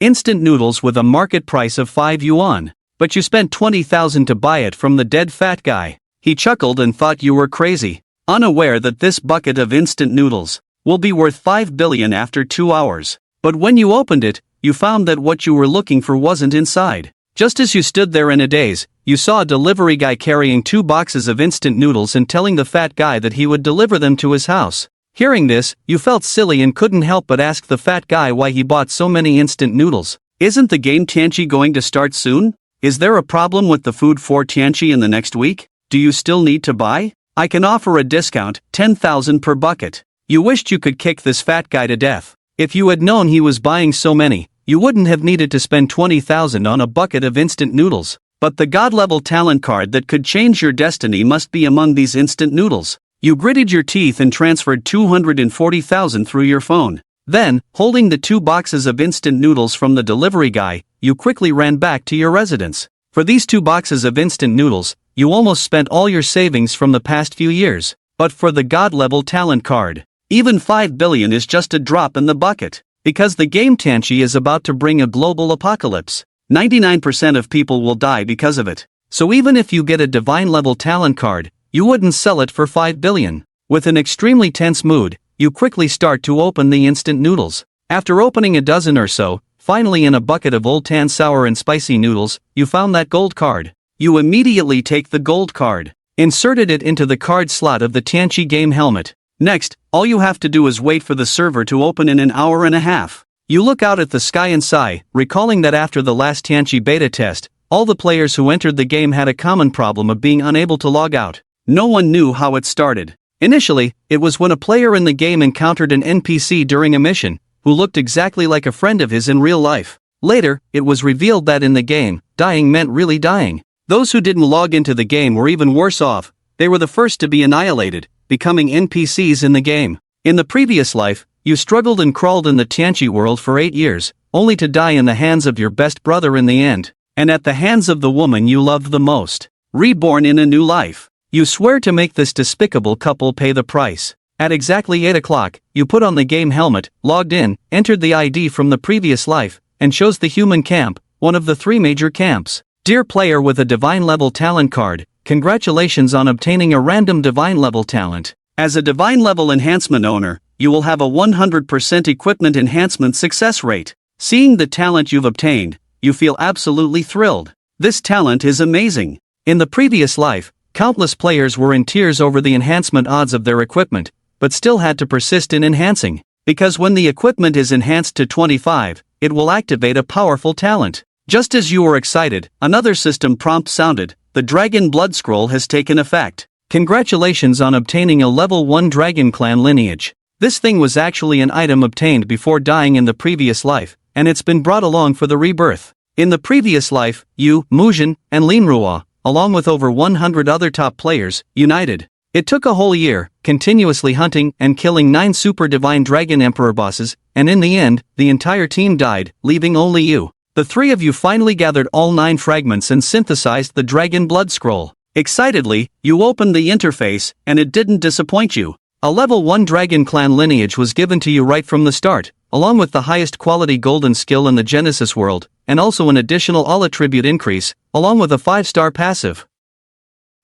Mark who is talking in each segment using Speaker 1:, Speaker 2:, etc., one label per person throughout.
Speaker 1: Instant noodles with a market price of 5 yuan. But you spent 20,000 to buy it from the dead fat guy. He chuckled and thought you were crazy, unaware that this bucket of instant noodles will be worth 5 billion after 2 hours. But when you opened it, you found that what you were looking for wasn't inside. Just as you stood there in a daze, you saw a delivery guy carrying 2 boxes of instant noodles and telling the fat guy that he would deliver them to his house. Hearing this, you felt silly and couldn't help but ask the fat guy why he bought so many instant noodles. Isn't the game Tianqi going to start soon? Is there a problem with the food for Tianqi in the next week? Do you still need to buy? I can offer a discount, 10,000 per bucket. You wished you could kick this fat guy to death. If you had known he was buying so many, you wouldn't have needed to spend 20,000 on a bucket of instant noodles. But the god-level talent card that could change your destiny must be among these instant noodles. You gritted your teeth and transferred 240,000 through your phone. Then, holding the 2 boxes of instant noodles from the delivery guy, you quickly ran back to your residence. For these 2 boxes of instant noodles, you almost spent all your savings from the past few years. But for the god-level talent card, even 5 billion is just a drop in the bucket. Because the game Tianqi is about to bring a global apocalypse. 99% of people will die because of it. So even if you get a divine-level talent card, you wouldn't sell it for 5 billion. With an extremely tense mood, you quickly start to open the instant noodles. After opening a dozen or so, finally in a bucket of old tan sour and spicy noodles, you found that gold card. You immediately take the gold card, inserted it into the card slot of the Tianqi game helmet. Next, all you have to do is wait for the server to open in an hour and a half. You look out at the sky and sigh, recalling that after the last Tianqi beta test, all the players who entered the game had a common problem of being unable to log out. No one knew how it started. Initially, it was when a player in the game encountered an NPC during a mission, who looked exactly like a friend of his in real life. Later, it was revealed that in the game, dying meant really dying. Those who didn't log into the game were even worse off. They were the first to be annihilated, becoming NPCs in the game. In the previous life, you struggled and crawled in the Tianqi world for 8 years, only to die in the hands of your best brother in the end, and at the hands of the woman you loved the most. Reborn in a new life. You swear to make this despicable couple pay the price. At exactly 8 o'clock, you put on the game helmet, logged in, entered the ID from the previous life, and chose the human camp, one of the 3 major camps. Dear player with a divine level talent card, congratulations on obtaining a random divine level talent. As a divine level enhancement owner, you will have a 100% equipment enhancement success rate. Seeing the talent you've obtained, you feel absolutely thrilled. This talent is amazing. In the previous life, countless players were in tears over the enhancement odds of their equipment, but still had to persist in enhancing. Because when the equipment is enhanced to 25, it will activate a powerful talent. Just as you were excited, another system prompt sounded. The Dragon Blood Scroll has taken effect. Congratulations on obtaining a level 1 Dragon Clan lineage. This thing was actually an item obtained before dying in the previous life, and it's been brought along for the rebirth. In the previous life, you, Mujin, and Linrua, along with over 100 other top players, united. It took a whole year, continuously hunting and killing 9 super divine dragon emperor bosses, and in the end, the entire team died, leaving only you. The 3 of you finally gathered all 9 fragments and synthesized the Dragon Blood Scroll. Excitedly, you opened the interface, and it didn't disappoint you. A level 1 Dragon Clan lineage was given to you right from the start, along with the highest quality golden skill in the Genesis world, and also an additional all attribute increase, along with a 5-star passive.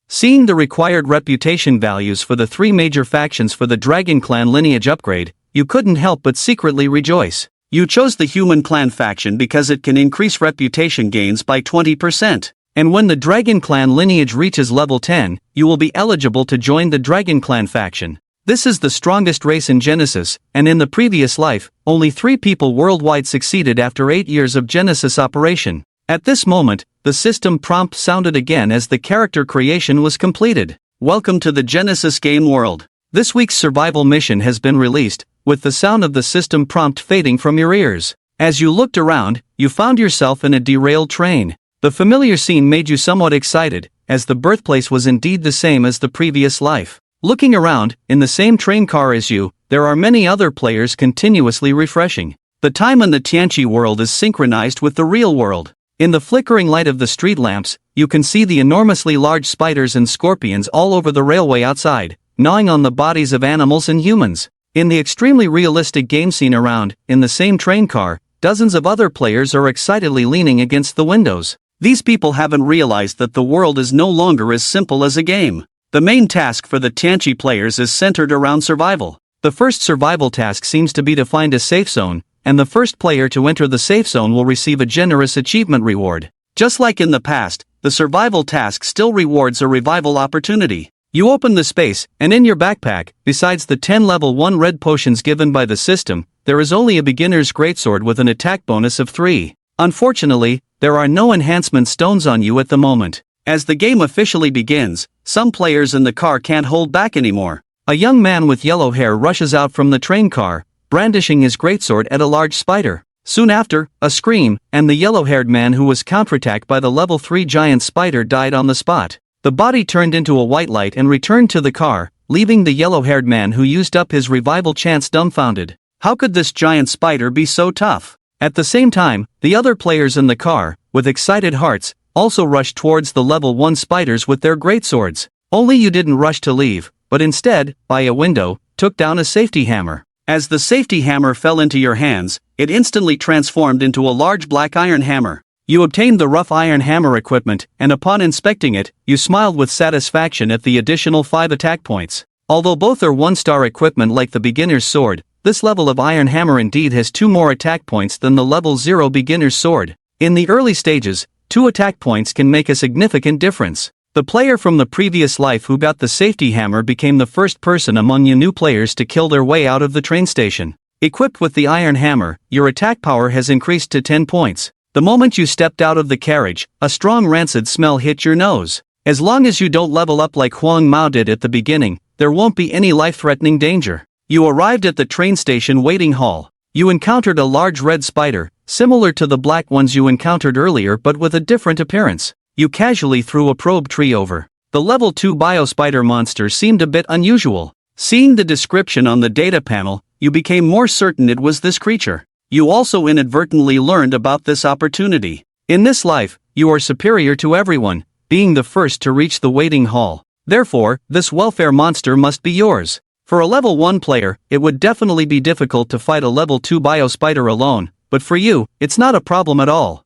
Speaker 1: Seeing the required reputation values for the 3 major factions for the Dragon Clan lineage upgrade, you couldn't help but secretly rejoice. You chose the Human Clan faction because it can increase reputation gains by 20%. And when the Dragon Clan lineage reaches level 10, you will be eligible to join the Dragon Clan faction. This is the strongest race in Genesis, and in the previous life, only 3 people worldwide succeeded after 8 years of Genesis operation. At this moment, the system prompt sounded again as the character creation was completed. Welcome to the Genesis game world. This week's survival mission has been released, with the sound of the system prompt fading from your ears. As you looked around, you found yourself in a derailed train. The familiar scene made you somewhat excited, as the birthplace was indeed the same as the previous life. Looking around, in the same train car as you, there are many other players continuously refreshing. The time in the Tianqi world is synchronized with the real world. In the flickering light of the street lamps, you can see the enormously large spiders and scorpions all over the railway outside, gnawing on the bodies of animals and humans. In the extremely realistic game scene around, in the same train car, dozens of other players are excitedly leaning against the windows. These people haven't realized that the world is no longer as simple as a game. The main task for the Tianchi players is centered around survival. The first survival task seems to be to find a safe zone, and the first player to enter the safe zone will receive a generous achievement reward. Just like in the past, the survival task still rewards a revival opportunity. You open the space, and in your backpack, besides the 10 level 1 red potions given by the system, there is only a beginner's greatsword with an attack bonus of 3. Unfortunately, there are no enhancement stones on you at the moment. As the game officially begins, some players in the car can't hold back anymore. A young man with yellow hair rushes out from the train car, brandishing his greatsword at a large spider. Soon after, a scream, and the yellow-haired man who was counterattacked by the level 3 giant spider died on the spot. The body turned into a white light and returned to the car, leaving the yellow-haired man who used up his revival chance dumbfounded. How could this giant spider be so tough? At the same time, the other players in the car, with excited hearts, also rushed towards the level 1 spiders with their greatswords. Only you didn't rush to leave, but instead, by a window, took down a safety hammer. As the safety hammer fell into your hands, it instantly transformed into a large black iron hammer. You obtained the rough iron hammer equipment, and upon inspecting it, you smiled with satisfaction at the additional 5 attack points. Although both are 1-star equipment like the beginner's sword, this level of iron hammer indeed has 2 more attack points than the level 0 beginner's sword. In the early stages, 2 attack points can make a significant difference. The player from the previous life who got the safety hammer became the first person among you new players to kill their way out of the train station. Equipped with the iron hammer, your attack power has increased to 10 points. The moment you stepped out of the carriage, a strong rancid smell hit your nose. As long as you don't level up like Huang Mao did at the beginning, there won't be any life-threatening danger. You arrived at the train station waiting hall. You encountered a large red spider, similar to the black ones you encountered earlier but with a different appearance. You casually threw a probe tree over. The level 2 bio-spider monster seemed a bit unusual. Seeing the description on the data panel, you became more certain it was this creature. You also inadvertently learned about this opportunity. In this life, you are superior to everyone, being the first to reach the waiting hall. Therefore, this welfare monster must be yours. For a level 1 player, it would definitely be difficult to fight a level 2 bio-spider alone, but for you, it's not a problem at all.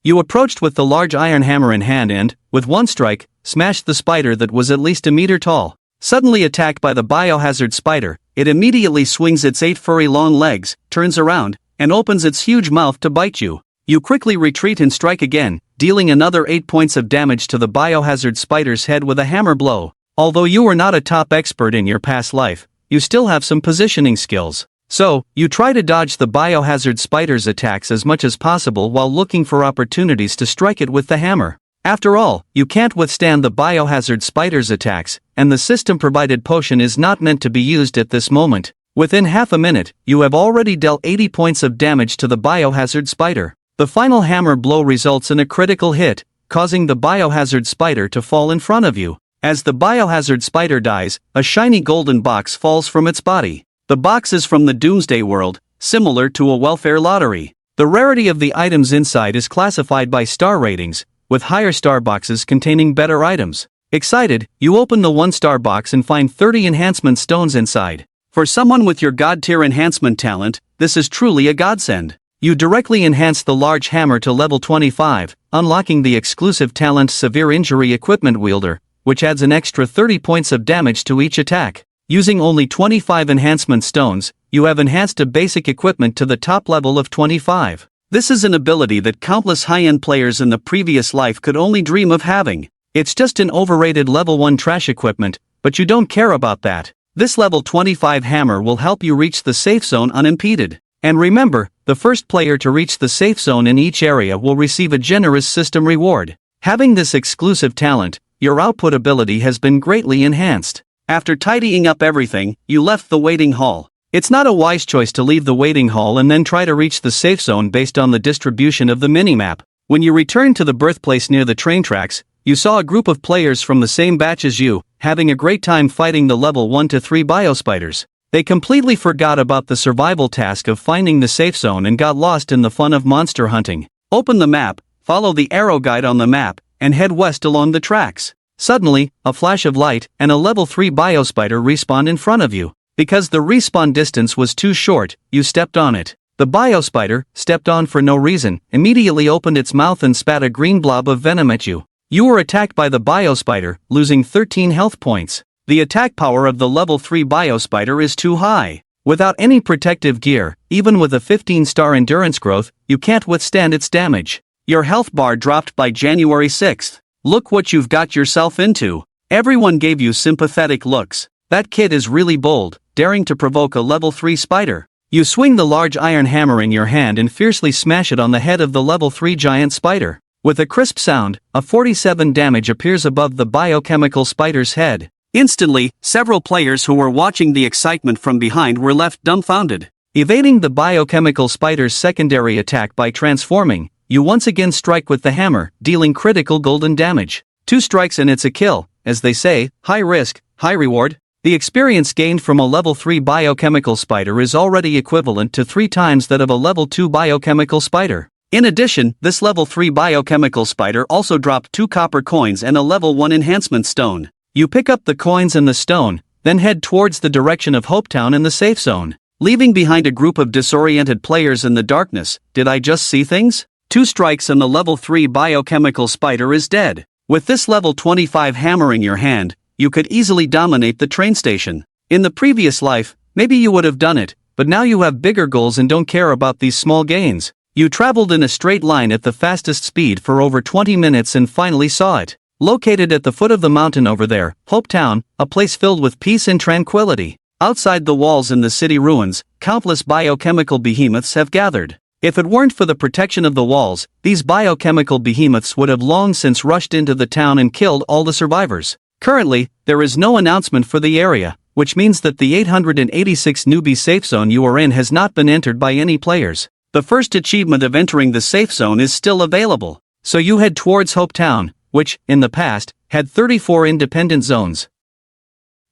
Speaker 1: You approached with the large iron hammer in hand and, with one strike, smashed the spider that was at least a meter tall. Suddenly attacked by the biohazard spider, it immediately swings its 8 furry long legs, turns around, and opens its huge mouth to bite you. You quickly retreat and strike again, dealing another 8 points of damage to the biohazard spider's head with a hammer blow. Although you were not a top expert in your past life, you still have some positioning skills. So, you try to dodge the biohazard spider's attacks as much as possible while looking for opportunities to strike it with the hammer. After all, you can't withstand the biohazard spider's attacks, and the system-provided potion is not meant to be used at this moment. Within half a minute, you have already dealt 80 points of damage to the biohazard spider. The final hammer blow results in a critical hit, causing the biohazard spider to fall in front of you. As the biohazard spider dies, a shiny golden box falls from its body. The box is from the Doomsday World, similar to a welfare lottery. The rarity of the items inside is classified by star ratings, with higher star boxes containing better items. Excited, you open the 1-star box and find 30 enhancement stones inside. For someone with your god-tier enhancement talent, this is truly a godsend. You directly enhance the large hammer to level 25, unlocking the exclusive talent Severe Injury Equipment Wielder, which adds an extra 30 points of damage to each attack. Using only 25 enhancement stones, you have enhanced a basic equipment to the top level of 25. This is an ability that countless high-end players in the previous life could only dream of having. It's just an overrated level 1 trash equipment, but you don't care about that. This level 25 hammer will help you reach the safe zone unimpeded. And remember, the first player to reach the safe zone in each area will receive a generous system reward. Having this exclusive talent, your output ability has been greatly enhanced. After tidying up everything, you left the waiting hall. It's not a wise choice to leave the waiting hall and then try to reach the safe zone based on the distribution of the minimap. When you returned to the birthplace near the train tracks, you saw a group of players from the same batch as you, having a great time fighting the level 1 to 3 biospiders. They completely forgot about the survival task of finding the safe zone and got lost in the fun of monster hunting. Open the map, follow the arrow guide on the map, and head west along the tracks. Suddenly, a flash of light and a level 3 biospider respawned in front of you. Because the respawn distance was too short, you stepped on it. The biospider, stepped on for no reason, immediately opened its mouth and spat a green blob of venom at you. You were attacked by the biospider, losing 13 health points. The attack power of the level 3 biospider is too high. Without any protective gear, even with a 15-star endurance growth, you can't withstand its damage. Your health bar dropped by January 6th. Look what you've got yourself into. Everyone gave you sympathetic looks. That kid is really bold, daring to provoke a level 3 spider. You swing the large iron hammer in your hand and fiercely smash it on the head of the level 3 giant spider. With a crisp sound, a 47 damage appears above the biochemical spider's head. Instantly, several players who were watching the excitement from behind were left dumbfounded. Evading the biochemical spider's secondary attack by transforming, you once again strike with the hammer, dealing critical golden damage. 2 strikes and it's a kill. As they say, high risk, high reward. The experience gained from a level 3 biochemical spider is already equivalent to 3 times that of a level 2 biochemical spider. In addition, this level 3 biochemical spider also dropped 2 copper coins and a level 1 enhancement stone. You pick up the coins and the stone, then head towards the direction of Hopetown in the safe zone. Leaving behind a group of disoriented players in the darkness, did I just see things? 2 strikes and the level 3 biochemical spider is dead. With this level 25 hammer in your hand, you could easily dominate the train station. In the previous life, maybe you would have done it, but now you have bigger goals and don't care about these small gains. You traveled in a straight line at the fastest speed for over 20 minutes and finally saw it. Located at the foot of the mountain over there, Hopetown, a place filled with peace and tranquility. Outside the walls in the city ruins, countless biochemical behemoths have gathered. If it weren't for the protection of the walls, these biochemical behemoths would have long since rushed into the town and killed all the survivors. Currently, there is no announcement for the area, which means that the 886 newbie safe zone you are in has not been entered by any players. The first achievement of entering the safe zone is still available. So you head towards Hopetown, which, in the past, had 34 independent zones.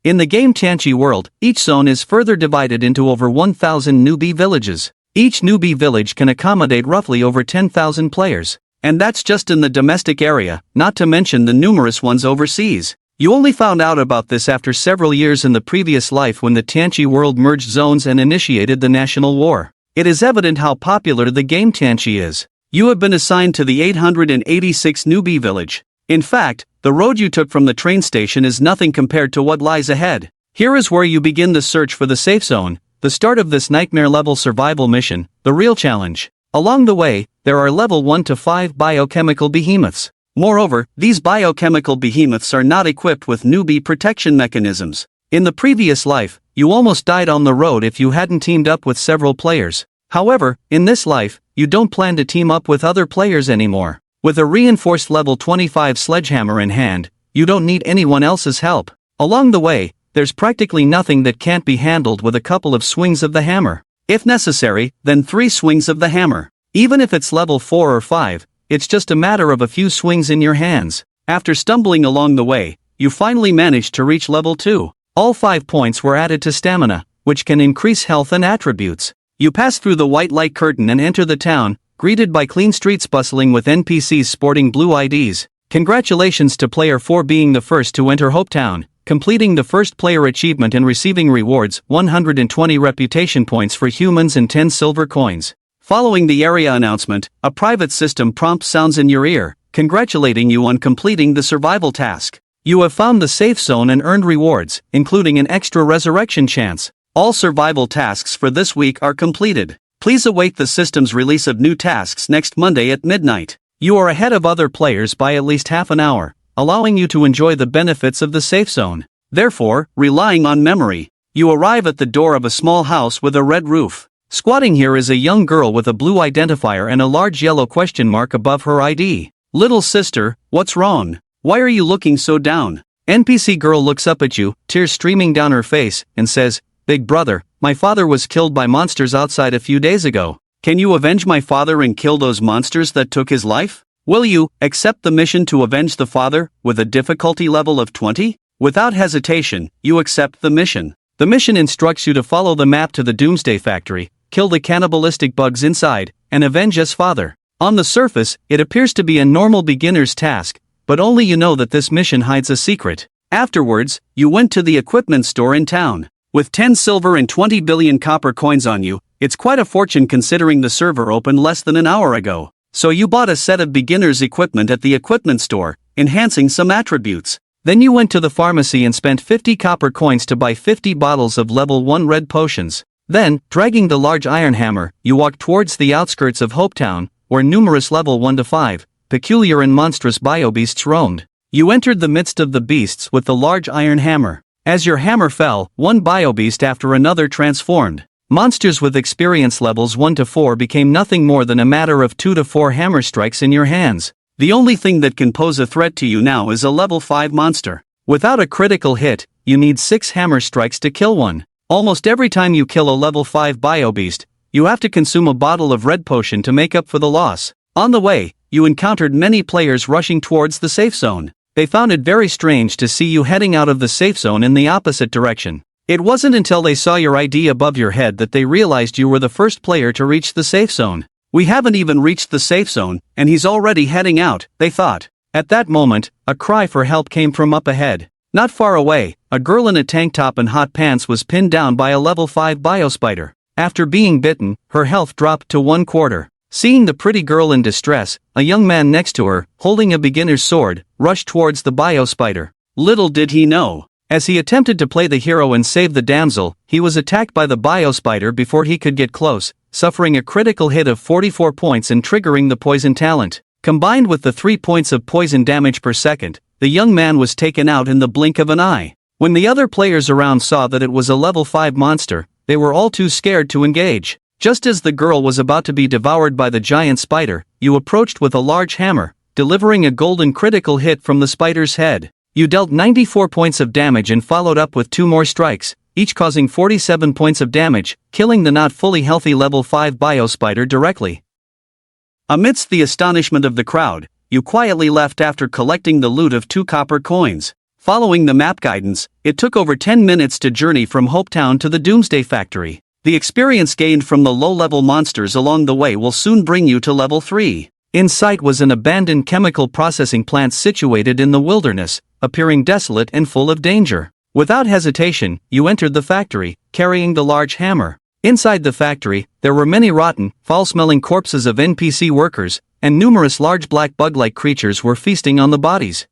Speaker 1: In the game Tianqi world, each zone is further divided into over 1,000 newbie villages. Each newbie village can accommodate roughly over 10,000 players. And that's just in the domestic area, not to mention the numerous ones overseas. You only found out about this after several years in the previous life when the Tianqi world merged zones and initiated the national war. It is evident how popular the game Tianqi is. You have been assigned to the 886 newbie village. In fact, the road you took from the train station is nothing compared to what lies ahead. Here is where you begin the search for the safe zone, the start of this nightmare-level survival mission, the real challenge. Along the way, there are level 1 to 5 biochemical behemoths. Moreover, these biochemical behemoths are not equipped with newbie protection mechanisms. In the previous life, you almost died on the road if you hadn't teamed up with several players. However, in this life, you don't plan to team up with other players anymore. With a reinforced level 25 sledgehammer in hand, you don't need anyone else's help. Along the way, there's practically nothing that can't be handled with a couple of swings of the hammer. If necessary, then 3 swings of the hammer. Even if it's level 4 or 5, it's just a matter of a few swings in your hands. After stumbling along the way, you finally managed to reach level 2. All 5 points were added to stamina, which can increase health and attributes. You pass through the white light curtain and enter the town, greeted by clean streets bustling with NPCs sporting blue IDs. Congratulations to player 4 being the first to enter Hopetown, completing the first player achievement and receiving rewards, 120 reputation points for humans and 10 silver coins. Following the area announcement, a private system prompt sounds in your ear, congratulating you on completing the survival task. You have found the safe zone and earned rewards, including an extra resurrection chance. All survival tasks for this week are completed. Please await the system's release of new tasks next Monday at midnight. You are ahead of other players by at least half an hour, allowing you to enjoy the benefits of the safe zone. Therefore, relying on memory, you arrive at the door of a small house with a red roof. Squatting here is a young girl with a blue identifier and a large yellow question mark above her ID. Little sister, what's wrong? Why are you looking so down? NPC girl looks up at you, tears streaming down her face, and says, Big brother, my father was killed by monsters outside a few days ago. Can you avenge my father and kill those monsters that took his life? Will you accept the mission to avenge the father, with a difficulty level of 20? Without hesitation, you accept the mission. The mission instructs you to follow the map to the Doomsday Factory, kill the cannibalistic bugs inside, and avenge his father. On the surface, it appears to be a normal beginner's task, but only you know that this mission hides a secret. Afterwards, you went to the equipment store in town. With 10 silver and 20 billion copper coins on you, It's quite a fortune considering the server opened less than an hour ago. So you bought a set of beginner's equipment at the equipment store, enhancing some attributes. Then you went to the pharmacy and spent 50 copper coins to buy 50 bottles of level 1 red potions. Then, dragging the large iron hammer, you walked towards the outskirts of Hopetown, where numerous level 1 to 5, peculiar and monstrous biobeasts roamed. You entered the midst of the beasts with the large iron hammer. As your hammer fell, one biobeast after another transformed. Monsters with experience levels 1 to 4 became nothing more than a matter of 2 to 4 hammer strikes in your hands. The only thing that can pose a threat to you now is a level 5 monster. Without a critical hit, you need 6 hammer strikes to kill one. Almost every time you kill a level 5 biobeast, you have to consume a bottle of red potion to make up for the loss. On the way, you encountered many players rushing towards the safe zone. They found it very strange to see you heading out of the safe zone in the opposite direction. It wasn't until they saw your ID above your head that they realized you were the first player to reach the safe zone. We haven't even reached the safe zone, and he's already heading out, they thought. At that moment, a cry for help came from up ahead. Not far away, a girl in a tank top and hot pants was pinned down by a level 5 biospider. After being bitten, her health dropped to 1/4. Seeing the pretty girl in distress, a young man next to her, holding a beginner's sword, rushed towards the biospider. Little did he know. As he attempted to play the hero and save the damsel, he was attacked by the biospider before he could get close, suffering a critical hit of 44 points and triggering the poison talent. Combined with the 3 points of poison damage per second, the young man was taken out in the blink of an eye. When the other players around saw that it was a level 5 monster, they were all too scared to engage. Just as the girl was about to be devoured by the giant spider, you approached with a large hammer, delivering a golden critical hit from the spider's head. You dealt 94 points of damage and followed up with 2 more strikes, each causing 47 points of damage, killing the not fully healthy level 5 biospider directly. Amidst the astonishment of the crowd, you quietly left after collecting the loot of 2 copper coins. Following the map guidance, it took over 10 minutes to journey from Hopetown to the Doomsday Factory. The experience gained from the low-level monsters along the way will soon bring you to level 3. In sight was an abandoned chemical processing plant situated in the wilderness, appearing desolate and full of danger. Without hesitation, you entered the factory, carrying the large hammer. Inside the factory, there were many rotten, foul-smelling corpses of NPC workers, and numerous large black bug-like creatures were feasting on the bodies.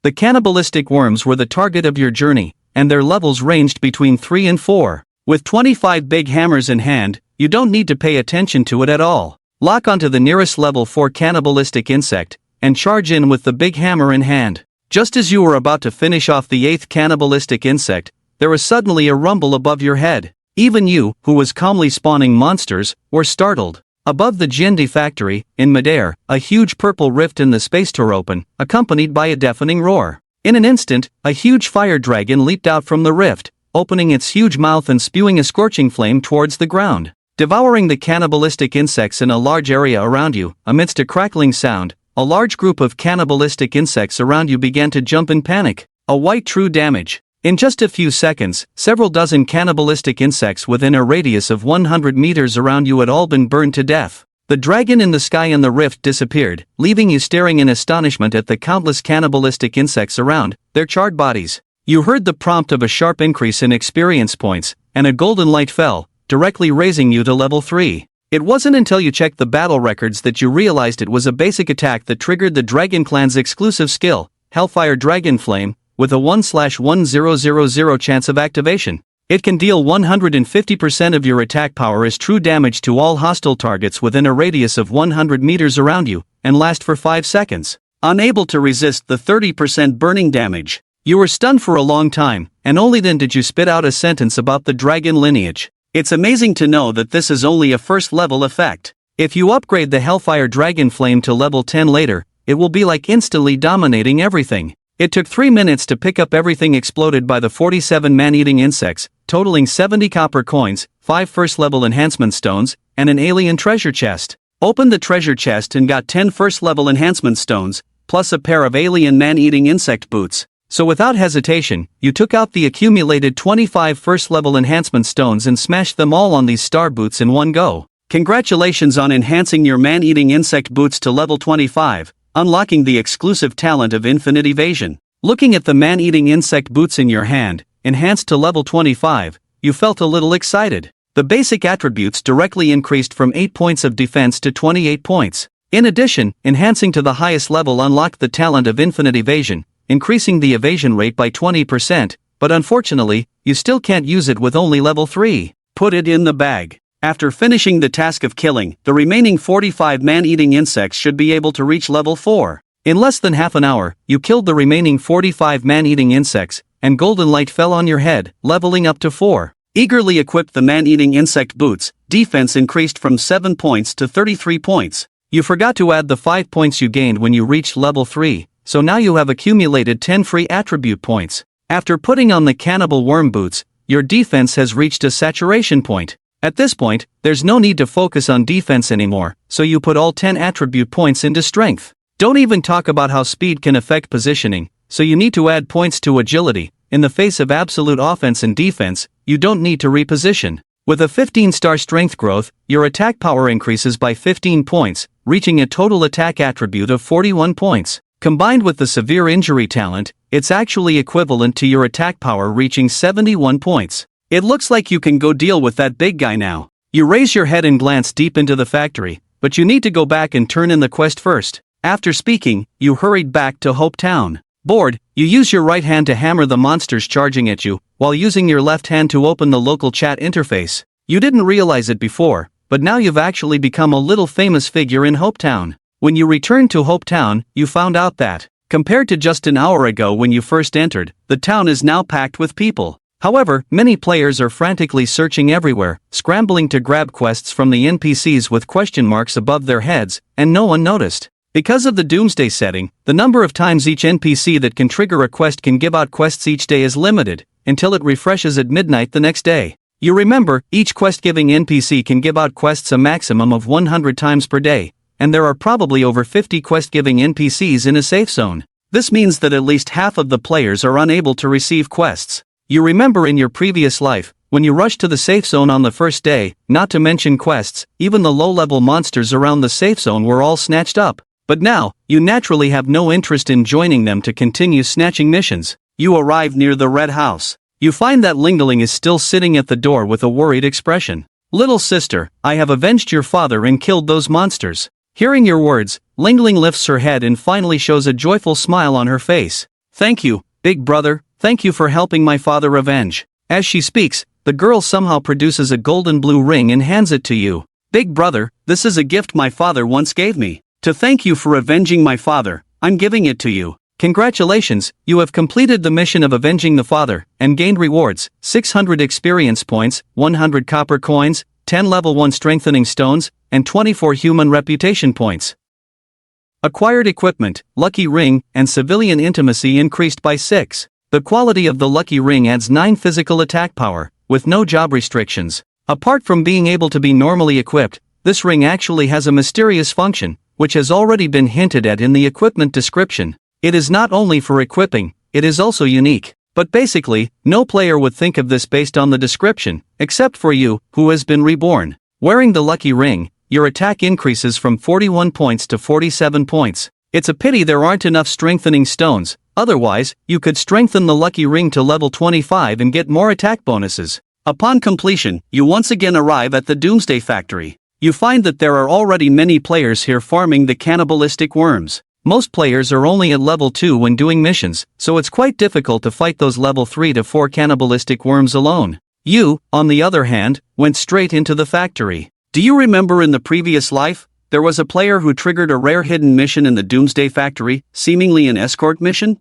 Speaker 1: The cannibalistic worms were the target of your journey, and their levels ranged between 3 and 4. With 25 big hammers in hand, you don't need to pay attention to it at all. Lock onto the nearest level 4 cannibalistic insect, and charge in with the big hammer in hand. Just as you were about to finish off the 8th cannibalistic insect, there was suddenly a rumble above your head. Even you, who was calmly spawning monsters, were startled. Above the Gyendi factory, in midair, a huge purple rift in the space tore open, accompanied by a deafening roar. In an instant, a huge fire dragon leaped out from the rift, opening its huge mouth and spewing a scorching flame towards the ground. Devouring the cannibalistic insects in a large area around you, amidst a crackling sound, a large group of cannibalistic insects around you began to jump in panic. A white true damage. In just a few seconds, several dozen cannibalistic insects within a radius of 100 meters around you had all been burned to death. The dragon in the sky and the rift disappeared, leaving you staring in astonishment at the countless cannibalistic insects around, their charred bodies. You heard the prompt of a sharp increase in experience points, and a golden light fell, directly raising you to level 3. It wasn't until you checked the battle records that you realized it was a basic attack that triggered the Dragon Clan's exclusive skill, Hellfire Dragon Flame, with a 1/1000 chance of activation. It can deal 150% of your attack power as true damage to all hostile targets within a radius of 100 meters around you, and last for 5 seconds. Unable to resist the 30% burning damage, you were stunned for a long time, and only then did you spit out a sentence about the dragon lineage. It's amazing to know that this is only a first level effect. If you upgrade the Hellfire Dragon Flame to level 10 later, it will be like instantly dominating everything. It took 3 minutes to pick up everything exploded by the 47 man-eating insects, totaling 70 copper coins, 5 first-level enhancement stones, and an alien treasure chest. Opened the treasure chest and got 10 first-level enhancement stones, plus a pair of alien man-eating insect boots. So without hesitation, you took out the accumulated 25 first-level enhancement stones and smashed them all on these star boots in one go. Congratulations on enhancing your man-eating insect boots to level 25, unlocking the exclusive talent of infinite evasion. Looking at the man-eating insect boots in your hand, enhanced to level 25, you felt a little excited. The basic attributes directly increased from 8 points of defense to 28 points. In addition, enhancing to the highest level unlocked the talent of infinite evasion, increasing the evasion rate by 20%, but unfortunately, you still can't use it with only level 3. Put it in the bag. After finishing the task of killing, the remaining 45 man-eating insects should be able to reach level 4. In less than half an hour, you killed the remaining 45 man-eating insects, and golden light fell on your head, leveling up to 4. Eagerly equipped the man-eating insect boots, defense increased from 7 points to 33 points. You forgot to add the 5 points you gained when you reached level 3, so now you have accumulated 10 free attribute points. After putting on the cannibal worm boots, your defense has reached a saturation point. At this point, there's no need to focus on defense anymore, so you put all 10 attribute points into strength. Don't even talk about how speed can affect positioning, so you need to add points to agility. In the face of absolute offense and defense, you don't need to reposition. With a 15-star strength growth, your attack power increases by 15 points, reaching a total attack attribute of 41 points. Combined with the severe injury talent, it's actually equivalent to your attack power reaching 71 points. It looks like you can go deal with that big guy now. You raise your head and glance deep into the factory, but you need to go back and turn in the quest first. After speaking, you hurried back to Hope Town. Bored, you use your right hand to hammer the monsters charging at you, while using your left hand to open the local chat interface. You didn't realize it before, but now you've actually become a little famous figure in Hope Town. When you returned to Hope Town, you found out that, compared to just an hour ago when you first entered, the town is now packed with people. However, many players are frantically searching everywhere, scrambling to grab quests from the NPCs with question marks above their heads, and no one noticed. Because of the Doomsday setting, the number of times each NPC that can trigger a quest can give out quests each day is limited, until it refreshes at midnight the next day. You remember, each quest-giving NPC can give out quests a maximum of 100 times per day, and there are probably over 50 quest-giving NPCs in a safe zone. This means that at least half of the players are unable to receive quests. You remember in your previous life, when you rushed to the safe zone on the first day, not to mention quests, even the low-level monsters around the safe zone were all snatched up. But now, you naturally have no interest in joining them to continue snatching missions. You arrive near the red house. You find that Lingling is still sitting at the door with a worried expression. Little sister, I have avenged your father and killed those monsters. Hearing your words, Lingling lifts her head and finally shows a joyful smile on her face. Thank you, big brother, thank you for helping my father avenge. As she speaks, the girl somehow produces a golden blue ring and hands it to you. Big brother, this is a gift my father once gave me. To thank you for avenging my father, I'm giving it to you. Congratulations, you have completed the mission of avenging the father, and gained rewards, 600 experience points, 100 copper coins, 10 level 1 strengthening stones, and 24 human reputation points. Acquired equipment, lucky ring, and civilian intimacy increased by 6. The quality of the lucky ring adds 9 physical attack power, with no job restrictions. Apart from being able to be normally equipped, this ring actually has a mysterious function, which has already been hinted at in the equipment description. It is not only for equipping, it is also unique. But basically, no player would think of this based on the description, except for you, who has been reborn. Wearing the lucky ring, your attack increases from 41 points to 47 points. It's a pity there aren't enough strengthening stones, otherwise, you could strengthen the lucky ring to level 25 and get more attack bonuses. Upon completion, you once again arrive at the Doomsday Factory. You find that there are already many players here farming the cannibalistic worms. Most players are only at level 2 when doing missions, so it's quite difficult to fight those level 3 to 4 cannibalistic worms alone. You, on the other hand, went straight into the factory. Do you remember in the previous life, there was a player who triggered a rare hidden mission in the Doomsday Factory, seemingly an escort mission?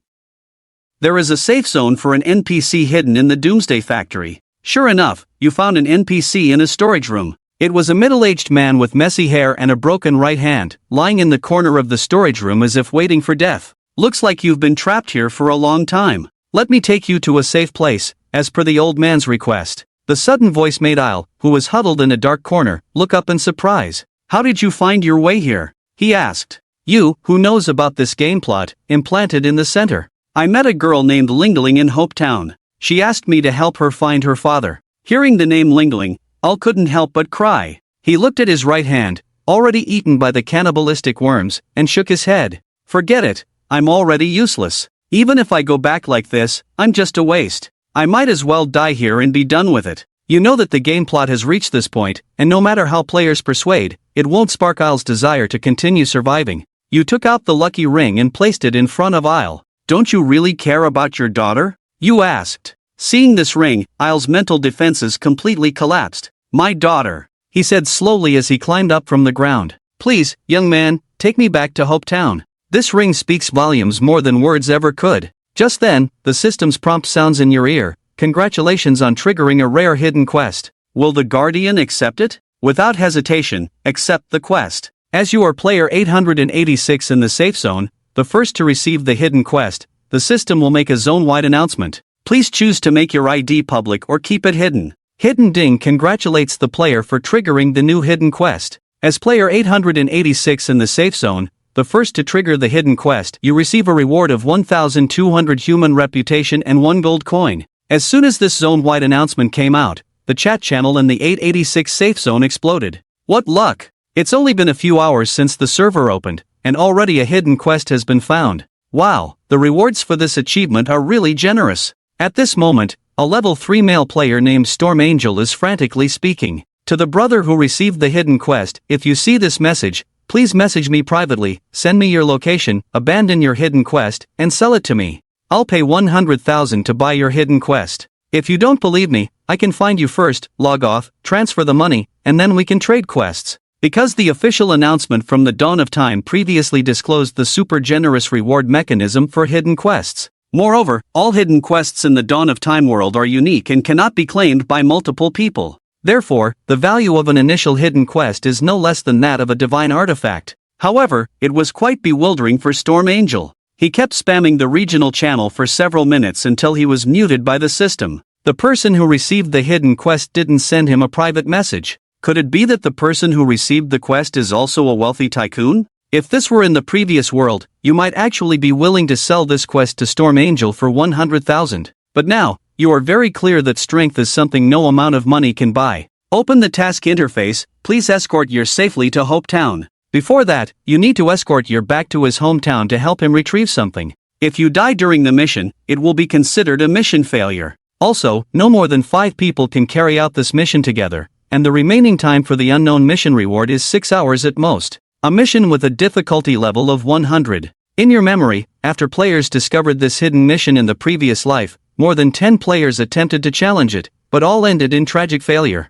Speaker 1: There is a safe zone for an NPC hidden in the Doomsday Factory. Sure enough, you found an NPC in a storage room. It was a middle-aged man with messy hair and a broken right hand, lying in the corner of the storage room as if waiting for death. Looks like you've been trapped here for a long time. Let me take you to a safe place, as per the old man's request. The sudden voice made Isle, who was huddled in a dark corner, look up in surprise. How did you find your way here? He asked. You, who knows about this game plot, implanted in the center. I met a girl named Lingling in Hope Town. She asked me to help her find her father. Hearing the name Lingling, Al couldn't help but cry. He looked at his right hand, already eaten by the cannibalistic worms, and shook his head. Forget it, I'm already useless. Even if I go back like this, I'm just a waste. I might as well die here and be done with it. You know that the game plot has reached this point, and no matter how players persuade, it won't spark Isle's desire to continue surviving. You took out the lucky ring and placed it in front of Isle. Don't you really care about your daughter? You asked. Seeing this ring, Isle's mental defenses completely collapsed. My daughter, he said slowly as he climbed up from the ground. Please, young man, take me back to Hope Town. This ring speaks volumes more than words ever could. Just then, the system's prompt sounds in your ear. Congratulations on triggering a rare hidden quest. Will the Guardian accept it? Without hesitation, accept the quest. As you are player 886 in the safe zone, the first to receive the hidden quest, the system will make a zone-wide announcement. Please choose to make your ID public or keep it hidden. Hidden Ding congratulates the player for triggering the new hidden quest. As player 886 in the safe zone, the first to trigger the hidden quest, you receive a reward of 1,200 human reputation and 1 gold coin. As soon as this zone-wide announcement came out, the chat channel in the 886 safe zone exploded. What luck! It's only been a few hours since the server opened, and already a hidden quest has been found. Wow, the rewards for this achievement are really generous. At this moment, a level 3 male player named Storm Angel is frantically speaking. To the brother who received the hidden quest, if you see this message, please message me privately, send me your location, abandon your hidden quest, and sell it to me. I'll pay 100,000 to buy your hidden quest. If you don't believe me, I can find you first, log off, transfer the money, and then we can trade quests. Because the official announcement from the Dawn of Time previously disclosed the super generous reward mechanism for hidden quests. Moreover, all hidden quests in the Dawn of Time world are unique and cannot be claimed by multiple people. Therefore, the value of an initial hidden quest is no less than that of a divine artifact. However, it was quite bewildering for Storm Angel. He kept spamming the regional channel for several minutes until he was muted by the system. The person who received the hidden quest didn't send him a private message. Could it be that the person who received the quest is also a wealthy tycoon? If this were in the previous world, you might actually be willing to sell this quest to Storm Angel for 100,000. But now, you are very clear that strength is something no amount of money can buy. Open the task interface, please escort Yer safely to Hope Town. Before that, you need to escort Yer back to his hometown to help him retrieve something. If you die during the mission, it will be considered a mission failure. Also, no more than 5 people can carry out this mission together, and the remaining time for the unknown mission reward is 6 hours at most. A mission with a difficulty level of 100. In your memory, after players discovered this hidden mission in the previous life, more than 10 players attempted to challenge it, but all ended in tragic failure.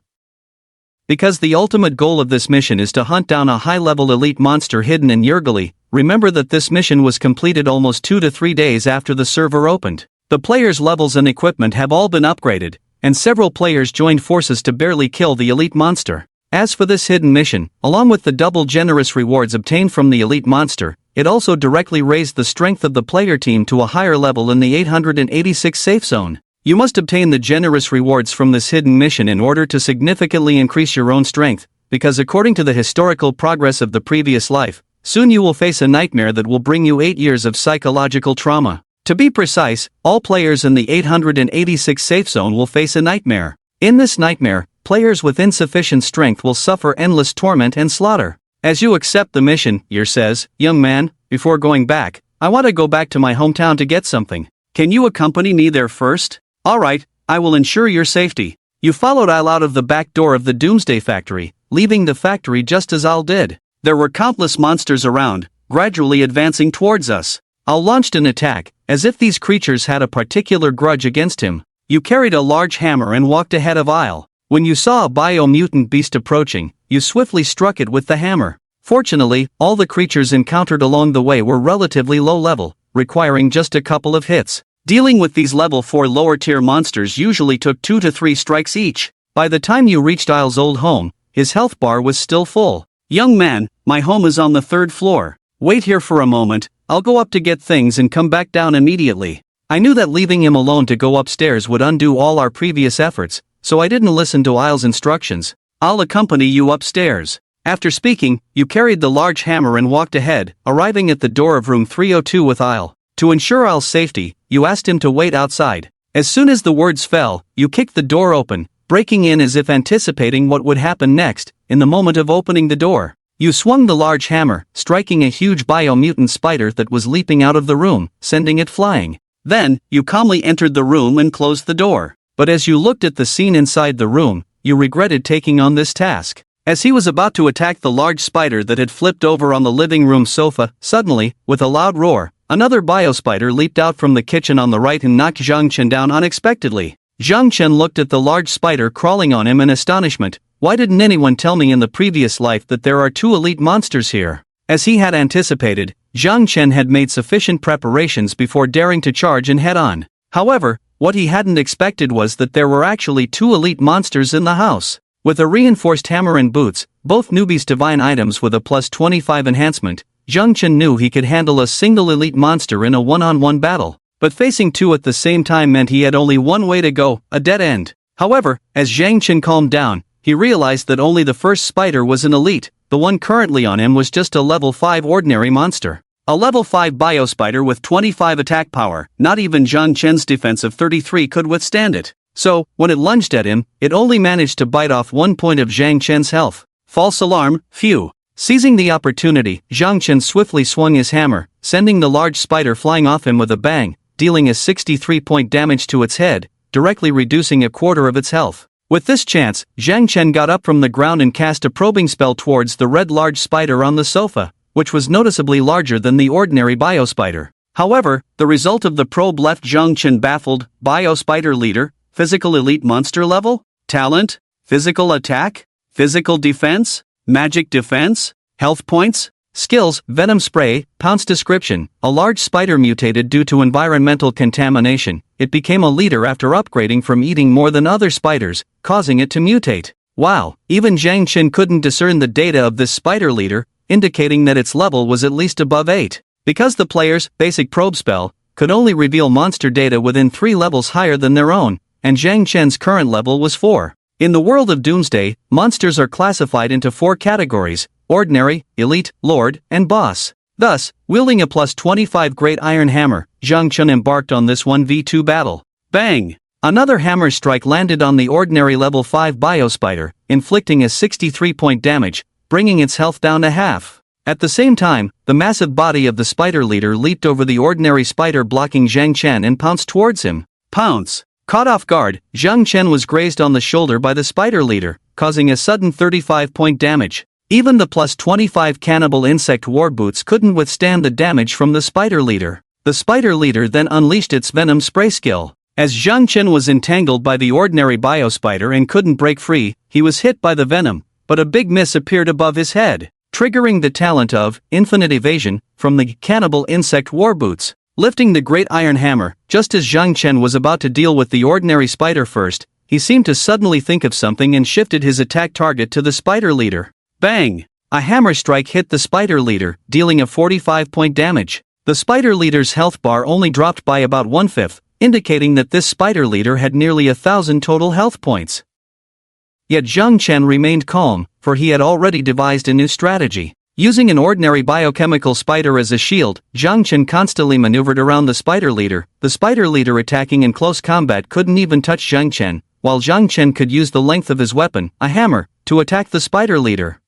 Speaker 1: Because the ultimate goal of this mission is to hunt down a high-level elite monster hidden in Yurgali, remember that this mission was completed almost 2 to 3 days after the server opened. The players' levels and equipment have all been upgraded, and several players joined forces to barely kill the elite monster. As for this hidden mission, along with the double generous rewards obtained from the elite monster, it also directly raised the strength of the player team to a higher level in the 886 safe zone. You must obtain the generous rewards from this hidden mission in order to significantly increase your own strength, because according to the historical progress of the previous life, soon you will face a nightmare that will bring you 8 years of psychological trauma. To be precise, all players in the 886 safe zone will face a nightmare. In this nightmare, players with insufficient strength will suffer endless torment and slaughter. As you accept the mission, Yer says, "Young man, before going back, I want to go back to my hometown to get something. Can you accompany me there first?" "Alright, I will ensure your safety." You followed Isle out of the back door of the Doomsday Factory, leaving the factory just as Isle did. There were countless monsters around, gradually advancing towards us. Isle launched an attack, as if these creatures had a particular grudge against him. You carried a large hammer and walked ahead of Isle. When you saw a biomutant beast approaching, you swiftly struck it with the hammer. Fortunately, all the creatures encountered along the way were relatively low level, requiring just a couple of hits. Dealing with these level 4 lower tier monsters usually took 2 to 3 strikes each. By the time you reached Isle's old home, his health bar was still full. "Young man, my home is on the 3rd floor. Wait here for a moment, I'll go up to get things and come back down immediately." I knew that leaving him alone to go upstairs would undo all our previous efforts, so I didn't listen to Isle's instructions. "I'll accompany you upstairs." After speaking, you carried the large hammer and walked ahead, arriving at the door of room 302 with Isle. To ensure Isle's safety, you asked him to wait outside. As soon as the words fell, you kicked the door open, breaking in as if anticipating what would happen next. In the moment of opening the door, you swung the large hammer, striking a huge biomutant spider that was leaping out of the room, sending it flying. Then, you calmly entered the room and closed the door. but as you looked at the scene inside the room, you regretted taking on this task. As he was about to attack the large spider that had flipped over on the living room sofa, suddenly, with a loud roar, another biospider leaped out from the kitchen on the right and knocked Zhang Chen down unexpectedly. Zhang Chen looked at the large spider crawling on him in astonishment. Why didn't anyone tell me in the previous life that there are two elite monsters here? As he had anticipated, Zhang Chen had made sufficient preparations before daring to charge and head on. However, what he hadn't expected was that there were actually two elite monsters in the house. With a reinforced hammer and boots, both newbies' divine items with a plus 25 enhancement, Zhang Chen knew he could handle a single elite monster in a one-on-one battle. But facing two at the same time meant he had only one way to go, a dead end. However, as Zhang Chen calmed down, he realized that only the first spider was an elite, the one currently on him was just a level 5 ordinary monster. A level 5 biospider with 25 attack power, not even Zhang Chen's defense of 33 could withstand it. So, when it lunged at him, it only managed to bite off 1 point of Zhang Chen's health. False alarm, phew. Seizing the opportunity, Zhang Chen swiftly swung his hammer, sending the large spider flying off him with a bang, dealing a 63-point damage to its head, directly reducing a quarter of its health. With this chance, Zhang Chen got up from the ground and cast a probing spell towards the red large spider on the sofa, which was noticeably larger than the ordinary biospider. However, the result of the probe left Zhang Chen baffled. Biospider leader, physical elite monster level, talent, physical attack, physical defense, magic defense, health points, skills, venom spray, pounce description. A large spider mutated due to environmental contamination. It became a leader after upgrading from eating more than other spiders, causing it to mutate. Wow, even Zhang Chen couldn't discern the data of this spider leader, indicating that its level was at least above 8. Because the player's basic probe spell could only reveal monster data within 3 levels higher than their own, and Zhang Chen's current level was 4. In the world of Doomsday, monsters are classified into 4 categories: ordinary, elite, lord, and boss. Thus, wielding a plus 25 great iron hammer, Zhang Chen embarked on this 1v2 battle. Bang! Another hammer strike landed on the ordinary level 5 biospider, inflicting a 63-point damage, bringing its health down to half. At the same time, the massive body of the spider leader leaped over the ordinary spider blocking Zhang Chen and pounced towards him. Pounce! Caught off guard, Zhang Chen was grazed on the shoulder by the spider leader, causing a sudden 35-point damage. Even the plus 25 cannibal insect war boots couldn't withstand the damage from the spider leader. The spider leader then unleashed its venom spray skill. As Zhang Chen was entangled by the ordinary biospider and couldn't break free, he was hit by the venom, but a big miss appeared above his head, triggering the talent of infinite evasion from the cannibal insect war boots. Lifting the great iron hammer, just as Zhang Chen was about to deal with the ordinary spider first, he seemed to suddenly think of something and shifted his attack target to the spider leader. Bang! A hammer strike hit the spider leader, dealing a 45-point damage. The spider leader's health bar only dropped by about 1/5, indicating that this spider leader had nearly 1,000 total health points. Yet Zhang Chen remained calm, for he had already devised a new strategy. Using an ordinary biochemical spider as a shield, Zhang Chen constantly maneuvered around the spider leader. The spider leader attacking in close combat couldn't even touch Zhang Chen, while Zhang Chen could use the length of his weapon, a hammer, to attack the spider leader.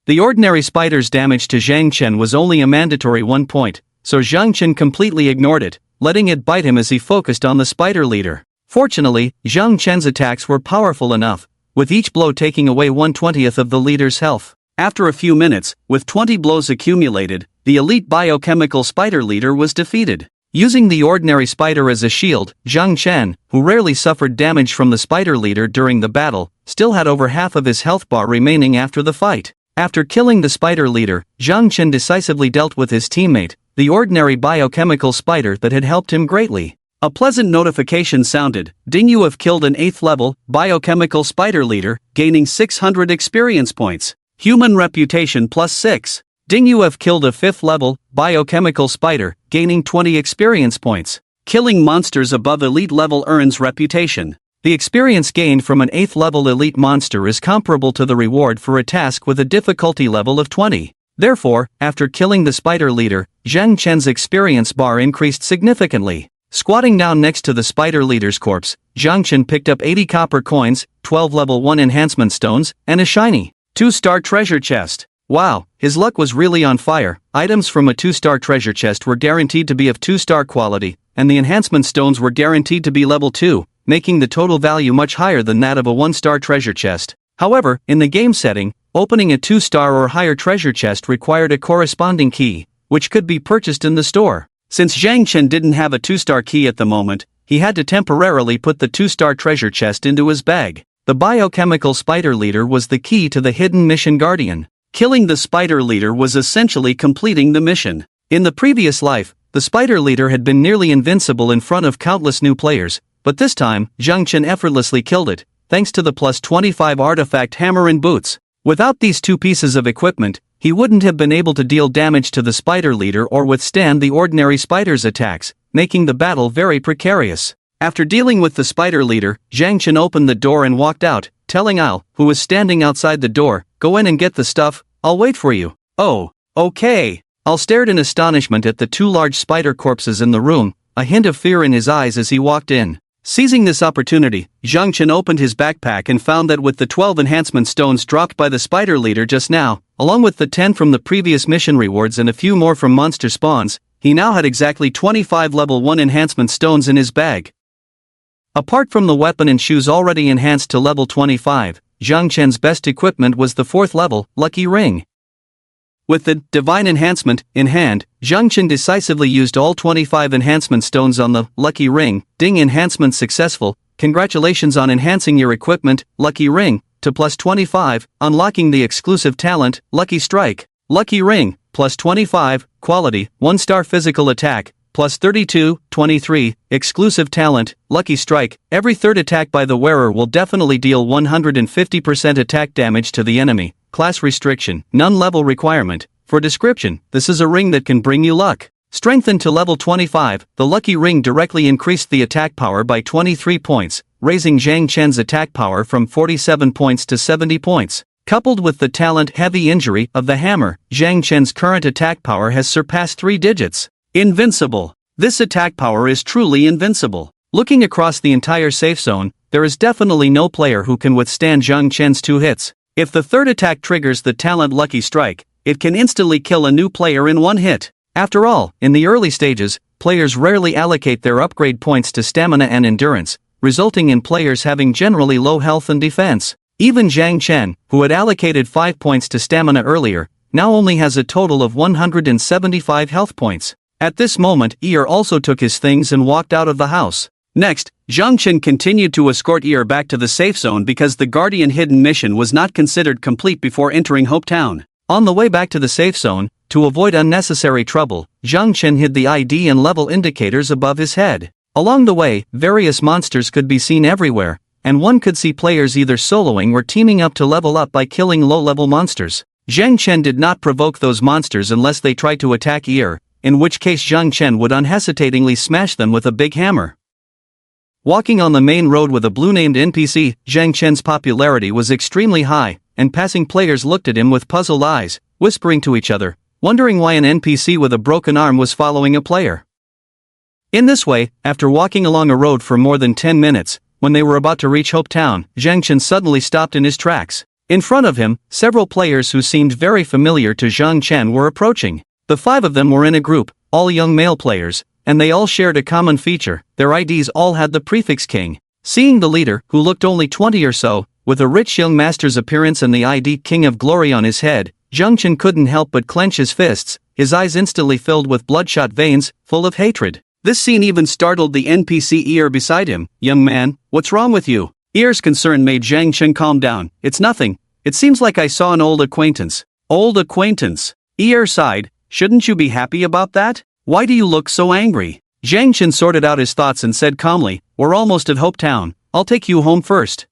Speaker 1: The ordinary spider's damage to Zhang Chen was only a mandatory 1 point, so Zhang Chen completely ignored it, letting it bite him as he focused on the spider leader. Fortunately, Zhang Chen's attacks were powerful enough, with each blow taking away 1/20th of the leader's health. After a few minutes, with 20 blows accumulated, the elite biochemical spider leader was defeated. Using the ordinary spider as a shield, Zhang Chen, who rarely suffered damage from the spider leader during the battle, still had over half of his health bar remaining after the fight. After killing the spider leader, Zhang Chen decisively dealt with his teammate, the ordinary biochemical spider that had helped him greatly. A pleasant notification sounded. Ding, you have killed an 8th level biochemical spider leader, gaining 600 experience points. Human reputation plus 6. Ding, you have killed a 5th level biochemical spider, gaining 20 experience points. Killing monsters above elite level earns reputation. The experience gained from an 8th level elite monster is comparable to the reward for a task with a difficulty level of 20. Therefore, after killing the spider leader, Zhang Chen's experience bar increased significantly. Squatting down next to the spider leader's corpse, Zhang Chen picked up 80 copper coins, 12 level 1 enhancement stones, and a shiny 2-star treasure chest. Wow, his luck was really on fire. Items from a 2-star treasure chest were guaranteed to be of 2-star quality, and the enhancement stones were guaranteed to be level 2, making the total value much higher than that of a 1-star treasure chest. However, in the game setting, opening a 2-star or higher treasure chest required a corresponding key, which could be purchased in the store. Since Zhang Chen didn't have a 2-star key at the moment, he had to temporarily put the 2-star treasure chest into his bag. The biochemical spider leader was the key to the hidden mission guardian. Killing the spider leader was essentially completing the mission. In the previous life, the spider leader had been nearly invincible in front of countless new players, but this time, Zhang Chen effortlessly killed it, thanks to the plus 25 artifact hammer and boots. Without these two pieces of equipment, he wouldn't have been able to deal damage to the spider leader or withstand the ordinary spider's attacks, making the battle very precarious. After dealing with the spider leader, Zhang Chen opened the door and walked out, telling Al, who was standing outside the door, "Go in and get the stuff, I'll wait for you." "Oh, okay." Al stared in astonishment at the two large spider corpses in the room, a hint of fear in his eyes as he walked in. Seizing this opportunity, Zhang Chen opened his backpack and found that with the 12 enhancement stones dropped by the spider leader just now, along with the 10 from the previous mission rewards and a few more from monster spawns, he now had exactly 25 level 1 enhancement stones in his bag. Apart from the weapon and shoes already enhanced to level 25, Zhang Chen's best equipment was the 4th level, Lucky Ring. With the Divine Enhancement in hand, Zhang Chen decisively used all 25 enhancement stones on the Lucky Ring. Ding, enhancement successful. Congratulations on enhancing your equipment, Lucky Ring, to plus 25, unlocking the exclusive talent, Lucky Strike. Lucky Ring, plus 25, quality, 1-star physical attack, plus 32, 23, exclusive talent, Lucky Strike. Every third attack by the wearer will definitely deal 150% attack damage to the enemy. Class restriction, none level requirement. For description, this is a ring that can bring you luck. Strengthened to level 25, the Lucky Ring directly increased the attack power by 23 points, raising Zhang Chen's attack power from 47 points to 70 points. Coupled with the talent Heavy Injury of the hammer, Zhang Chen's current attack power has surpassed 3 digits. Invincible. This attack power is truly invincible. Looking across the entire safe zone, there is definitely no player who can withstand Zhang Chen's 2 hits. If the third attack triggers the talent Lucky Strike, it can instantly kill a new player in 1 hit. After all, in the early stages, players rarely allocate their upgrade points to stamina and endurance, resulting in players having generally low health and defense. Even Zhang Chen, who had allocated 5 points to stamina earlier, now only has a total of 175 health points. At this moment, Ear also took his things and walked out of the house. Next, Zhang Chen continued to escort Ear back to the safe zone because the Guardian hidden mission was not considered complete before entering Hope Town. On the way back to the safe zone, to avoid unnecessary trouble, Zhang Chen hid the ID and level indicators above his head. Along the way, various monsters could be seen everywhere, and one could see players either soloing or teaming up to level up by killing low-level monsters. Zhang Chen did not provoke those monsters unless they tried to attack Ear, in which case Zhang Chen would unhesitatingly smash them with a big hammer. Walking on the main road with a blue-named NPC, Zhang Chen's popularity was extremely high, and passing players looked at him with puzzled eyes, whispering to each other, wondering why an NPC with a broken arm was following a player. In this way, after walking along a road for more than 10 minutes, when they were about to reach Hope Town, Zhang Chen suddenly stopped in his tracks. In front of him, several players who seemed very familiar to Zhang Chen were approaching. The 5 of them were in a group, all young male players, and they all shared a common feature: their IDs all had the prefix King. Seeing the leader, who looked only 20 or so, with a rich young master's appearance and the ID King of Glory on his head, Zhang Chen couldn't help but clench his fists, his eyes instantly filled with bloodshot veins, full of hatred. This scene even startled the NPC Ear beside him. "Young man, what's wrong with you?" Ear's concern made Zhang Chen calm down. "It's nothing. It seems like I saw an old acquaintance." "Old acquaintance?" Ear sighed. "Shouldn't you be happy about that? Why do you look so angry?" Zhang Chen sorted out his thoughts and said calmly, "We're almost at Hope Town. I'll take you home first."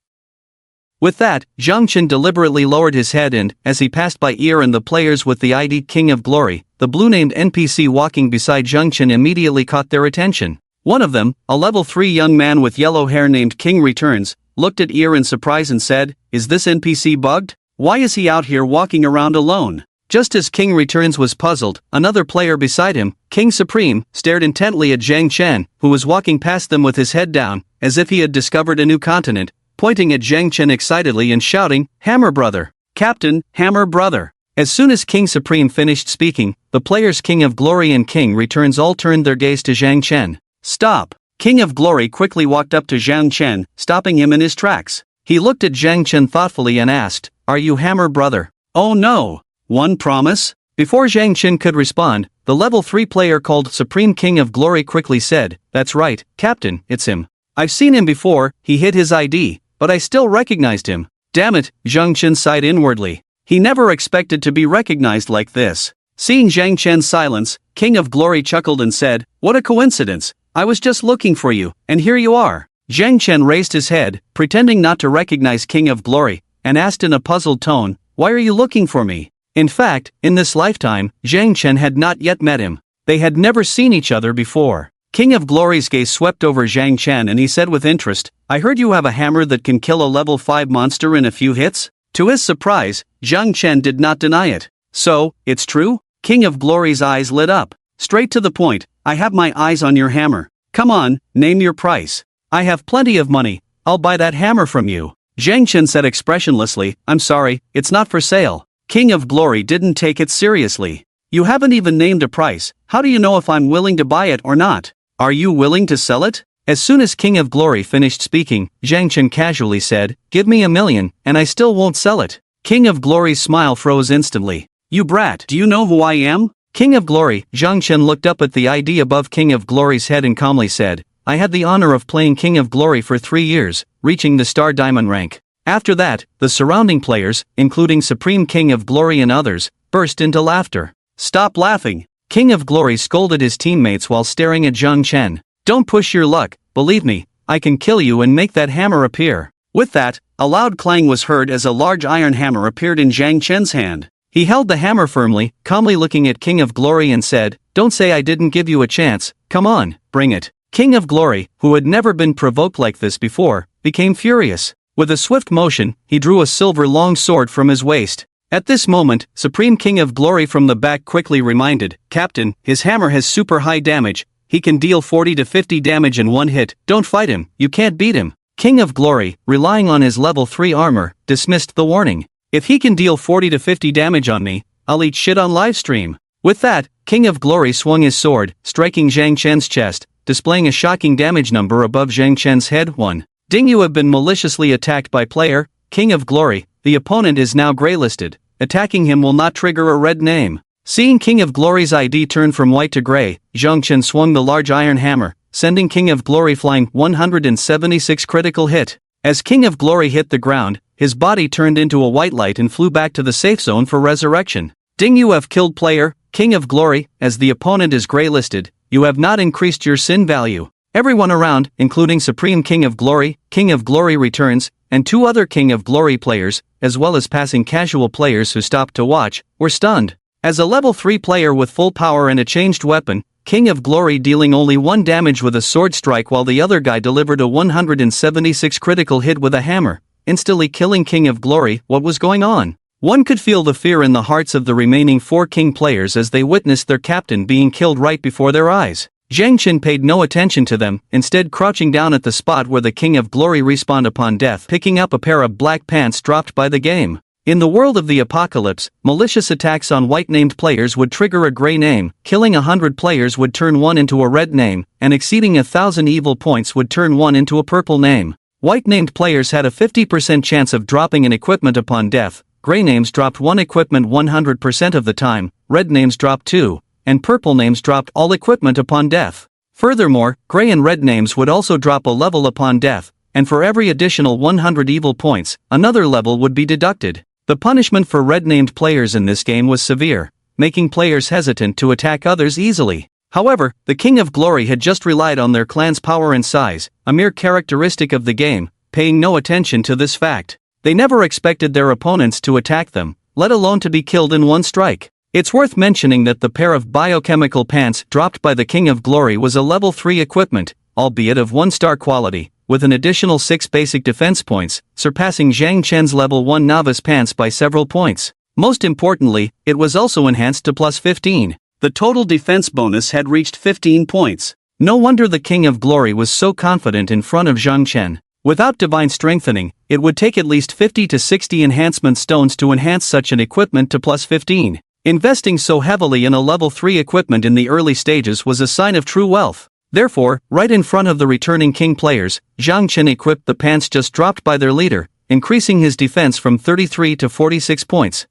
Speaker 1: With that, Zhang Chen deliberately lowered his head and, as he passed by Ear and the players with the ID King of Glory, the blue-named NPC walking beside Zhang Chen immediately caught their attention. One of them, a level 3 young man with yellow hair named King Returns, looked at Ear in surprise and said, "Is this NPC bugged? Why is he out here walking around alone?" Just as King Returns was puzzled, another player beside him, King Supreme, stared intently at Zhang Chen, who was walking past them with his head down, as if he had discovered a new continent, pointing at Zhang Chen excitedly and shouting, "Hammer Brother! Captain, Hammer Brother!" As soon as King Supreme finished speaking, the players King of Glory and King Returns all turned their gaze to Zhang Chen. "Stop!" King of Glory quickly walked up to Zhang Chen, stopping him in his tracks. He looked at Zhang Chen thoughtfully and asked, "Are you Hammer brother?" "Oh no. One promise?" Before Zhang Chen could respond, the level 3 player called Supreme King of Glory quickly said, "That's right, Captain, it's him. I've seen him before, he hid his ID, but I still recognized him." Damn it, Zhang Chen sighed inwardly. He never expected to be recognized like this. Seeing Zhang Chen's silence, King of Glory chuckled and said, "What a coincidence, I was just looking for you, and here you are." Zhang Chen raised his head, pretending not to recognize King of Glory, and asked in a puzzled tone, "Why are you looking for me?" In fact, in this lifetime, Zhang Chen had not yet met him. They had never seen each other before. King of Glory's gaze swept over Zhang Chen and he said with interest, "I heard you have a hammer that can kill a level 5 monster in a few hits?" To his surprise, Zhang Chen did not deny it. "So, it's true?" King of Glory's eyes lit up. "Straight to the point, I have my eyes on your hammer. Come on, name your price." "I have plenty of money, I'll buy that hammer from you." Zhang Chen said expressionlessly, "I'm sorry, it's not for sale." King of Glory didn't take it seriously. "You haven't even named a price, how do you know if I'm willing to buy it or not? Are you willing to sell it?" As soon as King of Glory finished speaking, Zhang Chen casually said, "Give me $1,000,000, and I still won't sell it." King of Glory's smile froze instantly. "You brat, do you know who I am?" King of Glory, Zhang Chen looked up at the ID above King of Glory's head and calmly said, "I had the honor of playing King of Glory for 3 years, reaching the Star Diamond rank." After that, the surrounding players, including Supreme King of Glory and others, burst into laughter. "Stop laughing!" King of Glory scolded his teammates while staring at Zhang Chen. "Don't push your luck, believe me, I can kill you and make that hammer appear." With that, a loud clang was heard as a large iron hammer appeared in Zhang Chen's hand. He held the hammer firmly, calmly looking at King of Glory and said, "Don't say I didn't give you a chance, come on, bring it." King of Glory, who had never been provoked like this before, became furious. With a swift motion, he drew a silver long sword from his waist. At this moment, Supreme King of Glory from the back quickly reminded, "Captain, his hammer has super high damage, he can deal 40 to 50 damage in one hit, don't fight him, you can't beat him." King of Glory, relying on his level 3 armor, dismissed the warning. "If he can deal 40 to 50 damage on me, I'll eat shit on livestream." With that, King of Glory swung his sword, striking Zhang Chen's chest, displaying a shocking damage number above Zhang Chen's head. 1. Ding, you have been maliciously attacked by player, King of Glory, the opponent is now graylisted. Attacking him will not trigger a red name. Seeing King of Glory's ID turn from white to gray, Zhang Chen swung the large iron hammer, sending King of Glory flying. 176 critical hit. As King of Glory hit the ground, his body turned into a white light and flew back to the safe zone for resurrection. Ding, you have killed player, King of Glory, as the opponent is graylisted, you have not increased your sin value. Everyone around, including Supreme King of Glory returns, and 2 other King of Glory players, as well as passing casual players who stopped to watch, were stunned. As a level 3 player with full power and a changed weapon, King of Glory dealing only 1 damage with a sword strike while the other guy delivered a 176 critical hit with a hammer, instantly killing King of Glory. What was going on? One could feel the fear in the hearts of the remaining 4 King players as they witnessed their captain being killed right before their eyes. Zhang Chen paid no attention to them, instead crouching down at the spot where the King of Glory respawned upon death, picking up a pair of black pants dropped by the game. In the world of the apocalypse, malicious attacks on white-named players would trigger a gray name, killing 100 players would turn one into a red name, and exceeding 1,000 evil points would turn one into a purple name. White-named players had a 50% chance of dropping an equipment upon death, gray names dropped one equipment 100% of the time, red names dropped 2. And purple names dropped all equipment upon death. Furthermore, gray and red names would also drop a level upon death, and for every additional 100 evil points, another level would be deducted. The punishment for red-named players in this game was severe, making players hesitant to attack others easily. However, the King of Glory had just relied on their clan's power and size, a mere characteristic of the game, paying no attention to this fact. They never expected their opponents to attack them, let alone to be killed in one strike. It's worth mentioning that the pair of biochemical pants dropped by the King of Glory was a level 3 equipment, albeit of 1-star quality, with an additional 6 basic defense points, surpassing Zhang Chen's level 1 novice pants by several points. Most importantly, it was also enhanced to plus 15. The total defense bonus had reached 15 points. No wonder the King of Glory was so confident in front of Zhang Chen. Without divine strengthening, it would take at least 50 to 60 enhancement stones to enhance such an equipment to plus 15. Investing so heavily in a level 3 equipment in the early stages was a sign of true wealth. Therefore, right in front of the returning king players, Zhang Chen equipped the pants just dropped by their leader, increasing his defense from 33 to 46 points.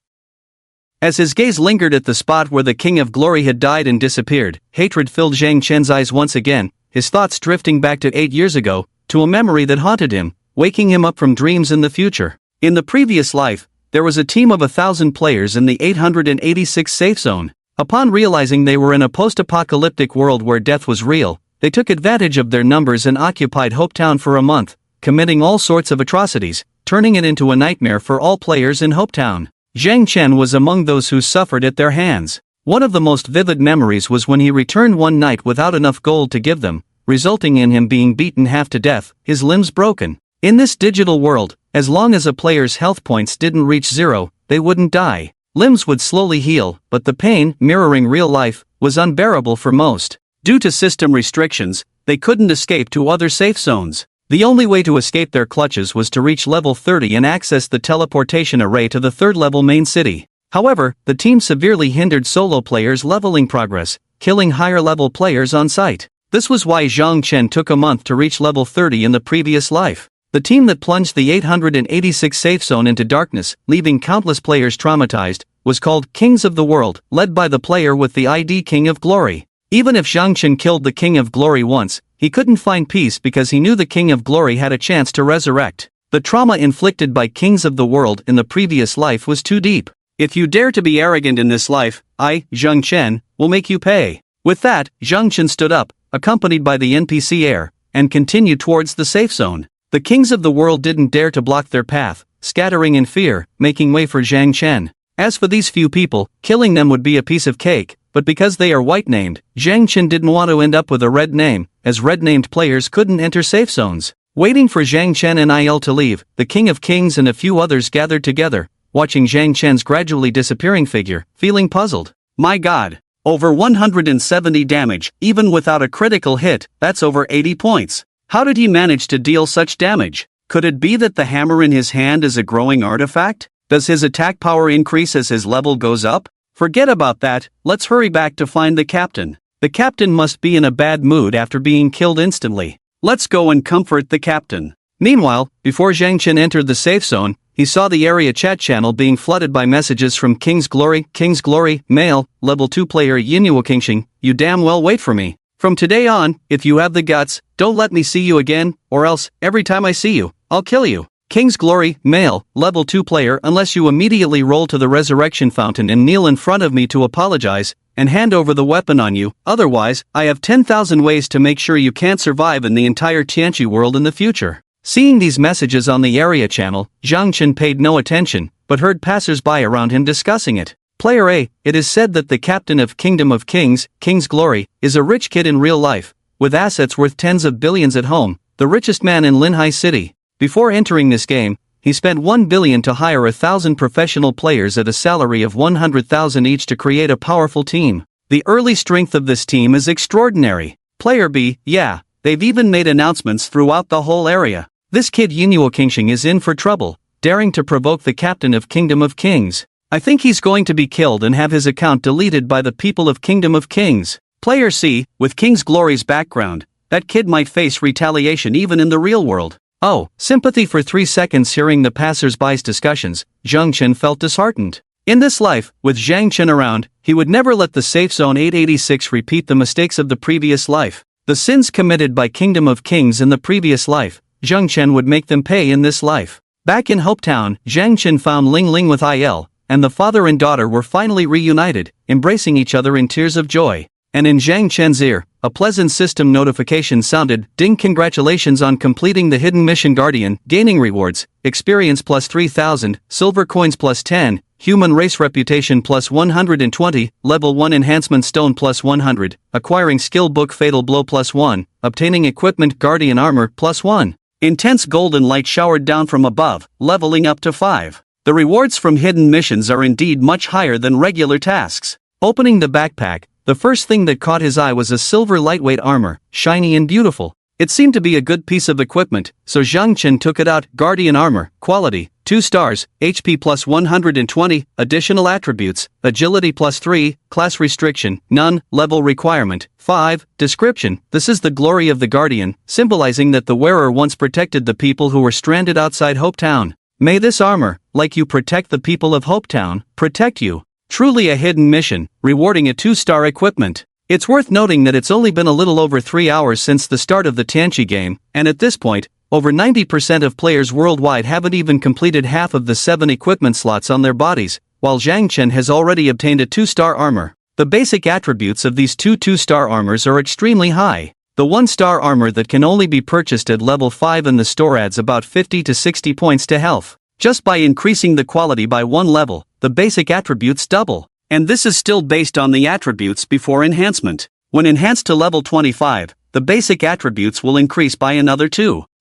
Speaker 1: As his gaze lingered at the spot where the King of Glory had died and disappeared, hatred filled Zhang Chen's eyes once again, his thoughts drifting back to 8 years ago, to a memory that haunted him, waking him up from dreams in the future. In the previous life, there was a team of 1,000 players in the 886 safe zone. Upon realizing they were in a post-apocalyptic world where death was real, they took advantage of their numbers and occupied Hopetown for a month, committing all sorts of atrocities, turning it into a nightmare for all players in Hopetown. Zhang Chen was among those who suffered at their hands. One of the most vivid memories was when he returned one night without enough gold to give them, resulting in him being beaten half to death, his limbs broken. In this digital world, as long as a player's health points didn't reach 0, they wouldn't die. Limbs would slowly heal, but the pain, mirroring real life, was unbearable for most. Due to system restrictions, they couldn't escape to other safe zones. The only way to escape their clutches was to reach level 30 and access the teleportation array to the 3rd level main city. However, the team severely hindered solo players' leveling progress, killing higher level players on sight. This was why Zhang Chen took a month to reach level 30 in the previous life. The team that plunged the 886 safe zone into darkness, leaving countless players traumatized, was called Kings of the World, led by the player with the ID King of Glory. Even if Zhang Chen killed the King of Glory once, he couldn't find peace because he knew the King of Glory had a chance to resurrect. The trauma inflicted by Kings of the World in the previous life was too deep. If you dare to be arrogant in this life, I, Zhang Chen, will make you pay. With that, Zhang Chen stood up, accompanied by the NPC heir, and continued towards the safe zone. The Kings of the World didn't dare to block their path, scattering in fear, making way for Zhang Chen. As for these few people, killing them would be a piece of cake, but because they are white-named, Zhang Chen didn't want to end up with a red name, as red-named players couldn't enter safe zones. Waiting for Zhang Chen and Il to leave, the King of Kings and a few others gathered together, watching Zhang Chen's gradually disappearing figure, feeling puzzled. My god! Over 170 damage, even without a critical hit, that's over 80 points. How did he manage to deal such damage? Could it be that the hammer in his hand is a growing artifact? Does his attack power increase as his level goes up? Forget about that, let's hurry back to find the captain. The captain must be in a bad mood after being killed instantly. Let's go and comfort the captain. Meanwhile, before Zhang Chen entered the safe zone, he saw the area chat channel being flooded by messages from King's Glory, Male, Level 2 player Yinuo Kingxing, you damn well wait for me. From today on, if you have the guts, don't let me see you again, or else, every time I see you, I'll kill you. King's Glory, Male, Level 2 player unless you immediately roll to the resurrection fountain and kneel in front of me to apologize, and hand over the weapon on you, otherwise, I have 10,000 ways to make sure you can't survive in the entire Tianqi world in the future. Seeing these messages on the area channel, Zhang Chen paid no attention, but heard passers-by around him discussing it. Player A, it is said that the captain of Kingdom of Kings, King's Glory, is a rich kid in real life, with assets worth tens of billions at home, the richest man in Linhai City. Before entering this game, he spent 1 billion to hire 1,000 professional players at a salary of 100,000 each to create a powerful team. The early strength of this team is extraordinary. Player B, yeah, they've even made announcements throughout the whole area. This kid Yinuo Kingxing is in for trouble, daring to provoke the captain of Kingdom of Kings. I think he's going to be killed and have his account deleted by the people of Kingdom of Kings. Player C, with King's Glory's background, that kid might face retaliation even in the real world. Oh, sympathy for 3 seconds hearing the passers-by's discussions, Zhang Chen felt disheartened. In this life, with Zhang Chen around, he would never let the safe zone 886 repeat the mistakes of the previous life. The sins committed by Kingdom of Kings in the previous life, Zhang Chen would make them pay in this life. Back in Hopetown, Zhang Chen found Ling Ling with Il, and the father and daughter were finally reunited, embracing each other in tears of joy. And in Zhang Chen's ear, a pleasant system notification sounded, ding, congratulations on completing the hidden mission Guardian, gaining rewards, experience plus 3,000, silver coins plus 10, human race reputation plus 120, level 1 enhancement stone plus 100, acquiring skill book fatal blow plus 1, obtaining equipment Guardian armor plus 1. Intense golden light showered down from above, leveling up to 5. The rewards from hidden missions are indeed much higher than regular tasks. Opening the backpack, the first thing that caught his eye was a silver lightweight armor, shiny and beautiful. It seemed to be a good piece of equipment, so Zhang Chen took it out. Guardian armor, quality, 2 stars, HP plus 120, additional attributes, agility plus 3, class restriction, none, level requirement, 5, description. This is the glory of the Guardian, symbolizing that the wearer once protected the people who were stranded outside Hopetown. May this armor, like you protect the people of Hopetown, protect you. Truly a hidden mission, rewarding a 2-star equipment. It's worth noting that it's only been a little over 3 hours since the start of the Tianchi game, and at this point, over 90% of players worldwide haven't even completed half of the 7 equipment slots on their bodies, while Zhang Chen has already obtained a 2-star armor. The basic attributes of these 2-star armors are extremely high. The 1-star armor that can only be purchased at level 5 in the store adds about 50 to 60 points to health. Just by increasing the quality by 1 level, the basic attributes double. And this is still based on the attributes before enhancement. When enhanced to level 25, the basic attributes will increase by another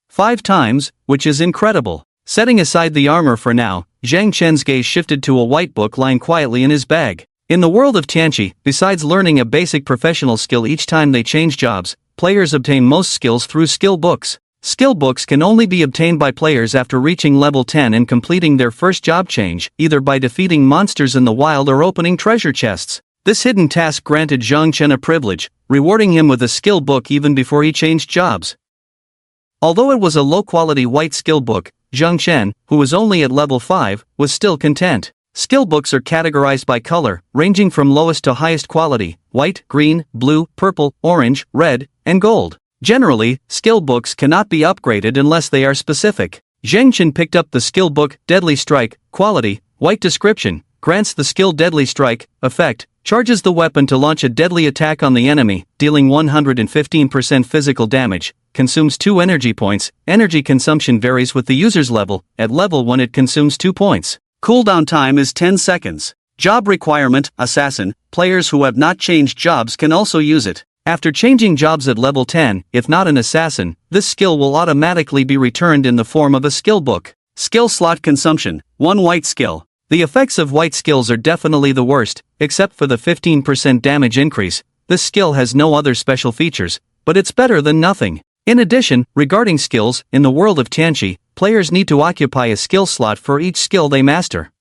Speaker 1: 5 times, which is incredible. Setting aside the armor for now, Zhang Chen's gaze shifted to a white book lying quietly in his bag. In the world of Tianchi, besides learning a basic professional skill each time they change jobs, players obtain most skills through skill books. Skill books can only be obtained by players after reaching level 10 and completing their first job change, either by defeating monsters in the wild or opening treasure chests. This hidden task granted Zhang Chen a privilege, rewarding him with a skill book even before he changed jobs. Although it was a low-quality white skill book, Zhang Chen, who was only at level 5, was still content. Skill books are categorized by color, ranging from lowest to highest quality: white, green, blue, purple, orange, red, and gold. Generally, skill books cannot be upgraded unless they are specific. Zhang Chen picked up the skill book, Deadly Strike, quality, white description, grants the skill Deadly Strike, effect, charges the weapon to launch a deadly attack on the enemy, dealing 115% physical damage, consumes 2 energy points, energy consumption varies with the user's level, at level 1 it consumes 2 points. Cooldown time is 10 seconds. Job requirement, Assassin, players who have not changed jobs can also use it. After changing jobs at level 10, if not an assassin, this skill will automatically be returned in the form of a skill book. Skill slot consumption, 1 white skill. The effects of white skills are definitely the worst, except for the 15% damage increase. This skill has no other special features, but it's better than nothing. In addition, regarding skills, in the world of Tianchi, players need to occupy a skill slot for each skill they master.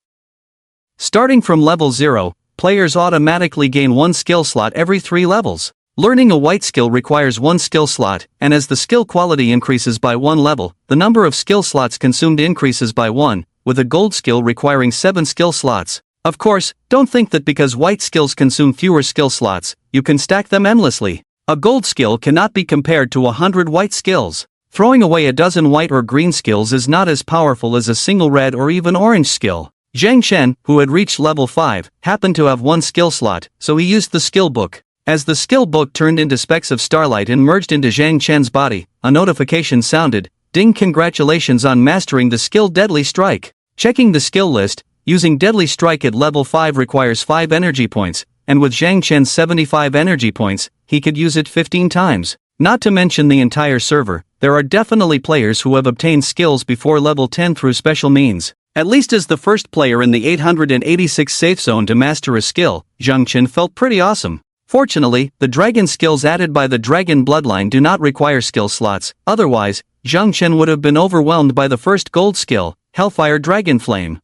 Speaker 1: Starting from level 0, players automatically gain 1 skill slot every 3 levels. Learning a white skill requires 1 skill slot, and as the skill quality increases by 1 level, the number of skill slots consumed increases by 1, with a gold skill requiring 7 skill slots. Of course, don't think that because white skills consume fewer skill slots, you can stack them endlessly. A gold skill cannot be compared to 100 white skills. Throwing away a dozen white or green skills is not as powerful as a single red or even orange skill. Zhang Chen, who had reached level 5, happened to have 1 skill slot, so he used the skill book. As the skill book turned into specks of starlight and merged into Zhang Chen's body, a notification sounded. Ding! Congratulations on mastering the skill Deadly Strike. Checking the skill list, using Deadly Strike at level 5 requires 5 energy points, and with Zhang Chen's 75 energy points, he could use it 15 times. Not to mention the entire server, there are definitely players who have obtained skills before level 10 through special means. At least as the first player in the 886 safe zone to master a skill, Zhang Chen felt pretty awesome. Fortunately, the dragon skills added by the dragon bloodline do not require skill slots, otherwise, Zhang Chen would have been overwhelmed by the first gold skill, Hellfire Dragon Flame.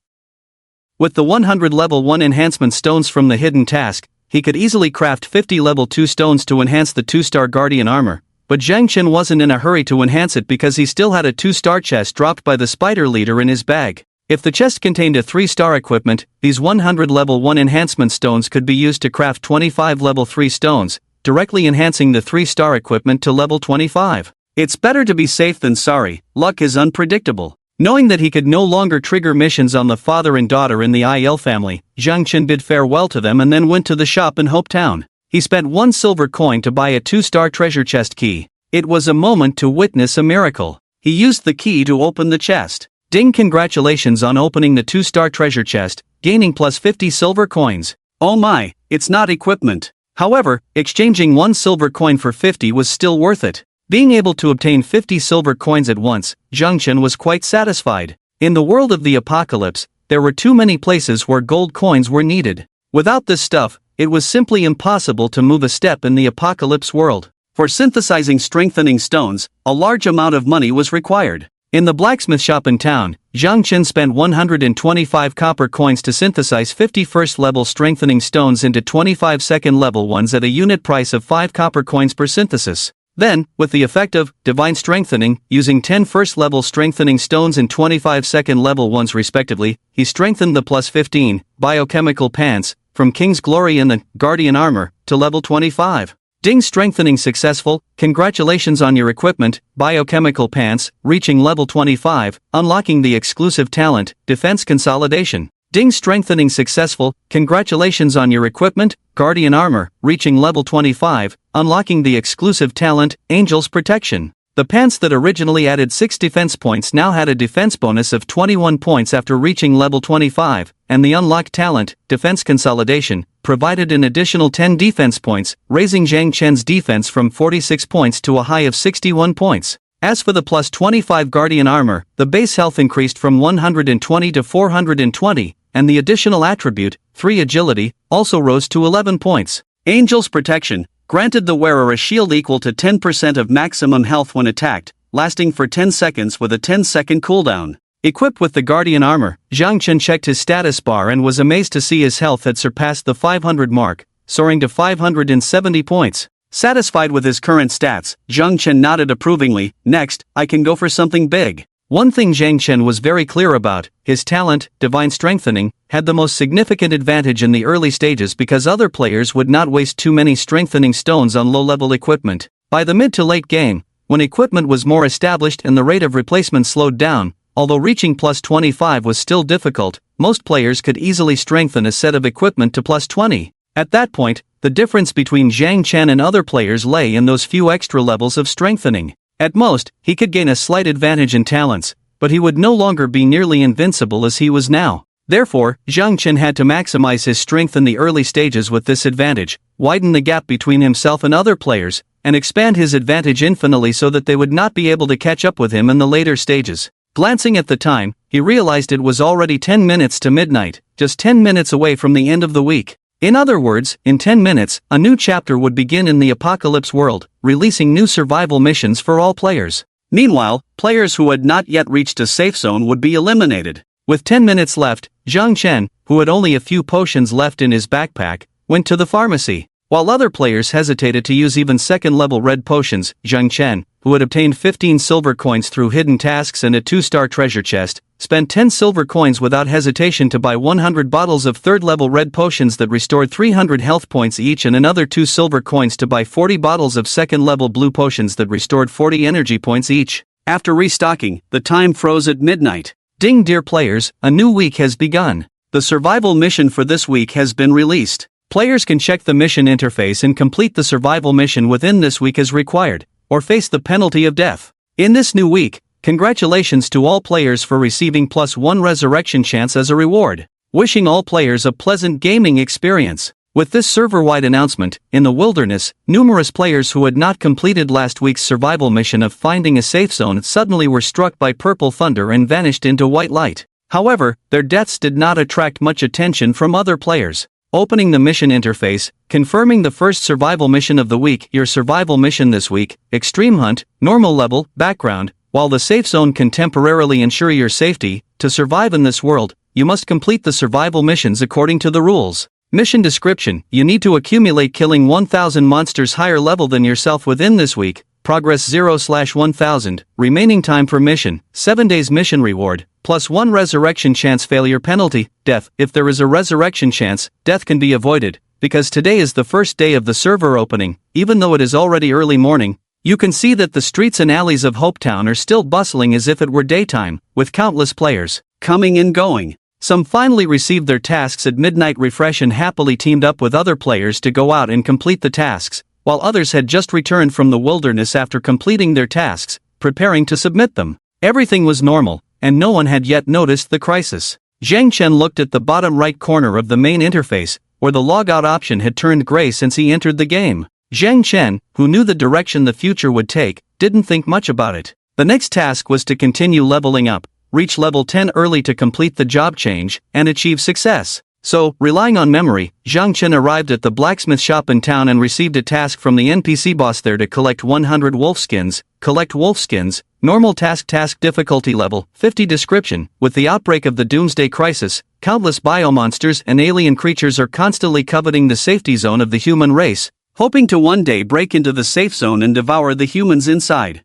Speaker 1: With the 100 level 1 enhancement stones from the hidden task, he could easily craft 50 level 2 stones to enhance the 2-star guardian armor, but Zhang Chen wasn't in a hurry to enhance it because he still had a 2-star chest dropped by the spider leader in his bag. If the chest contained a 3-star equipment, these 100 level 1 enhancement stones could be used to craft 25 level 3 stones, directly enhancing the 3-star equipment to level 25. It's better to be safe than sorry. Luck is unpredictable. Knowing that he could no longer trigger missions on the father and daughter in the IL family, Zhang Chen bid farewell to them and then went to the shop in Hopetown. He spent 1 silver coin to buy a 2-star treasure chest key. It was a moment to witness a miracle. He used the key to open the chest. Ding! Congratulations on opening the 2-star treasure chest, gaining plus 50 silver coins. Oh my, it's not equipment. However, exchanging 1 silver coin for 50 was still worth it. Being able to obtain 50 silver coins at once, Zhang Chen was quite satisfied. In the world of the apocalypse, there were too many places where gold coins were needed. Without this stuff, it was simply impossible to move a step in the apocalypse world. For synthesizing strengthening stones, a large amount of money was required. In the blacksmith shop in town, Zhang Chen spent 125 copper coins to synthesize 50 first-level strengthening stones into 25 second-level ones at a unit price of 5 copper coins per synthesis. Then, with the effect of divine strengthening, using 10 first-level strengthening stones and 25 second-level ones respectively, he strengthened the plus 15 biochemical pants from King's Glory and the Guardian Armor to level 25. Ding, strengthening successful. Congratulations on your equipment, biochemical pants, reaching level 25, unlocking the exclusive talent, defense consolidation. Ding, strengthening successful. Congratulations on your equipment, Guardian Armor, reaching level 25, unlocking the exclusive talent, Angel's Protection. The pants that originally added 6 defense points now had a defense bonus of 21 points after reaching level 25, and the unlocked talent, Defense Consolidation, provided an additional 10 defense points, raising Zhang Chen's defense from 46 points to a high of 61 points. As for the plus 25 Guardian Armor, the base health increased from 120 to 420, and the additional attribute, 3 Agility, also rose to 11 points. Angel's Protection granted the wearer a shield equal to 10% of maximum health when attacked, lasting for 10 seconds with a 10-second cooldown. Equipped with the Guardian Armor, Zhang Chen checked his status bar and was amazed to see his health had surpassed the 500 mark, soaring to 570 points. Satisfied with his current stats, Zhang Chen nodded approvingly. Next, I can go for something big. One thing Zhang Chen was very clear about, his talent, Divine Strengthening, had the most significant advantage in the early stages because other players would not waste too many strengthening stones on low-level equipment. By the mid to late game, when equipment was more established and the rate of replacement slowed down, although reaching plus 25 was still difficult, most players could easily strengthen a set of equipment to plus 20. At that point, the difference between Zhang Chen and other players lay in those few extra levels of strengthening. At most, he could gain a slight advantage in talents, but he would no longer be nearly invincible as he was now. Therefore, Zhang Chen had to maximize his strength in the early stages with this advantage, widen the gap between himself and other players, and expand his advantage infinitely so that they would not be able to catch up with him in the later stages. Glancing at the time, he realized it was already 10 minutes to midnight, just 10 minutes away from the end of the week. In other words, in 10 minutes, a new chapter would begin in the Apocalypse world, releasing new survival missions for all players. Meanwhile, players who had not yet reached a safe zone would be eliminated. With 10 minutes left, Zhang Chen, who had only a few potions left in his backpack, went to the pharmacy. While other players hesitated to use even second-level red potions, Zhang Chen, who had obtained 15 silver coins through hidden tasks and a 2-star treasure chest, spent 10 silver coins without hesitation to buy 100 bottles of third-level red potions that restored 300 health points each and another 2 silver coins to buy 40 bottles of second-level blue potions that restored 40 energy points each. After restocking, the time froze at midnight. Ding, dear players, a new week has begun. The survival mission for this week has been released. Players can check the mission interface and complete the survival mission within this week as required, or face the penalty of death. In this new week, congratulations to all players for receiving +1 resurrection chance as a reward. Wishing all players a pleasant gaming experience. With this server-wide announcement, in the wilderness, numerous players who had not completed last week's survival mission of finding a safe zone suddenly were struck by purple thunder and vanished into white light. However, their deaths did not attract much attention from other players. Opening the mission interface, confirming the first survival mission of the week. Your survival mission this week, Extreme Hunt, Normal Level, Background. While the safe zone can temporarily ensure your safety, to survive in this world, you must complete the survival missions according to the rules. Mission description: you need to accumulate killing 1000 monsters higher level than yourself within this week. Progress 0/1000. Remaining time for mission, 7 days. Mission reward, +1 resurrection chance. Failure penalty, death. If there is a resurrection chance, death can be avoided. Because today is the first day of the server opening, even though it is already early morning, you can see that the streets and alleys of Hopetown are still bustling as if it were daytime, with countless players coming and going. Some finally received their tasks at midnight refresh and happily teamed up with other players to go out and complete the tasks, while others had just returned from the wilderness after completing their tasks, preparing to submit them. Everything was normal, and no one had yet noticed the crisis. Zhang Chen looked at the bottom right corner of the main interface, where the logout option had turned gray since he entered the game. Zhang Chen, who knew the direction the future would take, didn't think much about it. The next task was to continue leveling up, reach level 10 early to complete the job change, and achieve success. So, relying on memory, Zhang Chen arrived at the blacksmith shop in town and received a task from the NPC boss there to collect 100 wolf skins. Collect wolf skins, Normal task difficulty level 50 description. With the outbreak of the Doomsday Crisis, countless biomonsters and alien creatures are constantly coveting the safety zone of the human race, hoping to one day break into the safe zone and devour the humans inside.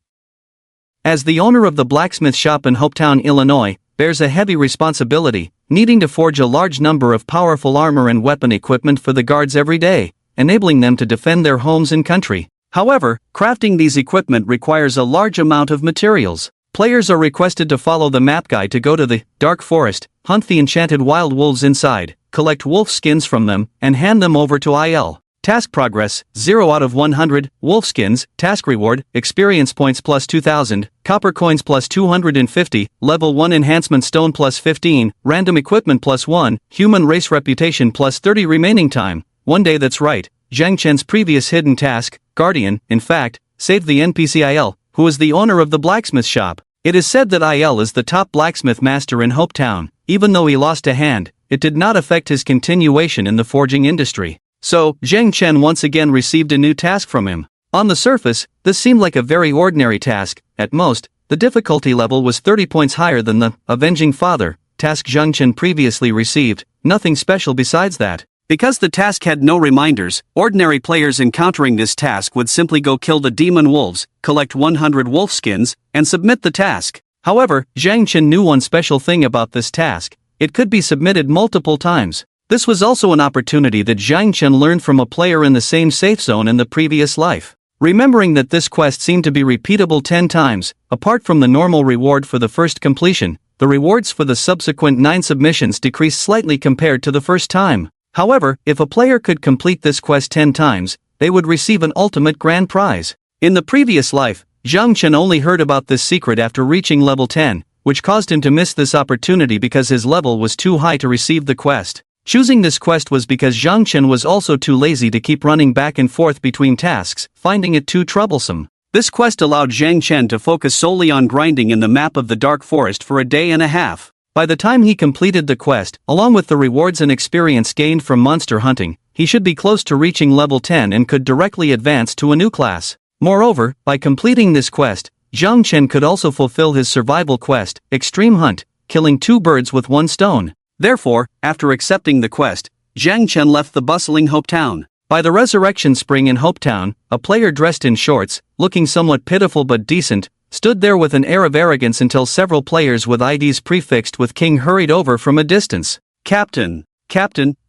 Speaker 1: As the owner of the blacksmith shop in Hopetown, Illinois, bears a heavy responsibility, needing to forge a large number of powerful armor and weapon equipment for the guards every day, enabling them to defend their homes and country. However, crafting these equipment requires a large amount of materials. Players are requested to follow the map guide to go to the dark forest, hunt the enchanted wild wolves inside, collect wolf skins from them, and hand them over to IL. Task progress, 0 out of 100, wolf skins, task reward, experience points plus 2000, copper coins plus 250, level 1 enhancement stone plus 15, random equipment plus 1, human race reputation plus 30 remaining time. One day. That's right, Zhang Chen's previous hidden task, Guardian, in fact, saved the NPC IL, who is the owner of the blacksmith shop. It is said that IL is the top blacksmith master in Hopetown. Even though he lost a hand, it did not affect his continuation in the forging industry. So, Zhang Chen once again received a new task from him. On the surface, this seemed like a very ordinary task. At most, the difficulty level was 30 points higher than the Avenging Father task Zhang Chen previously received, nothing special besides that. Because the task had no reminders, ordinary players encountering this task would simply go kill the demon wolves, collect 100 wolf skins, and submit the task. However, Zhang Chen knew one special thing about this task: it could be submitted multiple times. This was also an opportunity that Zhang Chen learned from a player in the same safe zone in the previous life. Remembering that this quest seemed to be repeatable 10 times, apart from the normal reward for the first completion, the rewards for the subsequent 9 submissions decreased slightly compared to the first time. However, if a player could complete this quest 10 times, they would receive an ultimate grand prize. In the previous life, Zhang Chen only heard about this secret after reaching level 10, which caused him to miss this opportunity because his level was too high to receive the quest. Choosing this quest was because Zhang Chen was also too lazy to keep running back and forth between tasks, finding it too troublesome. This quest allowed Zhang Chen to focus solely on grinding in the map of the Dark Forest for a day and a half. By the time he completed the quest, along with the rewards and experience gained from monster hunting, he should be close to reaching level 10 and could directly advance to a new class. Moreover, by completing this quest, Zhang Chen could also fulfill his survival quest, Extreme Hunt, killing 2 birds with 1 stone. Therefore, after accepting the quest, Zhang Chen left the bustling Hopetown. By the Resurrection Spring in Hopetown, a player dressed in shorts, looking somewhat pitiful but decent, stood there with an air of arrogance until several players with IDs prefixed with King hurried over from a distance. Captain,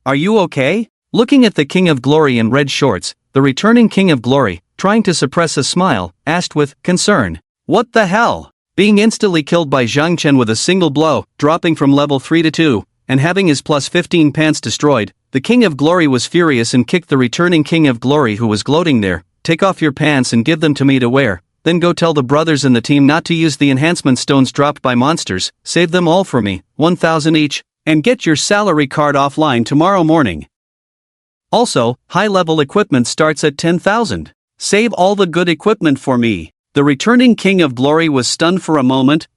Speaker 1: are you okay? Looking at the King of Glory in red shorts, the returning King of Glory, trying to suppress a smile, asked with concern. What the hell? Being instantly killed by Zhang Chen with a single blow, dropping from level 3 to 2, and having his plus 15 pants destroyed, the King of Glory was furious and kicked the returning King of Glory who was gloating there. Take off your pants and give them to me to wear. Then go tell the brothers in the team not to use the enhancement stones dropped by monsters, save them all for me, 1,000 each, and get your salary card offline tomorrow morning. Also, high-level equipment starts at 10,000. Save all the good equipment for me. The returning King of Glory was stunned for a moment.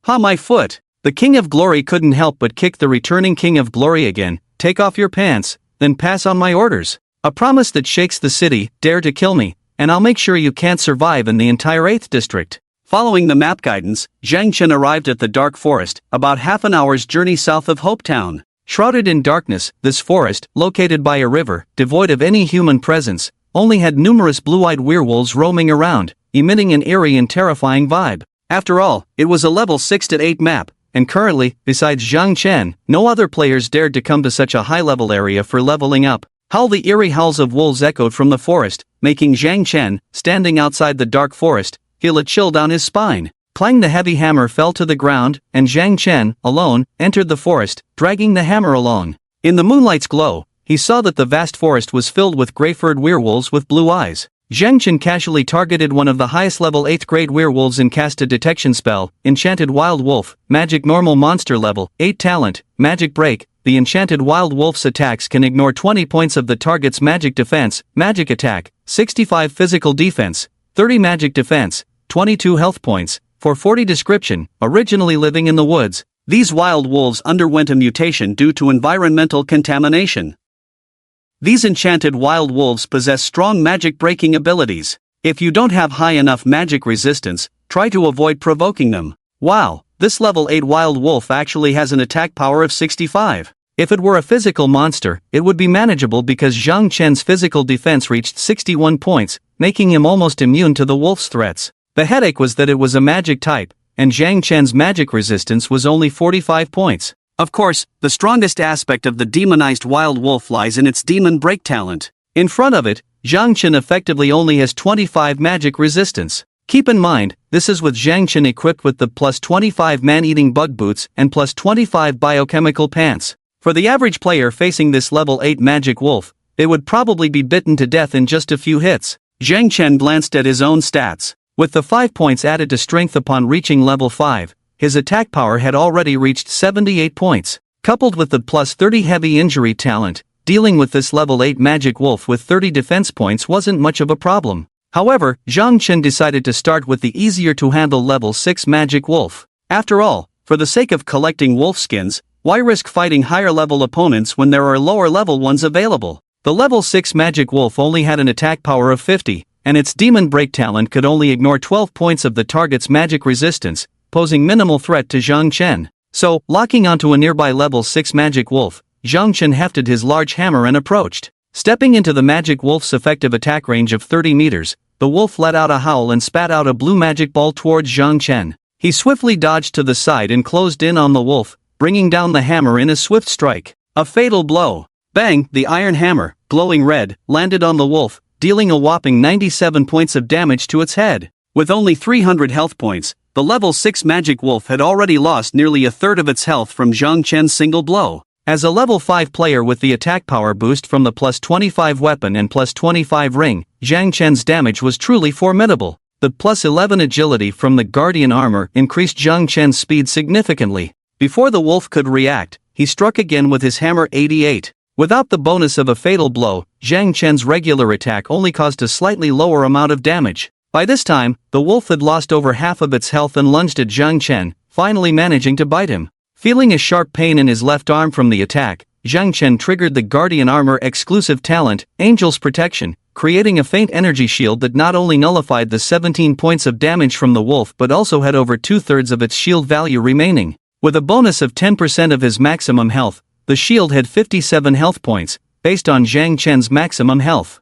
Speaker 1: My foot. The King of Glory couldn't help but kick the returning King of Glory again. Take off your pants, then pass on my orders. A promise that shakes the city. Dare to kill me, and I'll make sure you can't survive in the entire 8th district. Following the map guidance, Zhang Chen arrived at the Dark Forest, about half an hour's journey south of Hopetown. Shrouded in darkness, this forest, located by a river, devoid of any human presence, only had numerous blue-eyed werewolves roaming around, emitting an eerie and terrifying vibe. After all, it was a level 6 to 8 map, and currently, besides Zhang Chen, no other players dared to come to such a high-level area for leveling up. How the eerie howls of wolves echoed from the forest, making Zhang Chen, standing outside the Dark Forest, feel a chill down his spine. Clang, the heavy hammer fell to the ground, and Zhang Chen, alone, entered the forest, dragging the hammer along. In the moonlight's glow, he saw that the vast forest was filled with gray-furred werewolves with blue eyes. Zhang Chen casually targeted one of the highest level 8th grade werewolves and cast a detection spell, Enchanted Wild Wolf, Magic Normal Monster Level, 8 Talent, Magic Break. The Enchanted Wild Wolf's attacks can ignore 20 points of the target's magic defense, magic attack, 65 physical defense, 30 magic defense, 22 health points, for 40 description. Originally living in the woods, these wild wolves underwent a mutation due to environmental contamination. These enchanted wild wolves possess strong magic breaking abilities. If you don't have high enough magic resistance, Try to avoid provoking them. Wow, this level 8 wild wolf actually has an attack power of 65. If it were a physical monster, it would be manageable because Zhang Chen's physical defense reached 61 points, making him almost immune to the wolf's threats. The headache was that it was a magic type, and Zhang Chen's magic resistance was only 45 points. Of course, the strongest aspect of the demonized wild wolf lies in its demon break talent. In front of it, Zhang Chen effectively only has 25 magic resistance. Keep in mind, this is with Zhang Chen equipped with the plus 25 man-eating bug boots and plus 25 biochemical pants. For the average player facing this level 8 magic wolf, they would probably be bitten to death in just a few hits. Zhang Chen glanced at his own stats. With the 5 points added to strength upon reaching level 5, his attack power had already reached 78 points. Coupled with the plus 30 heavy injury talent, dealing with this level 8 magic wolf with 30 defense points wasn't much of a problem. However, Zhang Chen decided to start with the easier to handle level 6 magic wolf. After all, for the sake of collecting wolf skins, why risk fighting higher level opponents when there are lower level ones available? The level 6 magic wolf only had an attack power of 50, and its demon break talent could only ignore 12 points of the target's magic resistance, posing minimal threat to Zhang Chen. So, locking onto a nearby level 6 magic wolf, Zhang Chen hefted his large hammer and approached. Stepping into the magic wolf's effective attack range of 30 meters, the wolf let out a howl and spat out a blue magic ball towards Zhang Chen. He swiftly dodged to the side and closed in on the wolf, bringing down the hammer in a swift strike. A fatal blow. Bang! The iron hammer, glowing red, landed on the wolf, dealing a whopping 97 points of damage to its head. With only 300 health points, the level 6 magic wolf had already lost nearly a third of its health from Zhang Chen's single blow. As a level 5 player with the attack power boost from the plus 25 weapon and plus 25 ring, Zhang Chen's damage was truly formidable. The plus 11 agility from the guardian armor increased Zhang Chen's speed significantly. Before the wolf could react, he struck again with his hammer 88. Without the bonus of a fatal blow, Zhang Chen's regular attack only caused a slightly lower amount of damage. By this time, the wolf had lost over half of its health and lunged at Zhang Chen, finally managing to bite him. Feeling a sharp pain in his left arm from the attack, Zhang Chen triggered the Guardian Armor exclusive talent, Angel's Protection, creating a faint energy shield that not only nullified the 17 points of damage from the wolf but also had over 2/3 of its shield value remaining. With a bonus of 10% of his maximum health, the shield had 57 health points, based on Zhang Chen's maximum health.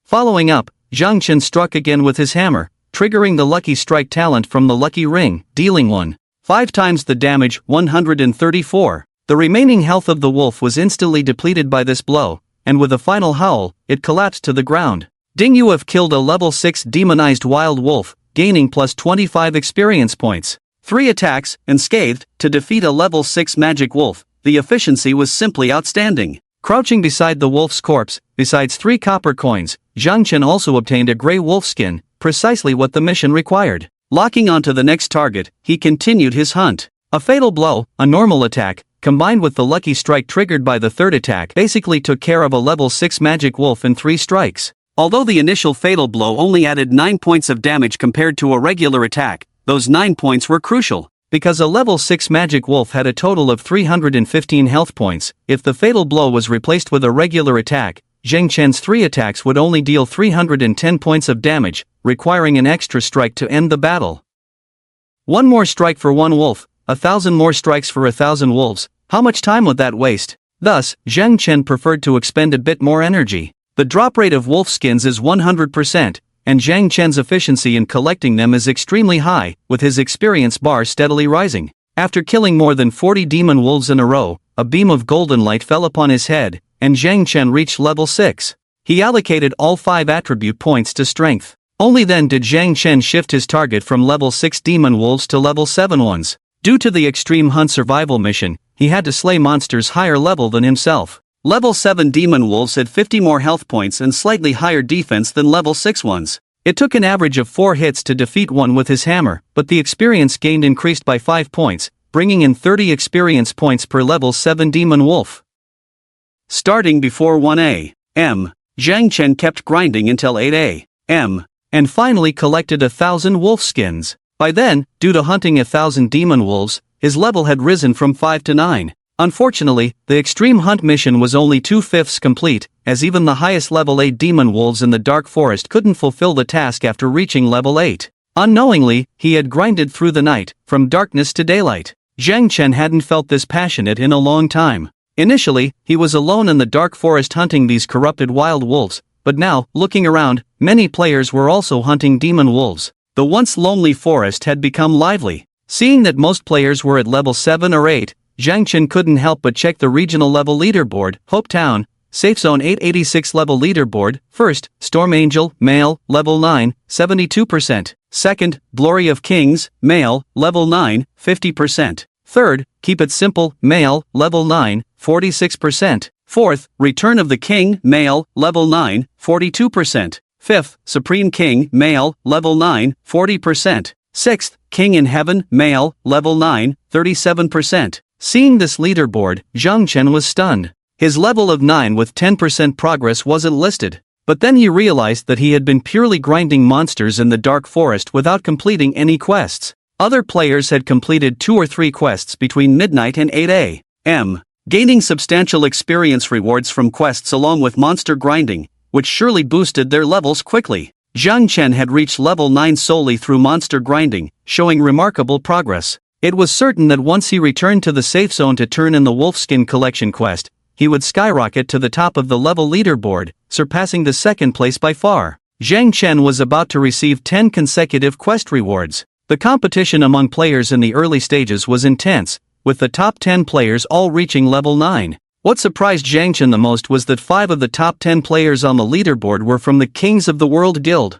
Speaker 1: Following up, Zhang Chen struck again with his hammer, triggering the Lucky Strike talent from the Lucky Ring, dealing 5 times the damage, 134. The remaining health of the wolf was instantly depleted by this blow, and with a final howl, it collapsed to the ground. Ding, you have killed a level 6 demonized wild wolf, gaining plus 25 experience points. 3 attacks, unscathed, to defeat a level 6 magic wolf. The efficiency was simply outstanding. Crouching beside the wolf's corpse, besides 3 copper coins, Zhang Chen also obtained a gray wolf skin, precisely what the mission required. Locking onto the next target, he continued his hunt. A fatal blow, a normal attack, combined with the lucky strike triggered by the third attack basically took care of a level 6 magic wolf in 3 strikes. Although the initial fatal blow only added 9 points of damage compared to a regular attack, those 9 points were crucial. Because a level 6 magic wolf had a total of 315 health points, if the fatal blow was replaced with a regular attack, Zhang Chen's 3 attacks would only deal 310 points of damage, requiring an extra strike to end the battle. 1 more strike for 1 wolf, 1,000 more strikes for 1,000 wolves. How much time would that waste? Thus, Zhang Chen preferred to expend a bit more energy. The drop rate of wolf skins is 100%, and Zhang Chen's efficiency in collecting them is extremely high, with his experience bar steadily rising. After killing more than 40 demon wolves in a row, a beam of golden light fell upon his head, and Zhang Chen reached level 6. He allocated all 5 attribute points to strength. Only then did Zhang Chen shift his target from level 6 demon wolves to level 7 ones. Due to the extreme hunt survival mission, he had to slay monsters higher level than himself. Level 7 demon wolves had 50 more health points and slightly higher defense than level 6 ones. It took an average of 4 hits to defeat one with his hammer, but the experience gained increased by 5 points, bringing in 30 experience points per level 7 demon wolf. Starting before 1 a.m., Zhang Chen kept grinding until 8 a.m., and finally collected 1,000 wolf skins. By then, due to hunting 1,000 demon wolves, his level had risen from 5 to 9. Unfortunately, the extreme hunt mission was only 2/5 complete, as even the highest level 8 demon wolves in the dark forest couldn't fulfill the task after reaching level 8. Unknowingly, he had grinded through the night, from darkness to daylight. Zhang Chen hadn't felt this passionate in a long time. Initially, he was alone in the dark forest hunting these corrupted wild wolves, but now, looking around, many players were also hunting demon wolves. The once lonely forest had become lively. Seeing that most players were at level 7 or 8, Zhang Chen couldn't help but check the regional level leaderboard. Hope Town, Safe Zone 886 level leaderboard. First, Storm Angel, male, level 9, 72%. Second, Glory of Kings, male, level 9, 50%. Third, Keep It Simple, male, level 9, 46%. Fourth, Return of the King, male, level 9, 42%. Fifth, Supreme King, male, level 9, 40%. Sixth, King in Heaven, male, level 9, 37%. Seeing this leaderboard, Zhang Chen was stunned. His level of 9 with 10% progress wasn't listed. But then he realized that he had been purely grinding monsters in the dark forest without completing any quests. Other players had completed 2 or 3 quests between midnight and 8 a.m., gaining substantial experience rewards from quests along with monster grinding, which surely boosted their levels quickly. Zhang Chen had reached level 9 solely through monster grinding, showing remarkable progress. It was certain that once he returned to the safe zone to turn in the Wolfskin Collection quest, he would skyrocket to the top of the level leaderboard, surpassing the second place by far. Zhang Chen was about to receive 10 consecutive quest rewards. The competition among players in the early stages was intense, with the top 10 players all reaching level 9. What surprised Zhang Chen the most was that 5 of the top 10 players on the leaderboard were from the Kings of the World Guild.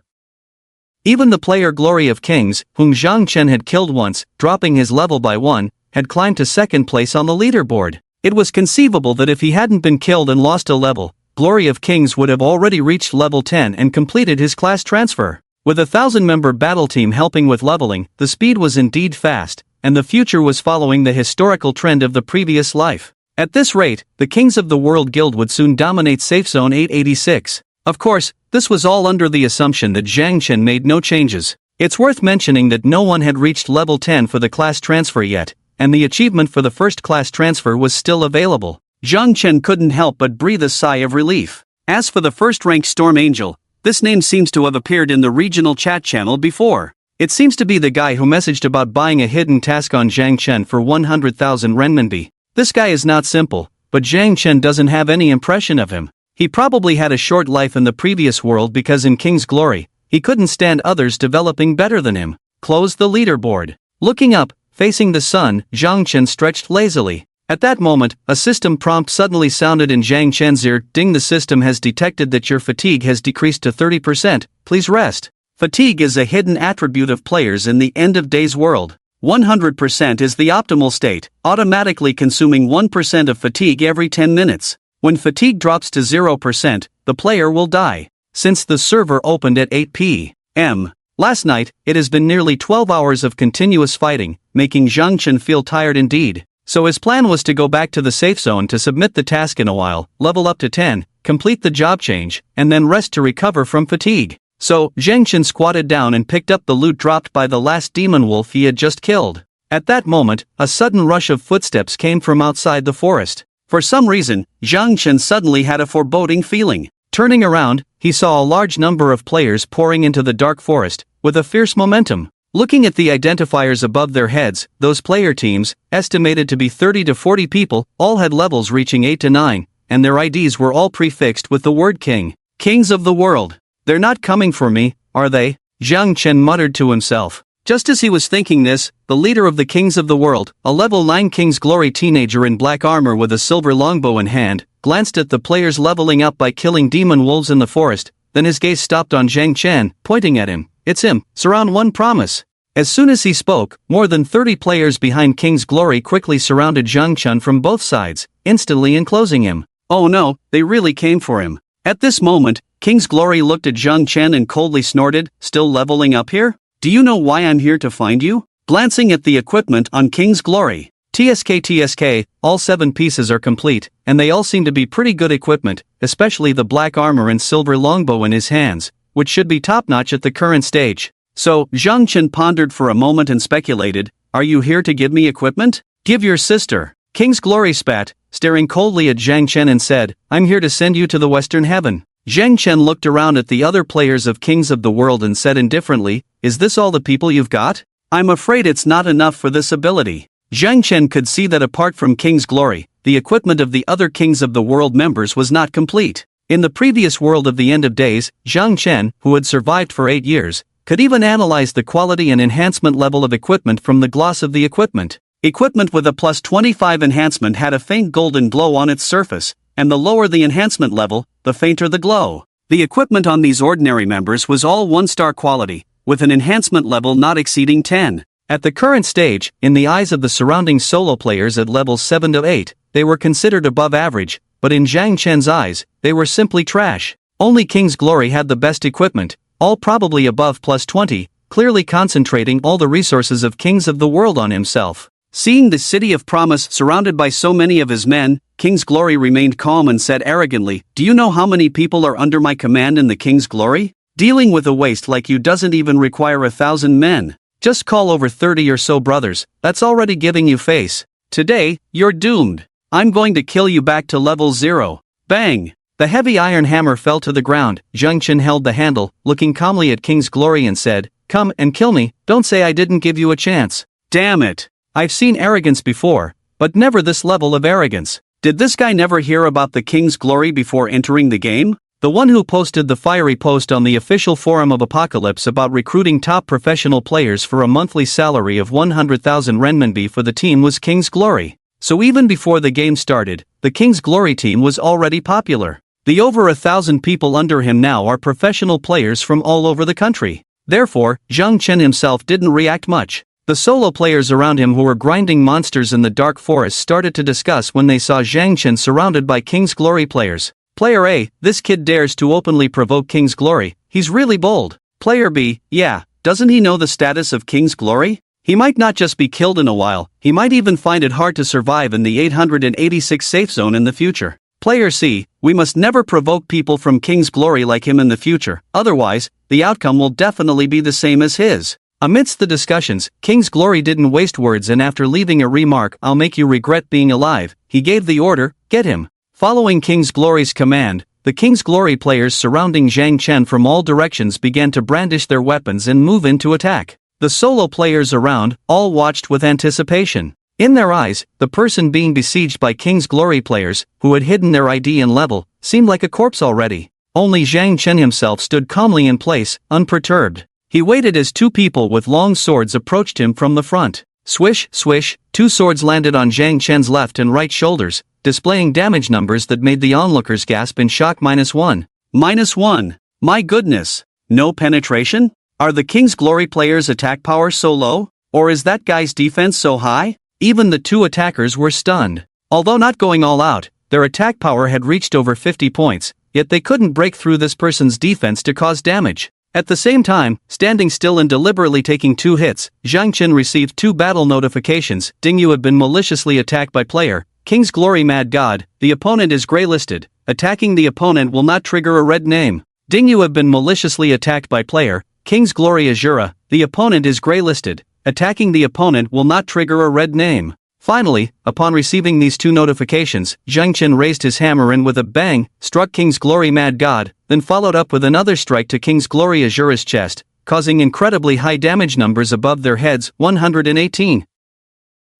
Speaker 1: Even the player Glory of Kings, whom Zhang Chen had killed once, dropping his level by 1, had climbed to second place on the leaderboard. It was conceivable that if he hadn't been killed and lost a level, Glory of Kings would have already reached level 10 and completed his class transfer. With a 1,000-member battle team helping with leveling, the speed was indeed fast, and the future was following the historical trend of the previous life. At this rate, the Kings of the World Guild would soon dominate Safe Zone 886. Of course, this was all under the assumption that Zhang Chen made no changes. It's worth mentioning that no one had reached level 10 for the class transfer yet, and the achievement for the first class transfer was still available. Zhang Chen couldn't help but breathe a sigh of relief. As for the first rank Storm Angel, this name seems to have appeared in the regional chat channel before. It seems to be the guy who messaged about buying a hidden task on Zhang Chen for 100,000 renminbi. This guy is not simple, but Zhang Chen doesn't have any impression of him. He probably had a short life in the previous world because in King's Glory, he couldn't stand others developing better than him. Close the leaderboard. Looking up, facing the sun, Zhang Chen stretched lazily. At that moment, a system prompt suddenly sounded in Zhang Chen's ear. Ding, the system has detected that your fatigue has decreased to 30%, please rest. Fatigue is a hidden attribute of players in the end of days world. 100% is the optimal state, automatically consuming 1% of fatigue every 10 minutes. When fatigue drops to 0%, the player will die. Since the server opened at 8 p.m. last night, it has been nearly 12 hours of continuous fighting, making Zhang Chen feel tired indeed. So his plan was to go back to the safe zone to submit the task in a while, level up to 10, complete the job change, and then rest to recover from fatigue. So, Zhang Chen squatted down and picked up the loot dropped by the last demon wolf he had just killed. At that moment, a sudden rush of footsteps came from outside the forest. For some reason, Zhang Chen suddenly had a foreboding feeling. Turning around, he saw a large number of players pouring into the dark forest, with a fierce momentum. Looking at the identifiers above their heads, those player teams, estimated to be 30 to 40 people, all had levels reaching 8 to 9, and their IDs were all prefixed with the word King. Kings of the world. They're not coming for me, are they? Zhang Chen muttered to himself. Just as he was thinking this, the leader of the Kings of the World, a level 9 King's Glory teenager in black armor with a silver longbow in hand, glanced at the players leveling up by killing demon wolves in the forest, then his gaze stopped on Zhang Chen, pointing at him. It's him, surround one promise. As soon as he spoke, more than 30 players behind King's Glory quickly surrounded Zhang Chen from both sides, instantly enclosing him. Oh no, they really came for him. At this moment, King's Glory looked at Zhang Chen and coldly snorted, still leveling up here? Do you know why I'm here to find you? Glancing at the equipment on King's Glory. TSK, all 7 pieces are complete, and they all seem to be pretty good equipment, especially the black armor and silver longbow in his hands, which should be top-notch at the current stage. So, Zhang Chen pondered for a moment and speculated, are you here to give me equipment? Give your sister. King's Glory spat, staring coldly at Zhang Chen and said, I'm here to send you to the Western Heaven. Zhang Chen looked around at the other players of Kings of the World and said indifferently, "Is this all the people you've got? I'm afraid it's not enough for this ability." Zhang Chen could see that apart from King's Glory, the equipment of the other Kings of the World members was not complete. In the previous world of the End of Days, Zhang Chen, who had survived for 8 years, could even analyze the quality and enhancement level of equipment from the gloss of the equipment. Equipment with a plus 25 enhancement had a faint golden glow on its surface, and the lower the enhancement level, the fainter the glow. The equipment on these ordinary members was all 1-star quality, with an enhancement level not exceeding 10. At the current stage, in the eyes of the surrounding solo players at levels 7 to 8, they were considered above average, but in Zhang Chen's eyes, they were simply trash. Only King's Glory had the best equipment, all probably above plus 20, clearly concentrating all the resources of Kings of the World on himself. Seeing the City of Promise surrounded by so many of his men, King's Glory remained calm and said arrogantly, "Do you know how many people are under my command in the King's Glory? Dealing with a waste like you doesn't even require 1,000 men. Just call over 30 or so brothers, that's already giving you face. Today, you're doomed. I'm going to kill you back to level 0. Bang! The heavy iron hammer fell to the ground. Zhang Chen held the handle, looking calmly at King's Glory and said, "Come and kill me, don't say I didn't give you a chance." Damn it! I've seen arrogance before, but never this level of arrogance. Did this guy never hear about the King's Glory before entering the game? The one who posted the fiery post on the official forum of Apocalypse about recruiting top professional players for a monthly salary of 100,000 renminbi for the team was King's Glory. So even before the game started, the King's Glory team was already popular. The over 1,000 people under him now are professional players from all over the country. Therefore, Zhang Chen himself didn't react much. The solo players around him who were grinding monsters in the dark forest started to discuss when they saw Zhang Chen surrounded by King's Glory players. Player A, this kid dares to openly provoke King's Glory, he's really bold. Player B, yeah, doesn't he know the status of King's Glory? He might not just be killed in a while, he might even find it hard to survive in the 886 safe zone in the future. Player C, we must never provoke people from King's Glory like him in the future, otherwise, the outcome will definitely be the same as his. Amidst the discussions, King's Glory didn't waste words and after leaving a remark, "I'll make you regret being alive," he gave the order, "Get him." Following King's Glory's command, the King's Glory players surrounding Zhang Chen from all directions began to brandish their weapons and move in to attack. The solo players around, all watched with anticipation. In their eyes, the person being besieged by King's Glory players, who had hidden their ID and level, seemed like a corpse already. Only Zhang Chen himself stood calmly in place, unperturbed. He waited as 2 people with long swords approached him from the front. Swish, swish, 2 swords landed on Zhang Chen's left and right shoulders, displaying damage numbers that made the onlookers gasp in shock. -1. -1. My goodness. No penetration? Are the King's Glory players' attack power so low? Or is that guy's defense so high? Even the 2 attackers were stunned. Although not going all out, their attack power had reached over 50 points, yet they couldn't break through this person's defense to cause damage. At the same time, standing still and deliberately taking 2 hits, Zhang Chen received 2 battle notifications. Ding, you have been maliciously attacked by player King's Glory Mad God, the opponent is graylisted. Attacking the opponent will not trigger a red name. Ding, you have been maliciously attacked by player King's Glory Azura, the opponent is graylisted. Attacking the opponent will not trigger a red name. Finally, upon receiving these 2 notifications, Zhang Chen raised his hammer and with a bang, struck King's Glory Mad God, then followed up with another strike to King's Glory Azura's chest, causing incredibly high damage numbers above their heads. 118.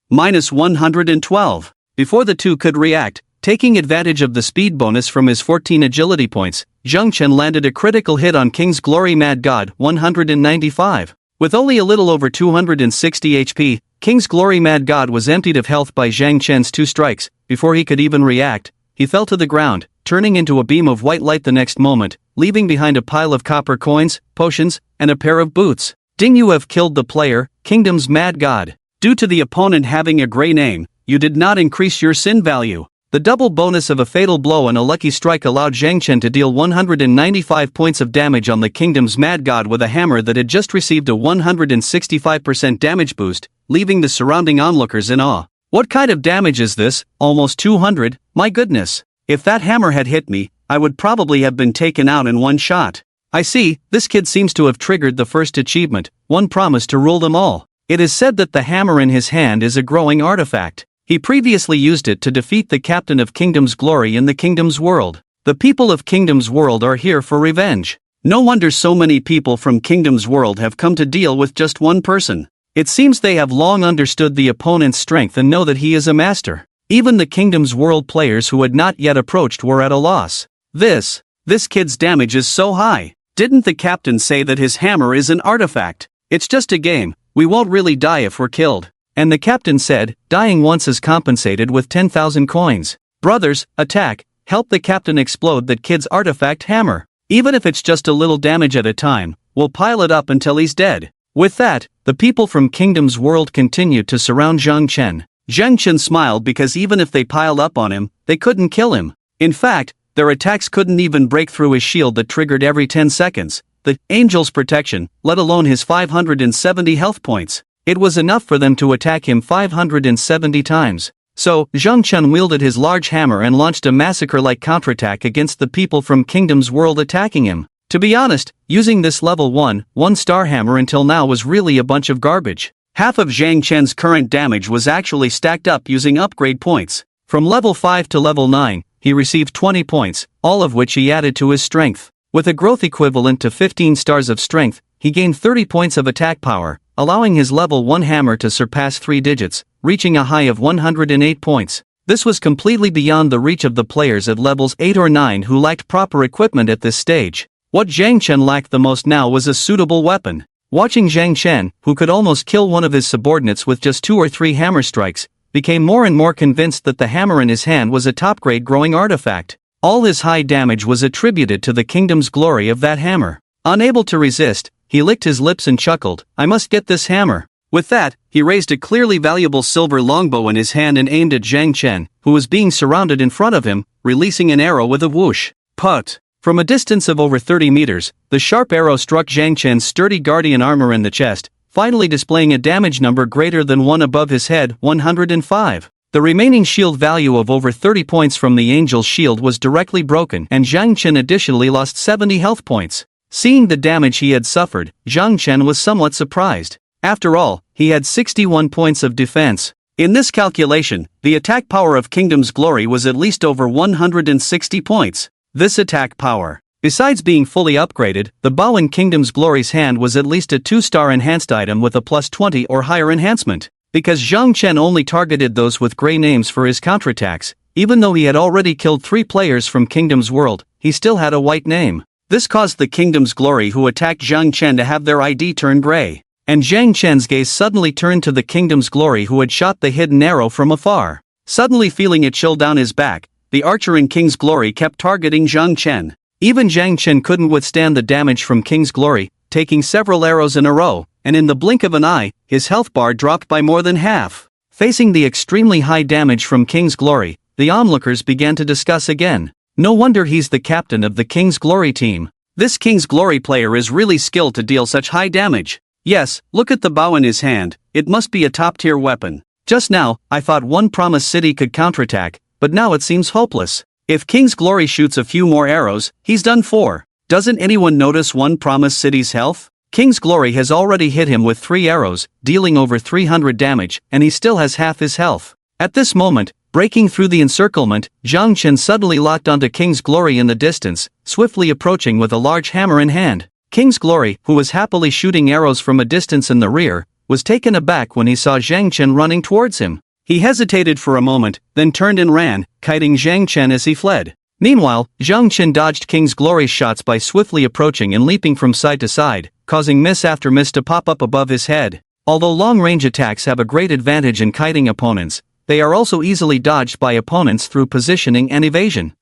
Speaker 1: -112. Before the 2 could react, taking advantage of the speed bonus from his 14 agility points, Zhang Chen landed a critical hit on King's Glory Mad God. 195. With only a little over 260 HP, King's Glory Mad God was emptied of health by Zhang Chen's 2 strikes. Before he could even react, he fell to the ground, turning into a beam of white light the next moment, leaving behind a pile of copper coins, potions, and a pair of boots. Ding, you have killed the player, Kingdom's Mad God. Due to the opponent having a gray name, you did not increase your sin value. The double bonus of a fatal blow and a lucky strike allowed Zhang Chen to deal 195 points of damage on the Kingdom's Mad God with a hammer that had just received a 165% damage boost, leaving the surrounding onlookers in awe. What kind of damage is this? Almost 200? My goodness. If that hammer had hit me, I would probably have been taken out in one shot. I see, this kid seems to have triggered the first achievement, one promise to rule them all. It is said that the hammer in his hand is a growing artifact. He previously used it to defeat the captain of Kingdom's Glory in the Kingdom's world. The people of Kingdom's World are here for revenge. No wonder so many people from Kingdom's World have come to deal with just one person. It seems they have long understood the opponent's strength and know that he is a master. Even the Kingdom's World players who had not yet approached were at a loss. This kid's damage is so high. Didn't the captain say that his hammer is an artifact? It's just a game, we won't really die if we're killed. And the captain said, dying once is compensated with 10,000 coins. Brothers, attack, help the captain explode that kid's artifact hammer. Even if it's just a little damage at a time, we'll pile it up until he's dead. With that, the people from Kingdom's World continued to surround Zhang Chen. Zhang Chen smiled because even if they piled up on him, they couldn't kill him. In fact, their attacks couldn't even break through his shield that triggered every 10 seconds, the angel's protection, let alone his 570 health points. It was enough for them to attack him 570 times. So, Zhang Chen wielded his large hammer and launched a massacre-like counterattack against the people from Kingdom's World attacking him. To be honest, using this level 1-star hammer until now was really a bunch of garbage. Half of Zhang Chen's current damage was actually stacked up using upgrade points. From level 5 to level 9, he received 20 points, all of which he added to his strength. With a growth equivalent to 15 stars of strength, he gained 30 points of attack power, allowing his level 1 hammer to surpass 3 digits, reaching a high of 108 points. This was completely beyond the reach of the players at levels 8 or 9 who lacked proper equipment at this stage. What Zhang Chen lacked the most now was a suitable weapon. Watching Zhang Chen, who could almost kill one of his subordinates with just 2 or 3 hammer strikes, became more and more convinced that the hammer in his hand was a top-grade growing artifact. All his high damage was attributed to the kingdom's glory of that hammer. Unable to resist, he licked his lips and chuckled, "I must get this hammer." With that, he raised a clearly valuable silver longbow in his hand and aimed at Zhang Chen, who was being surrounded in front of him, releasing an arrow with a whoosh. Put! From a distance of over 30 meters, the sharp arrow struck Zhang Chen's sturdy guardian armor in the chest, finally displaying a damage number greater than 1 above his head, 105. The remaining shield value of over 30 points from the angel's shield was directly broken, and Zhang Chen additionally lost 70 health points. Seeing the damage he had suffered, Zhang Chen was somewhat surprised. After all, he had 61 points of defense. In this calculation, the attack power of Kingdom's Glory was at least over 160 points. This attack power, besides being fully upgraded, the bow in Kingdom's Glory's hand was at least a 2-star enhanced item with a plus 20 or higher enhancement. Because Zhang Chen only targeted those with gray names for his counterattacks, even though he had already killed 3 players from Kingdom's World, he still had a white name. This caused the Kingdom's Glory who attacked Zhang Chen to have their ID turn gray. And Zhang Chen's gaze suddenly turned to the Kingdom's Glory who had shot the hidden arrow from afar. Suddenly feeling a chill down his back, the archer in King's Glory kept targeting Zhang Chen. Even Zhang Chen couldn't withstand the damage from King's Glory, taking several arrows in a row, and in the blink of an eye, his health bar dropped by more than half. Facing the extremely high damage from King's Glory, the onlookers began to discuss again. No wonder he's the captain of the King's Glory team. This King's Glory player is really skilled to deal such high damage. Yes, look at the bow in his hand, it must be a top-tier weapon. Just now, I thought one Promise City could counterattack, but now it seems hopeless. If King's Glory shoots a few more arrows, he's done for. Doesn't anyone notice one Promise City's health? King's Glory has already hit him with 3 arrows, dealing over 300 damage, and he still has half his health. At this moment, breaking through the encirclement, Zhang Chen suddenly locked onto King's Glory in the distance, swiftly approaching with a large hammer in hand. King's Glory, who was happily shooting arrows from a distance in the rear, was taken aback when he saw Zhang Chen running towards him. He hesitated for a moment, then turned and ran, kiting Zhang Chen as he fled. Meanwhile, Zhang Chen dodged King's Glory's shots by swiftly approaching and leaping from side to side, causing miss after miss to pop up above his head. Although long-range attacks have a great advantage in kiting opponents, they are also easily dodged by opponents through positioning and evasion.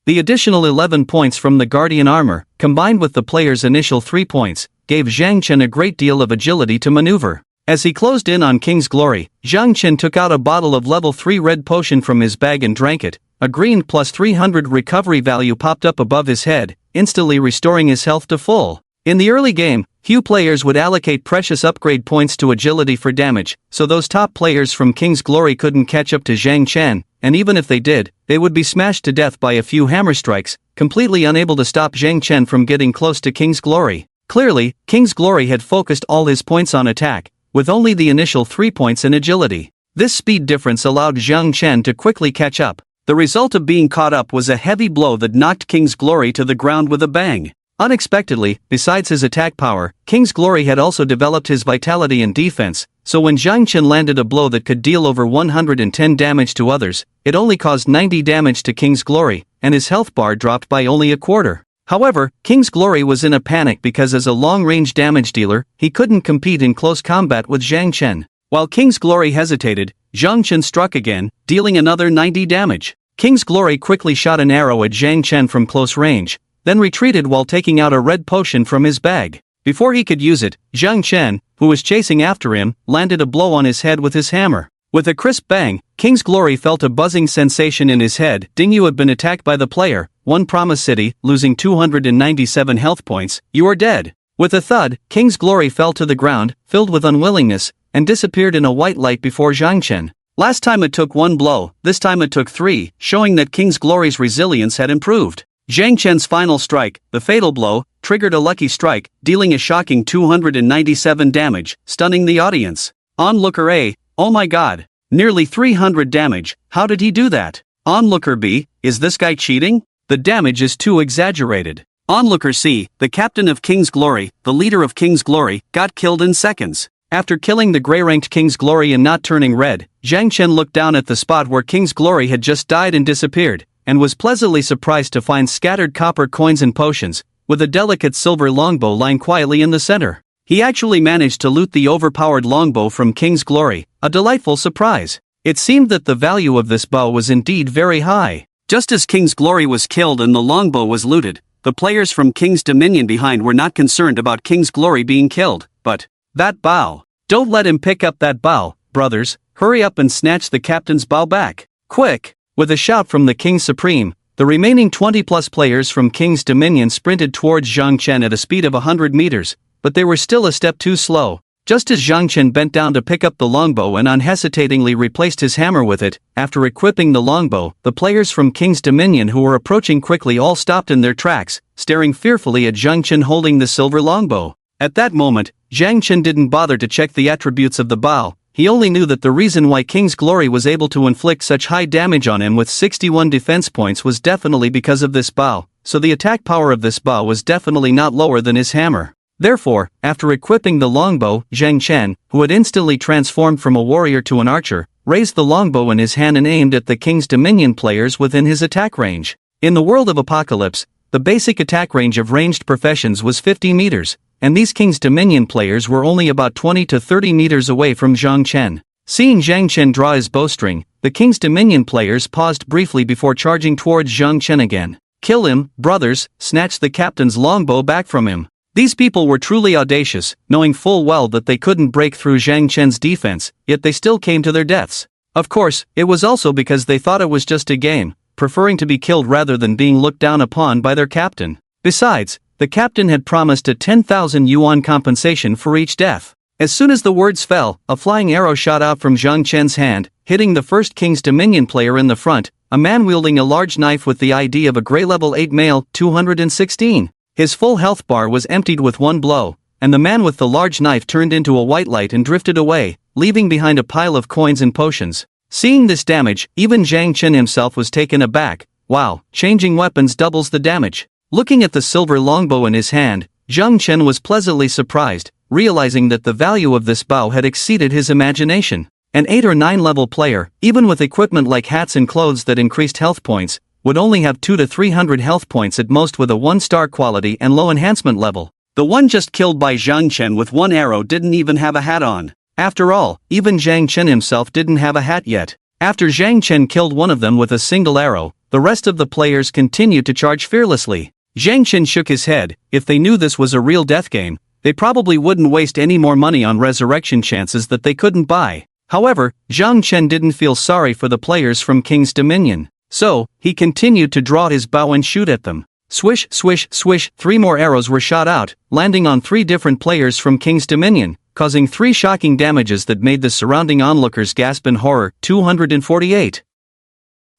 Speaker 1: The additional 11 points from the Guardian armor, combined with the player's initial 3 points, gave Zhang Chen a great deal of agility to maneuver. As he closed in on King's Glory, Zhang Chen took out a bottle of level 3 red potion from his bag and drank it. A green plus 300 recovery value popped up above his head, instantly restoring his health to full. In the early game, few players would allocate precious upgrade points to agility for damage, so those top players from King's Glory couldn't catch up to Zhang Chen, and even if they did, they would be smashed to death by a few hammer strikes, completely unable to stop Zhang Chen from getting close to King's Glory. Clearly, King's Glory had focused all his points on attack, with only the initial 3 points in agility. This speed difference allowed Zhang Chen to quickly catch up. The result of being caught up was a heavy blow that knocked King's Glory to the ground with a bang. Unexpectedly, besides his attack power, King's Glory had also developed his vitality and defense, so when Zhang Chen landed a blow that could deal over 110 damage to others, it only caused 90 damage to King's Glory, and his health bar dropped by only a quarter. However, King's Glory was in a panic because as a long-range damage dealer, he couldn't compete in close combat with Zhang Chen. While King's Glory hesitated, Zhang Chen struck again, dealing another 90 damage. King's Glory quickly shot an arrow at Zhang Chen from close range, then retreated while taking out a red potion from his bag. Before he could use it, Zhang Chen, who was chasing after him, landed a blow on his head with his hammer. With a crisp bang, King's Glory felt a buzzing sensation in his head. Ding, you have been attacked by the player, 1 Promise City, losing 297 health points, you are dead. With a thud, King's Glory fell to the ground, filled with unwillingness, and disappeared in a white light before Zhang Chen. Last time it took 1 blow, this time it took 3, showing that King's Glory's resilience had improved. Zhang Chen's final strike, the fatal blow, triggered a lucky strike, dealing a shocking 297 damage, stunning the audience. Onlooker A, oh my god, nearly 300 damage, how did he do that? Onlooker B, is this guy cheating? The damage is too exaggerated. Onlooker C, the captain of King's Glory, the leader of King's Glory, got killed in seconds. After killing the gray-ranked King's Glory and not turning red, Zhang Chen looked down at the spot where King's Glory had just died and disappeared, and was pleasantly surprised to find scattered copper coins and potions, with a delicate silver longbow lying quietly in the center. He actually managed to loot the overpowered longbow from King's Glory, a delightful surprise. It seemed that the value of this bow was indeed very high. Just as King's Glory was killed and the longbow was looted, the players from King's Dominion behind were not concerned about King's Glory being killed, but that bow. Don't let him pick up that bow, brothers, hurry up and snatch the captain's bow back. Quick! With a shout from the King Supreme, the remaining 20-plus players from King's Dominion sprinted towards Zhang Chen at a speed of 100 meters, but they were still a step too slow. Just as Zhang Chen bent down to pick up the longbow and unhesitatingly replaced his hammer with it, after equipping the longbow, the players from King's Dominion who were approaching quickly all stopped in their tracks, staring fearfully at Zhang Chen holding the silver longbow. At that moment, Zhang Chen didn't bother to check the attributes of the bow. He only knew that the reason why King's Glory was able to inflict such high damage on him with 61 defense points was definitely because of this bow, so the attack power of this bow was definitely not lower than his hammer. Therefore, after equipping the longbow, Zhang Chen, who had instantly transformed from a warrior to an archer, raised the longbow in his hand and aimed at the King's Dominion players within his attack range. In the world of Apocalypse, the basic attack range of ranged professions was 50 meters, and these King's Dominion players were only about 20 to 30 meters away from Zhang Chen. Seeing Zhang Chen draw his bowstring, the King's Dominion players paused briefly before charging towards Zhang Chen again. Kill him, brothers, snatch the captain's longbow back from him. These people were truly audacious, knowing full well that they couldn't break through Zhang Chen's defense, yet they still came to their deaths. Of course, it was also because they thought it was just a game, preferring to be killed rather than being looked down upon by their captain. Besides, the captain had promised a 10,000 yuan compensation for each death. As soon as the words fell, a flying arrow shot out from Zhang Chen's hand, hitting the first King's Dominion player in the front, a man wielding a large knife with the ID of a grey level 8 male, 216. His full health bar was emptied with one blow, and the man with the large knife turned into a white light and drifted away, leaving behind a pile of coins and potions. Seeing this damage, even Zhang Chen himself was taken aback. Wow, changing weapons doubles the damage. Looking at the silver longbow in his hand, Zhang Chen was pleasantly surprised, realizing that the value of this bow had exceeded his imagination. An 8 or 9 level player, even with equipment like hats and clothes that increased health points, would only have 200 to 300 health points at most with a 1-star quality and low enhancement level. The one just killed by Zhang Chen with one arrow didn't even have a hat on. After all, even Zhang Chen himself didn't have a hat yet. After Zhang Chen killed one of them with a single arrow, the rest of the players continued to charge fearlessly. Zhang Chen shook his head. If they knew this was a real death game, they probably wouldn't waste any more money on resurrection chances that they couldn't buy. However, Zhang Chen didn't feel sorry for the players from King's Dominion. So, he continued to draw his bow and shoot at them. Swish, swish, swish, 3 more arrows were shot out, landing on 3 different players from King's Dominion, causing 3 shocking damages that made the surrounding onlookers gasp in horror. 248.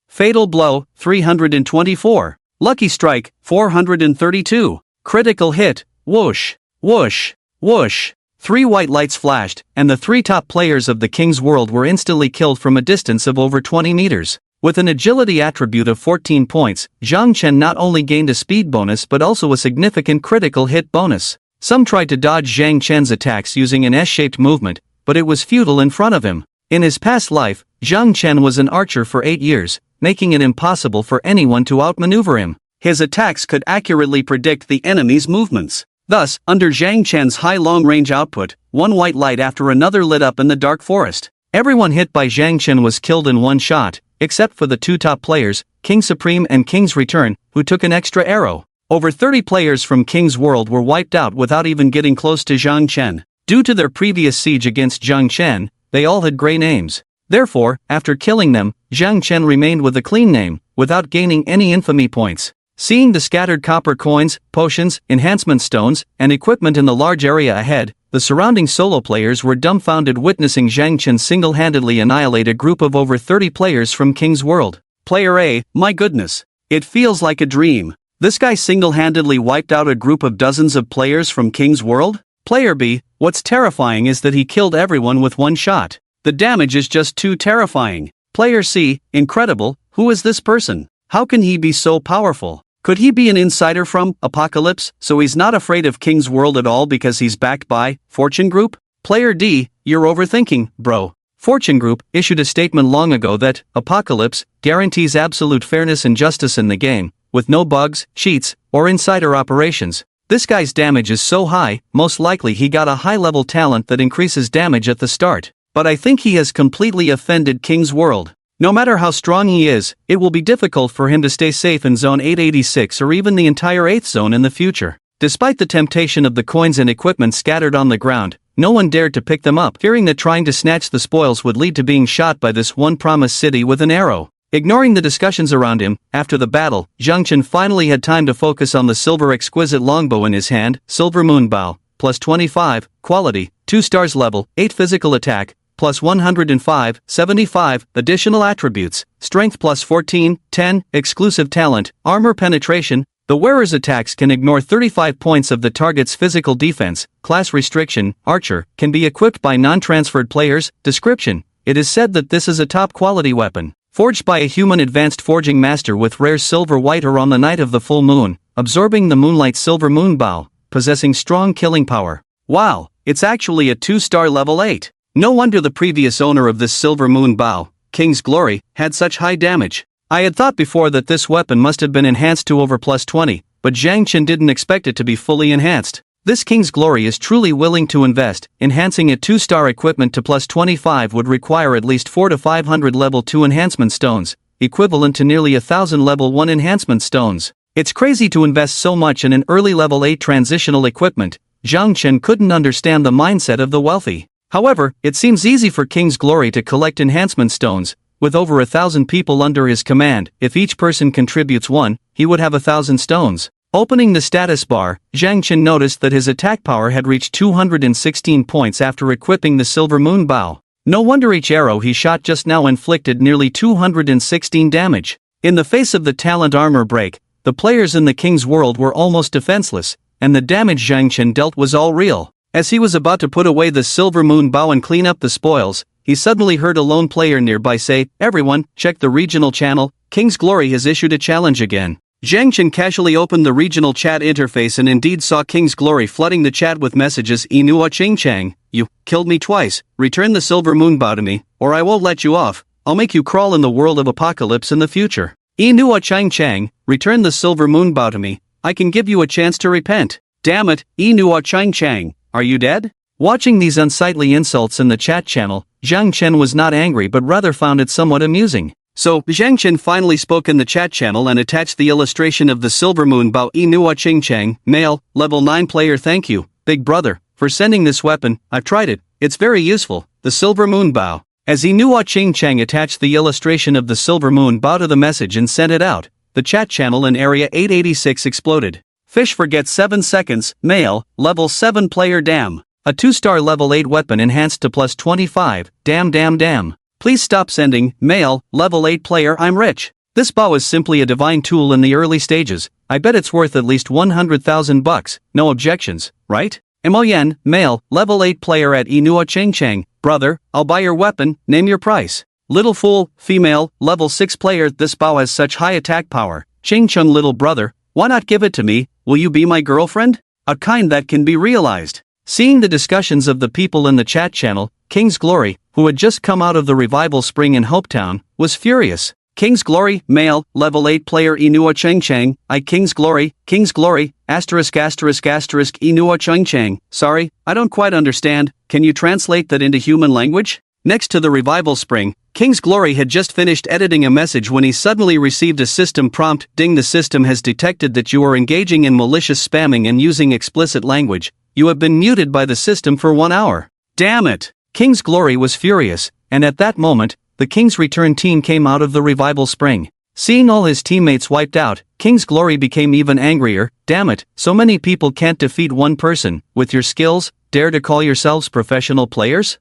Speaker 1: Fatal blow, 324. Lucky strike, 432. Critical hit, whoosh, whoosh, whoosh. 3 white lights flashed, and the 3 top players of the King's World were instantly killed from a distance of over 20 meters. With an agility attribute of 14 points, Zhang Chen not only gained a speed bonus but also a significant critical hit bonus. Some tried to dodge Zhang Chen's attacks using an S-shaped movement, but it was futile in front of him. In his past life, Zhang Chen was an archer for 8 years, making it impossible for anyone to outmaneuver him. His attacks could accurately predict the enemy's movements. Thus, under Zhang Chen's high long-range output, one white light after another lit up in the dark forest. Everyone hit by Zhang Chen was killed in one shot, except for the two top players, King Supreme and King's Return, who took an extra arrow. Over 30 players from King's World were wiped out without even getting close to Zhang Chen. Due to their previous siege against Zhang Chen, they all had grey names. Therefore, after killing them, Zhang Chen remained with a clean name, without gaining any infamy points. Seeing the scattered copper coins, potions, enhancement stones, and equipment in the large area ahead, the surrounding solo players were dumbfounded witnessing Zhang Chen single-handedly annihilate a group of over 30 players from King's World. Player A, my goodness. It feels like a dream. This guy single-handedly wiped out a group of dozens of players from King's World? Player B, what's terrifying is that he killed everyone with one shot. The damage is just too terrifying. Player C, incredible, who is this person? How can he be so powerful? Could he be an insider from Apocalypse, so he's not afraid of King's World at all because he's backed by Fortune Group? Player D, you're overthinking, bro. Fortune Group issued a statement long ago that Apocalypse guarantees absolute fairness and justice in the game, with no bugs, cheats, or insider operations. This guy's damage is so high, most likely he got a high-level talent that increases damage at the start. But I think he has completely offended King's World. No matter how strong he is, it will be difficult for him to stay safe in Zone 886 or even the entire 8th Zone in the future. Despite the temptation of the coins and equipment scattered on the ground, no one dared to pick them up, fearing that trying to snatch the spoils would lead to being shot by this one promised city with an arrow. Ignoring the discussions around him, after the battle, Zhang Chen finally had time to focus on the silver exquisite longbow in his hand, Silver Moonbow, plus 25, quality, 2 stars level, 8 physical attack, plus 105, 75, additional attributes, strength plus 14, 10, exclusive talent, armor penetration. The wearer's attacks can ignore 35 points of the target's physical defense. Class restriction, archer, can be equipped by non-transferred players. Description, it is said that this is a top-quality weapon, forged by a human advanced forging master with rare silver white or on the night of the full moon, absorbing the moonlight silver moonbow, possessing strong killing power. Wow, it's actually a 2-star level 8. No wonder the previous owner of this silver moon bow, King's Glory, had such high damage. I had thought before that this weapon must have been enhanced to over plus 20, but Zhang Chen didn't expect it to be fully enhanced. This King's Glory is truly willing to invest. Enhancing a 2-star equipment to plus 25 would require at least 400 to 500 level 2 enhancement stones, equivalent to nearly 1,000 level 1 enhancement stones. It's crazy to invest so much in an early level 8 transitional equipment. Zhang Chen couldn't understand the mindset of the wealthy. However, it seems easy for King's Glory to collect enhancement stones. With over 1,000 people under his command, if each person contributes 1, he would have 1,000 stones. Opening the status bar, Zhang Chen noticed that his attack power had reached 216 points after equipping the Silver Moon Bow. No wonder each arrow he shot just now inflicted nearly 216 damage. In the face of the talent armor break, the players in the King's World were almost defenseless, and the damage Zhang Chen dealt was all real. As he was about to put away the Silver Moon Bow and clean up the spoils, he suddenly heard a lone player nearby say, "Everyone, check the regional channel, King's Glory has issued a challenge again." Zhang Chen casually opened the regional chat interface and indeed saw King's Glory flooding the chat with messages. "Inua Ching Chang, you killed me twice, return the Silver Moon Bow to me, or I won't let you off. I'll make you crawl in the world of Apocalypse in the future. Inua Ching Chang, return the Silver Moon Bow to me, I can give you a chance to repent. Damn it, Inua Ching Chang. Are you dead?" Watching these unsightly insults in the chat channel, Zhang Chen was not angry but rather found it somewhat amusing. So, Zhang Chen finally spoke in the chat channel and attached the illustration of the Silver Moon Bow. "Inua Ching Chang, male, level 9 player. Thank you, big brother, for sending this weapon. I've tried it, it's very useful, the Silver Moon Bow." As Inua Ching Chang attached the illustration of the Silver Moon Bow to the message and sent it out, the chat channel in Area 886 exploded. Fish forgets 7 seconds, male, level 7 player. Damn. A 2-star level 8 weapon enhanced to plus 25, damn. Please stop sending, male, level 8 player. I'm rich. This bow is simply a divine tool in the early stages. I bet it's worth at least 100,000 bucks, no objections, right? Moyen, male, level 8 player at Inua Ching Chang. Brother, I'll buy your weapon, name your price. Little fool, female, level 6 player. This bow has such high attack power. Ching Chung, little brother, why not give it to me? Will you be my girlfriend? A kind that can be realized. Seeing the discussions of the people in the chat channel, King's Glory, who had just come out of the revival spring in Hopetown, was furious. King's Glory, male, level 8 player Inua Cheng Cheng, King's Glory, asterisk Inua Cheng Cheng. Sorry, I don't quite understand, can you translate that into human language? Next to the revival spring, King's Glory had just finished editing a message when he suddenly received a system prompt. Ding, the system has detected that you are engaging in malicious spamming and using explicit language. You have been muted by the system for 1 hour. Damn it! King's Glory was furious, and at that moment, the King's Return team came out of the revival spring. Seeing all his teammates wiped out, King's Glory became even angrier. Damn it, so many people can't defeat one person. With your skills, dare to call yourselves professional players?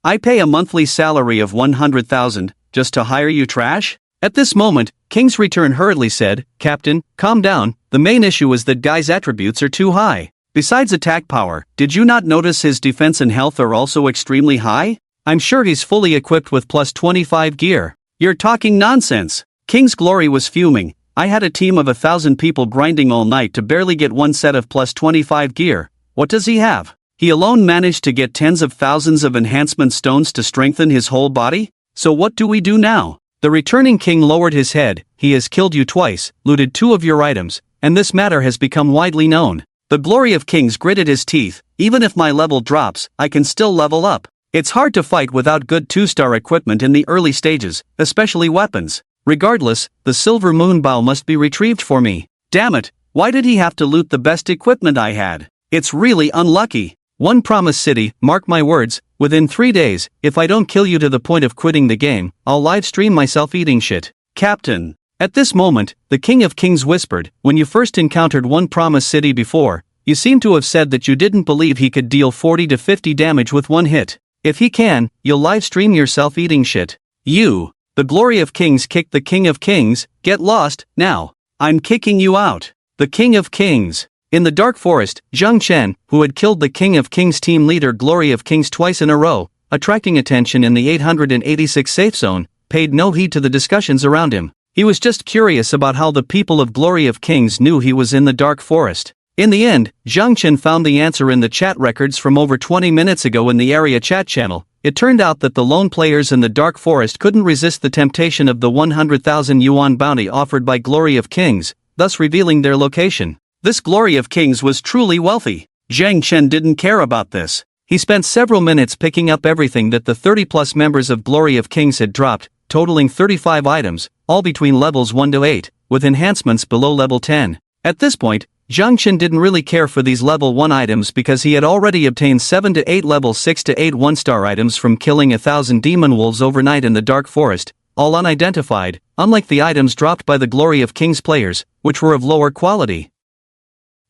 Speaker 1: I pay a monthly salary of 100,000 just to hire you, trash? At this moment, King's Return hurriedly said, Captain, calm down, the main issue is that guy's attributes are too high. Besides attack power, did you not notice his defense and health are also extremely high? I'm sure he's fully equipped with plus 25 gear. You're talking nonsense. King's Glory was fuming. I had a team of 1,000 people grinding all night to barely get one set of plus 25 gear. What does he have? He alone managed to get tens of thousands of enhancement stones to strengthen his whole body? So what do we do now? The returning king lowered his head. He has killed you twice, looted 2 of your items, and this matter has become widely known. The Glory of Kings gritted his teeth. Even if my level drops, I can still level up. It's hard to fight without good 2-star equipment in the early stages, especially weapons. Regardless, the Silver Moon Bow must be retrieved for me. Damn it, why did he have to loot the best equipment I had? It's really unlucky. One Promise City, mark my words, within 3 days, if I don't kill you to the point of quitting the game, I'll live stream myself eating shit. Captain. At this moment, the King of Kings whispered, when you first encountered One Promise City before, you seem to have said that you didn't believe he could deal 40 to 50 damage with one hit. If he can, you'll live stream yourself eating shit. You. The Glory of Kings kicked the King of Kings. Get lost, now. I'm kicking you out. The King of Kings. In the Dark Forest, Zhang Chen, who had killed the King of Kings team leader Glory of Kings twice in a row, attracting attention in the 886 safe zone, paid no heed to the discussions around him. He was just curious about how the people of Glory of Kings knew he was in the Dark Forest. In the end, Zhang Chen found the answer in the chat records from over 20 minutes ago in the area chat channel. It turned out that the lone players in the Dark Forest couldn't resist the temptation of the 100,000 yuan bounty offered by Glory of Kings, thus revealing their location. This Glory of Kings was truly wealthy. Zhang Chen didn't care about this. He spent several minutes picking up everything that the 30-plus members of Glory of Kings had dropped, totaling 35 items, all between levels 1 to 8, with enhancements below level 10. At this point, Zhang Chen didn't really care for these level 1 items because he had already obtained 7 to 8 level 6 to 8 1-star items from killing 1,000 demon wolves overnight in the Dark Forest, all unidentified, unlike the items dropped by the Glory of Kings players, which were of lower quality.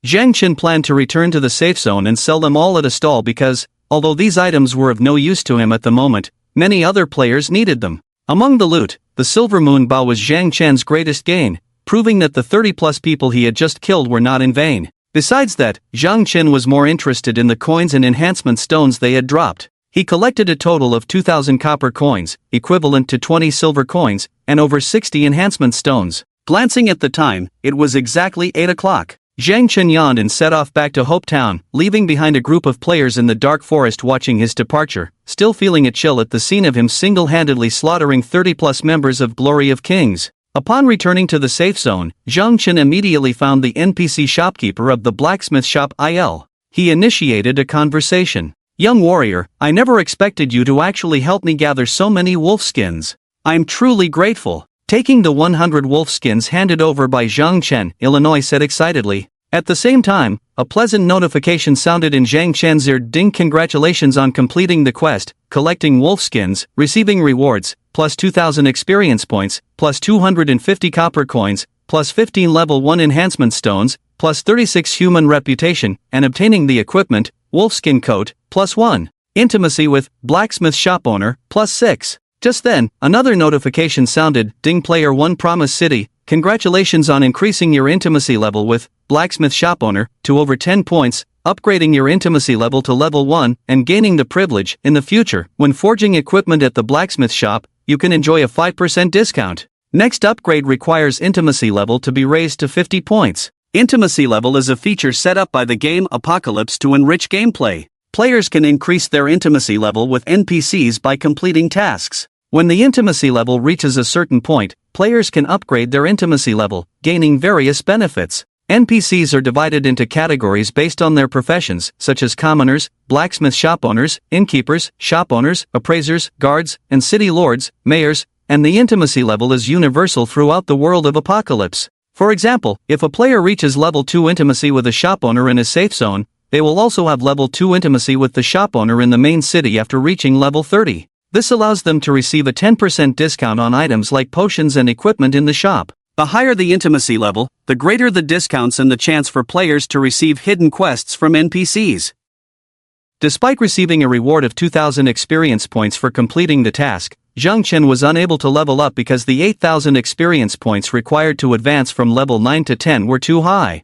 Speaker 1: Zhang Chen planned to return to the safe zone and sell them all at a stall because, although these items were of no use to him at the moment, many other players needed them. Among the loot, the Silver Moon Bow was Zhang Chen's greatest gain, proving that the 30-plus people he had just killed were not in vain. Besides that, Zhang Chen was more interested in the coins and enhancement stones they had dropped. He collected a total of 2,000 copper coins, equivalent to 20 silver coins, and over 60 enhancement stones. Glancing at the time, it was exactly 8 o'clock. Zhang Chen yawned and set off back to Hopetown, leaving behind a group of players in the Dark Forest watching his departure, still feeling a chill at the scene of him single-handedly slaughtering 30-plus members of Glory of Kings. Upon returning to the safe zone, Zhang Chen immediately found the NPC shopkeeper of the blacksmith shop Il. He initiated a conversation. Young warrior, I never expected you to actually help me gather so many wolf skins. I'm truly grateful. Taking the 100 wolf skins handed over by Zhang Chen, Illinois said excitedly. At the same time, a pleasant notification sounded in Zhang Chen's ear. Ding, congratulations on completing the quest, collecting wolf skins, receiving rewards, plus 2,000 experience points, plus 250 copper coins, plus 15 level 1 enhancement stones, plus 36 human reputation, and obtaining the equipment, wolfskin coat, plus 1. Intimacy with blacksmith shop owner, plus 6. Just then, another notification sounded. Ding, player 1 Promise City, congratulations on increasing your intimacy level with blacksmith shop owner, to over 10 points, upgrading your intimacy level to level 1, and gaining the privilege, in the future, when forging equipment at the blacksmith shop, you can enjoy a 5% discount. Next upgrade requires intimacy level to be raised to 50 points. Intimacy level is a feature set up by the game Apocalypse to enrich gameplay. Players can increase their intimacy level with NPCs by completing tasks. When the intimacy level reaches a certain point, players can upgrade their intimacy level, gaining various benefits. NPCs are divided into categories based on their professions, such as commoners, blacksmith shop owners, innkeepers, shop owners, appraisers, guards, and city lords, mayors, and the intimacy level is universal throughout the world of Apocalypse. For example, if a player reaches level 2 intimacy with a shop owner in a safe zone, they will also have level 2 intimacy with the shop owner in the main city after reaching level 30. This allows them to receive a 10% discount on items like potions and equipment in the shop. The higher the intimacy level, the greater the discounts and the chance for players to receive hidden quests from NPCs. Despite receiving a reward of 2,000 experience points for completing the task, Zhang Chen was unable to level up because the 8,000 experience points required to advance from level 9 to 10 were too high.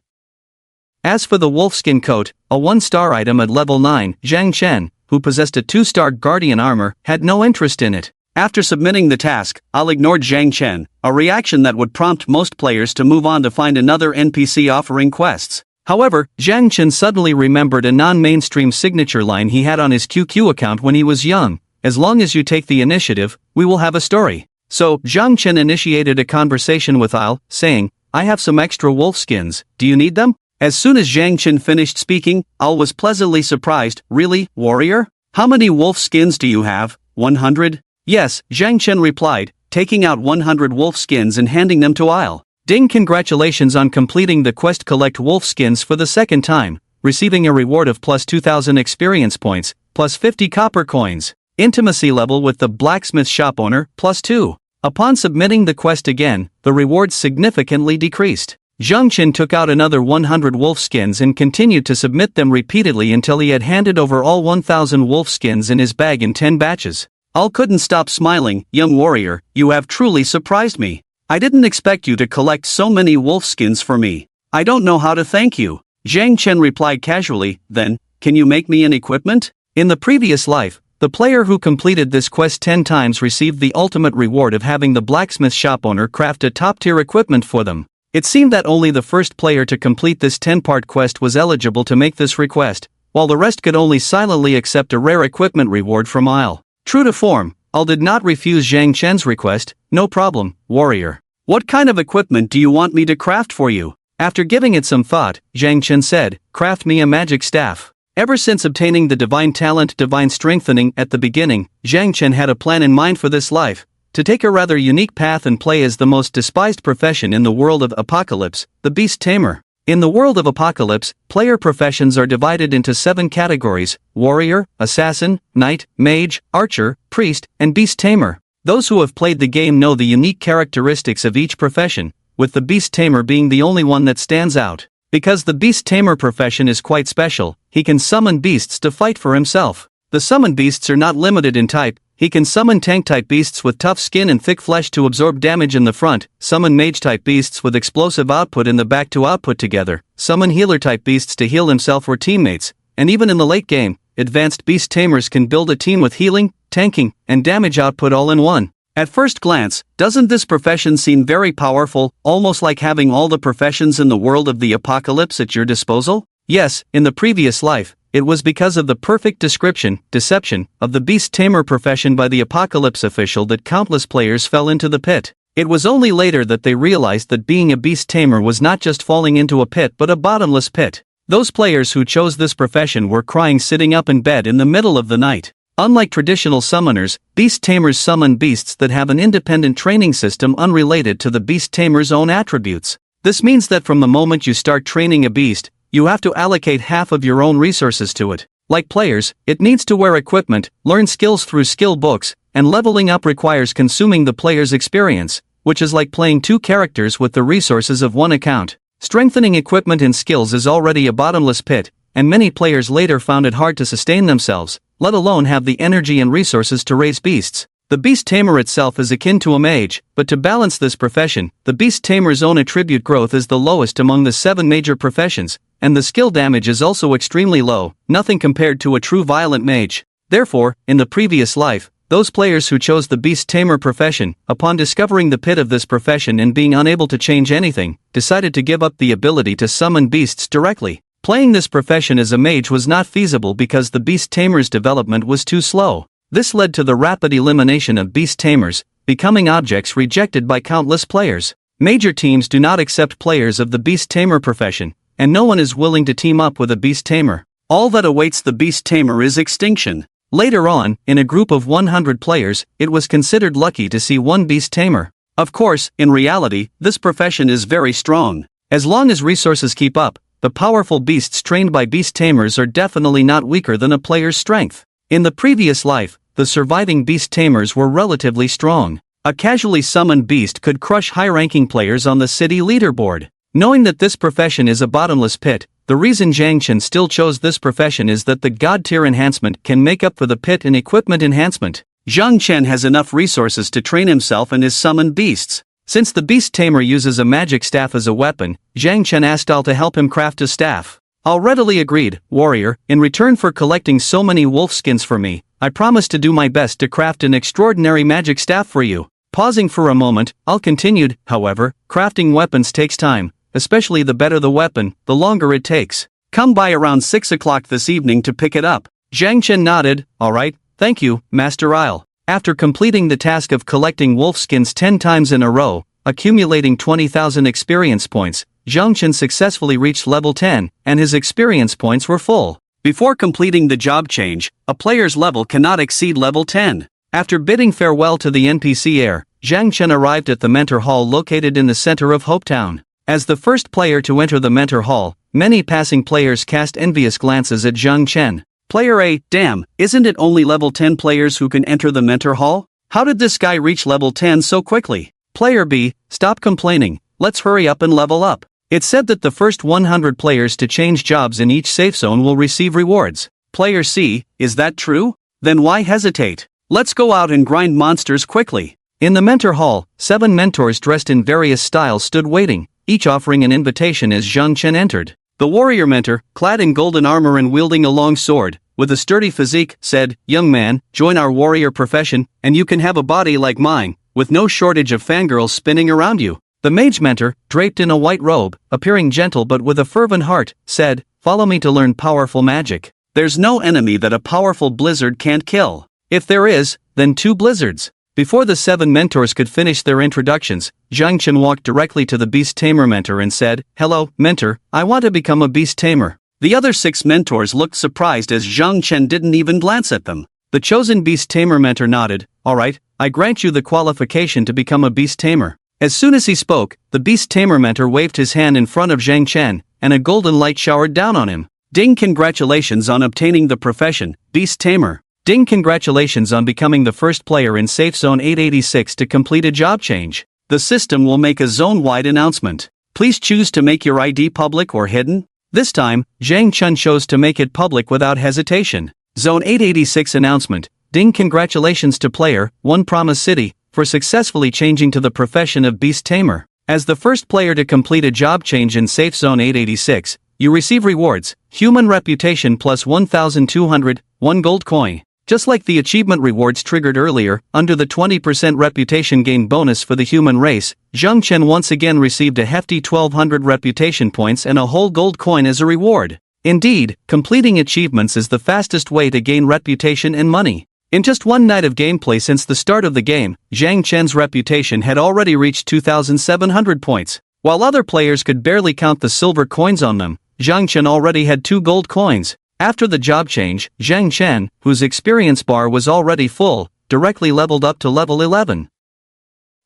Speaker 1: As for the wolfskin coat, a 1-star item at level 9, Zhang Chen, who possessed a 2-star guardian armor, had no interest in it. After submitting the task, I'll ignore Zhang Chen, a reaction that would prompt most players to move on to find another NPC offering quests. However, Zhang Chen suddenly remembered a non-mainstream signature line he had on his QQ account when he was young: "As long as you take the initiative, we will have a story." So, Zhang Chen initiated a conversation with Il, saying, "I have some extra wolf skins, do you need them?" As soon as Zhang Chen finished speaking, Il was pleasantly surprised. "Really, warrior? How many wolf skins do you have? 100? Yes, Zhang Chen replied, taking out 100 wolf skins and handing them to Il. "Ding, congratulations on completing the quest, collect wolf skins for the second time, receiving a reward of plus 2,000 experience points, plus 50 copper coins. Intimacy level with the blacksmith shop owner, plus 2. Upon submitting the quest again, the rewards significantly decreased. Zhang Chen took out another 100 wolf skins and continued to submit them repeatedly until he had handed over all 1,000 wolf skins in his bag in 10 batches. Al couldn't stop smiling. "Young warrior, you have truly surprised me. I didn't expect you to collect so many wolf skins for me. I don't know how to thank you." Zhang Chen replied casually, "Then, can you make me an equipment?" In the previous life, the player who completed this quest 10 times received the ultimate reward of having the blacksmith shop owner craft a top-tier equipment for them. It seemed that only the first player to complete this 10-part quest was eligible to make this request, while the rest could only silently accept a rare equipment reward from Il. True to form, Il did not refuse Zhang Chen's request. "No problem, warrior. What kind of equipment do you want me to craft for you?" After giving it some thought, Zhang Chen said, "Craft me a magic staff." Ever since obtaining the divine talent Divine Strengthening at the beginning, Zhang Chen had a plan in mind for this life: to take a rather unique path and play as the most despised profession in the world of Apocalypse, the Beast Tamer. In the world of Apocalypse, player professions are divided into 7 categories: warrior, assassin, knight, mage, archer, priest, and beast tamer. Those who have played the game know the unique characteristics of each profession, with the beast tamer being the only one that stands out. Because the beast tamer profession is quite special, he can summon beasts to fight for himself. The summoned beasts are not limited in type. He can summon tank-type beasts with tough skin and thick flesh to absorb damage in the front, summon mage-type beasts with explosive output in the back to output together, summon healer-type beasts to heal himself or teammates, and even in the late game, advanced beast tamers can build a team with healing, tanking, and damage output all in one. At first glance, doesn't this profession seem very powerful, almost like having all the professions in the world of the Apocalypse at your disposal? Yes, in the previous life, it was because of the perfect deception, of the beast tamer profession by the Apocalypse official that countless players fell into the pit. It was only later that they realized that being a beast tamer was not just falling into a pit but a bottomless pit. Those players who chose this profession were crying sitting up in bed in the middle of the night. Unlike traditional summoners, beast tamers summon beasts that have an independent training system unrelated to the beast tamer's own attributes. This means that from the moment you start training a beast, you have to allocate half of your own resources to it. Like players, it needs to wear equipment, learn skills through skill books, and leveling up requires consuming the player's experience, which is like playing 2 characters with the resources of one account. Strengthening equipment and skills is already a bottomless pit, and many players later found it hard to sustain themselves, let alone have the energy and resources to raise beasts. The beast tamer itself is akin to a mage, but to balance this profession, the beast tamer's own attribute growth is the lowest among the 7 major professions, and the skill damage is also extremely low, nothing compared to a true violent mage. Therefore, in the previous life, those players who chose the beast tamer profession, upon discovering the pit of this profession and being unable to change anything, decided to give up the ability to summon beasts directly. Playing this profession as a mage was not feasible because the beast tamer's development was too slow. This led to the rapid elimination of beast tamers, becoming objects rejected by countless players. Major teams do not accept players of the beast tamer profession, and no one is willing to team up with a beast tamer. All that awaits the beast tamer is extinction. Later on, in a group of 100 players, it was considered lucky to see one beast tamer. Of course, in reality, this profession is very strong. As long as resources keep up, the powerful beasts trained by beast tamers are definitely not weaker than a player's strength. In the previous life, the surviving beast tamers were relatively strong. A casually summoned beast could crush high-ranking players on the city leaderboard. Knowing that this profession is a bottomless pit, the reason Zhang Chen still chose this profession is that the God tier enhancement can make up for the pit in equipment enhancement. Zhang Chen has enough resources to train himself and his summoned beasts. Since the beast tamer uses a magic staff as a weapon, Zhang Chen asked Al to help him craft a staff. Al readily agreed. Warrior, in return for collecting so many wolf skins for me, I promise to do my best to craft an extraordinary magic staff for you. Pausing for a moment, Al continued, however, crafting weapons takes time. Especially the better the weapon, the longer it takes. Come by around 6 o'clock this evening to pick it up. Zhang Chen nodded. Alright, thank you, Master Isle. After completing the task of collecting wolf skins 10 times in a row, accumulating 20,000 experience points, Zhang Chen successfully reached level 10, and his experience points were full. Before completing the job change, a player's level cannot exceed level 10. After bidding farewell to the NPC heir, Zhang Chen arrived at the Mentor Hall located in the center of Hopetown. As the first player to enter the Mentor Hall, many passing players cast envious glances at Zhang Chen. Player A, damn, isn't it only level 10 players who can enter the Mentor Hall? How did this guy reach level 10 so quickly? Player B, stop complaining, let's hurry up and level up. It's said that the first 100 players to change jobs in each safe zone will receive rewards. Player C, is that true? Then why hesitate? Let's go out and grind monsters quickly. In the Mentor Hall, 7 mentors dressed in various styles stood waiting, each offering an invitation as Zhang Chen entered. The warrior mentor, clad in golden armor and wielding a long sword, with a sturdy physique, said, "Young man, join our warrior profession, and you can have a body like mine, with no shortage of fangirls spinning around you." The mage mentor, draped in a white robe, appearing gentle but with a fervent heart, said, "Follow me to learn powerful magic. There's no enemy that a powerful blizzard can't kill. If there is, then 2 blizzards." Before the 7 mentors could finish their introductions, Zhang Chen walked directly to the beast tamer mentor and said, "Hello, mentor, I want to become a beast tamer." The other 6 mentors looked surprised as Zhang Chen didn't even glance at them. The chosen beast tamer mentor nodded. "Alright, I grant you the qualification to become a beast tamer." As soon as he spoke, the beast tamer mentor waved his hand in front of Zhang Chen, and a golden light showered down on him. "Ding, congratulations on obtaining the profession, beast tamer. Ding, congratulations on becoming the first player in Safe Zone 886 to complete a job change. The system will make a zone-wide announcement. Please choose to make your ID public or hidden." This time, Zhang Chen chose to make it public without hesitation. Zone 886 announcement. Ding, congratulations to player 1 Promise City for successfully changing to the profession of beast tamer. As the first player to complete a job change in Safe Zone 886, you receive rewards: human reputation plus 1,200, 1 gold coin. Just like the achievement rewards triggered earlier, under the 20% reputation gain bonus for the human race, Zhang Chen once again received a hefty 1,200 reputation points and a whole gold coin as a reward. Indeed, completing achievements is the fastest way to gain reputation and money. In just one night of gameplay since the start of the game, Zhang Chen's reputation had already reached 2,700 points. While other players could barely count the silver coins on them, Zhang Chen already had 2 gold coins. After the job change, Zhang Chen, whose experience bar was already full, directly leveled up to level 11.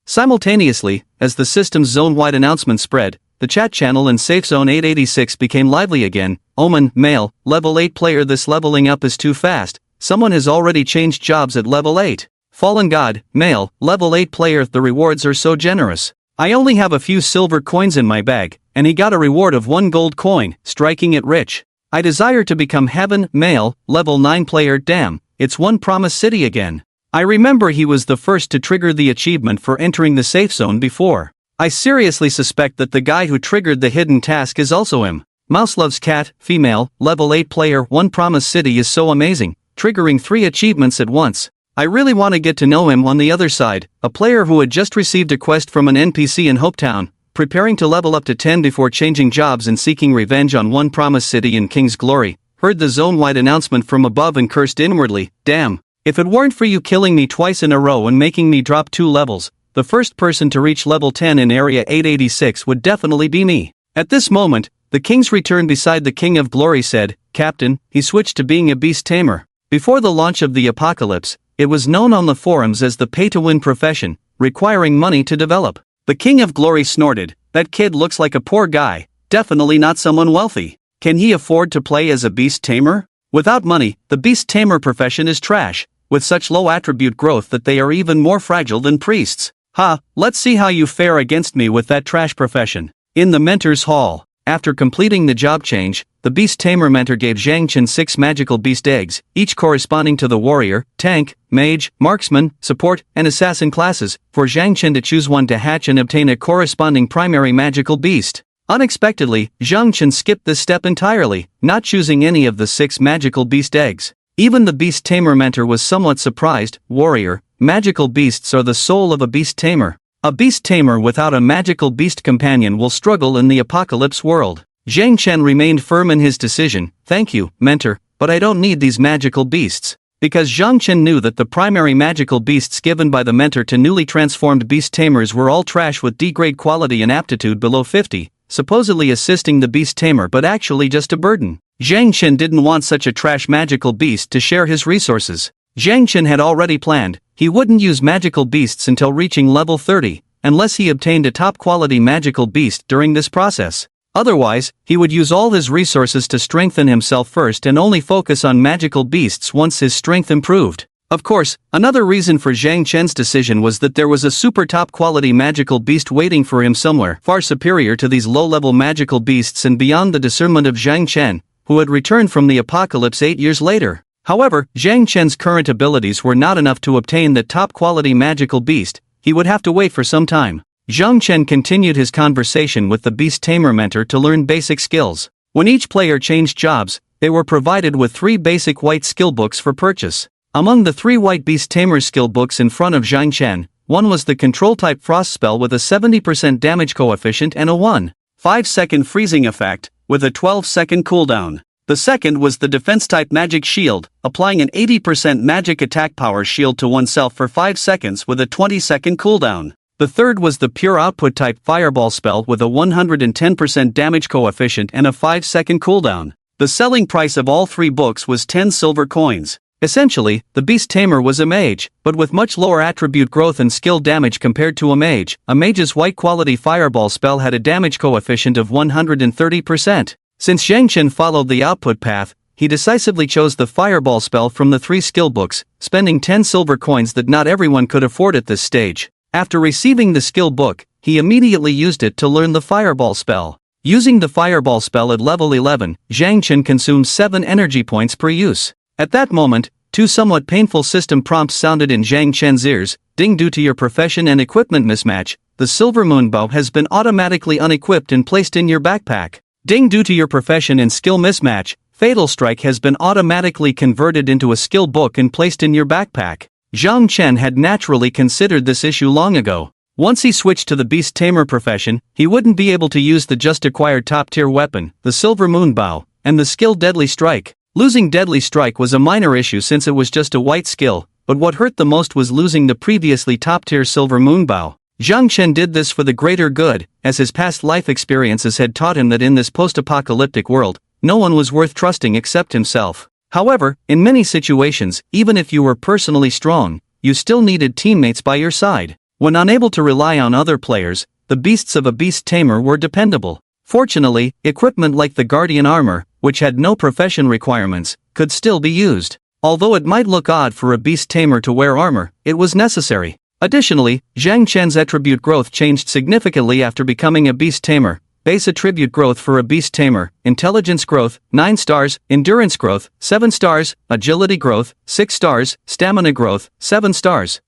Speaker 1: Simultaneously, as the system's zone-wide announcement spread, the chat channel in Safe Zone 886 became lively again. "Omen, male, level 8 player, this leveling up is too fast. Someone has already changed jobs at level 8. Fallen God, male, level 8 player, the rewards are so generous. I only have a few silver coins in my bag, and he got a reward of 1 gold coin, striking it rich. I desire to become heaven, male, level 9 player, damn, it's 1 Promise City again. I remember he was the first to trigger the achievement for entering the safe zone before. I seriously suspect that the guy who triggered the hidden task is also him. Mouse loves cat, female, level 8 player 1 Promise City is so amazing, triggering 3 achievements at once. I really want to get to know him. On the other side, a player who had just received a quest from an NPC in Hopetown, preparing to level up to 10 before changing jobs and seeking revenge on 1 Promise City in King's Glory, heard the zone-wide announcement from above and cursed inwardly, damn. If it weren't for you killing me twice in a row and making me drop 2 levels, the first person to reach level 10 in Area 886 would definitely be me. At this moment, the King's return beside the King of Glory said, Captain, he switched to being a beast tamer. Before the launch of the apocalypse, it was known on the forums as the pay-to-win profession, requiring money to develop. The King of Glory snorted, that kid looks like a poor guy, definitely not someone wealthy. Can he afford to play as a beast tamer? Without money, the beast tamer profession is trash, with such low attribute growth that they are even more fragile than priests. Let's see how you fare against me with that trash profession. In the Mentor's Hall, after completing the job change, the Beast Tamer mentor gave Zhang Chen 6 magical beast eggs, each corresponding to the warrior, tank, mage, marksman, support, and assassin classes, for Zhang Chen to choose one to hatch and obtain a corresponding primary magical beast. Unexpectedly, Zhang Chen skipped this step entirely, not choosing any of the 6 magical beast eggs. Even the Beast Tamer mentor was somewhat surprised. Warrior, magical beasts are the soul of a beast tamer. A beast tamer without a magical beast companion will struggle in the apocalypse world. Zhang Chen remained firm in his decision, thank you, mentor, but I don't need these magical beasts. Because Zhang Chen knew that the primary magical beasts given by the mentor to newly transformed beast tamers were all trash with D-grade quality and aptitude below 50, supposedly assisting the beast tamer but actually just a burden. Zhang Chen didn't want such a trash magical beast to share his resources. Zhang Chen had already planned, he wouldn't use magical beasts until reaching level 30, unless he obtained a top-quality magical beast during this process. Otherwise, he would use all his resources to strengthen himself first and only focus on magical beasts once his strength improved. Of course, another reason for Zhang Chen's decision was that there was a super top-quality magical beast waiting for him somewhere, far superior to these low-level magical beasts and beyond the discernment of Zhang Chen, who had returned from the apocalypse 8 years later. However, Zhang Chen's current abilities were not enough to obtain the top-quality magical beast. He would have to wait for some time. Zhang Chen continued his conversation with the Beast Tamer mentor to learn basic skills. When each player changed jobs, they were provided with 3 basic white skill books for purchase. Among the 3 white Beast Tamer skill books in front of Zhang Chen, one was the Control-type Frost spell with a 70% damage coefficient and a 1.5-second freezing effect, with a 12-second cooldown. The second was the Defense-type Magic Shield, applying an 80% magic attack power shield to oneself for 5 seconds with a 20-second cooldown. The third was the Pure Output-type Fireball spell with a 110% damage coefficient and a 5-second cooldown. The selling price of all 3 books was 10 silver coins. Essentially, the Beast Tamer was a mage, but with much lower attribute growth and skill damage compared to a mage. A mage's white-quality Fireball spell had a damage coefficient of 130%. Since Zhang Chen followed the output path, he decisively chose the Fireball spell from the 3 skill books, spending 10 silver coins that not everyone could afford at this stage. After receiving the skill book, he immediately used it to learn the Fireball spell. Using the Fireball spell at level 11, Zhang Chen consumed 7 energy points per use. At that moment, 2 somewhat painful system prompts sounded in Zhang Chen's ears. Ding, due to your profession and equipment mismatch, the Silver Moon Bow has been automatically unequipped and placed in your backpack. Ding, due to your profession and skill mismatch, Fatal Strike has been automatically converted into a skill book and placed in your backpack. Zhang Chen had naturally considered this issue long ago. Once he switched to the Beast Tamer profession, he wouldn't be able to use the just acquired top-tier weapon, the Silver Moon Bow, and the skill Deadly Strike. Losing Deadly Strike was a minor issue since it was just a white skill, but what hurt the most was losing the previously top-tier Silver Moon Bow. Zhang Chen did this for the greater good, as his past life experiences had taught him that in this post-apocalyptic world, no one was worth trusting except himself. However, in many situations, even if you were personally strong, you still needed teammates by your side. When unable to rely on other players, the beasts of a beast tamer were dependable. Fortunately, equipment like the Guardian Armor, which had no profession requirements, could still be used. Although it might look odd for a beast tamer to wear armor, it was necessary. Additionally, Zhang Chen's attribute growth changed significantly after becoming a beast tamer. base attribute growth for a beast tamer, intelligence growth, 9 stars, endurance growth, 7 stars, agility growth, 6 stars, stamina growth, 7 stars.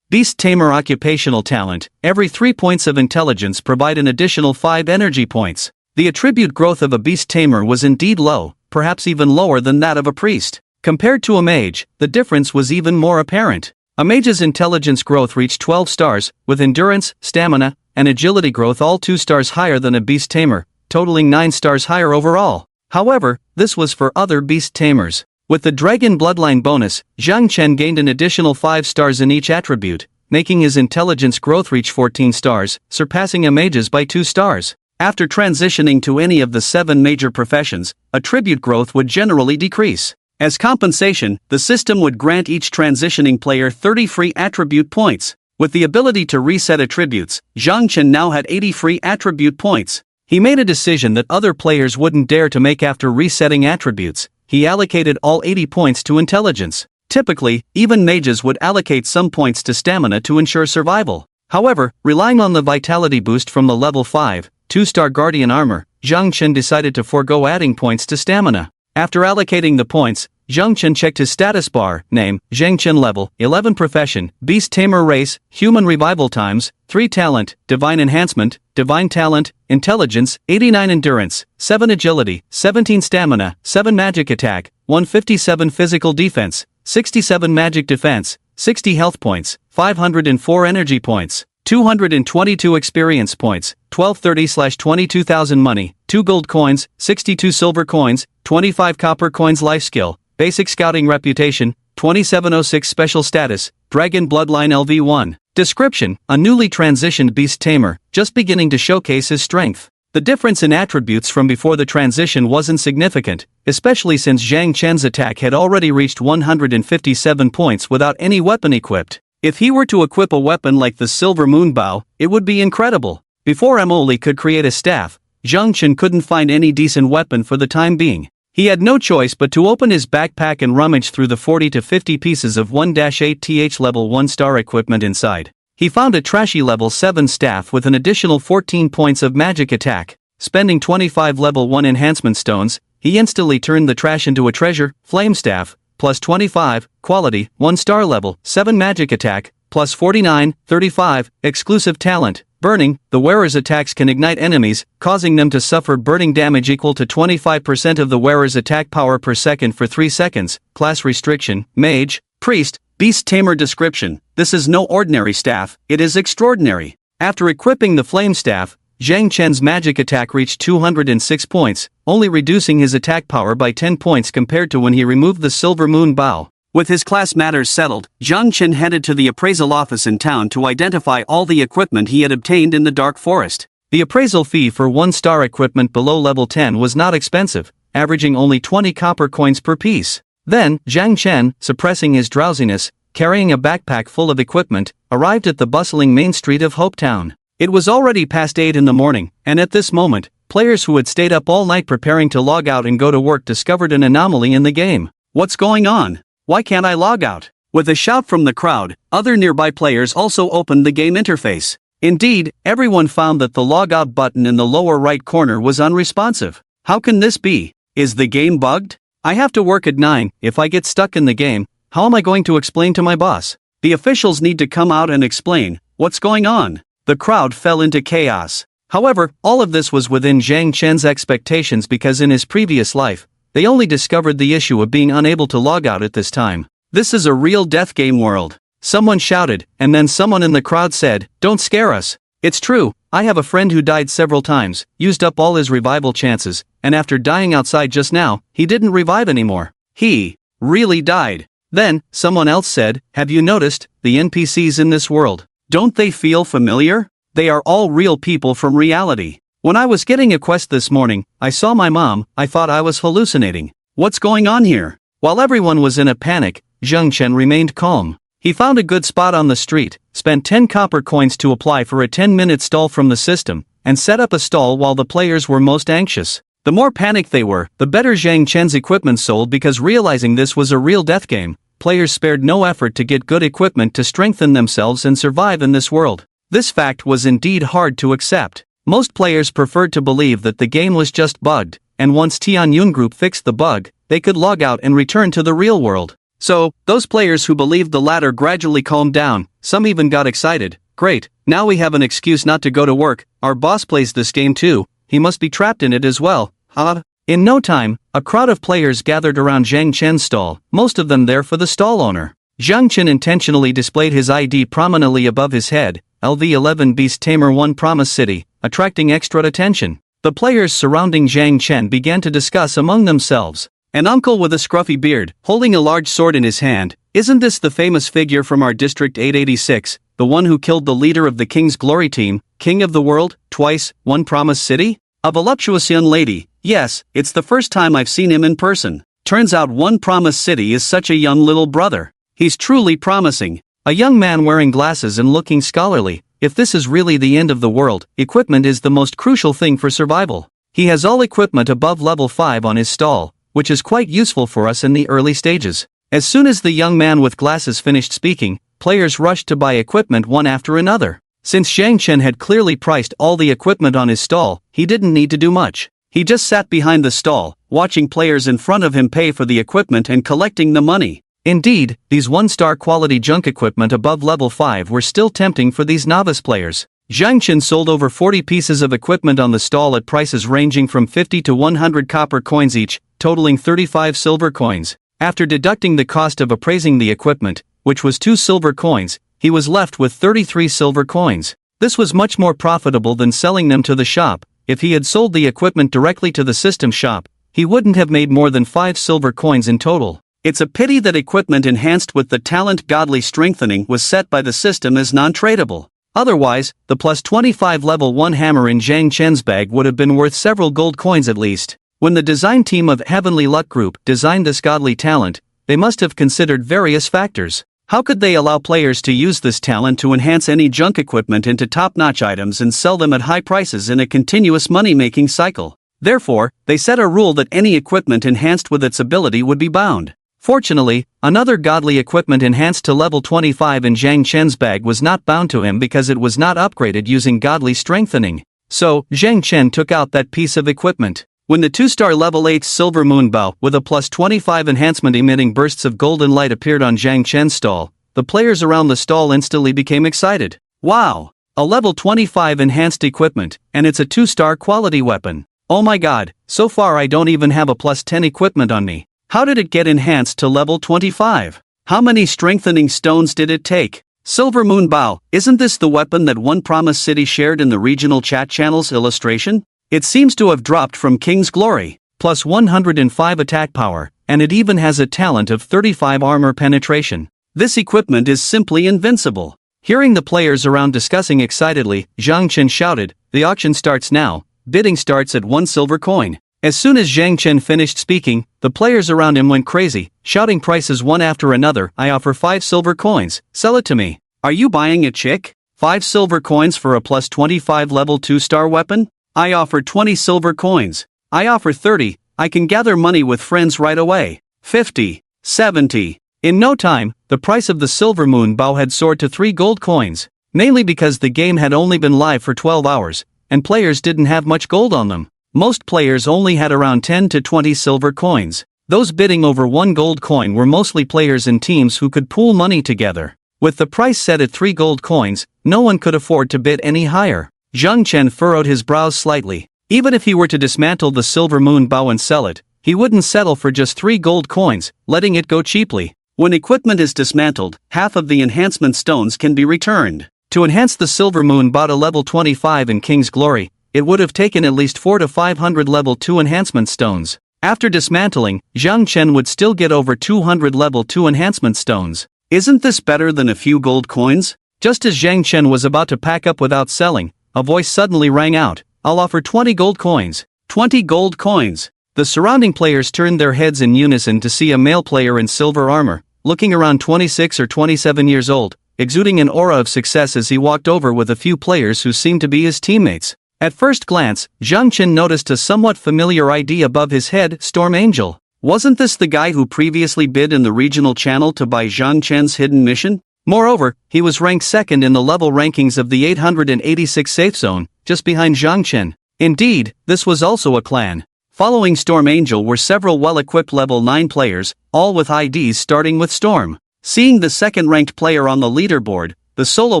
Speaker 1: Beast tamer occupational talent, every 3 points of intelligence provide an additional 5 energy points. The attribute growth of a beast tamer was indeed low, perhaps even lower than that of a priest. Compared to a mage, the difference was even more apparent. A mage's intelligence growth reached 12 stars, with endurance, stamina, and agility growth all 2 stars higher than a beast tamer, totaling 9 stars higher overall. However, this was for other beast tamers. With the dragon bloodline bonus, Zhang Chen gained an additional 5 stars in each attribute, making his intelligence growth reach 14 stars, surpassing a mage's by 2 stars. After transitioning to any of the 7 major professions, attribute growth would generally decrease. As compensation, the system would grant each transitioning player 30 free attribute points. With the ability to reset attributes, Zhang Chen now had 80 free attribute points. He made a decision that other players wouldn't dare to make after resetting attributes. He allocated all 80 points to intelligence. Typically, even mages would allocate some points to stamina to ensure survival. However, relying on the vitality boost from the level 5, 2-star guardian armor, Zhang Chen decided to forego adding points to stamina. After allocating the points, Zhang Chen checked his status bar, name, Zhang Chen level, 11 profession, beast tamer race, human revival times, 3 talent, divine enhancement, divine talent, intelligence, 89 endurance, 7 agility, 17 stamina, 7 magic attack, 157 physical defense, 67 magic defense, 60 health points, 504 energy points, 222 experience points, 1230/22,000 money, 2 gold coins, 62 silver coins, 25 copper coins life skill, basic scouting reputation, 2706 special status, dragon bloodline LV1. Description: a newly transitioned beast tamer, just beginning to showcase his strength. The difference in attributes from before the transition wasn't significant, especially since Zhang Chen's attack had already reached 157 points without any weapon equipped. If he were to equip a weapon like the Silver Moon Bow, it would be incredible. Before Emoli could create a staff, Zhang Chen couldn't find any decent weapon for the time being. He had no choice but to open his backpack and rummage through the 40 to 50 pieces of 1-8th level 1-star equipment inside. He found a trashy level 7 staff with an additional 14 points of magic attack. Spending 25 level 1 enhancement stones, he instantly turned the trash into a treasure, flame staff, plus 25, quality, 1-star level, 7 magic attack, plus 49, 35, exclusive talent, burning. The wearer's attacks can ignite enemies, causing them to suffer burning damage equal to 25% of the wearer's attack power per second for 3 seconds, class restriction, mage, priest, beast tamer. Description: this is no ordinary staff, it is extraordinary. After equipping the flame staff, Zhang Chen's magic attack reached 206 points, only reducing his attack power by 10 points compared to when he removed the Silver Moon Bow. With his class matters settled, Zhang Chen headed to the appraisal office in town to identify all the equipment he had obtained in the Dark Forest. The appraisal fee for 1-star equipment below level 10 was not expensive, averaging only 20 copper coins per piece. Then, Zhang Chen, suppressing his drowsiness, carrying a backpack full of equipment, arrived at the bustling main street of Hopetown. It was already past 8 in the morning, and at this moment, players who had stayed up all night preparing to log out and go to work discovered an anomaly in the game. What's going on? Why can't I log out? With a shout from the crowd, other nearby players also opened the game interface. Indeed, everyone found that the logout button in the lower right corner was unresponsive. How can this be? Is the game bugged? I have to work at 9, if I get stuck in the game, how am I going to explain to my boss? The officials need to come out and explain, what's going on? The crowd fell into chaos. However, all of this was within Zhang Chen's expectations because in his previous life, they only discovered the issue of being unable to log out at this time. This is a real death game world. Someone shouted, and then someone in the crowd said, "Don't scare us. It's true, I have a friend who died several times, used up all his revival chances, and after dying outside just now, he didn't revive anymore. He really died." Then, someone else said, "Have you noticed, the NPCs in this world? Don't they feel familiar? They are all real people from reality. When I was getting a quest this morning, I saw my mom, I thought I was hallucinating. What's going on here?" While everyone was in a panic, Zhang Chen remained calm. He found a good spot on the street, spent 10 copper coins to apply for a 10-minute stall from the system, and set up a stall while the players were most anxious. The more panicked they were, the better Zhang Chen's equipment sold because realizing this was a real death game, players spared no effort to get good equipment to strengthen themselves and survive in this world. This fact was indeed hard to accept. Most players preferred to believe that the game was just bugged, and once Tianyun Group fixed the bug, they could log out and return to the real world. So, those players who believed the latter gradually calmed down, some even got excited. Great, now we have an excuse not to go to work, our boss plays this game too, he must be trapped in it as well, huh? In no time, a crowd of players gathered around Zhang Chen's stall, most of them there for the stall owner. Zhang Chen intentionally displayed his ID prominently above his head, LV11 Beast Tamer 1 Promise City, attracting extra attention. The players surrounding Zhang Chen began to discuss among themselves. An uncle with a scruffy beard, holding a large sword in his hand, isn't this the famous figure from our District 886, the one who killed the leader of the King's Glory team, King of the World, twice, 1 Promise City? A voluptuous young lady, yes, it's the first time I've seen him in person. Turns out 1 Promise City is such a young little brother. He's truly promising. A young man wearing glasses and looking scholarly. If this is really the end of the world, equipment is the most crucial thing for survival. He has all equipment above level 5 on his stall, which is quite useful for us in the early stages. As soon as the young man with glasses finished speaking, players rushed to buy equipment one after another. Since Zhang Chen had clearly priced all the equipment on his stall, he didn't need to do much. He just sat behind the stall, watching players in front of him pay for the equipment and collecting the money. Indeed, these 1-star quality junk equipment above level 5 were still tempting for these novice players. Zhang Chen sold over 40 pieces of equipment on the stall at prices ranging from 50 to 100 copper coins each, totaling 35 silver coins. After deducting the cost of appraising the equipment, which was 2 silver coins, he was left with 33 silver coins. This was much more profitable than selling them to the shop. If he had sold the equipment directly to the system shop, he wouldn't have made more than 5 silver coins in total. It's a pity that equipment enhanced with the talent Godly Strengthening was set by the system as non-tradable. Otherwise, the plus 25 level 1 hammer in Zhang Chen's bag would have been worth several gold coins at least. When the design team of Heavenly Luck Group designed this godly talent, they must have considered various factors. How could they allow players to use this talent to enhance any junk equipment into top-notch items and sell them at high prices in a continuous money-making cycle? Therefore, they set a rule that any equipment enhanced with its ability would be bound. Fortunately, another godly equipment enhanced to level 25 in Zhang Chen's bag was not bound to him because it was not upgraded using godly strengthening. So, Zhang Chen took out that piece of equipment. When the 2-star level 8 silver moon bow with a plus 25 enhancement emitting bursts of golden light appeared on Zhang Chen's stall, the players around the stall instantly became excited. Wow! A level 25 enhanced equipment, and it's a 2-star quality weapon. Oh my god, so far I don't even have a plus 10 equipment on me. How did it get enhanced to level 25? How many strengthening stones did it take? Silver Moon Bow, isn't this the weapon that 1 Promise City shared in the regional chat channel's illustration? It seems to have dropped from King's Glory, plus 105 attack power, and it even has a talent of 35 armor penetration. This equipment is simply invincible. Hearing the players around discussing excitedly, Zhang Chen shouted, "The auction starts now, bidding starts at 1 silver coin." As soon as Zhang Chen finished speaking, the players around him went crazy, shouting prices one after another. "I offer 5 silver coins, sell it to me. Are you buying it, chick? 5 silver coins for a plus 25 level 2-star weapon? I offer 20 silver coins. I offer 30, I can gather money with friends right away. 50, 70. In no time, the price of the silver moon bow had soared to 3 gold coins, mainly because the game had only been live for 12 hours, and players didn't have much gold on them. Most players only had around 10 to 20 silver coins. Those bidding over 1 gold coin were mostly players in teams who could pool money together. With the price set at 3 gold coins, no one could afford to bid any higher. Zhang Chen furrowed his brows slightly. Even if he were to dismantle the silver moon bow and sell it, he wouldn't settle for just 3 gold coins, letting it go cheaply. When equipment is dismantled, half of the enhancement stones can be returned. To enhance the silver moon bow to level 25 in King's Glory, it would have taken at least 4 to 500 level 2 enhancement stones. After dismantling, Zhang Chen would still get over 200 level 2 enhancement stones. Isn't this better than a few gold coins? Just as Zhang Chen was about to pack up without selling, a voice suddenly rang out, "I'll offer 20 gold coins. 20 gold coins." The surrounding players turned their heads in unison to see a male player in silver armor, looking around 26 or 27 years old, exuding an aura of success as he walked over with a few players who seemed to be his teammates. At first glance, Zhang Chen noticed a somewhat familiar ID above his head, Storm Angel. Wasn't this the guy who previously bid in the regional channel to buy Zhang Chen's hidden mission? Moreover, he was ranked second in the level rankings of the 886 safe zone, just behind Zhang Chen. Indeed, this was also a clan. Following Storm Angel were several well-equipped level 9 players, all with IDs starting with Storm. Seeing the second-ranked player on the leaderboard, the solo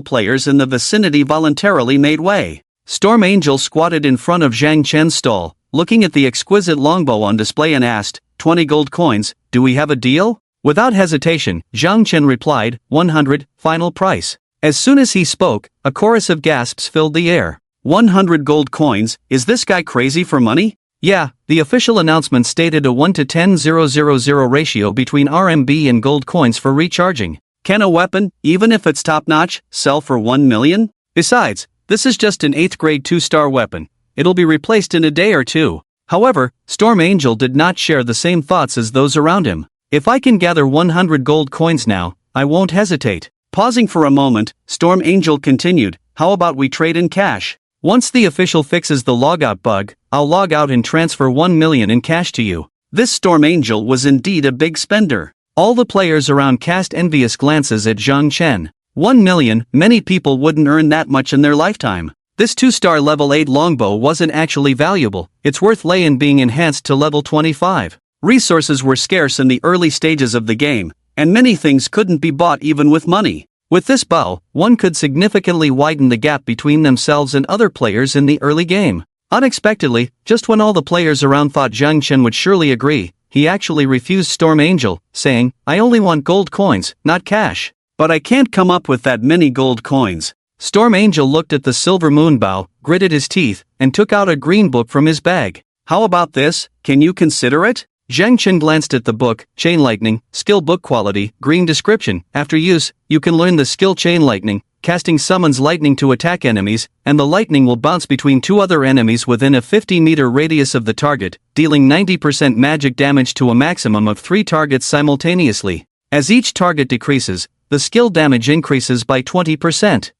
Speaker 1: players in the vicinity voluntarily made way. Storm Angel squatted in front of Zhang Chen's stall, looking at the exquisite longbow on display and asked, 20 gold coins, do we have a deal? Without hesitation, Zhang Chen replied, 100, final price. As soon as he spoke, a chorus of gasps filled the air. 100 gold coins, is this guy crazy for money? Yeah, the official announcement stated a 1 to 10,000 ratio between RMB and gold coins for recharging. Can a weapon, even if it's top-notch, sell for 1 million? Besides, this is just an 8th grade 2-star weapon. It'll be replaced in a day or two. However, Storm Angel did not share the same thoughts as those around him. If I can gather 100 gold coins now, I won't hesitate. Pausing for a moment, Storm Angel continued, how about we trade in cash? Once the official fixes the logout bug, I'll log out and transfer 1 million in cash to you. This Storm Angel was indeed a big spender. All the players around cast envious glances at Zhang Chen. 1 million, many people wouldn't earn that much in their lifetime. This 2-star level 8 longbow wasn't actually valuable, it's worth laying being enhanced to level 25. Resources were scarce in the early stages of the game, and many things couldn't be bought even with money. With this bow, one could significantly widen the gap between themselves and other players in the early game. Unexpectedly, just when all the players around thought Zhang Chen would surely agree, he actually refused Storm Angel, saying, I only want gold coins, not cash. But I can't come up with that many gold coins. Storm Angel looked at the silver moon bow, gritted his teeth, and took out a green book from his bag. How about this, can you consider it? Zhang Chen glanced at the book, Chain Lightning, skill book quality, green description. After use, you can learn the skill Chain Lightning. Casting summons lightning to attack enemies, and the lightning will bounce between 2 other enemies within a 50-meter radius of the target, dealing 90% magic damage to a maximum of 3 targets simultaneously. As each target decreases, the skill damage increases by 20%.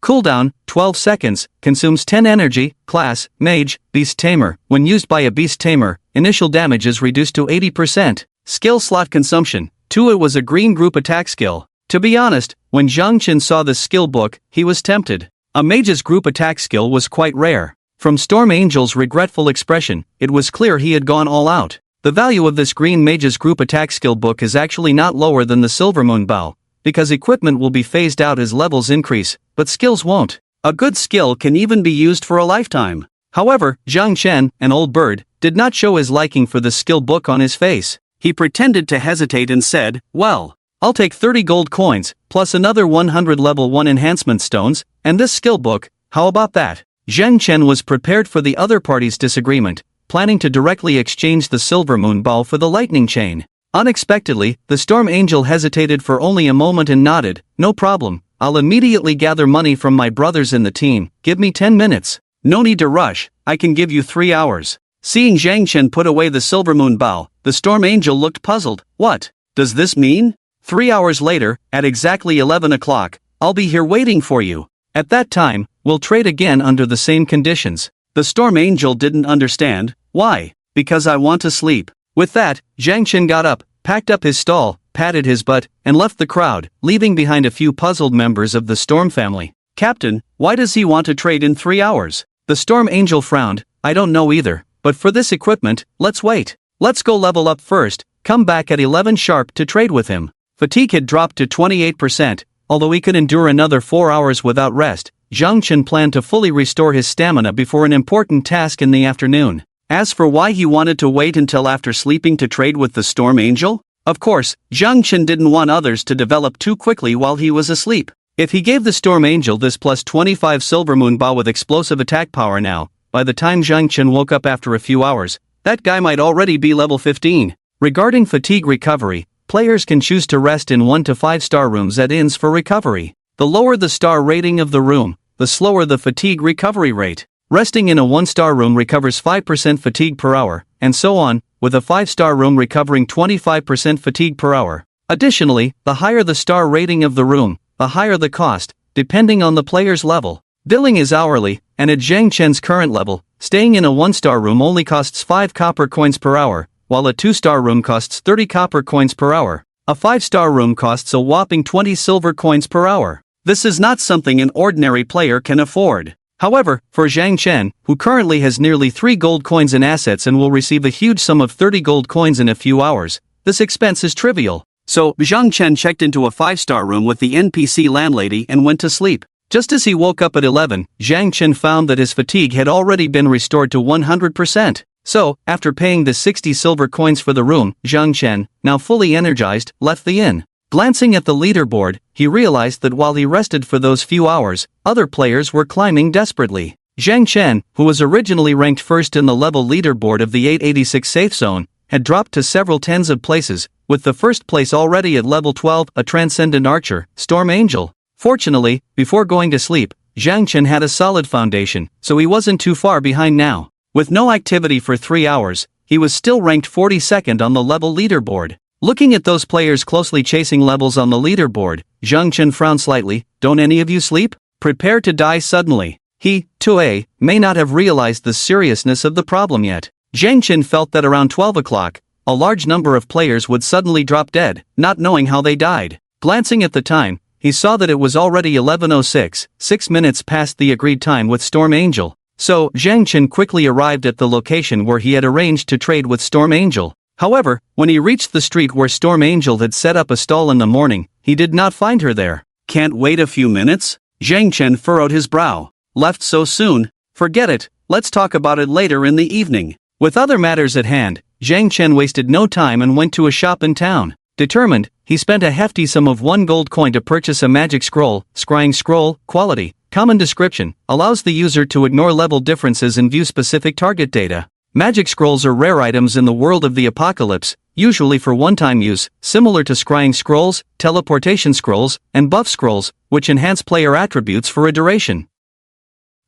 Speaker 1: Cooldown, 12 seconds, consumes 10 energy, class, Mage, Beast Tamer. When used by a Beast Tamer, initial damage is reduced to 80%. Skill slot consumption, 2. It was a green group attack skill. To be honest, when Zhang Chen saw this skill book, he was tempted. A mage's group attack skill was quite rare. From Storm Angel's regretful expression, it was clear he had gone all out. The value of this green mage's group attack skill book is actually not lower than the Silver Moon Bow, because equipment will be phased out as levels increase, but skills won't. A good skill can even be used for a lifetime. However, Zhang Chen, an old bird, did not show his liking for the skill book on his face. He pretended to hesitate and said, well, I'll take 30 gold coins, plus another 100 level 1 enhancement stones, and this skill book, how about that? Zhang Chen was prepared for the other party's disagreement, planning to directly exchange the Silver Moon Ball for the Lightning Chain. Unexpectedly, the Storm Angel hesitated for only a moment and nodded, no problem, I'll immediately gather money from my brothers in the team, give me 10 minutes. No need to rush, I can give you 3 hours. Seeing Zhang Chen put away the Silver Moon Bow, the Storm Angel looked puzzled. What does this mean? 3 hours later, at exactly 11 o'clock, I'll be here waiting for you. At that time, we'll trade again under the same conditions. The Storm Angel didn't understand. Why? Because I want to sleep. With that, Zhang Chen got up, packed up his stall, patted his butt, and left the crowd, leaving behind a few puzzled members of the Storm family. Captain, why does he want to trade in 3 hours? The Storm Angel frowned. I don't know either, but for this equipment, let's wait. Let's go level up first, come back at 11 sharp to trade with him. Fatigue had dropped to 28%, although he could endure another 4 hours without rest. Zhang Chen planned to fully restore his stamina before an important task in the afternoon. As for why he wanted to wait until after sleeping to trade with the Storm Angel, of course, Zhang Chen didn't want others to develop too quickly while he was asleep. If he gave the Storm Angel this plus 25 Silver Moon Bow with explosive attack power now, by the time Zhang Chen woke up after a few hours, that guy might already be level 15. Regarding fatigue recovery, players can choose to rest in 1 to 5 star rooms at inns for recovery. The lower the star rating of the room, the slower the fatigue recovery rate. Resting in a 1-star room recovers 5% fatigue per hour, and so on, with a 5-star room recovering 25% fatigue per hour. Additionally, the higher the star rating of the room, the higher the cost, depending on the player's level. Billing is hourly, and at Zhang Chen's current level, staying in a 1-star room only costs 5 copper coins per hour, while a 2-star room costs 30 copper coins per hour. A 5-star room costs a whopping 20 silver coins per hour. This is not something an ordinary player can afford. However, for Zhang Chen, who currently has nearly 3 gold coins in assets and will receive a huge sum of 30 gold coins in a few hours, this expense is trivial. So, Zhang Chen checked into a 5-star room with the NPC landlady and went to sleep. Just as he woke up at 11, Zhang Chen found that his fatigue had already been restored to 100%. So, after paying the 60 silver coins for the room, Zhang Chen, now fully energized, left the inn. Glancing at the leaderboard, he realized that while he rested for those few hours, other players were climbing desperately. Zhang Chen, who was originally ranked first in the level leaderboard of the 886 safe zone, had dropped to several tens of places, with the first place already at level 12, a transcendent archer, Storm Angel. Fortunately, before going to sleep, Zhang Chen had a solid foundation, so he wasn't too far behind now. With no activity for 3 hours, he was still ranked 42nd on the level leaderboard. Looking at those players closely chasing levels on the leaderboard, Zhang Chen frowned slightly. Don't any of you sleep? Prepare to die suddenly. He, too, may not have realized the seriousness of the problem yet. Zhang Chen felt that around 12 o'clock, a large number of players would suddenly drop dead, not knowing how they died. Glancing at the time, he saw that it was already 11:06, 6 minutes past the agreed time with Storm Angel. So, Zhang Chen quickly arrived at the location where he had arranged to trade with Storm Angel. However, when he reached the street where Storm Angel had set up a stall in the morning, he did not find her there. Can't wait a few minutes? Zhang Chen furrowed his brow. Left so soon? Forget it, let's talk about it later in the evening. With other matters at hand, Zhang Chen wasted no time and went to a shop in town. Determined, he spent a hefty sum of 1 gold coin to purchase a magic scroll. Scrying scroll, quality, common description, allows the user to ignore level differences and view specific target data. Magic scrolls are rare items in the world of the apocalypse, usually for one-time use, similar to scrying scrolls, teleportation scrolls, and buff scrolls, which enhance player attributes for a duration.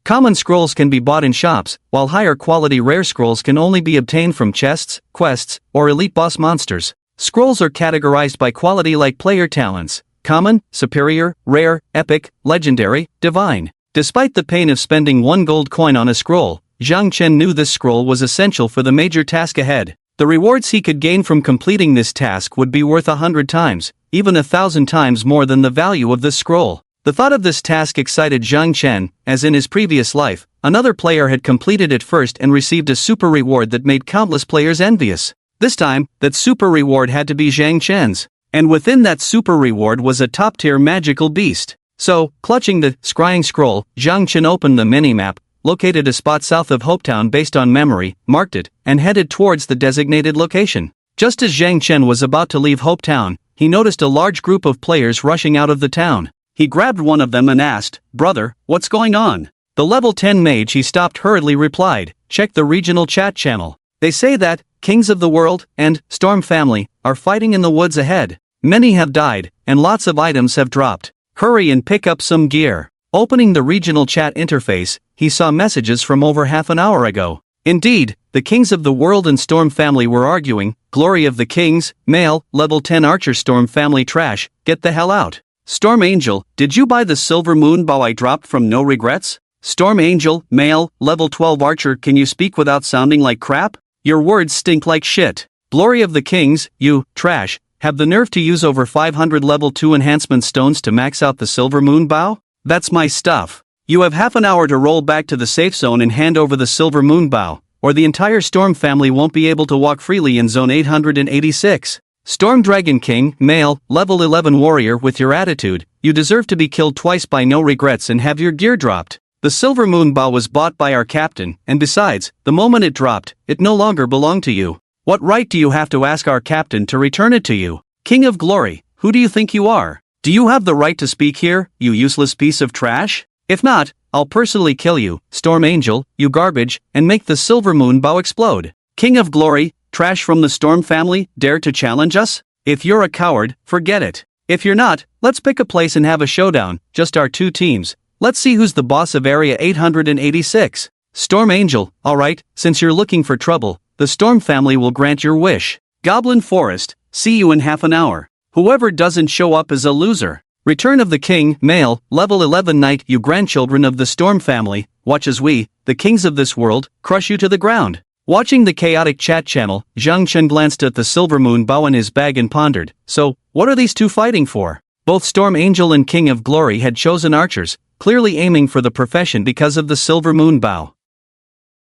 Speaker 1: Common scrolls can be bought in shops, while higher quality rare scrolls can only be obtained from chests, quests, or elite boss monsters. Scrolls are categorized by quality like player talents: common, superior, rare, epic, legendary, divine. Despite the pain of spending 1 gold coin on a scroll, Zhang Chen knew this scroll was essential for the major task ahead. The rewards he could gain from completing this task would be worth 100 times, even 1,000 times more than the value of this scroll. The thought of this task excited Zhang Chen, as in his previous life, another player had completed it first and received a super reward that made countless players envious. This time, that super reward had to be Zhang Chen's, and within that super reward was a top-tier magical beast. So, clutching the scrying scroll, Zhang Chen opened the minimap, located a spot south of Hopetown based on memory, marked it, and headed towards the designated location. Just as Zhang Chen was about to leave Hopetown, he noticed a large group of players rushing out of the town. He grabbed one of them and asked, "Brother, what's going on?" The level 10 mage he stopped hurriedly replied, "Check the regional chat channel. They say that Kings of the World and Storm Family are fighting in the woods ahead. Many have died, and lots of items have dropped. Hurry and pick up some gear." Opening the regional chat interface, he saw messages from over half an hour ago. Indeed, the Kings of the World and Storm Family were arguing. Glory of the Kings, male, level 10 archer. Storm Family trash, get the hell out. Storm Angel, did you buy the silver moon bow I dropped from No Regrets? Storm Angel, male, level 12 archer. Can you speak without sounding like crap? Your words stink like shit. Glory of the Kings, you, trash, have the nerve to use over 500 level 2 enhancement stones to max out the silver moon bow? That's my stuff. You have half an hour to roll back to the safe zone and hand over the silver moon bow, or the entire Storm family won't be able to walk freely in zone 886. Storm Dragon King, male, level 11 warrior. With your attitude, you deserve to be killed twice by No Regrets and have your gear dropped. The silver moon bow was bought by our captain, and besides, the moment it dropped, it no longer belonged to you. What right do you have to ask our captain to return it to you? King of Glory, who do you think you are? Do you have the right to speak here, you useless piece of trash? If not, I'll personally kill you, Storm Angel, you garbage, and make the silver moon bow explode. King of Glory, trash from the Storm family, dare to challenge us? If you're a coward, forget it. If you're not, let's pick a place and have a showdown, just our 2 teams. Let's see who's the boss of Area 886. Storm Angel, alright, since you're looking for trouble, the Storm family will grant your wish. Goblin Forest, see you in half an hour. Whoever doesn't show up is a loser. Return of the King, male, level 11 knight. You grandchildren of the Storm family, watch as we, the kings of this world, crush you to the ground. Watching the chaotic chat channel, Zhang Chen glanced at the silver moon bow in his bag and pondered, so, what are these two fighting for? Both Storm Angel and King of Glory had chosen archers, clearly aiming for the profession because of the Silver Moon Bow.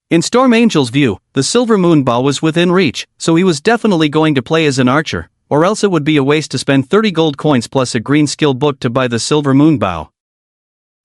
Speaker 1: In Storm Angel's view, the Silver Moon Bow was within reach, so he was definitely going to play as an archer, or else it would be a waste to spend 30 gold coins plus a green skill book to buy the Silver Moon Bow.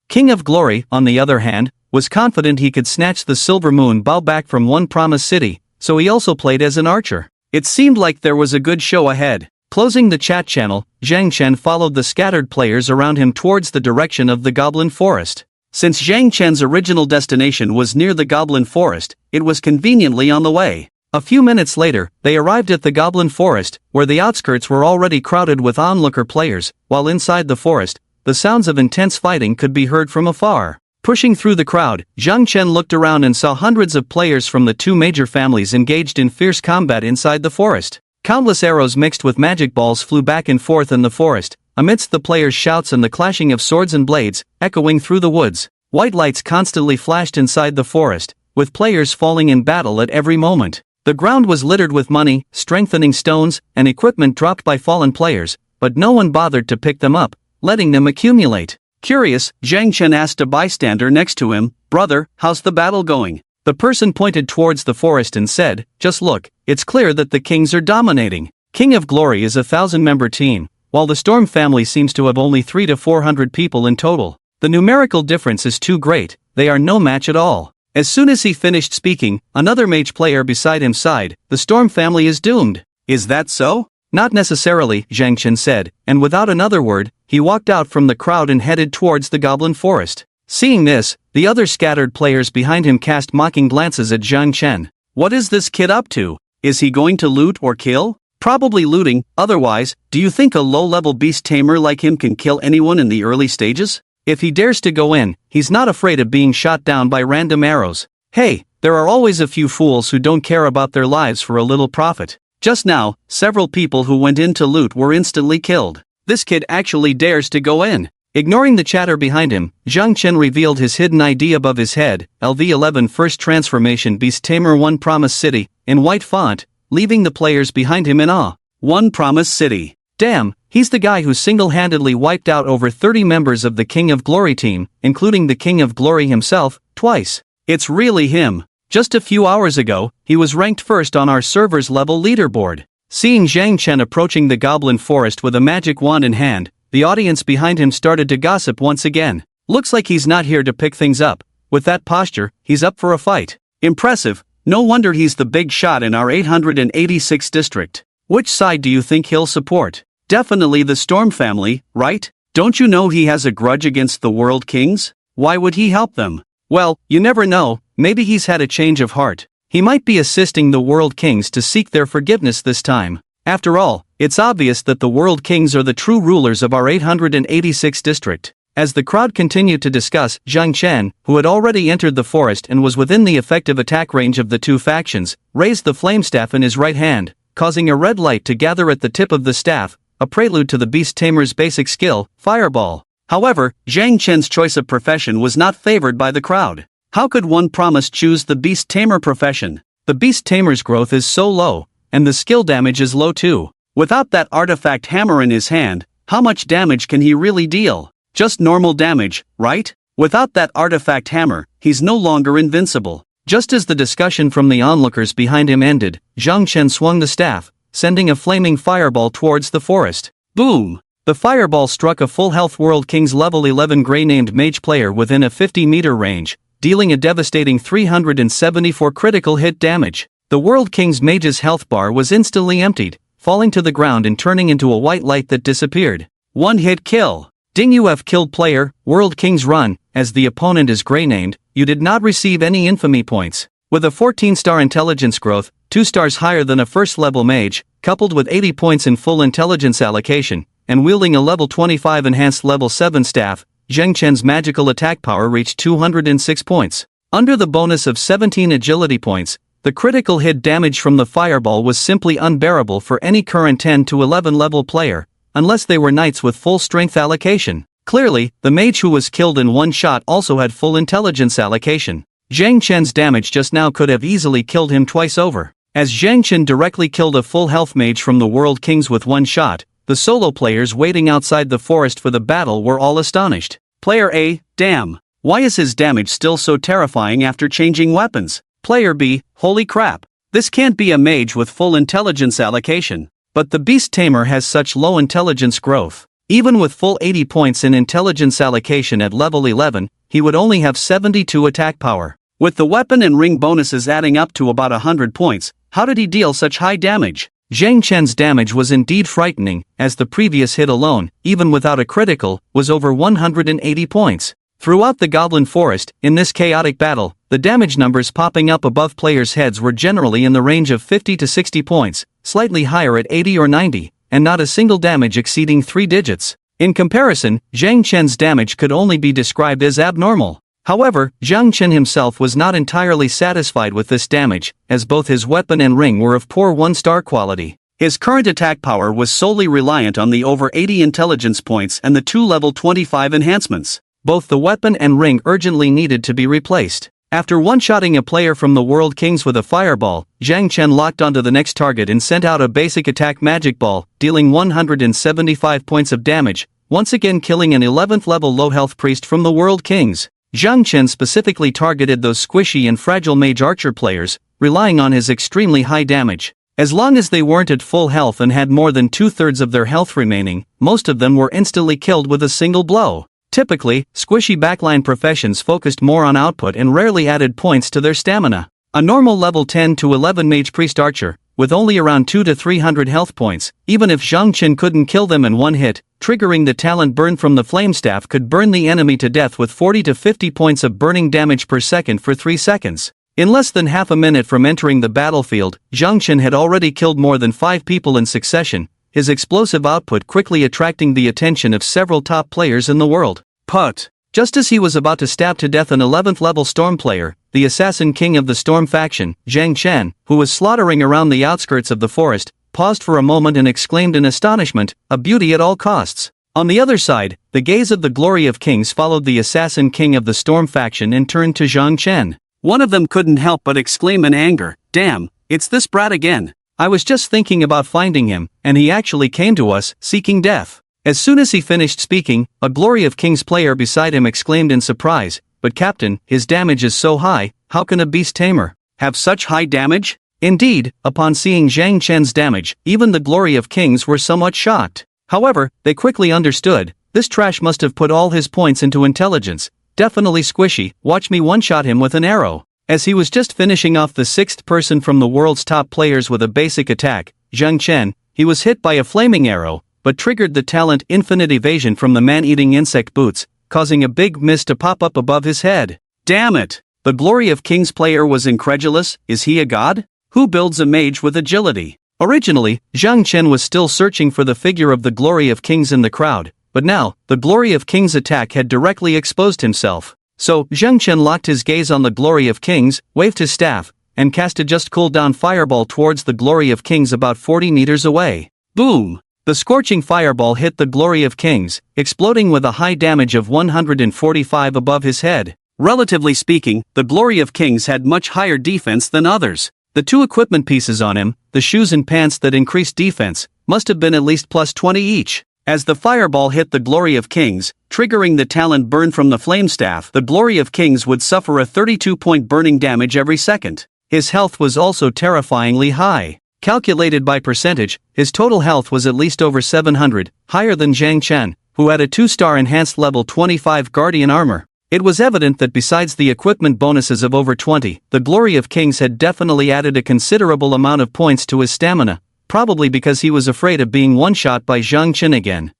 Speaker 1: King of Glory, on the other hand, was confident he could snatch the Silver Moon Bow back from One Promise City, so he also played as an archer. It seemed like there was a good show ahead. Closing the chat channel, Zhang Chen followed the scattered players around him towards the direction of the Goblin Forest. Since Zhang Chen's original destination was near the Goblin Forest, it was conveniently on the way. A few minutes later, they arrived at the Goblin Forest, where the outskirts were already crowded with onlooker players, while inside the forest, the sounds of intense fighting could be heard from afar. Pushing through the crowd, Zhang Chen looked around and saw hundreds of players from the two major families engaged in fierce combat inside the forest. Countless arrows mixed with magic balls flew back and forth in the forest, amidst the players' shouts and the clashing of swords and blades, echoing through the woods. White lights constantly flashed inside the forest, with players falling in battle at every moment. The ground was littered with money, strengthening stones, and equipment dropped by fallen players, but no one bothered to pick them up, letting them accumulate. Curious, Zhang Chen asked a bystander next to him, "Brother, how's the battle going?" The person pointed towards the forest and said, "Just look, it's clear that the kings are dominating. King of Glory is a 1,000-member team, while the Storm family seems to have only 300 to 400 people in total. The numerical difference is too great, they are no match at all." As soon as he finished speaking, another mage player beside him sighed, "The Storm family is doomed." "Is that so?" "Not necessarily," Zhang Chen said, and without another word, he walked out from the crowd and headed towards the Goblin Forest. Seeing this, the other scattered players behind him cast mocking glances at Zhang Chen. What is this kid up to? Is he going to loot or kill? Probably looting, otherwise, do you think a low-level beast tamer like him can kill anyone in the early stages? If he dares to go in, he's not afraid of being shot down by random arrows. Hey, there are always a few fools who don't care about their lives for a little profit. Just now, several people who went in to loot were instantly killed. This kid actually dares to go in. Ignoring the chatter behind him, Zhang Chen revealed his hidden ID above his head, LV11 First Transformation Beast Tamer One Promise City, in white font, leaving the players behind him in awe. One Promise City. Damn, he's the guy who single-handedly wiped out over 30 members of the King of Glory team, including the King of Glory himself, twice. It's really him. Just a few hours ago, he was ranked first on our server's level leaderboard. Seeing Zhang Chen approaching the Goblin Forest with a magic wand in hand, the audience behind him started to gossip once again. Looks like he's not here to pick things up. With that posture, he's up for a fight. Impressive, no wonder he's the big shot in our 886 district. Which side do you think he'll support? Definitely the Storm family, right? Don't you know he has a grudge against the World Kings? Why would he help them? Well, you never know, maybe he's had a change of heart. He might be assisting the World Kings to seek their forgiveness this time. After all, it's obvious that the World Kings are the true rulers of our 886 district. As the crowd continued to discuss, Zhang Chen, who had already entered the forest and was within the effective attack range of the two factions, raised the flame staff in his right hand, causing a red light to gather at the tip of the staff, a prelude to the Beast Tamer's basic skill, Fireball. However, Zhang Chen's choice of profession was not favored by the crowd. How could one promise choose the Beast Tamer profession? The Beast Tamer's growth is so low, and the skill damage is low too. Without that artifact hammer in his hand, how much damage can he really deal? Just normal damage, right? Without that artifact hammer, he's no longer invincible. Just as the discussion from the onlookers behind him ended, Zhang Chen swung the staff, sending a flaming fireball towards the forest. Boom! The fireball struck a full health World Kings level 11 gray-named mage player within a 50-meter range, dealing a devastating 374 critical hit damage. The World King's mage's health bar was instantly emptied, falling to the ground and turning into a white light that disappeared. One-hit kill. Ding, you have killed player, World King's run. As the opponent is gray-named, you did not receive any infamy points. With a 14-star intelligence growth, 2 stars higher than a first-level mage, coupled with 80 points in full intelligence allocation, and wielding a level 25 enhanced level 7 staff, Zhang Chen's magical attack power reached 206 points. Under the bonus of 17 agility points, the critical hit damage from the fireball was simply unbearable for any current 10 to 11 level player, unless they were knights with full strength allocation. Clearly, the mage who was killed in one shot also had full intelligence allocation. Zhang Chen's damage just now could have easily killed him twice over. As Zhang Chen directly killed a full health mage from the World Kings with one shot, the solo players waiting outside the forest for the battle were all astonished. Player A, damn. Why is his damage still so terrifying after changing weapons? Player B, holy crap. This can't be a mage with full intelligence allocation. But the beast tamer has such low intelligence growth. Even with full 80 points in intelligence allocation at level 11, he would only have 72 attack power. With the weapon and ring bonuses adding up to about 100 points, how did he deal such high damage? Zhang Chen's damage was indeed frightening, as the previous hit alone, even without a critical, was over 180 points. Throughout the Goblin Forest, in this chaotic battle, the damage numbers popping up above players' heads were generally in the range of 50 to 60 points, slightly higher at 80 or 90, and not a single damage exceeding 3 digits. In comparison, Zhang Chen's damage could only be described as abnormal. However, Zhang Chen himself was not entirely satisfied with this damage, as both his weapon and ring were of poor 1-star quality. His current attack power was solely reliant on the over 80 intelligence points and the 2 level 25 enhancements. Both the weapon and ring urgently needed to be replaced. After one-shotting a player from the World Kings with a fireball, Zhang Chen locked onto the next target and sent out a basic attack magic ball, dealing 175 points of damage, once again killing an 11th level low-health priest from the World Kings. Zhang Chen specifically targeted those squishy and fragile mage archer players, relying on his extremely high damage. As long as they weren't at full health and had more than 2/3 of their health remaining, most of them were instantly killed with a single blow. Typically, squishy backline professions focused more on output and rarely added points to their stamina. A normal level 10 to 11 mage priest archer, with only around 200 to 300 health points, even if Zhang Chen couldn't kill them in one hit, triggering the talent burn from the flame staff could burn the enemy to death with 40 to 50 points of burning damage per second for 3 seconds. In less than half a minute from entering the battlefield, Zhang Chen had already killed more than 5 people in succession, his explosive output quickly attracting the attention of several top players in the world. But just as he was about to stab to death an 11th level storm player, the assassin king of the storm faction, Zhang Chen, who was slaughtering around the outskirts of the forest, paused for a moment and exclaimed in astonishment, "A beauty at all costs." On the other side, the gaze of the Glory of Kings followed the assassin king of the storm faction and turned to Zhang Chen. One of them couldn't help but exclaim in anger, "Damn, it's this brat again. I was just thinking about finding him, and he actually came to us, seeking death." As soon as he finished speaking, a Glory of Kings player beside him exclaimed in surprise, "But Captain, his damage is so high, how can a beast tamer have such high damage?" Indeed, upon seeing Zhang Chen's damage, even the Glory of Kings were somewhat shocked. However, they quickly understood, this trash must have put all his points into intelligence. Definitely squishy, watch me one-shot him with an arrow. As he was just finishing off the 6th person from the world's top players with a basic attack, Zhang Chen, he was hit by a flaming arrow, but triggered the talent Infinite Evasion from the man-eating insect boots, causing a big mist to pop up above his head. Damn it! The Glory of Kings player was incredulous. Is he a god? Who builds a mage with agility? Originally, Zhang Chen was still searching for the figure of the Glory of Kings in the crowd, but now, the Glory of Kings attack had directly exposed himself. So, Zhang Chen locked his gaze on the Glory of Kings, waved his staff, and cast a just cooldown fireball towards the Glory of Kings about 40 meters away. Boom! The scorching fireball hit the Glory of Kings, exploding with a high damage of 145 above his head. Relatively speaking, the Glory of Kings had much higher defense than others. The 2 equipment pieces on him, the shoes and pants that increased defense, must have been at least plus 20 each. As the fireball hit the Glory of Kings, triggering the talent burn from the flame staff, the Glory of Kings would suffer a 32-point burning damage every second. His health was also terrifyingly high. Calculated by percentage, his total health was at least over 700, higher than Zhang Chen, who had a 2-star enhanced level 25 Guardian armor. It was evident that besides the equipment bonuses of over 20, the Glory of Kings had definitely added a considerable amount of points to his stamina, probably because he was afraid of being one-shot by Zhang Chen again.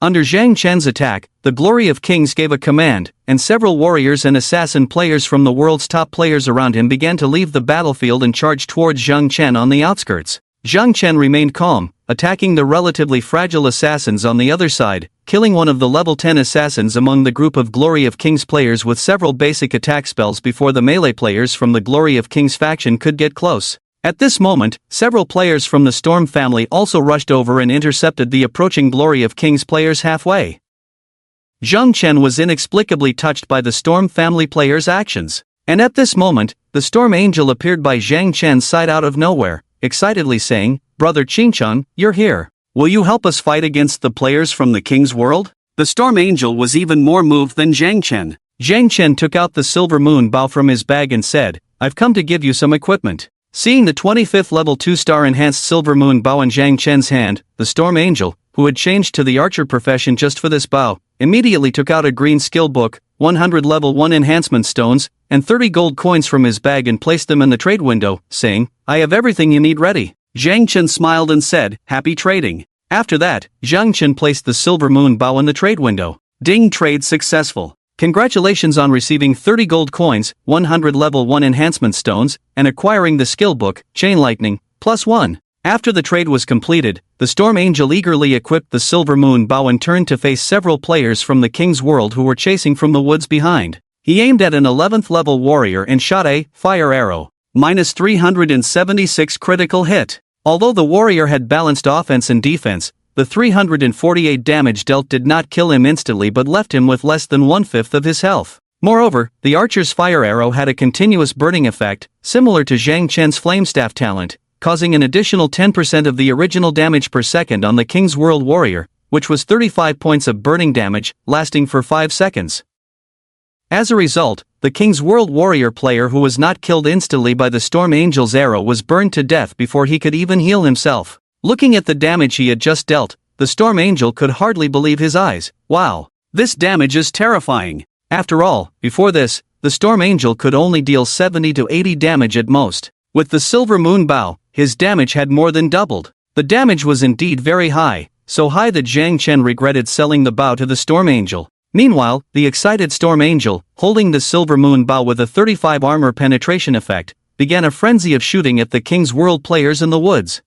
Speaker 1: Under Zhang Chen's attack, the Glory of Kings gave a command, and several warriors and assassin players from the world's top players around him began to leave the battlefield and charge towards Zhang Chen on the outskirts. Zhang Chen remained calm, attacking the relatively fragile assassins on the other side, killing one of the level 10 assassins among the group of Glory of Kings players with several basic attack spells before the melee players from the Glory of Kings faction could get close. At this moment, several players from the Storm family also rushed over and intercepted the approaching Glory of Kings players halfway. Zhang Chen was inexplicably touched by the Storm family players' actions, and at this moment, the Storm Angel appeared by Zhang Chen's side out of nowhere, excitedly saying, "Brother Qingcheng, you're here. Will you help us fight against the players from the King's world?" The Storm Angel was even more moved than Zhang Chen. Zhang Chen took out the silver moon bow from his bag and said, "I've come to give you some equipment." Seeing the 25th level 2-star enhanced silver moon bow in Zhang Chen's hand, the Storm Angel, who had changed to the archer profession just for this bow, immediately took out a green skill book, 100 level 1 enhancement stones, and 30 gold coins from his bag and placed them in the trade window, saying, "I have everything you need ready." Zhang Chen smiled and said, "Happy trading." After that, Zhang Chen placed the silver moon bow in the trade window. Ding, trade successful. Congratulations on receiving 30 gold coins, 100 level 1 enhancement stones, and acquiring the skill book, Chain Lightning, +1. After the trade was completed, the Storm Angel eagerly equipped the silver moon bow and turned to face several players from the King's World who were chasing from the woods behind. He aimed at an 11th level warrior and shot a fire arrow, -376 critical hit. Although the warrior had balanced offense and defense, the 348 damage dealt did not kill him instantly but left him with less than 1/5 of his health. Moreover, the archer's fire arrow had a continuous burning effect, similar to Zhang Chen's flamestaff talent, causing an additional 10% of the original damage per second on the King's World warrior, which was 35 points of burning damage, lasting for 5 seconds. As a result, the King's World warrior player who was not killed instantly by the Storm Angel's arrow was burned to death before he could even heal himself. Looking at the damage he had just dealt, the Storm Angel could hardly believe his eyes. Wow, this damage is terrifying. After all, before this, the Storm Angel could only deal 70 to 80 damage at most. With the silver moon bow, his damage had more than doubled. The damage was indeed very high, so high that Zhang Chen regretted selling the bow to the Storm Angel. Meanwhile, the excited Storm Angel, holding the silver moon bow with a 35 armor penetration effect, began a frenzy of shooting at the King's World players in the woods.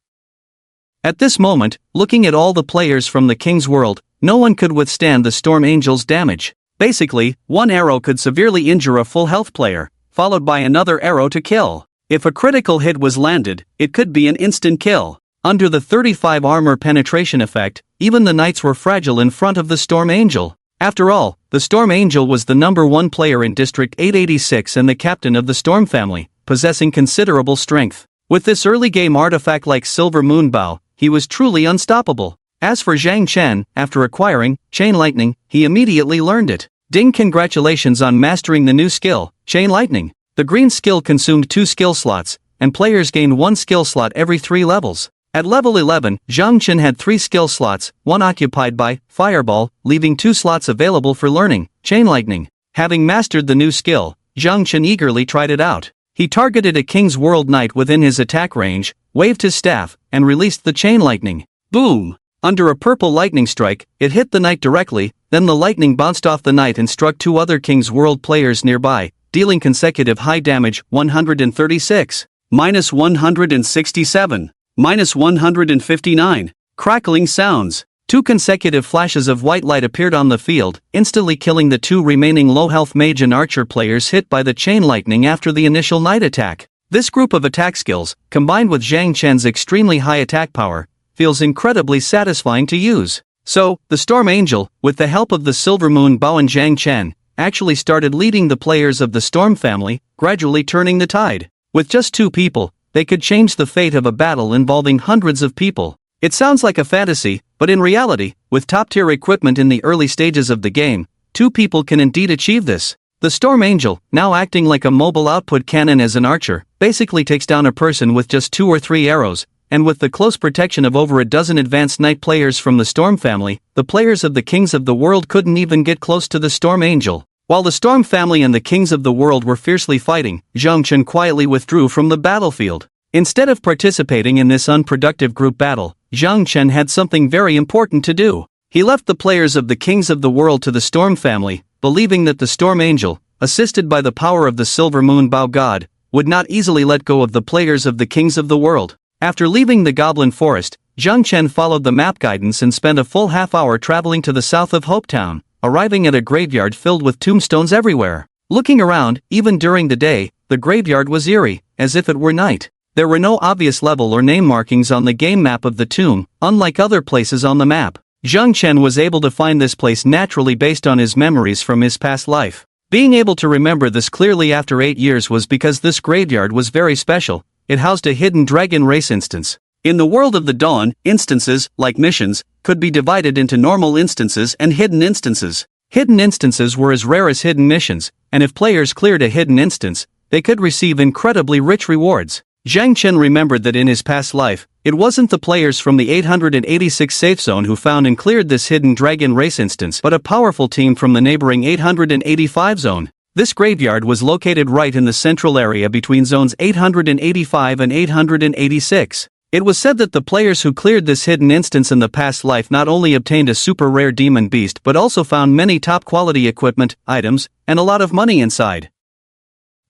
Speaker 1: At this moment, looking at all the players from the King's World, no one could withstand the Storm Angel's damage. Basically, one arrow could severely injure a full health player, followed by another arrow to kill. If a critical hit was landed, it could be an instant kill. Under the 35 armor penetration effect, even the knights were fragile in front of the Storm Angel. After all, the Storm Angel was the #1 player in District 886 and the captain of the Storm family, possessing considerable strength. With this early game artifact like Silver Moon Bow, he was truly unstoppable. As for Zhang Chen, after acquiring Chain Lightning, he immediately learned it. Ding, congratulations on mastering the new skill, Chain Lightning. The green skill consumed 2 skill slots, and players gained 1 skill slot every 3 levels. At level 11, Zhang Chen had 3 skill slots, 1 occupied by Fireball, leaving 2 slots available for learning Chain Lightning. Having mastered the new skill, Zhang Chen eagerly tried it out. He targeted a King's World knight within his attack range, waved his staff, and released the Chain Lightning. Boom! Under a purple lightning strike, it hit the knight directly, then the lightning bounced off the knight and struck 2 other King's World players nearby, dealing consecutive high damage, 136, -167, -159. Crackling sounds. 2 consecutive flashes of white light appeared on the field, instantly killing the 2 remaining low-health mage and archer players hit by the Chain Lightning after the initial knight attack. This group of attack skills, combined with Zhang Chen's extremely high attack power, feels incredibly satisfying to use. So, the Storm Angel, with the help of the Silver Moon Bow and Zhang Chen, actually started leading the players of the Storm family, gradually turning the tide. With just 2 people, they could change the fate of a battle involving hundreds of people. It sounds like a fantasy, but in reality, with top-tier equipment in the early stages of the game, 2 people can indeed achieve this. The Storm Angel, now acting like a mobile output cannon as an archer, basically takes down a person with just 2 or 3 arrows, and with the close protection of over a dozen advanced knight players from the Storm family, the players of the Kings of the World couldn't even get close to the Storm Angel. While the Storm family and the Kings of the World were fiercely fighting, Zhang Chen quietly withdrew from the battlefield. Instead of participating in this unproductive group battle, Zhang Chen had something very important to do. He left the players of the Kings of the World to the Storm family, believing that the Storm Angel, assisted by the power of the Silver Moon Bow God, would not easily let go of the players of the Kings of the World. After leaving the Goblin Forest, Zhang Chen followed the map guidance and spent a full half-hour traveling to the south of Hopetown, arriving at a graveyard filled with tombstones everywhere. Looking around, even during the day, the graveyard was eerie, as if it were night. There were no obvious level or name markings on the game map of the tomb, unlike other places on the map. Zhang Chen was able to find this place naturally based on his memories from his past life. Being able to remember this clearly after 8 years was because this graveyard was very special. It housed a hidden dragon race instance. In the world of the dawn, instances, like missions, could be divided into normal instances and hidden instances. Hidden instances were as rare as hidden missions, and if players cleared a hidden instance, they could receive incredibly rich rewards. Zhang Chen remembered that in his past life, it wasn't the players from the 886 safe zone who found and cleared this hidden dragon race instance, but a powerful team from the neighboring 885 zone. This graveyard was located right in the central area between zones 885 and 886. It was said that the players who cleared this hidden instance in the past life not only obtained a super rare demon beast but also found many top quality equipment, items, and a lot of money inside.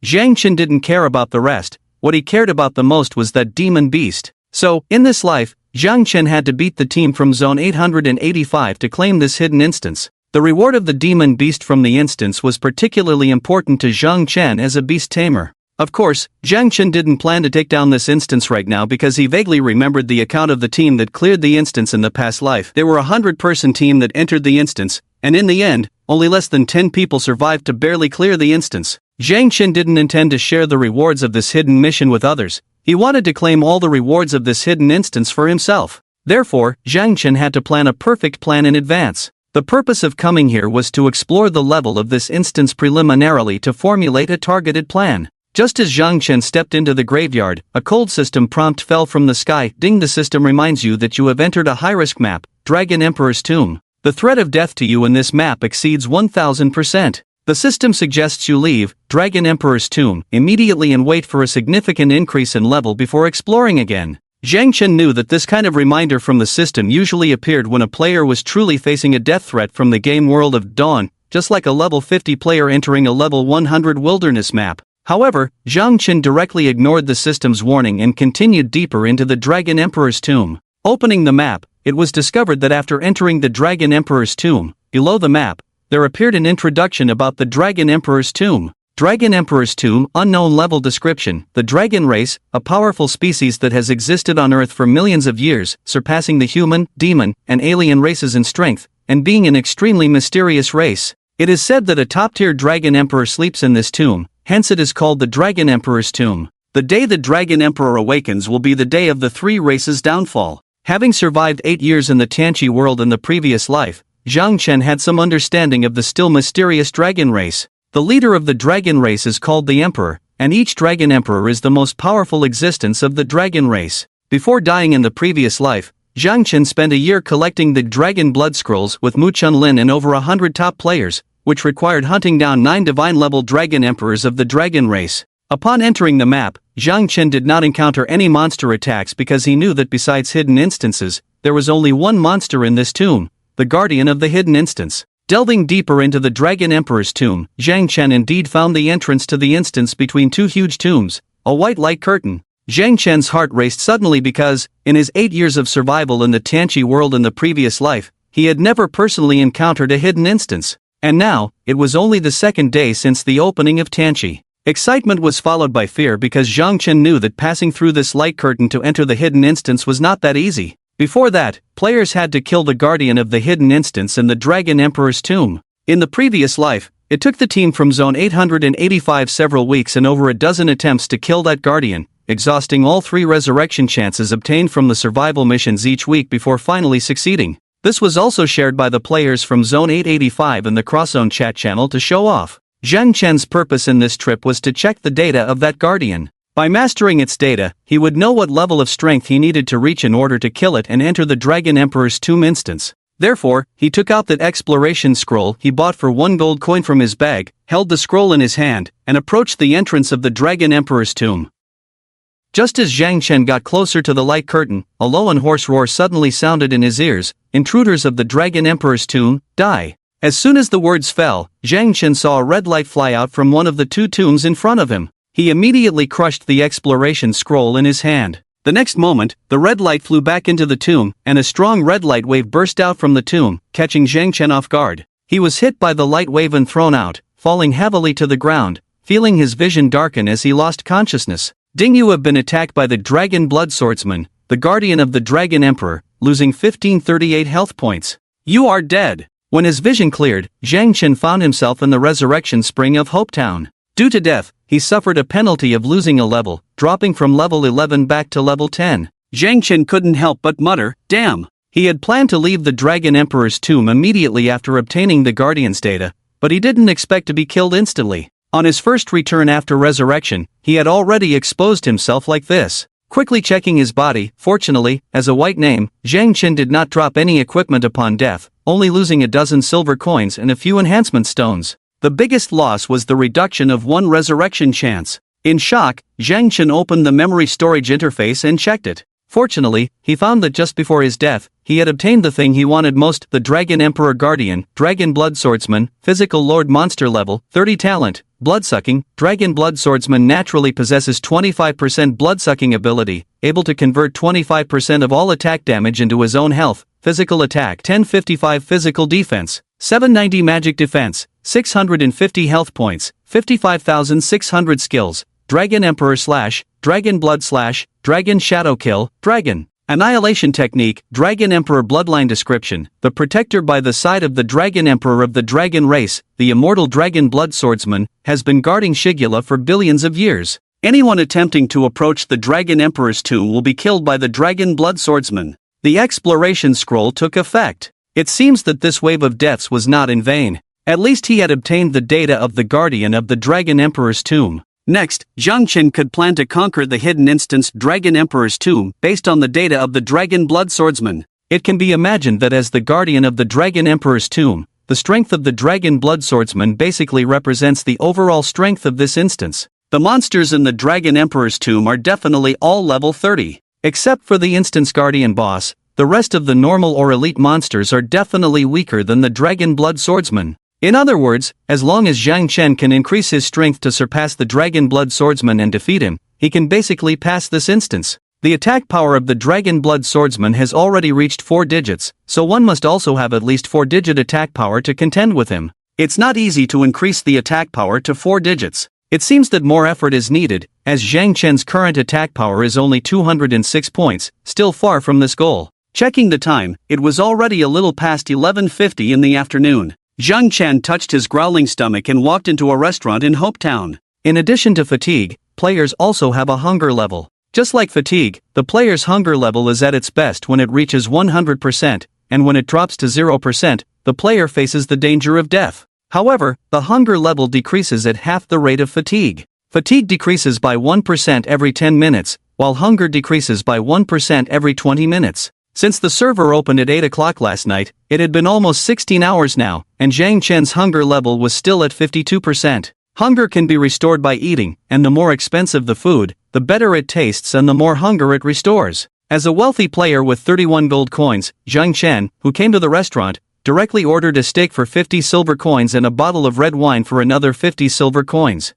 Speaker 1: Zhang Chen didn't care about the rest. What he cared about the most was that demon beast. So, in this life, Zhang Chen had to beat the team from zone 885 to claim this hidden instance. The reward of the demon beast from the instance was particularly important to Zhang Chen as a beast tamer. Of course, Zhang Chen didn't plan to take down this instance right now because he vaguely remembered the account of the team that cleared the instance in the past life. There were a 100-person team that entered the instance, and in the end, only less than 10 people survived to barely clear the instance. Zhang Chen didn't intend to share the rewards of this hidden mission with others. He wanted to claim all the rewards of this hidden instance for himself. Therefore, Zhang Chen had to plan a perfect plan in advance. The purpose of coming here was to explore the level of this instance preliminarily to formulate a targeted plan. Just as Zhang Chen stepped into the graveyard, a cold system prompt fell from the sky. Ding! The system reminds you that you have entered a high-risk map, Dragon Emperor's Tomb. The threat of death to you in this map exceeds 1000%. The system suggests you leave Dragon Emperor's Tomb immediately and wait for a significant increase in level before exploring again. Zhang Chen knew that this kind of reminder from the system usually appeared when a player was truly facing a death threat from the game world of Dawn, just like a level 50 player entering a level 100 wilderness map. However, Zhang Chen directly ignored the system's warning and continued deeper into the Dragon Emperor's Tomb. Opening the map, it was discovered that after entering the Dragon Emperor's Tomb, below the map, there appeared an introduction about the Dragon Emperor's Tomb. Dragon Emperor's Tomb, unknown level description. The dragon race, a powerful species that has existed on Earth for millions of years, surpassing the human, demon, and alien races in strength, and being an extremely mysterious race. It is said that a top-tier dragon emperor sleeps in this tomb, hence it is called the Dragon Emperor's Tomb. The day the Dragon Emperor awakens will be the day of the three races' downfall. Having survived 8 years in the Tianqi world in the previous life, Zhang Chen had some understanding of the still mysterious dragon race. The leader of the dragon race is called the Emperor, and each dragon emperor is the most powerful existence of the dragon race. Before dying in the previous life, Zhang Chen spent a year collecting the dragon blood scrolls with Mu Chunlin and over 100 top players, which required hunting down 9 divine-level dragon emperors of the dragon race. Upon entering the map, Zhang Chen did not encounter any monster attacks because he knew that besides hidden instances, there was only one monster in this tomb, the guardian of the hidden instance. Delving deeper into the Dragon Emperor's Tomb, Zhang Chen indeed found the entrance to the instance between two huge tombs, a white light curtain. Zhang Chen's heart raced suddenly because, in his 8 years of survival in the Tianqi world in the previous life, he had never personally encountered a hidden instance. And now, it was only the second day since the opening of Tianqi. Excitement was followed by fear because Zhang Chen knew that passing through this light curtain to enter the hidden instance was not that easy. Before that, players had to kill the guardian of the hidden instance in the Dragon Emperor's Tomb. In the previous life, it took the team from zone 885 several weeks and over a dozen attempts to kill that guardian, exhausting all 3 resurrection chances obtained from the survival missions each week before finally succeeding. This was also shared by the players from zone 885 in the cross-zone chat channel to show off. Zhang Chen's purpose in this trip was to check the data of that guardian. By mastering its data, he would know what level of strength he needed to reach in order to kill it and enter the Dragon Emperor's Tomb instance. Therefore, he took out that exploration scroll he bought for 1 gold coin from his bag, held the scroll in his hand, and approached the entrance of the Dragon Emperor's Tomb. Just as Zhang Chen got closer to the light curtain, a low and hoarse roar suddenly sounded in his ears. Intruders of the Dragon Emperor's Tomb, die. As soon as the words fell, Zhang Chen saw a red light fly out from one of the 2 tombs in front of him. He immediately crushed the exploration scroll in his hand. The next moment, the red light flew back into the tomb, and a strong red light wave burst out from the tomb, catching Zhang Chen off guard. He was hit by the light wave and thrown out, falling heavily to the ground, feeling his vision darken as he lost consciousness. Ding! You have been attacked by the Dragon Blood Swordsman, the guardian of the Dragon Emperor, losing 1538 health points. You are dead. When his vision cleared, Zhang Chen found himself in the resurrection spring of Hopetown. Due to death, he suffered a penalty of losing a level, dropping from level 11 back to level 10. Zhang Chen couldn't help but mutter, damn. He had planned to leave the Dragon Emperor's tomb immediately after obtaining the Guardian's data, but he didn't expect to be killed instantly. On his first return after resurrection, he had already exposed himself like this. Quickly checking his body, fortunately, as a white name, Zhang Chen did not drop any equipment upon death, only losing a dozen silver coins and a few enhancement stones. The biggest loss was the reduction of 1 resurrection chance. In shock, Zhang Chen opened the memory storage interface and checked it. Fortunately, he found that just before his death, he had obtained the thing he wanted most, the Dragon Emperor Guardian, Dragon Blood Swordsman, Physical Lord Monster Level, 30 Talent, Bloodsucking. Dragon Blood Swordsman naturally possesses 25% bloodsucking ability, able to convert 25% of all attack damage into his own health, physical attack 1055 physical defense, 790 magic defense, 650 health points, 55,600 skills, Dragon Emperor / Dragon Blood / Dragon Shadow Kill, Dragon Annihilation Technique, Dragon Emperor Bloodline Description, the protector by the side of the Dragon Emperor of the Dragon Race, the immortal Dragon Blood Swordsman, has been guarding Shigula for billions of years. Anyone attempting to approach the Dragon Emperor's tomb will be killed by the Dragon Blood Swordsman. The exploration scroll took effect. It seems that this wave of deaths was not in vain. At least he had obtained the data of the Guardian of the Dragon Emperor's tomb. Next, Zhang Chen could plan to conquer the hidden instance Dragon Emperor's tomb based on the data of the Dragon Blood Swordsman. It can be imagined that as the guardian of the Dragon Emperor's tomb, the strength of the Dragon Blood Swordsman basically represents the overall strength of this instance. The monsters in the Dragon Emperor's tomb are definitely all level 30. Except for the instance guardian boss, the rest of the normal or elite monsters are definitely weaker than the Dragon Blood Swordsman. In other words, as long as Zhang Chen can increase his strength to surpass the Dragon Blood Swordsman and defeat him, he can basically pass this instance. The attack power of the Dragon Blood Swordsman has already reached 4 digits, so one must also have at least 4-digit attack power to contend with him. It's not easy to increase the attack power to 4 digits. It seems that more effort is needed, as Zhang Chen's current attack power is only 206 points, still far from this goal. Checking the time, it was already a little past 11:50 in the afternoon. Zhang Chen touched his growling stomach and walked into a restaurant in Hopetown. In addition to fatigue, players also have a hunger level. Just like fatigue, the player's hunger level is at its best when it reaches 100%, and when it drops to 0%, the player faces the danger of death. However, the hunger level decreases at half the rate of fatigue. Fatigue decreases by 1% every 10 minutes, while hunger decreases by 1% every 20 minutes. Since the server opened at 8 o'clock last night, it had been almost 16 hours now, and Zhang Chen's hunger level was still at 52%. Hunger can be restored by eating, and the more expensive the food, the better it tastes and the more hunger it restores. As a wealthy player with 31 gold coins, Zhang Chen, who came to the restaurant, directly ordered a steak for 50 silver coins and a bottle of red wine for another 50 silver coins.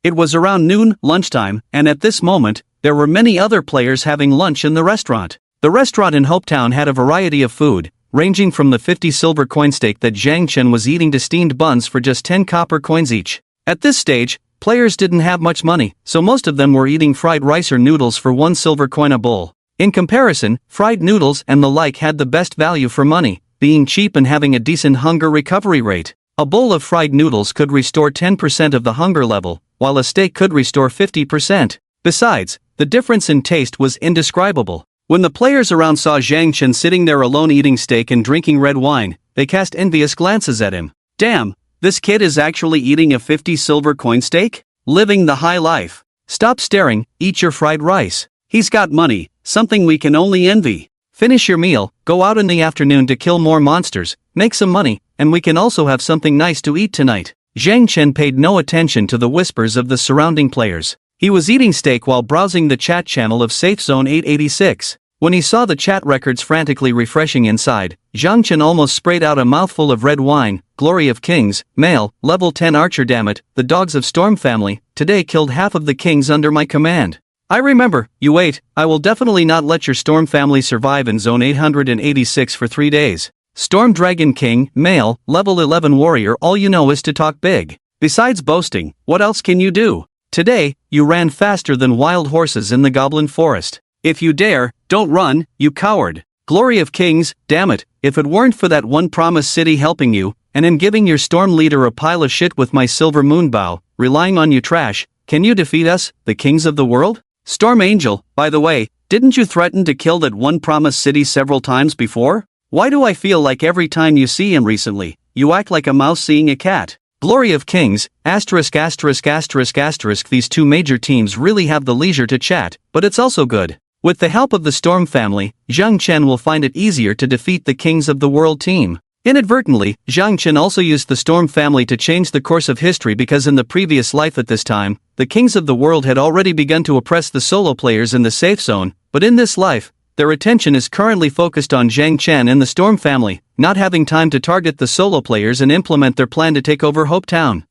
Speaker 1: It was around noon, lunchtime, and at this moment, there were many other players having lunch in the restaurant. The restaurant in Hopetown had a variety of food, ranging from the 50 silver coin steak that Zhang Chen was eating to steamed buns for just 10 copper coins each. At this stage, players didn't have much money, so most of them were eating fried rice or noodles for 1 silver coin a bowl. In comparison, fried noodles and the like had the best value for money, being cheap and having a decent hunger recovery rate. A bowl of fried noodles could restore 10% of the hunger level, while a steak could restore 50%. Besides, the difference in taste was indescribable. When the players around saw Zhang Chen sitting there alone eating steak and drinking red wine, they cast envious glances at him. Damn, this kid is actually eating a 50 silver coin steak? Living the high life. Stop staring, eat your fried rice. He's got money, something we can only envy. Finish your meal, go out in the afternoon to kill more monsters, make some money, and we can also have something nice to eat tonight. Zhang Chen paid no attention to the whispers of the surrounding players. He was eating steak while browsing the chat channel of Safe Zone 886. When he saw the chat records frantically refreshing inside, Zhang Chen almost sprayed out a mouthful of red wine. Glory of Kings, male, level 10 archer. Dammit, the dogs of Storm family, today killed half of the kings under my command. I remember, you wait, I will definitely not let your Storm family survive in Zone 886 for 3 days. Storm Dragon King, male, level 11 warrior. All you know is to talk big. Besides boasting, what else can you do? Today, you ran faster than wild horses in the Goblin Forest. If you dare, don't run, you coward. Glory of Kings, damn it, if it weren't for that one Promise City helping you, and in giving your storm leader a pile of shit with my silver moon bow, relying on you trash, can you defeat us, the kings of the world? Storm Angel, by the way, Didn't you threaten to kill that one promised city several times before? Why do I feel like every time you see him recently, you act like a mouse seeing a cat? Glory of Kings, asterisk asterisk asterisk asterisk. These two major teams really have the leisure to chat, but it's also good. With the help of the Storm family, Zhang Chen will find it easier to defeat the Kings of the World team. Inadvertently, Zhang Chen also used the Storm family to change the course of history because in the previous life at this time, the Kings of the World had already begun to oppress the solo players in the safe zone, but in this life, their attention is currently focused on Zhang Chen and the Storm family, not having time to target the solo players and implement their plan to take over Hope Town.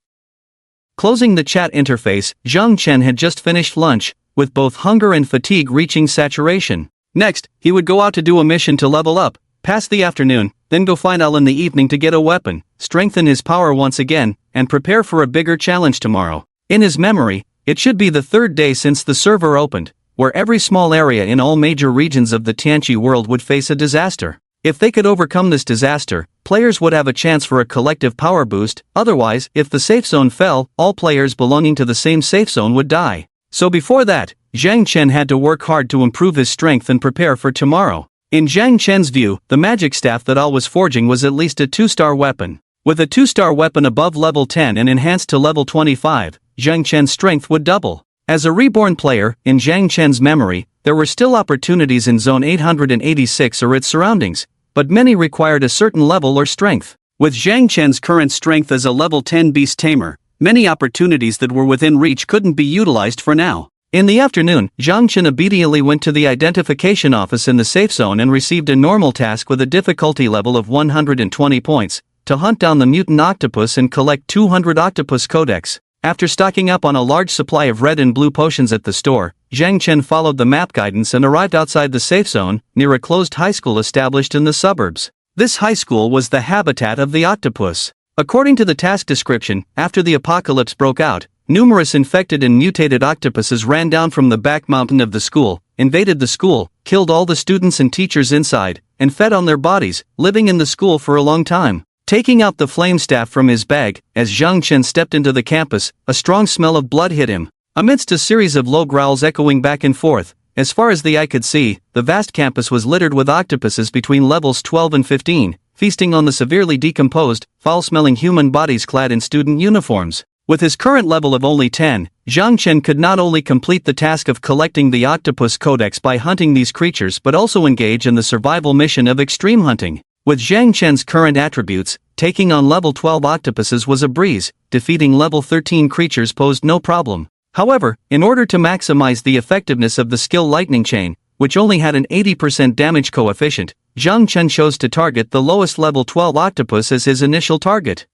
Speaker 1: Closing the chat interface, Zhang Chen had just finished lunch, with both hunger and fatigue reaching saturation. Next, he would go out to do a mission to level up, pass the afternoon, then go find Al in the evening to get a weapon, strengthen his power once again, and prepare for a bigger challenge tomorrow. In his memory, it should be the third day since the server opened, where every small area in all major regions of the Tianqi world would face a disaster. If they could overcome this disaster, players would have a chance for a collective power boost, otherwise, if the safe zone fell, all players belonging to the same safe zone would die. So before that, Zhang Chen had to work hard to improve his strength and prepare for tomorrow. In Zhang Chen's view, the magic staff that Al was forging was at least a 2-star weapon. With a 2-star weapon above level 10 and enhanced to level 25, Zhang Chen's strength would double. As a Reborn player, in Zhang Chen's memory, there were still opportunities in Zone 886 or its surroundings, but many required a certain level or strength. With Zhang Chen's current strength as a level 10 beast tamer, many opportunities that were within reach couldn't be utilized for now. In the afternoon, Zhang Chen obediently went to the identification office in the safe zone and received a normal task with a difficulty level of 120 points, to hunt down the mutant octopus and collect 200 octopus codex. After stocking up on a large supply of red and blue potions at the store, Zhang Chen followed the map guidance and arrived outside the safe zone, near a closed high school established in the suburbs. This high school was the habitat of the octopus. According to the task description, after the apocalypse broke out, numerous infected and mutated octopuses ran down from the back mountain of the school, invaded the school, killed all the students and teachers inside, and fed on their bodies, living in the school for a long time. Taking out the flame staff from his bag, as Zhang Chen stepped into the campus, a strong smell of blood hit him. Amidst a series of low growls echoing back and forth, as far as the eye could see, the vast campus was littered with octopuses between levels 12 and 15, feasting on the severely decomposed, foul-smelling human bodies clad in student uniforms. With his current level of only 10, Zhang Chen could not only complete the task of collecting the octopus codex by hunting these creatures but also engage in the survival mission of extreme hunting. With Zhang Chen's current attributes, taking on level 12 octopuses was a breeze, defeating level 13 creatures posed no problem. However, in order to maximize the effectiveness of the skill Lightning Chain, which only had an 80% damage coefficient, Zhang Chen chose to target the lowest level 12 octopus as his initial target.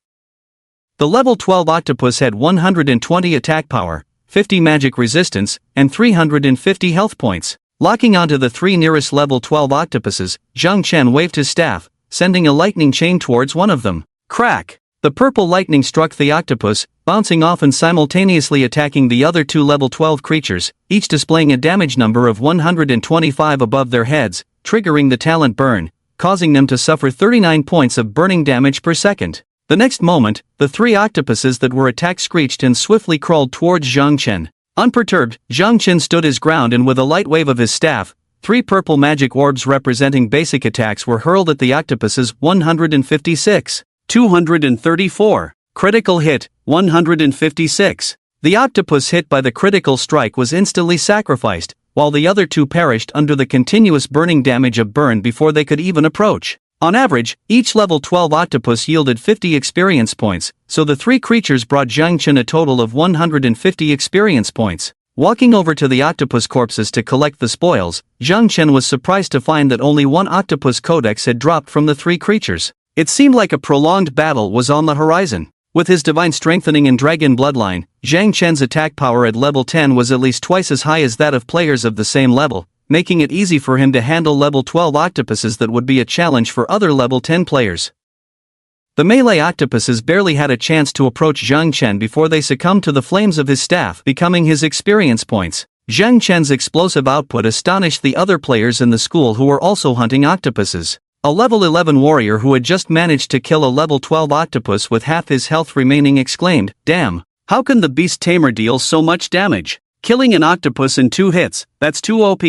Speaker 1: The level 12 octopus had 120 attack power, 50 magic resistance, and 350 health points. Locking onto the three nearest level 12 octopuses, Zhang Chen waved his staff, sending a lightning chain towards one of them. Crack! The purple lightning struck the octopus, bouncing off and simultaneously attacking the other two level 12 creatures, each displaying a damage number of 125 above their heads, triggering the talent burn, causing them to suffer 39 points of burning damage per second. The next moment, the three octopuses that were attacked screeched and swiftly crawled towards Zhang Chen. Unperturbed, Zhang Chen stood his ground and with a light wave of his staff, three purple magic orbs representing basic attacks were hurled at the octopuses. 156. 234. Critical hit, 156. The octopus hit by the critical strike was instantly sacrificed, while the other two perished under the continuous burning damage of burn before they could even approach. On average, each level 12 octopus yielded 50 experience points, so the three creatures brought Zhang Chen a total of 150 experience points. Walking over to the octopus corpses to collect the spoils, Zhang Chen was surprised to find that only one octopus codex had dropped from the three creatures. It seemed like a prolonged battle was on the horizon. With his divine strengthening and dragon bloodline, Zhang Chen's attack power at level 10 was at least twice as high as that of players of the same level, making it easy for him to handle level 12 octopuses that would be a challenge for other level 10 players. The melee octopuses barely had a chance to approach Zhang Chen before they succumbed to the flames of his staff, becoming his experience points. Zhang Chen's explosive output astonished the other players in the school who were also hunting octopuses. A level 11 warrior who had just managed to kill a level 12 octopus with half his health remaining exclaimed, "Damn! How can the beast tamer deal so much damage? Killing an octopus in 2 hits, that's too OP."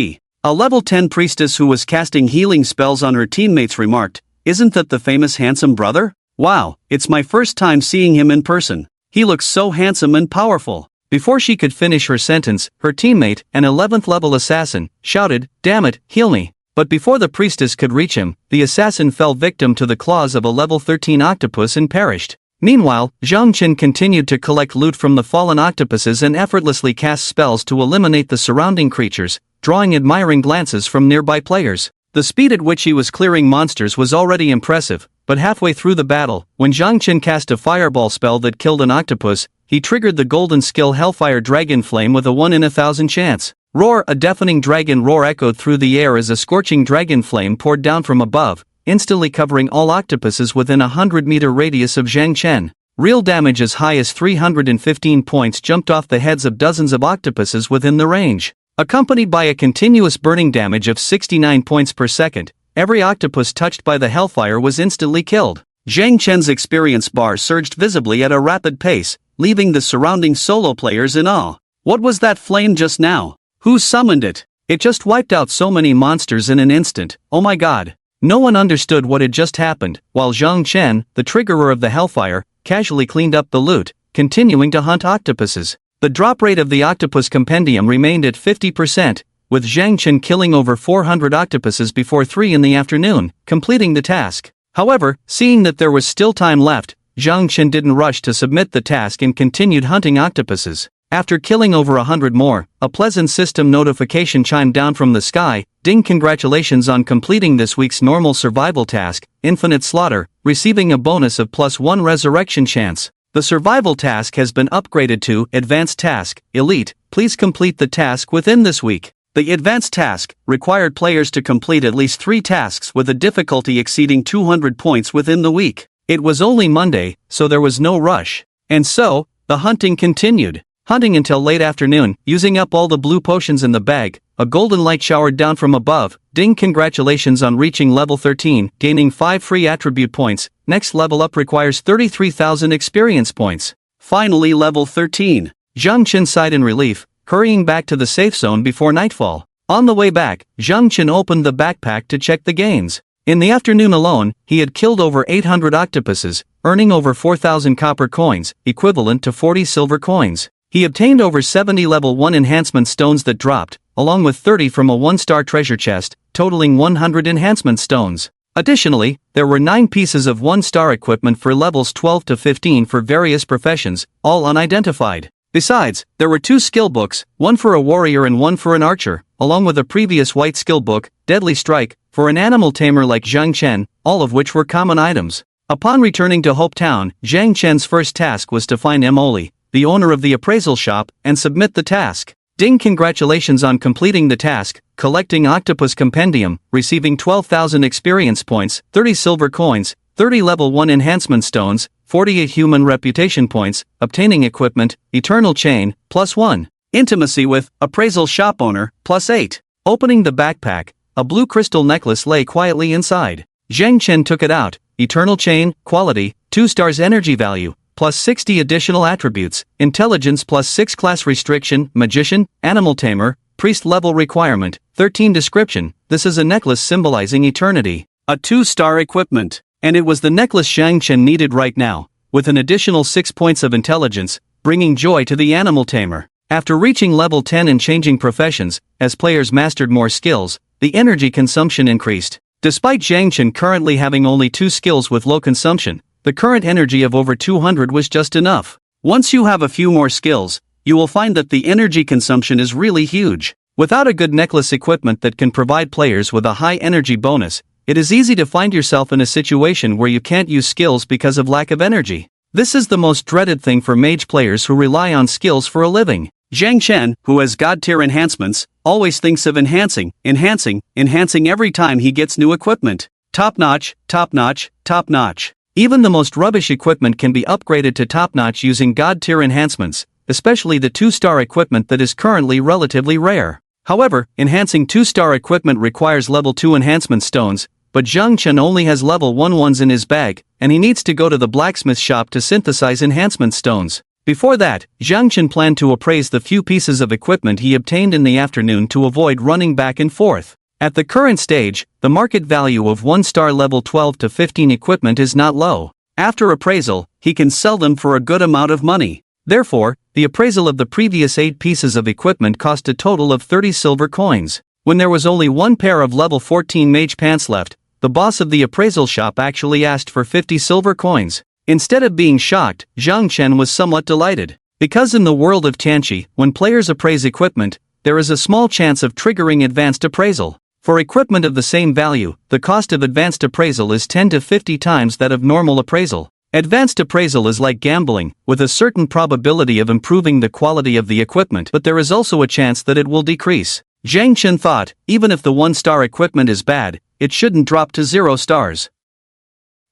Speaker 1: A level 10 priestess who was casting healing spells on her teammates remarked, "Isn't that the famous handsome brother? Wow, it's my first time seeing him in person. He looks so handsome and powerful." Before she could finish her sentence, her teammate, an 11th level assassin, shouted, "Damn it, heal me." But before the priestess could reach him, the assassin fell victim to the claws of a level 13 octopus and perished. Meanwhile, Zhang Chen continued to collect loot from the fallen octopuses and effortlessly cast spells to eliminate the surrounding creatures, drawing admiring glances from nearby players. The speed at which he was clearing monsters was already impressive, but halfway through the battle, when Zhang Chen cast a fireball spell that killed an octopus, he triggered the golden skill Hellfire Dragon Flame with a 1 in 1,000 chance. Roar! A deafening dragon roar echoed through the air as a scorching dragon flame poured down from above, instantly covering all octopuses within a 100-meter radius of Zhang Chen. Real damage as high as 315 points jumped off the heads of dozens of octopuses within the range. Accompanied by a continuous burning damage of 69 points per second, every octopus touched by the hellfire was instantly killed. Zhang Chen's experience bar surged visibly at a rapid pace, leaving the surrounding solo players in awe. What was that flame just now? Who summoned it? It just wiped out so many monsters in an instant, oh my god. No one understood what had just happened, while Zhang Chen, the triggerer of the hellfire, casually cleaned up the loot, continuing to hunt octopuses. The drop rate of the octopus compendium remained at 50%, with Zhang Chen killing over 400 octopuses before 3 in the afternoon, completing the task. However, seeing that there was still time left, Zhang Chen didn't rush to submit the task and continued hunting octopuses. After killing over 100 more, a pleasant system notification chimed down from the sky. "Ding, congratulations on completing this week's normal survival task, Infinite Slaughter, receiving a bonus of +1 resurrection chance. The survival task has been upgraded to Advanced Task, Elite. Please complete the task within this week." The Advanced Task required players to complete at least 3 tasks with a difficulty exceeding 200 points within the week. It was only Monday, so there was no rush. And so, the hunting continued. Hunting until late afternoon, using up all the blue potions in the bag, a golden light showered down from above. "Ding, congratulations on reaching level 13, gaining 5 free attribute points. Next level up requires 33,000 experience points." Finally level 13. Zhang Chen sighed in relief, hurrying back to the safe zone before nightfall. On the way back, Zhang Chen opened the backpack to check the gains. In the afternoon alone, he had killed over 800 octopuses, earning over 4,000 copper coins, equivalent to 40 silver coins. He obtained over 70 level 1 enhancement stones that dropped, along with 30 from a 1-star treasure chest, totaling 100 enhancement stones. Additionally, there were 9 pieces of 1-star equipment for levels 12 to 15 for various professions, all unidentified. Besides, there were 2 skill books, one for a warrior and one for an archer, along with a previous white skill book, Deadly Strike, for an animal tamer like Zhang Chen, all of which were common items. Upon returning to Hope Town, Zhang Chen's first task was to find Emoli, the owner of the appraisal shop, and submit the task. "Ding, congratulations on completing the task, collecting Octopus Compendium, receiving 12,000 experience points, 30 silver coins, 30 level 1 enhancement stones, 48 human reputation points, obtaining equipment, Eternal Chain, +1. Intimacy with appraisal shop owner, +8. Opening the backpack, a blue crystal necklace lay quietly inside. Zhang Chen took it out. Eternal Chain, quality, 2 stars energy value, +60 additional attributes, intelligence +6 class restriction, magician, animal tamer, priest level requirement, 13 description. This is a necklace symbolizing eternity. A 2-star equipment. And it was the necklace Zhang Chen needed right now, with an additional 6 points of intelligence, bringing joy to the animal tamer. After reaching level 10 and changing professions, as players mastered more skills, the energy consumption increased. Despite Zhang Chen currently having only 2 skills with low consumption, the current energy of over 200 was just enough. Once you have a few more skills, you will find that the energy consumption is really huge. Without a good necklace equipment that can provide players with a high energy bonus, it is easy to find yourself in a situation where you can't use skills because of lack of energy. This is the most dreaded thing for mage players who rely on skills for a living. Zhang Chen, who has god tier enhancements, always thinks of enhancing every time he gets new equipment. Top notch, top notch, top notch. Even the most rubbish equipment can be upgraded to top-notch using god-tier enhancements, especially the 2-star equipment that is currently relatively rare. However, enhancing 2-star equipment requires level 2 enhancement stones, but Zhang Chen only has level 1 ones in his bag, and he needs to go to the blacksmith shop to synthesize enhancement stones. Before that, Zhang Chen planned to appraise the few pieces of equipment he obtained in the afternoon to avoid running back and forth. At the current stage, the market value of 1-star level 12 to 15 equipment is not low. After appraisal, he can sell them for a good amount of money. Therefore, the appraisal of the previous 8 pieces of equipment cost a total of 30 silver coins. When there was only one pair of level 14 mage pants left, the boss of the appraisal shop actually asked for 50 silver coins. Instead of being shocked, Zhang Chen was somewhat delighted. Because in the world of Tianqi, when players appraise equipment, there is a small chance of triggering advanced appraisal. For equipment of the same value, the cost of advanced appraisal is 10 to 50 times that of normal appraisal. Advanced appraisal is like gambling, with a certain probability of improving the quality of the equipment, but there is also a chance that it will decrease. Zhang Chen thought, even if the 1-star equipment is bad, it shouldn't drop to 0 stars.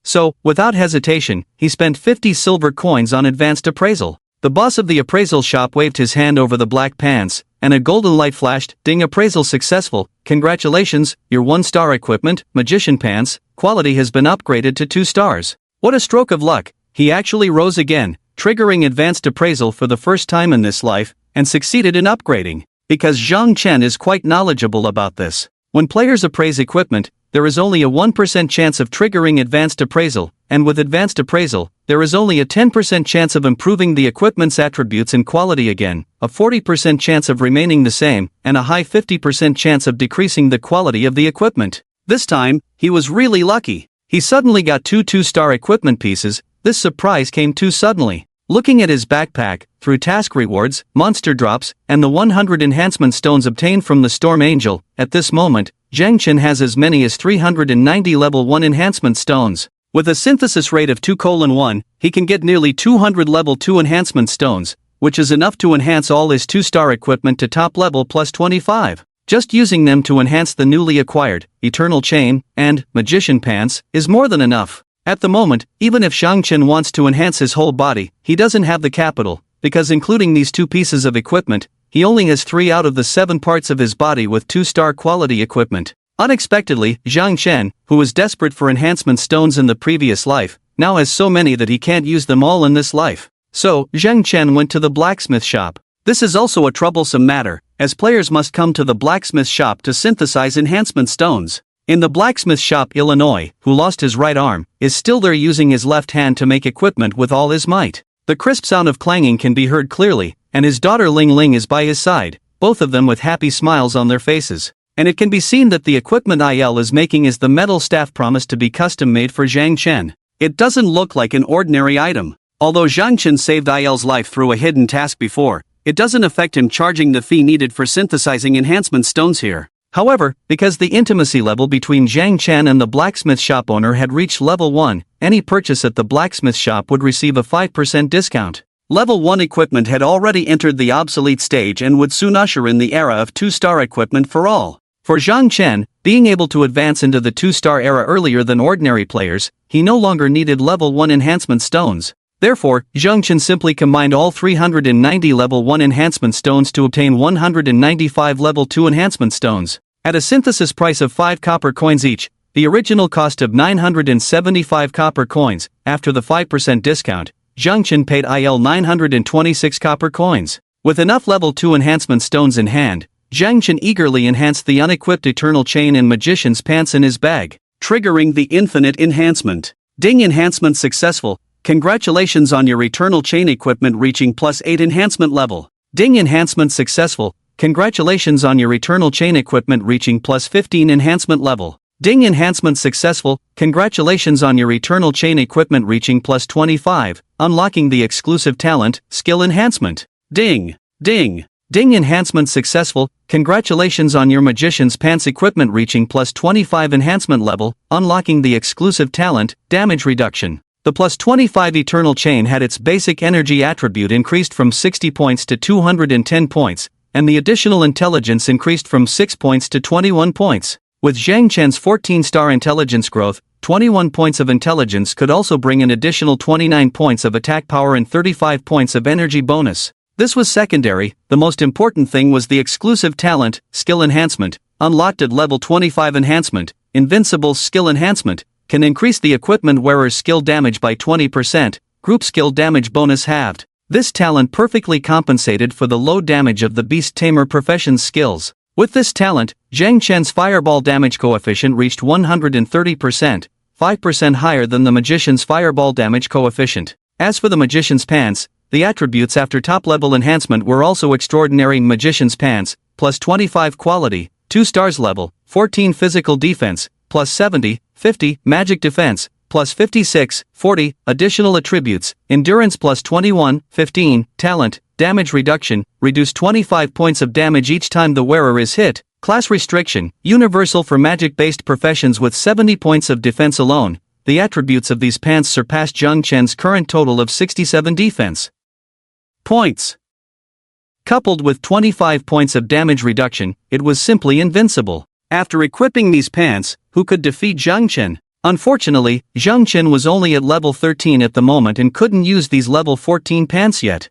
Speaker 1: So, without hesitation, he spent 50 silver coins on advanced appraisal. The boss of the appraisal shop waved his hand over the black pants, and a golden light flashed. Ding, appraisal successful. Congratulations, your 1-star equipment, magician pants, quality has been upgraded to 2 stars. What a stroke of luck. He actually rose again, triggering advanced appraisal for the first time in this life, and succeeded in upgrading. Because Zhang Chen is quite knowledgeable about this. When players appraise equipment, there is only a 1% chance of triggering advanced appraisal, and with advanced appraisal, there is only a 10% chance of improving the equipment's attributes and quality again, a 40% chance of remaining the same, and a high 50% chance of decreasing the quality of the equipment. This time, he was really lucky. He suddenly got 2 2-star equipment pieces. This surprise came too suddenly. Looking at his backpack, through task rewards, monster drops, and the 100 enhancement stones obtained from the Storm Angel, at this moment, Zhang Chen has as many as 390 level 1 enhancement stones. With a synthesis rate of 2:1, he can get nearly 200 level 2 enhancement stones, which is enough to enhance all his 2-star equipment to top level plus 25. Just using them to enhance the newly acquired Eternal Chain and Magician Pants is more than enough. At the moment, even if Zhang Chen wants to enhance his whole body, he doesn't have the capital, because including these 2 pieces of equipment, he only has 3 out of the 7 parts of his body with 2-star quality equipment. Unexpectedly, Zhang Chen, who was desperate for enhancement stones in the previous life, now has so many that he can't use them all in this life. So, Zhang Chen went to the blacksmith shop. This is also a troublesome matter, as players must come to the blacksmith shop to synthesize enhancement stones. In the blacksmith shop, Illinois, who lost his right arm, is still there using his left hand to make equipment with all his might. The crisp sound of clanging can be heard clearly, and his daughter Ling Ling is by his side, both of them with happy smiles on their faces. And it can be seen that the equipment IL is making is the metal staff promised to be custom made for Zhang Chen. It doesn't look like an ordinary item. Although Zhang Chen saved IL's life through a hidden task before, it doesn't affect him charging the fee needed for synthesizing enhancement stones here. However, because the intimacy level between Zhang Chen and the blacksmith shop owner had reached level 1, any purchase at the blacksmith shop would receive a 5% discount. Level 1 equipment had already entered the obsolete stage and would soon usher in the era of 2-star equipment for all. For Zhang Chen, being able to advance into the 2-star era earlier than ordinary players, he no longer needed level 1 enhancement stones. Therefore, Zhang Chen simply combined all 390 level 1 enhancement stones to obtain 195 level 2 enhancement stones. At a synthesis price of 5 copper coins each, the original cost of 975 copper coins, after the 5% discount, Zhang Chen paid IL 926 copper coins. With enough level 2 enhancement stones in hand, Zhang Chen eagerly enhanced the unequipped Eternal Chain and Magician's Pants in his bag, triggering the infinite enhancement. Ding, enhancement successful. Congratulations on your Eternal Chain equipment reaching plus 8 enhancement level. Ding, enhancement successful. Congratulations on your Eternal Chain equipment reaching plus 15 enhancement level. Ding, enhancement successful. Congratulations on your Eternal Chain equipment reaching plus 25, unlocking the exclusive talent, skill enhancement. Ding, ding, ding, enhancement successful. Congratulations on your Magician's Pants equipment reaching plus 25 enhancement level, unlocking the exclusive talent, damage reduction. The plus 25 Eternal Chain had its basic energy attribute increased from 60 points to 210 points, and the additional intelligence increased from 6 points to 21 points. With Zhang Chen's 14-star intelligence growth, 21 points of intelligence could also bring an additional 29 points of attack power and 35 points of energy bonus. This was secondary. The most important thing was the exclusive talent, skill enhancement, unlocked at level 25 enhancement, invincible skill enhancement, can increase the equipment wearer's skill damage by 20%, group skill damage bonus halved. This talent perfectly compensated for the low damage of the Beast Tamer profession's skills. With this talent, Zhang Chen's fireball damage coefficient reached 130%, 5% higher than the magician's fireball damage coefficient. As for the magician's pants, the attributes after top-level enhancement were also extraordinary. Magician's pants, plus 25 quality, 2 stars level, 14 physical defense, plus 70, 50, magic defense, plus 56, 40, additional attributes, endurance plus 21, 15, talent, damage reduction, reduce 25 points of damage each time the wearer is hit, class restriction, universal for magic-based professions with 70 points of defense alone. The attributes of these pants surpassed Zhang Chen's current total of 67 defense points. Coupled with 25 points of damage reduction, it was simply invincible. After equipping these pants, who could defeat Zhang Chen? Unfortunately, Zhang Chen was only at level 13 at the moment and couldn't use these level 14 pants yet.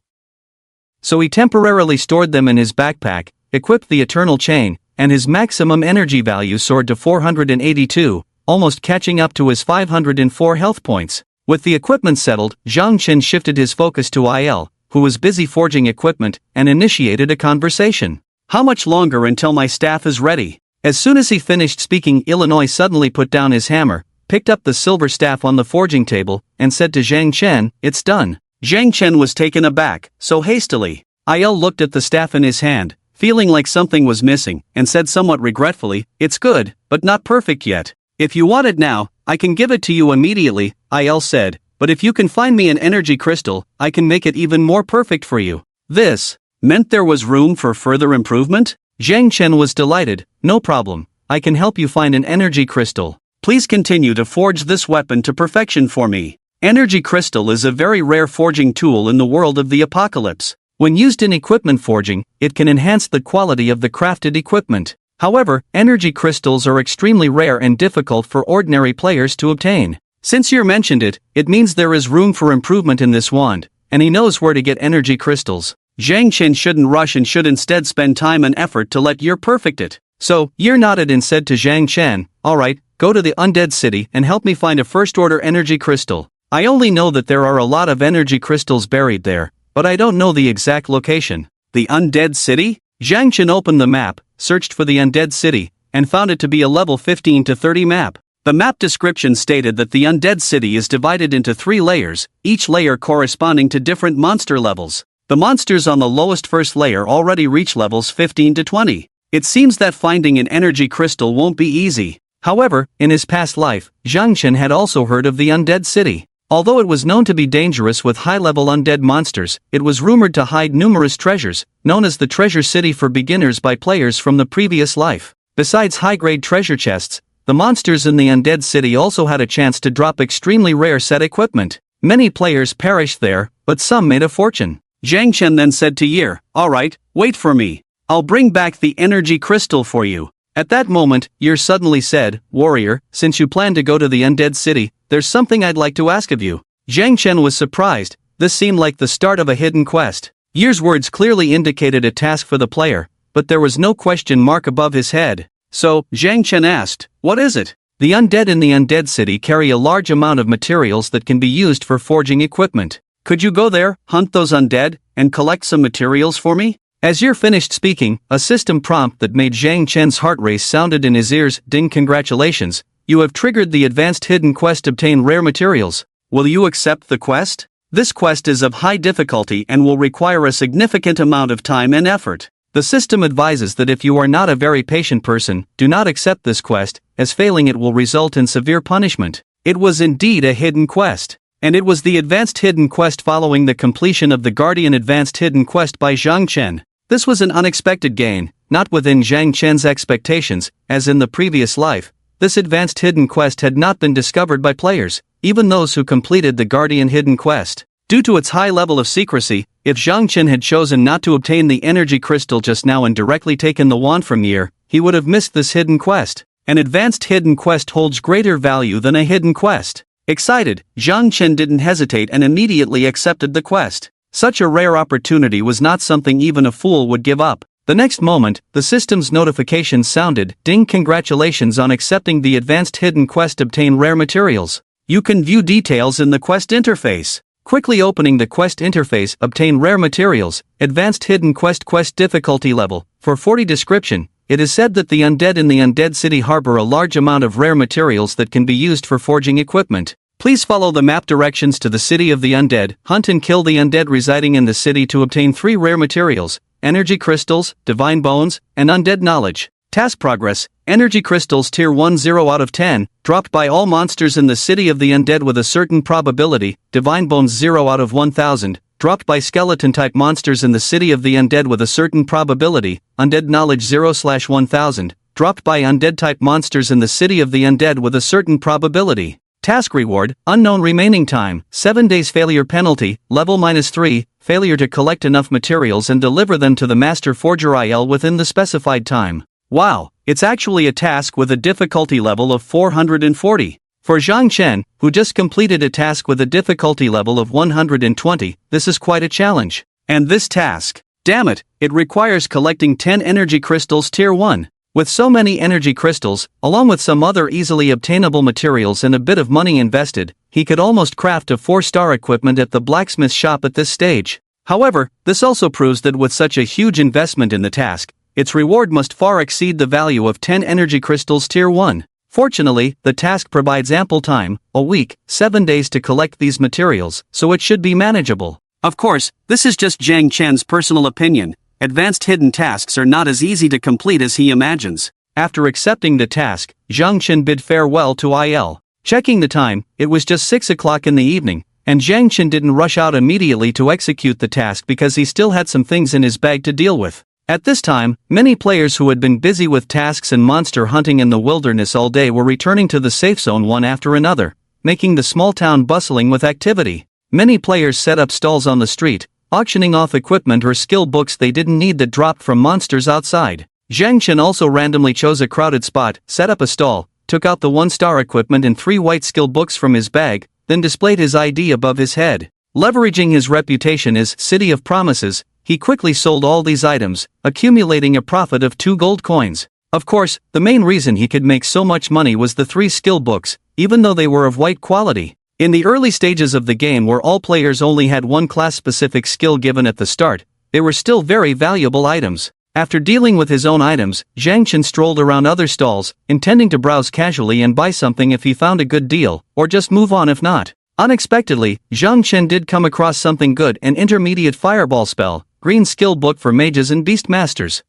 Speaker 1: So he temporarily stored them in his backpack, equipped the Eternal Chain, and his maximum energy value soared to 482, almost catching up to his 504 health points. With the equipment settled, Zhang Chen shifted his focus to Il, who was busy forging equipment, and initiated a conversation. How much longer until my staff is ready? As soon as he finished speaking, Illinois suddenly put down his hammer, picked up the silver staff on the forging table, and said to Zhang Chen, "It's done." Zhang Chen was taken aback, so hastily. Il looked at the staff in his hand, feeling like something was missing, and said somewhat regretfully, "It's good, but not perfect yet. If you want it now, I can give it to you immediately," Il said, "but if you can find me an energy crystal, I can make it even more perfect for you." This meant there was room for further improvement? Zhang Chen was delighted. "No problem, I can help you find an energy crystal. Please continue to forge this weapon to perfection for me." Energy crystal is a very rare forging tool in the world of the apocalypse. When used in equipment forging, it can enhance the quality of the crafted equipment. However, energy crystals are extremely rare and difficult for ordinary players to obtain. Since you mentioned it, it means there is room for improvement in this wand, and he knows where to get energy crystals. Zhang Chen shouldn't rush and should instead spend time and effort to let Yer perfect it. So, Yer nodded and said to Zhang Chen, "Alright, go to the undead city and help me find a first-order energy crystal. I only know that there are a lot of energy crystals buried there, but I don't know the exact location." The undead city? Zhang Chen opened the map, searched for the undead city, and found it to be a level 15 to 30 map. The map description stated that the undead city is divided into 3 layers, each layer corresponding to different monster levels. The monsters on the lowest first layer already reach levels 15 to 20. It seems that finding an energy crystal won't be easy. However, in his past life, Zhang Chen had also heard of the undead city. Although it was known to be dangerous with high-level undead monsters, it was rumored to hide numerous treasures, known as the Treasure City for beginners by players from the previous life. Besides high-grade treasure chests, the monsters in the undead city also had a chance to drop extremely rare set equipment. Many players perished there, but some made a fortune. Zhang Chen then said to Yer, "Alright, wait for me. I'll bring back the energy crystal for you." At that moment, Yer suddenly said, "Warrior, since you plan to go to the undead city, there's something I'd like to ask of you." Zhang Chen was surprised. This seemed like the start of a hidden quest. Yer's words clearly indicated a task for the player, but there was no question mark above his head. So, Zhang Chen asked, "What is it?" The undead in the undead city carry a large amount of materials that can be used for forging equipment. Could you go there, hunt those undead, and collect some materials for me? As Yer finished speaking, a system prompt that made Zhang Chen's heart race sounded in his ears. "Ding, congratulations, you have triggered the advanced hidden quest, obtain rare materials. Will you accept the quest? This quest is of high difficulty and will require a significant amount of time and effort. The system advises that if you are not a very patient person, do not accept this quest, as failing it will result in severe punishment." It was indeed a hidden quest. And it was the advanced hidden quest following the completion of the Guardian advanced hidden quest by Zhang Chen. This was an unexpected gain, not within Zhang Chen's expectations, as in the previous life. This advanced hidden quest had not been discovered by players, even those who completed the Guardian hidden quest. Due to its high level of secrecy, if Zhang Chen had chosen not to obtain the energy crystal just now and directly taken the wand from Yer, he would have missed this hidden quest. An advanced hidden quest holds greater value than a hidden quest. Excited, Zhang Chen didn't hesitate and immediately accepted the quest. Such a rare opportunity was not something even a fool would give up. The next moment, the system's notification sounded, "Ding, congratulations on accepting the advanced hidden quest, obtain rare materials. You can view details in the quest interface." Quickly opening the quest interface, obtain rare materials, advanced hidden quest difficulty level. For 40 description, it is said that the undead in the undead city harbor a large amount of rare materials that can be used for forging equipment. Please follow the map directions to the city of the undead, hunt and kill the undead residing in the city to obtain 3 rare materials, energy crystals, divine bones, and undead knowledge. Task progress, energy crystals tier 1 0 out of 10, dropped by all monsters in the city of the undead with a certain probability, divine bones 0 out of 1000, dropped by skeleton-type monsters in the city of the undead with a certain probability, undead knowledge 0/1000, dropped by undead-type monsters in the city of the undead with a certain probability. Task reward, unknown remaining time, 7 days failure penalty, level -3, failure to collect enough materials and deliver them to the master forger IL within the specified time. Wow, it's actually a task with a difficulty level of 440. For Zhang Chen, who just completed a task with a difficulty level of 120, this is quite a challenge. And this task, damn it, it requires collecting 10 energy crystals tier 1. With so many energy crystals, along with some other easily obtainable materials and a bit of money invested, he could almost craft a 4-star equipment at the blacksmith shop at this stage. However, this also proves that with such a huge investment in the task, its reward must far exceed the value of 10 energy crystals tier 1. Fortunately, the task provides ample time, a week, 7 days to collect these materials, so it should be manageable. Of course, this is just Zhang Chen's personal opinion. Advanced hidden tasks are not as easy to complete as he imagines. After accepting the task, Zhang Chen bid farewell to IL. Checking the time, it was just 6 o'clock in the evening, and Zhang Chen didn't rush out immediately to execute the task because he still had some things in his bag to deal with. At this time, many players who had been busy with tasks and monster hunting in the wilderness all day were returning to the safe zone one after another, making the small town bustling with activity. Many players set up stalls on the street, auctioning off equipment or skill books they didn't need that dropped from monsters outside. Zhang Chen also randomly chose a crowded spot, set up a stall, took out the 1-star equipment and 3 white skill books from his bag, then displayed his ID above his head. Leveraging his reputation as City of Promises, he quickly sold all these items, accumulating a profit of 2 gold coins. Of course, the main reason he could make so much money was the 3 skill books, even though they were of white quality. In the early stages of the game where all players only had one class-specific skill given at the start, they were still very valuable items. After dealing with his own items, Zhang Chen strolled around other stalls, intending to browse casually and buy something if he found a good deal, or just move on if not. Unexpectedly, Zhang Chen did come across something good: an intermediate fireball spell, green skill book for mages and beast masters.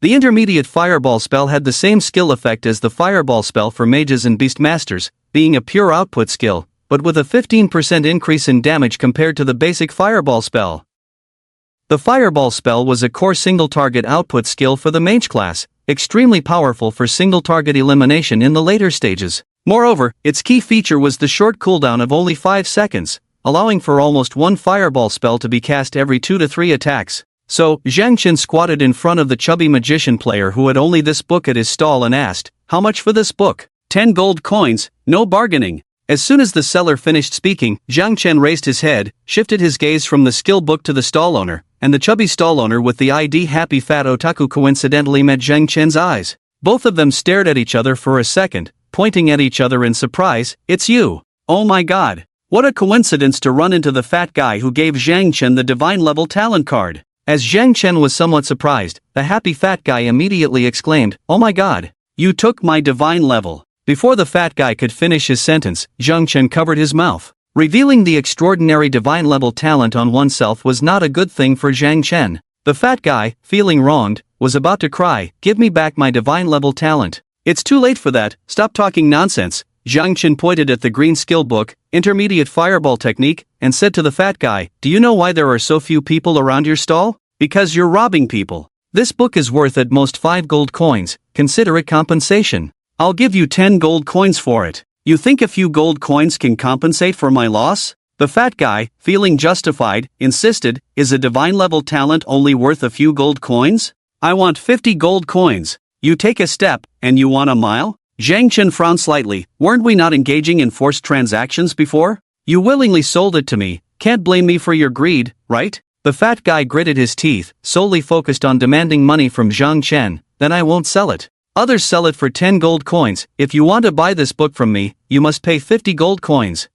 Speaker 1: The intermediate fireball spell had the same skill effect as the fireball spell for mages and beast masters, being a pure output skill, but with a 15% increase in damage compared to the basic fireball spell. The fireball spell was a core single-target output skill for the mage class, extremely powerful for single-target elimination in the later stages. Moreover, its key feature was the short cooldown of only 5 seconds, allowing for almost one fireball spell to be cast every 2 to 3 attacks. So, Zhang Chen squatted in front of the chubby magician player who had only this book at his stall and asked, "How much for this book?" 10 gold coins, no bargaining. As soon as the seller finished speaking, Zhang Chen raised his head, shifted his gaze from the skill book to the stall owner, and the chubby stall owner with the ID happy fat otaku coincidentally met Zhang Chen's eyes. Both of them stared at each other for a second, pointing at each other in surprise. "It's you! Oh my god! What a coincidence to run into the fat guy who gave Zhang Chen the divine level talent card." As Zhang Chen was somewhat surprised, the happy fat guy immediately exclaimed, "Oh my god! You took my divine level." Before the fat guy could finish his sentence, Zhang Chen covered his mouth. Revealing the extraordinary divine level talent on oneself was not a good thing for Zhang Chen. The fat guy, feeling wronged, was about to cry, "Give me back my divine level talent." "It's too late for that, stop talking nonsense." Zhang Chen pointed at the green skill book, intermediate fireball technique, and said to the fat guy, "Do you know why there are so few people around your stall? Because you're robbing people. This book is worth at most 5 gold coins, consider it compensation. I'll give you 10 gold coins for it. You think a few gold coins can compensate for my loss?" The fat guy, feeling justified, insisted, "Is a divine level talent only worth a few gold coins? I want 50 gold coins. You take a step, and you want a mile?" Zhang Chen frowned slightly. "Weren't we not engaging in forced transactions before? You willingly sold it to me, can't blame me for your greed, right?" The fat guy gritted his teeth, solely focused on demanding money from Zhang Chen. "Then I won't sell it. Others sell it for 10 gold coins. If you want to buy this book from me, you must pay 50 gold coins."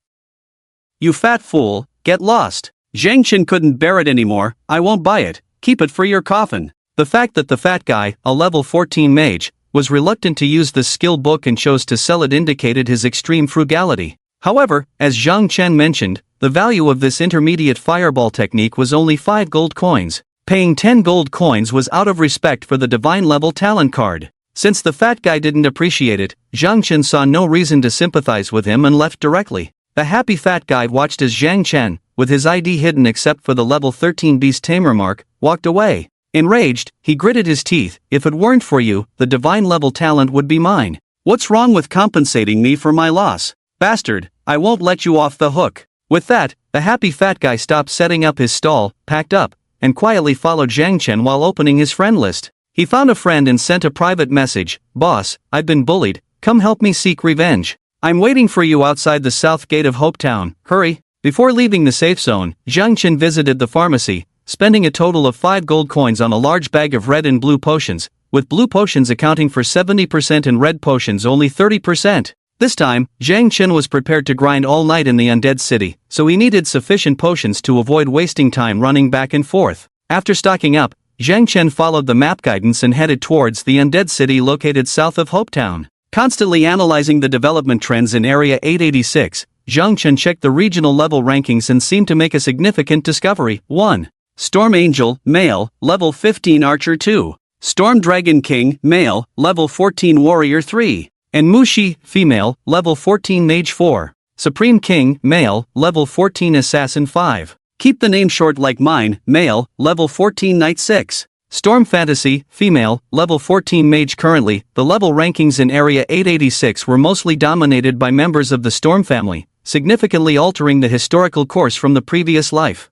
Speaker 1: "You fat fool, get lost. Zhang Chen couldn't bear it anymore. I won't buy it, keep it for your coffin. The fact that the fat guy, a level 14 mage, was reluctant to use the skill book and chose to sell it indicated his extreme frugality. However, as Zhang Chen mentioned, the value of this intermediate fireball technique was only 5 gold coins. Paying 10 gold coins was out of respect for the divine level talent card. Since the fat guy didn't appreciate it, Zhang Chen saw no reason to sympathize with him and left directly. The happy fat guy watched as Zhang Chen, with his ID hidden except for the level 13 beast tamer mark, walked away. Enraged, he gritted his teeth. If it weren't for you, the divine level talent would be mine. What's wrong with compensating me for my loss? Bastard, I won't let you off the hook. With that, the happy fat guy stopped setting up his stall, packed up, and quietly followed Zhang Chen while opening his friend list. He found a friend and sent a private message. Boss, I've been bullied, come help me seek revenge. I'm waiting for you outside the south gate of Hopetown, hurry. Before leaving the safe zone, Zhang Chen visited the pharmacy, spending a total of 5 gold coins on a large bag of red and blue potions, with blue potions accounting for 70% and red potions only 30%. This time, Zhang Chen was prepared to grind all night in the undead city, so he needed sufficient potions to avoid wasting time running back and forth. After stocking up, Zhang Chen followed the map guidance and headed towards the undead city located south of Hopetown. Constantly analyzing the development trends in Area 886, Zhang Chen checked the regional level rankings and seemed to make a significant discovery. 1. Storm Angel, male, level 15 Archer 2. Storm Dragon King, male, level 14 Warrior 3. And Mushi, female, level 14 Mage 4. Supreme King, male, level 14 Assassin 5. Keep the name short like mine, male, level 14 Knight 6. Storm Fantasy, female, level 14 Mage. Currently, the level rankings in Area 886 were mostly dominated by members of the Storm family, significantly altering the historical course from the previous life.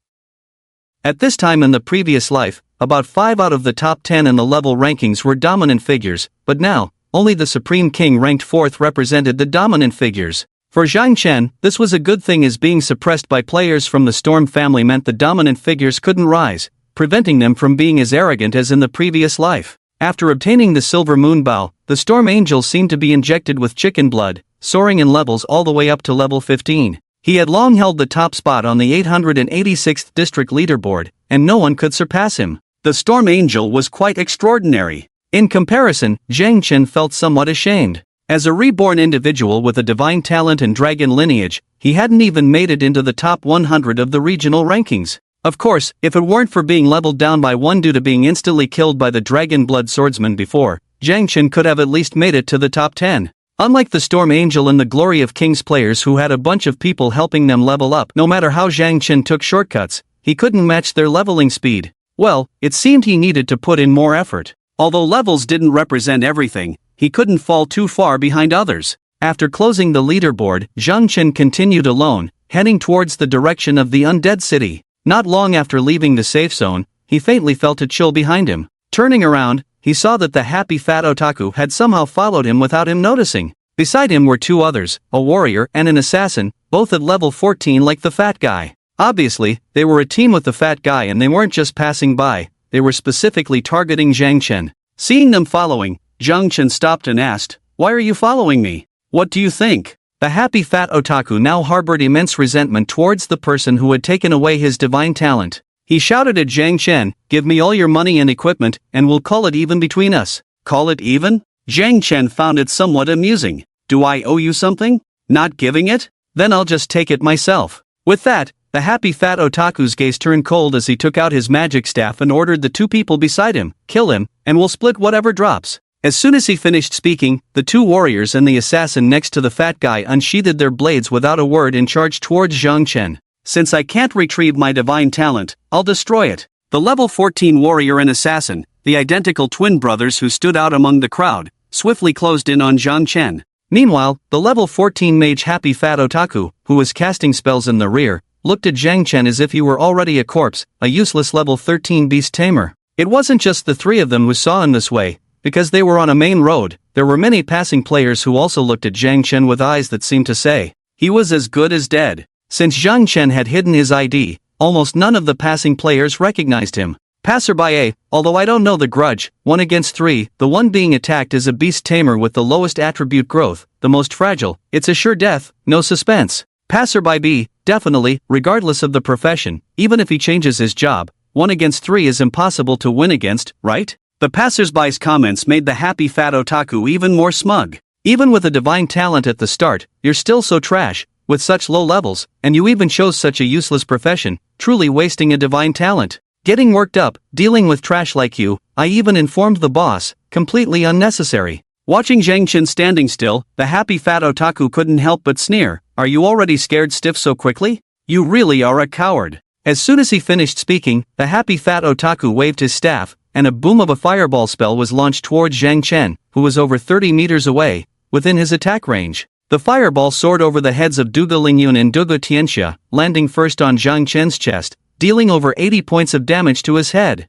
Speaker 1: At this time in the previous life, about 5 out of the top 10 in the level rankings were dominant figures, but now, only the Supreme King ranked 4th represented the dominant figures. For Zhang Chen, this was a good thing, as being suppressed by players from the Storm family meant the dominant figures couldn't rise, preventing them from being as arrogant as in the previous life. After obtaining the Silver Moon Bow, the Storm Angel seemed to be injected with chicken blood, soaring in levels all the way up to level 15. He had long held the top spot on the 886th district leaderboard, and no one could surpass him. The Storm Angel was quite extraordinary. In comparison, Zhang Chen felt somewhat ashamed. As a reborn individual with a divine talent and dragon lineage, he hadn't even made it into the top 100 of the regional rankings. Of course, if it weren't for being leveled down by 1 due to being instantly killed by the Dragon Blood Swordsman before, Zhang Chen could have at least made it to the top 10. Unlike the Storm Angel and the Glory of Kings players who had a bunch of people helping them level up, no matter how Zhang Chen took shortcuts, he couldn't match their leveling speed. Well, it seemed he needed to put in more effort. Although levels didn't represent everything, he couldn't fall too far behind others. After closing the leaderboard, Zhang Chen continued alone, heading towards the direction of the undead city. Not long after leaving the safe zone, he faintly felt a chill behind him. Turning around, he saw that the happy fat otaku had somehow followed him without him noticing. Beside him were 2 others, a warrior and an assassin, both at level 14 like the fat guy. Obviously, they were a team with the fat guy, and they weren't just passing by. They were specifically targeting Zhang Chen. Seeing them following, Zhang Chen stopped and asked, "Why are you following me? What do you think?" The happy fat otaku now harbored immense resentment towards the person who had taken away his divine talent. He shouted at Zhang Chen, "Give me all your money and equipment, and we'll call it even between us." Call it even? Zhang Chen found it somewhat amusing. Do I owe you something? Not giving it? Then I'll just take it myself. With that, the happy fat otaku's gaze turned cold as he took out his magic staff and ordered the 2 people beside him, "Kill him, and we'll split whatever drops." As soon as he finished speaking, the 2 warriors and the assassin next to the fat guy unsheathed their blades without a word and charged towards Zhang Chen. "Since I can't retrieve my divine talent, I'll destroy it." The level 14 warrior and assassin, the identical twin brothers who stood out among the crowd, swiftly closed in on Zhang Chen. Meanwhile, the level 14 mage happy fat otaku, who was casting spells in the rear, looked at Zhang Chen as if he were already a corpse, a useless level 13 beast tamer. It wasn't just the 3 of them who saw him this way. Because they were on a main road, there were many passing players who also looked at Zhang Chen with eyes that seemed to say, he was as good as dead. Since Zhang Chen had hidden his ID, almost none of the passing players recognized him. Passerby A, although I don't know the grudge, 1 against 3, the one being attacked is a beast tamer with the lowest attribute growth, the most fragile, it's a sure death, no suspense. Passerby B, Definitely, regardless of the profession, even if he changes his job, 1 against 3 is impossible to win against, right? The passersby's comments made the happy fat otaku even more smug. Even with a divine talent at the start, you're still so trash, with such low levels, and you even chose such a useless profession, truly wasting a divine talent. Getting worked up, dealing with trash like you, I even informed the boss, completely unnecessary. Watching Zhang Chen standing still, the happy fat otaku couldn't help but sneer. Are you already scared stiff so quickly? You really are a coward. As soon as he finished speaking, the happy fat otaku waved his staff, and a boom of a fireball spell was launched towards Zhang Chen, who was over 30 meters away, within his attack range. The fireball soared over the heads of Dugu Lingyun and Dugu Tianxia, landing first on Zhang Chen's chest, dealing over 80 points of damage to his head.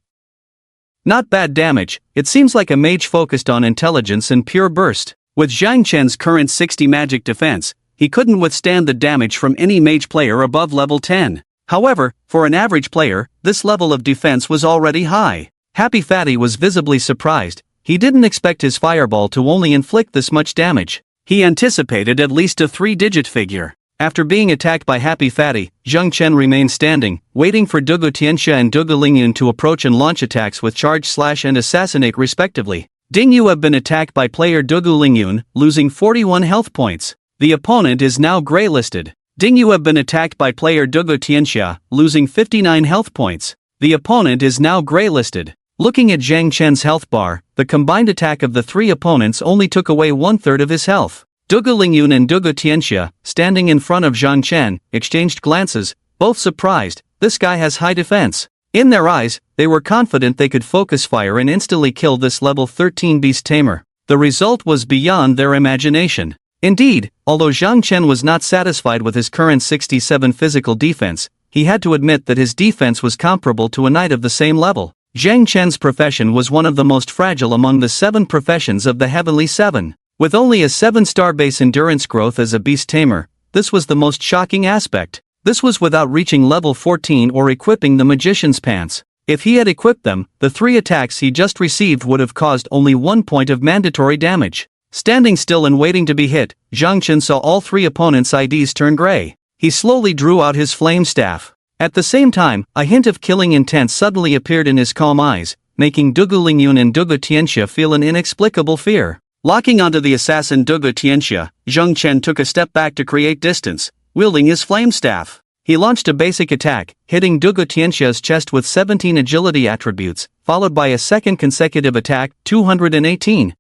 Speaker 1: Not bad damage, it seems like a mage focused on intelligence and pure burst. With Zhang Chen's current 60 magic defense, he couldn't withstand the damage from any mage player above level 10. However, for an average player, this level of defense was already high. Happy Fatty was visibly surprised. He didn't expect his fireball to only inflict this much damage. He anticipated at least a 3-digit figure. After being attacked by Happy Fatty, Zhang Chen remained standing, waiting for Dugu Tianxia and Dugu Lingyun to approach and launch attacks with charge slash and assassinate respectively. Ding Yu have been attacked by player Dugu Lingyun, losing 41 health points. The opponent is now grey-listed. Ding Yu have been attacked by player Dugu Tianxia, losing 59 health points. The opponent is now grey-listed. Looking at Zhang Chen's health bar, the combined attack of the 3 opponents only took away 1/3 of his health. Dugu Lingyun and Dugu Tianxia, standing in front of Zhang Chen, exchanged glances, both surprised. This guy has high defense. In their eyes, they were confident they could focus fire and instantly kill this level 13 beast tamer. The result was beyond their imagination. Indeed, although Zhang Chen was not satisfied with his current 67 physical defense, he had to admit that his defense was comparable to a knight of the same level. Zhang Chen's profession was one of the most fragile among the 7 professions of the Heavenly 7. With only a 7-star base endurance growth as a beast tamer, this was the most shocking aspect. This was without reaching level 14 or equipping the magician's pants. If he had equipped them, the 3 attacks he just received would have caused only 1 point of mandatory damage. Standing still and waiting to be hit, Zhang Chen saw all 3 opponents' IDs turn gray. He slowly drew out his flame staff. At the same time, a hint of killing intent suddenly appeared in his calm eyes, making Dugu Lingyun and Dugu Tianxia feel an inexplicable fear. Locking onto the assassin Dugu Tianxia, Zhang Chen took a step back to create distance, wielding his flame staff. He launched a basic attack, hitting Dugu Tianxia's chest with 17 agility attributes, followed by a second consecutive attack, 218.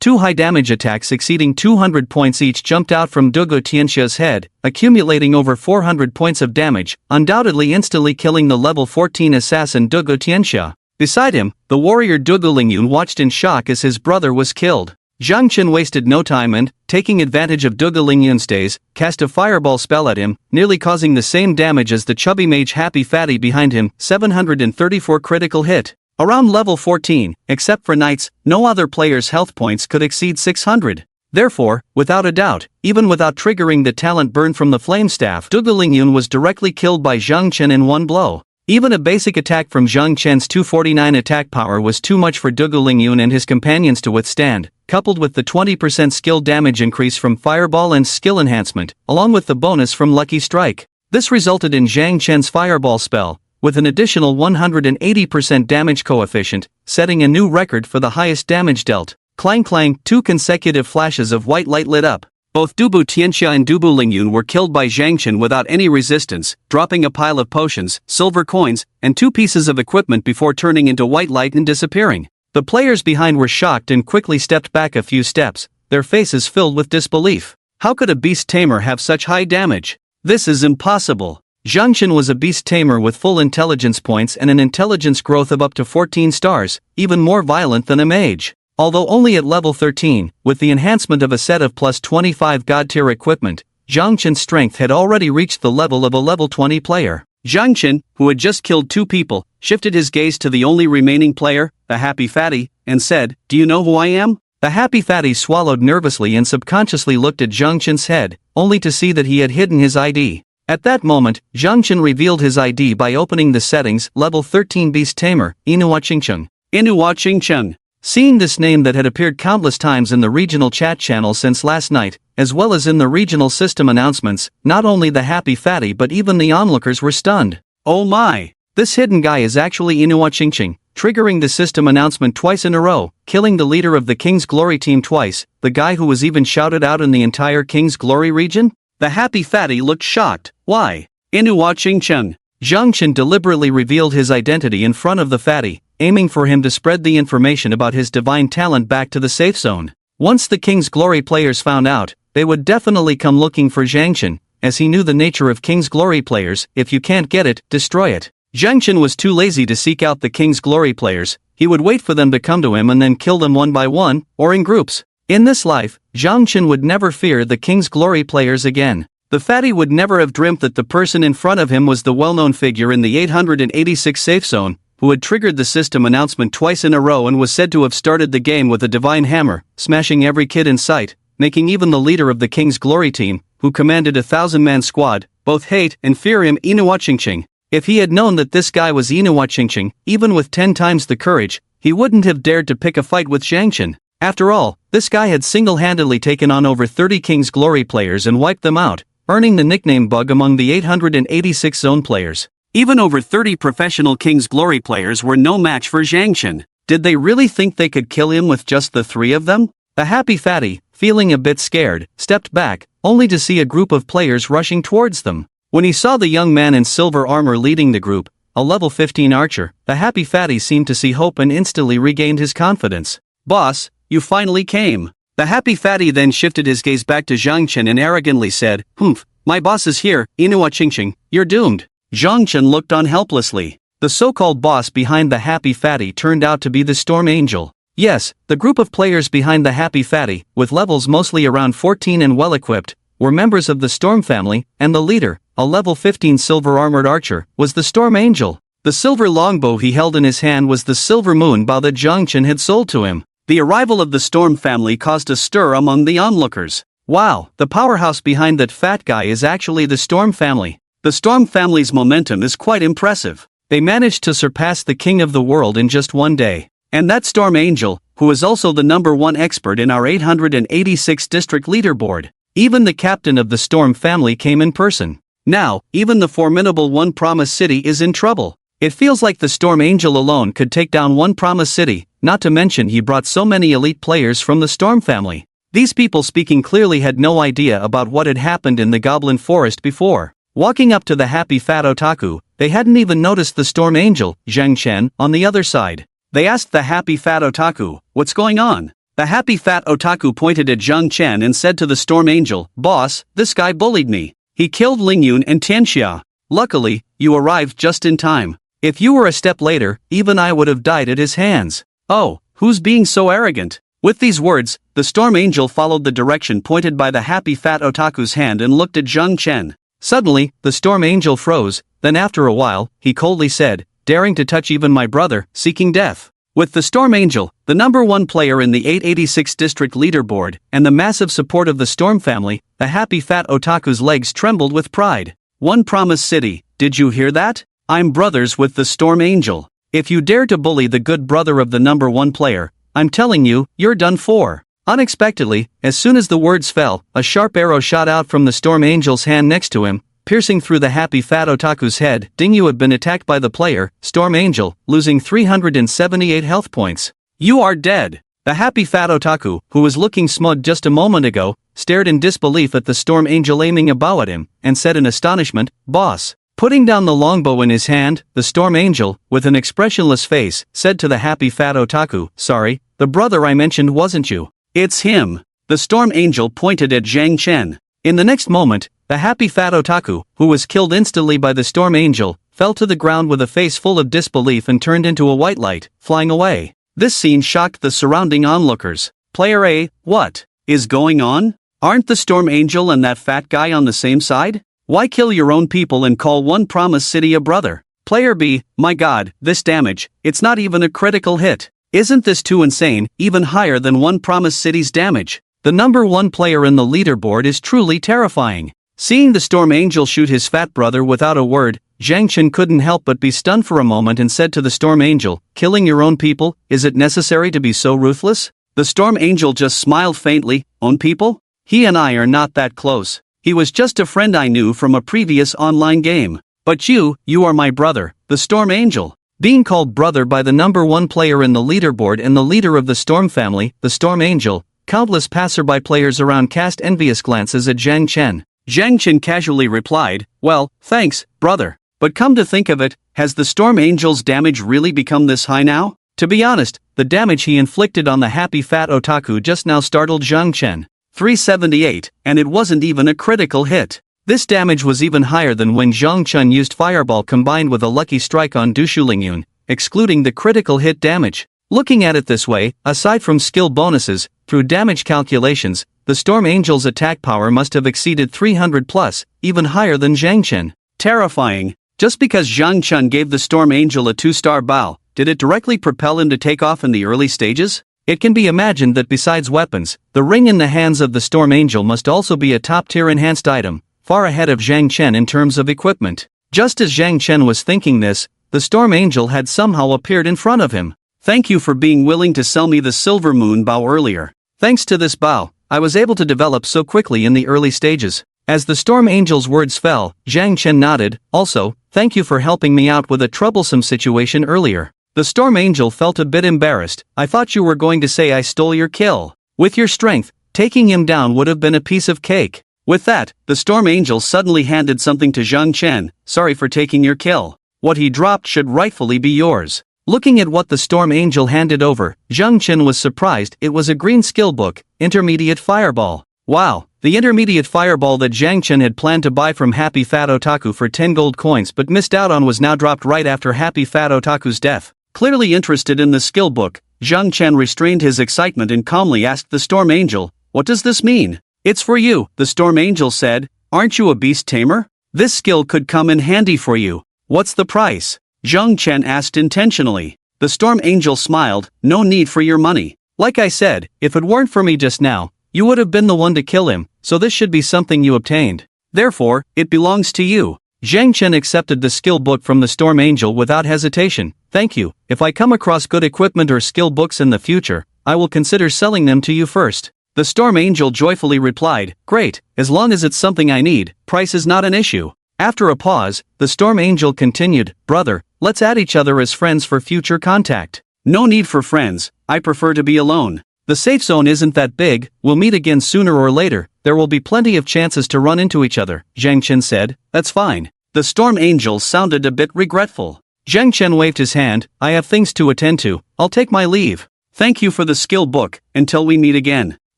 Speaker 1: 2 high damage attacks exceeding 200 points each jumped out from Dugu Tianxia's head, accumulating over 400 points of damage, undoubtedly instantly killing the level 14 assassin Dugu Tianxia. Beside him, the warrior Dugu Lingyun watched in shock as his brother was killed. Zhang Chen wasted no time and, taking advantage of Dugu Lingyun's daze, cast a fireball spell at him, nearly causing the same damage as the chubby mage Happy Fatty behind him, 734 critical hit. Around level 14, except for knights, no other player's health points could exceed 600. Therefore, without a doubt, even without triggering the talent burn from the flame staff, Dugu Lingyun was directly killed by Zhang Chen in one blow. Even a basic attack from Zhang Chen's 249 attack power was too much for Dugu Lingyun and his companions to withstand, coupled with the 20% skill damage increase from Fireball and skill enhancement, along with the bonus from Lucky Strike. This resulted in Zhang Chen's Fireball spell, with an additional 180% damage coefficient, setting a new record for the highest damage dealt. Clang clang, 2 consecutive flashes of white light lit up. Both Dugu Tianxia and Dugu Lingyun were killed by Zhang Chen without any resistance, dropping a pile of potions, silver coins, and 2 pieces of equipment before turning into white light and disappearing. The players behind were shocked and quickly stepped back a few steps, their faces filled with disbelief. How could a beast tamer have such high damage? This is impossible. Zhang Chen was a beast tamer with full intelligence points and an intelligence growth of up to 14 stars, even more violent than a mage. Although only at level 13, with the enhancement of a set of plus 25 god-tier equipment, Zhang Chen's strength had already reached the level of a level 20 player. Zhang Chen, who had just killed 2 people, shifted his gaze to the only remaining player, the Happy Fatty, and said, "Do you know who I am?" The Happy Fatty swallowed nervously and subconsciously looked at Zhang Chen's head, only to see that he had hidden his ID. At that moment, Zhang Chen revealed his ID by opening the settings, level 13 beast tamer, Inuwa Qingcheng. Inuwa Qingcheng. Seeing this name that had appeared countless times in the regional chat channel since last night, as well as in the regional system announcements, not only the happy fatty but even the onlookers were stunned. Oh my! This hidden guy is actually Inuwa Chingching, triggering the system announcement twice in a row, killing the leader of the King's Glory team twice, the guy who was even shouted out in the entire King's Glory region? The happy fatty looked shocked. Why? Inuwa Chingcheng. Zhang Chen deliberately revealed his identity in front of the fatty, aiming for him to spread the information about his divine talent back to the safe zone. Once the King's Glory players found out, they would definitely come looking for Zhang Chen, as he knew the nature of King's Glory players: if you can't get it, destroy it. Zhang Chen was too lazy to seek out the King's Glory players. He would wait for them to come to him and then kill them one by one, or in groups. In this life, Zhang Chen would never fear the King's Glory players again. The fatty would never have dreamt that the person in front of him was the well-known figure in the 886 safe zone, who had triggered the system announcement twice in a row and was said to have started the game with a divine hammer, smashing every kid in sight, making even the leader of the King's Glory team, who commanded a 1,000-man squad, both hate and fear him. Inuwa Chingching. If he had known that this guy was Inuwa Chingching, even with 10 times the courage, he wouldn't have dared to pick a fight with Zhang Chen. After all, this guy had single-handedly taken on over 30 King's Glory players and wiped them out, earning the nickname Bug among the 886 zone players. Even over 30 professional King's Glory players were no match for Zhang Chen. Did they really think they could kill him with just the 3 of them? The happy fatty, feeling a bit scared, stepped back, only to see a group of players rushing towards them. When he saw the young man in silver armor leading the group, a level 15 archer, the happy fatty seemed to see hope and instantly regained his confidence. "Boss, you finally came." The happy fatty then shifted his gaze back to Zhang Chen and arrogantly said, "Humph, my boss is here, Inuwa Chingching, you're doomed." Zhang Chen looked on helplessly. The so-called boss behind the happy fatty turned out to be the Storm Angel. Yes, the group of players behind the happy fatty, with levels mostly around 14 and well-equipped, were members of the Storm family, and the leader, a level 15 silver-armored archer, was the Storm Angel. The silver longbow he held in his hand was the silver moon bow that Zhang Chen had sold to him. The arrival of the Storm family caused a stir among the onlookers. Wow, the powerhouse behind that fat guy is actually the Storm family. The Storm family's momentum is quite impressive. They managed to surpass the king of the world in just one day. And that Storm Angel, who is also the #1 expert in our 886 district leaderboard. Even the captain of the Storm family came in person. Now, even the formidable One Promise City is in trouble. It feels like the Storm Angel alone could take down One Promise City, not to mention he brought so many elite players from the Storm family. These people speaking clearly had no idea about what had happened in the Goblin Forest before. Walking up to the happy fat otaku, they hadn't even noticed the Storm Angel, Zhang Chen, on the other side. They asked the happy fat otaku, "What's going on?" The happy fat otaku pointed at Zhang Chen and said to the Storm Angel, "Boss, this guy bullied me. He killed Lingyun and Tianxia. Luckily, you arrived just in time. If you were a step later, even I would have died at his hands." "Oh, who's being so arrogant?" With these words, the Storm Angel followed the direction pointed by the happy fat otaku's hand and looked at Zhang Chen. Suddenly, the Storm Angel froze, then after a while, he coldly said, "Daring to touch even my brother, seeking death." With the Storm Angel, the #1 player in the 886 district leaderboard, and the massive support of the Storm family, the happy fat otaku's legs trembled with pride. "One Promise City, did you hear that? I'm brothers with the Storm Angel. If you dare to bully the good brother of the #1 player, I'm telling you, you're done for." Unexpectedly, as soon as the words fell, a sharp arrow shot out from the Storm Angel's hand next to him, piercing through the happy fat otaku's head. Ding, you had been attacked by the player, Storm Angel, losing 378 health points. "You are dead." The happy fat otaku, who was looking smug just a moment ago, stared in disbelief at the Storm Angel aiming a bow at him, and said in astonishment, "Boss." Putting down the longbow in his hand, the Storm Angel, with an expressionless face, said to the happy fat otaku, "Sorry, the brother I mentioned wasn't you. It's him." The Storm Angel pointed at Zhang Chen. In the next moment, the happy fat otaku, who was killed instantly by the Storm Angel, fell to the ground with a face full of disbelief and turned into a white light, flying away. This scene shocked the surrounding onlookers. Player A, what is going on? Aren't the Storm Angel and that fat guy on the same side? Why kill your own people and call One Promise City a brother? Player B, my god, this damage, it's not even a critical hit. Isn't this too insane, even higher than One Promise City's damage? The #1 player in the leaderboard is truly terrifying. Seeing the Storm Angel shoot his fat brother without a word, Zhang Chen couldn't help but be stunned for a moment and said to the Storm Angel, "Killing your own people, is it necessary to be so ruthless?" The Storm Angel just smiled faintly. "Own people? He and I are not that close. He was just a friend I knew from a previous online game. But you are my brother, the Storm Angel." Being called brother by the #1 player in the leaderboard and the leader of the Storm family, the Storm Angel, countless passerby players around cast envious glances at Zhang Chen. Zhang Chen casually replied, "Well, thanks, brother. But come to think of it, has the Storm Angel's damage really become this high now?" To be honest, the damage he inflicted on the happy fat otaku just now startled Zhang Chen. 378, and it wasn't even a critical hit. This damage was even higher than when Zhang Chen used Fireball combined with a lucky strike on Du Shulingyun, excluding the critical hit damage. Looking at it this way, aside from skill bonuses, through damage calculations, the Storm Angel's attack power must have exceeded 300 plus, even higher than Zhang Chen. Terrifying. Just because Zhang Chen gave the Storm Angel a 2-star bow, did it directly propel him to take off in the early stages? It can be imagined that besides weapons, the ring in the hands of the Storm Angel must also be a top-tier enhanced item, far ahead of Zhang Chen in terms of equipment. Just as Zhang Chen was thinking this, the Storm Angel had somehow appeared in front of him. "Thank you for being willing to sell me the Silver Moon bow earlier. Thanks to this bow, I was able to develop so quickly in the early stages." As the Storm Angel's words fell, Zhang Chen nodded. "Also, thank you for helping me out with a troublesome situation earlier." The Storm Angel felt a bit embarrassed. "I thought you were going to say I stole your kill. With your strength, taking him down would have been a piece of cake." With that, the Storm Angel suddenly handed something to Zhang Chen. "Sorry for taking your kill. What he dropped should rightfully be yours." Looking at what the Storm Angel handed over, Zhang Chen was surprised. It was a green skill book, Intermediate Fireball. Wow, the Intermediate Fireball that Zhang Chen had planned to buy from Happy Fat Otaku for 10 gold coins but missed out on was now dropped right after Happy Fat Otaku's death. Clearly interested in the skill book, Zhang Chen restrained his excitement and calmly asked the Storm Angel, "What does this mean?" "It's for you," the Storm Angel said. "Aren't you a beast tamer? This skill could come in handy for you." "What's the price?" Zhang Chen asked intentionally. The Storm Angel smiled. "No need for your money. Like I said, if it weren't for me just now, you would have been the one to kill him, so this should be something you obtained. Therefore, it belongs to you." Zhang Chen accepted the skill book from the Storm Angel without hesitation. "Thank you. If I come across good equipment or skill books in the future, I will consider selling them to you first." The Storm Angel joyfully replied, "Great, as long as it's something I need, price is not an issue." After a pause, the Storm Angel continued, "Brother, let's add each other as friends for future contact." "No need for friends, I prefer to be alone. The safe zone isn't that big, we'll meet again sooner or later, there will be plenty of chances to run into each other," Zhang Chen said. "That's fine." The Storm Angel sounded a bit regretful. Zhang Chen waved his hand. "I have things to attend to, I'll take my leave. Thank you for the skill book, until we meet again."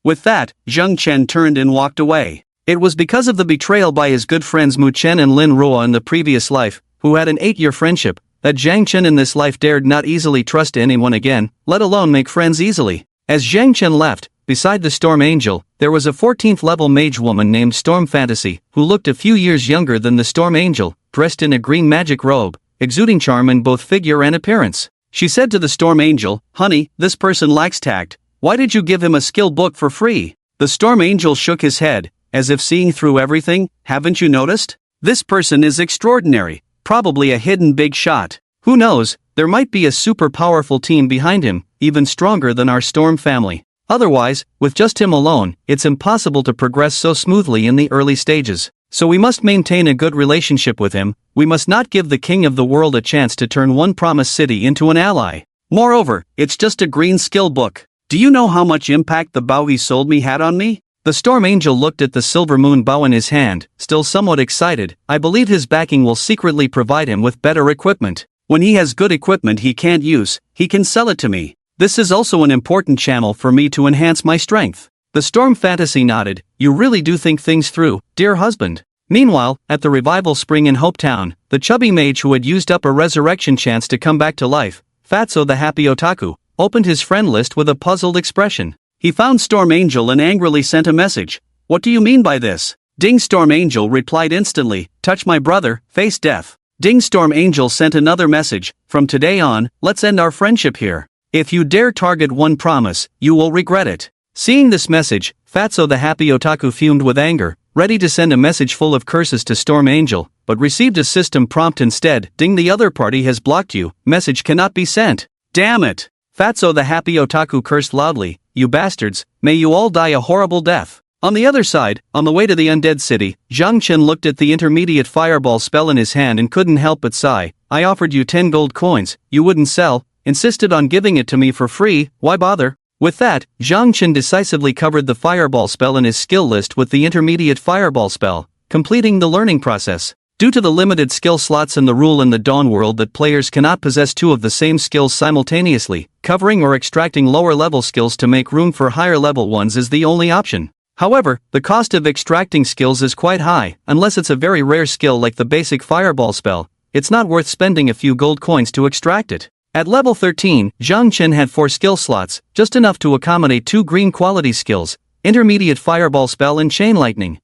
Speaker 1: With that, Zhang Chen turned and walked away. It was because of the betrayal by his good friends Mu Chen and Lin Ruo in the previous life, who had an 8-year friendship, that Zhang Chen in this life dared not easily trust anyone again, let alone make friends easily. As Zhang Chen left, beside the Storm Angel, there was a 14th level mage woman named Storm Fantasy, who looked a few years younger than the Storm Angel, dressed in a green magic robe, exuding charm in both figure and appearance. She said to the Storm Angel, "Honey, this person lacks tact. Why did you give him a skill book for free?" The Storm Angel shook his head, as if seeing through everything. "Haven't you noticed? This person is extraordinary, probably a hidden big shot. Who knows, there might be a super powerful team behind him, even stronger than our Storm family. Otherwise, with just him alone, it's impossible to progress so smoothly in the early stages. So we must maintain a good relationship with him, we must not give the king of the world a chance to turn one promised city into an ally. Moreover, it's just a green skill book. Do you know how much impact the bow he sold me had on me?" The Storm Angel looked at the Silver Moon bow in his hand, still somewhat excited. "I believe his backing will secretly provide him with better equipment. When he has good equipment he can't use, he can sell it to me. This is also an important channel for me to enhance my strength." The Storm Fantasy nodded. "You really do think things through, dear husband." Meanwhile, at the revival spring in Hope Town, the chubby mage who had used up a resurrection chance to come back to life, Fatso the Happy Otaku, opened his friend list with a puzzled expression. He found Storm Angel and angrily sent a message. "What do you mean by this?" Ding. Storm Angel replied instantly, "Touch my brother, face death." Ding. Storm Angel sent another message. "From today on, let's end our friendship here. If you dare target one promise, you will regret it." Seeing this message, Fatso the happy otaku fumed with anger, ready to send a message full of curses to Storm Angel, but received a system prompt instead. Ding, the other party has blocked you, message cannot be sent. Damn it! Fatso the happy otaku cursed loudly, you bastards, may you all die a horrible death. On the other side, on the way to the undead city, Zhang Chen looked at the intermediate fireball spell in his hand and couldn't help but sigh. I offered you 10 gold coins, you wouldn't sell, insisted on giving it to me for free, why bother? With that, Zhang Chen decisively covered the fireball spell in his skill list with the intermediate fireball spell, completing the learning process. Due to the limited skill slots and the rule in the Dawn world that players cannot possess two of the same skills simultaneously, covering or extracting lower level skills to make room for higher level ones is the only option. However, the cost of extracting skills is quite high. Unless it's a very rare skill like the basic fireball spell, it's not worth spending a few gold coins to extract it. At level 13, Zhang Chen had 4 skill slots, just enough to accommodate 2 green quality skills, intermediate fireball spell and chain lightning.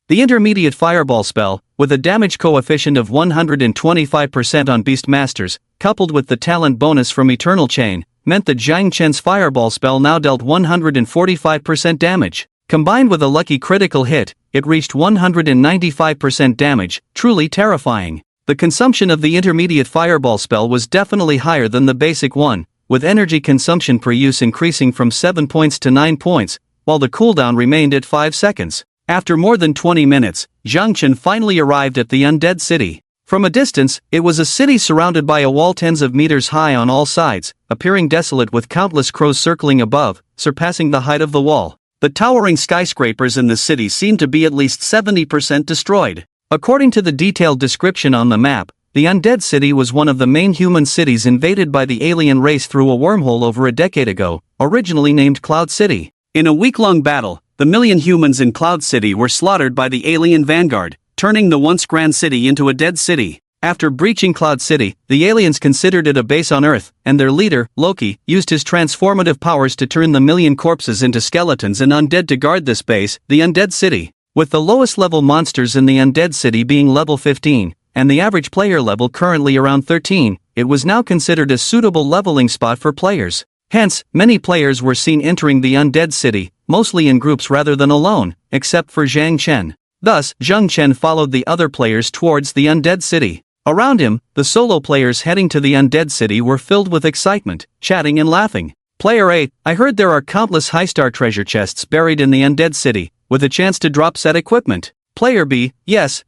Speaker 1: The intermediate fireball spell, with a damage coefficient of 125% on beast masters, coupled with the talent bonus from eternal chain, meant that Zhang Chen's fireball spell now dealt 145% damage. Combined with a lucky critical hit, it reached 195% damage, truly terrifying. The consumption of the intermediate fireball spell was definitely higher than the basic one, with energy consumption per use increasing from 7 points to 9 points, while the cooldown remained at 5 seconds. After more than 20 minutes, Zhang Chen finally arrived at the undead city. From a distance, it was a city surrounded by a wall tens of meters high on all sides, appearing desolate with countless crows circling above, surpassing the height of the wall. The towering skyscrapers in the city seemed to be at least 70% destroyed. According to the detailed description on the map, the undead city was one of the main human cities invaded by the alien race through a wormhole over a decade ago, originally named Cloud City. In a week-long battle, the million humans in Cloud City were slaughtered by the alien vanguard, turning the once grand city into a dead city. After breaching Cloud City, the aliens considered it a base on Earth, and their leader, Loki, used his transformative powers to turn the million corpses into skeletons and undead to guard this base, the undead city. With the lowest level monsters in the undead city being level 15, and the average player level currently around 13, it was now considered a suitable leveling spot for players. Hence, many players were seen entering the undead city, mostly in groups rather than alone, except for Zhang Chen. Thus, Zhang Chen followed the other players towards the undead city. Around him, the solo players heading to the undead city were filled with excitement, chatting and laughing. Player A, I heard there are countless high-star treasure chests buried in the undead city, with a chance to drop set equipment. Player B, yes,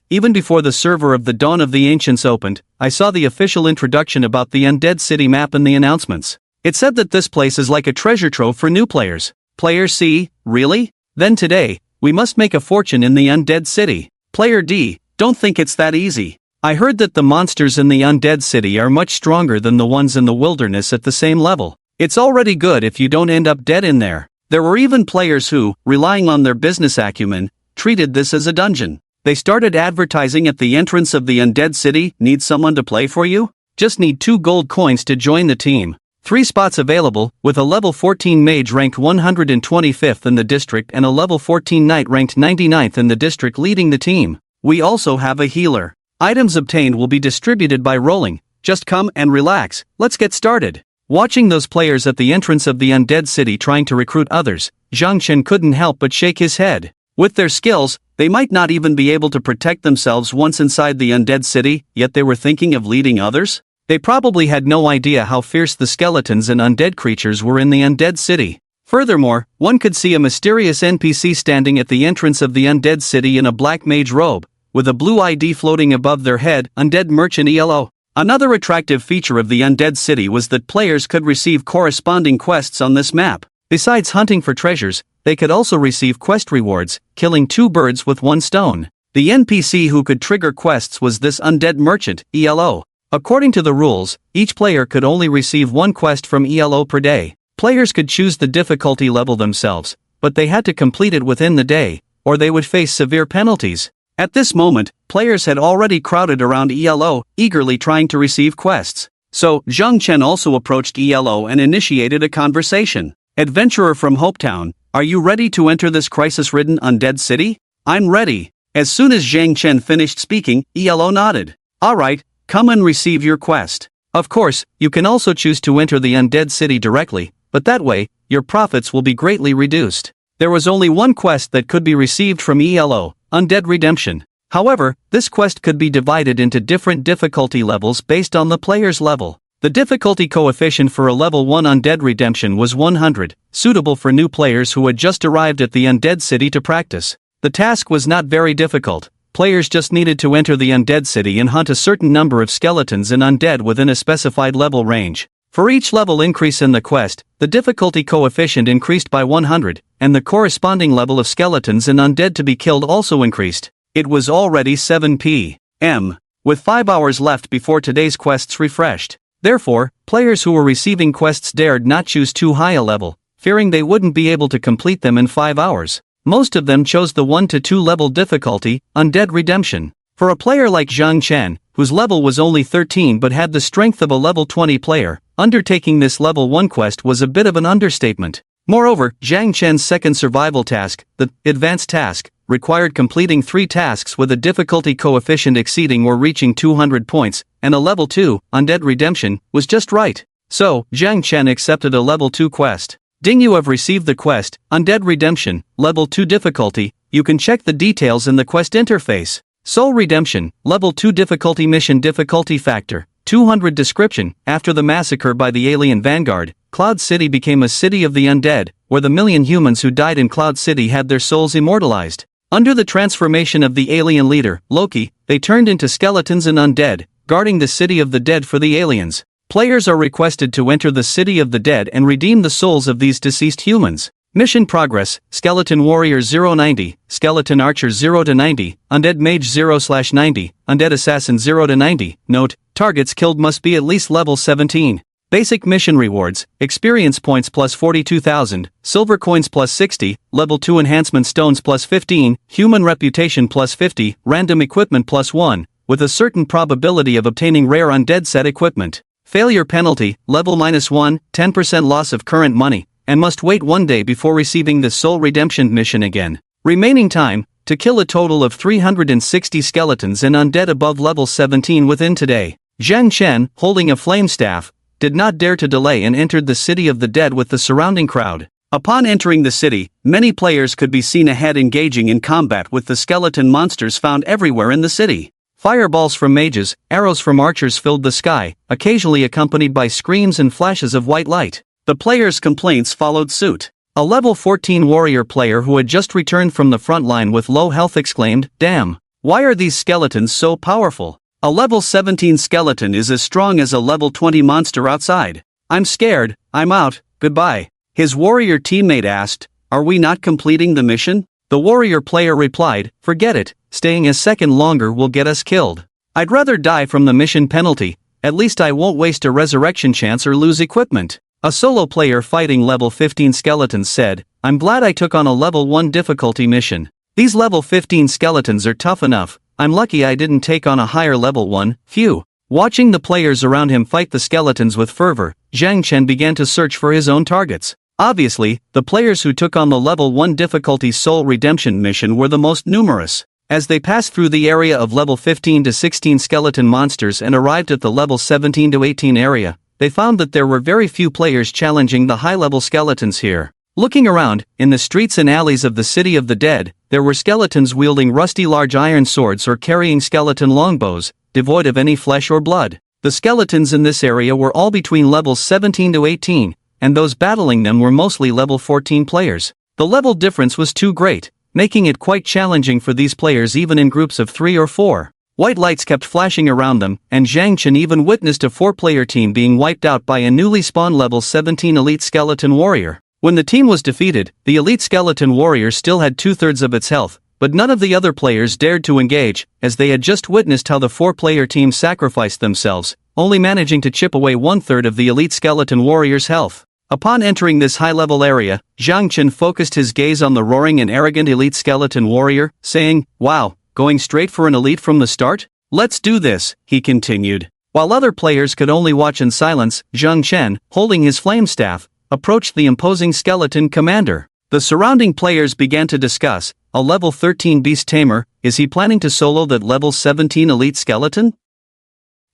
Speaker 1: even before the server of the Dawn of the Ancients opened, I saw the official introduction about the undead city map and the announcements. It said that this place is like a treasure trove for new players. Player C, really? Then today, we must make a fortune in the undead city. Player D, don't think it's that easy. I heard that the monsters in the undead city are much stronger than the ones in the wilderness at the same level. It's already good if you don't end up dead in there. There were even players who, relying on their business acumen, treated this as a dungeon. They started advertising at the entrance of the undead city, need someone to play for you? Just need 2 gold coins to join the team. 3 spots available, with a level 14 mage ranked 125th in the district and a level 14 knight ranked 99th in the district leading the team. We also have a healer. Items obtained will be distributed by rolling. Just come and relax, let's get started. Watching those players at the entrance of the undead city trying to recruit others, Zhang Chen couldn't help but shake his head. With their skills, they might not even be able to protect themselves once inside the undead city, yet they were thinking of leading others? They probably had no idea how fierce the skeletons and undead creatures were in the undead city. Furthermore, one could see a mysterious NPC standing at the entrance of the undead city in a black mage robe, with a blue ID floating above their head, Undead Merchant ELO. Another attractive feature of the undead city was that players could receive corresponding quests on this map. Besides hunting for treasures, they could also receive quest rewards, killing 2 birds with 1 stone. The NPC who could trigger quests was this Undead Merchant, ELO. According to the rules, each player could only receive 1 quest from ELO per day. Players could choose the difficulty level themselves, but they had to complete it within the day, or they would face severe penalties. At this moment, players had already crowded around ELO, eagerly trying to receive quests. So, Zhang Chen also approached ELO and initiated a conversation. Adventurer from Hopetown, are you ready to enter this crisis-ridden undead city? I'm ready. As soon as Zhang Chen finished speaking, ELO nodded. Alright, come and receive your quest. Of course, you can also choose to enter the undead city directly, but that way, your profits will be greatly reduced. There was only one quest that could be received from ELO, Undead Redemption. However, this quest could be divided into different difficulty levels based on the player's level. The difficulty coefficient for a level 1 Undead Redemption was 100, suitable for new players who had just arrived at the Undead City to practice. The task was not very difficult. Players just needed to enter the Undead City and hunt a certain number of skeletons and undead within a specified level range. For each level increase in the quest, the difficulty coefficient increased by 100, and the corresponding level of skeletons and undead to be killed also increased. It was already 7 p.m., with 5 hours left before today's quests refreshed. Therefore, players who were receiving quests dared not choose too high a level, fearing they wouldn't be able to complete them in 5 hours. Most of them chose the 1 to 2 level difficulty, Undead Redemption. For a player like Zhang Chen, whose level was only 13 but had the strength of a level 20 player, undertaking this level 1 quest was a bit of an understatement. Moreover, Zhang Chen's second survival task, the Advanced Task, required completing 3 tasks with a difficulty coefficient exceeding or reaching 200 points, and a level 2, Undead Redemption, was just right. So, Zhang Chen accepted a level 2 quest. Ding, you have received the quest, Undead Redemption, level 2 difficulty. You can check the details in the quest interface. Soul Redemption, level 2 difficulty, mission difficulty factor, 200. Description: after the massacre by the alien vanguard, Cloud City became a city of the undead, where the million humans who died in Cloud City had their souls immortalized. Under the transformation of the alien leader, Loki, they turned into skeletons and undead, guarding the city of the dead for the aliens. Players are requested to enter the city of the dead and redeem the souls of these deceased humans. Mission progress: Skeleton Warrior 0-90, Skeleton Archer 0-90, Undead Mage 0/90, Undead Assassin 0-90. Note: targets killed must be at least level 17. Basic mission rewards: experience points plus 42,000, silver coins plus 60, level 2 enhancement stones plus 15, human reputation plus 50, random equipment plus 1, with a certain probability of obtaining rare undead set equipment. Failure penalty: level -1, 10% loss of current money, and must wait 1 day before receiving the Soul Redemption mission again. Remaining time: to kill a total of 360 skeletons and undead above level 17 within today. Zhang Chen, holding a flame staff, did not dare to delay and entered the city of the dead with the surrounding crowd. Upon entering the city, many players could be seen ahead engaging in combat with the skeleton monsters found everywhere in the city. Fireballs from mages, arrows from archers filled the sky, occasionally accompanied by screams and flashes of white light. The players' complaints followed suit. A level 14 warrior player who had just returned from the front line with low health exclaimed, "Damn! Why are these skeletons so powerful? A level 17 skeleton is as strong as a level 20 monster outside. I'm scared, I'm out, goodbye." His warrior teammate asked, "Are we not completing the mission?" The warrior player replied, "Forget it, staying a second longer will get us killed. I'd rather die from the mission penalty, at least I won't waste a resurrection chance or lose equipment." A solo player fighting level 15 skeletons said, "I'm glad I took on a level 1 difficulty mission. These level 15 skeletons are tough enough. I'm lucky I didn't take on a higher level one, phew." Watching the players around him fight the skeletons with fervor, Zhang Chen began to search for his own targets. Obviously, the players who took on the level 1 difficulty Soul Redemption mission were the most numerous. As they passed through the area of level 15 to 16 skeleton monsters and arrived at the level 17 to 18 area, they found that there were very few players challenging the high-level skeletons here. Looking around, in the streets and alleys of the City of the Dead, there were skeletons wielding rusty large iron swords or carrying skeleton longbows, devoid of any flesh or blood. The skeletons in this area were all between levels 17 to 18, and those battling them were mostly level 14 players. The level difference was too great, making it quite challenging for these players even in groups of 3 or 4. White lights kept flashing around them, and Zhang Chen even witnessed a 4-player team being wiped out by a newly spawned level 17 elite skeleton warrior. When the team was defeated, the elite skeleton warrior still had 2/3 of its health, but none of the other players dared to engage, as they had just witnessed how the 4-player team sacrificed themselves, only managing to chip away 1/3 of the elite skeleton warrior's health. Upon entering this high-level area, Zhang Chen focused his gaze on the roaring and arrogant elite skeleton warrior, saying, "Wow, going straight for an elite from the start? Let's do this," he continued. While other players could only watch in silence, Zhang Chen, holding his flame staff, approached the imposing skeleton commander. The surrounding players began to discuss, a level 13 beast tamer, is he planning to solo that level 17 elite skeleton?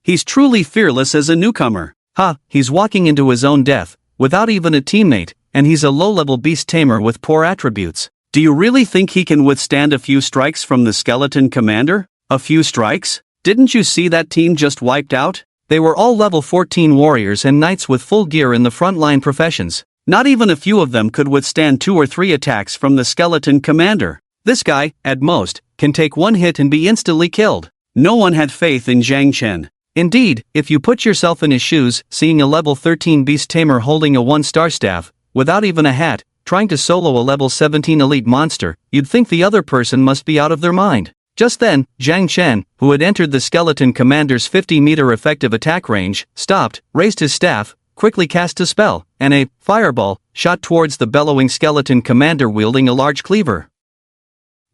Speaker 1: He's truly fearless as a newcomer. Ha, he's walking into his own death, without even a teammate, and he's a low-level beast tamer with poor attributes. Do you really think he can withstand a few strikes from the skeleton commander? A few strikes? Didn't you see that team just wiped out? They were all level 14 warriors and knights with full gear in the frontline professions. Not even a few of them could withstand 2 or 3 attacks from the skeleton commander. This guy, at most, can take one hit and be instantly killed. No one had faith in Zhang Chen. Indeed, if you put yourself in his shoes, seeing a level 13 beast tamer holding a 1-star staff, without even a hat, trying to solo a level 17 elite monster, you'd think the other person must be out of their mind. Just then, Zhang Chen, who had entered the skeleton commander's 50-meter effective attack range, stopped, raised his staff, quickly cast a spell, and a fireball shot towards the bellowing skeleton commander wielding a large cleaver.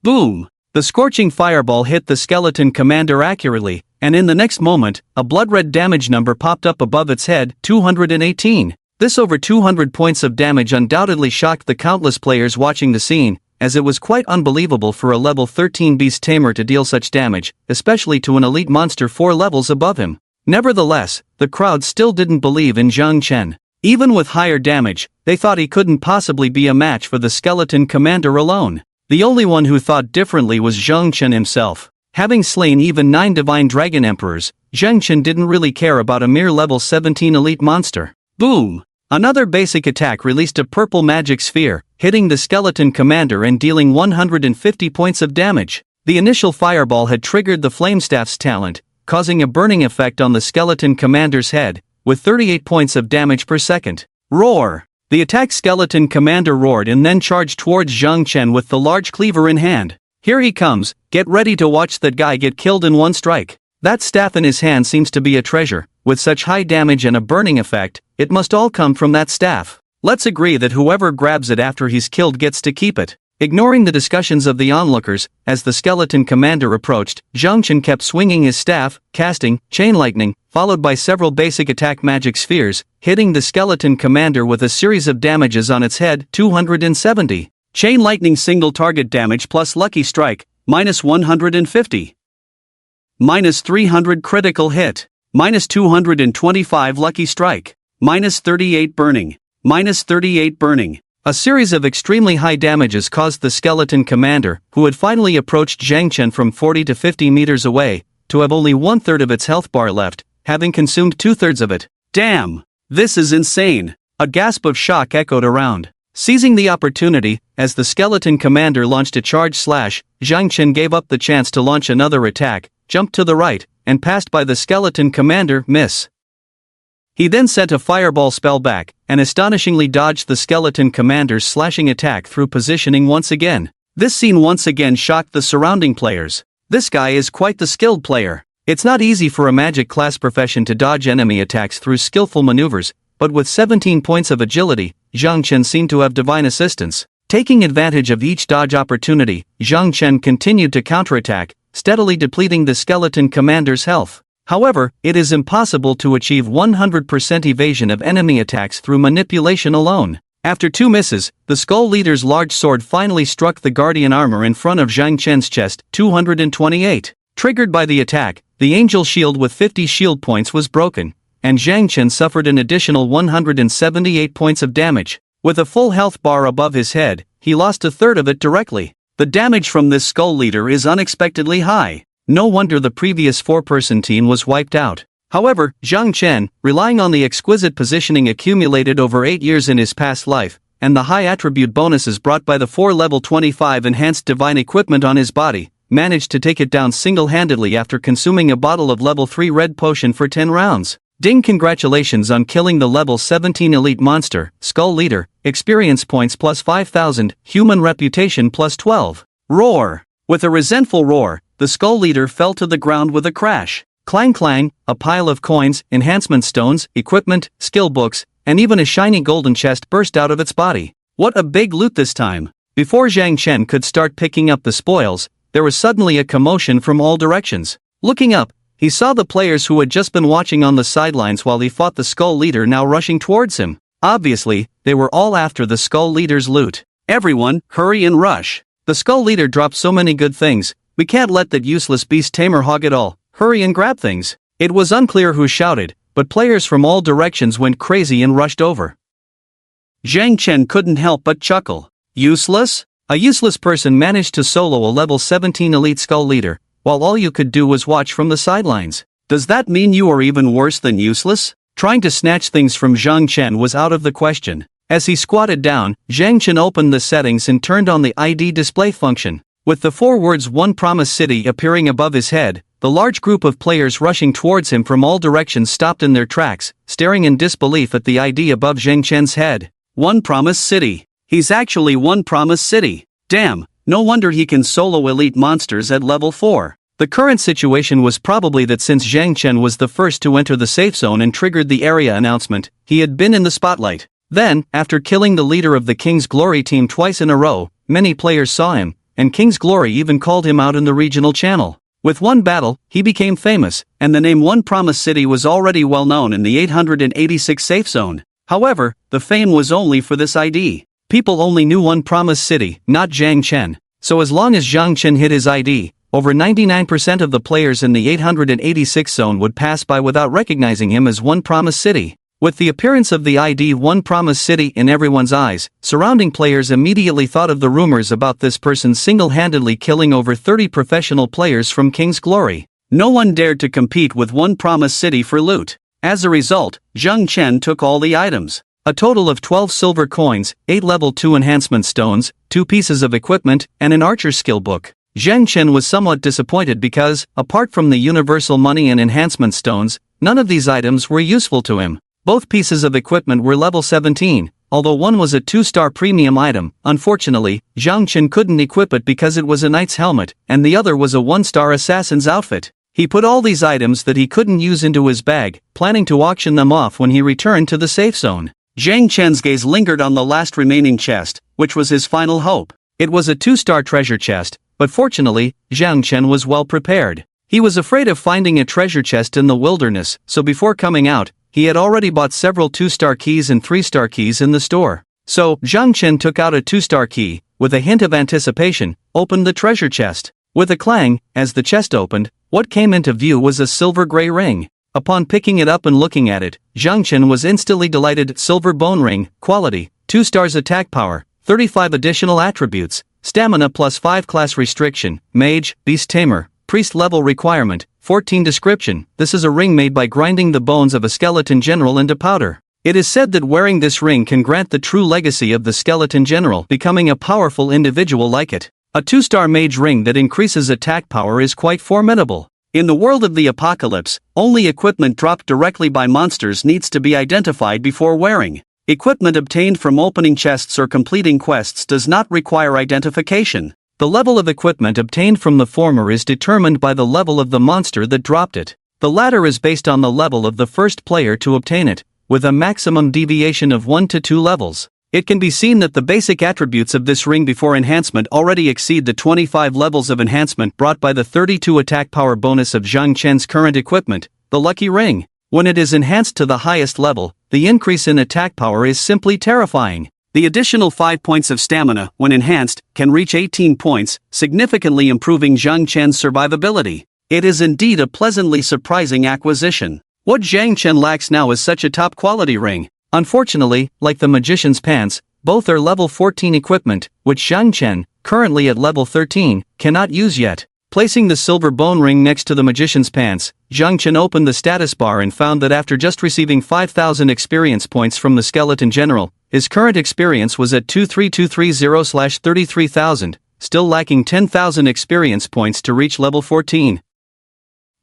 Speaker 1: Boom! The scorching fireball hit the skeleton commander accurately, and in the next moment, a blood-red damage number popped up above its head, 218. This over 200 points of damage undoubtedly shocked the countless players watching the scene, as it was quite unbelievable for a level 13 beast tamer to deal such damage, especially to an elite monster 4 levels above him. Nevertheless, the crowd still didn't believe in Zhang Chen. Even with higher damage, they thought he couldn't possibly be a match for the skeleton commander alone. The only one who thought differently was Zhang Chen himself. Having slain even 9 divine dragon emperors, Zhang Chen didn't really care about a mere level 17 elite monster. Boom! Another basic attack released a purple magic sphere, hitting the skeleton commander and dealing 150 points of damage. The initial fireball had triggered the flamestaff's talent, causing a burning effect on the skeleton commander's head, with 38 points of damage per second. Roar! The attack skeleton commander roared and then charged towards Zhang Chen with the large cleaver in hand. Here he comes, get ready to watch that guy get killed in one strike. That staff in his hand seems to be a treasure. With such high damage and a burning effect, it must all come from that staff. Let's agree that whoever grabs it after he's killed gets to keep it. Ignoring the discussions of the onlookers, as the skeleton commander approached, Zhang Chen kept swinging his staff, casting chain lightning, followed by several basic attack magic spheres, hitting the skeleton commander with a series of damages on its head, 270. Chain lightning single target damage plus lucky strike, minus 150. Minus 300 critical hit. Minus 225 lucky strike. Minus 38 burning. Minus 38 burning. A series of extremely high damages caused the skeleton commander, who had finally approached Zhang Chen from 40 to 50 meters away, to have only 1/3 of its health bar left, having consumed 2/3 of it. Damn! This is insane! A gasp of shock echoed around. Seizing the opportunity, as the skeleton commander launched a charge slash, Zhang Chen gave up the chance to launch another attack, jumped to the right, and passed by the skeleton commander, miss. He then sent a fireball spell back, and astonishingly dodged the skeleton commander's slashing attack through positioning once again. This scene once again shocked the surrounding players. This guy is quite the skilled player. It's not easy for a magic class profession to dodge enemy attacks through skillful maneuvers, but with 17 points of agility, Zhang Chen seemed to have divine assistance. Taking advantage of each dodge opportunity, Zhang Chen continued to counterattack, steadily depleting the skeleton commander's health. However, it is impossible to achieve 100% evasion of enemy attacks through manipulation alone. After 2 misses, the Skull Leader's large sword finally struck the guardian armor in front of Zhang Chen's chest, 228. Triggered by the attack, the angel shield with 50 shield points was broken, and Zhang Chen suffered an additional 178 points of damage. With a full health bar above his head, he lost 1/3 of it directly. The damage from this Skull Leader is unexpectedly high. No wonder the previous 4-person team was wiped out. However, Zhang Chen, relying on the exquisite positioning accumulated over 8 years in his past life, and the high attribute bonuses brought by the 4 level 25 enhanced divine equipment on his body, managed to take it down single-handedly after consuming a bottle of level 3 red potion for 10 rounds. Ding! Congratulations on killing the level 17 elite monster, Skull Leader, experience points plus 5,000, human reputation plus 12. Roar! With a resentful roar, the Skull Leader fell to the ground with a crash. Clang clang, a pile of coins, enhancement stones, equipment, skill books, and even a shiny golden chest burst out of its body. What a big loot this time! Before Zhang Chen could start picking up the spoils, there was suddenly a commotion from all directions. Looking up, he saw the players who had just been watching on the sidelines while he fought the Skull Leader now rushing towards him. Obviously, they were all after the Skull Leader's loot. Everyone, hurry and rush! The Skull Leader dropped so many good things. We can't let that useless beast tamer hog it all. Hurry and grab things. It was unclear who shouted, but players from all directions went crazy and rushed over. Zhang Chen couldn't help but chuckle. Useless? A useless person managed to solo a level 17 elite skull leader, while all you could do was watch from the sidelines. Does that mean you are even worse than useless? Trying to snatch things from Zhang Chen was out of the question. As he squatted down, Zhang Chen opened the settings and turned on the ID display function. With the 4 words "One Promise City" appearing above his head, the large group of players rushing towards him from all directions stopped in their tracks, staring in disbelief at the ID above Zhang Chen's head. One Promise City. He's actually One Promise City. Damn, no wonder he can solo elite monsters at level 4. The current situation was probably that since Zhang Chen was the first to enter the safe zone and triggered the area announcement, he had been in the spotlight. Then, after killing the leader of the King's Glory team twice in a row, many players saw him, and King's Glory even called him out in the regional channel. With one battle, he became famous, and the name One Promise City was already well known in the 886 safe zone. However, the fame was only for this ID. People only knew One Promise City, not Zhang Chen. So as long as Zhang Chen hit his ID, over 99% of the players in the 886 zone would pass by without recognizing him as One Promise City. With the appearance of the ID One Promise City in everyone's eyes, surrounding players immediately thought of the rumors about this person single-handedly killing over 30 professional players from King's Glory. No one dared to compete with One Promise City for loot. As a result, Zhang Chen took all the items. A total of 12 silver coins, 8 level 2 enhancement stones, 2 pieces of equipment, and an archer's skill book. Zhang Chen was somewhat disappointed because, apart from the universal money and enhancement stones, none of these items were useful to him. Both pieces of equipment were level 17, although one was a 2-star premium item. Unfortunately, Zhang Chen couldn't equip it because it was a knight's helmet, and the other was a 1-star assassin's outfit. He put all these items that he couldn't use into his bag, planning to auction them off when he returned to the safe zone. Zhang Chen's gaze lingered on the last remaining chest, which was his final hope. It was a 2-star treasure chest, but fortunately, Zhang Chen was well prepared. He was afraid of finding a treasure chest in the wilderness, so before coming out, he had already bought several 2-star keys and 3-star keys in the store. So, Zhang Chen took out a 2-star key, with a hint of anticipation, opened the treasure chest. With a clang, as the chest opened, what came into view was a silver-gray ring. Upon picking it up and looking at it, Zhang Chen was instantly delighted. Silver bone ring, quality, 2 stars attack power, 35 additional attributes, stamina plus 5 class restriction, mage, beast tamer, priest level requirement, 14 description. This is a ring made by grinding the bones of a skeleton general into powder. It is said that wearing this ring can grant the true legacy of the skeleton general, becoming a powerful individual like it. A 2-star mage ring that increases attack power is quite formidable. In the world of the apocalypse, only equipment dropped directly by monsters needs to be identified before wearing. Equipment obtained from opening chests or completing quests does not require identification. The level of equipment obtained from the former is determined by the level of the monster that dropped it. The latter is based on the level of the first player to obtain it, with a maximum deviation of 1 to 2 levels. It can be seen that the basic attributes of this ring before enhancement already exceed the 25 levels of enhancement brought by the 32 attack power bonus of Zhang Chen's current equipment, the Lucky Ring. When it is enhanced to the highest level, the increase in attack power is simply terrifying. The additional 5 points of stamina, when enhanced, can reach 18 points, significantly improving Zhang Chen's survivability. It is indeed a pleasantly surprising acquisition. What Zhang Chen lacks now is such a top-quality ring. Unfortunately, like the magician's pants, both are level 14 equipment, which Zhang Chen, currently at level 13, cannot use yet. Placing the silver bone ring next to the magician's pants, Zhang Chen opened the status bar and found that after just receiving 5,000 experience points from the skeleton general, his current experience was at 23230/33,000, still lacking 10,000 experience points to reach level 14.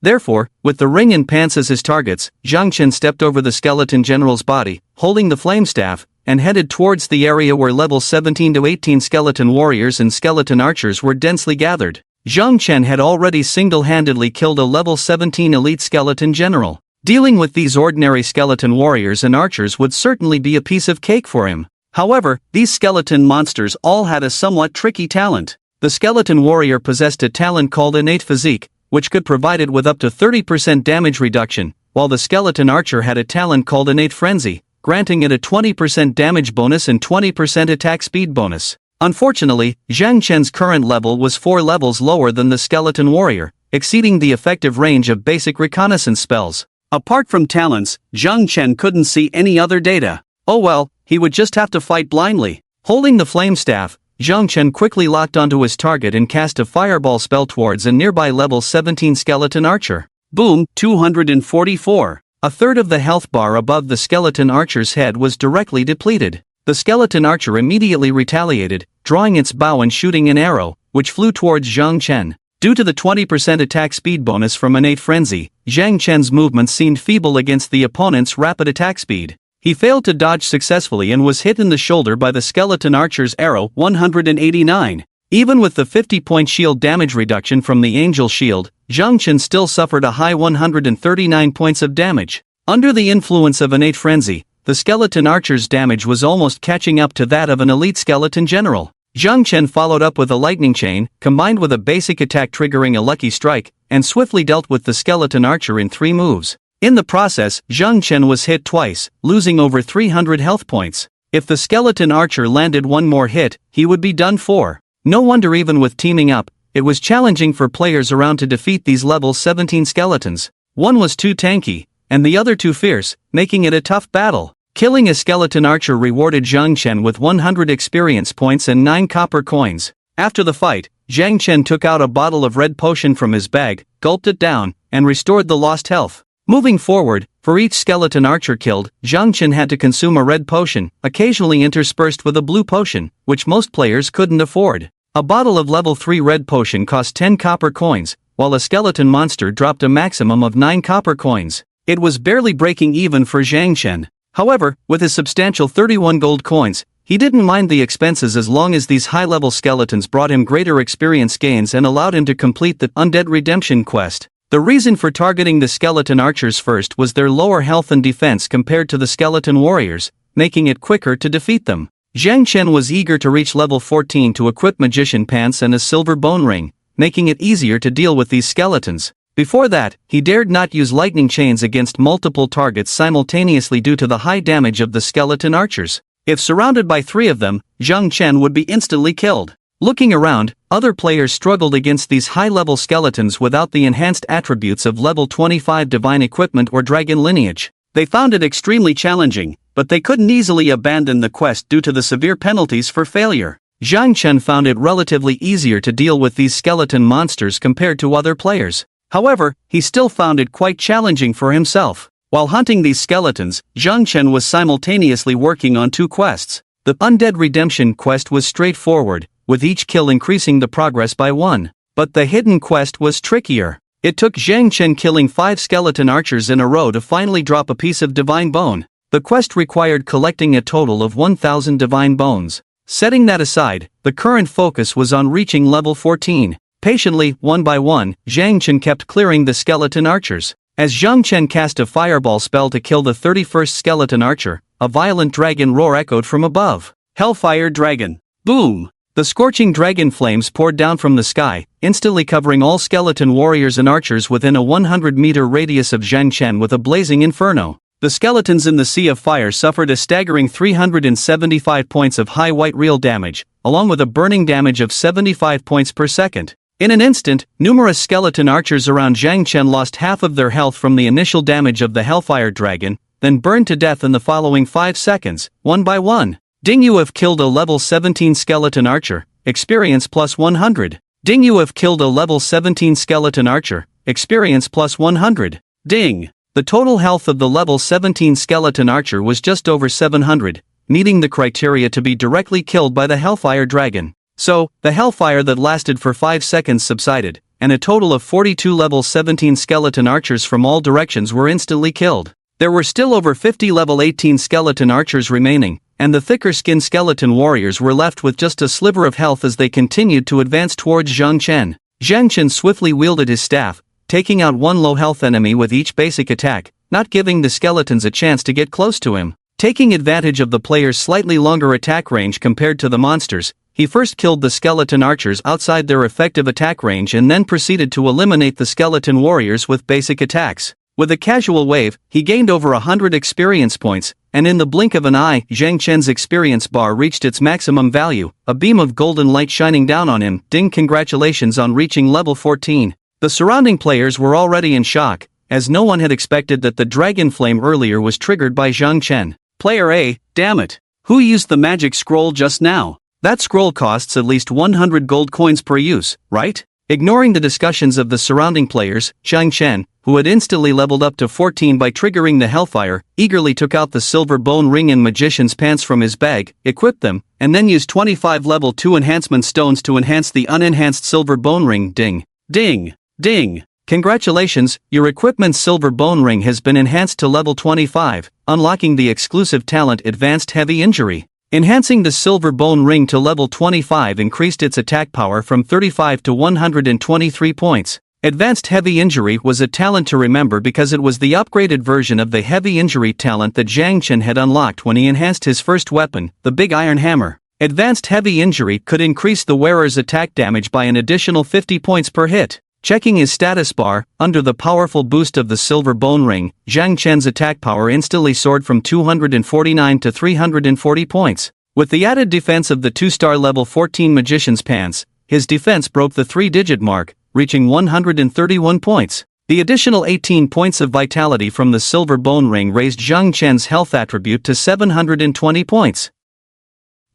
Speaker 1: Therefore, with the ring and pants as his targets, Zhang Chen stepped over the skeleton general's body, holding the flame staff, and headed towards the area where level 17 to 18 skeleton warriors and skeleton archers were densely gathered. Zhang Chen had already single-handedly killed a level 17 elite skeleton general. Dealing with these ordinary skeleton warriors and archers would certainly be a piece of cake for him. However, these skeleton monsters all had a somewhat tricky talent. The skeleton warrior possessed a talent called Innate Physique, which could provide it with up to 30% damage reduction, while the skeleton archer had a talent called Innate Frenzy, granting it a 20% damage bonus and 20% attack speed bonus. Unfortunately, Zhang Chen's current level was 4 levels lower than the skeleton warrior, exceeding the effective range of basic reconnaissance spells. Apart from talents, Zhang Chen couldn't see any other data. Oh well, he would just have to fight blindly. Holding the flame staff, Zhang Chen quickly locked onto his target and cast a fireball spell towards a nearby level 17 skeleton archer. Boom, 244. A third of the health bar above the skeleton archer's head was directly depleted. The skeleton archer immediately retaliated, drawing its bow and shooting an arrow, which flew towards Zhang Chen. Due to the 20% attack speed bonus from Innate Frenzy, Zhang Chen's movements seemed feeble against the opponent's rapid attack speed. He failed to dodge successfully and was hit in the shoulder by the skeleton archer's arrow 189. Even with the 50-point shield damage reduction from the angel shield, Zhang Chen still suffered a high 139 points of damage. Under the influence of Innate Frenzy, the skeleton archer's damage was almost catching up to that of an elite skeleton general. Zhang Chen followed up with a lightning chain, combined with a basic attack triggering a lucky strike, and swiftly dealt with the skeleton archer in 3 moves. In the process, Zhang Chen was hit twice, losing over 300 health points. If the skeleton archer landed one more hit, he would be done for. No wonder even with teaming up, it was challenging for players around to defeat these level 17 skeletons. One was too tanky, and the other too fierce, making it a tough battle. Killing a skeleton archer rewarded Zhang Chen with 100 experience points and 9 copper coins. After the fight, Zhang Chen took out a bottle of red potion from his bag, gulped it down, and restored the lost health. Moving forward, for each skeleton archer killed, Zhang Chen had to consume a red potion, occasionally interspersed with a blue potion, which most players couldn't afford. A bottle of level 3 red potion cost 10 copper coins, while a skeleton monster dropped a maximum of 9 copper coins. It was barely breaking even for Zhang Chen. However, with his substantial 31 gold coins, he didn't mind the expenses as long as these high-level skeletons brought him greater experience gains and allowed him to complete the Undead Redemption quest. The reason for targeting the skeleton archers first was their lower health and defense compared to the skeleton warriors, making it quicker to defeat them. Zhang Chen was eager to reach level 14 to equip magician pants and a silver bone ring, making it easier to deal with these skeletons. Before that, he dared not use lightning chains against multiple targets simultaneously due to the high damage of the skeleton archers. If surrounded by 3 of them, Zhang Chen would be instantly killed. Looking around, other players struggled against these high-level skeletons without the enhanced attributes of level 25 divine equipment or dragon lineage. They found it extremely challenging, but they couldn't easily abandon the quest due to the severe penalties for failure. Zhang Chen found it relatively easier to deal with these skeleton monsters compared to other players. However, he still found it quite challenging for himself. While hunting these skeletons, Zhang Chen was simultaneously working on 2 quests. The Undead Redemption quest was straightforward, with each kill increasing the progress by 1. But the hidden quest was trickier. It took Zhang Chen killing 5 skeleton archers in a row to finally drop a piece of divine bone. The quest required collecting a total of 1,000 divine bones. Setting that aside, the current focus was on reaching level 14. Patiently, one by one, Zhang Chen kept clearing the skeleton archers. As Zhang Chen cast a fireball spell to kill the 31st skeleton archer, a violent dragon roar echoed from above. Hellfire Dragon. Boom! The scorching dragon flames poured down from the sky, instantly covering all skeleton warriors and archers within a 100-meter radius of Zhang Chen with a blazing inferno. The skeletons in the Sea of Fire suffered a staggering 375 points of high white real damage, along with a burning damage of 75 points per second. In an instant, numerous skeleton archers around Zhang Chen lost half of their health from the initial damage of the Hellfire Dragon, then burned to death in the following 5 seconds, one by one. Ding, you have killed a level 17 skeleton archer, experience plus 100. Ding, you have killed a level 17 skeleton archer, experience plus 100. Ding. The total health of the level 17 skeleton archer was just over 700, meeting the criteria to be directly killed by the Hellfire Dragon. So, the hellfire that lasted for 5 seconds subsided, and a total of 42 level 17 skeleton archers from all directions were instantly killed. There were still over 50 level 18 skeleton archers remaining, and the thicker-skinned skeleton warriors were left with just a sliver of health as they continued to advance towards Zhang Chen. Zhang Chen swiftly wielded his staff, taking out one low-health enemy with each basic attack, not giving the skeletons a chance to get close to him. Taking advantage of the player's slightly longer attack range compared to the monsters, he first killed the skeleton archers outside their effective attack range and then proceeded to eliminate the skeleton warriors with basic attacks. With a casual wave, he gained over 100 experience points, and in the blink of an eye, Zhang Chen's experience bar reached its maximum value, a beam of golden light shining down on him. Ding, congratulations on reaching level 14. The surrounding players were already in shock, as no one had expected that the dragon flame earlier was triggered by Zhang Chen. Player A, damn it. Who used the magic scroll just now? That scroll costs at least 100 gold coins per use, right? Ignoring the discussions of the surrounding players, Zhang Chen, who had instantly leveled up to 14 by triggering the Hellfire, eagerly took out the silver bone ring and magician's pants from his bag, equipped them, and then used 25 level 2 enhancement stones to enhance the unenhanced silver bone ring. Ding! Ding! Ding! Congratulations, your equipment's silver bone ring has been enhanced to level 25, unlocking the exclusive talent Advanced Heavy Injury. Enhancing the silver bone ring to level 25 increased its attack power from 35 to 123 points. Advanced Heavy Injury was a talent to remember because it was the upgraded version of the Heavy Injury talent that Zhang Chen had unlocked when he enhanced his first weapon, the Big Iron Hammer. Advanced Heavy Injury could increase the wearer's attack damage by an additional 50 points per hit. Checking his status bar, under the powerful boost of the silver bone ring, Zhang Chen's attack power instantly soared from 249 to 340 points. With the added defense of the 2-star level 14 magician's pants, his defense broke the 3-digit mark, reaching 131 points. The additional 18 points of vitality from the silver bone ring raised Zhang Chen's health attribute to 720 points.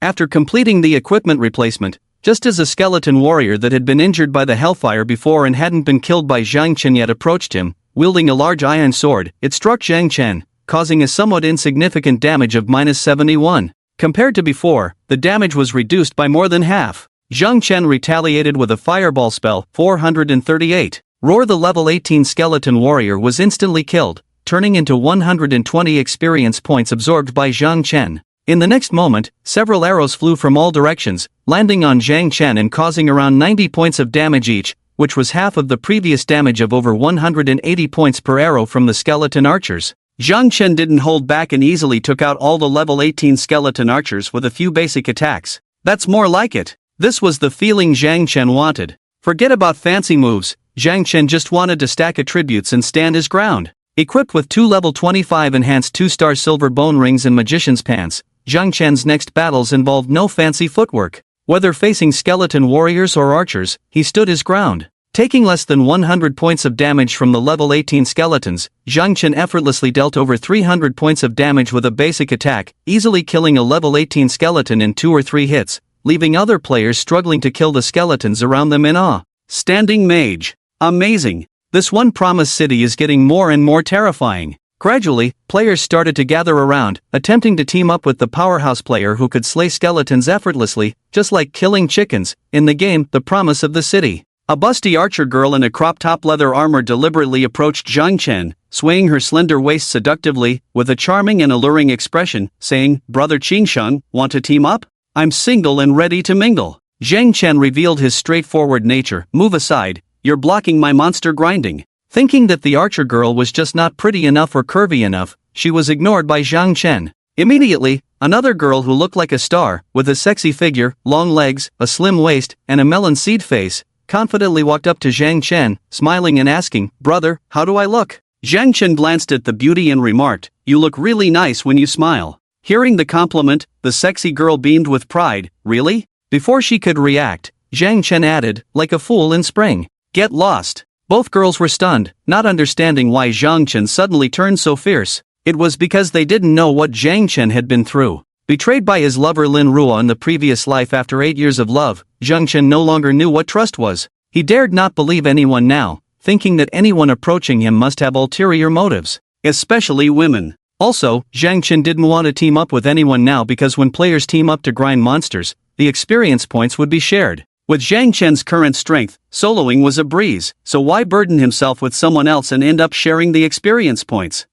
Speaker 1: After completing the equipment replacement, just as a skeleton warrior that had been injured by the Hellfire before and hadn't been killed by Zhang Chen yet approached him, wielding a large iron sword, it struck Zhang Chen, causing a somewhat insignificant damage of -71. Compared to before, the damage was reduced by more than half. Zhang Chen retaliated with a fireball spell, 438. Roar. The level 18 skeleton warrior was instantly killed, turning into 120 experience points absorbed by Zhang Chen. In the next moment, several arrows flew from all directions, landing on Zhang Chen and causing around 90 points of damage each, which was half of the previous damage of over 180 points per arrow from the skeleton archers. Zhang Chen didn't hold back and easily took out all the level 18 skeleton archers with a few basic attacks. That's more like it. This was the feeling Zhang Chen wanted. Forget about fancy moves, Zhang Chen just wanted to stack attributes and stand his ground. Equipped with 2 level 25 enhanced 2-star silver bone rings and magician's pants, Zhang Chen's next battles involved no fancy footwork. Whether facing skeleton warriors or archers, he stood his ground. Taking less than 100 points of damage from the level 18 skeletons, Zhang Chen effortlessly dealt over 300 points of damage with a basic attack, easily killing a level 18 skeleton in 2 or 3 hits, leaving other players struggling to kill the skeletons around them in awe. Standing Mage. Amazing. This one promised city is getting more and more terrifying. Gradually, players started to gather around, attempting to team up with the powerhouse player who could slay skeletons effortlessly, just like killing chickens, in the game, The Promise of the City. A busty archer girl in a crop-top leather armor deliberately approached Zhang Chen, swaying her slender waist seductively, with a charming and alluring expression, saying, "Brother Qingsheng, want to team up? I'm single and ready to mingle." Zhang Chen revealed his straightforward nature. "Move aside, you're blocking my monster grinding." Thinking that the archer girl was just not pretty enough or curvy enough, she was ignored by Zhang Chen. Immediately, another girl who looked like a star, with a sexy figure, long legs, a slim waist, and a melon seed face, confidently walked up to Zhang Chen, smiling and asking, "Brother, how do I look?" Zhang Chen glanced at the beauty and remarked, "You look really nice when you smile." Hearing the compliment, the sexy girl beamed with pride. "Really?" Before she could react, Zhang Chen added, "Like a fool in spring. Get lost." Both girls were stunned, not understanding why Zhang Chen suddenly turned so fierce. It was because they didn't know what Zhang Chen had been through. Betrayed by his lover Lin Ruo in the previous life after 8 years of love, Zhang Chen no longer knew what trust was. He dared not believe anyone now, thinking that anyone approaching him must have ulterior motives, especially women. Also, Zhang Chen didn't want to team up with anyone now because when players team up to grind monsters, the experience points would be shared. With Zhang Chen's current strength, soloing was a breeze, so why burden himself with someone else and end up sharing the experience points?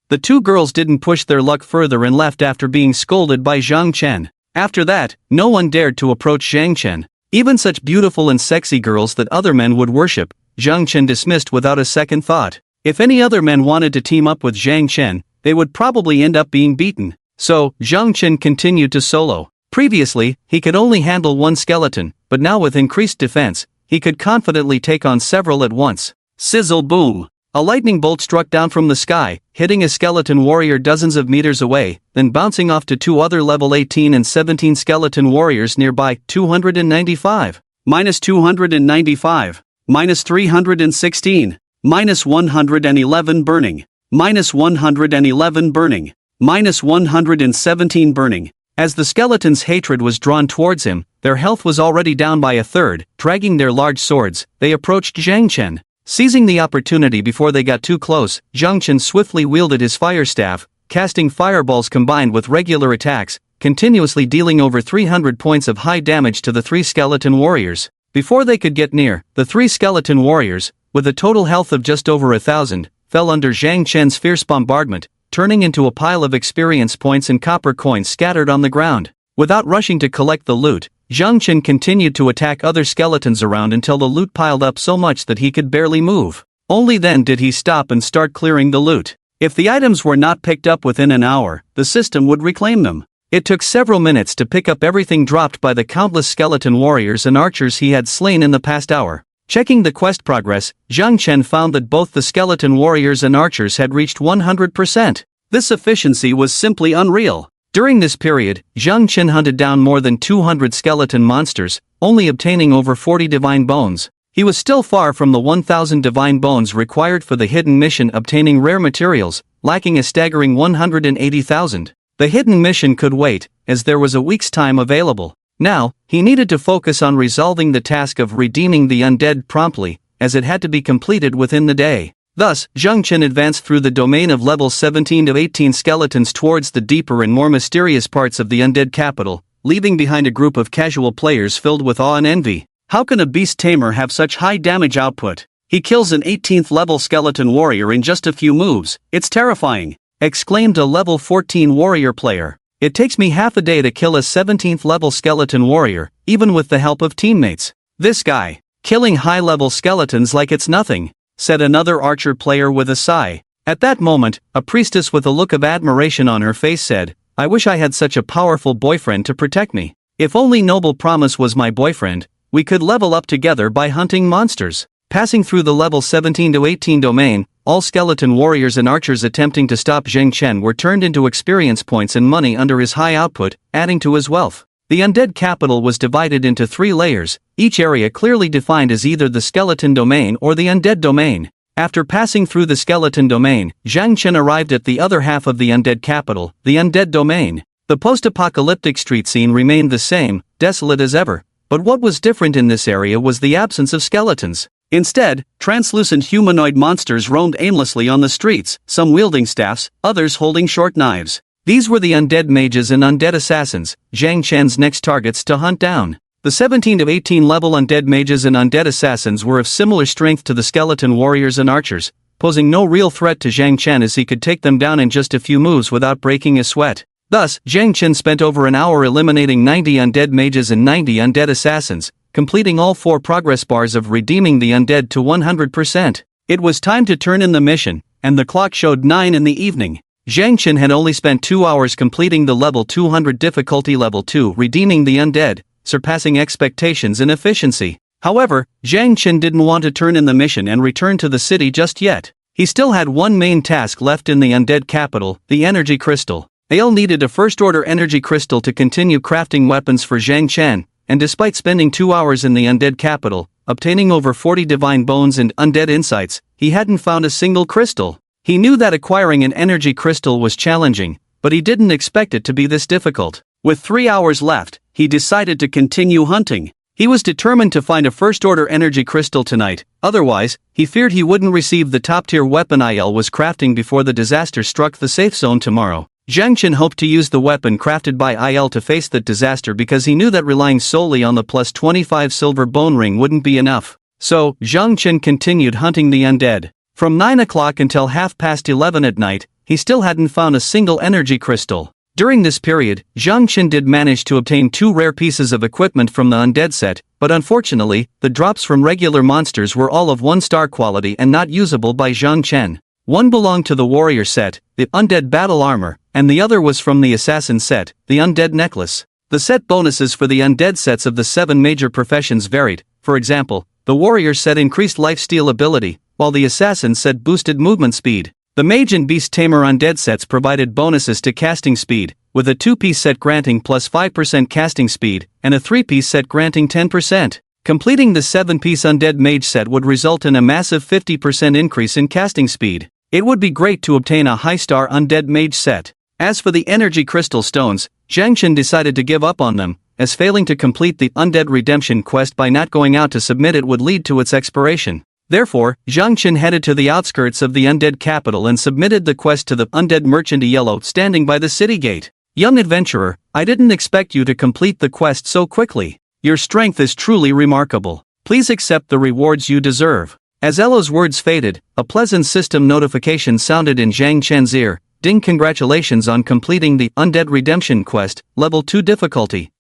Speaker 1: The two girls didn't push their luck further and left after being scolded by Zhang Chen. After that, no one dared to approach Zhang Chen. Even such beautiful and sexy girls that other men would worship, Zhang Chen dismissed without a second thought. If any other men wanted to team up with Zhang Chen, they would probably end up being beaten. So, Zhang Chen continued to solo. Previously, he could only handle one skeleton, but now with increased defense, he could confidently take on several at once. Sizzle boom! A lightning bolt struck down from the sky, hitting a skeleton warrior dozens of meters away, then bouncing off to 2 other level 18 and 17 skeleton warriors nearby. 295. -295. -316. -111 burning. -111 burning. -117 burning. As the skeleton's hatred was drawn towards him, their health was already down by a third. Dragging their large swords, they approached Zhang Chen. Seizing the opportunity before they got too close, Zhang Chen swiftly wielded his fire staff, casting fireballs combined with regular attacks, continuously dealing over 300 points of high damage to the three skeleton warriors. Before they could get near, the three skeleton warriors, with a total health of just over 1,000, fell under Zhang Chen's fierce bombardment, turning into a pile of experience points and copper coins scattered on the ground. Without rushing to collect the loot, Zhang Chen continued to attack other skeletons around until the loot piled up so much that he could barely move. Only then did he stop and start clearing the loot. If the items were not picked up within an hour, the system would reclaim them. It took several minutes to pick up everything dropped by the countless skeleton warriors and archers he had slain in the past hour. Checking the quest progress, Zhang Chen found that both the skeleton warriors and archers had reached 100%. This efficiency was simply unreal. During this period, Zhang Chen hunted down more than 200 skeleton monsters, only obtaining over 40 divine bones. He was still far from the 1,000 divine bones required for the hidden mission obtaining rare materials, lacking a staggering 180,000. The hidden mission could wait, as there was a week's time available. Now, he needed to focus on resolving the task of redeeming the undead promptly, as it had to be completed within the day. Thus, Zhang Chen advanced through the domain of level 17 to 18 skeletons towards the deeper and more mysterious parts of the undead capital, leaving behind a group of casual players filled with awe and envy. How can a beast tamer have such high damage output? He kills an 18th level skeleton warrior in just a few moves. It's terrifying, exclaimed a level 14 warrior player. It takes me half a day to kill a 17th level skeleton warrior, even with the help of teammates. This guy, killing high-level skeletons like it's nothing, said another archer player with a sigh. At that moment, a priestess with a look of admiration on her face said, I wish I had such a powerful boyfriend to protect me. If only Noble Promise was my boyfriend, we could level up together by hunting monsters. Passing through the level 17 to 18 domain, all skeleton warriors and archers attempting to stop Zhang Chen were turned into experience points and money under his high output, adding to his wealth. The undead capital was divided into 3 layers, each area clearly defined as either the skeleton domain or the undead domain. After passing through the skeleton domain, Zhang Chen arrived at the other half of the undead capital, the undead domain. The post-apocalyptic street scene remained the same, desolate as ever, but what was different in this area was the absence of skeletons. Instead, translucent humanoid monsters roamed aimlessly on the streets, some wielding staffs, others holding short knives. These were the undead mages and undead assassins, Zhang Chen's next targets to hunt down. The 17 to 18 level undead mages and undead assassins were of similar strength to the skeleton warriors and archers, posing no real threat to Zhang Chen as he could take them down in just a few moves without breaking a sweat. Thus, Zhang Chen spent over an hour eliminating 90 undead mages and 90 undead assassins, completing all 4 progress bars of redeeming the undead to 100%. It was time to turn in the mission, and the clock showed 9 in the evening. Zhang Chen had only spent 2 hours completing the level 200 difficulty level 2 redeeming the undead, surpassing expectations in efficiency. However, Zhang Chen didn't want to turn in the mission and return to the city just yet. He still had one main task left in the undead capital, the energy crystal. Ale needed a first-order energy crystal to continue crafting weapons for Zhang Chen, and despite spending 2 hours in the undead capital, obtaining over 40 divine bones and undead insights, he hadn't found a single crystal. He knew that acquiring an energy crystal was challenging, but he didn't expect it to be this difficult. With 3 hours left, he decided to continue hunting. He was determined to find a first-order energy crystal tonight, otherwise, he feared he wouldn't receive the top-tier weapon Il was crafting before the disaster struck the safe zone tomorrow. Zhang Chen hoped to use the weapon crafted by Il to face that disaster because he knew that relying solely on the plus 25 silver bone ring wouldn't be enough. So, Zhang Chen continued hunting the undead. From 9 o'clock until 11:30 at night, he still hadn't found a single energy crystal. During this period, Zhang Chen did manage to obtain 2 rare pieces of equipment from the undead set, but unfortunately, the drops from regular monsters were all of 1-star quality and not usable by Zhang Chen. One belonged to the warrior set, the undead battle armor, and the other was from the assassin set, the undead necklace. The set bonuses for the undead sets of the 7 major professions varied. For example, the warrior set increased lifesteal ability, while the assassin set boosted movement speed. The mage and beast tamer undead sets provided bonuses to casting speed, with a 2-piece set granting plus 5% casting speed, and a 3-piece set granting 10%. Completing the 7-piece undead mage set would result in a massive 50% increase in casting speed. It would be great to obtain a high-star undead mage set. As for the energy crystal stones, Zhang Chen decided to give up on them, as failing to complete the Undead Redemption quest by not going out to submit it would lead to its expiration. Therefore, Zhang Chen headed to the outskirts of the Undead capital and submitted the quest to the Undead Merchant Yellow standing by the city gate. Young adventurer, I didn't expect you to complete the quest so quickly. Your strength is truly remarkable. Please accept the rewards you deserve. As Ella's words faded, a pleasant system notification sounded in Zhang Chen's ear. Ding, congratulations on completing the Undead Redemption quest, level 2 difficulty.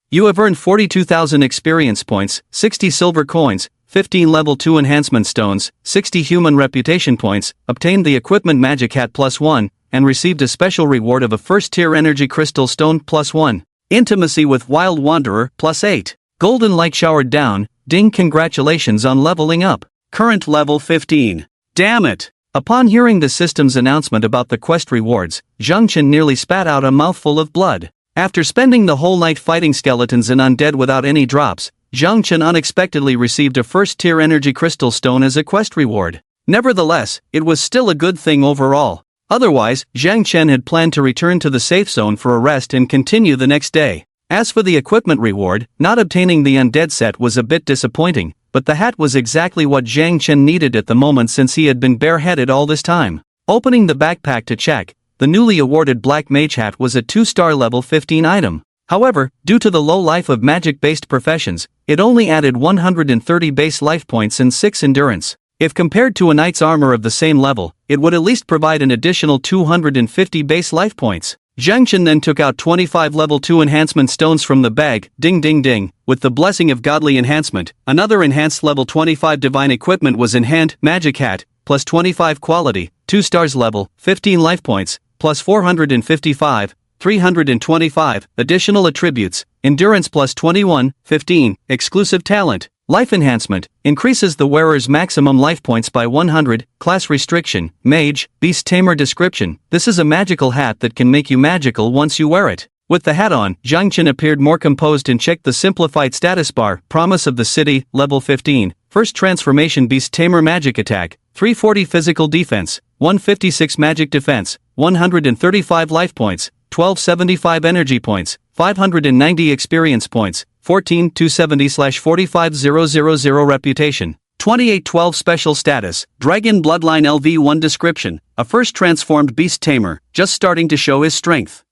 Speaker 1: You have earned 42,000 experience points, 60 silver coins, 15 level 2 enhancement stones, 60 human reputation points, obtained the equipment Magic Hat +1, and received a special reward of a first-tier energy crystal stone +1. Intimacy with Wild Wanderer +8. Golden light showered down. Ding, congratulations on leveling up. Current level 15. Damn it! Upon hearing the system's announcement about the quest rewards, Zhang Chen nearly spat out a mouthful of blood. After spending the whole night fighting skeletons and undead without any drops, Zhang Chen unexpectedly received a first-tier energy crystal stone as a quest reward. Nevertheless, it was still a good thing overall. Otherwise, Zhang Chen had planned to return to the safe zone for a rest and continue the next day. As for the equipment reward, not obtaining the undead set was a bit disappointing, but the hat was exactly what Zhang Chen needed at the moment since he had been bareheaded all this time. Opening the backpack to check, the newly awarded Black Mage Hat was a 2-star level 15 item. However, due to the low life of magic-based professions, it only added 130 base life points and 6 endurance. If compared to a knight's armor of the same level, it would at least provide an additional 250 base life points. Zhang Chen then took out 25 level 2 enhancement stones from the bag. Ding ding ding. With the blessing of godly enhancement, another enhanced level 25 divine equipment was in hand. Magic Hat, plus 25 quality, 2 stars level, 15 life points, plus 455, 325, additional attributes, endurance plus 21, 15, exclusive talent, life enhancement, increases the wearer's maximum life points by 100, class restriction, mage, beast tamer description, this is a magical hat that can make you magical once you wear it. With the hat on, Zhang Chen appeared more composed and checked the simplified status bar, promise of the city, level 15, first transformation beast tamer magic attack, 340 physical defense, 156 magic defense, 135 life points, 1275 energy points, 590 experience points, 14,270/45000 reputation, 2812 special status, Dragon Bloodline LV1 description, a first transformed beast tamer, just starting to show his strength.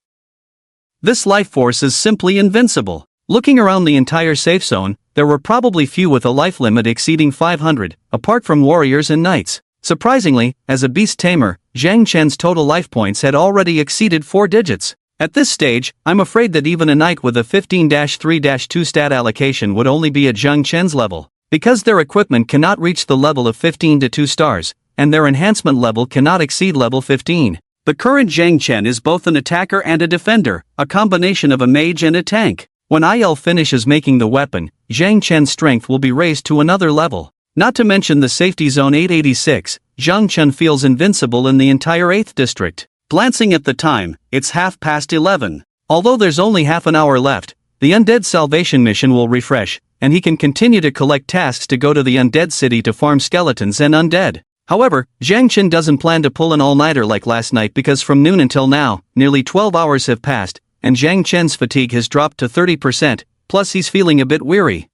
Speaker 1: This life force is simply invincible. Looking around the entire safe zone, there were probably few with a life limit exceeding 500, apart from warriors and knights. Surprisingly, as a beast tamer, Zhang Chen's total life points had already exceeded 4 digits. At this stage, I'm afraid that even a knight with a 15-3-2 stat allocation would only be at Zhang Chen's level, because their equipment cannot reach the level of 15 to 2 stars, and their enhancement level cannot exceed level 15. The current Zhang Chen is both an attacker and a defender, a combination of a mage and a tank. When IL finishes making the weapon, Zhang Chen's strength will be raised to another level. Not to mention the safety zone 886, Zhang Chen feels invincible in the entire 8th district. Glancing at the time, it's 11:30. Although there's only half an hour left, the Undead Salvation mission will refresh, and he can continue to collect tasks to go to the Undead City to farm skeletons and undead. However, Zhang Chen doesn't plan to pull an all-nighter like last night because from noon until now, nearly 12 hours have passed, and Zhang Chen's fatigue has dropped to 30%, plus he's feeling a bit weary.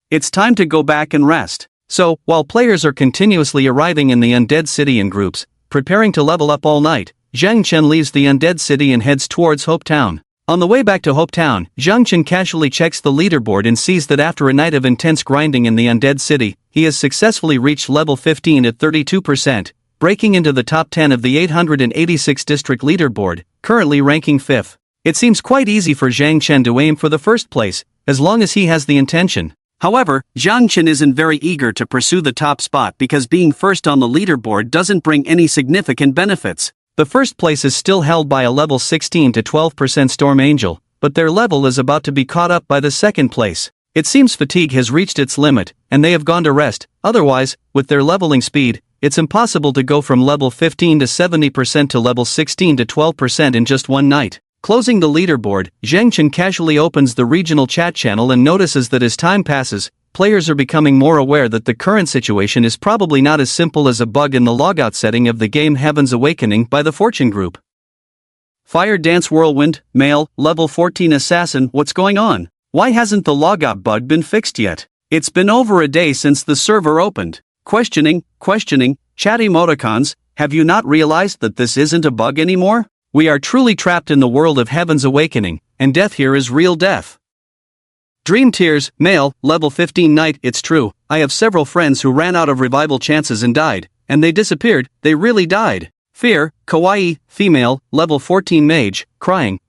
Speaker 1: It's time to go back and rest. So, while players are continuously arriving in the Undead City in groups, preparing to level up all night, Zhang Chen leaves the Undead City and heads towards Hope Town. On the way back to Hope Town, Zhang Chen casually checks the leaderboard and sees that after a night of intense grinding in the Undead City, he has successfully reached level 15 at 32%, breaking into the top 10 of the 886 district leaderboard, currently ranking 5th. It seems quite easy for Zhang Chen to aim for the first place, as long as he has the intention. However, Zhang Chen isn't very eager to pursue the top spot because being first on the leaderboard doesn't bring any significant benefits. The first place is still held by a level 16 to 12% Storm Angel, but their level is about to be caught up by the second place. It seems fatigue has reached its limit, and they have gone to rest. Otherwise, with their leveling speed, it's impossible to go from level 15 to 70% to level 16 to 12% in just one night. Closing the leaderboard, Zhang Chen casually opens the regional chat channel and notices that as time passes, players are becoming more aware that the current situation is probably not as simple as a bug in the logout setting of the game Heaven's Awakening by the Fortune Group. Fire Dance Whirlwind, male, level 14 assassin, what's going on? Why hasn't the logout bug been fixed yet? It's been over a day since the server opened. Questioning, chat emoticons, have you not realized that this isn't a bug anymore? We are truly trapped in the world of Heaven's Awakening, and death here is real death. Dream Tears, male, level 15 knight, it's true, I have several friends who ran out of revival chances and died, and they disappeared, they really died. Fear, kawaii, female, level 14 mage, crying,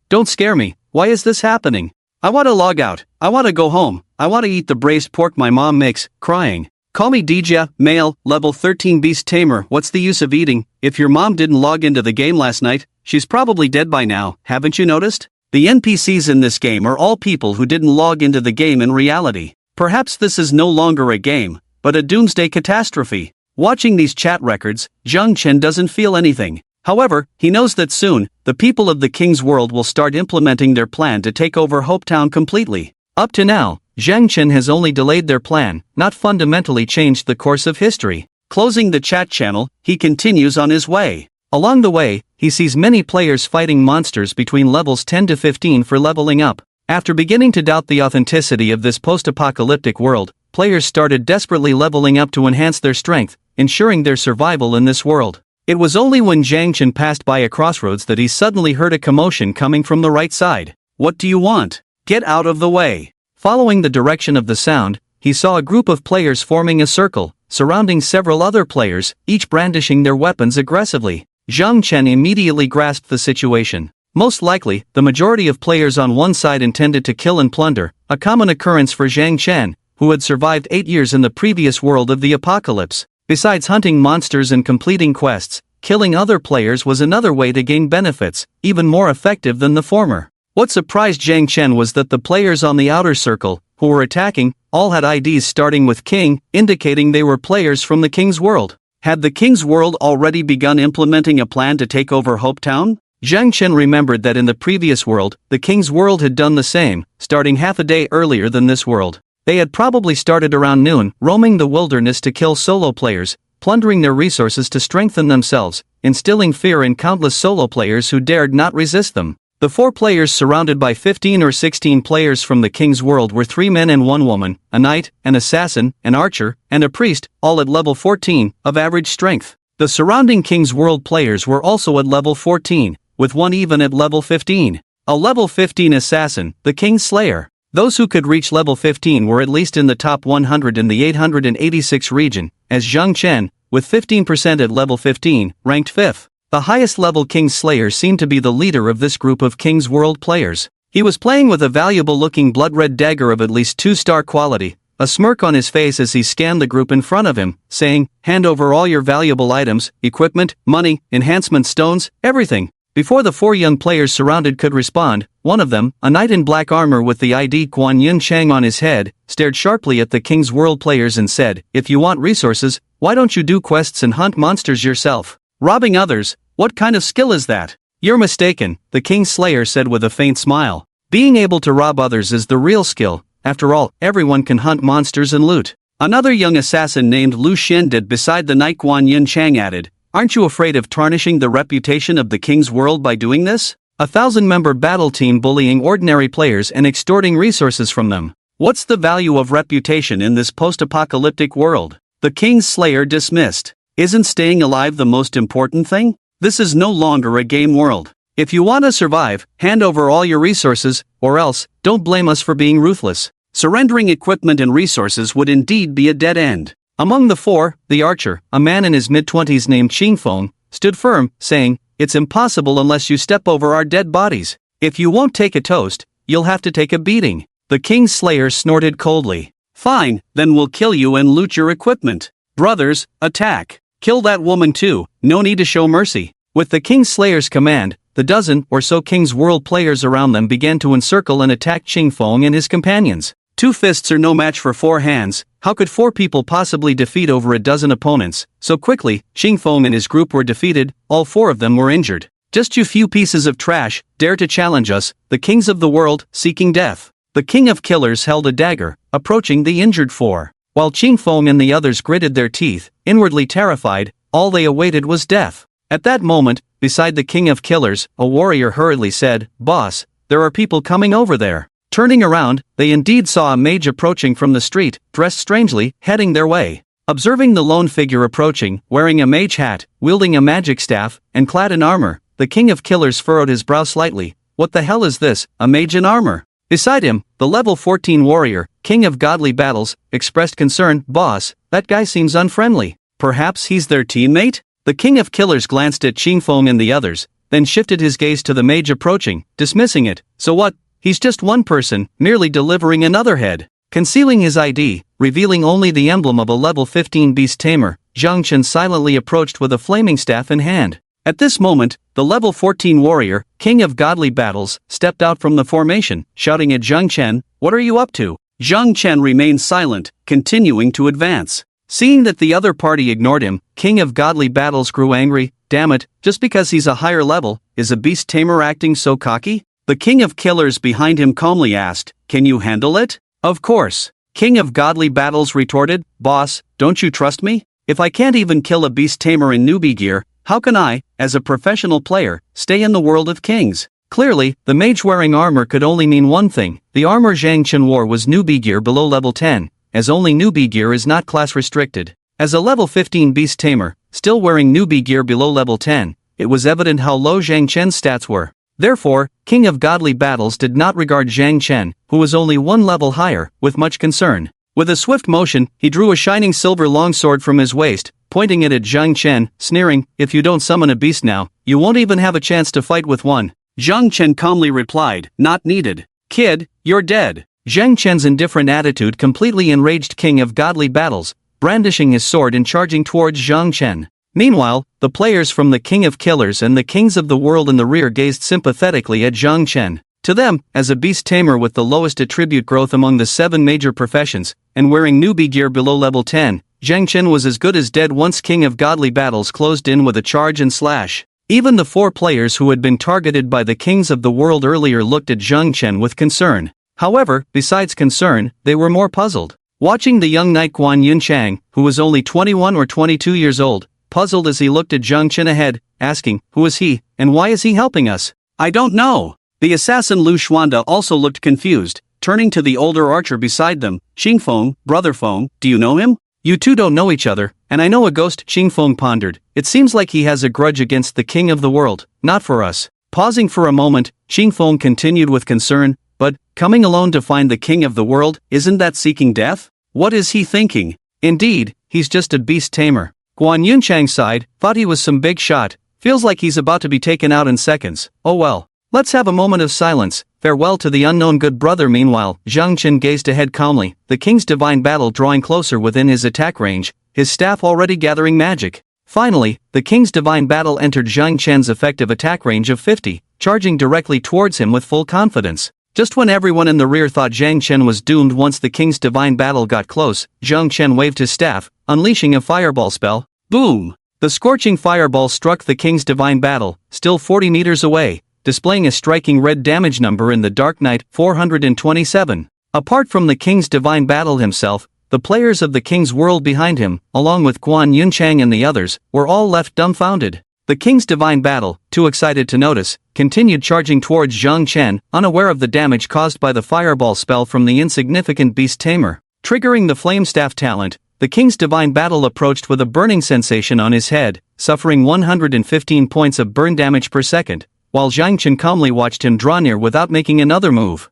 Speaker 1: don't scare me, why is this happening? I want to log out, I want to go home, I want to eat the braised pork my mom makes, crying. Call me DJ, male, level 13 beast tamer, what's the use of eating? If your mom didn't log into the game last night, she's probably dead by now, haven't you noticed? The NPCs in this game are all people who didn't log into the game in reality. Perhaps this is no longer a game, but a doomsday catastrophe. Watching these chat records, Zhang Chen doesn't feel anything. However, he knows that soon, the people of the King's World will start implementing their plan to take over Hopetown completely. Up to now, Zhang Chen has only delayed their plan, not fundamentally changed the course of history. Closing the chat channel, he continues on his way. Along the way, he sees many players fighting monsters between levels 10 to 15 for leveling up. After beginning to doubt the authenticity of this post-apocalyptic world, players started desperately leveling up to enhance their strength, ensuring their survival in this world. It was only when Zhang Chen passed by a crossroads that he suddenly heard a commotion coming from the right side. What do you want? Get out of the way. Following the direction of the sound, he saw a group of players forming a circle, surrounding several other players, each brandishing their weapons aggressively. Zhang Chen immediately grasped the situation. Most likely, the majority of players on one side intended to kill and plunder, a common occurrence for Zhang Chen, who had survived 8 years in the previous world of the apocalypse. Besides hunting monsters and completing quests, killing other players was another way to gain benefits, even more effective than the former. What surprised Zhang Chen was that the players on the outer circle, who were attacking, all had IDs starting with King, indicating they were players from the King's World. Had the King's World already begun implementing a plan to take over Hopetown? Zhang Chen remembered that in the previous world, the King's World had done the same, starting half a day earlier than this world. They had probably started around noon, roaming the wilderness to kill solo players, plundering their resources to strengthen themselves, instilling fear in countless solo players who dared not resist them. The 4 players surrounded by 15 or 16 players from the King's World were 3 men and 1 woman, a knight, an assassin, an archer, and a priest, all at level 14, of average strength. The surrounding King's World players were also at level 14, with 1 even at level 15. A level 15 assassin, the King's Slayer. Those who could reach level 15 were at least in the top 100 in the 886 region, as Zhang Chen, with 15% at level 15, ranked 5th. The highest level King's Slayer seemed to be the leader of this group of King's World players. He was playing with a valuable-looking blood-red dagger of at least 2-star quality, a smirk on his face as he scanned the group in front of him, saying, "Hand over all your valuable items, equipment, money, enhancement stones, everything." Before the 4 young players surrounded could respond, one of them, a knight in black armor with the ID Guan Yun Chang on his head, stared sharply at the King's World players and said, "If you want resources, why don't you do quests and hunt monsters yourself? Robbing others? What kind of skill is that?" "You're mistaken," the King's Slayer said with a faint smile. "Being able to rob others is the real skill. After all, everyone can hunt monsters and loot." Another young assassin named Lu Shen did beside the knight Guan Yin Chang added, "Aren't you afraid of tarnishing the reputation of the King's World by doing this? A 1,000-member battle team bullying ordinary players and extorting resources from them. What's the value of reputation in this post-apocalyptic world?" The King's Slayer dismissed. "Isn't staying alive the most important thing? This is no longer a game world. If you want to survive, hand over all your resources, or else, don't blame us for being ruthless." Surrendering equipment and resources would indeed be a dead end. Among the 4, the archer, a man in his mid-20s named Qingfeng, stood firm, saying, "It's impossible unless you step over our dead bodies. If you won't take a toast, you'll have to take a beating." The King's Slayer snorted coldly. "Fine, then we'll kill you and loot your equipment. Brothers, attack. Kill that woman too, no need to show mercy." With the King's Slayer's command, the dozen or so King's World players around them began to encircle and attack Qingfeng and his companions. 2 fists are no match for 4 hands. How could 4 people possibly defeat over a dozen opponents? So quickly, Qingfeng and his group were defeated, all 4 of them were injured. "Just you few pieces of trash, dare to challenge us, the kings of the world, seeking death." The King of Killers held a dagger, approaching the injured 4. While Qingfeng and the others gritted their teeth, inwardly terrified, all they awaited was death. At that moment, beside the king of killers, a warrior hurriedly said, "Boss, there are people coming over there." Turning around, they indeed saw a mage approaching from the street, dressed strangely, heading their way. Observing the lone figure approaching, wearing a mage hat, wielding a magic staff, and clad in armor, the king of killers furrowed his brow slightly. What the hell is this, a mage in armor? Beside him, the level 14 warrior, king of godly battles, expressed concern. "Boss, that guy seems unfriendly. Perhaps he's their teammate?" The king of killers glanced at Qingfeng and the others, then shifted his gaze to the mage approaching, dismissing it. "So what? He's just one person, merely delivering another head." Concealing his ID, revealing only the emblem of a level 15 beast tamer, Zhang Chen silently approached with a flaming staff in hand. At this moment, the level 14 warrior, king of godly battles, stepped out from the formation, shouting at Zhang Chen, "What are you up to?" Zhang Chen remained silent, continuing to advance. Seeing that the other party ignored him, king of godly battles grew angry. "Damn it, just because he's a higher level, is a beast tamer acting so cocky?" The king of killers behind him calmly asked, "Can you handle it?" "Of course." King of godly battles retorted, "Boss, don't you trust me? If I can't even kill a beast tamer in newbie gear, how can I, as a professional player, stay in the world of kings?" Clearly, the mage wearing armor could only mean one thing. The armor Zhang Chen wore was newbie gear below level 10, as only newbie gear is not class restricted. As a level 15 beast tamer, still wearing newbie gear below level 10, it was evident how low Zhang Chen's stats were. Therefore, King of Godly Battles did not regard Zhang Chen, who was only one level higher, with much concern. With a swift motion, he drew a shining silver longsword from his waist, pointing it at Zhang Chen, sneering, "If you don't summon a beast now, you won't even have a chance to fight with one." Zhang Chen calmly replied, "Not needed. Kid, you're dead." Zhang Chen's indifferent attitude completely enraged King of Godly Battles, brandishing his sword and charging towards Zhang Chen. Meanwhile, the players from the King of Killers and the Kings of the World in the rear gazed sympathetically at Zhang Chen. To them, as a beast tamer with the lowest attribute growth among the 7 major professions, and wearing newbie gear below level 10, Zhang Chen was as good as dead once King of Godly Battles closed in with a charge and slash. Even the 4 players who had been targeted by the Kings of the World earlier looked at Zhang Chen with concern. However, besides concern, they were more puzzled. Watching the young knight Guan Yunchang, who was only 21 or 22 years old, puzzled as he looked at Zhang Chen ahead, asking, "Who is he, and why is he helping us?" "I don't know." The assassin Lu Xuanda also looked confused, turning to the older archer beside them. "Qingfeng, brother Feng, do you know him?" "You two don't know each other, and I know a ghost," Qingfeng pondered. "It seems like he has a grudge against the king of the world, not for us." Pausing for a moment, Qingfeng continued with concern, "But, coming alone to find the king of the world, isn't that seeking death? What is he thinking? Indeed, he's just a beast tamer." Guan Yunchang sighed, thought he was some big shot. "Feels like he's about to be taken out in seconds. Oh well. Let's have a moment of silence. Farewell to the unknown good brother." Meanwhile, Zhang Chen gazed ahead calmly, the king's divine battle drawing closer within his attack range, his staff already gathering magic. Finally, the king's divine battle entered Zhang Chen's effective attack range of 50, charging directly towards him with full confidence. Just when everyone in the rear thought Zhang Chen was doomed once the king's divine battle got close, Zhang Chen waved his staff, unleashing a fireball spell. Boom! The scorching fireball struck the king's divine battle, still 40 meters away, displaying a striking red damage number in the Dark Knight, 427. Apart from the king's divine battle himself, the players of the king's world behind him, along with Guan Yunchang and the others, were all left dumbfounded. The king's divine battle, too excited to notice, continued charging towards Zhang Chen, unaware of the damage caused by the fireball spell from the insignificant beast tamer. Triggering the flame staff talent, the king's divine battle approached with a burning sensation on his head, suffering 115 points of burn damage per second, while Zhang Chen calmly watched him draw near without making another move.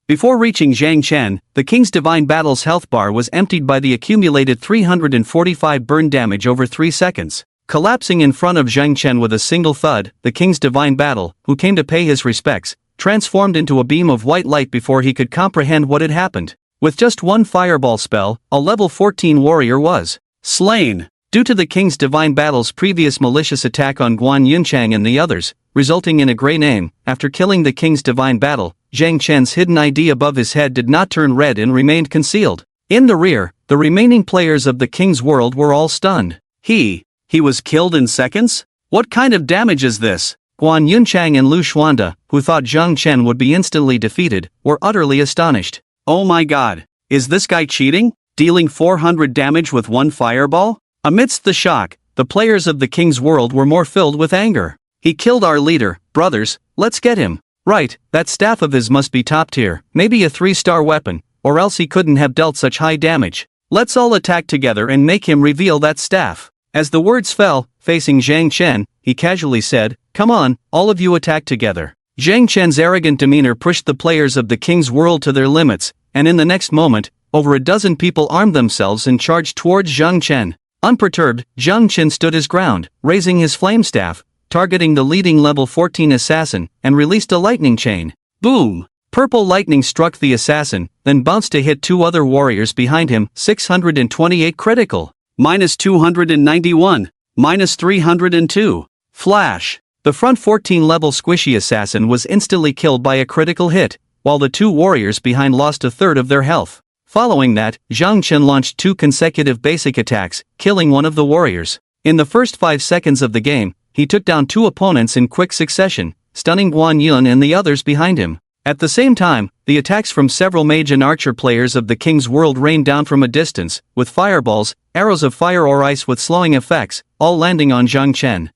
Speaker 1: Before reaching Zhang Chen, the king's divine battle's health bar was emptied by the accumulated 345 burn damage over 3 seconds. Collapsing in front of Zhang Chen with a single thud, the king's divine battle, who came to pay his respects, transformed into a beam of white light before he could comprehend what had happened. With just one fireball spell, a level 14 warrior was slain. Due to the king's divine battle's previous malicious attack on Guan Yunchang and the others, resulting in a gray name, after killing the king's divine battle, Zhang Chen's hidden ID above his head did not turn red and remained concealed. In the rear, the remaining players of the king's world were all stunned. He was killed in seconds? What kind of damage is this? Guan Yunchang and Lu Xuanda, who thought Zhang Chen would be instantly defeated, were utterly astonished. Oh my god, is this guy cheating? Dealing 400 damage with one fireball? Amidst the shock, the players of the king's world were more filled with anger. He killed our leader, brothers, let's get him. Right, that staff of his must be top tier, maybe a 3-star weapon, or else he couldn't have dealt such high damage. Let's all attack together and make him reveal that staff. As the words fell, facing Zhang Chen, he casually said, "Come on, all of you attack together." Zhang Chen's arrogant demeanor pushed the players of the king's world to their limits, and in the next moment, over a dozen people armed themselves and charged towards Zhang Chen. Unperturbed, Zhang Chen stood his ground, raising his flame staff, targeting the leading level 14 assassin, and released a lightning chain. Boom! Purple lightning struck the assassin, then bounced to hit 2 other warriors behind him, 628 critical. -291. -302. Flash! The front 14-level squishy assassin was instantly killed by a critical hit, while the 2 warriors behind lost a third of their health. Following that, Zhang Chen launched 2 consecutive basic attacks, killing one of the warriors. In the first 5 seconds of the game, he took down 2 opponents in quick succession, stunning Guan Yun and the others behind him. At the same time, the attacks from several mage and archer players of the king's world rained down from a distance, with fireballs, arrows of fire or ice with slowing effects, all landing on Zhang Chen.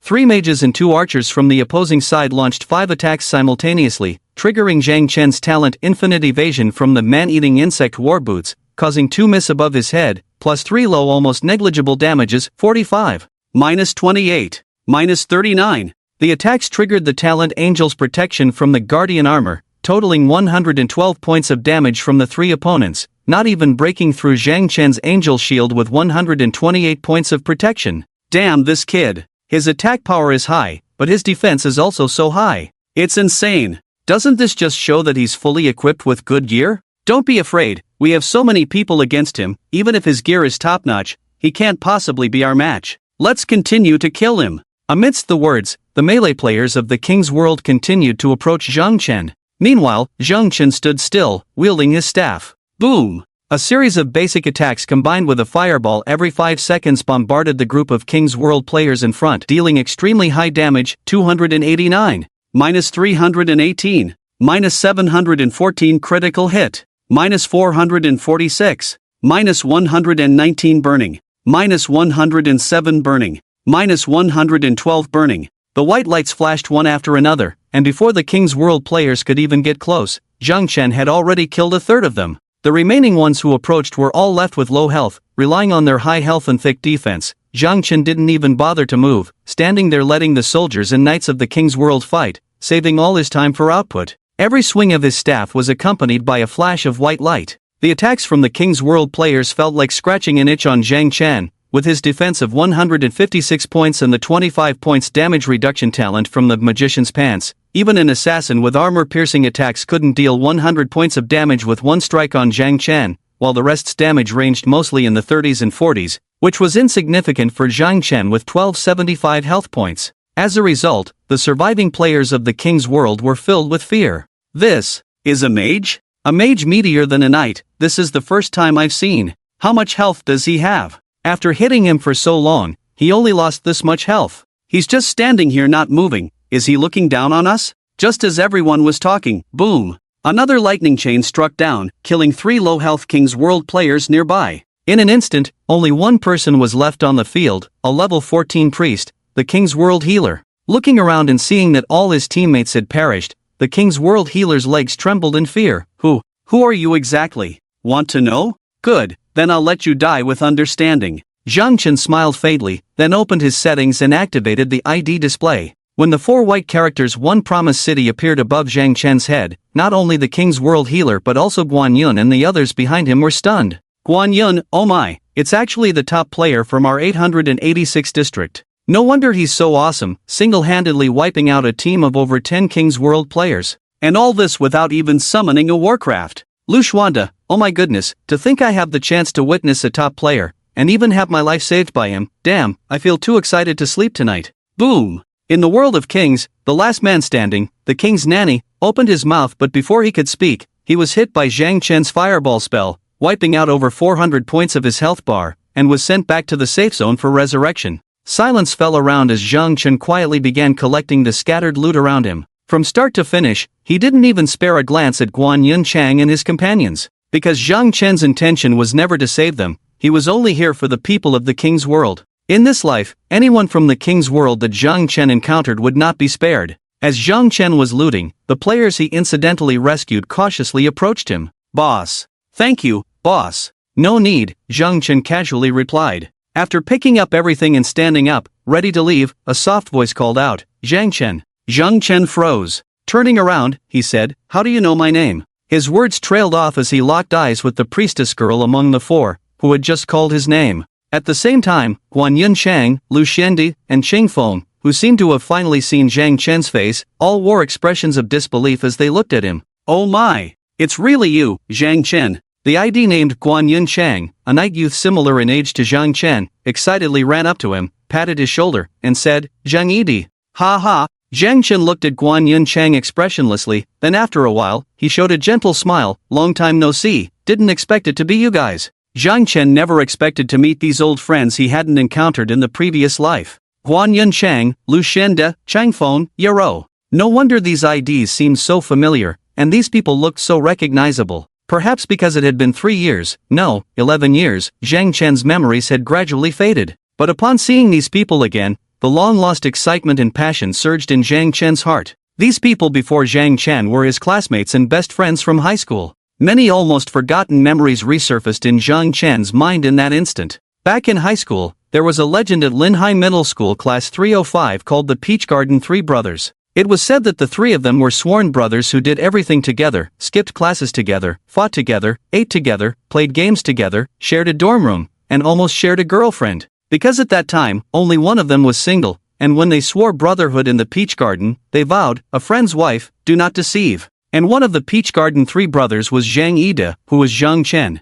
Speaker 1: 3 mages and 2 archers from the opposing side launched 5 attacks simultaneously, triggering Zhang Chen's talent Infinite Evasion from the man-eating insect war boots, causing 2 miss above his head, plus 3 low almost negligible damages, 45. -28. -39. The attacks triggered the talent Angel's Protection from the Guardian Armor, totaling 112 points of damage from the 3 opponents, not even breaking through Zhang Chen's Angel Shield with 128 points of protection. Damn this kid. His attack power is high, but his defense is also so high. It's insane. Doesn't this just show that he's fully equipped with good gear? Don't be afraid, we have so many people against him, even if his gear is top-notch, he can't possibly be our match. Let's continue to kill him. Amidst the words, the melee players of the king's world continued to approach Zhang Chen. Meanwhile, Zhang Chen stood still, wielding his staff. Boom! A series of basic attacks combined with a fireball every 5 seconds bombarded the group of King's World players in front, dealing extremely high damage, 289, -318, -714 critical hit, -446, -119 burning, -107 burning, -112 burning. The white lights flashed one after another, and before the King's World players could even get close, Zhang Chen had already killed a third of them. The remaining ones who approached were all left with low health, relying on their high health and thick defense. Zhang Chen didn't even bother to move, standing there letting the soldiers and knights of the King's World fight, saving all his time for output. Every swing of his staff was accompanied by a flash of white light. The attacks from the King's World players felt like scratching an itch on Zhang Chen. With his defense of 156 points and the 25 points damage reduction talent from the Magician's Pants, even an assassin with armor-piercing attacks couldn't deal 100 points of damage with one strike on Zhang Chen, while the rest's damage ranged mostly in the 30s and 40s, which was insignificant for Zhang Chen with 1275 health points. As a result, the surviving players of the King's World were filled with fear. This is a mage? A mage meatier than a knight, this is the first time I've seen. How much health does he have? After hitting him for so long, he only lost this much health. He's just standing here not moving. Is he looking down on us? Just as everyone was talking, boom! Another lightning chain struck down, killing 3 low-health King's World players nearby. In an instant, only one person was left on the field, a level 14 priest, the King's World healer. Looking around and seeing that all his teammates had perished, the King's World healer's legs trembled in fear. Who are you exactly? Want to know? Good, then I'll let you die with understanding. Zhang Chen smiled faintly, then opened his settings and activated the ID display. When the 4 white characters One Promised City appeared above Zhang Chen's head, not only the King's World healer but also Guan Yun and the others behind him were stunned. Guan Yun, oh my, it's actually the top player from our 886 district. No wonder he's so awesome, single-handedly wiping out a team of over 10 King's World players. And all this without even summoning a Warcraft. Lu Xuanda, oh my goodness, to think I have the chance to witness a top player, and even have my life saved by him. Damn, I feel too excited to sleep tonight. Boom! In the world of kings, the last man standing, the king's nanny, opened his mouth but before he could speak, he was hit by Zhang Chen's fireball spell, wiping out over 400 points of his health bar, and was sent back to the safe zone for resurrection. Silence fell around as Zhang Chen quietly began collecting the scattered loot around him. From start to finish, he didn't even spare a glance at Guan Yun Chang and his companions. Because Zhang Chen's intention was never to save them, he was only here for the people of the King's World. In this life, anyone from the king's world that Zhang Chen encountered would not be spared. As Zhang Chen was looting, the players he incidentally rescued cautiously approached him. "Boss." "Thank you, boss." "No need," Zhang Chen casually replied. After picking up everything and standing up, ready to leave, a soft voice called out, "Zhang Chen." Zhang Chen froze. Turning around, he said, "How do you know my name?" His words trailed off as he locked eyes with the priestess girl among the four, who had just called his name. At the same time, Guan Yunchang, Lu Xiandi, and Qing Feng, who seemed to have finally seen Zhang Chen's face, all wore expressions of disbelief as they looked at him. "Oh my! It's really you, Zhang Chen." The ID named Guan Yunchang, a night youth similar in age to Zhang Chen, excitedly ran up to him, patted his shoulder, and said, "Zhang Yidi." "Ha ha." Zhang Chen looked at Guan Yunchang expressionlessly, then after a while, he showed a gentle smile. "Long time no see, didn't expect it to be you guys." Zhang Chen never expected to meet these old friends he hadn't encountered in the previous life. Guan Yunchang, Lu Xiande, Changfeng, Yaro. No wonder these IDs seemed so familiar, and these people looked so recognizable. Perhaps because it had been 3 years, no, 11 years, Zhang Chen's memories had gradually faded. But upon seeing these people again, the long-lost excitement and passion surged in Zhang Chen's heart. These people before Zhang Chen were his classmates and best friends from high school. Many almost forgotten memories resurfaced in Zhang Chen's mind in that instant. Back in high school, there was a legend at Linhai Middle School Class 305 called the Peach Garden Three Brothers. It was said that the three of them were sworn brothers who did everything together, skipped classes together, fought together, ate together, played games together, shared a dorm room, and almost shared a girlfriend. Because at that time, only one of them was single, and when they swore brotherhood in the Peach Garden, they vowed, "A friend's wife, do not deceive." And one of the Peach Garden Three Brothers was Zhang Yide, who was Zhang Chen.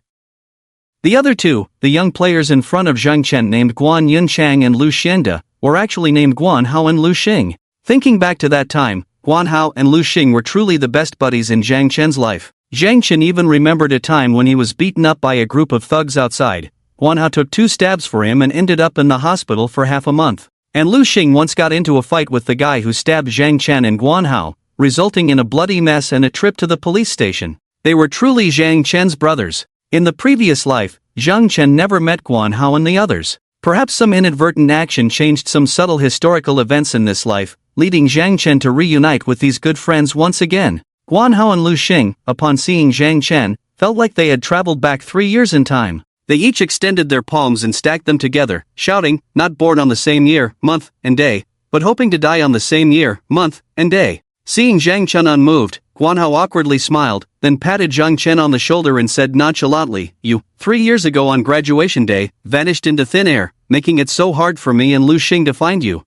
Speaker 1: The other two, the young players in front of Zhang Chen named Guan Yunchang and Lu Xiande, were actually named Guan Hao and Lu Xing. Thinking back to that time, Guan Hao and Lu Xing were truly the best buddies in Zhang Chen's life. Zhang Chen even remembered a time when he was beaten up by a group of thugs outside. Guan Hao took 2 stabs for him and ended up in the hospital for half a month. And Lu Xing once got into a fight with the guy who stabbed Zhang Chen and Guan Hao, resulting in a bloody mess and a trip to the police station. They were truly Zhang Chen's brothers. In the previous life, Zhang Chen never met Guan Hao and the others. Perhaps some inadvertent action changed some subtle historical events in this life, leading Zhang Chen to reunite with these good friends once again. Guan Hao and Lu Xing, upon seeing Zhang Chen, felt like they had traveled back 3 years in time. They each extended their palms and stacked them together, shouting, not born on the same year, month, and day, but hoping to die on the same year, month, and day. Seeing Zhang Chen unmoved, Guan Hao awkwardly smiled, then patted Zhang Chen on the shoulder and said nonchalantly, "You, 3 years ago on graduation day, vanished into thin air, making it so hard for me and Lu Xing to find you."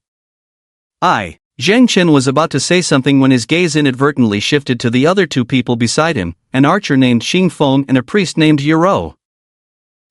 Speaker 1: Zhang Chen was about to say something when his gaze inadvertently shifted to the other 2 people beside him, an archer named Qing Feng and a priest named Yaro.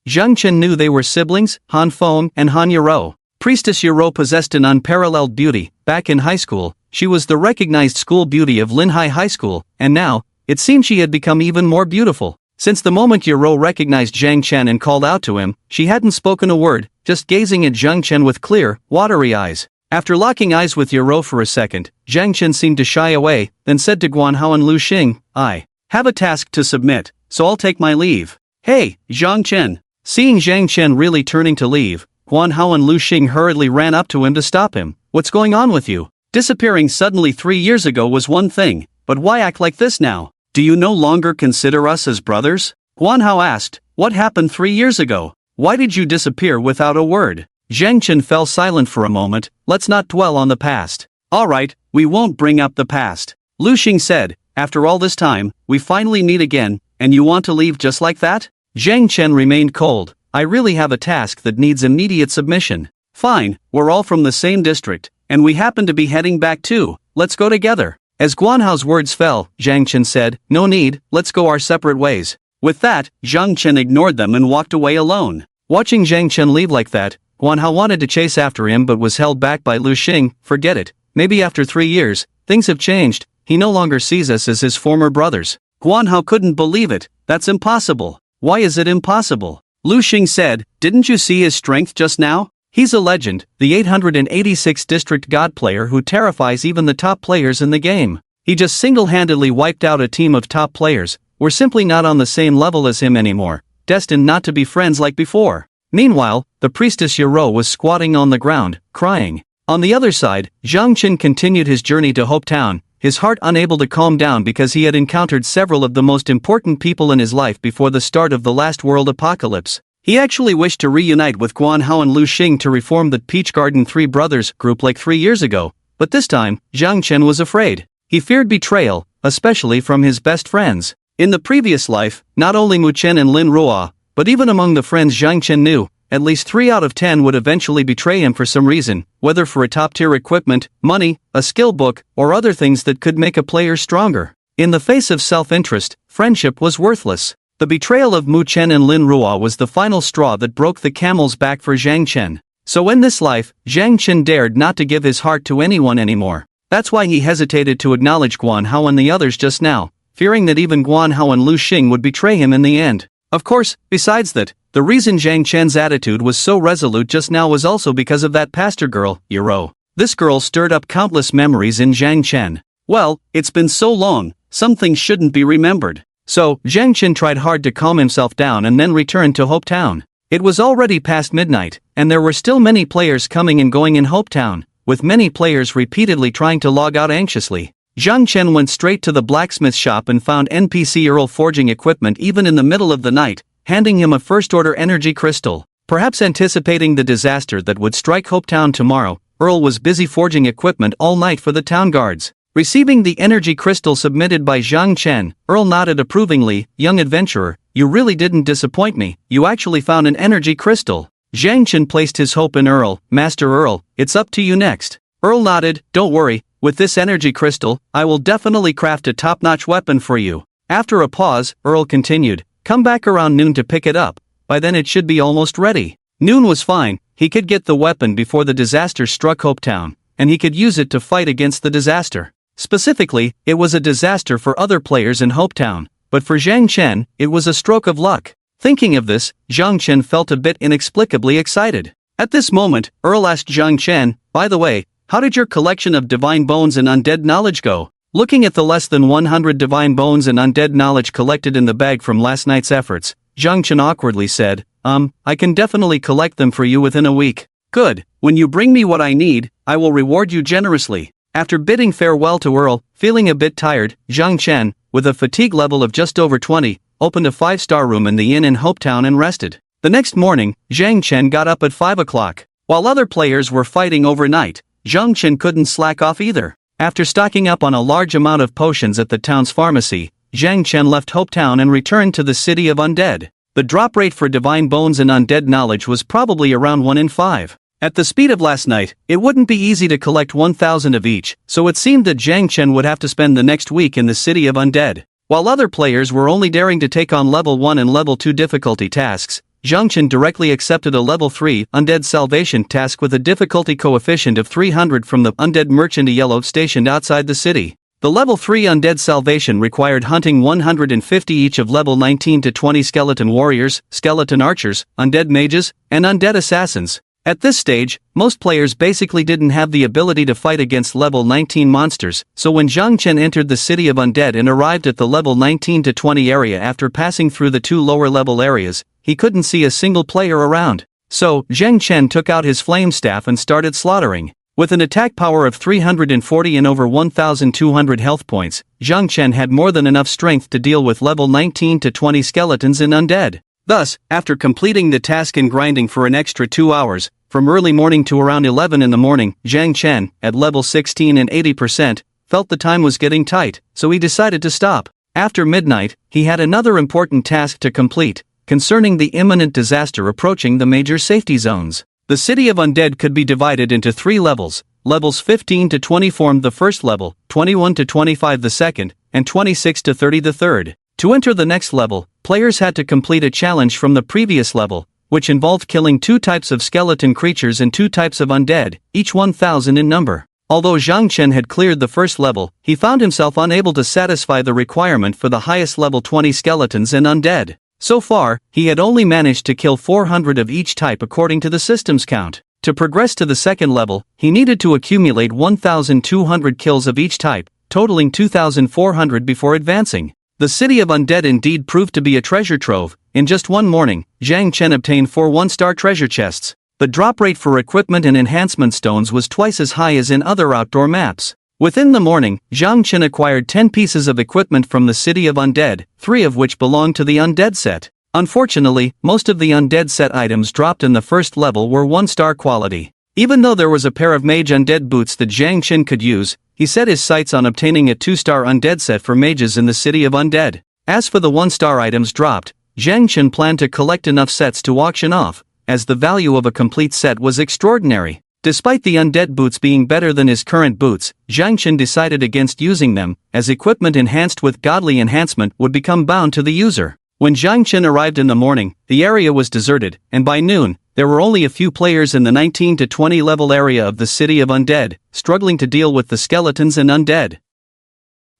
Speaker 1: Zhang Chen knew they were siblings, Han Feng and Han Yaro. Priestess Yaro possessed an unparalleled beauty. Back in high school, she was the recognized school beauty of Linhai High School, and now, it seemed she had become even more beautiful. Since the moment Yaro recognized Zhang Chen and called out to him, she hadn't spoken a word, just gazing at Zhang Chen with clear, watery eyes. After locking eyes with Yaro for a second, Zhang Chen seemed to shy away, then said to Guan Hao and Lu Xing, "I have a task to submit, so I'll take my leave." "Hey, Zhang Chen." Seeing Zhang Chen really turning to leave, Guan Hao and Lu Xing hurriedly ran up to him to stop him. "What's going on with you? Disappearing suddenly 3 years ago was one thing, but why act like this now? Do you no longer consider us as brothers?" Guan Hao asked, "What happened 3 years ago? Why did you disappear without a word?" Zhang Chen fell silent for a moment. "Let's not dwell on the past." "Alright, we won't bring up the past." Lu Xing said, "After all this time, we finally meet again, and you want to leave just like that?" Zhang Chen remained cold. "I really have a task that needs immediate submission." "Fine, we're all from the same district, and we happen to be heading back too. Let's go together." As Guan Hao's words fell, Zhang Chen said, "No need, let's go our separate ways." With that, Zhang Chen ignored them and walked away alone. Watching Zhang Chen leave like that, Guan Hao wanted to chase after him but was held back by Lu Xing. "Forget it, maybe after 3 years, things have changed, he no longer sees us as his former brothers." Guan Hao couldn't believe it. "That's impossible." "Why is it impossible?" Lu Xing said, "Didn't you see his strength just now? He's a legend, the 886 district god player who terrifies even the top players in the game. He just single-handedly wiped out a team of top players. We're simply not on the same level as him anymore, destined not to be friends like before." Meanwhile, the priestess Yoro was squatting on the ground, crying. On the other side, Zhang Chen continued his journey to Hope Town, his heart unable to calm down because he had encountered several of the most important people in his life before the start of the last world apocalypse. He actually wished to reunite with Guan Hao and Lu Xing to reform the Peach Garden Three Brothers group like 3 years ago, but this time, Zhang Chen was afraid. He feared betrayal, especially from his best friends. In the previous life, not only Mu Chen and Lin Ruo, but even among the friends Zhang Chen knew, at least 3 out of 10 would eventually betray him for some reason, whether for a top-tier equipment, money, a skill book, or other things that could make a player stronger. In the face of self-interest, friendship was worthless. The betrayal of Mu Chen and Lin Ruo was the final straw that broke the camel's back for Zhang Chen. So in this life, Zhang Chen dared not to give his heart to anyone anymore. That's why he hesitated to acknowledge Guan Hao and the others just now, fearing that even Guan Hao and Lu Xing would betray him in the end. Of course, besides that, the reason Zhang Chen's attitude was so resolute just now was also because of that pastor girl, Yoro. This girl stirred up countless memories in Zhang Chen. Well, it's been so long, some things shouldn't be remembered. So, Zhang Chen tried hard to calm himself down and then returned to Hope Town. It was already past midnight, and there were still many players coming and going in Hope Town, with many players repeatedly trying to log out anxiously. Zhang Chen went straight to the blacksmith shop and found NPC Earl forging equipment even in the middle of the night, handing him a first-order energy crystal. Perhaps anticipating the disaster that would strike Hope Town tomorrow, Earl was busy forging equipment all night for the town guards. Receiving the energy crystal submitted by Zhang Chen, Earl nodded approvingly. "Young adventurer, you really didn't disappoint me, you actually found an energy crystal." Zhang Chen placed his hope in Earl. "Master Earl, it's up to you next." Earl nodded. "Don't worry, with this energy crystal, I will definitely craft a top-notch weapon for you." After a pause, Earl continued, "Come back around noon to pick it up, by then it should be almost ready." Noon was fine, he could get the weapon before the disaster struck Hope Town, and he could use it to fight against the disaster. Specifically, it was a disaster for other players in Hope Town, but for Zhang Chen, it was a stroke of luck. Thinking of this, Zhang Chen felt a bit inexplicably excited. At this moment, Earl asked Zhang Chen, "By the way, how did your collection of divine bones and undead knowledge go?" Looking at the less than 100 divine bones and undead knowledge collected in the bag from last night's efforts, Zhang Chen awkwardly said, I can definitely collect them for you within a week." "Good, when you bring me what I need, I will reward you generously." After bidding farewell to Earl, feeling a bit tired, Zhang Chen, with a fatigue level of just over 20, opened a 5-star room in the inn in Hope Town and rested. The next morning, Zhang Chen got up at 5 o'clock. While other players were fighting overnight, Zhang Chen couldn't slack off either. After stocking up on a large amount of potions at the town's pharmacy, Zhang Chen left Hope Town and returned to the city of undead. The drop rate for divine bones and undead knowledge was probably around 1 in 5. At the speed of last night, it wouldn't be easy to collect 1,000 of each, so it seemed that Zhang Chen would have to spend the next week in the city of undead. While other players were only daring to take on level 1 and level 2 difficulty tasks, Zhang Chen directly accepted a level 3 undead salvation task with a difficulty coefficient of 300 from the undead merchant Yellow stationed outside the city. The level 3 undead salvation required hunting 150 each of level 19 to 20 skeleton warriors, skeleton archers, undead mages, and undead assassins. At this stage, most players basically didn't have the ability to fight against level 19 monsters, so when Zhang Chen entered the city of undead and arrived at the level 19 to 20 area after passing through the 2 lower level areas, he couldn't see a single player around. So, Zhang Chen took out his flame staff and started slaughtering. With an attack power of 340 and over 1,200 health points, Zhang Chen had more than enough strength to deal with level 19 to 20 skeletons in undead. Thus, after completing the task and grinding for an extra 2 hours, from early morning to around 11 in the morning, Zhang Chen, at level 16 and 80%, felt the time was getting tight, so he decided to stop. After midnight, he had another important task to complete, concerning the imminent disaster approaching the major safety zones. The city of undead could be divided into 3 levels. Levels 15 to 20 formed the first level, 21 to 25 the second, and 26 to 30 the third. To enter the next level, players had to complete a challenge from the previous level, which involved killing 2 types of skeleton creatures and 2 types of undead, each 1,000 in number. Although Zhang Chen had cleared the first level, he found himself unable to satisfy the requirement for the highest level 20 skeletons and undead. So far, he had only managed to kill 400 of each type according to the system's count. To progress to the second level, he needed to accumulate 1,200 kills of each type, totaling 2,400 before advancing. The city of undead indeed proved to be a treasure trove. In just one morning, Zhang Chen obtained 4 one-star treasure chests. The drop rate for equipment and enhancement stones was twice as high as in other outdoor maps. Within the morning, Zhang Chen acquired 10 pieces of equipment from the city of undead, 3 of which belonged to the undead set. Unfortunately, most of the undead set items dropped in the first level were 1-star quality. Even though there was a pair of mage undead boots that Zhang Chen could use, he set his sights on obtaining a 2-star undead set for mages in the city of undead. As for the 1-star items dropped, Zhang Chen planned to collect enough sets to auction off, as the value of a complete set was extraordinary. Despite the undead boots being better than his current boots, Zhang Chen decided against using them, as equipment enhanced with godly enhancement would become bound to the user. When Zhang Chen arrived in the morning, the area was deserted, and by noon, there were only a few players in the 19 to 20 level area of the city of undead, struggling to deal with the skeletons and undead.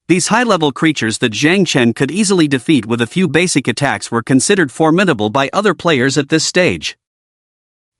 Speaker 1: These high-level creatures that Zhang Chen could easily defeat with a few basic attacks were considered formidable by other players at this stage.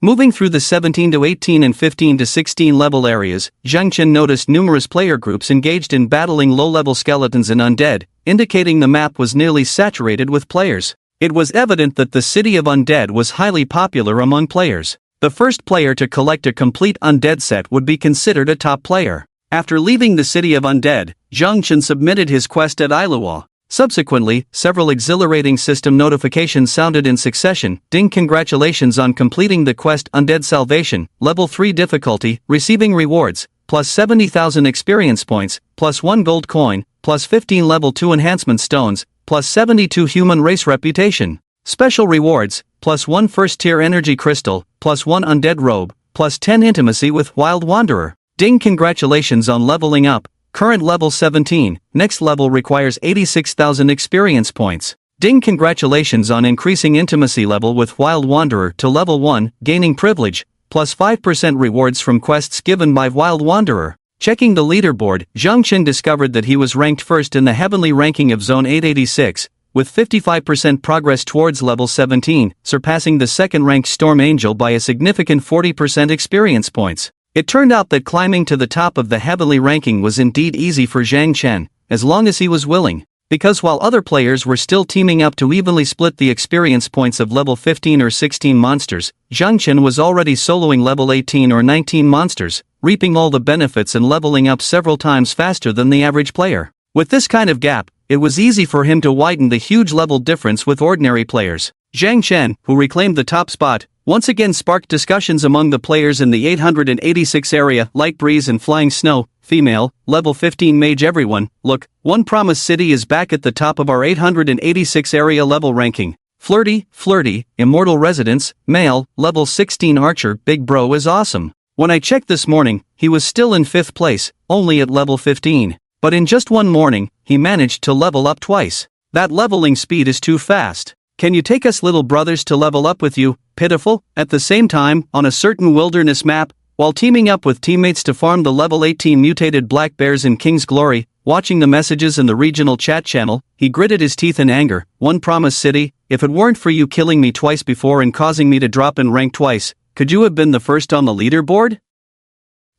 Speaker 1: Moving through the 17 to 18 and 15 to 16 level areas, Zhang Chen noticed numerous player groups engaged in battling low-level skeletons and undead, indicating the map was nearly saturated with players. It was evident that the city of undead was highly popular among players. The first player to collect a complete undead set would be considered a top player. After leaving the city of undead, Zhang Chen submitted his quest at Iluo. Subsequently, several exhilarating system notifications sounded in succession. Ding, congratulations on completing the quest Undead Salvation, level 3 difficulty, receiving rewards, plus 70,000 experience points, plus 1 gold coin, plus 15 level 2 enhancement stones, plus 72 human race reputation. Special rewards, plus 1 first tier energy crystal, plus 1 undead robe, plus 10 intimacy with wild wanderer. Ding, congratulations on leveling up. Current level 17, next level requires 86,000 experience points. Ding, congratulations on increasing intimacy level with Wild Wanderer to level 1, gaining privilege, plus 5% rewards from quests given by Wild Wanderer. Checking the leaderboard, Zhang Chen discovered that he was ranked first in the heavenly ranking of Zone 886, with 55% progress towards level 17, surpassing the second-ranked Storm Angel by a significant 40% experience points. It turned out that climbing to the top of the heavenly ranking was indeed easy for Zhang Chen, as long as he was willing. Because while other players were still teaming up to evenly split the experience points of level 15 or 16 monsters, Zhang Chen was already soloing level 18 or 19 monsters, reaping all the benefits and leveling up several times faster than the average player. With this kind of gap, it was easy for him to widen the huge level difference with ordinary players. Zhang Chen, who reclaimed the top spot, once again sparked discussions among the players in the 886 area. Light Breeze and Flying Snow, female, level 15 mage. Everyone, look, One Promise City is back at the top of our 886 area level ranking. Flirty, Immortal Residence, male, level 16 archer. Big bro is awesome. When I checked this morning, he was still in 5th place, only at level 15. But in just one morning, he managed to level up twice. That leveling speed is too fast. Can you take us little brothers to level up with you? Pitiful. At the same time, on a certain wilderness map, while teaming up with teammates to farm the level 18 mutated black bears in King's Glory, watching the messages in the regional chat channel, he gritted his teeth in anger. One Promise City, if it weren't for you killing me twice before and causing me to drop in rank twice, could you have been the first on the leaderboard?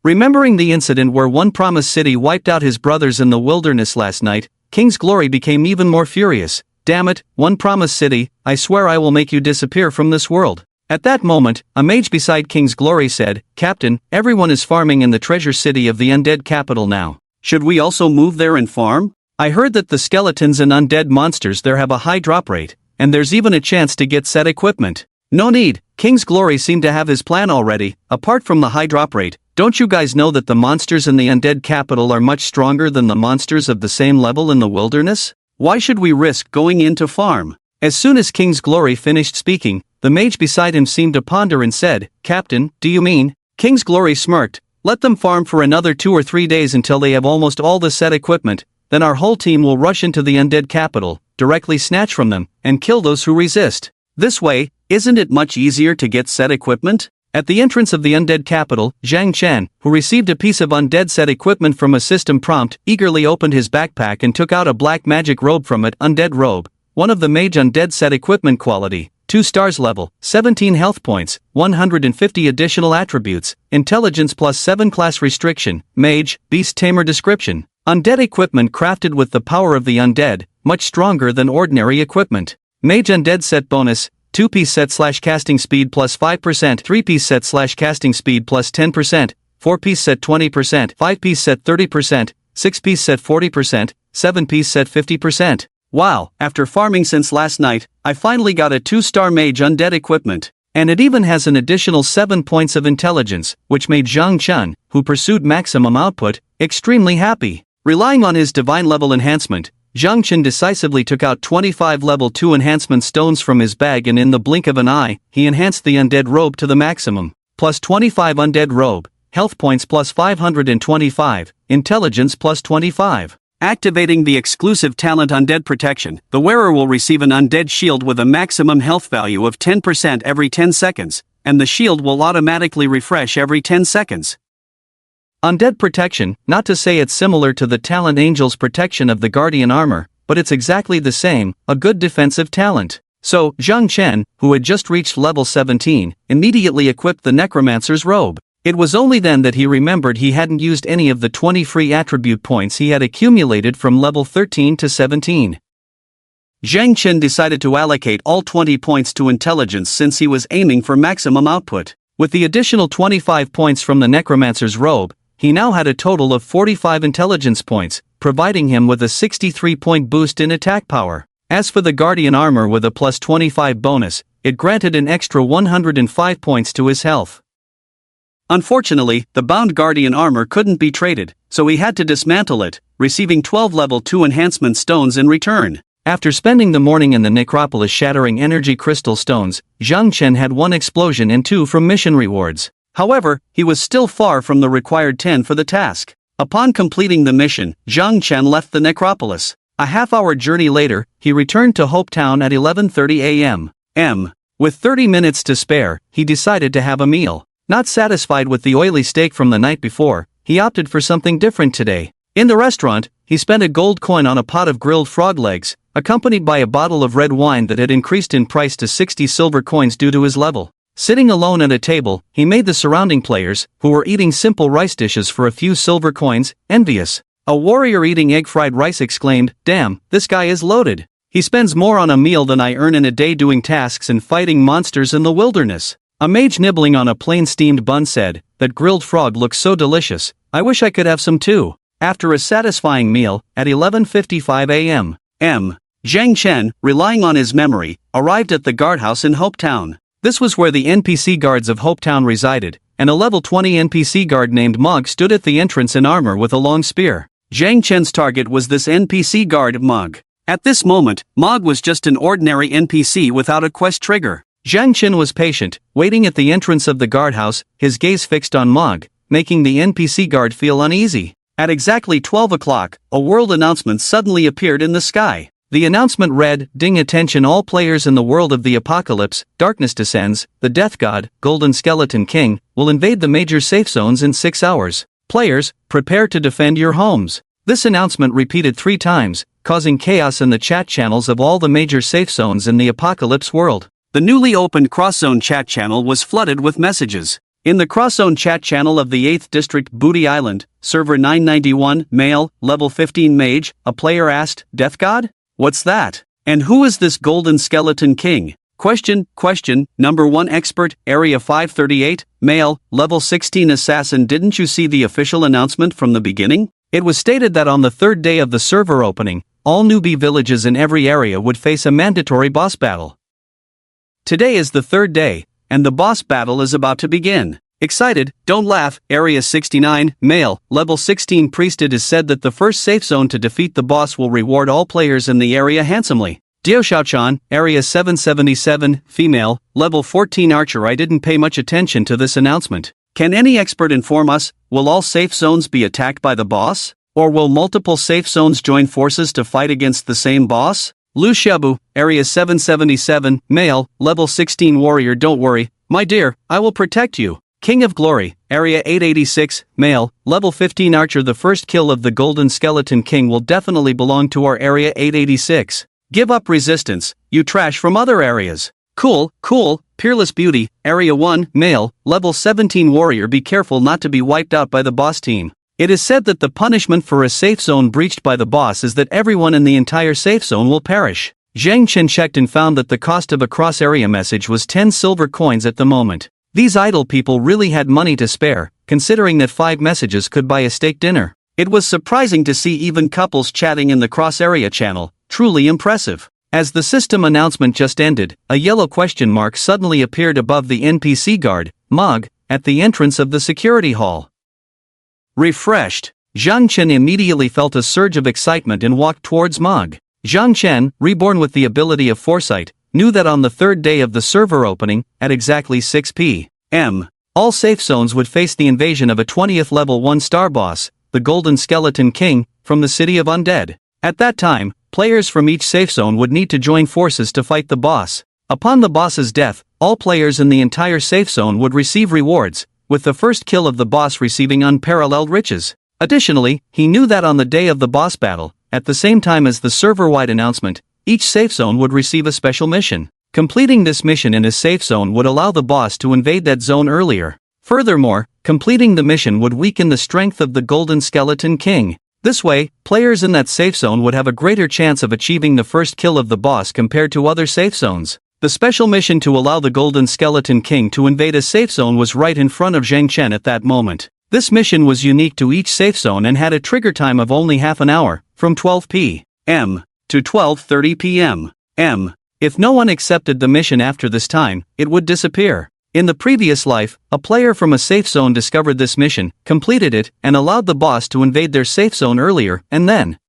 Speaker 1: Remembering the incident where One Promise City wiped out his brothers in the wilderness last night, King's Glory became even more furious. Damn it, One Promise City, I swear I will make you disappear from this world. At that moment, a mage beside King's Glory said, Captain, everyone is farming in the treasure city of the undead capital now. Should we also move there and farm? I heard that the skeletons and undead monsters there have a high drop rate, and there's even a chance to get set equipment. No need, King's Glory seemed to have his plan already. Apart from the high drop rate, don't you guys know that the monsters in the undead capital are much stronger than the monsters of the same level in the wilderness? Why should we risk going in to farm? As soon as King's Glory finished speaking, the mage beside him seemed to ponder and said, Captain, do you mean? King's Glory smirked, let them farm for another 2 or 3 days until they have almost all the set equipment, then our whole team will rush into the undead capital, directly snatch from them, and kill those who resist. This way, isn't it much easier to get set equipment? At the entrance of the undead capital, Zhang Chen, who received a piece of undead set equipment from a system prompt, eagerly opened his backpack and took out a black magic robe from it. Undead robe, one of the mage undead set equipment quality, 2 stars level, 17 health points, 150 additional attributes, intelligence plus 7 class restriction, mage, beast tamer description. Undead equipment crafted with the power of the undead, much stronger than ordinary equipment. Mage Undead Set Bonus, 2-piece set / casting speed plus 5%, 3-piece set / casting speed plus 10%, 4-piece set 20%, 5-piece set 30%, 6-piece set 40%, 7-piece set 50%. Wow, after farming since last night, I finally got a 2-star Mage Undead equipment. And it even has an additional 7 points of intelligence, which made Zhang Chen, who pursued maximum output, extremely happy. Relying on his divine level enhancement, Zhang Chen decisively took out 25 level 2 enhancement stones from his bag, and in the blink of an eye, he enhanced the undead robe to the maximum. Plus 25 undead robe, health points plus 525, intelligence plus 25. Activating the exclusive talent Undead Protection, the wearer will receive an undead shield with a maximum health value of 10% every 10 seconds, and the shield will automatically refresh every 10 seconds. Undead Protection, not to say it's similar to the talent Angel's Protection of the Guardian Armor, but it's exactly the same, a good defensive talent. So, Zhang Chen, who had just reached level 17, immediately equipped the Necromancer's robe. It was only then that he remembered he hadn't used any of the 20 free attribute points he had accumulated from level 13 to 17. Zhang Chen decided to allocate all 20 points to intelligence since he was aiming for maximum output. With the additional 25 points from the Necromancer's robe, he now had a total of 45 intelligence points, providing him with a 63-point boost in attack power. As for the Guardian Armor with a plus 25 bonus, it granted an extra 105 points to his health. Unfortunately, the bound Guardian Armor couldn't be traded, so he had to dismantle it, receiving 12 level 2 enhancement stones in return. After spending the morning in the necropolis shattering energy crystal stones, Zhang Chen had 1 explosion and 2 from mission rewards. However, he was still far from the required 10 for the task. Upon completing the mission, Zhang Chen left the necropolis. A half-hour journey later, he returned to Hope Town at 11:30 a.m. With 30 minutes to spare, he decided to have a meal. Not satisfied with the oily steak from the night before, he opted for something different today. In the restaurant, he spent a gold coin on a pot of grilled frog legs, accompanied by a bottle of red wine that had increased in price to 60 silver coins due to his level. Sitting alone at a table, he made the surrounding players, who were eating simple rice dishes for a few silver coins, envious. A warrior eating egg-fried rice exclaimed, "Damn, this guy is loaded. He spends more on a meal than I earn in a day doing tasks and fighting monsters in the wilderness." A mage nibbling on a plain steamed bun said, "That grilled frog looks so delicious, I wish I could have some too." After a satisfying meal, at 11:55 a.m., Zhang Chen, relying on his memory, arrived at the guardhouse in Hope Town. This was where the NPC guards of Hope Town resided, and a level 20 NPC guard named Mug stood at the entrance in armor with a long spear. Zhang Chen's target was this NPC guard, Mug. At this moment, Mug was just an ordinary NPC without a quest trigger. Zhang Chen was patient, waiting at the entrance of the guardhouse, his gaze fixed on Mug, making the NPC guard feel uneasy. At exactly 12 o'clock, a world announcement suddenly appeared in the sky. The announcement read, "Ding attention all players in the world of the apocalypse, darkness descends, the death god, Golden Skeleton King, will invade the major safe zones in 6 hours. Players, prepare to defend your homes." This announcement repeated 3 times, causing chaos in the chat channels of all the major safe zones in the apocalypse world. The newly opened cross-zone chat channel was flooded with messages. In the cross-zone chat channel of the 8th District Booty Island, server 991, male, level 15 mage, a player asked, "Death God? What's that? And who is this Golden Skeleton King?" Question, number 1 expert, area 538, male, level 16 assassin. Didn't you see the official announcement from the beginning? It was stated that on the 3rd day of the server opening, all newbie villages in every area would face a mandatory boss battle. Today is the 3rd day, and the boss battle is about to begin. Excited, don't laugh, area 69, male, level 16 priest. It is said that the first safe zone to defeat the boss will reward all players in the area handsomely. Dioshaochan, area 777, female, level 14 archer. I didn't pay much attention to this announcement. Can any expert inform us, will all safe zones be attacked by the boss? Or will multiple safe zones join forces to fight against the same boss? Lu Xiaobu, area 777, male, level 16 warrior. Don't worry, my dear, I will protect you. King of Glory, area 886, male, level 15 archer. The first kill of the Golden Skeleton King will definitely belong to our area 886. Give up resistance, you trash from other areas. Cool, Peerless Beauty, area 1, male, level 17 warrior. Be careful not to be wiped out by the boss team. It is said that the punishment for a safe zone breached by the boss is that everyone in the entire safe zone will perish. Zhang Chen checked and found that the cost of a cross-area message was 10 silver coins at the moment. These idle people really had money to spare, considering that 5 messages could buy a steak dinner. It was surprising to see even couples chatting in the cross-area channel, truly impressive. As the system announcement just ended, a yellow question mark suddenly appeared above the NPC guard, Mug, at the entrance of the security hall. Refreshed, Zhang Chen immediately felt a surge of excitement and walked towards Mug. Zhang Chen, reborn with the ability of foresight, knew that on the third day of the server opening, at exactly 6 p.m., all safe zones would face the invasion of a 20th level 1-star boss, the Golden Skeleton King, from the City of Undead. At that time, players from each safe zone would need to join forces to fight the boss. Upon the boss's death, all players in the entire safe zone would receive rewards, with the first kill of the boss receiving unparalleled riches. Additionally, he knew that on the day of the boss battle, at the same time as the server-wide announcement, each safe zone would receive a special mission. Completing this mission in a safe zone would allow the boss to invade that zone earlier. Furthermore, completing the mission would weaken the strength of the Golden Skeleton King. This way, players in that safe zone would have a greater chance of achieving the first kill of the boss compared to other safe zones. The special mission to allow the Golden Skeleton King to invade a safe zone was right in front of Zhang Chen at that moment. This mission was unique to each safe zone and had a trigger time of only half an hour, from 12 p.m. to 12:30 p.m. If no one accepted the mission after this time, it would disappear. In the previous life, a player from a safe zone discovered this mission, completed it, and allowed the boss to invade their safe zone earlier, and then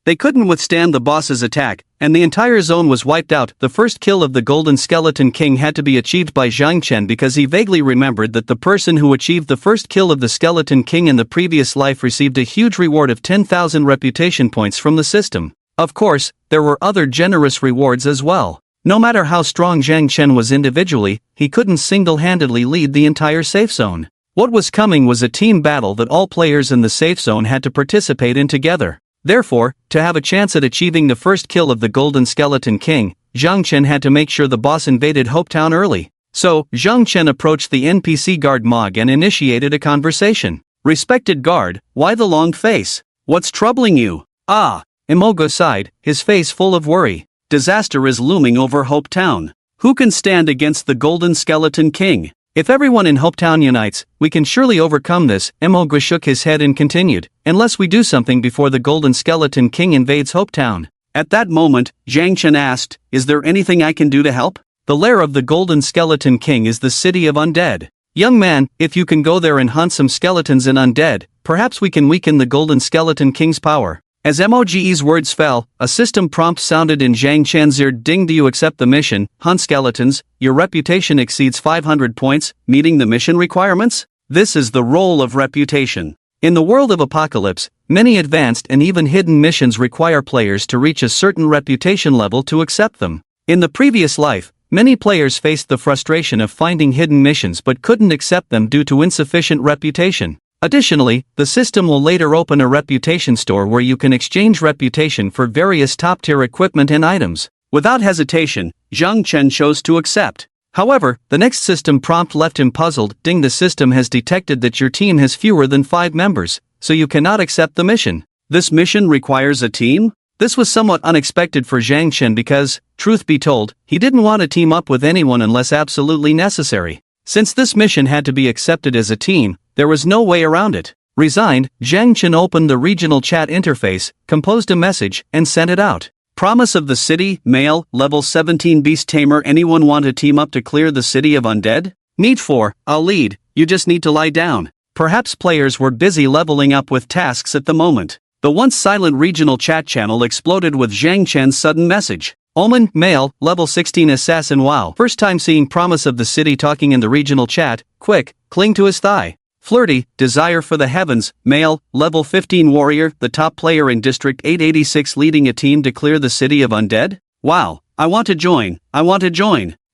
Speaker 1: they couldn't withstand the boss's attack, and the entire zone was wiped out. The first kill of the Golden Skeleton King had to be achieved by Zhang Chen because he vaguely remembered that the person who achieved the first kill of the Skeleton King in the previous life received a huge reward of 10,000 reputation points from the system. Of course, there were other generous rewards as well. No matter how strong Zhang Chen was individually, he couldn't single-handedly lead the entire safe zone. What was coming was a team battle that all players in the safe zone had to participate in together. Therefore, to have a chance at achieving the first kill of the Golden Skeleton King, Zhang Chen had to make sure the boss invaded Hopetown early. So, Zhang Chen approached the NPC guard Mog and initiated a conversation. "Respected guard, why the long face? What's troubling you?" Imogo sighed, his face full of worry. "Disaster is looming over Hopetown. Who can stand against the Golden Skeleton King? If everyone in Hopetown unites, we can surely overcome this." Imogo shook his head and continued, "Unless we do something before the Golden Skeleton King invades Hopetown." At that moment, Zhang Chen asked, "Is there anything I can do to help?" "The lair of the Golden Skeleton King is the City of Undead. Young man, if you can go there and hunt some skeletons and undead, perhaps we can weaken the Golden Skeleton King's power." As Moge's words fell, a system prompt sounded in Zhang Chen's ear. "Ding, do you accept the mission? Hunt skeletons, your reputation exceeds 500 points, meeting the mission requirements?" This is the role of reputation. In the world of Apocalypse, many advanced and even hidden missions require players to reach a certain reputation level to accept them. In the previous life, many players faced the frustration of finding hidden missions but couldn't accept them due to insufficient reputation. Additionally, the system will later open a reputation store where you can exchange reputation for various top-tier equipment and items. Without hesitation, Zhang Chen chose to accept. However, the next system prompt left him puzzled. "Ding, the system has detected that your team has fewer than 5 members, so you cannot accept the mission." This mission requires a team? This was somewhat unexpected for Zhang Chen because, truth be told, he didn't want to team up with anyone unless absolutely necessary. Since this mission had to be accepted as a team, there was no way around it. Resigned, Zhang Chen opened the regional chat interface, composed a message, and sent it out. "Promise of the city, male, level 17 beast tamer. Anyone want to team up to clear the City of Undead? Need 4, I'll lead, you just need to lie down." Perhaps players were busy leveling up with tasks at the moment. The once silent regional chat channel exploded with Zhang Chen's sudden message. "Omen, male, level 16 assassin. Wow. First time seeing Promise of the City talking in the regional chat. Quick, cling to his thigh." Flirty, Desire for the Heavens, male, level 15 warrior, the top player in District 886 leading a team to clear the City of Undead? Wow, I want to join.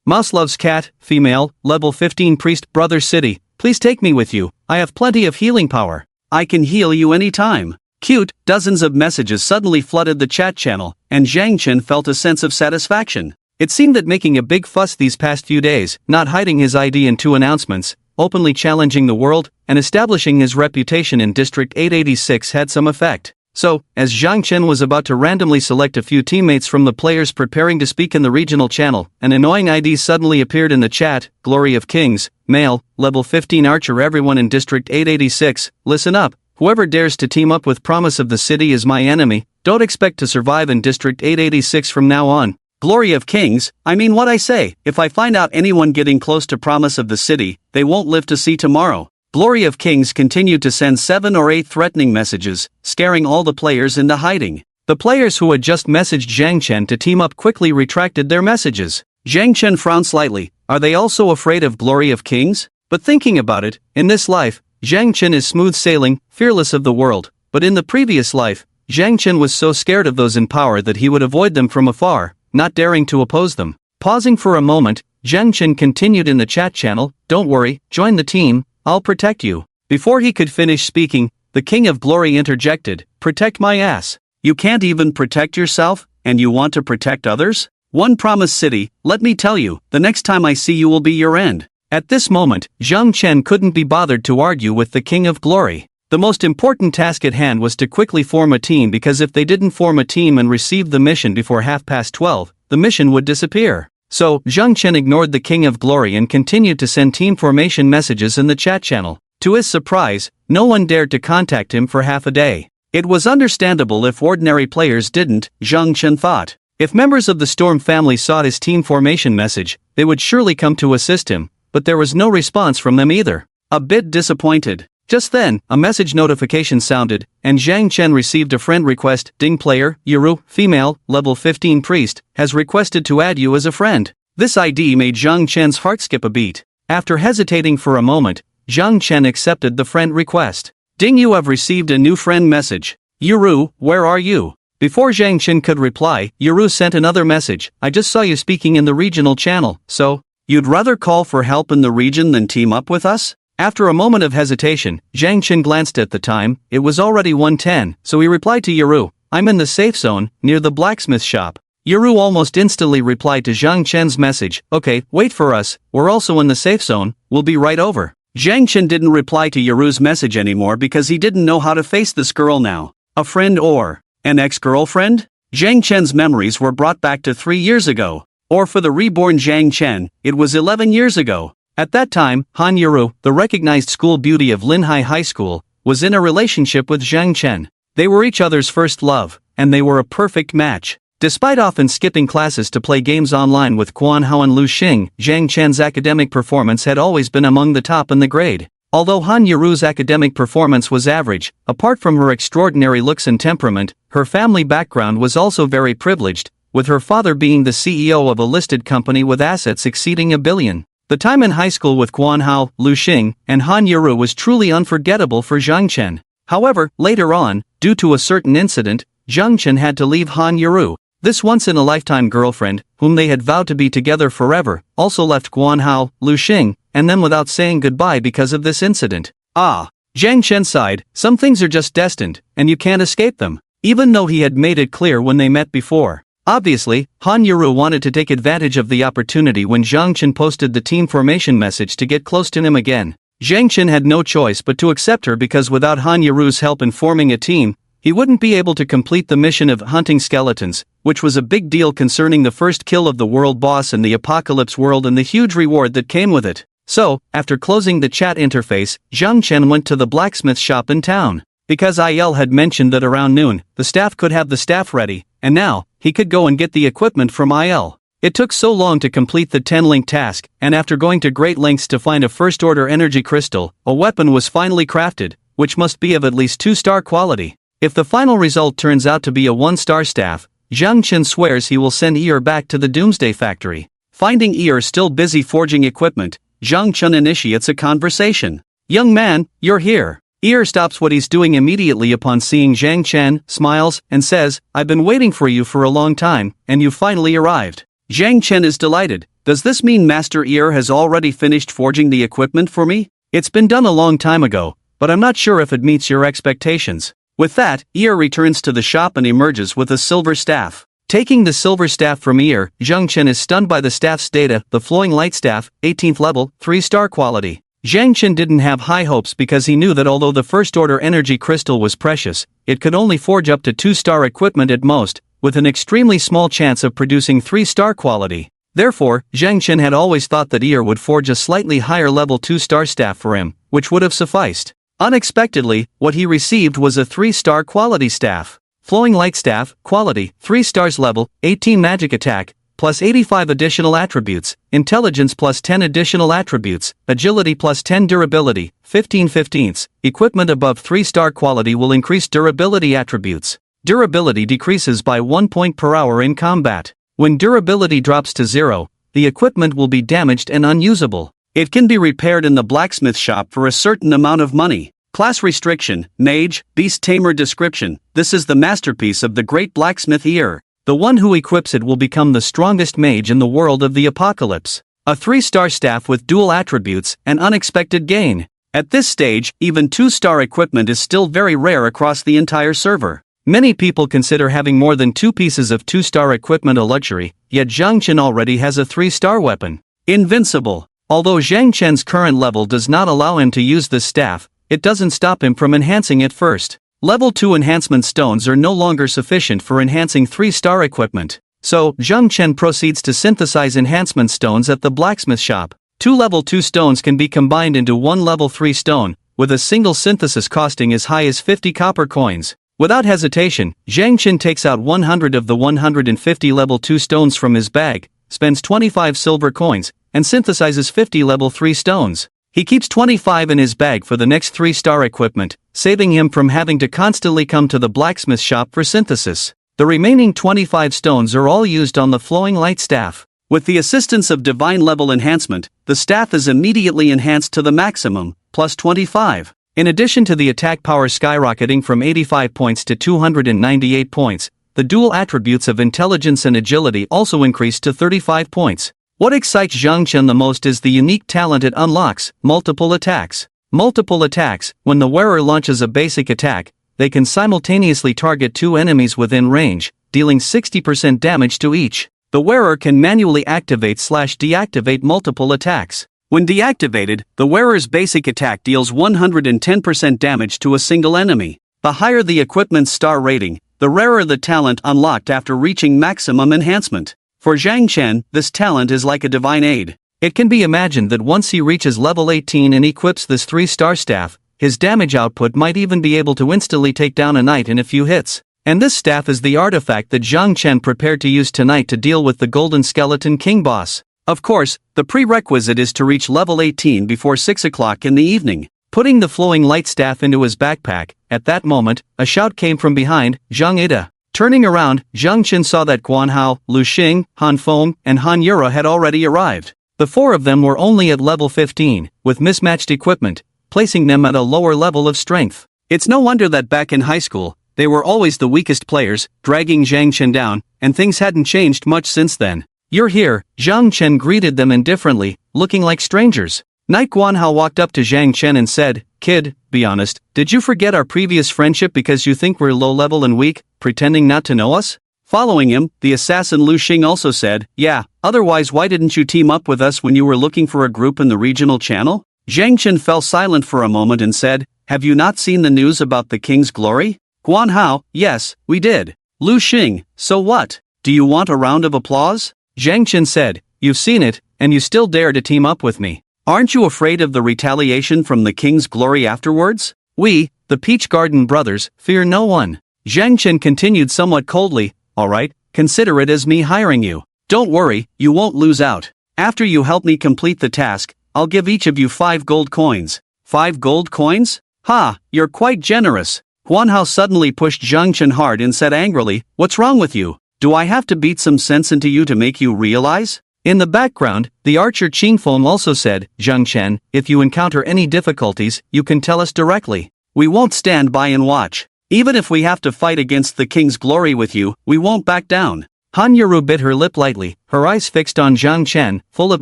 Speaker 1: Mouse loves cat, female, level 15 priest. Brother City, please take me with you, I have plenty of healing power. I can heal you anytime. Cute. Dozens of messages suddenly flooded the chat channel, and Zhang Chen felt a sense of satisfaction. It seemed that making a big fuss these past few days, not hiding his ID in 2 announcements, openly challenging the world, and establishing his reputation in District 886 had some effect. So, as Zhang Chen was about to randomly select a few teammates from the players preparing to speak in the regional channel, an annoying ID suddenly appeared in the chat: Glory of Kings, male, level 15 archer. Everyone in District 886, listen up. Whoever dares to team up with Promise of the City is my enemy. Don't expect to survive in District 886 from now on. Glory of Kings, I mean what I say. If I find out anyone getting close to Promise of the City, they won't live to see tomorrow. Glory of Kings continued to send 7 or 8 threatening messages, scaring all the players into hiding. The players who had just messaged Zhang Chen to team up quickly retracted their messages. Zhang Chen frowned slightly. Are they also afraid of Glory of Kings? But thinking about it, in this life, Zhang Chen is smooth sailing, fearless of the world. But in the previous life, Zhang Chen was so scared of those in power that he would avoid them from afar, not daring to oppose them. Pausing for a moment, Zhang Chen continued in the chat channel, "Don't worry, join the team, I'll protect you." Before he could finish speaking, the King of Glory interjected, "Protect my ass. You can't even protect yourself, and you want to protect others? One Promise City, let me tell you, the next time I see you will be your end." At this moment, Zhang Chen couldn't be bothered to argue with the King of Glory. The most important task at hand was to quickly form a team, because if they didn't form a team and receive the mission before 12:30, the mission would disappear. So, Zhang Chen ignored the King of Glory and continued to send team formation messages in the chat channel. To his surprise, no one dared to contact him for half a day. It was understandable if ordinary players didn't, Zhang Chen thought. If members of the Storm family saw his team formation message, they would surely come to assist him, but there was no response from them either. A bit disappointed. Just then, a message notification sounded, and Zhang Chen received a friend request. Ding player, Yuru, female, level 15 priest, has requested to add you as a friend. This ID made Zhang Chen's heart skip a beat. After hesitating for a moment, Zhang Chen accepted the friend request. Ding, you have received a new friend message. Yuru, where are you? Before Zhang Chen could reply, Yuru sent another message. I just saw you speaking in the regional channel, so, you'd rather call for help in the region than team up with us? After a moment of hesitation, Zhang Chen glanced at the time. It was already 1:10, so he replied to Yuru, I'm in the safe zone, near the blacksmith shop. Yuru almost instantly replied to Zhang Chen's message, okay, wait for us, we're also in the safe zone, we'll be right over. Zhang Chen didn't reply to Yuru's message anymore because he didn't know how to face this girl now. A friend or an ex-girlfriend? Zhang Chen's memories were brought back to 3 years ago. Or for the reborn Zhang Chen, it was 11 years ago. At that time, Han Yuru, the recognized school beauty of Linhai High School, was in a relationship with Zhang Chen. They were each other's first love, and they were a perfect match. Despite often skipping classes to play games online with Quan Hao and Lu Xing, Zhang Chen's academic performance had always been among the top in the grade. Although Han Yuru's academic performance was average, apart from her extraordinary looks and temperament, her family background was also very privileged, with her father being the CEO of a listed company with assets exceeding $1 billion. The time in high school with Quan Hao, Lu Xing, and Han Yuru was truly unforgettable for Zhang Chen. However, later on, due to a certain incident, Zhang Chen had to leave Han Yuru. This once-in-a-lifetime girlfriend, whom they had vowed to be together forever, also left Quan Hao, Lu Xing, and them without saying goodbye because of this incident. Ah! Zhang Chen sighed, some things are just destined, and you can't escape them. Even though he had made it clear when they met before. Obviously, Han Yuru wanted to take advantage of the opportunity when Zhang Chen posted the team formation message to get close to him again. Zhang Chen had no choice but to accept her because without Han Yuru's help in forming a team, he wouldn't be able to complete the mission of hunting skeletons, which was a big deal concerning the first kill of the world boss in the apocalypse world and the huge reward that came with it. So, after closing the chat interface, Zhang Chen went to the blacksmith shop in town. Because IL had mentioned that around noon, the staff could have the staff ready, and now, he could go and get the equipment from IL. It took so long to complete the 10-link task, and after going to great lengths to find a first-order energy crystal, a weapon was finally crafted, which must be of at least 2-star quality. If the final result turns out to be a 1-star staff, Zhang Chen swears he will send Ear back to the Doomsday Factory. Finding Ear still busy forging equipment, Zhang Chen initiates a conversation. Young man, you're here. Ear stops what he's doing immediately upon seeing Zhang Chen, smiles, and says, I've been waiting for you for a long time, and you finally arrived. Zhang Chen is delighted. Does this mean Master Ear has already finished forging the equipment for me? It's been done a long time ago, but I'm not sure if it meets your expectations. With that, Ear returns to the shop and emerges with a silver staff. Taking the silver staff from Ear, Zhang Chen is stunned by the staff's data, the flowing light staff, 18th level, 3-star quality. Zhang Chen didn't have high hopes because he knew that although the first-order energy crystal was precious, it could only forge up to 2-star equipment at most, with an extremely small chance of producing 3-star quality. Therefore, Zhang Chen had always thought that Ear would forge a slightly higher level 2-star staff for him, which would have sufficed. Unexpectedly, what he received was a 3-star quality staff. Flowing Light Staff, quality, 3 stars level, 18 magic attack, plus 85 additional attributes, intelligence plus 10 additional attributes, agility plus 10 durability, 15/15, equipment above 3-star quality will increase durability attributes. Durability decreases by 1 point per hour in combat. When durability drops to 0, the equipment will be damaged and unusable. It can be repaired in the blacksmith shop for a certain amount of money. Class restriction, Mage, Beast Tamer description. This is the masterpiece of the great blacksmith Ear. The one who equips it will become the strongest mage in the world of the apocalypse. A 3-star staff with dual attributes and unexpected gain. At this stage, even 2-star equipment is still very rare across the entire server. Many people consider having more than 2 pieces of 2-star equipment a luxury, yet Zhang Chen already has a 3-star weapon. Invincible. Although Zhang Chen's current level does not allow him to use this staff, it doesn't stop him from enhancing it first. Level 2 enhancement stones are no longer sufficient for enhancing 3-star equipment. So, Zhang Chen proceeds to synthesize enhancement stones at the blacksmith shop. 2 level 2 stones can be combined into 1 level 3 stone, with a single synthesis costing as high as 50 copper coins. Without hesitation, Zhang Chen takes out 100 of the 150 level 2 stones from his bag, spends 25 silver coins, and synthesizes 50 level 3 stones. He keeps 25 in his bag for the next 3-star equipment, saving him from having to constantly come to the blacksmith shop for synthesis. The remaining 25 stones are all used on the Flowing Light Staff. With the assistance of Divine Level Enhancement, the staff is immediately enhanced to the maximum, plus 25. In addition to the attack power skyrocketing from 85 points to 298 points, the dual attributes of intelligence and agility also increased to 35 points. What excites Zhang Chen the most is the unique talent it unlocks, multiple attacks. Multiple attacks, when the wearer launches a basic attack, they can simultaneously target 2 enemies within range, dealing 60% damage to each. The wearer can manually activate/deactivate multiple attacks. When deactivated, the wearer's basic attack deals 110% damage to a single enemy. The higher the equipment's star rating, the rarer the talent unlocked after reaching maximum enhancement. For Zhang Chen, this talent is like a divine aid. It can be imagined that once he reaches level 18 and equips this 3-star staff, his damage output might even be able to instantly take down a knight in a few hits. And this staff is the artifact that Zhang Chen prepared to use tonight to deal with the Golden Skeleton King boss. Of course, the prerequisite is to reach level 18 before 6 o'clock in the evening. Putting the Flowing Light Staff into his backpack, at that moment, a shout came from behind, Zhang Ida. Turning around, Zhang Chen saw that Guan Hao, Lu Xing, Han Feng, and Han Yura had already arrived. The 4 of them were only at level 15, with mismatched equipment, placing them at a lower level of strength. It's no wonder that back in high school, they were always the weakest players, dragging Zhang Chen down, and things hadn't changed much since then. "You're here," Zhang Chen greeted them indifferently, looking like strangers. Knight Guan Hao walked up to Zhang Chen and said, "Kid, be honest, did you forget our previous friendship because you think we're low level and weak, pretending not to know us?" Following him, the assassin Lu Xing also said, "Yeah, otherwise why didn't you team up with us when you were looking for a group in the regional channel?" Zhang Chen fell silent for a moment and said, "Have you not seen the news about the king's glory?" Guan Hao, "Yes, we did." Lu Xing, "So what? Do you want a round of applause?" Zhang Chen said, "You've seen it, and you still dare to team up with me. Aren't you afraid of the retaliation from the king's glory afterwards? We, the Peach Garden brothers, fear no one." Zhang Chen continued somewhat coldly, "Alright, consider it as me hiring you. Don't worry, you won't lose out. After you help me complete the task, I'll give each of you 5 gold coins. 5 gold coins? Ha, you're quite generous." Guan Hao suddenly pushed Zhang Chen hard and said angrily, "What's wrong with you? Do I have to beat some sense into you to make you realize?" In the background, the archer Qingfeng also said, "Zhang Chen, if you encounter any difficulties, you can tell us directly. We won't stand by and watch. Even if we have to fight against the king's glory with you, we won't back down." Han Yuru bit her lip lightly, her eyes fixed on Zhang Chen, full of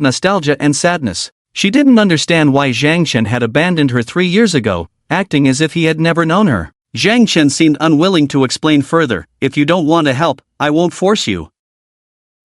Speaker 1: nostalgia and sadness. She didn't understand why Zhang Chen had abandoned her 3 years ago, acting as if he had never known her. Zhang Chen seemed unwilling to explain further. "If you don't want to help, I won't force you."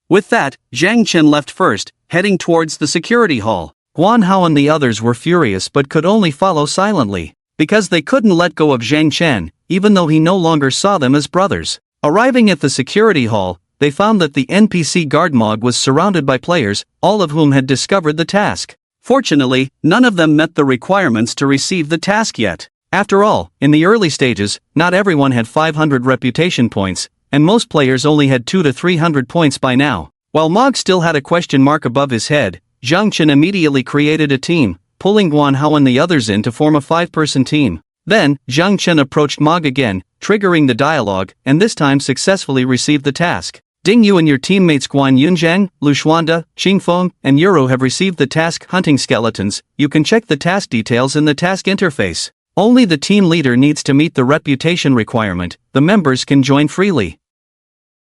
Speaker 1: With that, Zhang Chen left first, heading towards the security hall. Guan Hao and the others were furious but could only follow silently, because they couldn't let go of Zhang Chen, even though he no longer saw them as brothers. Arriving at the security hall, they found that the NPC guard Mog was surrounded by players, all of whom had discovered the task. Fortunately, none of them met the requirements to receive the task yet. After all, in the early stages, not everyone had 500 reputation points, and most players only had 200 to 300 points by now. While Mog still had a question mark above his head, Zhang Chen immediately created a team, pulling Guan Hao and the others in to form a 5-person team. Then, Zhang Chen approached Mog again, triggering the dialogue, and this time successfully received the task. Ding Yu and your teammates Guan Yunjiang, Lu Xuanda, Xingfeng, and Yuro have received the task hunting skeletons. You can check the task details in the task interface. Only the team leader needs to meet the reputation requirement. The members can join freely.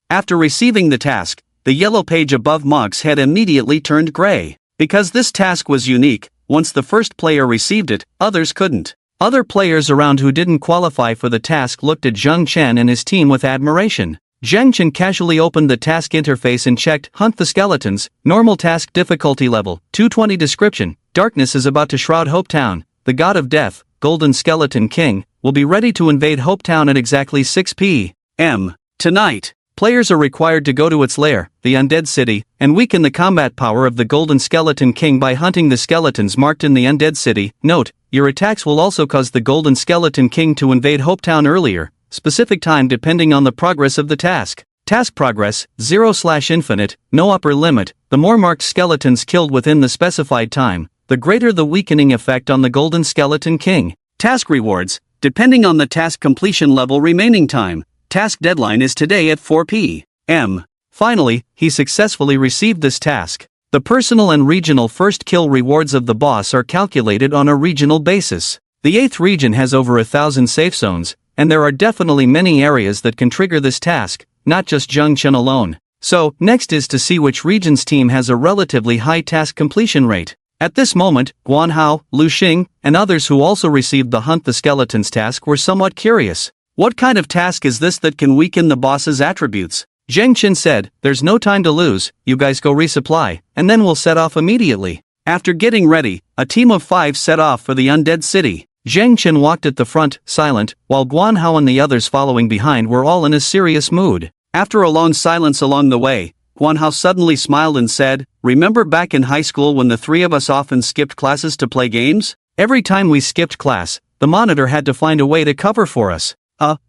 Speaker 1: After receiving the task, the yellow page above Mog's head immediately turned gray. Because this task was unique, once the first player received it, others couldn't. Other players around who didn't qualify for the task looked at Zhang Chen and his team with admiration. Zhang Chen casually opened the task interface and checked Hunt the Skeletons, normal task difficulty level, 220 description, darkness is about to shroud Hope Town, the god of death, Golden Skeleton King, will be ready to invade Hope Town at exactly 6 p.m. tonight. Players are required to go to its lair, the Undead City, and weaken the combat power of the Golden Skeleton King by hunting the skeletons marked in the Undead City. Note, your attacks will also cause the Golden Skeleton King to invade Hope Town earlier, specific time depending on the progress of the task. Task progress, 0/infinite, no upper limit. The more marked skeletons killed within the specified time, the greater the weakening effect on the Golden Skeleton King. Task rewards, depending on the task completion level remaining time. Task deadline is today at 4 p.m. Finally, he successfully received this task. The personal and regional first kill rewards of the boss are calculated on a regional basis. The 8th region has over 1,000 safe zones, and there are definitely many areas that can trigger this task, not just Zhang Chen alone. So, next is to see which region's team has a relatively high task completion rate. At this moment, Guan Hao, Lu Xing, and others who also received the Hunt the Skeletons task were somewhat curious. What kind of task is this that can weaken the boss's attributes? Zhang Chen said, there's no time to lose, you guys go resupply, and then we'll set off immediately. After getting ready, a team of 5 set off for the Undead City. Zhang Chen walked at the front, silent, while Guan Hao and the others following behind were all in a serious mood. After a long silence along the way, Guan Hao suddenly smiled and said, remember back in high school when the 3 of us often skipped classes to play games? Every time we skipped class, the monitor had to find a way to cover for us.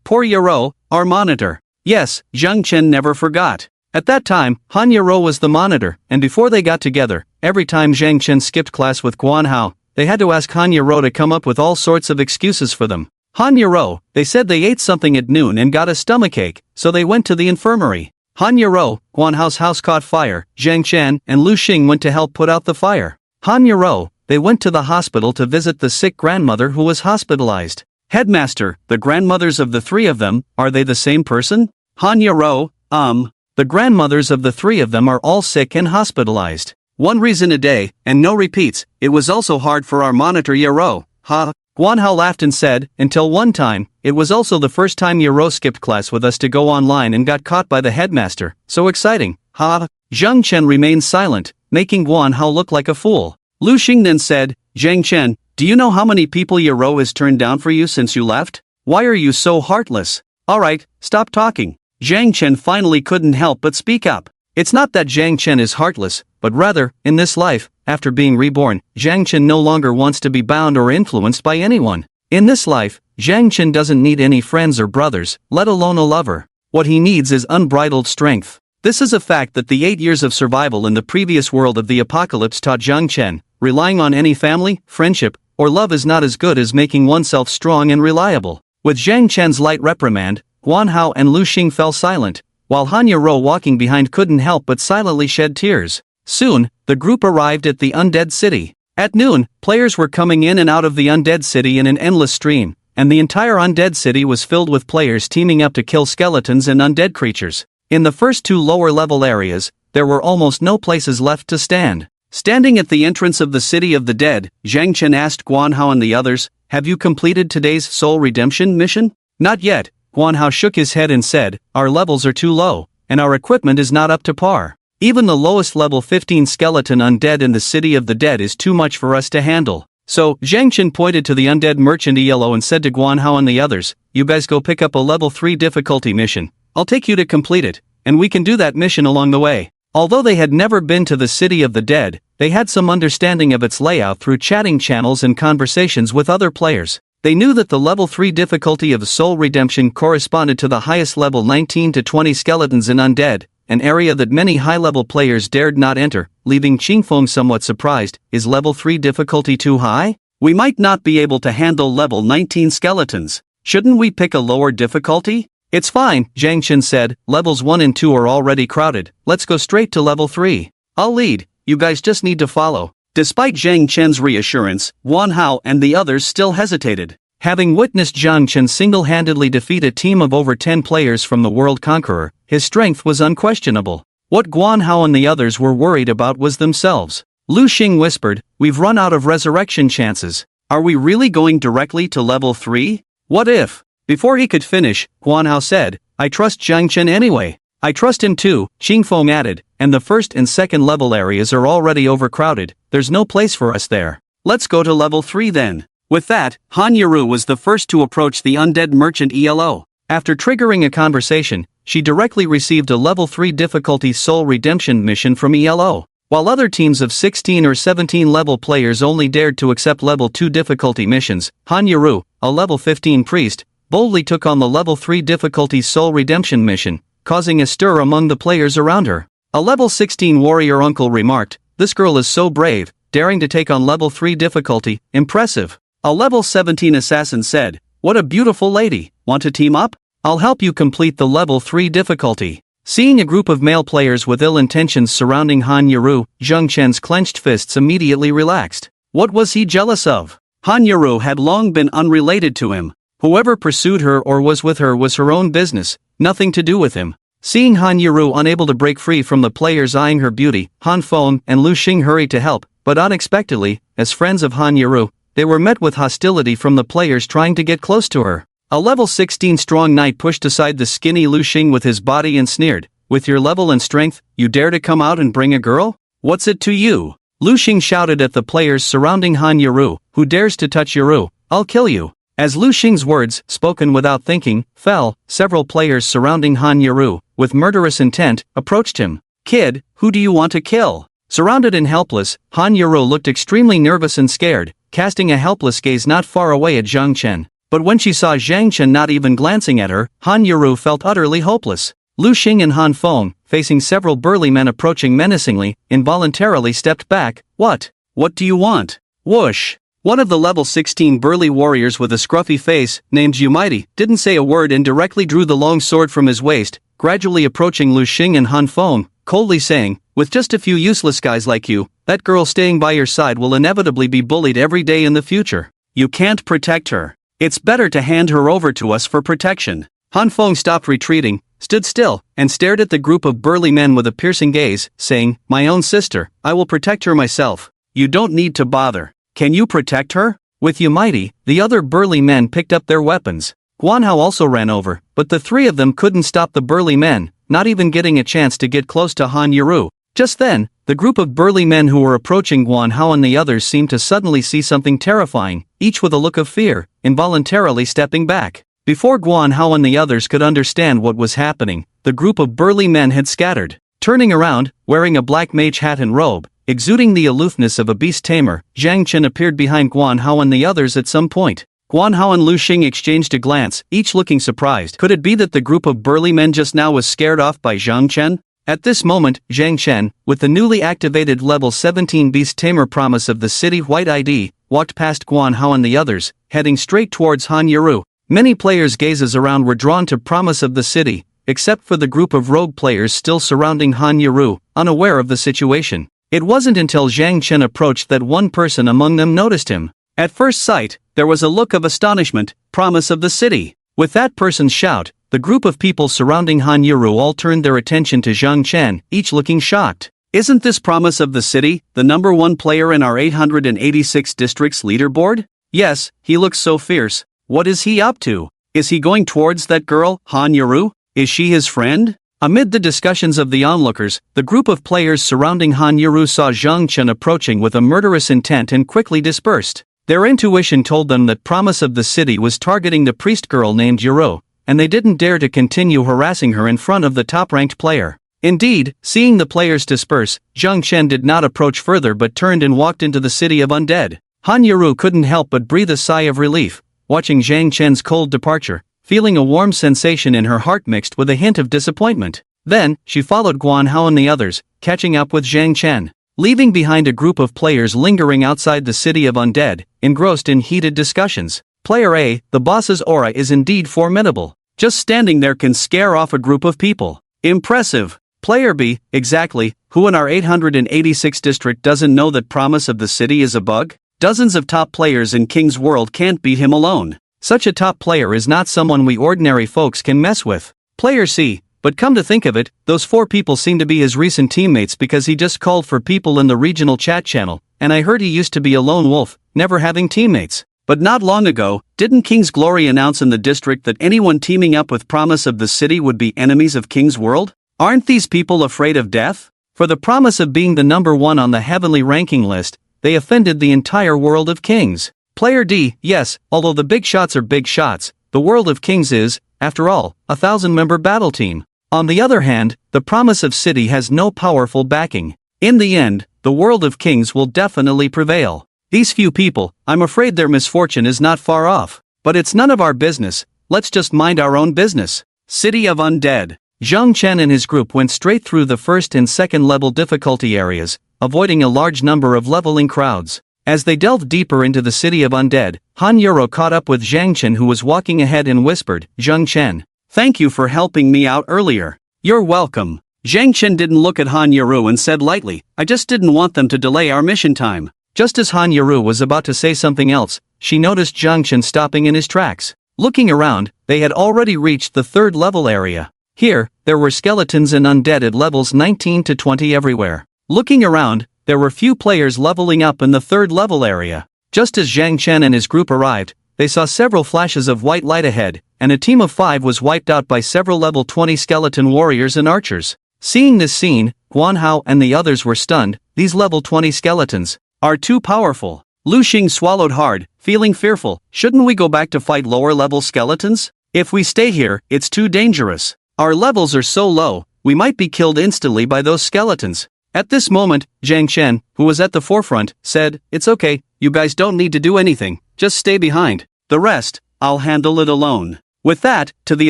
Speaker 1: Poor Yaro, our monitor. Yes, Zhang Chen never forgot. At that time, Han Yaro was the monitor, and before they got together, every time Zhang Chen skipped class with Guan Hao, they had to ask Han Yaro to come up with all sorts of excuses for them. Han Yaro, they said they ate something at noon and got a stomachache, so they went to the infirmary. Han Yaro, Guan Hao's house caught fire, Zhang Chen and Lu Xing went to help put out the fire. Han Yaro, they went to the hospital to visit the sick grandmother who was hospitalized. Headmaster, the grandmothers of the 3 of them, are they the same person? Han Yaro, the grandmothers of the 3 of them are all sick and hospitalized. 1 reason a day, and no repeats. It was also hard for our monitor Yaro. Guan Hao laughed and said, until one time, it was also the first time Yaro skipped class with us to go online and got caught by the headmaster. So exciting. Zhang Chen remained silent, making Guan Hao look like a fool. Lu Xing then said, Zhang Chen, do you know how many people Yaro has turned down for you since you left? Why are you so heartless? Alright, stop talking. Zhang Chen finally couldn't help but speak up. It's not that Zhang Chen is heartless, but rather, in this life, after being reborn, Zhang Chen no longer wants to be bound or influenced by anyone. In this life, Zhang Chen doesn't need any friends or brothers, let alone a lover. What he needs is unbridled strength. This is a fact that the 8 years of survival in the previous world of the apocalypse taught Zhang Chen. Relying on any family, friendship, or love is not as good as making oneself strong and reliable. With Zhang Chen's light reprimand, Guan Hao and Lu Xing fell silent, while Han Yaro walking behind couldn't help but silently shed tears. Soon, the group arrived at the Undead City. At noon, players were coming in and out of the Undead City in an endless stream, and the entire Undead City was filled with players teaming up to kill skeletons and undead creatures. In the first 2 lower-level areas, there were almost no places left to stand. Standing at the entrance of the City of the Dead, Zhang Chen asked Guan Hao and the others, have you completed today's soul redemption mission? Not yet. Guan Hao shook his head and said, our levels are too low, and our equipment is not up to par. Even the lowest level 15 skeleton undead in the city of the dead is too much for us to handle. So, Zhang Chen pointed to the undead merchant ELO and said to Guan Hao and the others, "You guys go pick up a level 3 difficulty mission. I'll take you to complete it, and we can do that mission along the way." Although they had never been to the city of the dead, they had some understanding of its layout through chatting channels and conversations with other players. They knew that the level 3 difficulty of Soul Redemption corresponded to the highest level 19 to 20 skeletons in undead, an area that many high-level players dared not enter, leaving Qingfeng somewhat surprised. Is level 3 difficulty too high? We might not be able to handle level 19 skeletons. Shouldn't we pick a lower difficulty? It's fine, Zhang Chen said, levels 1 and 2 are already crowded, let's go straight to level 3. I'll lead, you guys just need to follow. Despite Zhang Chen's reassurance, Guan Hao and the others still hesitated. Having witnessed Zhang Chen single-handedly defeat a team of over 10 players from the World Conqueror, his strength was unquestionable. What Guan Hao and the others were worried about was themselves. Lu Xing whispered, "We've run out of resurrection chances. Are we really going directly to level 3? What if?" Before he could finish, Guan Hao said, "I trust Zhang Chen anyway." "I trust him too," Qingfeng added, "and the first and second level areas are already overcrowded, there's no place for us there. Let's go to level 3 then." With that, Han Yaru was the first to approach the undead merchant ELO. After triggering a conversation, she directly received a level 3 difficulty soul redemption mission from ELO. While other teams of 16 or 17 level players only dared to accept level 2 difficulty missions, Han Yaru, a level 15 priest, boldly took on the level 3 difficulty soul redemption mission, causing a stir among the players around her. A level 16 warrior uncle remarked, "This girl is so brave, daring to take on level 3 difficulty, impressive." A level 17 assassin said, "What a beautiful lady, want to team up? I'll help you complete the level 3 difficulty." Seeing a group of male players with ill intentions surrounding Han Yaru, Zhang Chen's clenched fists immediately relaxed. What was he jealous of? Han Yaru had long been unrelated to him. Whoever pursued her or was with her was her own business, nothing to do with him. Seeing Han Yaru unable to break free from the players eyeing her beauty, Han Feng and Lu Xing hurried to help, but unexpectedly, as friends of Han Yaru, they were met with hostility from the players trying to get close to her. A level 16 strong knight pushed aside the skinny Lu Xing with his body and sneered, "With your level and strength, you dare to come out and bring a girl? What's it to you?" Lu Xing shouted at the players surrounding Han Yaru, "Who dares to touch Yaru? I'll kill you." As Lu Xing's words, spoken without thinking, fell, several players surrounding Han Yaru, with murderous intent, approached him. "Kid, who do you want to kill?" Surrounded and helpless, Han Yaru looked extremely nervous and scared, casting a helpless gaze not far away at Zhang Chen. But when she saw Zhang Chen not even glancing at her, Han Yaru felt utterly hopeless. Lu Xing and Han Feng, facing several burly men approaching menacingly, involuntarily stepped back. What do you want?" Whoosh! One of the level 16 burly warriors with a scruffy face, named Yumighty, didn't say a word and directly drew the long sword from his waist, gradually approaching Lu Xing and Han Feng, coldly saying, "With just a few useless guys like you, that girl staying by your side will inevitably be bullied every day in the future. You can't protect her. It's better to hand her over to us for protection." Han Feng stopped retreating, stood still, and stared at the group of burly men with a piercing gaze, saying, "My own sister, I will protect her myself. You don't need to bother. Can you protect her?" With Yumighty, the other burly men picked up their weapons. Guan Hao also ran over, but the three of them couldn't stop the burly men, not even getting a chance to get close to Han Yaru. Just then, the group of burly men who were approaching Guan Hao and the others seemed to suddenly see something terrifying, each with a look of fear, involuntarily stepping back. Before Guan Hao and the others could understand what was happening, the group of burly men had scattered. Turning around, wearing a black mage hat and robe, exuding the aloofness of a beast tamer, Zhang Chen appeared behind Guan Hao and the others at some point. Guan Hao and Lu Xing exchanged a glance, each looking surprised. Could it be that the group of burly men just now was scared off by Zhang Chen? At this moment, Zhang Chen, with the newly activated level 17 beast tamer promise of the city white ID, walked past Guan Hao and the others, heading straight towards Han Yaru. Many players' gazes around were drawn to promise of the city, except for the group of rogue players still surrounding Han Yaru, unaware of the situation. It wasn't until Zhang Chen approached that one person among them noticed him. At first sight, there was a look of astonishment, promise of the city. With that person's shout, the group of people surrounding Han Yaru all turned their attention to Zhang Chen, each looking shocked. Isn't this promise of the city, the number one player in our 886 districts leaderboard? Yes, he looks so fierce. What is he up to? Is he going towards that girl, Han Yaru? Is she his friend? Amid the discussions of the onlookers, the group of players surrounding Han Yuru saw Zhang Chen approaching with a murderous intent and quickly dispersed. Their intuition told them that Promise of the City was targeting the priest girl named Yuru, and they didn't dare to continue harassing her in front of the top-ranked player. Indeed, seeing the players disperse, Zhang Chen did not approach further but turned and walked into the city of undead. Han Yuru couldn't help but breathe a sigh of relief, watching Zhang Chen's cold departure, feeling a warm sensation in her heart mixed with a hint of disappointment. Then, she followed Guan Hao and the others, catching up with Zhang Chen, leaving behind a group of players lingering outside the city of undead, engrossed in heated discussions. Player A, the boss's aura is indeed formidable. Just standing there can scare off a group of people. Impressive. Player B, exactly, who in our 886 district doesn't know that Promise of the City is a bug? Dozens of top players in King's World can't beat him alone. Such a top player is not someone we ordinary folks can mess with. Player C, but come to think of it, those 4 people seem to be his recent teammates because he just called for people in the regional chat channel, and I heard he used to be a lone wolf, never having teammates. But not long ago, didn't King's Glory announce in the district that anyone teaming up with Promise of the City would be enemies of King's World? Aren't these people afraid of death? For the promise of being the number 1 on the heavenly ranking list, they offended the entire world of kings. Player D, yes, although the big shots are big shots, the world of kings is, after all, a 1,000-member battle team. On the other hand, the Promise of City has no powerful backing. In the end, the world of kings will definitely prevail. These few people, I'm afraid their misfortune is not far off. But it's none of our business, let's just mind our own business. City of Undead. Zhang Chen and his group went straight through the first and second level difficulty areas, avoiding a large number of leveling crowds. As they delved deeper into the City of Undead, Han Yuro caught up with Zhang Chen, who was walking ahead, and whispered, "Zhang Chen, thank you for helping me out earlier." "You're welcome." Zhang Chen didn't look at Han Yuru and said lightly, "I just didn't want them to delay our mission time." Just as Han Yuru was about to say something else, she noticed Zhang Chen stopping in his tracks. Looking around, they had already reached the 3rd level area. Here, there were skeletons and undead at levels 19 to 20 everywhere. Looking around, there were few players leveling up in the 3rd level area. Just as Zhang Chen and his group arrived, they saw several flashes of white light ahead, and a team of 5 was wiped out by several level 20 skeleton warriors and archers. Seeing this scene, Guan Hao and the others were stunned. These level 20 skeletons are too powerful. Lu Xing swallowed hard, feeling fearful. Shouldn't we go back to fight lower level skeletons? If we stay here, it's too dangerous. Our levels are so low, we might be killed instantly by those skeletons. At this moment, Zhang Chen, who was at the forefront, said, "It's okay, you guys don't need to do anything, just stay behind. The rest, I'll handle it alone." With that, to the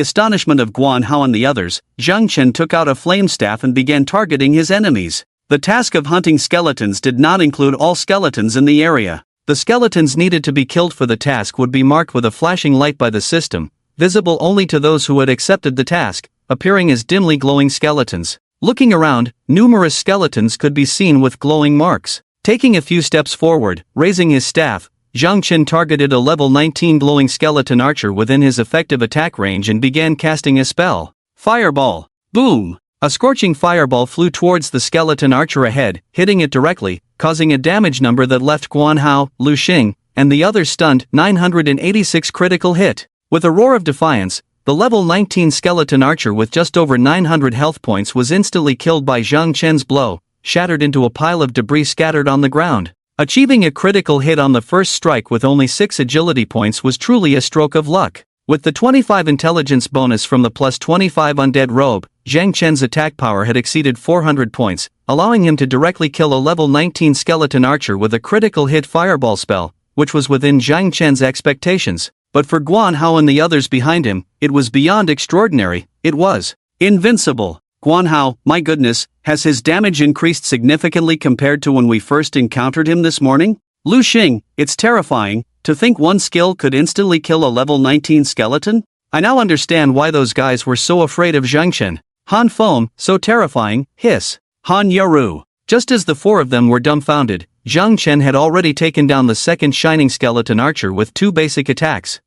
Speaker 1: astonishment of Guan Hao and the others, Zhang Chen took out a flame staff and began targeting his enemies. The task of hunting skeletons did not include all skeletons in the area. The skeletons needed to be killed for the task would be marked with a flashing light by the system, visible only to those who had accepted the task, appearing as dimly glowing skeletons. Looking around, numerous skeletons could be seen with glowing marks. Taking a few steps forward, raising his staff, Zhang Chen targeted a level 19 glowing skeleton archer within his effective attack range and began casting a spell. Fireball! Boom! A scorching fireball flew towards the skeleton archer ahead, hitting it directly, causing a damage number that left Guan Hao, Lu Xing, and the others stunned. 986 critical hit. With a roar of defiance, the level 19 skeleton archer with just over 900 health points was instantly killed by Zhang Chen's blow, shattered into a pile of debris scattered on the ground. Achieving a critical hit on the first strike with only 6 agility points was truly a stroke of luck. With the 25 intelligence bonus from the plus 25 undead robe, Zhang Chen's attack power had exceeded 400 points, allowing him to directly kill a level 19 skeleton archer with a critical hit fireball spell, which was within Zhang Chen's expectations. But for Guan Hao and the others behind him, it was beyond extraordinary. It was invincible. Guan Hao, my goodness, has his damage increased significantly compared to when we first encountered him this morning? Lu Xing, it's terrifying. To think one skill could instantly kill a level 19 skeleton? I now understand why those guys were so afraid of Zhang Chen. Han Foam, so terrifying, hiss. Han Yoru. Just as the 4 of them were dumbfounded, Zhang Chen had already taken down the second shining skeleton archer with 2 basic attacks.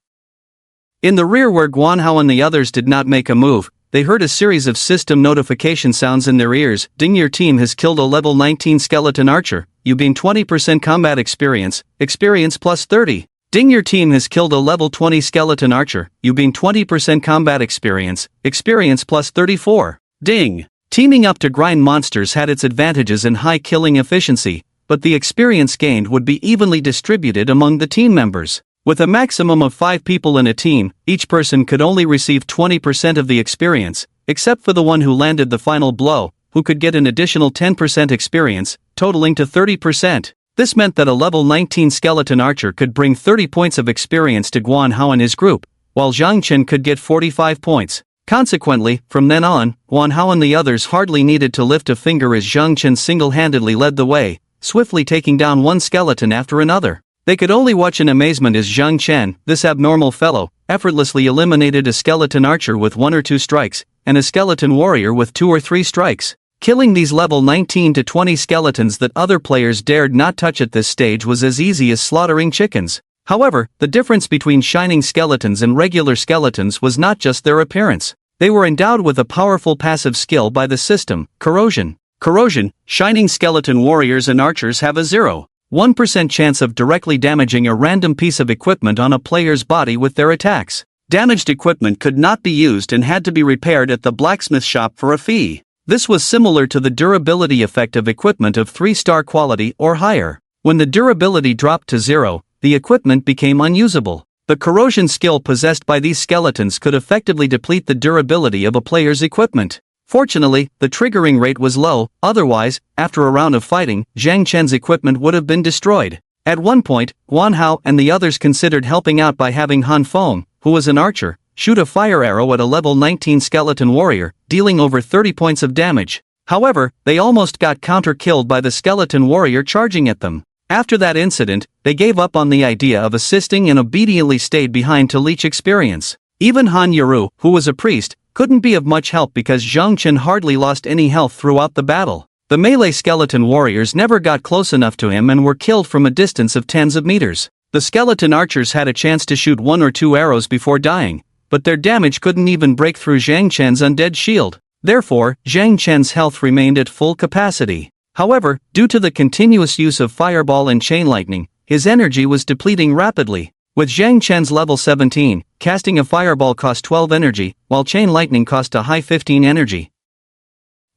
Speaker 1: In the rear, where Guan Hao and the others did not make a move, they heard a series of system notification sounds in their ears. "Ding, your team has killed a level 19 skeleton archer. You gain 20% combat experience, experience plus 30. Ding, your team has killed a level 20 skeleton archer. You gain 20% combat experience, experience plus 34. Ding! Teaming up to grind monsters had its advantages in high killing efficiency, but the experience gained would be evenly distributed among the team members. With a maximum of 5 people in a team, each person could only receive 20% of the experience, except for the one who landed the final blow, who could get an additional 10% experience, totaling to 30%. This meant that a level 19 skeleton archer could bring 30 points of experience to Guan Hao and his group, while Zhang Chen could get 45 points. Consequently, from then on, Guan Hao and the others hardly needed to lift a finger as Zhang Chen single-handedly led the way, swiftly taking down one skeleton after another. They could only watch in amazement as Zhang Chen, this abnormal fellow, effortlessly eliminated a skeleton archer with 1 or 2 strikes, and a skeleton warrior with 2 or 3 strikes. Killing these level 19 to 20 skeletons that other players dared not touch at this stage was as easy as slaughtering chickens. However, the difference between shining skeletons and regular skeletons was not just their appearance. They were endowed with a powerful passive skill by the system, corrosion. Corrosion, shining skeleton warriors and archers have a 0.1% chance of directly damaging a random piece of equipment on a player's body with their attacks. Damaged equipment could not be used and had to be repaired at the blacksmith shop for a fee. This was similar to the durability effect of equipment of 3-star quality or higher. When the durability dropped to 0, the equipment became unusable. The corrosion skill possessed by these skeletons could effectively deplete the durability of a player's equipment. Fortunately, the triggering rate was low, otherwise, after a round of fighting, Zhang Chen's equipment would have been destroyed. At one point, Guan Hao and the others considered helping out by having Han Feng, who was an archer, shoot a fire arrow at a level 19 skeleton warrior, dealing over 30 points of damage. However, they almost got counter-killed by the skeleton warrior charging at them. After that incident, they gave up on the idea of assisting and obediently stayed behind to leech experience. Even Han Yaru, who was a priest, couldn't be of much help because Zhang Chen hardly lost any health throughout the battle. The melee skeleton warriors never got close enough to him and were killed from a distance of tens of meters. The skeleton archers had a chance to shoot 1 or 2 arrows before dying, but their damage couldn't even break through Zhang Chen's undead shield. Therefore, Zhang Chen's health remained at full capacity. However, due to the continuous use of fireball and chain lightning, his energy was depleting rapidly. With Zhang Chen's level 17, casting a fireball cost 12 energy, while chain lightning cost a high 15 energy.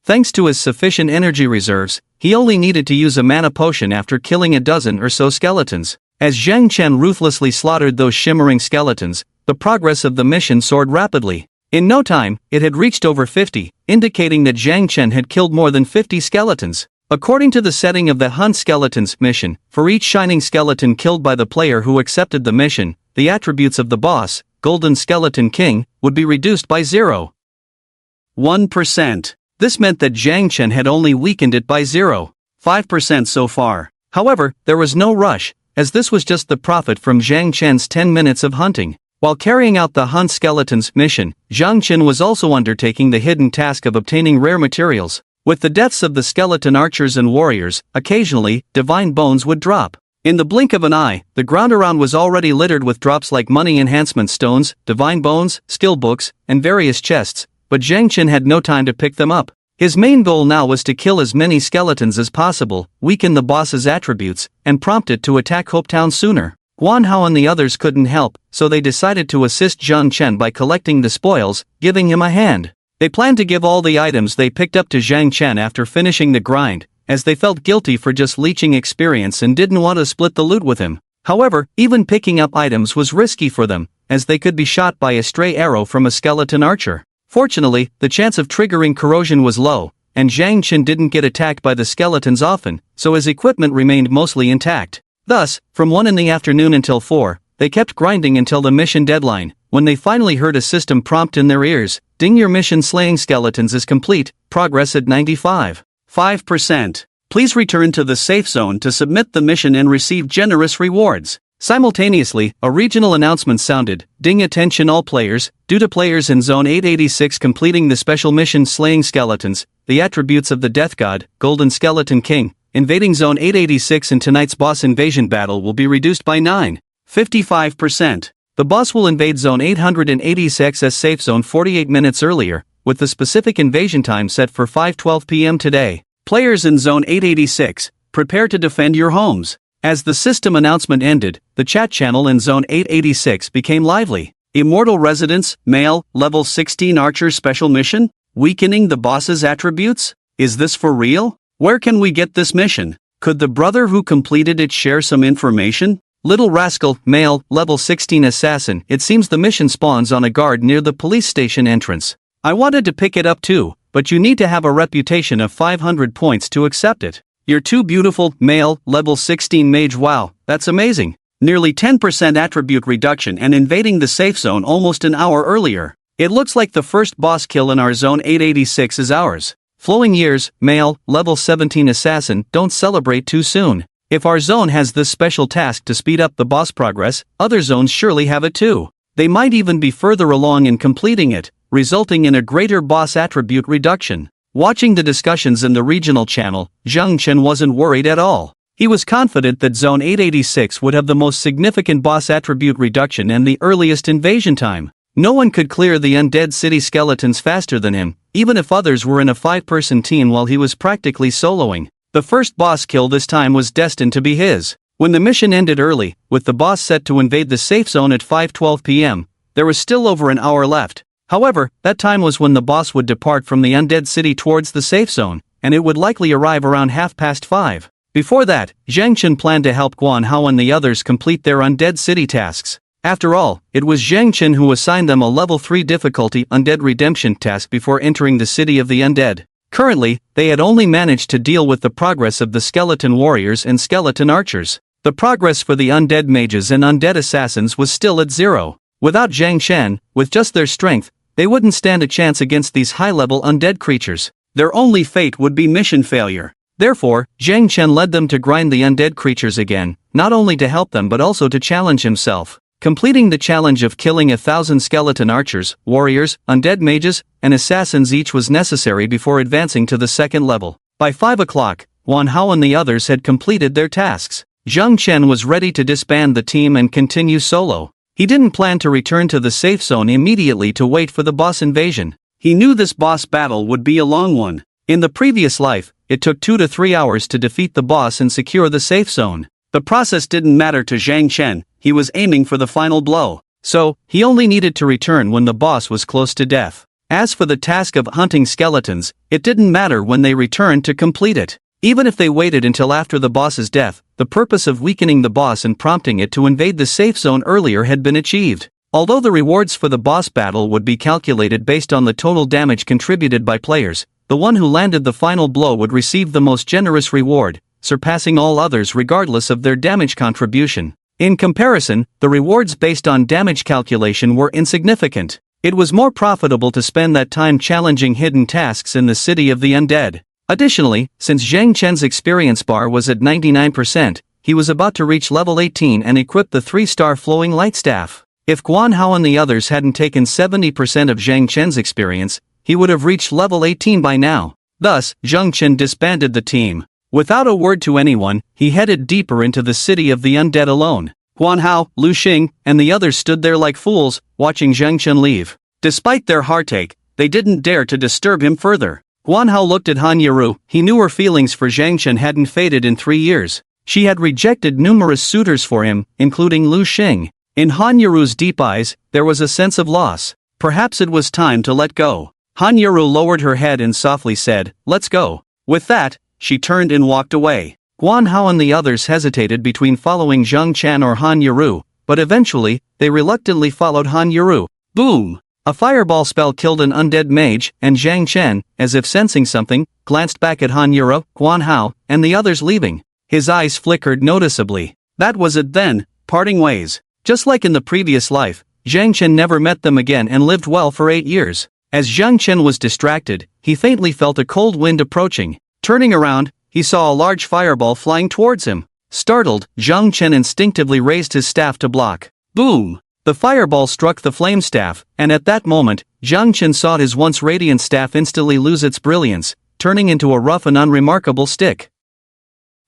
Speaker 1: Thanks to his sufficient energy reserves, he only needed to use a mana potion after killing a dozen or so skeletons. As Zhang Chen ruthlessly slaughtered those shimmering skeletons, the progress of the mission soared rapidly. In no time, it had reached over 50, indicating that Zhang Chen had killed more than 50 skeletons. According to the setting of the Hunt Skeletons mission, for each shining skeleton killed by the player who accepted the mission, the attributes of the boss, Golden Skeleton King, would be reduced by 0.1%. This meant that Zhang Chen had only weakened it by 0.5% so far. However, there was no rush, as this was just the profit from Zhang Chen's 10 minutes of hunting. While carrying out the Hunt Skeletons mission, Zhang Chen was also undertaking the hidden task of obtaining rare materials. With the deaths of the skeleton archers and warriors, occasionally, divine bones would drop. In the blink of an eye, the ground around was already littered with drops like money enhancement stones, divine bones, skill books, and various chests, but Zhang Chen had no time to pick them up. His main goal now was to kill as many skeletons as possible, weaken the boss's attributes, and prompt it to attack Hopetown sooner. Guan Hao and the others couldn't help, so they decided to assist Zhang Chen by collecting the spoils, giving him a hand. They planned to give all the items they picked up to Zhang Chen after finishing the grind, as they felt guilty for just leeching experience and didn't want to split the loot with him. However, even picking up items was risky for them, as they could be shot by a stray arrow from a skeleton archer. Fortunately, the chance of triggering corrosion was low, and Zhang Chen didn't get attacked by the skeletons often, so his equipment remained mostly intact. Thus, from 1 in the afternoon until 4, they kept grinding until the mission deadline, when they finally heard a system prompt in their ears. Ding, your mission slaying skeletons is complete, progress at 95.5%. Please return to the safe zone to submit the mission and receive generous rewards. Simultaneously, a regional announcement sounded, ding, attention all players, due to players in Zone 886 completing the special mission slaying skeletons, the attributes of the Death God, Golden Skeleton King, invading Zone 886 in tonight's boss invasion battle will be reduced by 9.55%. The boss will invade Zone 886 as safe zone 48 minutes earlier, with the specific invasion time set for 5:12 p.m. today. Players in Zone 886, prepare to defend your homes. As the system announcement ended, the chat channel in Zone 886 became lively. Immortal Residence, Male, Level 16 Archer Special Mission? Weakening the boss's attributes? Is this for real? Where can we get this mission? Could the brother who completed it share some information? Little Rascal, male, level 16 assassin. It seems the mission spawns on a guard near the police station entrance. I wanted to pick it up too, but you need to have a reputation of 500 points to accept it. You're too beautiful, male, level 16 mage. Wow, that's amazing. Nearly 10% attribute reduction and invading the safe zone almost an hour earlier. It looks like the first boss kill in our zone 886 is ours. Flowing years, male, level 17 assassin. Don't celebrate too soon. If our zone has this special task to speed up the boss progress, other zones surely have it too. They might even be further along in completing it, resulting in a greater boss attribute reduction. Watching the discussions in the regional channel, Zheng Chen wasn't worried at all. He was confident that Zone 886 would have the most significant boss attribute reduction and the earliest invasion time. No one could clear the undead city skeletons faster than him, even if others were in a 5-person team while he was practically soloing. The first boss kill this time was destined to be his. When the mission ended early, with the boss set to invade the safe zone at 5:12 p.m., there was still over an hour left. However, that time was when the boss would depart from the undead city towards the safe zone, and it would likely arrive around 5:30. Before that, Zheng Chen planned to help Guan Hao and the others complete their undead city tasks. After all, it was Zheng Chen who assigned them a level 3 difficulty undead redemption task before entering the city of the undead. Currently, they had only managed to deal with the progress of the skeleton warriors and skeleton archers. The progress for the undead mages and undead assassins was still at 0. Without Zheng Chen, with just their strength, they wouldn't stand a chance against these high-level undead creatures. Their only fate would be mission failure. Therefore, Zheng Chen led them to grind the undead creatures again, not only to help them but also to challenge himself. Completing the challenge of killing 1,000 skeleton archers, warriors, undead mages, and assassins each was necessary before advancing to the second level. By 5 o'clock, Guan Hao and the others had completed their tasks. Zheng Chen was ready to disband the team and continue solo. He didn't plan to return to the safe zone immediately to wait for the boss invasion. He knew this boss battle would be a long one. In the previous life, it took 2 to 3 hours to defeat the boss and secure the safe zone. The process didn't matter to Zheng Chen, he was aiming for the final blow. So, he only needed to return when the boss was close to death. As for the task of hunting skeletons, it didn't matter when they returned to complete it. Even if they waited until after the boss's death, the purpose of weakening the boss and prompting it to invade the safe zone earlier had been achieved. Although the rewards for the boss battle would be calculated based on the total damage contributed by players, the one who landed the final blow would receive the most generous reward, surpassing all others regardless of their damage contribution. In comparison, the rewards based on damage calculation were insignificant. It was more profitable to spend that time challenging hidden tasks in the city of the undead. Additionally, since Zheng Chen's experience bar was at 99%, he was about to reach level 18 and equip the 3-star flowing light staff. If Guan Hao and the others hadn't taken 70% of Zheng Chen's experience, he would have reached level 18 by now. Thus, Zheng Chen disbanded the team. Without a word to anyone, he headed deeper into the city of the undead alone. Guan Hao, Lu Xing, and the others stood there like fools, watching Zheng Chen leave. Despite their heartache, they didn't dare to disturb him further. Guan Hao looked at Han Yiru. He knew her feelings for Zheng Chen hadn't faded in 3 years. She had rejected numerous suitors for him, including Lu Xing. In Han Yiru's deep eyes, there was a sense of loss. Perhaps it was time to let go. Han Yiru lowered her head and softly said, "Let's go." With that, she turned and walked away. Guan Hao and the others hesitated between following Zheng Chen or Han Yiru, but eventually, they reluctantly followed Han Yiru. Boom! A fireball spell killed an undead mage, and Zheng Chen, as if sensing something, glanced back at Han Yiru, Guan Hao, and the others leaving. His eyes flickered noticeably. That was it then, parting ways. Just like in the previous life, Zheng Chen never met them again and lived well for 8 years. As Zheng Chen was distracted, he faintly felt a cold wind approaching. Turning around, he saw a large fireball flying towards him. Startled, Zheng Chen instinctively raised his staff to block. Boom! The fireball struck the flame staff, and at that moment, Zheng Chen saw his once radiant staff instantly lose its brilliance, turning into a rough and unremarkable stick.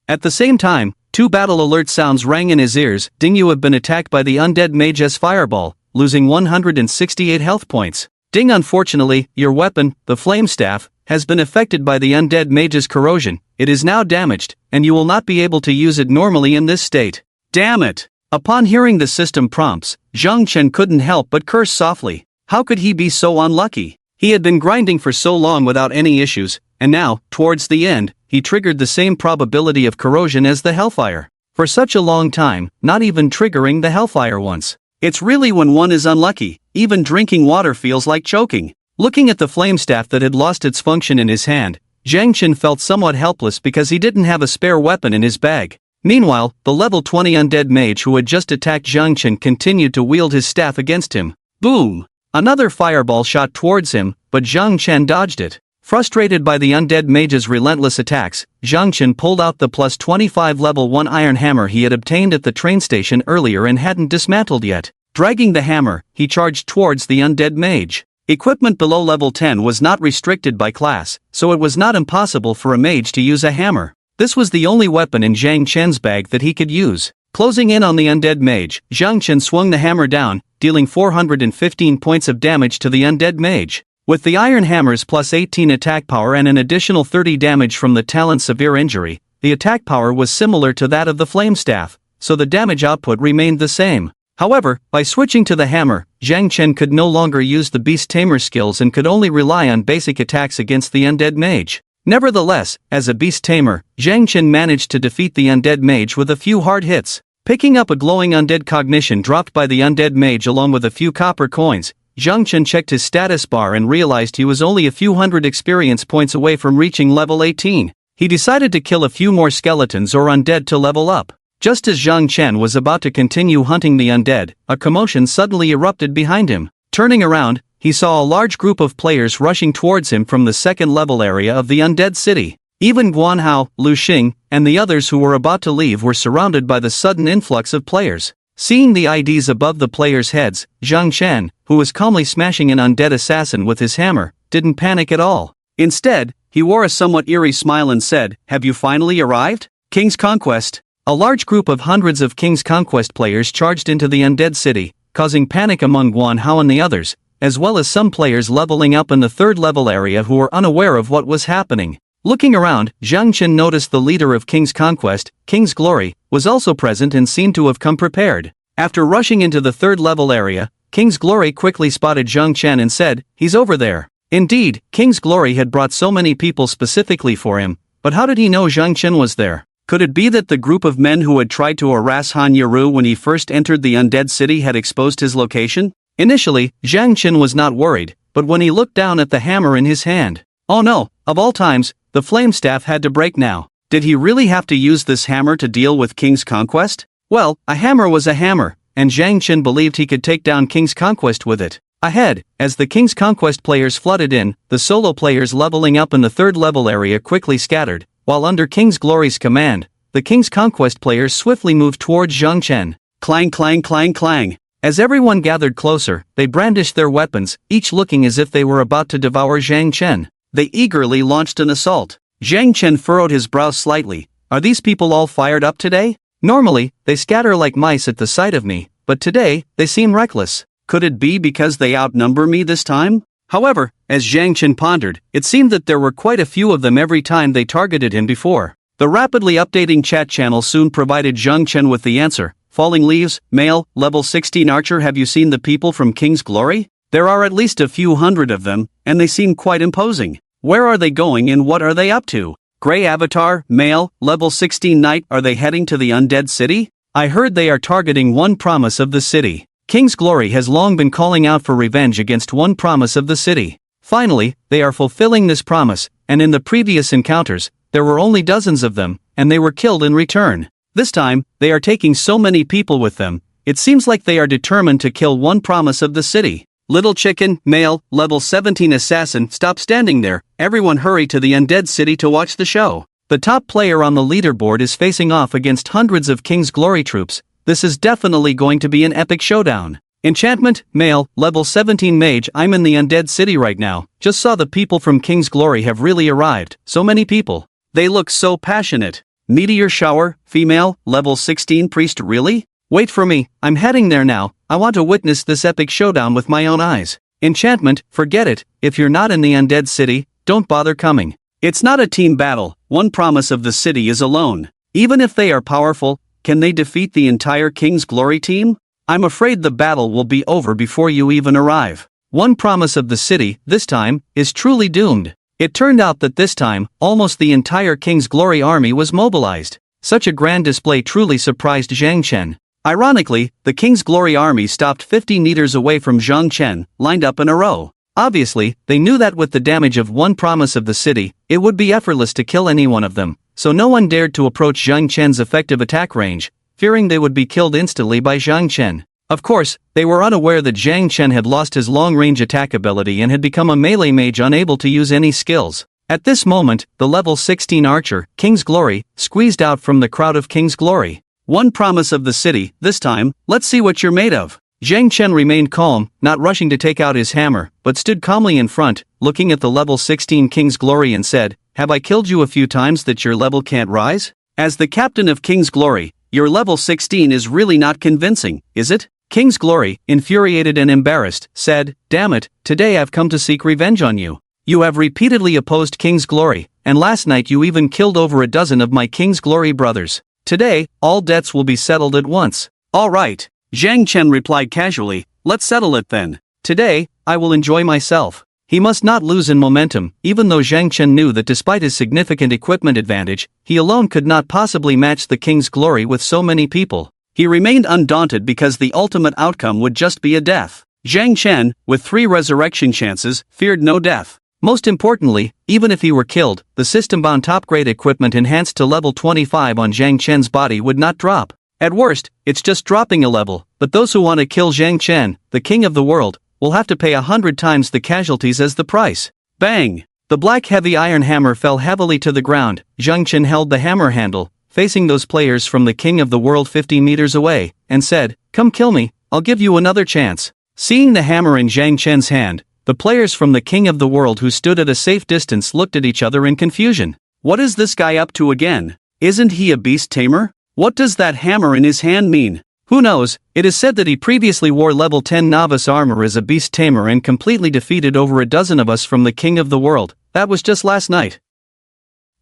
Speaker 1: At the same time, 2 battle alert sounds rang in his ears. Ding, you have been attacked by the undead mage's fireball, losing 168 health points. Ding, unfortunately, your weapon, the flame staff, has been affected by the undead mage's corrosion. It is now damaged, and you will not be able to use it normally in this state. Damn it! Upon hearing the system prompts, Zheng Chen couldn't help but curse softly. How could he be so unlucky? He had been grinding for so long without any issues, and now, towards the end, he triggered the same probability of corrosion as the Hellfire. For such a long time, not even triggering the Hellfire once. It's really when one is unlucky, even drinking water feels like choking. Looking at the flame staff that had lost its function in his hand, Zhang Chen felt somewhat helpless because he didn't have a spare weapon in his bag. Meanwhile, the level 20 undead mage who had just attacked Zhang Chen continued to wield his staff against him. Boom! Another fireball shot towards him, but Zhang Chen dodged it. Frustrated by the undead mage's relentless attacks, Zhang Chen pulled out the plus 25 level 1 iron hammer he had obtained at the train station earlier and hadn't dismantled yet. Dragging the hammer, he charged towards the undead mage. Equipment below level 10 was not restricted by class, so it was not impossible for a mage to use a hammer. This was the only weapon in Zhang Chen's bag that he could use. Closing in on the undead mage, Zhang Chen swung the hammer down, dealing 415 points of damage to the undead mage. With the iron hammer's plus 18 attack power and an additional 30 damage from the talent's severe injury, the attack power was similar to that of the flame staff, so the damage output remained the same. However, by switching to the hammer, Zhang Chen could no longer use the beast tamer skills and could only rely on basic attacks against the undead mage. Nevertheless, as a beast tamer, Zhang Chen managed to defeat the undead mage with a few hard hits. Picking up a glowing undead cognition dropped by the undead mage along with a few copper coins, Zhang Chen checked his status bar and realized he was only a few hundred experience points away from reaching level 18. He decided to kill a few more skeletons or undead to level up. Just as Zhang Chen was about to continue hunting the undead, a commotion suddenly erupted behind him. Turning around, he saw a large group of players rushing towards him from the second level area of the undead city. Even Guanhao, Lu Xing, and the others who were about to leave were surrounded by the sudden influx of players. Seeing the IDs above the players' heads, Zhang Chen, who was calmly smashing an undead assassin with his hammer, didn't panic at all. Instead, he wore a somewhat eerie smile and said, "Have you finally arrived? King's Conquest." A large group of hundreds of King's Conquest players charged into the undead city, causing panic among Guanhao and the others, as well as some players leveling up in the third level area who were unaware of what was happening. Looking around, Zhang Chen noticed the leader of King's Conquest, King's Glory, was also present and seemed to have come prepared. After rushing into the third level area, King's Glory quickly spotted Zhang Chen and said, "He's over there." Indeed, King's Glory had brought so many people specifically for him, but how did he know Zhang Chen was there? Could it be that the group of men who had tried to harass Han Yaru when he first entered the undead city had exposed his location? Initially, Zhang Chen was not worried, but when he looked down at the hammer in his hand, oh no, of all times, the flame staff had to break now. Did he really have to use this hammer to deal with King's Conquest? Well, a hammer was a hammer, and Zhang Chen believed he could take down King's Conquest with it. Ahead, as the King's Conquest players flooded in, the solo players leveling up in the third level area quickly scattered, while under King's Glory's command, the King's Conquest players swiftly moved towards Zhang Chen. Clang clang clang clang. As everyone gathered closer, they brandished their weapons, each looking as if they were about to devour Zhang Chen. They eagerly launched an assault. Zhang Chen furrowed his brows slightly. Are these people all fired up today? Normally, they scatter like mice at the sight of me, but today, they seem reckless. Could it be because they outnumber me this time? However, as Zhang Chen pondered, it seemed that there were quite a few of them every time they targeted him before. The rapidly updating chat channel soon provided Zhang Chen with the answer. Falling Leaves, male, level 16 archer. Have you seen the people from King's Glory? There are at least a few hundred of them, and they seem quite imposing. Where are they going and what are they up to? Gray avatar, male, level 16 knight. Are they heading to the undead city? I heard they are targeting one promise of the city. King's Glory has long been calling out for revenge against one promise of the city. Finally, they are fulfilling this promise, and in the previous encounters, there were only dozens of them, and they were killed in return. This time, they are taking so many people with them, it seems like they are determined to kill one promise of the city. Little chicken, male, level 17 assassin. Stop standing there, everyone hurry to the undead city to watch the show. The top player on the leaderboard is facing off against hundreds of King's Glory troops. This is definitely going to be an epic showdown. Enchantment, male, level 17 mage. I'm in the undead city right now. Just saw the people from King's Glory have really arrived. So many people. They look so passionate. Meteor shower, female, level 16 priest. Really? Wait for me, I'm heading there now. I want to witness this epic showdown with my own eyes. Enchantment, forget it. If you're not in the undead city, don't bother coming. It's not a team battle. One promise of the city is alone. Even if they are powerful, can they defeat the entire King's Glory team? I'm afraid the battle will be over before you even arrive. One Promise of the City, this time, is truly doomed. It turned out that this time, almost the entire King's Glory army was mobilized. Such a grand display truly surprised Zhang Chen. Ironically, the King's Glory army stopped 50 meters away from Zhang Chen, lined up in a row. Obviously, they knew that with the damage of One Promise of the City, it would be effortless to kill any one of them, so no one dared to approach Zhang Chen's effective attack range, fearing they would be killed instantly by Zhang Chen. Of course, they were unaware that Zhang Chen had lost his long-range attack ability and had become a melee mage unable to use any skills. At this moment, the level 16 archer, King's Glory, squeezed out from the crowd of King's Glory. One Promise of the City, this time, let's see what you're made of. Zhang Chen remained calm, not rushing to take out his hammer, but stood calmly in front, looking at the level 16 King's Glory and said, "Have I killed you a few times that your level can't rise? As the captain of King's Glory, your level 16 is really not convincing, is it?" King's Glory, infuriated and embarrassed, said, "Damn it, today I've come to seek revenge on you. You have repeatedly opposed King's Glory, and last night you even killed over a dozen of my King's Glory brothers. Today, all debts will be settled at once." "All right," Zhang Chen replied casually, "let's settle it then. Today, I will enjoy myself." He must not lose in momentum, even though Zhang Chen knew that despite his significant equipment advantage, he alone could not possibly match the King's Glory with so many people. He remained undaunted because the ultimate outcome would just be a death. Zhang Chen, with 3 resurrection chances, feared no death. Most importantly, even if he were killed, the system-bound top-grade equipment enhanced to level 25 on Zhang Chen's body would not drop. At worst, it's just dropping a level, but those who want to kill Zhang Chen, the king of the world, will have to pay 100 times the casualties as the price. Bang! The black heavy iron hammer fell heavily to the ground. Zhang Chen held the hammer handle, facing those players from the king of the world 50 meters away, and said, "Come kill me, I'll give you another chance." Seeing the hammer in Zhang Chen's hand, the players from the king of the world who stood at a safe distance looked at each other in confusion. What is this guy up to again? Isn't he a beast tamer? What does that hammer in his hand mean? Who knows? It is said that he previously wore level 10 novice armor as a beast tamer and completely defeated over a dozen of us from the king of the world. That was just last night.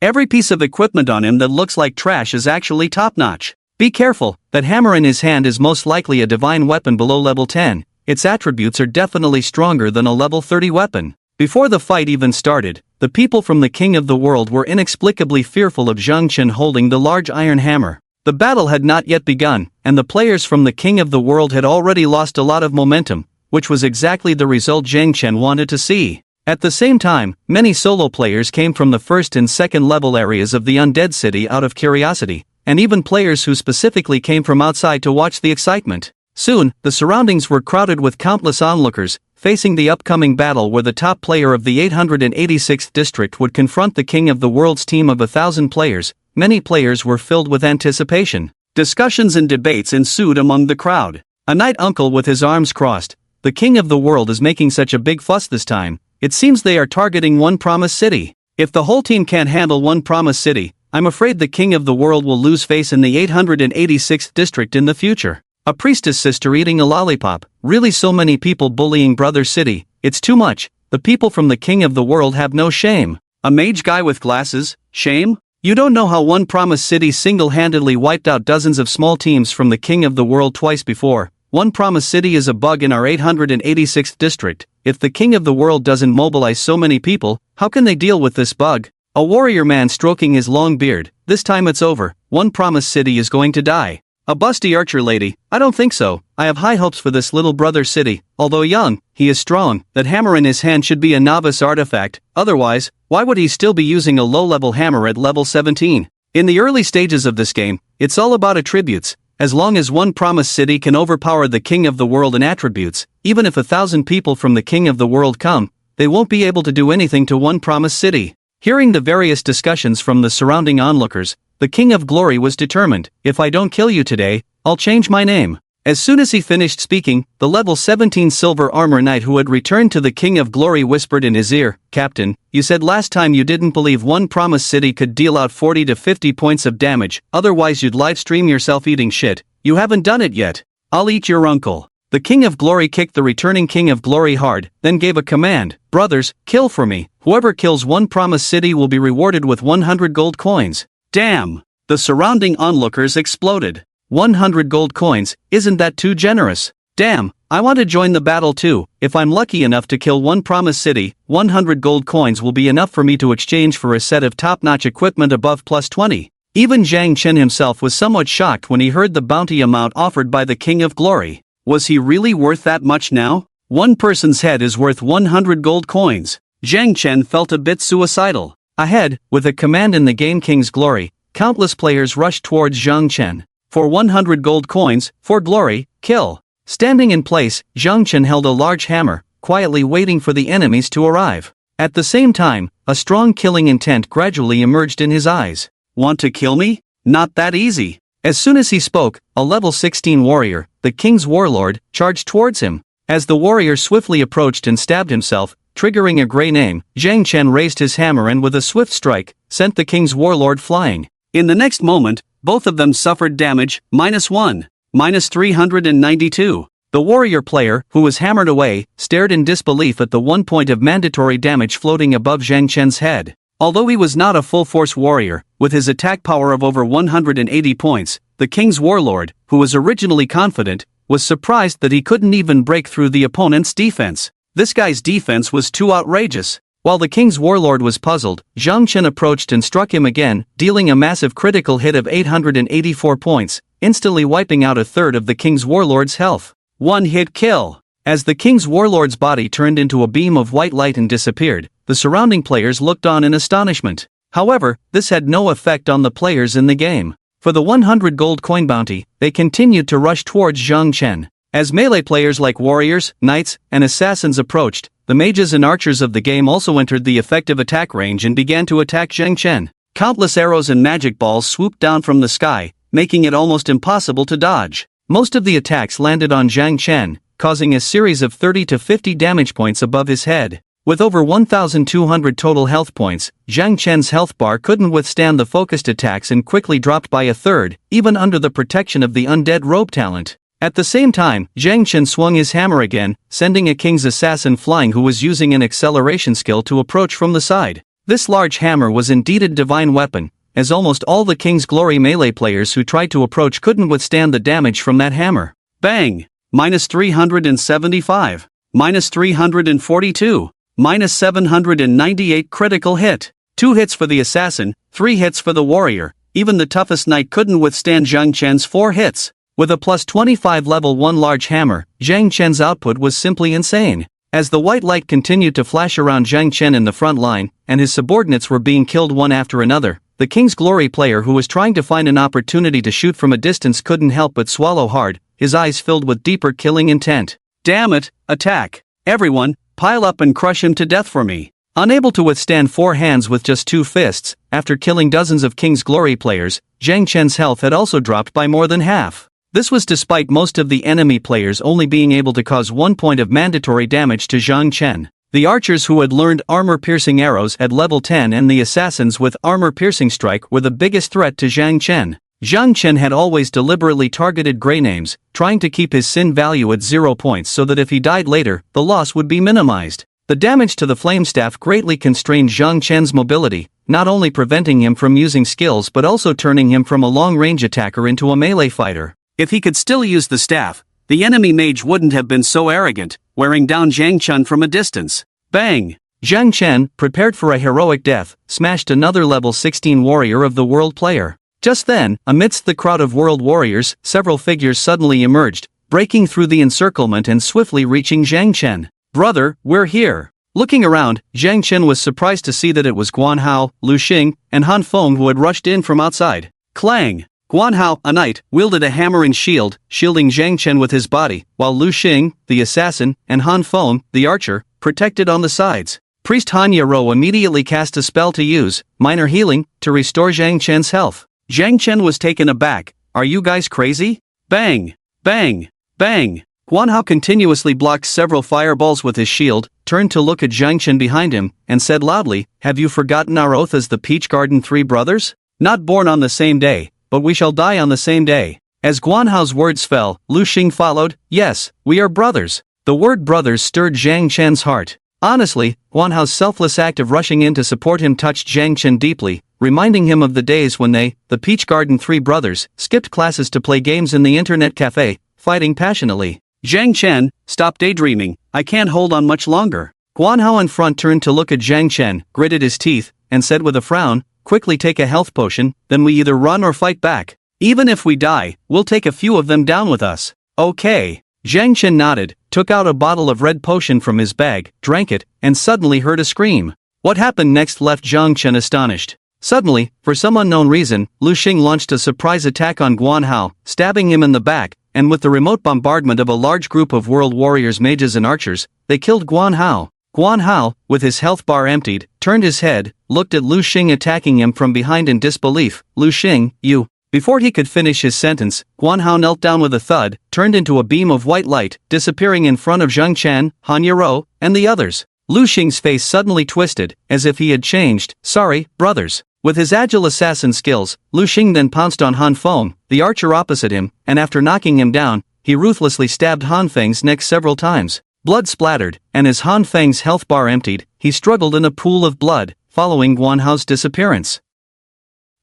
Speaker 1: Every piece of equipment on him that looks like trash is actually top-notch. Be careful, that hammer in his hand is most likely a divine weapon below level 10. Its attributes are definitely stronger than a level 30 weapon. Before the fight even started, the people from the king of the world were inexplicably fearful of Zhang Chen holding the large iron hammer. The battle had not yet begun, and the players from the king of the world had already lost a lot of momentum, which was exactly the result Zhang Chen wanted to see. At the same time, many solo players came from the first and second level areas of the Undead City out of curiosity, and even players who specifically came from outside to watch the excitement. Soon, the surroundings were crowded with countless onlookers, facing the upcoming battle where the top player of the 886th district would confront the king of the world's team of 1,000 players. Many players were filled with anticipation. Discussions and debates ensued among the crowd. A knight uncle with his arms crossed. The king of the world is making such a big fuss this time. It seems they are targeting One Promise City. If the whole team can't handle One Promise City, I'm afraid the king of the world will lose face in the 886th district in the future. A priestess sister eating a lollipop. Really, so many people bullying Brother City. It's too much. The people from the king of the world have no shame. A mage guy with glasses? Shame? You don't know how One Promise City single-handedly wiped out dozens of small teams from the king of the world twice before. One Promise City is a bug in our 886th district. If the king of the world doesn't mobilize so many people, how can they deal with this bug? A warrior man stroking his long beard. This time it's over. One Promise City is going to die. A busty archer lady. I don't think so. I have high hopes for this little brother city. Although young, he is strong. That hammer in his hand should be a novice artifact. Otherwise, why would he still be using a low-level hammer at level 17? In the early stages of this game, it's all about attributes. As long as One Promise City can overpower the king of the world in attributes, even if 1,000 people from the king of the world come, they won't be able to do anything to One Promise City. Hearing the various discussions from the surrounding onlookers, the King of Glory was determined. If I don't kill you today, I'll change my name. As soon as he finished speaking, the level 17 Silver Armor Knight who had returned to the King of Glory whispered in his ear, "Captain, you said last time you didn't believe One Promise City could deal out 40 to 50 points of damage, otherwise you'd livestream yourself eating shit. You haven't done it yet. I'll eat your uncle." The King of Glory kicked the returning King of Glory hard, then gave a command, "Brothers, kill for me. Whoever kills One Promise City will be rewarded with 100 gold coins." Damn! The surrounding onlookers exploded. 100 gold coins, isn't that too generous? Damn, I want to join the battle too. If I'm lucky enough to kill one Promise City, 100 gold coins will be enough for me to exchange for a set of top-notch equipment above plus 20. Even Zhang Chen himself was somewhat shocked when he heard the bounty amount offered by the King of Glory. Was he really worth that much now? One person's head is worth 100 gold coins. Zhang Chen felt a bit suicidal. Ahead, with a command in the game King's Glory, countless players rushed towards Zhang Chen. For 100 gold coins, for glory, kill. Standing in place, Zhang Chen held a large hammer, quietly waiting for the enemies to arrive. At the same time, a strong killing intent gradually emerged in his eyes. Want to kill me? Not that easy. As soon as he spoke, a level 16 warrior, the king's warlord, charged towards him. As the warrior swiftly approached and stabbed himself, triggering a gray name, Zhang Chen raised his hammer and with a swift strike, sent the king's warlord flying. In the next moment, both of them suffered damage, -1. -392. The warrior player, who was hammered away, stared in disbelief at the 1 point of mandatory damage floating above Zhang Chen's head. Although he was not a full-force warrior, with his attack power of over 180 points, the king's warlord, who was originally confident, was surprised that he couldn't even break through the opponent's defense. This guy's defense was too outrageous. While the king's warlord was puzzled, Zhang Chen approached and struck him again, dealing a massive critical hit of 884 points, instantly wiping out a third of the king's warlord's health. One-hit kill. As the king's warlord's body turned into a beam of white light and disappeared, the surrounding players looked on in astonishment. However, this had no effect on the players in the game. For the 100 gold coin bounty, they continued to rush towards Zhang Chen. As melee players like warriors, knights, and assassins approached, the mages and archers of the game also entered the effective attack range and began to attack Zhang Chen. Countless arrows and magic balls swooped down from the sky, making it almost impossible to dodge. Most of the attacks landed on Zhang Chen, causing a series of 30 to 50 damage points above his head. With over 1,200 total health points, Zhang Chen's health bar couldn't withstand the focused attacks and quickly dropped by a third, even under the protection of the undead robe talent. At the same time, Zhang Chen swung his hammer again, sending a king's assassin flying who was using an acceleration skill to approach from the side. This large hammer was indeed a divine weapon, as almost all the King's Glory melee players who tried to approach couldn't withstand the damage from that hammer. Bang! -375. -342. -798 critical hit. 2 hits for the assassin, 3 hits for the warrior. Even the toughest knight couldn't withstand Zhang Chen's 4 hits. With a plus 25 level 1 large hammer, Zhang Chen's output was simply insane. As the white light continued to flash around Zhang Chen in the front line, and his subordinates were being killed one after another, the King's Glory player who was trying to find an opportunity to shoot from a distance couldn't help but swallow hard, his eyes filled with deeper killing intent. Damn it, attack! Everyone, pile up and crush him to death for me. Unable to withstand 4 hands with just 2 fists, after killing dozens of King's Glory players, Zhang Chen's health had also dropped by more than half. This was despite most of the enemy players only being able to cause 1 point of mandatory damage to Zhang Chen. The archers who had learned armor-piercing arrows at level 10 and the assassins with armor-piercing strike were the biggest threat to Zhang Chen. Zhang Chen had always deliberately targeted grey names, trying to keep his sin value at 0 points so that if he died later, the loss would be minimized. The damage to the flame staff greatly constrained Zhang Chen's mobility, not only preventing him from using skills but also turning him from a long-range attacker into a melee fighter. If he could still use the staff, the enemy mage wouldn't have been so arrogant, wearing down Zhang Chen from a distance. Bang! Zhang Chen, prepared for a heroic death, smashed another level 16 warrior of the world player. Just then, amidst the crowd of world warriors, several figures suddenly emerged, breaking through the encirclement and swiftly reaching Zhang Chen. Brother, we're here. Looking around, Zhang Chen was surprised to see that it was Guan Hao, Lu Xing, and Han Feng who had rushed in from outside. Clang! Guan Hao, a knight, wielded a hammer and shield, shielding Zhang Chen with his body, while Lu Xing, the assassin, and Han Feng, the archer, protected on the sides. Priest Han Yaro immediately cast a spell to use, minor healing, to restore Zhang Chen's health. Zhang Chen was taken aback. Are you guys crazy? Bang! Bang! Bang! Guan Hao continuously blocked several fireballs with his shield, turned to look at Zhang Chen behind him, and said loudly, "Have you forgotten our oath as the Peach Garden 3 brothers? Not born on the same day, but we shall die on the same day." As Guan Hao's words fell, Lu Xing followed, "Yes, we are brothers." The word brothers stirred Zhang Chen's heart. Honestly, Guan Hao's selfless act of rushing in to support him touched Zhang Chen deeply, reminding him of the days when they, the Peach Garden 3 brothers, skipped classes to play games in the internet cafe, fighting passionately. Zhang Chen, stop daydreaming, I can't hold on much longer. Guan Hao in front turned to look at Zhang Chen, gritted his teeth, and said with a frown, quickly take a health potion, then we either run or fight back. Even if we die, we'll take a few of them down with us. Okay. Zhang Chen nodded, took out a bottle of red potion from his bag, drank it, and suddenly heard a scream. What happened next left Zhang Chen astonished. Suddenly, for some unknown reason, Lu Xing launched a surprise attack on Guan Hao, stabbing him in the back, and with the remote bombardment of a large group of world warriors, mages and archers, they killed Guan Hao. Guan Hao, with his health bar emptied, turned his head, looked at Lu Xing attacking him from behind in disbelief. Lu Xing, you. Before he could finish his sentence, Guan Hao knelt down with a thud, turned into a beam of white light, disappearing in front of Zhang Chen, Han Yero, and the others. Lu Xing's face suddenly twisted, as if he had changed. Sorry, brothers. With his agile assassin skills, Lu Xing then pounced on Han Feng, the archer opposite him, and after knocking him down, he ruthlessly stabbed Han Feng's neck several times. Blood splattered, and as Han Feng's health bar emptied, he struggled in a pool of blood, following Guan Hao's disappearance.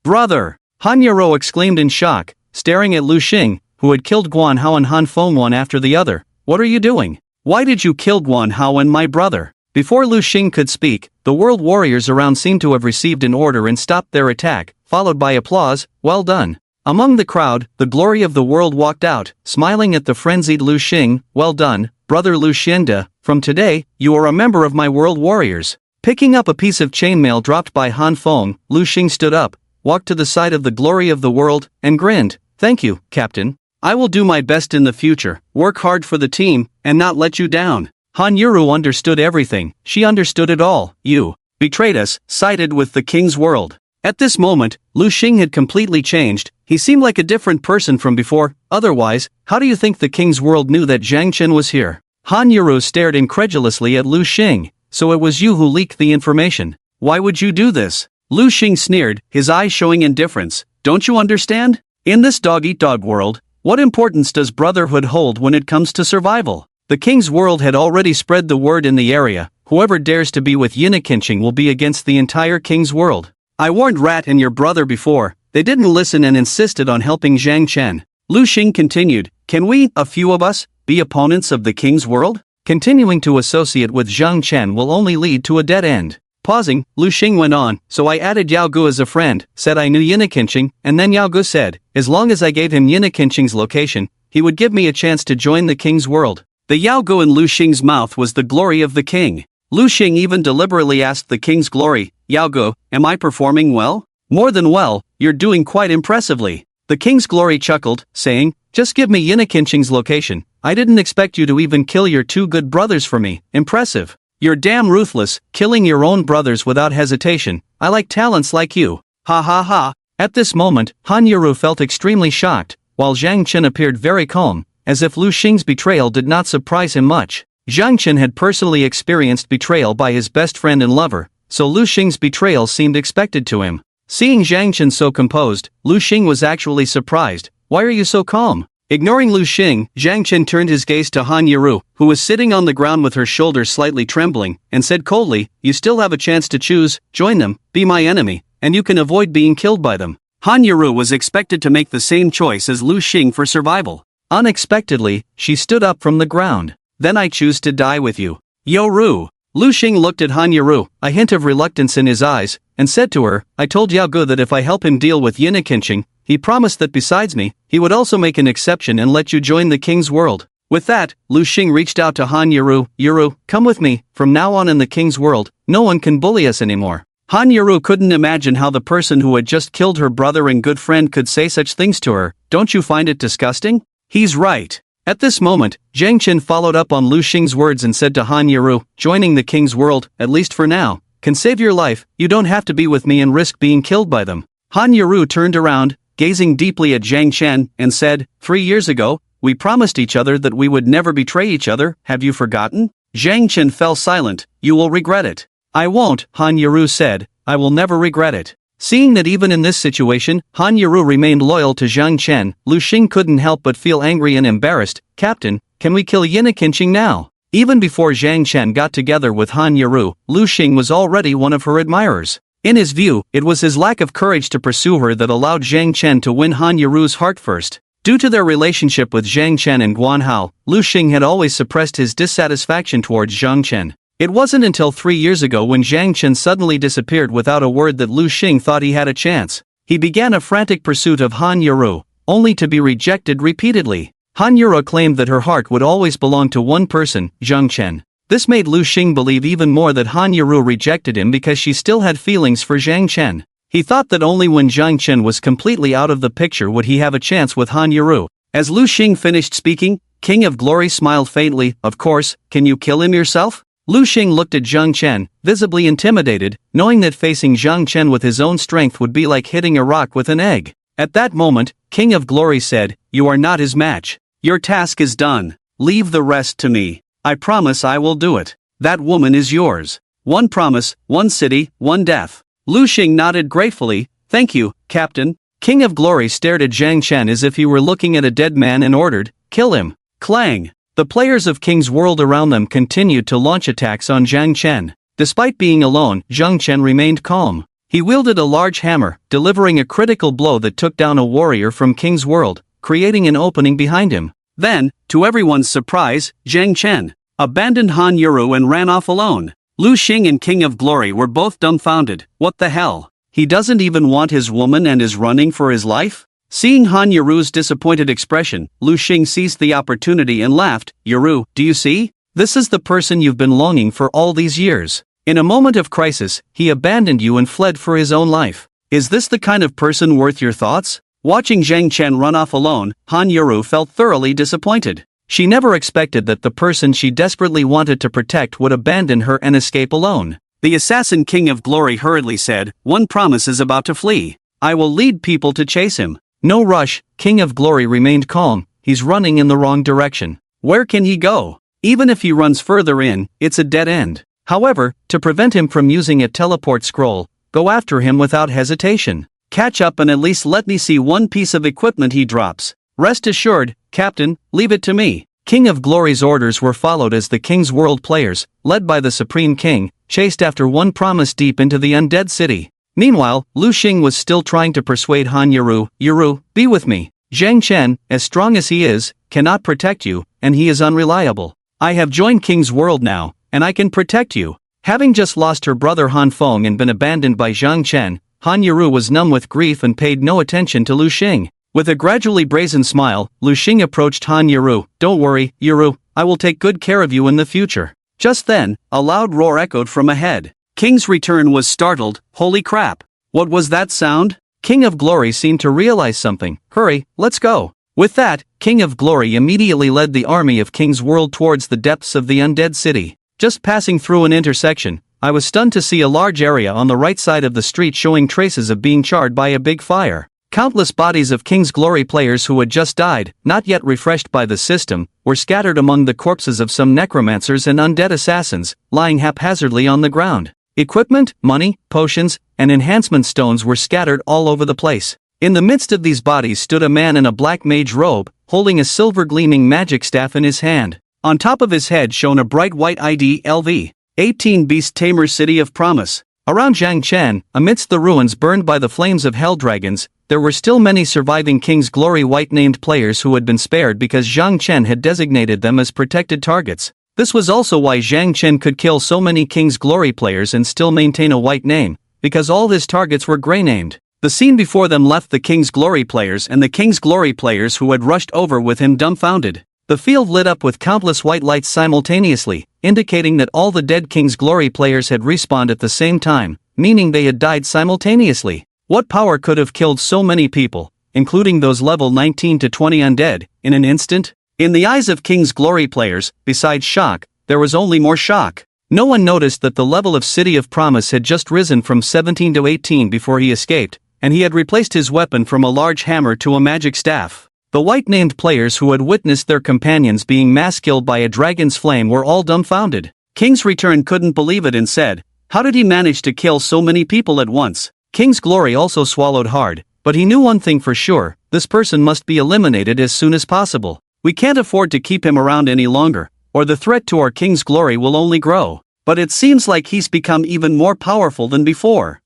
Speaker 1: Brother! Han Yero exclaimed in shock, staring at Lu Xing, who had killed Guan Hao and Han Feng one after the other. What are you doing? Why did you kill Guan Hao and my brother? Before Lu Xing could speak, the world warriors around seemed to have received an order and stopped their attack, followed by applause. Well done. Among the crowd, the glory of the world walked out, smiling at the frenzied Lu Xing. Well done, brother Lu Xiande. From today, you are a member of my world warriors. Picking up a piece of chainmail dropped by Han Feng, Lu Xing stood up, walked to the side of the glory of the world, and grinned. Thank you, Captain. I will do my best in the future, work hard for the team, and not let you down. Han Yuru understood everything. She understood it all. You betrayed us, sided with the king's world. At this moment, Lu Xing had completely changed. He seemed like a different person from before. Otherwise, how do you think the king's world knew that Zhang Chen was here? Han Yuru stared incredulously at Lu Xing. So it was you who leaked the information. Why would you do this? Lu Xing sneered, his eyes showing indifference. Don't you understand? In this dog-eat-dog world, what importance does brotherhood hold when it comes to survival? The king's world had already spread the word in the area. Whoever dares to be with Yinakinching will be against the entire king's world. I warned Rat and your brother before. They didn't listen and insisted on helping Zhang Chen. Lu Xing continued, can we, a few of us, be opponents of the king's world? Continuing to associate with Zhang Chen will only lead to a dead end. Pausing, Lu Xing went on, so I added Yao Gu as a friend, said I knew Yinakinching, and then Yao Gu said, as long as I gave him Yinakinching's location, he would give me a chance to join the king's world. The Yao Gu in Lu Xing's mouth was the glory of the king. Lu Xing even deliberately asked the king's glory, Yao Gu, am I performing well? More than well, you're doing quite impressively. The king's glory chuckled, saying, just give me Yinakinching's location. I didn't expect you to even kill your two good brothers for me. Impressive. You're damn ruthless, killing your own brothers without hesitation. I like talents like you. Ha ha ha. At this moment, Han Yuru felt extremely shocked, while Zhang Chen appeared very calm, as if Lu Xing's betrayal did not surprise him much. Zhang Chen had personally experienced betrayal by his best friend and lover, so Lu Xing's betrayal seemed expected to him. Seeing Zhang Chen so composed, Lu Xing was actually surprised. Why are you so calm? Ignoring Lu Xing, Zhang Chen turned his gaze to Han Yuru, who was sitting on the ground with her shoulders slightly trembling, and said coldly, you still have a chance to choose, join them, be my enemy, and you can avoid being killed by them. Han Yuru was expected to make the same choice as Lu Xing for survival. Unexpectedly, she stood up from the ground. Then I choose to die with you. Yoru. Lu Xing looked at Han Yuru, a hint of reluctance in his eyes, and said to her, I told Yao Gu that if I help him deal with Yinakinching, he promised that besides me, he would also make an exception and let you join the king's world. With that, Lu Xing reached out to Han Yuru, Yuru, come with me, from now on in the king's world, no one can bully us anymore. Han Yuru couldn't imagine how the person who had just killed her brother and good friend could say such things to her. Don't you find it disgusting? He's right. At this moment, Zhang Chen followed up on Lu Xing's words and said to Han Yuru, joining the king's world, at least for now, can save your life, you don't have to be with me and risk being killed by them. Han Yuru turned around, gazing deeply at Zhang Chen, and said, 3 years ago, we promised each other that we would never betray each other, have you forgotten? Zhang Chen fell silent, you will regret it. I won't, Han Yuru said, I will never regret it. Seeing that even in this situation, Han Yuru remained loyal to Zhang Chen, Lu Xing couldn't help but feel angry and embarrassed. Captain, can we kill Yinakinching now? Even before Zhang Chen got together with Han Yuru, Lu Xing was already one of her admirers. In his view, it was his lack of courage to pursue her that allowed Zhang Chen to win Han Yuru's heart first. Due to their relationship with Zhang Chen and Guan Hao, Lu Xing had always suppressed his dissatisfaction towards Zhang Chen. It wasn't until 3 years ago when Zhang Chen suddenly disappeared without a word that Lu Xing thought he had a chance. He began a frantic pursuit of Han Yuru, only to be rejected repeatedly. Han Yuru claimed that her heart would always belong to one person, Zhang Chen. This made Lu Xing believe even more that Han Yuru rejected him because she still had feelings for Zhang Chen. He thought that only when Zhang Chen was completely out of the picture would he have a chance with Han Yuru. As Lu Xing finished speaking, King of Glory smiled faintly. Of course, can you kill him yourself? Lu Xing looked at Zhang Chen, visibly intimidated, knowing that facing Zhang Chen with his own strength would be like hitting a rock with an egg. At that moment, King of Glory said, "You are not his match. Your task is done. Leave the rest to me. I promise I will do it. That woman is yours. One promise, one city, one death." Lu Xing nodded gratefully. "Thank you, Captain." King of Glory stared at Zhang Chen as if he were looking at a dead man and ordered, "Kill him." Clang! The players of King's World around them continued to launch attacks on Zhang Chen. Despite being alone, Zhang Chen remained calm. He wielded a large hammer, delivering a critical blow that took down a warrior from King's World, creating an opening behind him. Then, to everyone's surprise, Zhang Chen abandoned Han Yuru and ran off alone. Lu Xing and King of Glory were both dumbfounded. What the hell? He doesn't even want his woman and is running for his life? Seeing Han Yuru's disappointed expression, Lu Xing seized the opportunity and laughed. "Yuru, do you see? This is the person you've been longing for all these years. In a moment of crisis, he abandoned you and fled for his own life. Is this the kind of person worth your thoughts?" Watching Zhang Chen run off alone, Han Yuru felt thoroughly disappointed. She never expected that the person she desperately wanted to protect would abandon her and escape alone. The assassin King of Glory hurriedly said, "One promise is about to flee. I will lead people to chase him." "No rush," King of Glory remained calm. "He's running in the wrong direction. Where can he go? Even if he runs further in, it's a dead end. However, to prevent him from using a teleport scroll, go after him without hesitation. Catch up and at least let me see one piece of equipment he drops. Rest assured, Captain, leave it to me." King of Glory's orders were followed as the King's World players, led by the Supreme King, chased after one promise deep into the undead city. Meanwhile, Lu Xing was still trying to persuade Han Yuru. "Yuru, be with me. Zhang Chen, as strong as he is, cannot protect you, and he is unreliable. I have joined King's World now, and I can protect you." Having just lost her brother Han Feng and been abandoned by Zhang Chen, Han Yuru was numb with grief and paid no attention to Lu Xing. With a gradually brazen smile, Lu Xing approached Han Yuru. "Don't worry, Yuru, I will take good care of you in the future." Just then, a loud roar echoed from ahead. King's Return was startled. "Holy crap! What was that sound?" King of Glory seemed to realize something. "Hurry, let's go." With that, King of Glory immediately led the army of King's World towards the depths of the undead city. Just passing through an intersection, I was stunned to see a large area on the right side of the street showing traces of being charred by a big fire. Countless bodies of King's Glory players who had just died, not yet refreshed by the system, were scattered among the corpses of some necromancers and undead assassins, lying haphazardly on the ground. Equipment, money, potions, and enhancement stones were scattered all over the place. In the midst of these bodies stood a man in a black mage robe, holding a silver-gleaming magic staff in his hand. On top of his head shone a bright white ID LV. 18 Beast Tamer City of Promise. Around Zhang Chen, amidst the ruins burned by the flames of hell dragons, there were still many surviving King's Glory white-named players who had been spared because Zhang Chen had designated them as protected targets. This was also why Zhang Chen could kill so many King's Glory players and still maintain a white name, because all his targets were gray-named. The scene before them left the King's Glory players and the King's Glory players who had rushed over with him dumbfounded. The field lit up with countless white lights simultaneously, indicating that all the dead King's Glory players had respawned at the same time, meaning they had died simultaneously. What power could have killed so many people, including those level 19 to 20 undead, in an instant? In the eyes of King's Glory players, besides shock, there was only more shock. No one noticed that the level of City of Promise had just risen from 17 to 18 before he escaped, and he had replaced his weapon from a large hammer to a magic staff. The white-named players who had witnessed their companions being mass-killed by a dragon's flame were all dumbfounded. King's Return couldn't believe it and said, "How did he manage to kill so many people at once?" King's Glory also swallowed hard, but he knew one thing for sure: this person must be eliminated as soon as possible. We can't afford to keep him around any longer, or the threat to our King's Glory will only grow. But it seems like he's become even more powerful than before.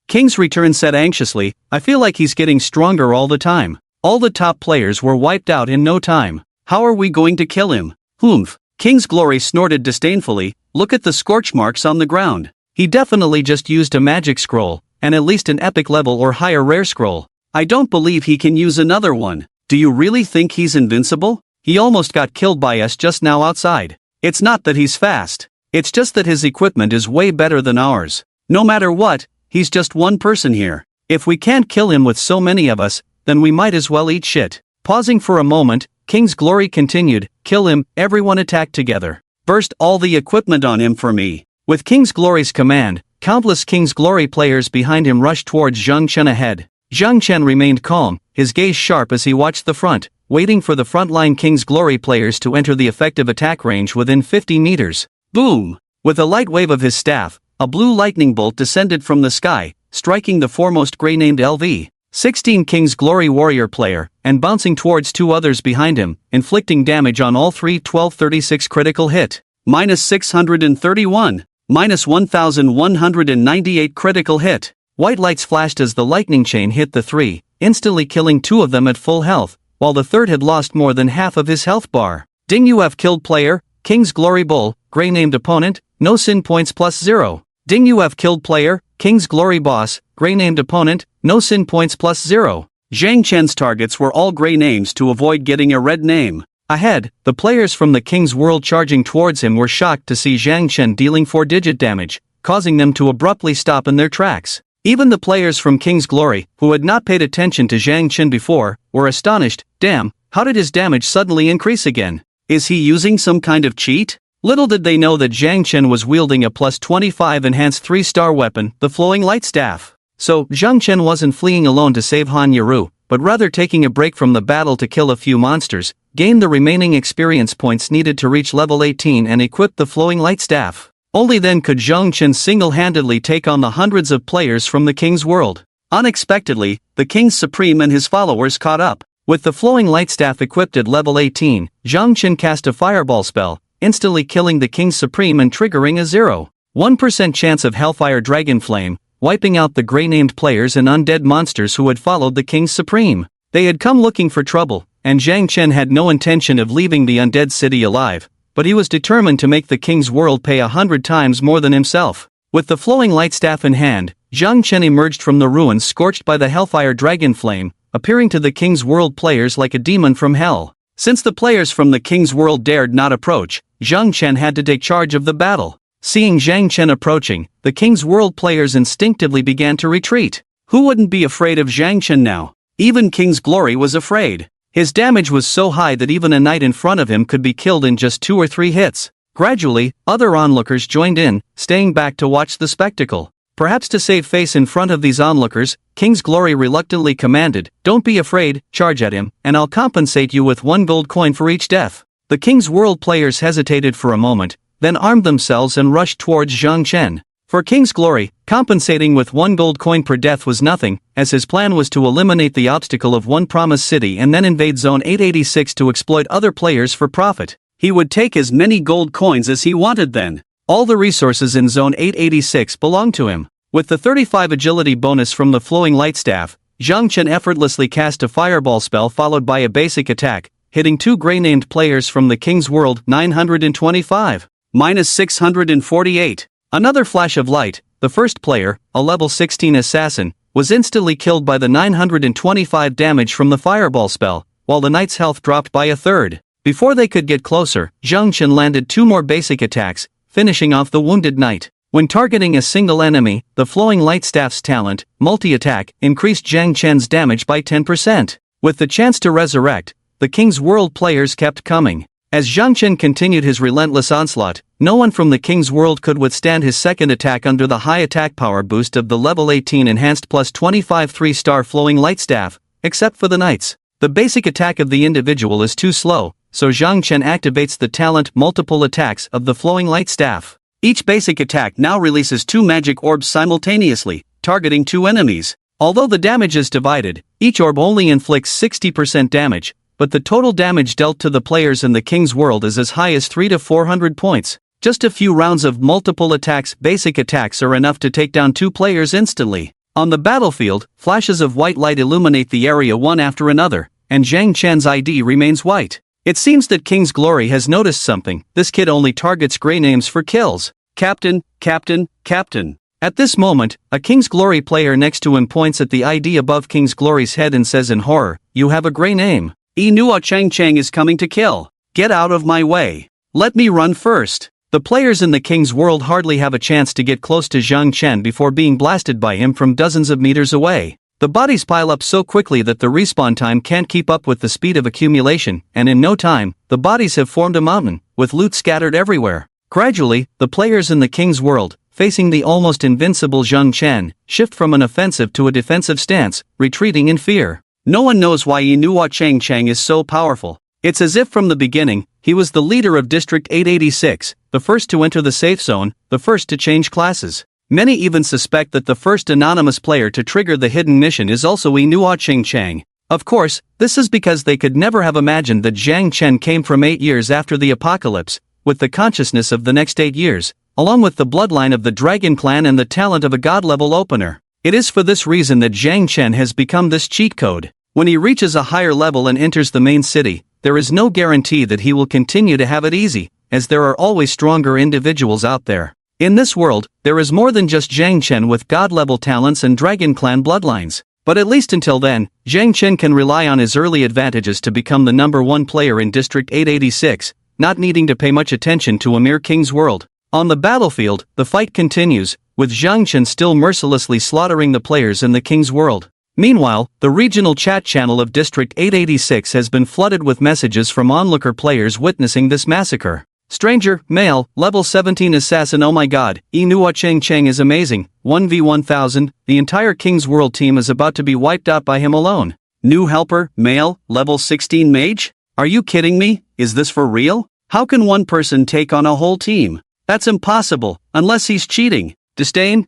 Speaker 1: King's Return said anxiously, "I feel like he's getting stronger all the time. All the top players were wiped out in no time. How are we going to kill him? Humph. King's Glory snorted disdainfully. Look at the scorch marks on the ground. He definitely just used a magic scroll, and at least an epic level or higher rare scroll. I don't believe he can use another one. Do you really think he's invincible? He almost got killed by us just now outside. It's not that he's fast. It's just that his equipment is way better than ours. No matter what, he's just one person here. If we can't kill him with so many of us, then we might as well eat shit. Pausing for a moment, King's Glory continued, kill him, everyone attack together. Burst all the equipment on him for me. With King's Glory's command, countless King's Glory players behind him rushed towards Zhang Chen ahead. Zhang Chen remained calm, his gaze sharp as he watched the front, waiting for the frontline King's Glory players to enter the effective attack range within 50 meters. Boom! With a light wave of his staff, a blue lightning bolt descended from the sky, striking the foremost gray named LV-16 King's Glory warrior player, and bouncing towards two others behind him, inflicting damage on all three. 1236 critical hit. -631. -1198 critical hit. White lights flashed as the lightning chain hit the three, instantly killing two of them at full health, while the third had lost more than half of his health bar. Ding, you have killed player, King's Glory Bull, gray named opponent, no sin points +0. Ding, you have killed player, King's Glory Boss, gray named opponent, no sin points +0. Zhang Chen's targets were all gray names to avoid getting a red name. Ahead, the players from the King's World charging towards him were shocked to see Zhang Chen dealing 4-digit damage, causing them to abruptly stop in their tracks. Even the players from King's Glory, who had not paid attention to Zhang Chen before, were astonished. Damn, how did his damage suddenly increase again? Is he using some kind of cheat? Little did they know that Zhang Chen was wielding a +25 enhanced 3-star weapon, the Flowing Light Staff. So, Zhang Chen wasn't fleeing alone to save Han Yaru, but rather taking a break from the battle to kill a few monsters, gain the remaining experience points needed to reach level 18 and equip the Flowing Light Staff. Only then could Zhang Chen single-handedly take on the hundreds of players from the King's World. Unexpectedly, the King Supreme and his followers caught up. With the Flowing Light Staff equipped at level 18, Zhang Chen cast a fireball spell, instantly killing the King Supreme and triggering a 0.1% chance of Hellfire Dragon Flame, wiping out the gray-named players and undead monsters who had followed the King Supreme. They had come looking for trouble, and Zhang Chen had no intention of leaving the undead city alive, but he was determined to make the King's World pay 100 times more than himself. With the Flowing Light Staff in hand, Zhang Chen emerged from the ruins scorched by the Hellfire Dragon Flame, appearing to the King's World players like a demon from hell. Since the players from the King's World dared not approach, Zhang Chen had to take charge of the battle. Seeing Zhang Chen approaching, the King's World players instinctively began to retreat. Who wouldn't be afraid of Zhang Chen now? Even King's Glory was afraid. His damage was so high that even a knight in front of him could be killed in just 2 or 3 hits. Gradually, other onlookers joined in, staying back to watch the spectacle. Perhaps to save face in front of these onlookers, King's Glory reluctantly commanded, "Don't be afraid, charge at him, and I'll compensate you with 1 gold coin for each death." The King's World players hesitated for a moment, then armed themselves and rushed towards Zhang Chen. For King's Glory, compensating with 1 gold coin per death was nothing, as his plan was to eliminate the obstacle of One Promise City and then invade Zone 886 to exploit other players for profit. He would take as many gold coins as he wanted then. All the resources in Zone 886 belonged to him. With the 35 agility bonus from the Flowing Light Staff, Zhang Chen effortlessly cast a fireball spell followed by a basic attack, hitting 2 gray-named players from the King's World. 925. -648. Another flash of light, the first player, a level 16 assassin, was instantly killed by the 925 damage from the fireball spell, while the knight's health dropped by a third. Before they could get closer, Zhang Chen landed 2 more basic attacks, finishing off the wounded knight. When targeting a single enemy, the Flowing Light Staff's talent, multi-attack, increased Zhang Chen's damage by 10%. With the chance to resurrect, the King's World players kept coming. As Zhang Chen continued his relentless onslaught, no one from the King's World could withstand his second attack under the high attack power boost of the level 18 enhanced +25 3-star Flowing Light Staff, except for the knights. The basic attack of the individual is too slow, so Zhang Chen activates the talent multiple attacks of the Flowing Light Staff. Each basic attack now releases 2 magic orbs simultaneously, targeting 2 enemies. Although the damage is divided, each orb only inflicts 60% damage, but the total damage dealt to the players in the King's World is as high as 300 to 400 points. Just a few rounds of multiple attacks, basic attacks are enough to take down 2 players instantly. On the battlefield, flashes of white light illuminate the area one after another, and Zhang Chen's ID remains white. It seems that King's Glory has noticed something. This kid only targets gray names for kills. Captain, Captain, Captain. At this moment, a King's Glory player next to him points at the ID above King's Glory's head and says in horror, "You have a gray name. Inua Chang Chang is coming to kill. Get out of my way. Let me run first." The players in the King's world hardly have a chance to get close to Zhang Chen before being blasted by him from dozens of meters away. The bodies pile up so quickly that the respawn time can't keep up with the speed of accumulation, and in no time, the bodies have formed a mountain, with loot scattered everywhere. Gradually, the players in the King's world, facing the almost invincible Zhang Chen, shift from an offensive to a defensive stance, retreating in fear. No one knows why Inua Chang Chang is so powerful. It's as if from the beginning, he was the leader of District 886, the first to enter the safe zone, the first to change classes. Many even suspect that the first anonymous player to trigger the hidden mission is also Inua Chang Chang. Of course, this is because they could never have imagined that Zhang Chen came from 8 years after the apocalypse, with the consciousness of the next 8 years, along with the bloodline of the Dragon Clan and the talent of a god-level opener. It is for this reason that Zhang Chen has become this cheat code. When he reaches a higher level and enters the main city, there is no guarantee that he will continue to have it easy, as there are always stronger individuals out there. In this world, there is more than just Zhang Chen with god-level talents and Dragon Clan bloodlines. But at least until then, Zhang Chen can rely on his early advantages to become the #1 player in District 886, not needing to pay much attention to a mere King's world. On the battlefield, the fight continues, with Zhang Chen still mercilessly slaughtering the players in the King's world. Meanwhile, the regional chat channel of District 886 has been flooded with messages from onlooker players witnessing this massacre. Stranger, male, level 17 assassin. Oh my god, Inua Chang Chang is amazing, 1v1000, the entire King's World team is about to be wiped out by him alone. New helper, male, level 16 mage? Are you kidding me? Is this for real? How can one person take on a whole team? That's impossible, unless he's cheating. Disdain,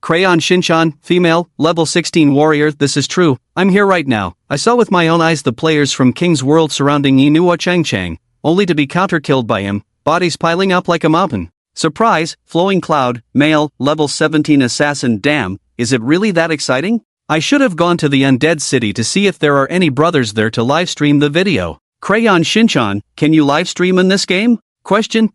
Speaker 1: Crayon Shinchan, female, level 16 warrior. This is true, I'm here right now. I saw with my own eyes the players from King's World surrounding Inua Chang Chang, only to be counter-killed by him, bodies piling up like a mountain. Surprise, Flowing Cloud, male, level 17 assassin. Damn, is it really that exciting? I should have gone to the Undead City to see if there are any brothers there to livestream the video. Crayon Shinchan, can you livestream in this game? Question,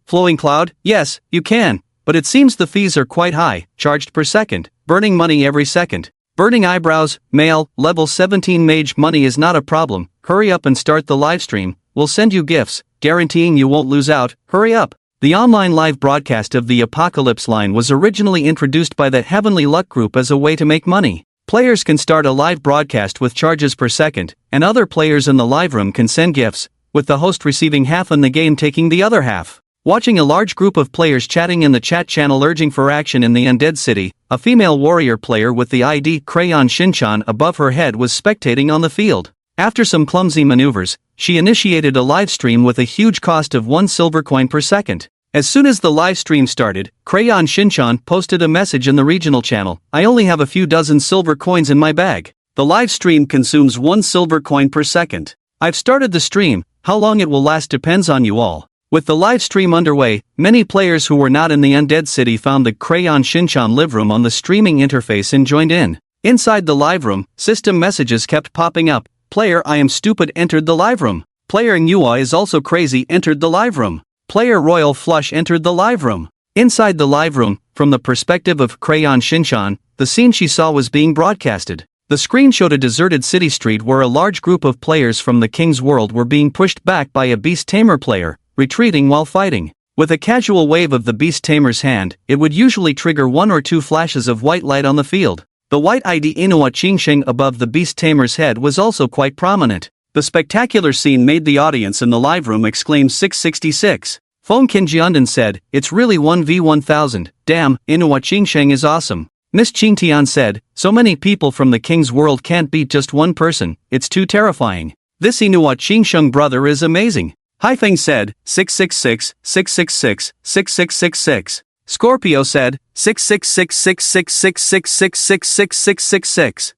Speaker 1: Flowing Cloud, yes, you can, but it seems the fees are quite high, charged per second, burning money every second. Burning eyebrows, male, level 17 mage. Money is not a problem, hurry up and start the livestream. We'll send you gifts, guaranteeing you won't lose out, hurry up. The online live broadcast of the Apocalypse line was originally introduced by the Heavenly Luck Group as a way to make money. Players can start a live broadcast with charges per second, and other players in the live room can send gifts, with the host receiving half and the game taking the other half. Watching a large group of players chatting in the chat channel urging for action in the Undead City, a female warrior player with the ID Crayon Shinchan above her head was spectating on the field. After some clumsy maneuvers, she initiated a live stream with a huge cost of 1 silver coin per second. As soon as the live stream started, Crayon Shinchan posted a message in the regional channel. I only have a few dozen silver coins in my bag. The live stream consumes 1 silver coin per second. I've started the stream, how long it will last depends on you all. With the live stream underway, many players who were not in the Undead City found the Crayon Shinchan live room on the streaming interface and joined in. Inside the live room, system messages kept popping up. Player I am stupid entered the live room. Player Nua is also crazy entered the live room. Player Royal Flush entered the live room. Inside the live room, from the perspective of Crayon Shinchan, the scene she saw was being broadcasted. The screen showed a deserted city street where a large group of players from the King's World were being pushed back by a Beast Tamer player, retreating while fighting. With a casual wave of the Beast Tamer's hand, it would usually trigger 1 or 2 flashes of white light on the field. The white ID Inua Chingsheng above the Beast Tamer's head was also quite prominent. The spectacular scene made the audience in the live room exclaim 666. Fong Kinjiandan said, it's really 1v1000, damn, Inua Chingsheng is awesome. Miss Qingtian said, so many people from the King's World can't beat just one person, it's too terrifying. This Inua Chingsheng brother is amazing. Haifeng said, 666, 666, 6666. Scorpio said, 6666666666666.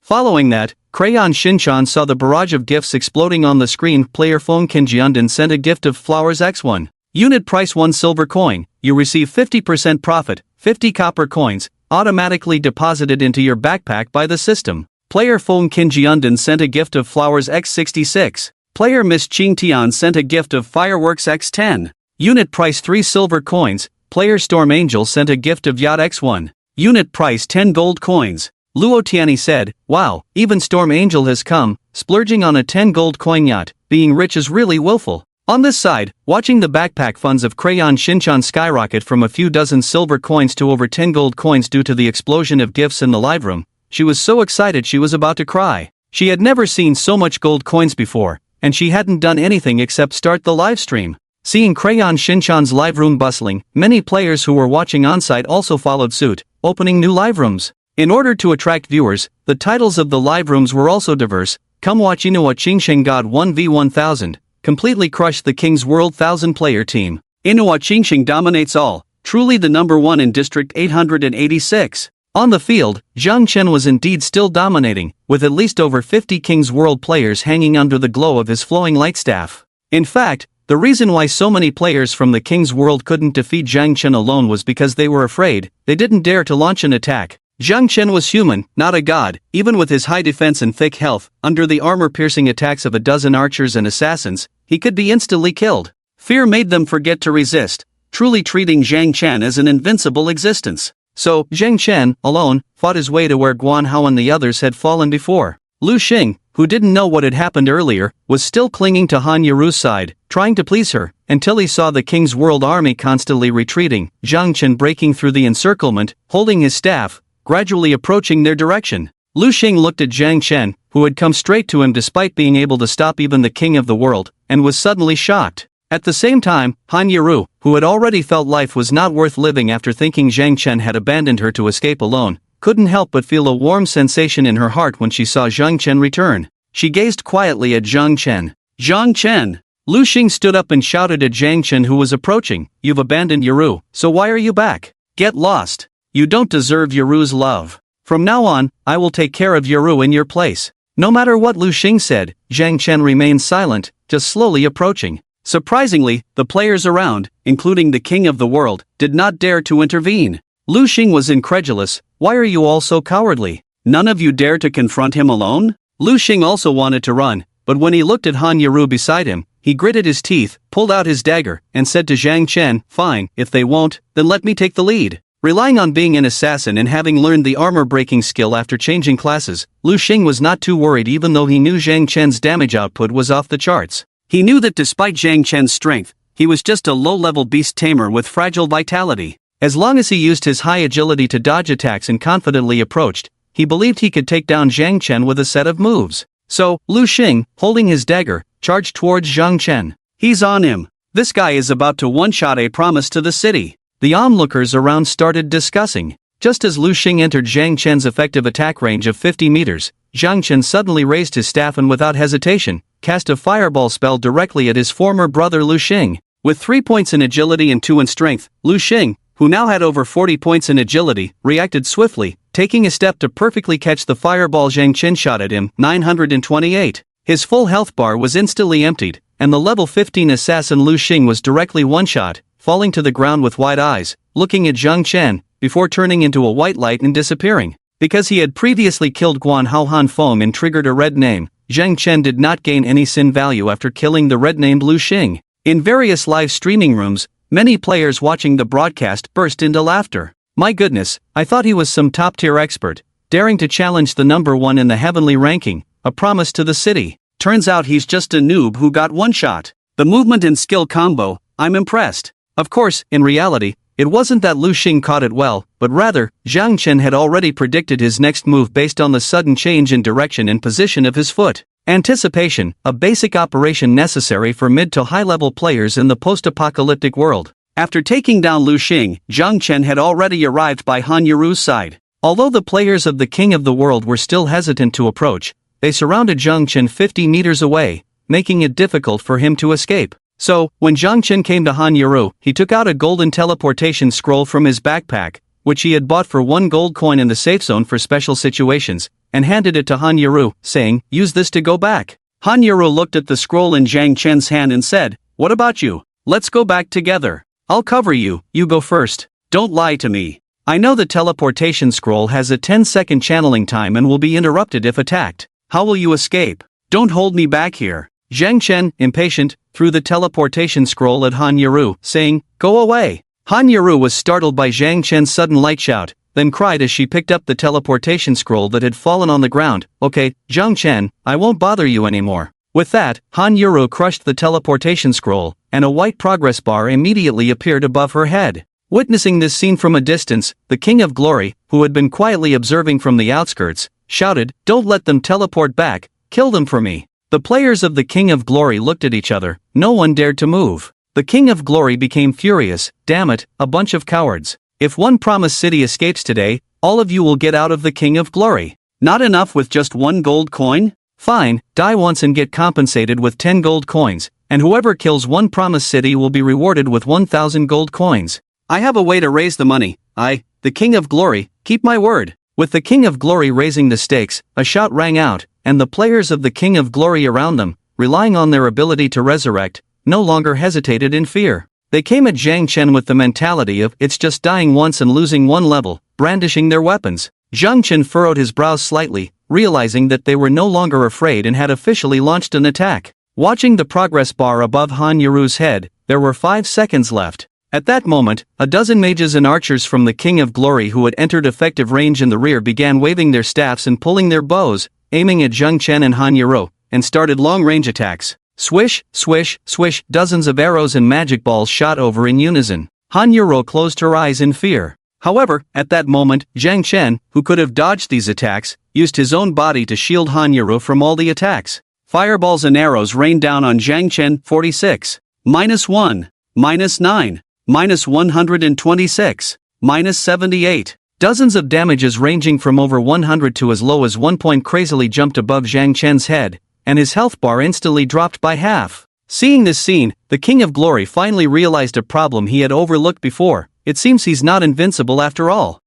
Speaker 1: Following that, Crayon Shinchan saw the barrage of gifts exploding on the screen. Player Fong Kinjiandan sent a gift of flowers X1. Unit price 1 silver coin. You receive 50% profit, 50 copper coins, automatically deposited into your backpack by the system. Player Fong Kinjiundan sent a gift of flowers x66. Player Miss Ching Tian sent a gift of fireworks x10. Unit price 3 silver coins. Player Storm Angel sent a gift of yacht x1. Unit price 10 gold coins. Luo Tiani said, "Wow, even Storm Angel has come, splurging on a 10 gold coin yacht. Being rich is really willful." On this side, watching the backpack funds of Crayon Shinchan skyrocket from a few dozen silver coins to over 10 gold coins due to the explosion of gifts in the live room, she was so excited she was about to cry. She had never seen so much gold coins before, and she hadn't done anything except start the live stream. Seeing Crayon Shinchan's live room bustling, many players who were watching on-site also followed suit, opening new live rooms. In order to attract viewers, the titles of the live rooms were also diverse. Come watch Inuwa Qingsheng God 1v1000, completely crushed the King's World 1000-player team. Inuwa Qingsheng dominates all, truly the number one in District 886. On the field, Zhang Chen was indeed still dominating, with at least over 50 King's World players hanging under the glow of his flowing light staff. In fact, the reason why so many players from the King's World couldn't defeat Zhang Chen alone was because they were afraid. They didn't dare to launch an attack. Zhang Chen was human, not a god. Even with his high defense and thick health, under the armor-piercing attacks of a dozen archers and assassins, he could be instantly killed. Fear made them forget to resist, truly treating Zhang Chen as an invincible existence. So, Zhang Chen, alone, fought his way to where Guan Hao and the others had fallen before. Lu Xing, who didn't know what had happened earlier, was still clinging to Han Yeru's side, trying to please her, until he saw the King's World army constantly retreating, Zhang Chen breaking through the encirclement, holding his staff, gradually approaching their direction. Lu Xing looked at Zhang Chen, who had come straight to him despite being able to stop even the king of the world, and was suddenly shocked. At the same time, Han Yeru, who had already felt life was not worth living after thinking Zhang Chen had abandoned her to escape alone, couldn't help but feel a warm sensation in her heart when she saw Zhang Chen return. She gazed quietly at Zhang Chen. "Zhang Chen!" Lu Xing stood up and shouted at Zhang Chen who was approaching, "You've abandoned Yeru, so why are you back? Get lost. You don't deserve Yeru's love. From now on, I will take care of Yeru in your place." No matter what Lu Xing said, Zhang Chen remained silent, just slowly approaching. Surprisingly, the players around, including the king of the world, did not dare to intervene. Lu Xing was incredulous. "Why are you all so cowardly? None of you dare to confront him alone?" Lu Xing also wanted to run, but when he looked at Han Yeru beside him, he gritted his teeth, pulled out his dagger, and said to Zhang Chen, "Fine, if they won't, then let me take the lead." Relying on being an assassin and having learned the armor-breaking skill after changing classes, Lu Xing was not too worried even though he knew Zhang Chen's damage output was off the charts. He knew that despite Zhang Chen's strength, he was just a low-level beast tamer with fragile vitality. As long as he used his high agility to dodge attacks and confidently approached, he believed he could take down Zhang Chen with a set of moves. So, Lu Xing, holding his dagger, charged towards Zhang Chen. "He's on him. This guy is about to one-shot a promise to the city." The onlookers around started discussing. Just as Lu Xing entered Zhang Chen's effective attack range of 50 meters, Zhang Chen suddenly raised his staff and without hesitation, cast a fireball spell directly at his former brother Lu Xing. With 3 points in agility and 2 in strength, Lu Xing, who now had over 40 points in agility, reacted swiftly, taking a step to perfectly catch the fireball Zhang Chen shot at him, 928. His full health bar was instantly emptied, and the level 15 assassin Lu Xing was directly one-shot, falling to the ground with wide eyes, looking at Zhang Chen, before turning into a white light and disappearing. Because he had previously killed Guan Hao Han Feng and triggered a red name, Zhang Chen did not gain any sin value after killing the red-named Lu Xing. In various live streaming rooms, many players watching the broadcast burst into laughter. "My goodness, I thought he was some top-tier expert, daring to challenge the number one in the heavenly ranking, a promise to the city. Turns out he's just a noob who got one shot. The movement and skill combo, I'm impressed." Of course, in reality, it wasn't that Lu Xing caught it well, but rather, Zhang Chen had already predicted his next move based on the sudden change in direction and position of his foot. Anticipation, a basic operation necessary for mid to high-level players in the post-apocalyptic world. After taking down Lu Xing, Zhang Chen had already arrived by Han Yeru's side. Although the players of the King of the World were still hesitant to approach, they surrounded Zhang Chen 50 meters away, making it difficult for him to escape. So, when Zhang Chen came to Han Yeru, he took out a golden teleportation scroll from his backpack, which he had bought for 1 gold coin in the safe zone for special situations, and handed it to Han Yeru, saying, "Use this to go back." Han Yeru looked at the scroll in Zhang Chen's hand and said, "What about you? Let's go back together. I'll cover you, you go first. Don't lie to me." I know the teleportation scroll has a 10-second channeling time and will be interrupted if attacked. How will you escape? Don't hold me back here. Zhang Chen, impatient, threw the teleportation scroll at Han Yaru, saying, "Go away." Han Yaru was startled by Zhang Chen's sudden light shout, then cried as she picked up the teleportation scroll that had fallen on the ground. "Okay, Zhang Chen, I won't bother you anymore." With that, Han Yaru crushed the teleportation scroll, and a white progress bar immediately appeared above her head. Witnessing this scene from a distance, the King of Glory, who had been quietly observing from the outskirts, shouted, "Don't let them teleport back, kill them for me." The players of the King of Glory looked at each other, no one dared to move. The King of Glory became furious. "Damn it, a bunch of cowards. If one promised city escapes today, all of you will get out of the King of Glory. Not enough with just 1 gold coin? Fine, die once and get compensated with 10 gold coins, and whoever kills one promised city will be rewarded with 1,000 gold coins. I have a way to raise the money. I, the King of Glory, keep my word." With the King of Glory raising the stakes, a shout rang out, and the players of the King of Glory around them, relying on their ability to resurrect, no longer hesitated in fear. They came at Zhang Chen with the mentality of "it's just dying once and losing 1 level," brandishing their weapons. Zhang Chen furrowed his brows slightly, realizing that they were no longer afraid and had officially launched an attack. Watching the progress bar above Han Yaru's head, there were 5 seconds left. At that moment, a dozen mages and archers from the King of Glory who had entered effective range in the rear began waving their staffs and pulling their bows, aiming at Zhang Chen and Han Yaru, and started long-range attacks. Swish, swish, swish, dozens of arrows and magic balls shot over in unison. Han Yaru closed her eyes in fear. However, at that moment, Zhang Chen, who could have dodged these attacks, used his own body to shield Han Yaru from all the attacks. Fireballs and arrows rained down on Zhang Chen. 46. -1. -9. -126. -78. Dozens of damages ranging from over 100 to as low as 1 point crazily jumped above Zhang Chen's head, and his health bar instantly dropped by half. Seeing this scene, the King of Glory finally realized a problem he had overlooked before. It seems he's not invincible after all.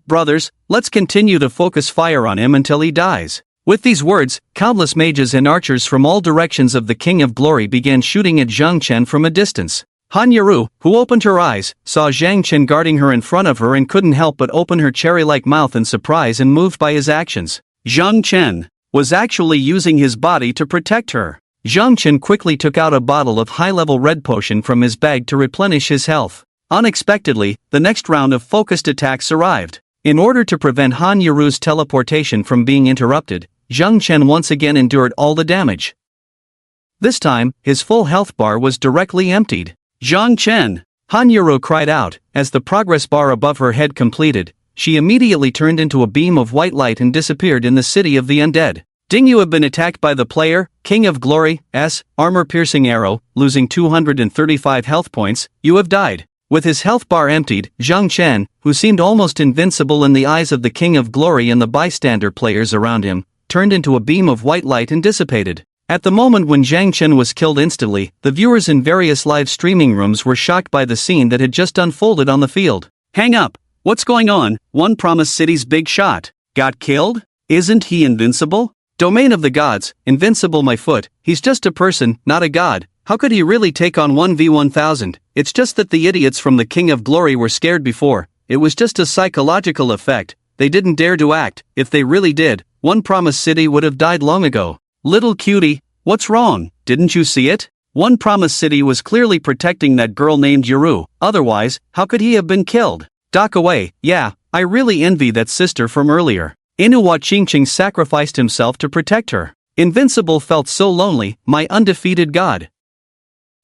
Speaker 1: Brothers, let's continue to focus fire on him until he dies." With these words, countless mages and archers from all directions of the King of Glory began shooting at Zhang Chen from a distance. Han Yaru, who opened her eyes, saw Zhang Chen guarding her in front of her and couldn't help but open her cherry-like mouth in surprise and moved by his actions. Zhang Chen was actually using his body to protect her. Zhang Chen quickly took out a bottle of high-level red potion from his bag to replenish his health. Unexpectedly, the next round of focused attacks arrived. In order to prevent Han Yaru's teleportation from being interrupted, Zhang Chen once again endured all the damage. This time, his full health bar was directly emptied. "Zhang Chen!" Han Yaru cried out. As the progress bar above her head completed, she immediately turned into a beam of white light and disappeared in the city of the undead. "Ding, you have been attacked by the player, King of Glory's armor-piercing arrow, losing 235 health points. You have died." With his health bar emptied, Zhang Chen, who seemed almost invincible in the eyes of the King of Glory and the bystander players around him, turned into a beam of white light and dissipated. At the moment when Zhang Chen was killed instantly, the viewers in various live streaming rooms were shocked by the scene that had just unfolded on the field. "Hang up! What's going on? One Promised City's big shot got killed? Isn't he invincible? Domain of the gods, invincible my foot, he's just a person, not a god. How could he really take on 1v1000? It's just that the idiots from the King of Glory were scared before. It was just a psychological effect. They didn't dare to act. If they really did, One Promised City would have died long ago. Little cutie, what's wrong? Didn't you see it? One Promised City was clearly protecting that girl named Yaru. Otherwise, how could he have been killed? Dock away. Yeah, I really envy that sister from earlier. Inuwa Qingqing sacrificed himself to protect her. Invincible felt so lonely. My undefeated god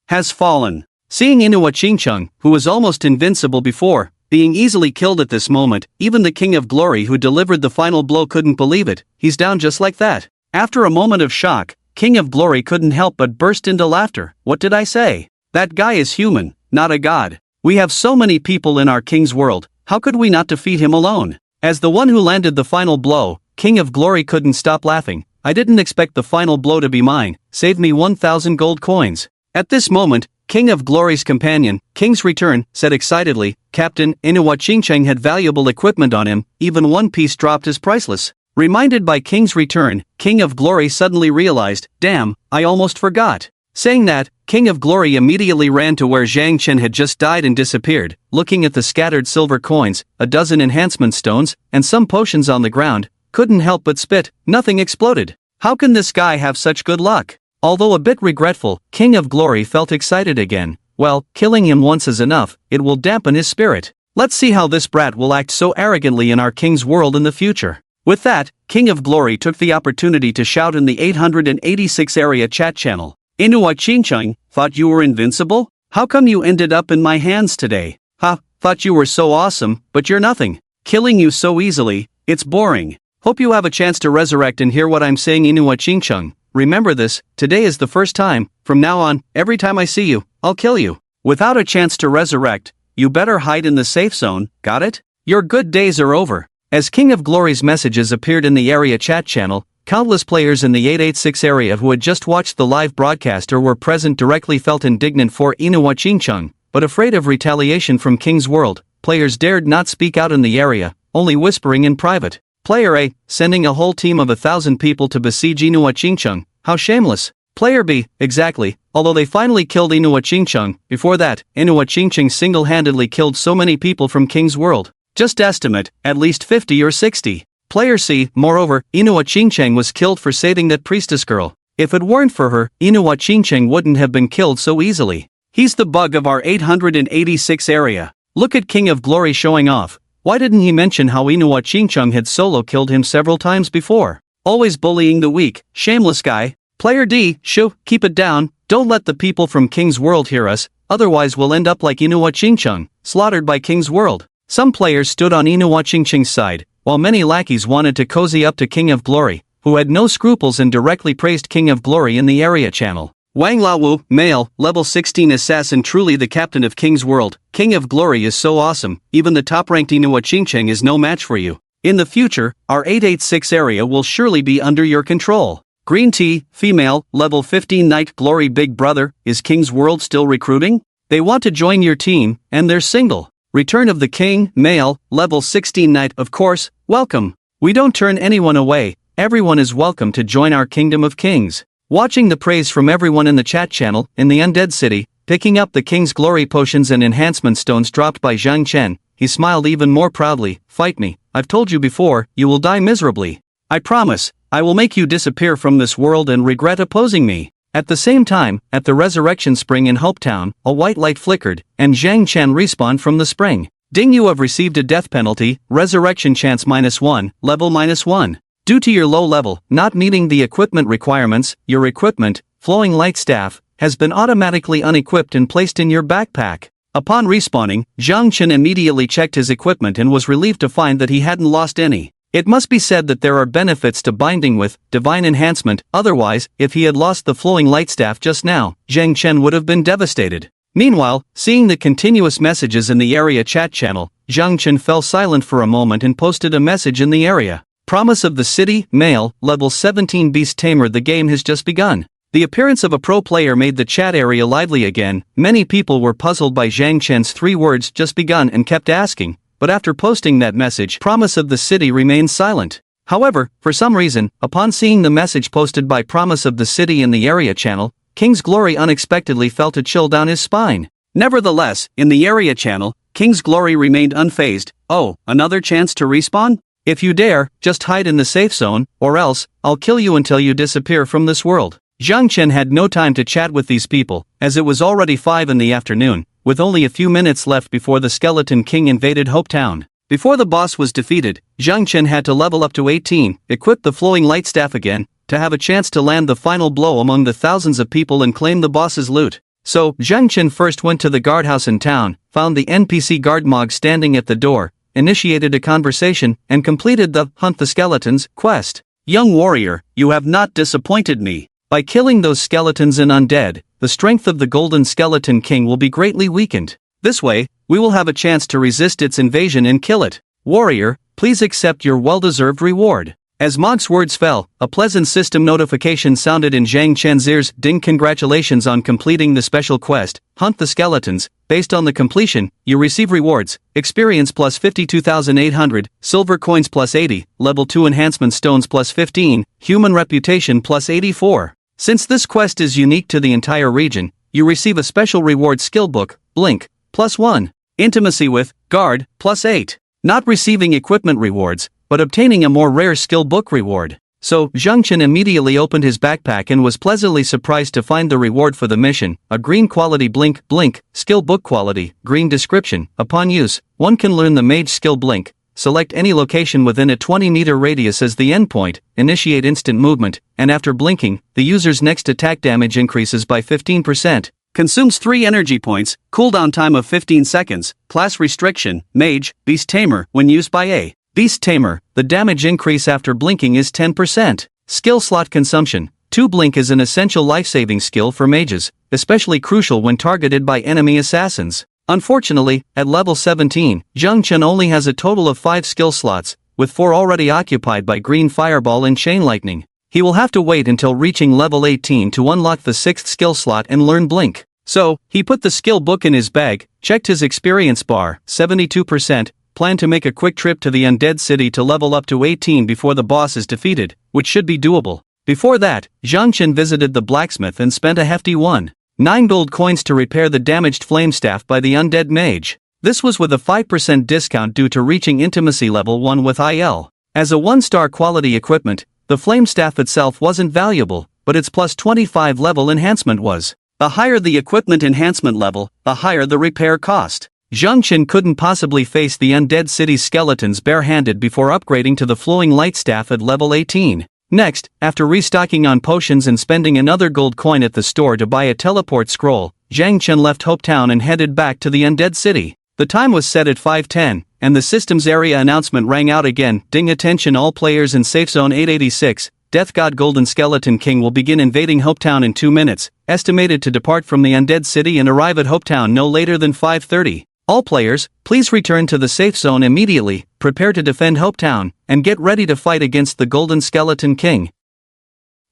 Speaker 1: has fallen. Seeing Inuwa Qingqing, who was almost invincible before, being easily killed at this moment, even the King of Glory who delivered the final blow couldn't believe it. He's down just like that. After a moment of shock, King of Glory couldn't help but burst into laughter. What did I say? That guy is human, not a god. We have so many people in our king's world, how could we not defeat him alone? As the one who landed the final blow, King of Glory couldn't stop laughing. I didn't expect the final blow to be mine. Save me 1,000 gold coins. At this moment, King of Glory's companion, King's Return, said excitedly, Captain, Inuwa Qingqing had valuable equipment on him, even one piece dropped is priceless. Reminded by King's Return, King of Glory suddenly realized, damn, I almost forgot. Saying that, King of Glory immediately ran to where Zhang Chen had just died and disappeared, looking at the scattered silver coins, a dozen enhancement stones, and some potions on the ground, couldn't help but spit. Nothing exploded. How can this guy have such good luck? Although a bit regretful, King of Glory felt excited again. Well, killing him once is enough, it will dampen his spirit. Let's see how this brat will act so arrogantly in our king's world in the future. With that, King of Glory took the opportunity to shout in the 886 area chat channel. Inuwa Chingcheng, thought you were invincible? How come you ended up in my hands today? Ha, thought you were so awesome, but you're nothing. Killing you so easily, it's boring. Hope you have a chance to resurrect and hear what I'm saying. Inuwa Chingcheng. Remember this, today is the first time, from now on, every time I see you, I'll kill you. Without a chance to resurrect, you better hide in the safe zone, got it? Your good days are over. As King of Glory's messages appeared in the area chat channel, countless players in the 886 area who had just watched the live broadcast or were present directly felt indignant for Inuwa Chingcheng, but afraid of retaliation from King's World, players dared not speak out in the area, only whispering in private. Player A, sending a whole team of 1,000 people to besiege Inuwa Chingcheng, how shameless. Player B, exactly, although they finally killed Inuwa Chingcheng, before that, Inuwa Chingcheng single-handedly killed so many people from King's World. Just estimate, at least 50 or 60. Player C, moreover, Inuwa Chingcheng was killed for saving that priestess girl. If it weren't for her, Inuwa Chingcheng wouldn't have been killed so easily. He's the bug of our 886 area. Look at King of Glory showing off. Why didn't he mention how Inuwa Chingcheng had solo killed him several times before? Always bullying the weak, shameless guy. Player D, shoo, keep it down, don't let the people from King's World hear us, otherwise we'll end up like Inuwa Chingcheng, slaughtered by King's World. Some players stood on Inuwa Chingcheng's side, while many lackeys wanted to cozy up to King of Glory, who had no scruples and directly praised King of Glory in the area channel. Wang Lawu, male, level 16 assassin, truly the captain of King's World. King of Glory is so awesome, even the top-ranked Inuwa Chingcheng is no match for you. In the future, our 886 area will surely be under your control. Green Tea, female, level 15 Knight Glory. Big brother, is King's World still recruiting? They want to join your team, and they're single. Return of the King, male, level 16 Knight. Of course, welcome. We don't turn anyone away, everyone is welcome to join our Kingdom of Kings. Watching the praise from everyone in the chat channel, in the Undead City, picking up the King's Glory potions and enhancement stones dropped by Zhang Chen, he smiled even more proudly. Fight me, I've told you before, you will die miserably. I promise, I will make you disappear from this world and regret opposing me. At the same time, at the Resurrection Spring in Hopetown, a white light flickered, and Zhang Chen respawned from the spring. Ding, you have received a death penalty, resurrection chance -1, level -1. Due to your low level, not meeting the equipment requirements, your equipment, Flowing Light Staff, has been automatically unequipped and placed in your backpack. Upon respawning, Zhang Chen immediately checked his equipment and was relieved to find that he hadn't lost any. It must be said that there are benefits to binding with Divine Enhancement, otherwise, if he had lost the Flowing Light Staff just now, Zhang Chen would have been devastated. Meanwhile, seeing the continuous messages in the area chat channel, Zhang Chen fell silent for a moment and posted a message in the area. Promise of the City, male, level 17 Beast Tamer. The game has just begun. The appearance of a pro player made the chat area lively again. Many people were puzzled by Zhang Chen's 3 words just begun and kept asking, but after posting that message, Promise of the City remained silent. However, for some reason, upon seeing the message posted by Promise of the City in the area channel, King's Glory unexpectedly felt a chill down his spine. Nevertheless, in the area channel, King's Glory remained unfazed. Oh, another chance to respawn? If you dare, just hide in the safe zone, or else, I'll kill you until you disappear from this world. Zhang Chen had no time to chat with these people, as it was already 5 in the afternoon, with only a few minutes left before the Skeleton King invaded Hopetown. Before the boss was defeated, Zhang Chen had to level up to 18, equip the Flowing Light Staff again, to have a chance to land the final blow among the thousands of people and claim the boss's loot. So, Zhang Chen first went to the guardhouse in town, found the NPC guard Mog standing at the door, initiated a conversation, and completed the Hunt the Skeletons quest. Young warrior, you have not disappointed me. By killing those skeletons and undead, the strength of the Golden Skeleton King will be greatly weakened. This way, we will have a chance to resist its invasion and kill it. Warrior, please accept your well-deserved reward. As Mog's words fell, a pleasant system notification sounded in Zhang Chen's ears. Ding, congratulations on completing the special quest, Hunt the Skeletons. Based on the completion, you receive rewards, experience plus 52,800, silver coins plus 80, level 2 enhancement stones plus 15, human reputation plus 84. Since this quest is unique to the entire region, you receive a special reward skill book, Blink, +1. Intimacy with, Guard, +8. Not receiving equipment rewards, but obtaining a more rare skill book reward. So, Zhang Chen immediately opened his backpack and was pleasantly surprised to find the reward for the mission, a green quality Blink, skill book quality, green description. Upon use, one can learn the mage skill Blink, select any location within a 20-meter radius as the endpoint, initiate instant movement, and after blinking, the user's next attack damage increases by 15%. Consumes 3 energy points, cooldown time of 15 seconds, class restriction, Mage, Beast Tamer. When used by a Beast Tamer, the damage increase after blinking is 10%. Skill slot consumption. 2 Blink is an essential life-saving skill for mages, especially crucial when targeted by enemy assassins. Unfortunately, at level 17, Zhang Chen only has a total of 5 skill slots, with 4 already occupied by Green Fireball and Chain Lightning. He will have to wait until reaching level 18 to unlock the 6th skill slot and learn Blink. So, he put the skill book in his bag, checked his experience bar, 72%, planned to make a quick trip to the Undead City to level up to 18 before the boss is defeated, which should be doable. Before that, Zhang Chen visited the blacksmith and spent a hefty 9 gold coins to repair the damaged flame staff by the undead mage. This was with a 5% discount due to reaching intimacy level 1 with IL. As a 1-star quality equipment, the flame staff itself wasn't valuable, but its plus 25 level enhancement was. The higher the equipment enhancement level, the higher the repair cost. Zhang Chen couldn't possibly face the Undead City's skeletons bare-handed before upgrading to the flowing light staff at level 18. Next, after restocking on potions and spending another gold coin at the store to buy a teleport scroll, Zhang Chen left Hope Town and headed back to the Undead City. The time was set at 5:10, and the systems area announcement rang out again. Ding, attention all players in Safe Zone 886, Death God Golden Skeleton King will begin invading Hope Town in 2 minutes, estimated to depart from the Undead City and arrive at Hope Town no later than 5:30. All players, please return to the safe zone immediately, prepare to defend Hope Town, and get ready to fight against the Golden Skeleton King.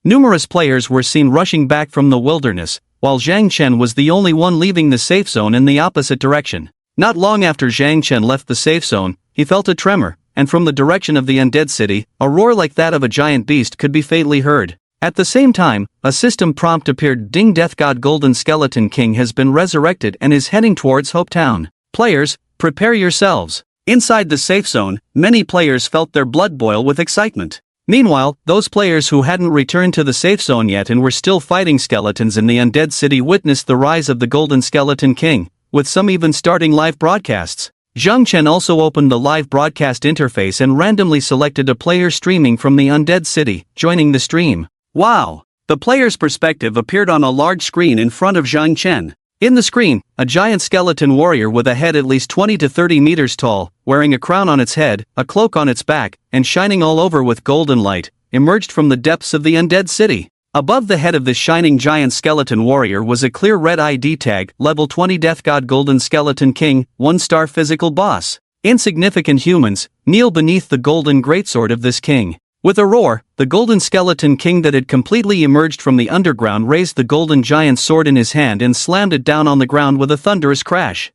Speaker 1: Numerous players were seen rushing back from the wilderness, while Zhang Chen was the only one leaving the safe zone in the opposite direction. Not long after Zhang Chen left the safe zone, he felt a tremor, and from the direction of the Undead City, a roar like that of a giant beast could be faintly heard. At the same time, a system prompt appeared. Ding, Death God Golden Skeleton King has been resurrected and is heading towards Hope Town. Players, prepare yourselves. Inside the safe zone, many players felt their blood boil with excitement. Meanwhile, those players who hadn't returned to the safe zone yet and were still fighting skeletons in the Undead City witnessed the rise of the Golden Skeleton King, with some even starting live broadcasts. Zhang Chen also opened the live broadcast interface and randomly selected a player streaming from the Undead City, joining the stream. Wow! The player's perspective appeared on a large screen in front of Zhang Chen. In the screen, a giant skeleton warrior with a head at least 20 to 30 meters tall, wearing a crown on its head, a cloak on its back, and shining all over with golden light, emerged from the depths of the Undead City. Above the head of this shining giant skeleton warrior was a clear red ID tag, level 20 Death God Golden Skeleton King, 1-star physical boss. Insignificant humans, kneel beneath the golden greatsword of this king. With a roar, the Golden Skeleton King that had completely emerged from the underground raised the golden giant sword in his hand and slammed it down on the ground with a thunderous crash.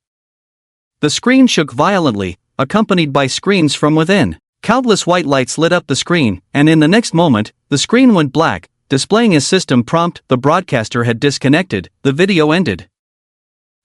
Speaker 1: The screen shook violently, accompanied by screams from within. Countless white lights lit up the screen, and in the next moment, the screen went black, displaying a system prompt. The broadcaster had disconnected, the video ended.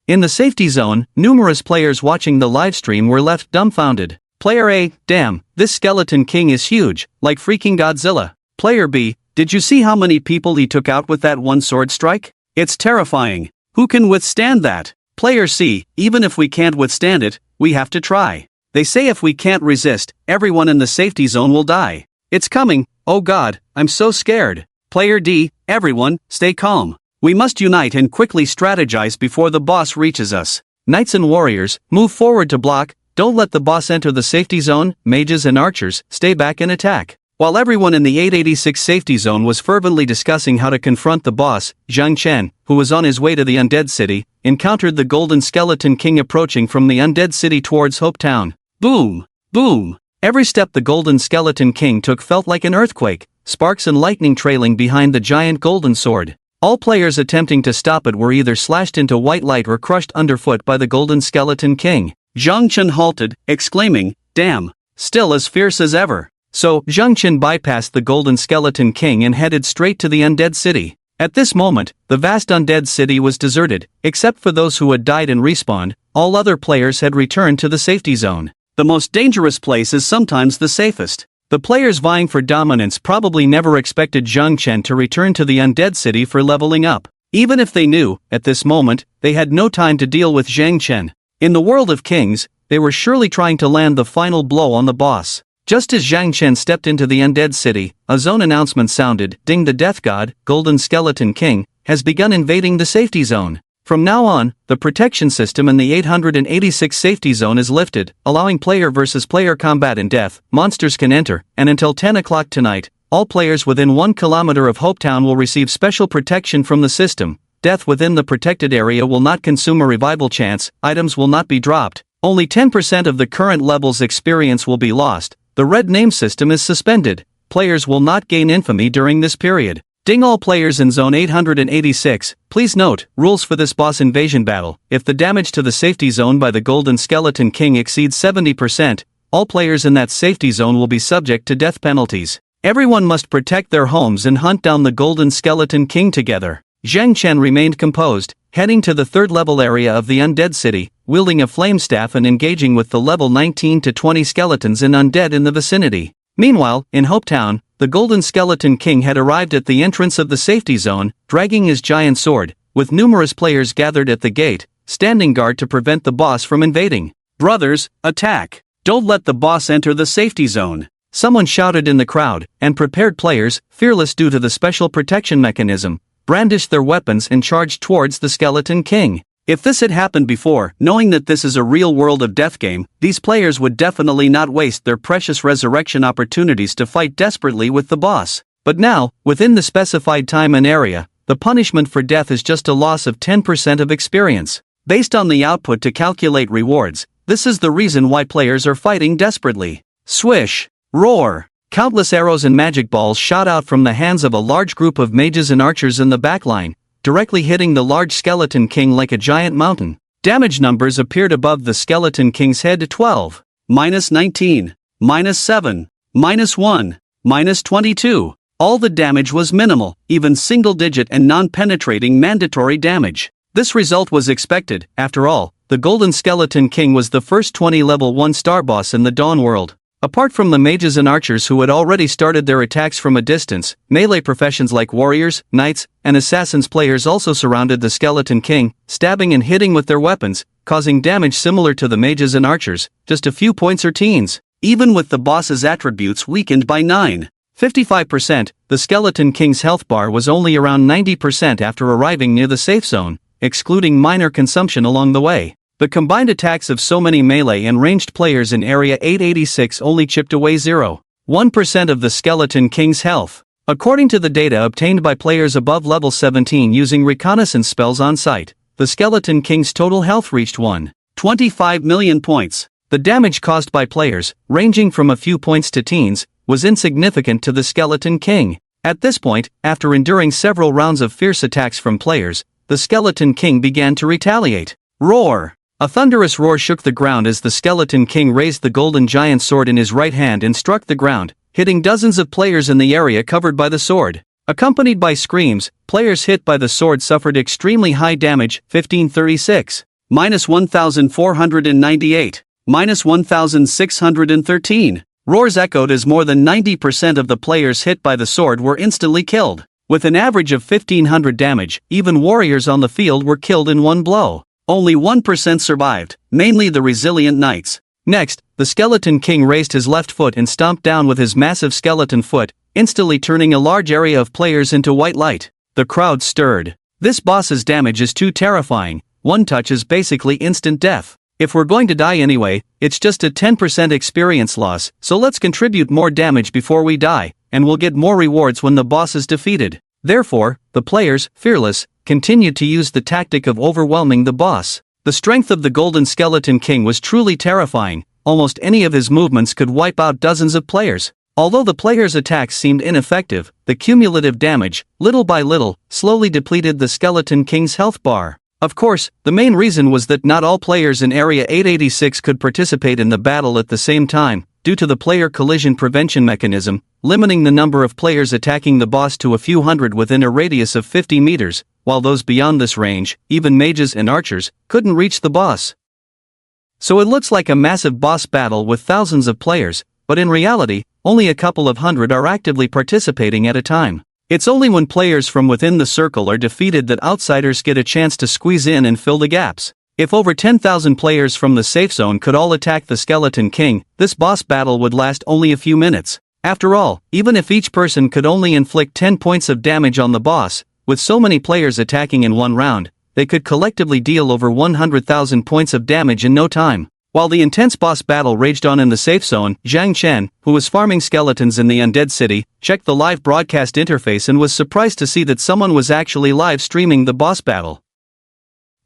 Speaker 1: In the safety zone, numerous players watching the livestream were left dumbfounded. Player A, damn, this Skeleton King is huge, like freaking Godzilla. Player B, did you see how many people he took out with that one sword strike? It's terrifying. Who can withstand that? Player C, even if we can't withstand it, we have to try. They say if we can't resist, everyone in the safety zone will die. It's coming, oh god, I'm so scared. Player D, everyone, stay calm. We must unite and quickly strategize before the boss reaches us. Knights and warriors, move forward to block. Don't let the boss enter the safety zone. Mages and archers, stay back and attack. While everyone in the 886 safety zone was fervently discussing how to confront the boss, Zhang Chen, who was on his way to the Undead City, encountered the Golden Skeleton King approaching from the Undead City towards Hope Town. Boom! Boom! Every step the Golden Skeleton King took felt like an earthquake, sparks and lightning trailing behind the giant golden sword. All players attempting to stop it were either slashed into white light or crushed underfoot by the Golden Skeleton King. Zhang Chen halted, exclaiming, damn, still as fierce as ever. So, Zhang Chen bypassed the Golden Skeleton King and headed straight to the Undead City. At this moment, the vast undead city was deserted, except for those who had died and respawned. All other players had returned to the safety zone. The most dangerous place is sometimes the safest. The players vying for dominance probably never expected Zhang Chen to return to the undead city for leveling up. Even if they knew, at this moment, they had no time to deal with Zhang Chen. In the world of kings, they were surely trying to land the final blow on the boss. Just as Zhang Chen stepped into the undead city, a zone announcement sounded. Ding, the death god, Golden Skeleton King, has begun invading the safety zone. From now on, the protection system in the 886 safety zone is lifted, allowing player versus player combat in death. Monsters can enter, and until 10 o'clock tonight, all players within 1 kilometer of Hopetown will receive special protection from the system. Death within the protected area will not consume a revival chance, items will not be dropped, only 10% of the current level's experience will be lost. The red name system is suspended. Players will not gain infamy during this period. Ding, all players in Zone 886, please note, rules for this boss invasion battle. If the damage to the safety zone by the Golden Skeleton King exceeds 70%, all players in that safety zone will be subject to death penalties. Everyone must protect their homes and hunt down the Golden Skeleton King together. Zhang Chen remained composed, heading to the third level area of the undead city, wielding a flame staff and engaging with the level 19 to 20 skeletons and undead in the vicinity. Meanwhile, in Hopetown, the Golden Skeleton King had arrived at the entrance of the safety zone, dragging his giant sword, with numerous players gathered at the gate, standing guard to prevent the boss from invading. Brothers, attack! Don't let the boss enter the safety zone! Someone shouted in the crowd, and prepared players, fearless due to the special protection mechanism, brandished their weapons and charged towards the Skeleton King. If this had happened before, knowing that this is a real world of death game, these players would definitely not waste their precious resurrection opportunities to fight desperately with the boss. But now, within the specified time and area, the punishment for death is just a loss of 10% of experience. Based on the output to calculate rewards, this is the reason why players are fighting desperately. Swish! Roar! Countless arrows and magic balls shot out from the hands of a large group of mages and archers in the backline, directly hitting the large Skeleton King like a giant mountain. Damage numbers appeared above the Skeleton King's head: 12, -19, -7, -1, -22. All the damage was minimal, even single-digit and non-penetrating mandatory damage. This result was expected. After all, the Golden Skeleton King was the first 20 level 1-star boss in the Dawn world. Apart from the mages and archers who had already started their attacks from a distance, melee professions like warriors, knights, and assassins players also surrounded the Skeleton King, stabbing and hitting with their weapons, causing damage similar to the mages and archers, just a few points or teens. Even with the boss's attributes weakened by 9.55%, the Skeleton King's health bar was only around 90% after arriving near the safe zone, excluding minor consumption along the way. The combined attacks of so many melee and ranged players in Area 886 only chipped away 0.1% of the Skeleton King's health. According to the data obtained by players above level 17 using reconnaissance spells on site, the Skeleton King's total health reached 1.25 million points. The damage caused by players, ranging from a few points to teens, was insignificant to the Skeleton King. At this point, after enduring several rounds of fierce attacks from players, the Skeleton King began to retaliate. Roar! A thunderous roar shook the ground as the Skeleton King raised the golden giant sword in his right hand and struck the ground, hitting dozens of players in the area covered by the sword. Accompanied by screams, players hit by the sword suffered extremely high damage: 1536, -1498, -1613. Roars echoed as more than 90% of the players hit by the sword were instantly killed. With an average of 1500 damage, even warriors on the field were killed in one blow. Only 1% survived, mainly the resilient knights. Next, the Skeleton King raised his left foot and stomped down with his massive skeleton foot, instantly turning a large area of players into white light. The crowd stirred. This boss's damage is too terrifying. One touch is basically instant death. If we're going to die anyway, it's just a 10% experience loss, so let's contribute more damage before we die, and we'll get more rewards when the boss is defeated. Therefore, the players, fearless, continued to use the tactic of overwhelming the boss. The strength of the Golden Skeleton King was truly terrifying. Almost any of his movements could wipe out dozens of players. Although the players' attacks seemed ineffective, the cumulative damage, little by little, slowly depleted the Skeleton King's health bar. Of course, the main reason was that not all players in Area 886 could participate in the battle at the same time. Due to the player collision prevention mechanism, limiting the number of players attacking the boss to a few hundred within a radius of 50 meters, while those beyond this range, even mages and archers, couldn't reach the boss. So it looks like a massive boss battle with thousands of players, but in reality, only a couple of hundred are actively participating at a time. It's only when players from within the circle are defeated that outsiders get a chance to squeeze in and fill the gaps. If over 10,000 players from the safe zone could all attack the Skeleton King, this boss battle would last only a few minutes. After all, even if each person could only inflict 10 points of damage on the boss, with so many players attacking in one round, they could collectively deal over 100,000 points of damage in no time. While the intense boss battle raged on in the safe zone, Zhang Chen, who was farming skeletons in the undead city, checked the live broadcast interface and was surprised to see that someone was actually live streaming the boss battle.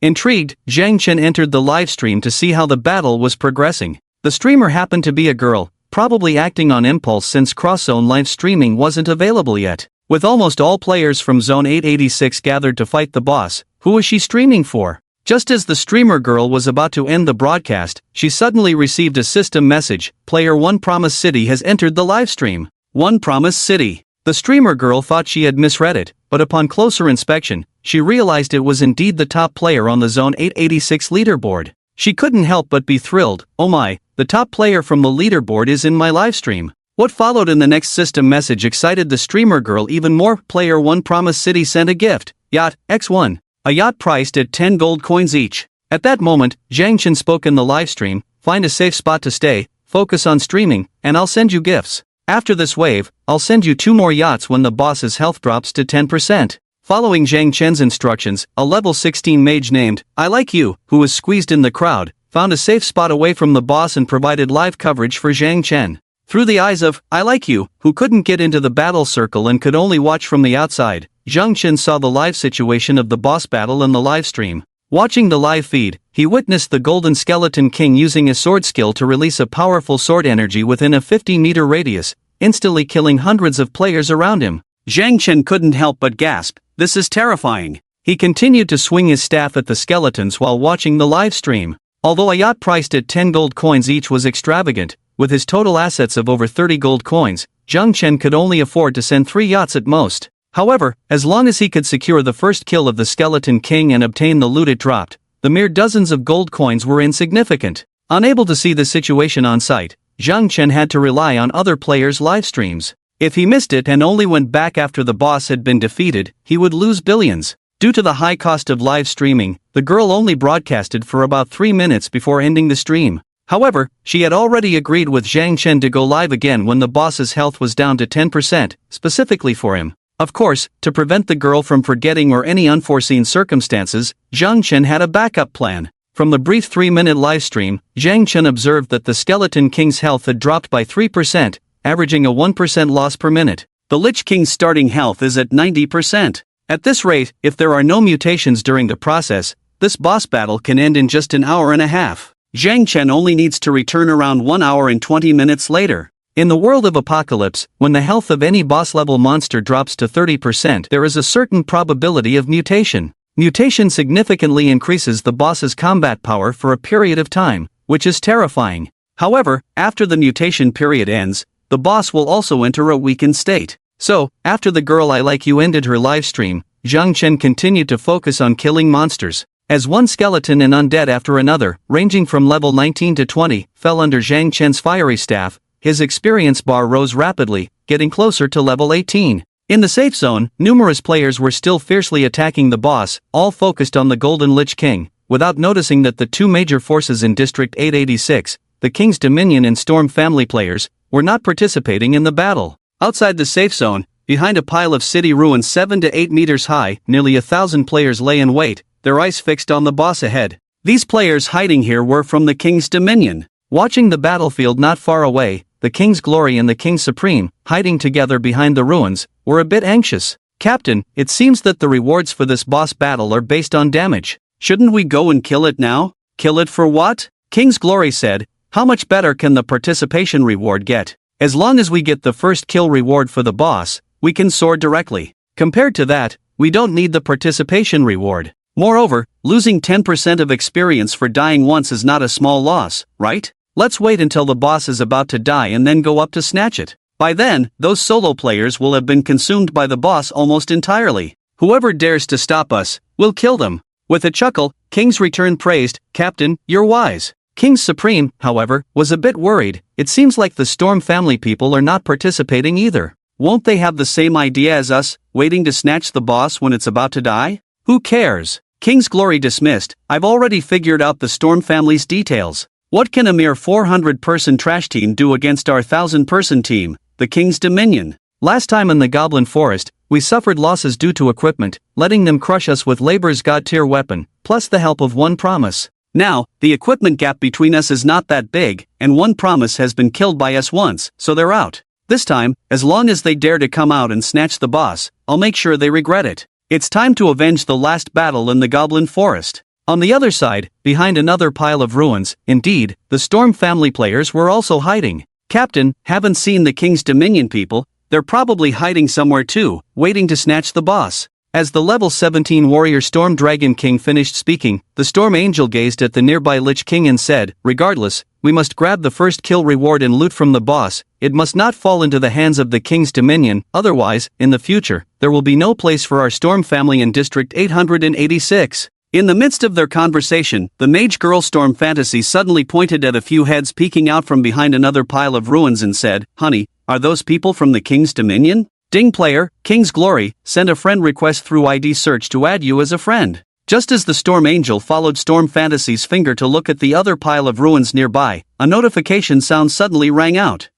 Speaker 1: Intrigued, Zhang Chen entered the live stream to see how the battle was progressing. The streamer happened to be a girl, probably acting on impulse since cross-zone live streaming wasn't available yet. With almost all players from Zone 886 gathered to fight the boss, who was she streaming for? Just as the streamer girl was about to end the broadcast, she suddenly received a system message: Player 1 Promise City has entered the livestream. 1 Promise City. The streamer girl thought she had misread it, but upon closer inspection, she realized it was indeed the top player on the Zone 886 leaderboard. She couldn't help but be thrilled. Oh my, the top player from the leaderboard is in my livestream. What followed in the next system message excited the streamer girl even more. Player 1 Promise City sent a gift. Yacht, X1. A yacht priced at 10 gold coins each. At that moment, Zhang Chen spoke in the livestream: find a safe spot to stay, focus on streaming, and I'll send you gifts. After this wave, I'll send you 2 more yachts when the boss's health drops to 10%. Following Zhang Chen's instructions, a level 16 mage named I Like You, who was squeezed in the crowd, found a safe spot away from the boss and provided live coverage for Zhang Chen. Through the eyes of I Like You, who couldn't get into the battle circle and could only watch from the outside, Zhang Chen saw the live situation of the boss battle in the live stream. Watching the live feed, he witnessed the Golden Skeleton King using a sword skill to release a powerful sword energy within a 50-meter radius, instantly killing hundreds of players around him. Zhang Chen couldn't help but gasp, "This is terrifying." He continued to swing his staff at the skeletons while watching the live stream. Although a yacht priced at 10 gold coins each was extravagant, with his total assets of over 30 gold coins, Zhang Chen could only afford to send 3 yachts at most. However, as long as he could secure the first kill of the Skeleton King and obtain the loot it dropped, the mere dozens of gold coins were insignificant. Unable to see the situation on site, Zhang Chen had to rely on other players' live streams. If he missed it and only went back after the boss had been defeated, he would lose billions. Due to the high cost of live streaming, the girl only broadcasted for about 3 minutes before ending the stream. However, she had already agreed with Zhang Chen to go live again when the boss's health was down to 10%, specifically for him. Of course, to prevent the girl from forgetting or any unforeseen circumstances, Zhang Chen had a backup plan. From the brief 3-minute livestream, Zhang Chen observed that the Skeleton King's health had dropped by 3%, averaging a 1% loss per minute. The Lich King's starting health is at 90%. At this rate, if there are no mutations during the process, this boss battle can end in just an hour and a half. Zhang Chen only needs to return around 1 hour and 20 minutes later. In the world of Apocalypse, when the health of any boss-level monster drops to 30%, there is a certain probability of mutation. Mutation significantly increases the boss's combat power for a period of time, which is terrifying. However, after the mutation period ends, the boss will also enter a weakened state. So, after the girl I Like You ended her livestream, Zhang Chen continued to focus on killing monsters. As one skeleton and undead after another, ranging from level 19 to 20, fell under Zhang Chen's fiery staff, his experience bar rose rapidly, getting closer to level 18. In the safe zone, numerous players were still fiercely attacking the boss, all focused on the Golden Lich King, without noticing that the 2 major forces in District 886, the King's Dominion and Storm family players, were not participating in the battle. Outside the safe zone, behind a pile of city ruins 7 to 8 meters high, nearly 1,000 players lay in wait, their eyes fixed on the boss ahead. These players hiding here were from the King's Dominion. Watching the battlefield not far away, the King's Glory and the King Supreme, hiding together behind the ruins, were a bit anxious. "Captain, it seems that the rewards for this boss battle are based on damage. Shouldn't we go and kill it now?" "Kill it for what?" King's Glory said. "How much better can the participation reward get? As long as we get the first kill reward for the boss, we can soar directly. Compared to that, we don't need the participation reward. Moreover, losing 10% of experience for dying once is not a small loss, right? Let's wait until the boss is about to die and then go up to snatch it." By then, those solo players will have been consumed by the boss almost entirely. Whoever dares to stop us, we'll kill them. With a chuckle, King's Return praised, "Captain, you're wise." King Supreme, however, was a bit worried. It seems like the Storm family people are not participating either. Won't they have the same idea as us, waiting to snatch the boss when it's about to die? Who cares? King's Glory dismissed. I've already figured out the Storm family's details. What can a mere 400-person trash team do against our 1,000-person team, the King's Dominion? Last time in the Goblin Forest, we suffered losses due to equipment, letting them crush us with Labor's god-tier weapon, plus the help of one promise. Now, the equipment gap between us is not that big, and one promise has been killed by us once, so they're out. This time, as long as they dare to come out and snatch the boss, I'll make sure they regret it. It's time to avenge the last battle in the Goblin Forest. On the other side, behind another pile of ruins, indeed, the Storm family players were also hiding. Captain, haven't seen the King's Dominion people. They're probably hiding somewhere too, waiting to snatch the boss. As the level 17 warrior Storm Dragon King finished speaking, the Storm Angel gazed at the nearby Lich King and said, "Regardless, we must grab the first kill reward and loot from the boss. It must not fall into the hands of the King's Dominion, otherwise, in the future, there will be no place for our Storm family in District 886. In the midst of their conversation, the mage girl Storm Fantasy suddenly pointed at a few heads peeking out from behind another pile of ruins and said, "Honey, are those people from the King's Dominion?" Ding player, King's Glory, send a friend request through ID search to add you as a friend. Just as the Storm Angel followed Storm Fantasy's finger to look at the other pile of ruins nearby, a notification sound suddenly rang out.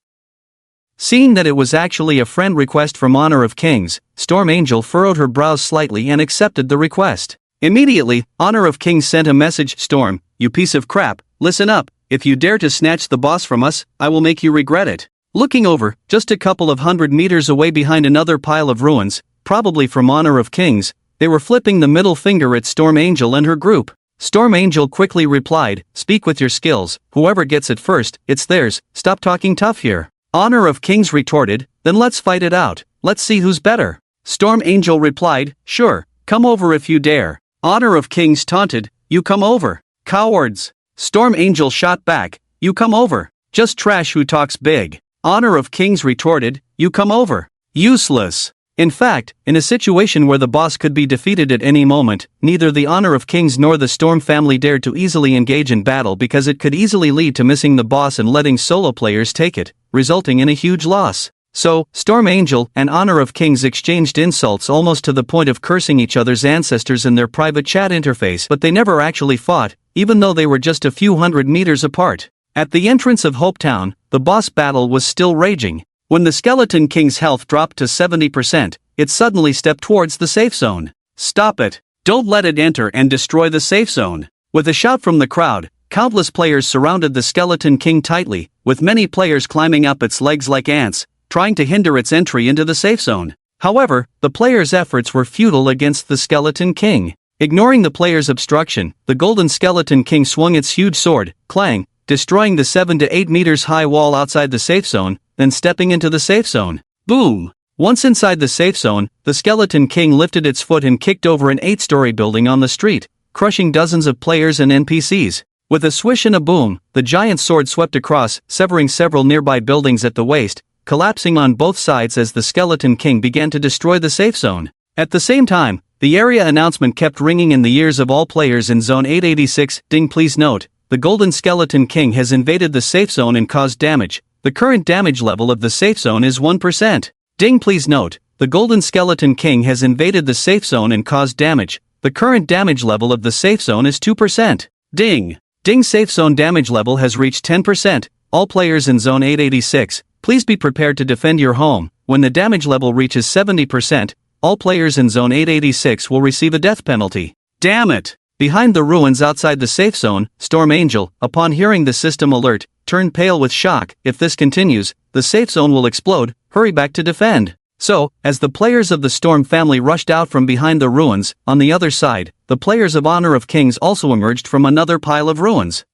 Speaker 1: Seeing that it was actually a friend request from Honor of Kings, Storm Angel furrowed her brows slightly and accepted the request. Immediately, Honor of Kings sent a message, "Storm, you piece of crap, listen up, if you dare to snatch the boss from us, I will make you regret it." Looking over, just a couple of 100 meters away behind another pile of ruins, probably from Honor of Kings, they were flipping the middle finger at Storm Angel and her group. Storm Angel quickly replied, "Speak with your skills, whoever gets it first, it's theirs, stop talking tough here." Honor of Kings retorted, "Then let's fight it out, let's see who's better." Storm Angel replied, "Sure, come over if you dare." Honor of Kings taunted, "You come over. Cowards." Storm Angel shot back, "You come over. Just trash who talks big." Honor of Kings retorted, "You come over. Useless." In fact, in a situation where the boss could be defeated at any moment, neither the Honor of Kings nor the Storm family dared to easily engage in battle because it could easily lead to missing the boss and letting solo players take it, resulting in a huge loss. So, Storm Angel and Honor of Kings exchanged insults almost to the point of cursing each other's ancestors in their private chat interface, but they never actually fought, even though they were just a few hundred meters apart. At the entrance of Hopetown, the boss battle was still raging. When the Skeleton King's health dropped to 70%, it suddenly stepped towards the safe zone. "Stop it! Don't let it enter and destroy the safe zone!" With a shout from the crowd, countless players surrounded the Skeleton King tightly, with many players climbing up its legs like ants, trying to hinder its entry into the safe zone. However, the players' efforts were futile against the Skeleton King. Ignoring the players' obstruction, the Golden Skeleton King swung its huge sword, clang, destroying the 7 to 8 meters high wall outside the safe zone, then stepping into the safe zone. Boom! Once inside the safe zone, the Skeleton King lifted its foot and kicked over an 8-story building on the street, crushing dozens of players and NPCs. With a swish and a boom, the giant sword swept across, severing several nearby buildings at the waist, collapsing on both sides as the Skeleton King began to destroy the safe zone. At the same time, the area announcement kept ringing in the ears of all players in Zone 886. Ding, please note, the Golden Skeleton King has invaded the safe zone and caused damage. The current damage level of the safe zone is 1%. Ding, please note, the Golden Skeleton King has invaded the safe zone and caused damage. The current damage level of the safe zone is 2%. Ding! Ding, safe zone damage level has reached 10%. All players in Zone 886, please be prepared to defend your home. When the damage level reaches 70%, all players in Zone 886 will receive a death penalty. Damn it! Behind the ruins outside the safe zone, Storm Angel, upon hearing the system alert, turned pale with shock. If this continues, the safe zone will explode. Hurry back to defend. So, as the players of the Storm family rushed out from behind the ruins, on the other side, the players of Honor of Kings also emerged from another pile of ruins.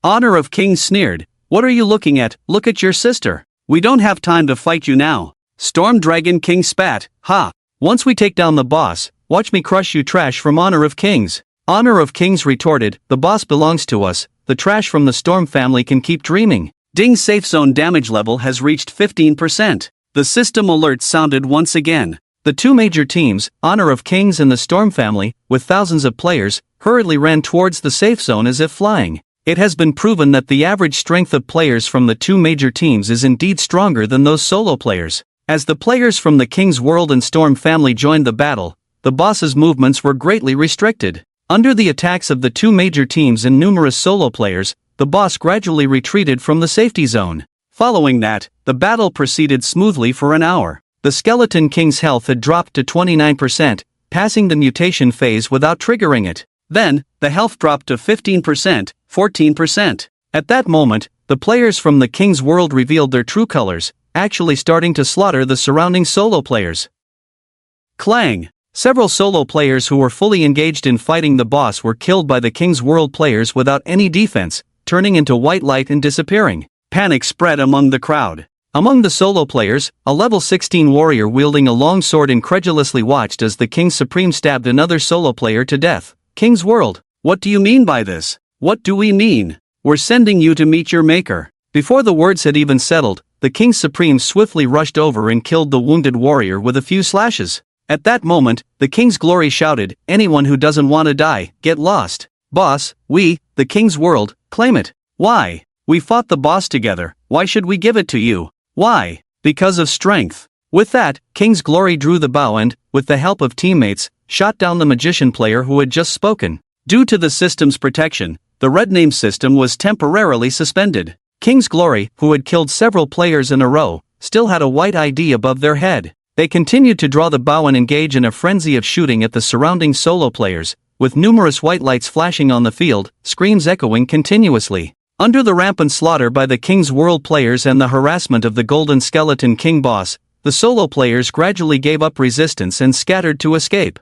Speaker 1: Honor of Kings sneered, "What are you looking at? Look at your sister. We don't have time to fight you now." Storm Dragon King spat, "Ha! Once we take down the boss, watch me crush you trash from Honor of Kings." Honor of Kings retorted, "The boss belongs to us, the trash from the Storm family can keep dreaming." Ding's safe zone damage level has reached 15%. The system alert sounded once again. The two major teams, Honor of Kings and the Storm family, with thousands of players, hurriedly ran towards the safe zone as if flying. It has been proven that the average strength of players from the two major teams is indeed stronger than those solo players. As the players from the King's World and Storm family joined the battle, the boss's movements were greatly restricted. Under the attacks of the two major teams and numerous solo players, the boss gradually retreated from the safety zone. Following that, the battle proceeded smoothly for an hour. The Skeleton King's health had dropped to 29%, passing the mutation phase without triggering it. Then, the health dropped to 15%, 14%. At that moment, the players from the King's World revealed their true colors, actually starting to slaughter the surrounding solo players. Clang! Several solo players who were fully engaged in fighting the boss were killed by the King's World players without any defense, turning into white light and disappearing. Panic spread among the crowd. Among the solo players, a level 16 warrior wielding a long sword incredulously watched as the King Supreme stabbed another solo player to death. King's World, what do you mean by this? What do we mean? We're sending you to meet your maker. Before the words had even settled, the King Supreme swiftly rushed over and killed the wounded warrior with a few slashes. At that moment, the King's Glory shouted, "Anyone who doesn't want to die, get lost. Boss, we, the King's World, claim it." Why? We fought the boss together, why should we give it to you? Why? Because of strength. With that, King's Glory drew the bow and, with the help of teammates, shot down the magician player who had just spoken. Due to the system's protection, the red name system was temporarily suspended. King's Glory, who had killed several players in a row, still had a white ID above their head. They continued to draw the bow and engage in a frenzy of shooting at the surrounding solo players, with numerous white lights flashing on the field, screams echoing continuously. Under the rampant slaughter by the King's World players and the harassment of the Golden Skeleton King boss, the solo players gradually gave up resistance and scattered to escape.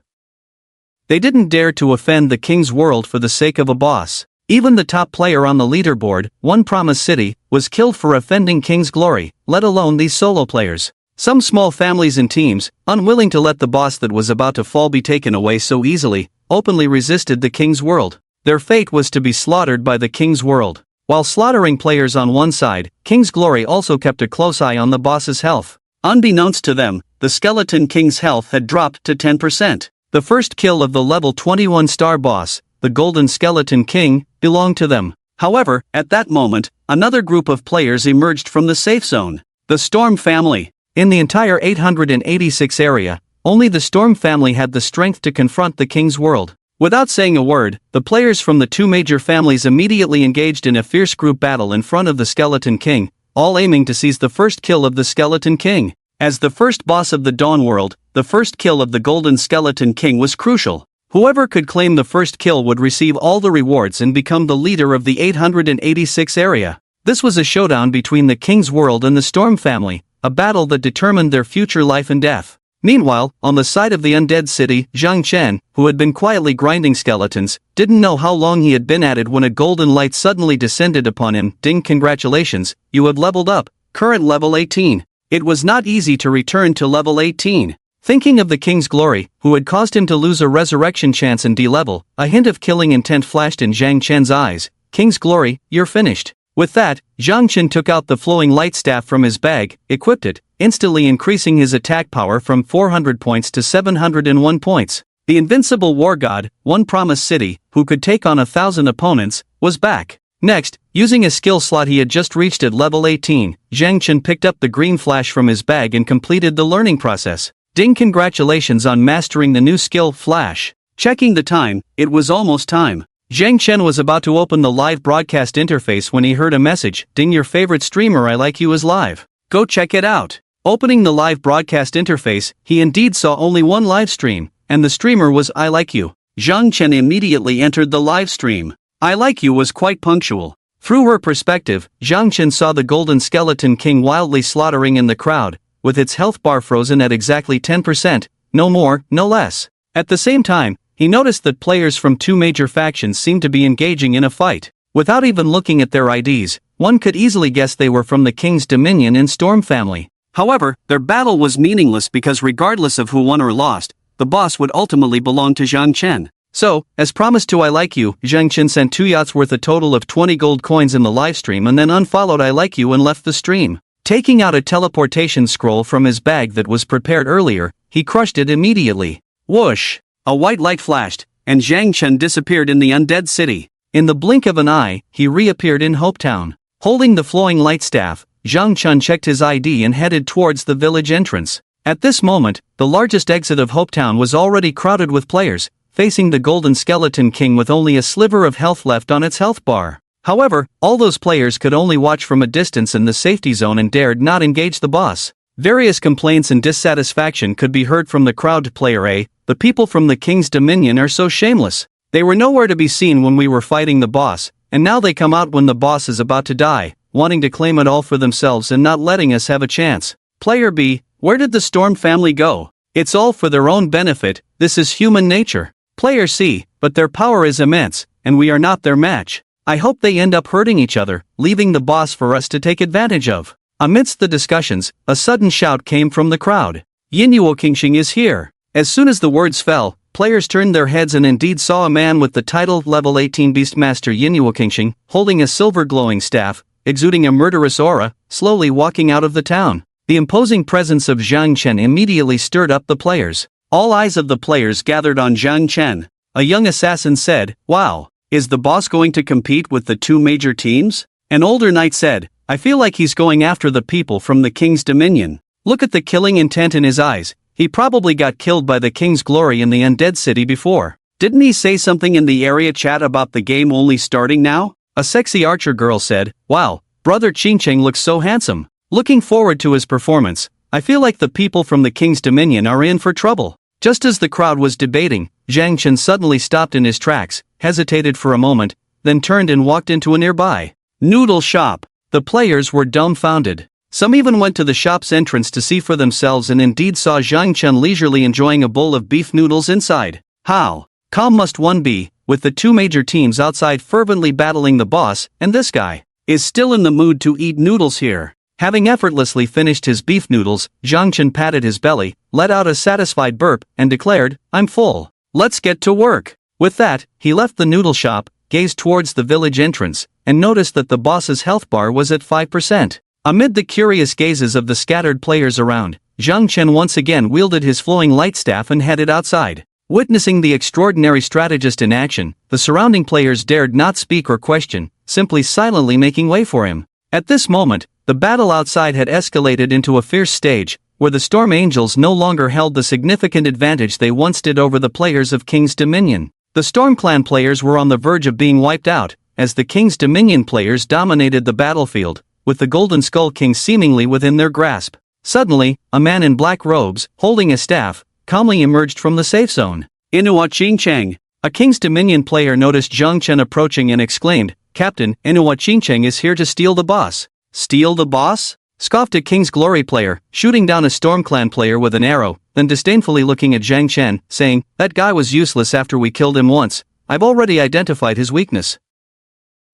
Speaker 1: They didn't dare to offend the King's World for the sake of a boss. Even the top player on the leaderboard, One Promise City, was killed for offending King's Glory, let alone these solo players. Some small families and teams, unwilling to let the boss that was about to fall be taken away so easily, openly resisted the King's World. Their fate was to be slaughtered by the King's World. While slaughtering players on one side, King's Glory also kept a close eye on the boss's health. Unbeknownst to them, the Skeleton King's health had dropped to 10%. The first kill of the level 21 star boss, the Golden Skeleton King, belonged to them. However, at that moment, another group of players emerged from the safe zone. The Storm family. In the entire 886 area, only the Storm family had the strength to confront the King's World. Without saying a word, the players from the two major families immediately engaged in a fierce group battle in front of the Skeleton King, all aiming to seize the first kill of the Skeleton King. As the first boss of the Dawn World, the first kill of the Golden Skeleton King was crucial. Whoever could claim the first kill would receive all the rewards and become the leader of the 886 area. This was a showdown between the King's World and the Storm family, a battle that determined their future life and death. Meanwhile, on the side of the undead city, Zhang Chen, who had been quietly grinding skeletons, didn't know how long he had been at it when a golden light suddenly descended upon him. Ding, congratulations, you have leveled up, current level 18. It was not easy to return to level 18. Thinking of the King's Glory, who had caused him to lose a resurrection chance and de-level, a hint of killing intent flashed in Zhang Chen's eyes. King's Glory, you're finished. With that, Zhang Chen took out the flowing light staff from his bag, equipped it, instantly increasing his attack power from 400 points to 701 points. The invincible war god, One Promise City, who could take on 1,000 opponents, was back. Next, using a skill slot he had just reached at level 18, Zhang Chen picked up the green flash from his bag and completed the learning process. Ding, congratulations on mastering the new skill, Flash. Checking the time, it was almost time. Zhang Chen was about to open the live broadcast interface when he heard a message, "Ding, your favorite streamer I like you is live. Go check it out." Opening the live broadcast interface, he indeed saw only one live stream, and the streamer was I Like You. Zhang Chen immediately entered the live stream. I Like You was quite punctual. Through her perspective, Zhang Chen saw the Golden Skeleton King wildly slaughtering in the crowd, with its health bar frozen at exactly 10%, no more, no less. At the same time, he noticed that players from two major factions seemed to be engaging in a fight. Without even looking at their IDs, one could easily guess they were from the King's Dominion and Storm family. However, their battle was meaningless because regardless of who won or lost, the boss would ultimately belong to Zhang Chen. So, as promised to I Like You, Zhang Chen sent 2 yachts worth a total of 20 gold coins in the livestream and then unfollowed I Like You and left the stream. Taking out a teleportation scroll from his bag that was prepared earlier, he crushed it immediately. Whoosh! A white light flashed, and Zhang Chen disappeared in the undead city. In the blink of an eye, he reappeared in Hopetown. Holding the flowing light staff, Zhang Chen checked his ID and headed towards the village entrance. At this moment, the largest exit of Hopetown was already crowded with players, facing the Golden Skeleton King with only a sliver of health left on its health bar. However, all those players could only watch from a distance in the safety zone and dared not engage the boss. Various complaints and dissatisfaction could be heard from the crowd. Player A, the people from the King's Dominion are so shameless. They were nowhere to be seen when we were fighting the boss, and now they come out when the boss is about to die, wanting to claim it all for themselves and not letting us have a chance. Player B, where did the Storm family go? It's all for their own benefit, this is human nature. Player C, but their power is immense, and we are not their match. I hope they end up hurting each other, leaving the boss for us to take advantage of. Amidst the discussions, a sudden shout came from the crowd. Yinuo Qingxing is here. As soon as the words fell, players turned their heads and indeed saw a man with the title Level 18 Beastmaster Yinuo Qingxing, holding a silver glowing staff, exuding a murderous aura, slowly walking out of the town. The imposing presence of Zhang Chen immediately stirred up the players. All eyes of the players gathered on Zhang Chen. A young assassin said, "Wow, is the boss going to compete with the 2 major teams?" An older knight said, "I feel like he's going after the people from the King's Dominion. Look at the killing intent in his eyes, he probably got killed by the King's Glory in the undead city before. Didn't he say something in the area chat about the game only starting now?" A sexy archer girl said, "Wow, brother Qingcheng looks so handsome. Looking forward to his performance. I feel like the people from the King's Dominion are in for trouble." Just as the crowd was debating, Zhang Chen suddenly stopped in his tracks, hesitated for a moment, then turned and walked into a nearby noodle shop. The players were dumbfounded. Some even went to the shop's entrance to see for themselves and indeed saw Zhang Chen leisurely enjoying a bowl of beef noodles inside. How calm must one be, with the 2 major teams outside fervently battling the boss, and this guy is still in the mood to eat noodles here. Having effortlessly finished his beef noodles, Zhang Chen patted his belly, let out a satisfied burp, and declared, "I'm full. Let's get to work." With that, he left the noodle shop, gazed towards the village entrance, and noticed that the boss's health bar was at 5%. Amid the curious gazes of the scattered players around, Zhang Chen once again wielded his flowing light staff and headed outside. Witnessing the extraordinary strategist in action, the surrounding players dared not speak or question, simply silently making way for him. At this moment, the battle outside had escalated into a fierce stage, where the Storm Angels no longer held the significant advantage they once did over the players of King's Dominion. The Storm Clan players were on the verge of being wiped out, as the King's Dominion players dominated the battlefield, with the Golden Skull King seemingly within their grasp. Suddenly, a man in black robes, holding a staff, calmly emerged from the safe zone. "Inuwa Qingcheng." A King's Dominion player noticed Zhang Chen approaching and exclaimed, "Captain, Inuwa Qingcheng is here to steal the boss." "Steal the boss?" scoffed a King's Glory player, shooting down a Storm Clan player with an arrow, then disdainfully looking at Zhang Chen, saying, "That guy was useless after we killed him once. I've already identified his weakness.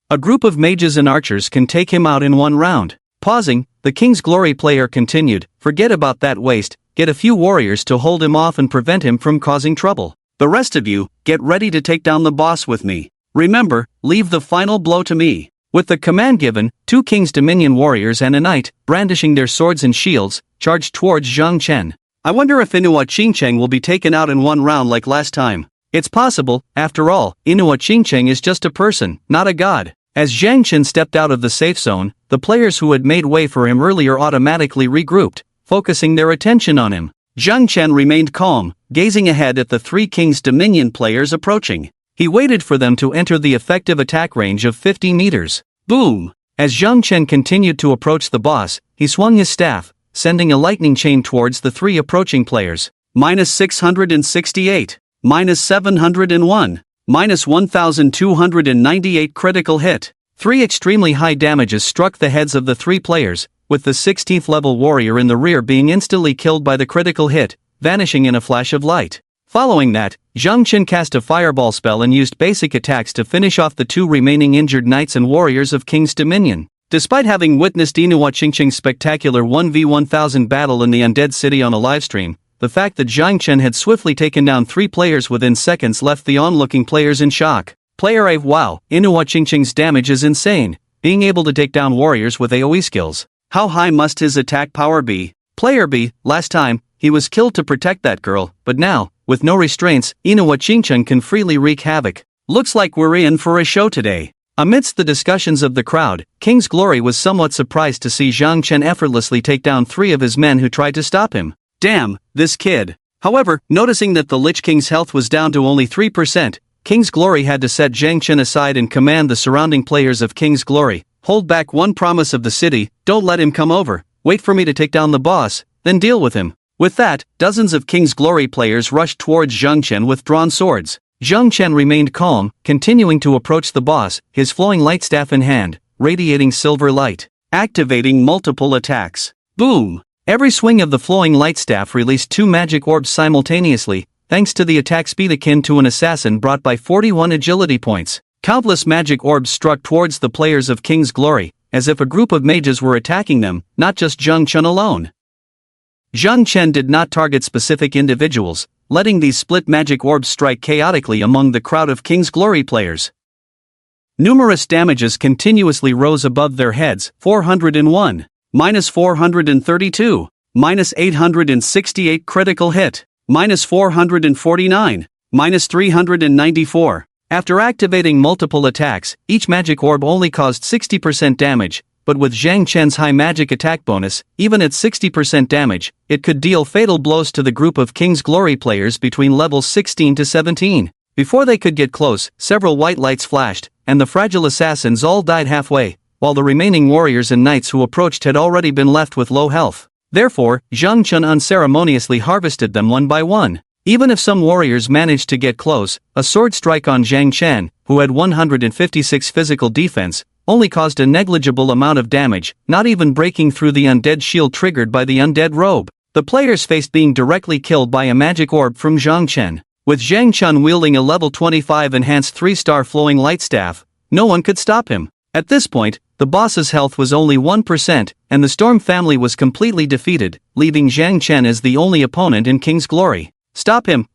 Speaker 1: A group of mages and archers can take him out in 1 round." Pausing, the King's Glory player continued, "Forget about that waste, get a few warriors to hold him off and prevent him from causing trouble. The rest of you, get ready to take down the boss with me. Remember, leave the final blow to me." With the command given, 2 King's Dominion warriors and a knight, brandishing their swords and shields, charged towards Zhang Chen. I wonder if Inuwa Qingcheng will be taken out in 1 round like last time. It's possible, after all, Inuwa Qingcheng is just a person, not a god. As Zhang Chen stepped out of the safe zone, the players who had made way for him earlier automatically regrouped, focusing their attention on him. Zhang Chen remained calm, gazing ahead at the 3 King's Dominion players approaching. He waited for them to enter the effective attack range of 50 meters. Boom! As Zhang Chen continued to approach the boss, he swung his staff, sending a lightning chain towards the 3 approaching players. -668, -701, -1298 critical hit. 3 extremely high damages struck the heads of the 3 players, with the 16th level warrior in the rear being instantly killed by the critical hit, vanishing in a flash of light. Following that, Zhang Chen cast a fireball spell and used basic attacks to finish off the 2 remaining injured knights and warriors of King's Dominion. Despite having witnessed Inuwa Qingcheng's spectacular 1v1000 battle in the Undead City on a livestream, the fact that Zhang Chen had swiftly taken down 3 players within seconds left the onlooking players in shock. Player A: wow, Inuwa Qingqing's damage is insane, being able to take down warriors with AoE skills. How high must his attack power be? Player B: last time, he was killed to protect that girl, but now, with no restraints, Inuwa Qingqing can freely wreak havoc. Looks like we're in for a show today. Amidst the discussions of the crowd, King's Glory was somewhat surprised to see Zhang Chen effortlessly take down 3 of his men who tried to stop him. Damn, this kid. However, noticing that the Lich King's health was down to only 3%, King's Glory had to set Zhang Chen aside and command the surrounding players of King's Glory, hold back one promise of the city, don't let him come over, wait for me to take down the boss, then deal with him. With that, dozens of King's Glory players rushed towards Zhang Chen with drawn swords. Zhang Chen remained calm, continuing to approach the boss, his flowing light staff in hand, radiating silver light, activating multiple attacks. Boom! Every swing of the flowing light staff released 2 magic orbs simultaneously, thanks to the attack speed akin to an assassin brought by 41 agility points. Countless magic orbs struck towards the players of King's Glory, as if a group of mages were attacking them, not just Zhang Chen alone. Zhang Chen did not target specific individuals, letting these split magic orbs strike chaotically among the crowd of King's Glory players. Numerous damages continuously rose above their heads: 401, -432, -868 critical hit, -449, -394. After activating multiple attacks, each magic orb only caused 60% damage, but with Zhang Chen's high magic attack bonus, even at 60% damage, it could deal fatal blows to the group of King's Glory players between levels 16 to 17. Before they could get close, several white lights flashed, and the fragile assassins all died halfway, while the remaining warriors and knights who approached had already been left with low health. Therefore, Zhang Chen unceremoniously harvested them one by one. Even if some warriors managed to get close, a sword strike on Zhang Chen, who had 156 physical defense, only caused a negligible amount of damage, not even breaking through the undead shield triggered by the undead robe. The players faced being directly killed by a magic orb from Zhang Chen. With Zhang Chen wielding a level 25 enhanced 3-star flowing light staff, no one could stop him. At this point, the boss's health was only 1%, and the Storm family was completely defeated, leaving Zhang Chen as the only opponent in King's Glory. Stop him,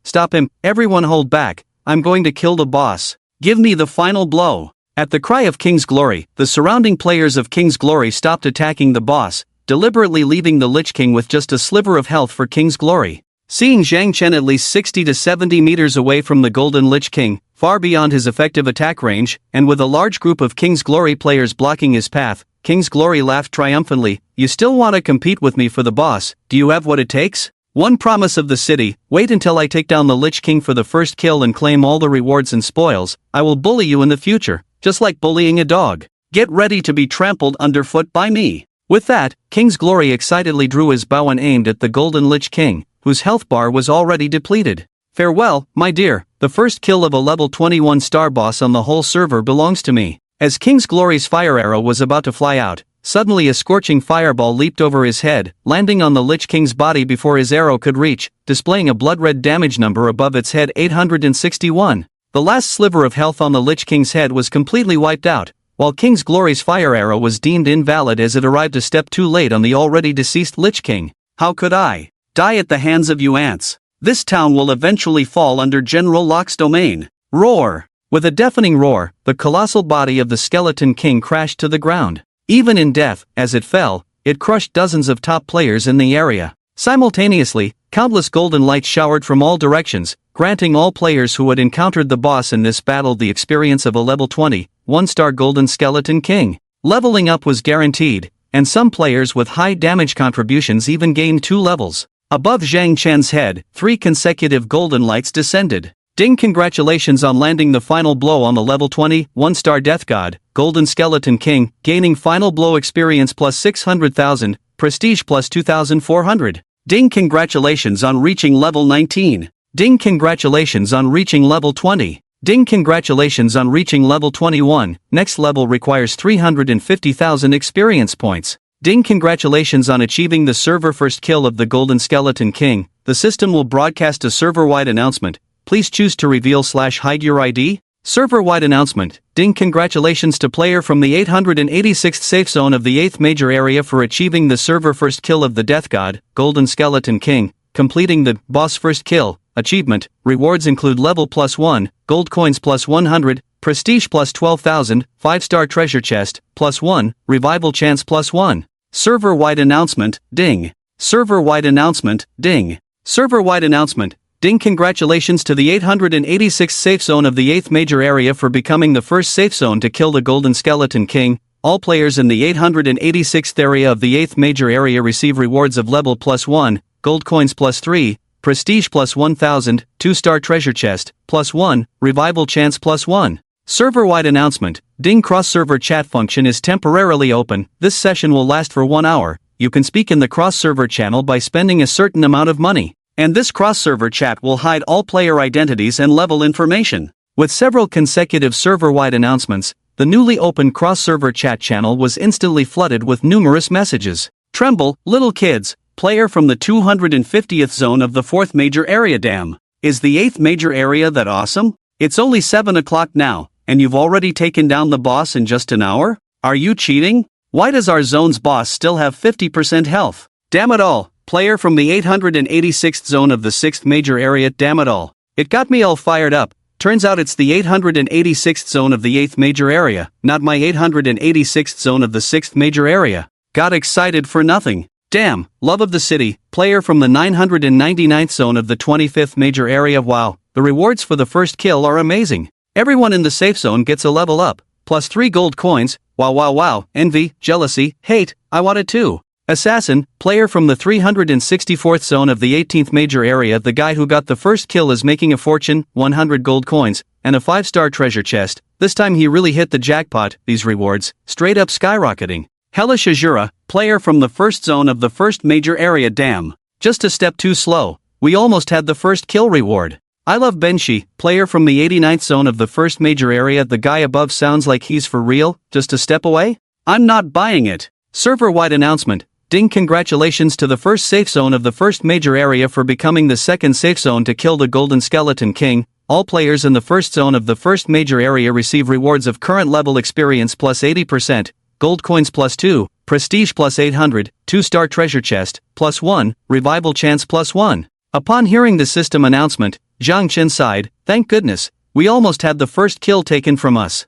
Speaker 1: everyone hold back, I'm going to kill the boss. Give me the final blow. At the cry of King's Glory, the surrounding players of King's Glory stopped attacking the boss, deliberately leaving the Lich King with just a sliver of health for King's Glory. Seeing Zhang Chen at least 60 to 70 meters away from the Golden Lich King, far beyond his effective attack range, and with a large group of King's Glory players blocking his path, King's Glory laughed triumphantly. You still want to compete with me for the boss? Do you have what it takes? One promise of the city: wait until I take down the Lich King for the first kill and claim all the rewards and spoils. I will bully you in the future, just like bullying a dog. Get ready to be trampled underfoot by me. With that, King's Glory excitedly drew his bow and aimed at the Golden Lich King, whose health bar was already depleted. Farewell, my dear, the first kill of a level 21 star boss on the whole server belongs to me. As King's Glory's fire arrow was about to fly out, suddenly a scorching fireball leaped over his head, landing on the Lich King's body before his arrow could reach, displaying a blood-red damage number above its head: 861. The last sliver of health on the Lich King's head was completely wiped out, while King's Glory's fire arrow was deemed invalid as it arrived a step too late on the already deceased Lich King. How could I die at the hands of you ants? This town will eventually fall under General Locke's domain. Roar! With a deafening roar, the colossal body of the Skeleton King crashed to the ground. Even in death, as it fell, it crushed dozens of top players in the area. Simultaneously, countless golden lights showered from all directions, granting all players who had encountered the boss in this battle the experience of a level 20, 1-star Golden Skeleton King. Leveling up was guaranteed, and some players with high damage contributions even gained 2 levels. Above Zhang Chen's head, 3 consecutive golden lights descended. Ding! Congratulations on landing the final blow on the level 20, 1-star Death God, Golden Skeleton King, gaining final blow experience plus 600,000, prestige plus 2,400. Ding! Congratulations on reaching level 19. Ding! Congratulations on reaching level 20. Ding! Congratulations on reaching level 21, next level requires 350,000 experience points. Ding! Congratulations on achieving the server first kill of the Golden Skeleton King. The system will broadcast a server-wide announcement. Please choose to reveal/hide your ID. Server-wide announcement. Ding! Congratulations to player from the 886th safe zone of the 8th major area for achieving the server first kill of the Death God, Golden Skeleton King. completing the boss first kill achievement. Rewards include level +1, gold coins +100, prestige +12,000, 5-star treasure chest +1, revival chance +1. Server-wide announcement, ding. Server-wide announcement, ding. Server-wide announcement, ding. Congratulations to the 886th safe zone of the 8th major area for becoming the first safe zone to kill the Golden Skeleton King. All players in the 886th area of the 8th major area receive rewards of level +1, gold coins +3, prestige +1000, 2-star treasure chest +1, revival chance +1. Server-wide announcement, ding. Cross-server chat function is temporarily open. This session will last for 1 hour. You can speak in the cross-server channel by spending a certain amount of money. And this cross-server chat will hide all player identities and level information. With several consecutive server-wide announcements, the newly opened cross-server chat channel was instantly flooded with numerous messages. Tremble, little kids, player from the 250th zone of the 4th major area. Damn. Is the 8th major area that awesome? It's only 7 o'clock now, and you've already taken down the boss in just an hour? Are you cheating? Why does our zone's boss still have 50% health? Damn it all. Player from the 886th zone of the 6th major area. Damn it all. It got me all fired up. Turns out it's the 886th zone of the 8th major area, not my 886th zone of the 6th major area. Got excited for nothing. Damn, love of the city, player from the 999th zone of the 25th major area. Wow, the rewards for the first kill are amazing. Everyone in the safe zone gets a level up, plus 3 gold coins. Wow, envy, jealousy, hate, I want it too. Assassin, player from the 364th zone of the 18th major area. The guy who got the first kill is making a fortune, 100 gold coins, and a 5-star treasure chest. This time he really hit the jackpot, these rewards, straight up skyrocketing. Hellish Azura, player from the 1st zone of the 1st major area. Damn. Just a step too slow, we almost had the first kill reward. I love Benshi, player from the 89th zone of the 1st major area. The guy above sounds like he's for real, just a step away? I'm not buying it. Server-wide announcement. Ding. Congratulations to the first safe zone of the 1st major area for becoming the 2nd safe zone to kill the Golden Skeleton King. All players in the 1st zone of the 1st major area receive rewards of current level experience plus 80%, gold coins plus 2, prestige plus 800, 2-star treasure chest plus 1, revival chance plus 1. Upon hearing the system announcement, Zhang Chen sighed, thank goodness, we almost had the first kill taken from us.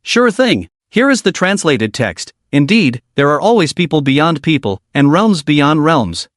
Speaker 1: Sure thing, here is the translated text. Indeed, there are always people beyond people, and realms beyond realms.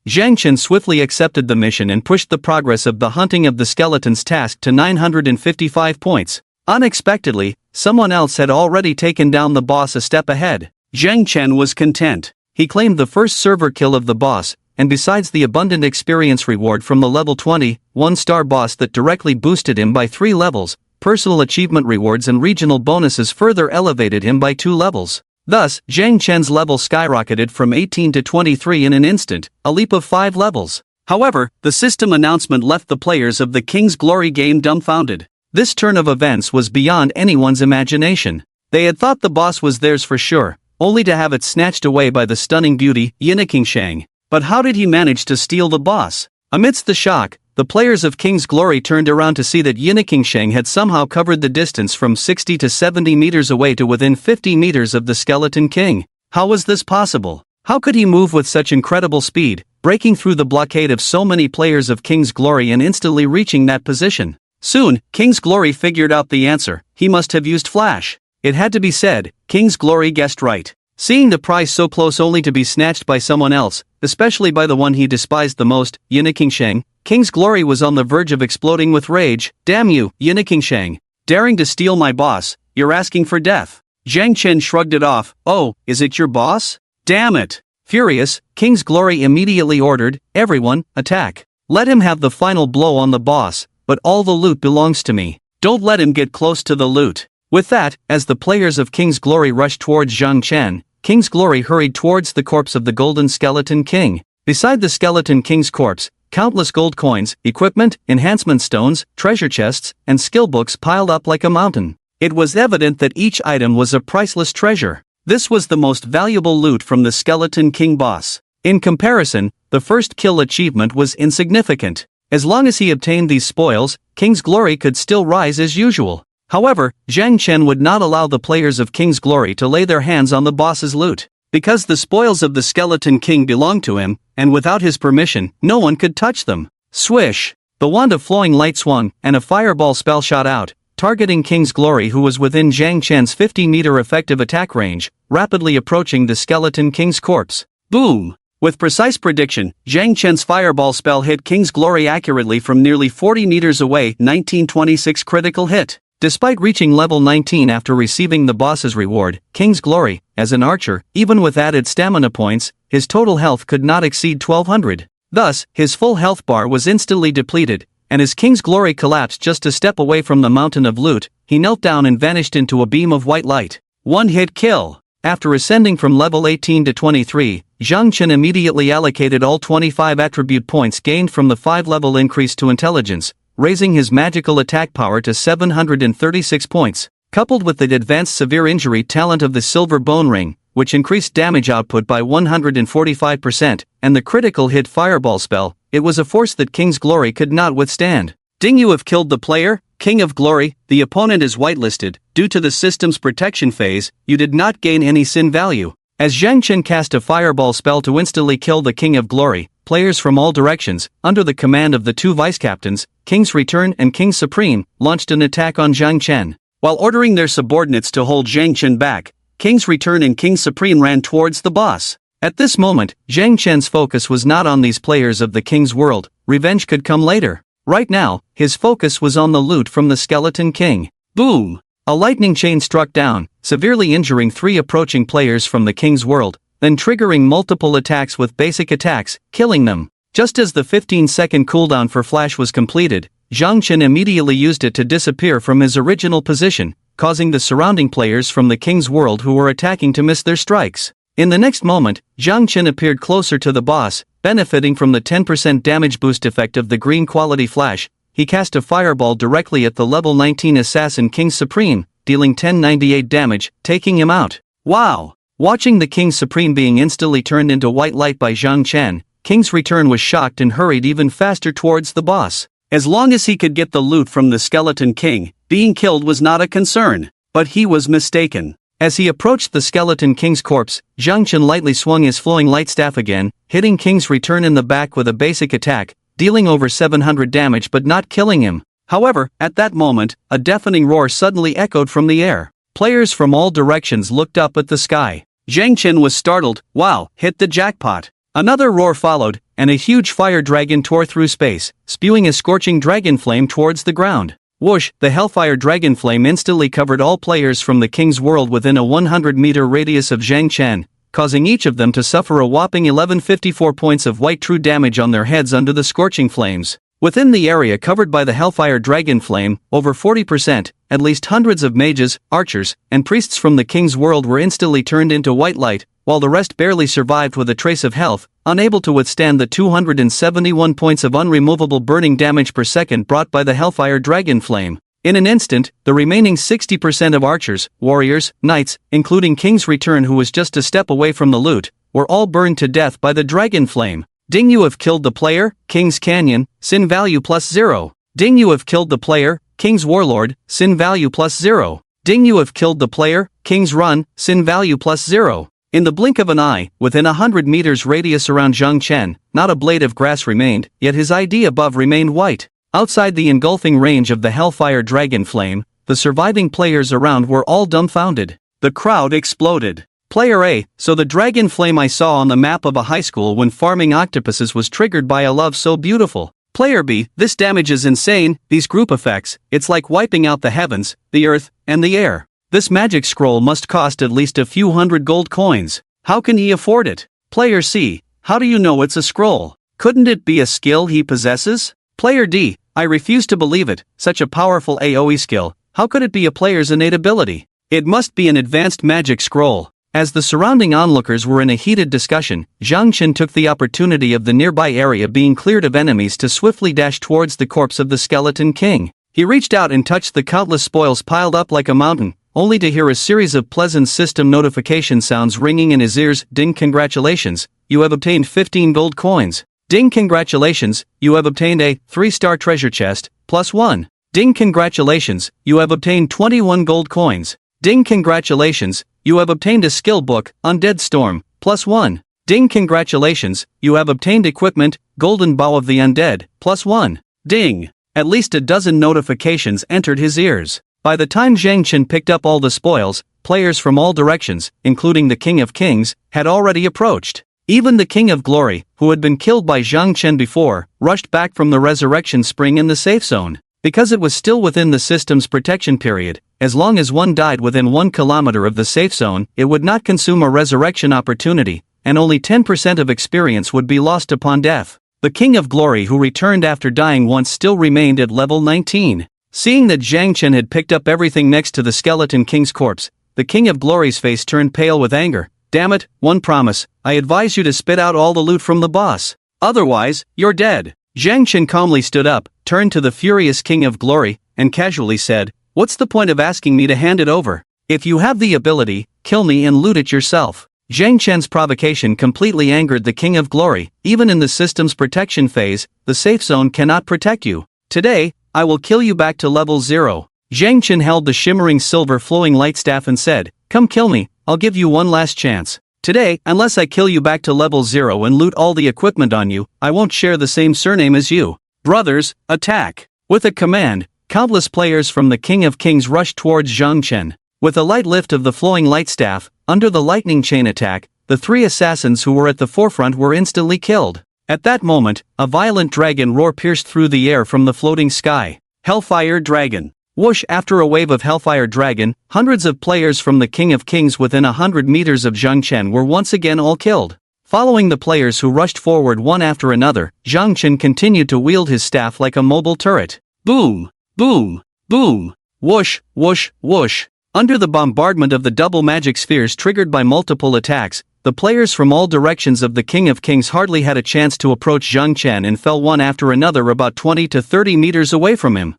Speaker 1: Zhang Chen swiftly accepted the mission and pushed the progress of the hunting of the skeletons task to 955 points. Unexpectedly, someone else had already taken down the boss a step ahead. Zhang Chen was content. He claimed the first server kill of the boss, and besides the abundant experience reward from the level 20, 1-star boss that directly boosted him by 3 levels, personal achievement rewards and regional bonuses further elevated him by 2 levels. Thus, Zhang Chen's level skyrocketed from 18 to 23 in an instant, a leap of 5 levels. However, the system announcement left the players of the King's Glory game dumbfounded. This turn of events was beyond anyone's imagination. They had thought the boss was theirs for sure, only to have it snatched away by the stunning beauty, Yinnekingshang. But how did he manage to steal the boss? Amidst the shock, the players of King's Glory turned around to see that Yinnekingshang had somehow covered the distance from 60 to 70 meters away to within 50 meters of the Skeleton King. How was this possible? How could he move with such incredible speed, breaking through the blockade of so many players of King's Glory and instantly reaching that position? Soon, King's Glory figured out the answer. He must have used Flash. It had to be said, King's Glory guessed right. Seeing the prize so close only to be snatched by someone else, especially by the one he despised the most, Yinnekingshang, King's Glory was on the verge of exploding with rage. Damn you, Yinnekingshang. Daring to steal my boss, you're asking for death. Zhang Chen shrugged it off. Oh, is it your boss? Damn it. Furious, King's Glory immediately ordered, everyone, attack. Let him have the final blow on the boss, but all the loot belongs to me. Don't let him get close to the loot. With that, as the players of King's Glory rushed towards Zhang Chen, King's Glory hurried towards the corpse of the Golden Skeleton King. Beside the Skeleton King's corpse, countless gold coins, equipment, enhancement stones, treasure chests, and skill books piled up like a mountain. It was evident that each item was a priceless treasure. This was the most valuable loot from the Skeleton King boss. In comparison, the first kill achievement was insignificant. As long as he obtained these spoils, King's Glory could still rise as usual. However, Zhang Chen would not allow the players of King's Glory to lay their hands on the boss's loot. Because the spoils of the Skeleton King belonged to him, and without his permission, no one could touch them. Swish! The wand of flowing light swung, and a fireball spell shot out, targeting King's Glory, who was within Zhang Chen's 50-meter effective attack range, rapidly approaching the Skeleton King's corpse. Boom! With precise prediction, Zhang Chen's fireball spell hit King's Glory accurately from nearly 40 meters away. 1926 critical hit. Despite reaching level 19 after receiving the boss's reward, King's Glory, as an archer, even with added stamina points, his total health could not exceed 1200. Thus, his full health bar was instantly depleted, and as King's Glory collapsed just a step away from the mountain of loot, he knelt down and vanished into a beam of white light. One-hit kill. After ascending from level 18 to 23, Zhang Chen immediately allocated all 25 attribute points gained from the 5-level increase to intelligence, raising his magical attack power to 736 points. Coupled with the advanced severe injury talent of the Silver Bone Ring, which increased damage output by 145%, and the critical hit fireball spell, it was a force that King's Glory could not withstand. Ding, you have killed the player, King of Glory. The opponent is whitelisted. Due to the system's protection phase, you did not gain any sin value. As Zhang Chen cast a fireball spell to instantly kill the King of Glory, players from all directions, under the command of the two vice-captains, King's Return and King Supreme, launched an attack on Zhang Chen. While ordering their subordinates to hold Zhang Chen back, King's Return and King Supreme ran towards the boss. At this moment, Zhang Chen's focus was not on these players of the King's world. Revenge could come later. Right now, his focus was on the loot from the Skeleton King. Boom! A lightning chain struck down, severely injuring 3 approaching players from the King's world, then triggering multiple attacks with basic attacks, killing them. Just as the 15-second cooldown for Flash was completed, Zhang Chen immediately used it to disappear from his original position, causing the surrounding players from the King's world who were attacking to miss their strikes. In the next moment, Zhang Chen appeared closer to the boss, benefiting from the 10% damage boost effect of the green quality flash. He cast a fireball directly at the level 19 assassin King Supreme, dealing 1098 damage, taking him out. Wow! Watching the King Supreme being instantly turned into white light by Zhang Chen, King's Return was shocked and hurried even faster towards the boss. As long as he could get the loot from the Skeleton King, being killed was not a concern. But he was mistaken. As he approached the Skeleton King's corpse, Zhang Chen lightly swung his flowing light staff again, hitting King's Return in the back with a basic attack, dealing over 700 damage but not killing him. However, at that moment, a deafening roar suddenly echoed from the air. Players from all directions looked up at the sky. Zhang Chen was startled. Wow, hit the jackpot. Another roar followed, and a huge fire dragon tore through space, spewing a scorching dragon flame towards the ground. Whoosh! The Hellfire Dragon Flame instantly covered all players from the King's world within a 100-meter radius of Zhang Chen, causing each of them to suffer a whopping 1154 points of white true damage on their heads under the scorching flames. Within the area covered by the Hellfire Dragon Flame, over 40%, at least hundreds of mages, archers, and priests from the King's world were instantly turned into white light, while the rest barely survived with a trace of health, unable to withstand the 271 points of unremovable burning damage per second brought by the Hellfire Dragon Flame. In an instant, the remaining 60% of archers, warriors, knights, including King's Return who was just a step away from the loot, were all burned to death by the Dragon Flame. Ding, you have killed the player, King's Canyon, sin value +0. Ding, you have killed the player, King's Warlord, sin value +0. Ding, you have killed the player, King's Run, sin value +0. In the blink of an eye, within 100 meters radius around Zhang Chen, not a blade of grass remained, yet his ID above remained white. Outside the engulfing range of the Hellfire Dragon Flame, the surviving players around were all dumbfounded. The crowd exploded. Player A, so the dragon flame I saw on the map of a high school when farming octopuses was triggered by a love so beautiful. Player B, this damage is insane, these group effects, it's like wiping out the heavens, the earth, and the air. This magic scroll must cost at least a few hundred gold coins. How can he afford it? Player C, how do you know it's a scroll? Couldn't it be a skill he possesses? Player D, I refuse to believe it, such a powerful AoE skill, how could it be a player's innate ability? It must be an advanced magic scroll. As the surrounding onlookers were in a heated discussion, Zhang Chen took the opportunity of the nearby area being cleared of enemies to swiftly dash towards the corpse of the Skeleton King. He reached out and touched the countless spoils piled up like a mountain, only to hear a series of pleasant system notification sounds ringing in his ears. Ding, congratulations, you have obtained 15 gold coins. Ding, congratulations, you have obtained a 3-star treasure chest, +1. Ding, congratulations, you have obtained 21 gold coins. Ding, congratulations, you have obtained a skill book, Undead Storm, +1. Ding, congratulations, you have obtained equipment, Golden Bow of the Undead, +1. Ding. At least a dozen notifications entered his ears. By the time Zhang Chen picked up all the spoils, players from all directions, including the King of Kings, had already approached. Even the King of Glory, who had been killed by Zhang Chen before, rushed back from the resurrection spring in the safe zone. Because it was still within the system's protection period, as long as one died within 1 kilometer of the safe zone, it would not consume a resurrection opportunity, and only 10% of experience would be lost upon death. The King of Glory who returned after dying once still remained at level 19. Seeing that Zhang Chen had picked up everything next to the skeleton king's corpse, the King of Glory's face turned pale with anger. Damn it, one promise, I advise you to spit out all the loot from the boss. Otherwise, you're dead. Zhang Chen calmly stood up, turned to the furious King of Glory, and casually said, what's the point of asking me to hand it over? If you have the ability, kill me and loot it yourself. Zhang Chen's provocation completely angered the King of Glory. Even in the system's protection phase, the safe zone cannot protect you. Today, I will kill you back to level 0. Zhang Chen held the shimmering silver flowing light staff and said, come kill me, I'll give you one last chance. Today, unless I kill you back to level 0 and loot all the equipment on you, I won't share the same surname as you. Brothers, attack! With a command, countless players from the King of Kings rushed towards Zhang Chen. With a light lift of the flowing light staff, under the lightning chain attack, the 3 assassins who were at the forefront were instantly killed. At that moment, a violent dragon roar pierced through the air from the floating sky. Hellfire Dragon. Whoosh! After a wave of Hellfire Dragon, hundreds of players from the King of Kings within 100 meters of Zhang Chen were once again all killed. Following the players who rushed forward one after another, Zhang Chen continued to wield his staff like a mobile turret. Boom! Boom! Boom! Whoosh! Whoosh! Whoosh! Under the bombardment of the double magic spheres triggered by multiple attacks, the players from all directions of the King of Kings hardly had a chance to approach Zhang Chen and fell one after another about 20 to 30 meters away from him.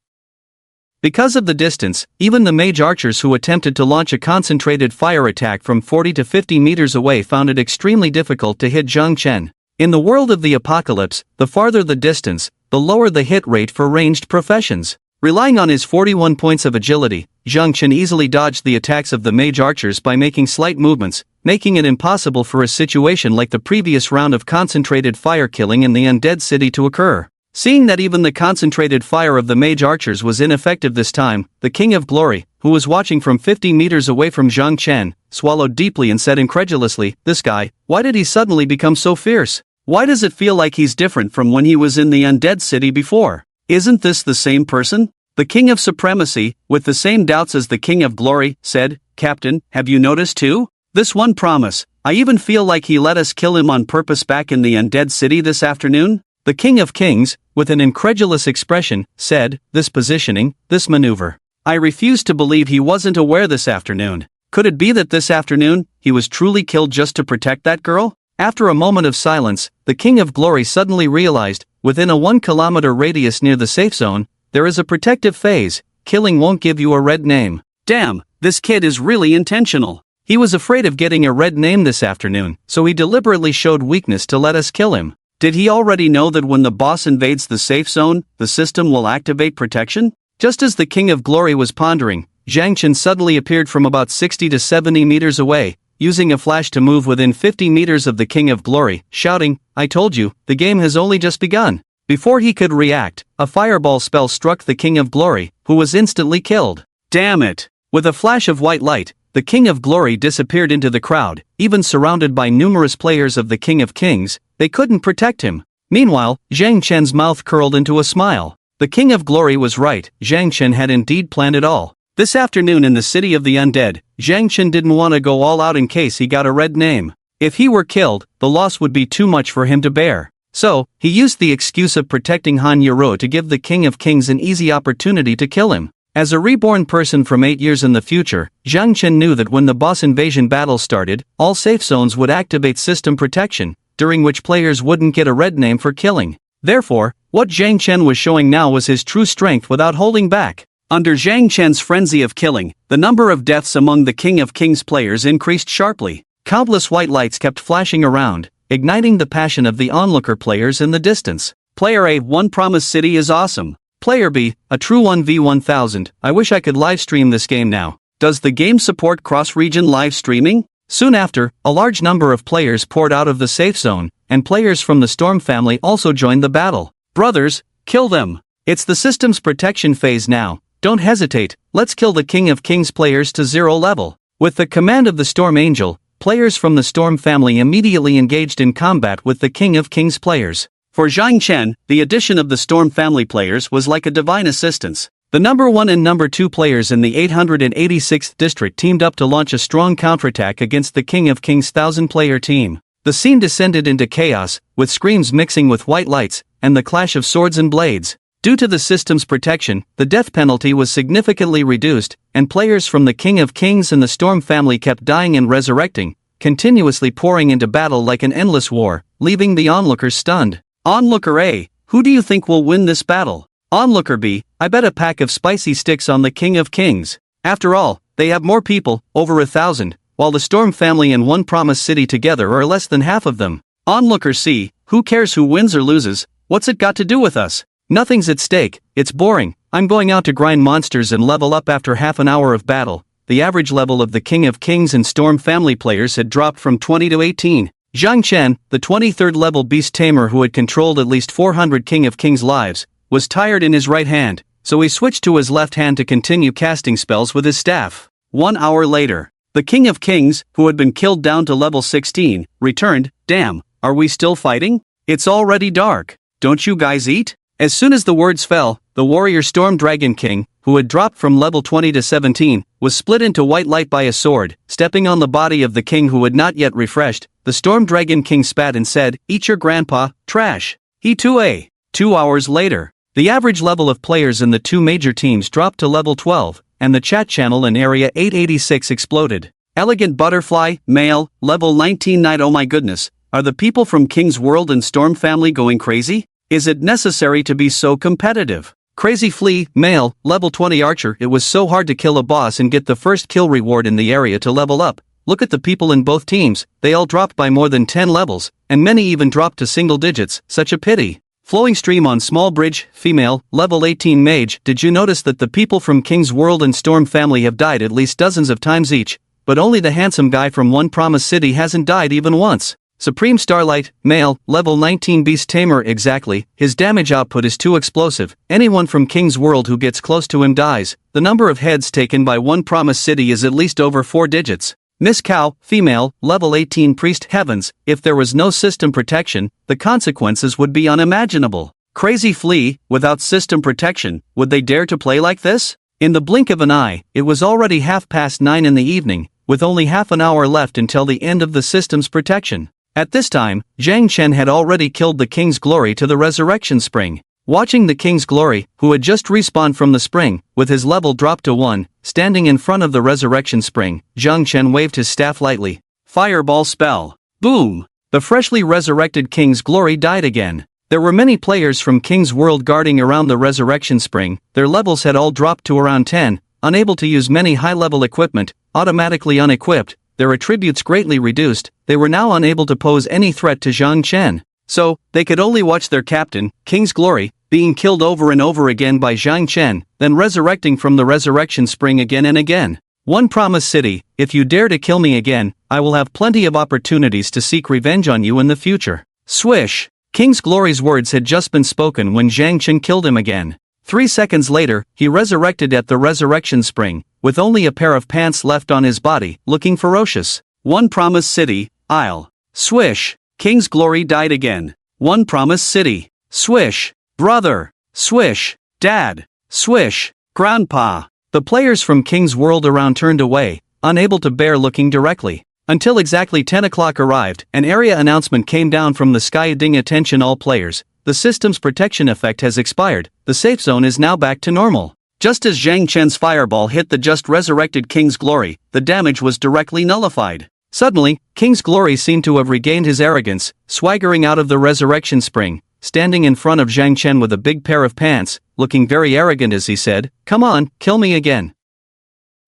Speaker 1: Because of the distance, even the mage archers who attempted to launch a concentrated fire attack from 40 to 50 meters away found it extremely difficult to hit Zhang Chen. In the world of the apocalypse, the farther the distance, the lower the hit rate for ranged professions. Relying on his 41 points of agility, Zhang Chen easily dodged the attacks of the mage archers by making slight movements, making it impossible for a situation like the previous round of concentrated fire killing in the undead city to occur. Seeing that even the concentrated fire of the mage archers was ineffective this time, the King of Glory, who was watching from 50 meters away from Zhang Chen, swallowed deeply and said incredulously, this guy, why did he suddenly become so fierce? Why does it feel like he's different from when he was in the undead city before? Isn't this the same person? The King of Supremacy, with the same doubts as the King of Glory, said, Captain, have you noticed too? This one promise, I even feel like he let us kill him on purpose back in the undead city this afternoon? The King of Kings, with an incredulous expression, said, this positioning, this maneuver. I refuse to believe he wasn't aware this afternoon. Could it be that this afternoon, he was truly killed just to protect that girl? After a moment of silence, the King of Glory suddenly realized, within a 1 kilometer radius near the safe zone, there is a protective phase. Killing won't give you a red name. Damn, this kid is really intentional. He was afraid of getting a red name this afternoon, so he deliberately showed weakness to let us kill him. Did he already know that when the boss invades the safe zone, the system will activate protection? Just as the King of Glory was pondering, Zhang Chen suddenly appeared from about 60 to 70 meters away, using a flash to move within 50 meters of the King of Glory, shouting, I told you, the game has only just begun. Before he could react, a fireball spell struck the King of Glory, who was instantly killed. Damn it! With a flash of white light, the King of Glory disappeared into the crowd. Even surrounded by numerous players of the King of Kings, they couldn't protect him. Meanwhile, Zhang Chen's mouth curled into a smile. The King of Glory was right, Zhang Chen had indeed planned it all. This afternoon in the city of the undead, Zhang Chen didn't want to go all out in case he got a red name. If he were killed, the loss would be too much for him to bear. So, he used the excuse of protecting Han Yuro to give the King of Kings an easy opportunity to kill him. As a reborn person from 8 years in the future, Zhang Chen knew that when the boss invasion battle started, all safe zones would activate system protection, during which players wouldn't get a red name for killing. Therefore, what Zhang Chen was showing now was his true strength without holding back. Under Zhang Chen's frenzy of killing, the number of deaths among the King of Kings players increased sharply. Countless white lights kept flashing around, igniting the passion of the onlooker players in the distance. Player A, One Promise City is awesome. Player B, a true 1v1000, I wish I could livestream this game now. Does the game support cross-region live streaming? Soon after, a large number of players poured out of the safe zone, and players from the Storm family also joined the battle. Brothers, kill them! It's the system's protection phase now. Don't hesitate, let's kill the King of Kings players to 0 level. With the command of the Storm Angel, players from the Storm family immediately engaged in combat with the King of Kings players. For Zhang Chen, the addition of the Storm family players was like a divine assistance. The number 1 and number 2 players in the 886th district teamed up to launch a strong counterattack against the King of Kings 1,000-player team. The scene descended into chaos, with screams mixing with white lights, and the clash of swords and blades. Due to the system's protection, the death penalty was significantly reduced, and players from the King of Kings and the Storm family kept dying and resurrecting, continuously pouring into battle like an endless war, leaving the onlookers stunned. Onlooker A, who do you think will win this battle? Onlooker B, I bet a pack of spicy sticks on the King of Kings. After all, they have more people, over 1,000, while the Storm family and One Promise City together are less than half of them. Onlooker C, who cares who wins or loses, what's it got to do with us? Nothing's at stake, it's boring, I'm going out to grind monsters and level up after half an hour of battle. The average level of the King of Kings and Storm family players had dropped from 20 to 18. Zhang Chen, the 23rd level beast tamer who had controlled at least 400 King of Kings lives, was tired in his right hand, so he switched to his left hand to continue casting spells with his staff. 1 hour later, the King of Kings, who had been killed down to level 16, returned. Damn, are we still fighting? It's already dark. Don't you guys eat? As soon as the words fell, the warrior Storm Dragon King, who had dropped from level 20 to 17, was split into white light by a sword. Stepping on the body of the king who had not yet refreshed, the Storm Dragon King spat and said, "Eat your grandpa, trash." He too ate. 2 hours later, the average level of players in the 2 major teams dropped to level 12, and the chat channel in Area 886 exploded. Elegant Butterfly, male, level 19 knight. Oh my goodness, are the people from King's World and Storm family going crazy? Is it necessary to be so competitive? Crazy Flea, male, level 20 archer. It was so hard to kill a boss and get the first kill reward in the area to level up. Look at the people in both teams, they all dropped by more than 10 levels, and many even dropped to single digits, such a pity. Flowing Stream on Small Bridge, female, level 18 mage. Did you notice that the people from King's World and Storm family have died at least dozens of times each, but only the handsome guy from One Promise City hasn't died even once? Supreme Starlight, male, level 19 beast tamer. Exactly, his damage output is too explosive, anyone from King's World who gets close to him dies. The number of heads taken by One Promise City is at least over 4 digits. Miss Cow, female, level 18 priest. Heavens, if there was no system protection, the consequences would be unimaginable. Crazy Flea, without system protection, would they dare to play like this? In the blink of an eye, it was already 9:30 in the evening, with only half an hour left until the end of the system's protection. At this time, Zhang Chen had already killed the King's Glory to the Resurrection Spring. Watching the King's Glory, who had just respawned from the spring, with his level dropped to 1, standing in front of the Resurrection Spring, Zhang Chen waved his staff lightly. Fireball spell. Boom! The freshly resurrected King's Glory died again. There were many players from King's World guarding around the Resurrection Spring. Their levels had all dropped to around 10, unable to use many high-level equipment, automatically unequipped, their attributes greatly reduced. They were now unable to pose any threat to Zhang Chen. So, they could only watch their captain, King's Glory, being killed over and over again by Zhang Chen, then resurrecting from the Resurrection Spring again and again. One Promise City, if you dare to kill me again, I will have plenty of opportunities to seek revenge on you in the future. Swish! King's Glory's words had just been spoken when Zhang Chen killed him again. 3 seconds later, he resurrected at the Resurrection Spring, with only a pair of pants left on his body, looking ferocious. One Promise City, Isle. Swish! King's Glory died again. One Promise City. Swish! Brother! Swish! Dad! Swish! Grandpa! The players from King's World around turned away, unable to bear looking directly. Until exactly 10 o'clock arrived, an area announcement came down from the sky. Ding attention all players. The system's protection effect has expired, the safe zone is now back to normal. Just as Zhang Chen's fireball hit the just resurrected King's Glory, the damage was directly nullified. Suddenly, King's Glory seemed to have regained his arrogance, swaggering out of the Resurrection Spring, standing in front of Zhang Chen with a big pair of pants, looking very arrogant as he said, "Come on, kill me again.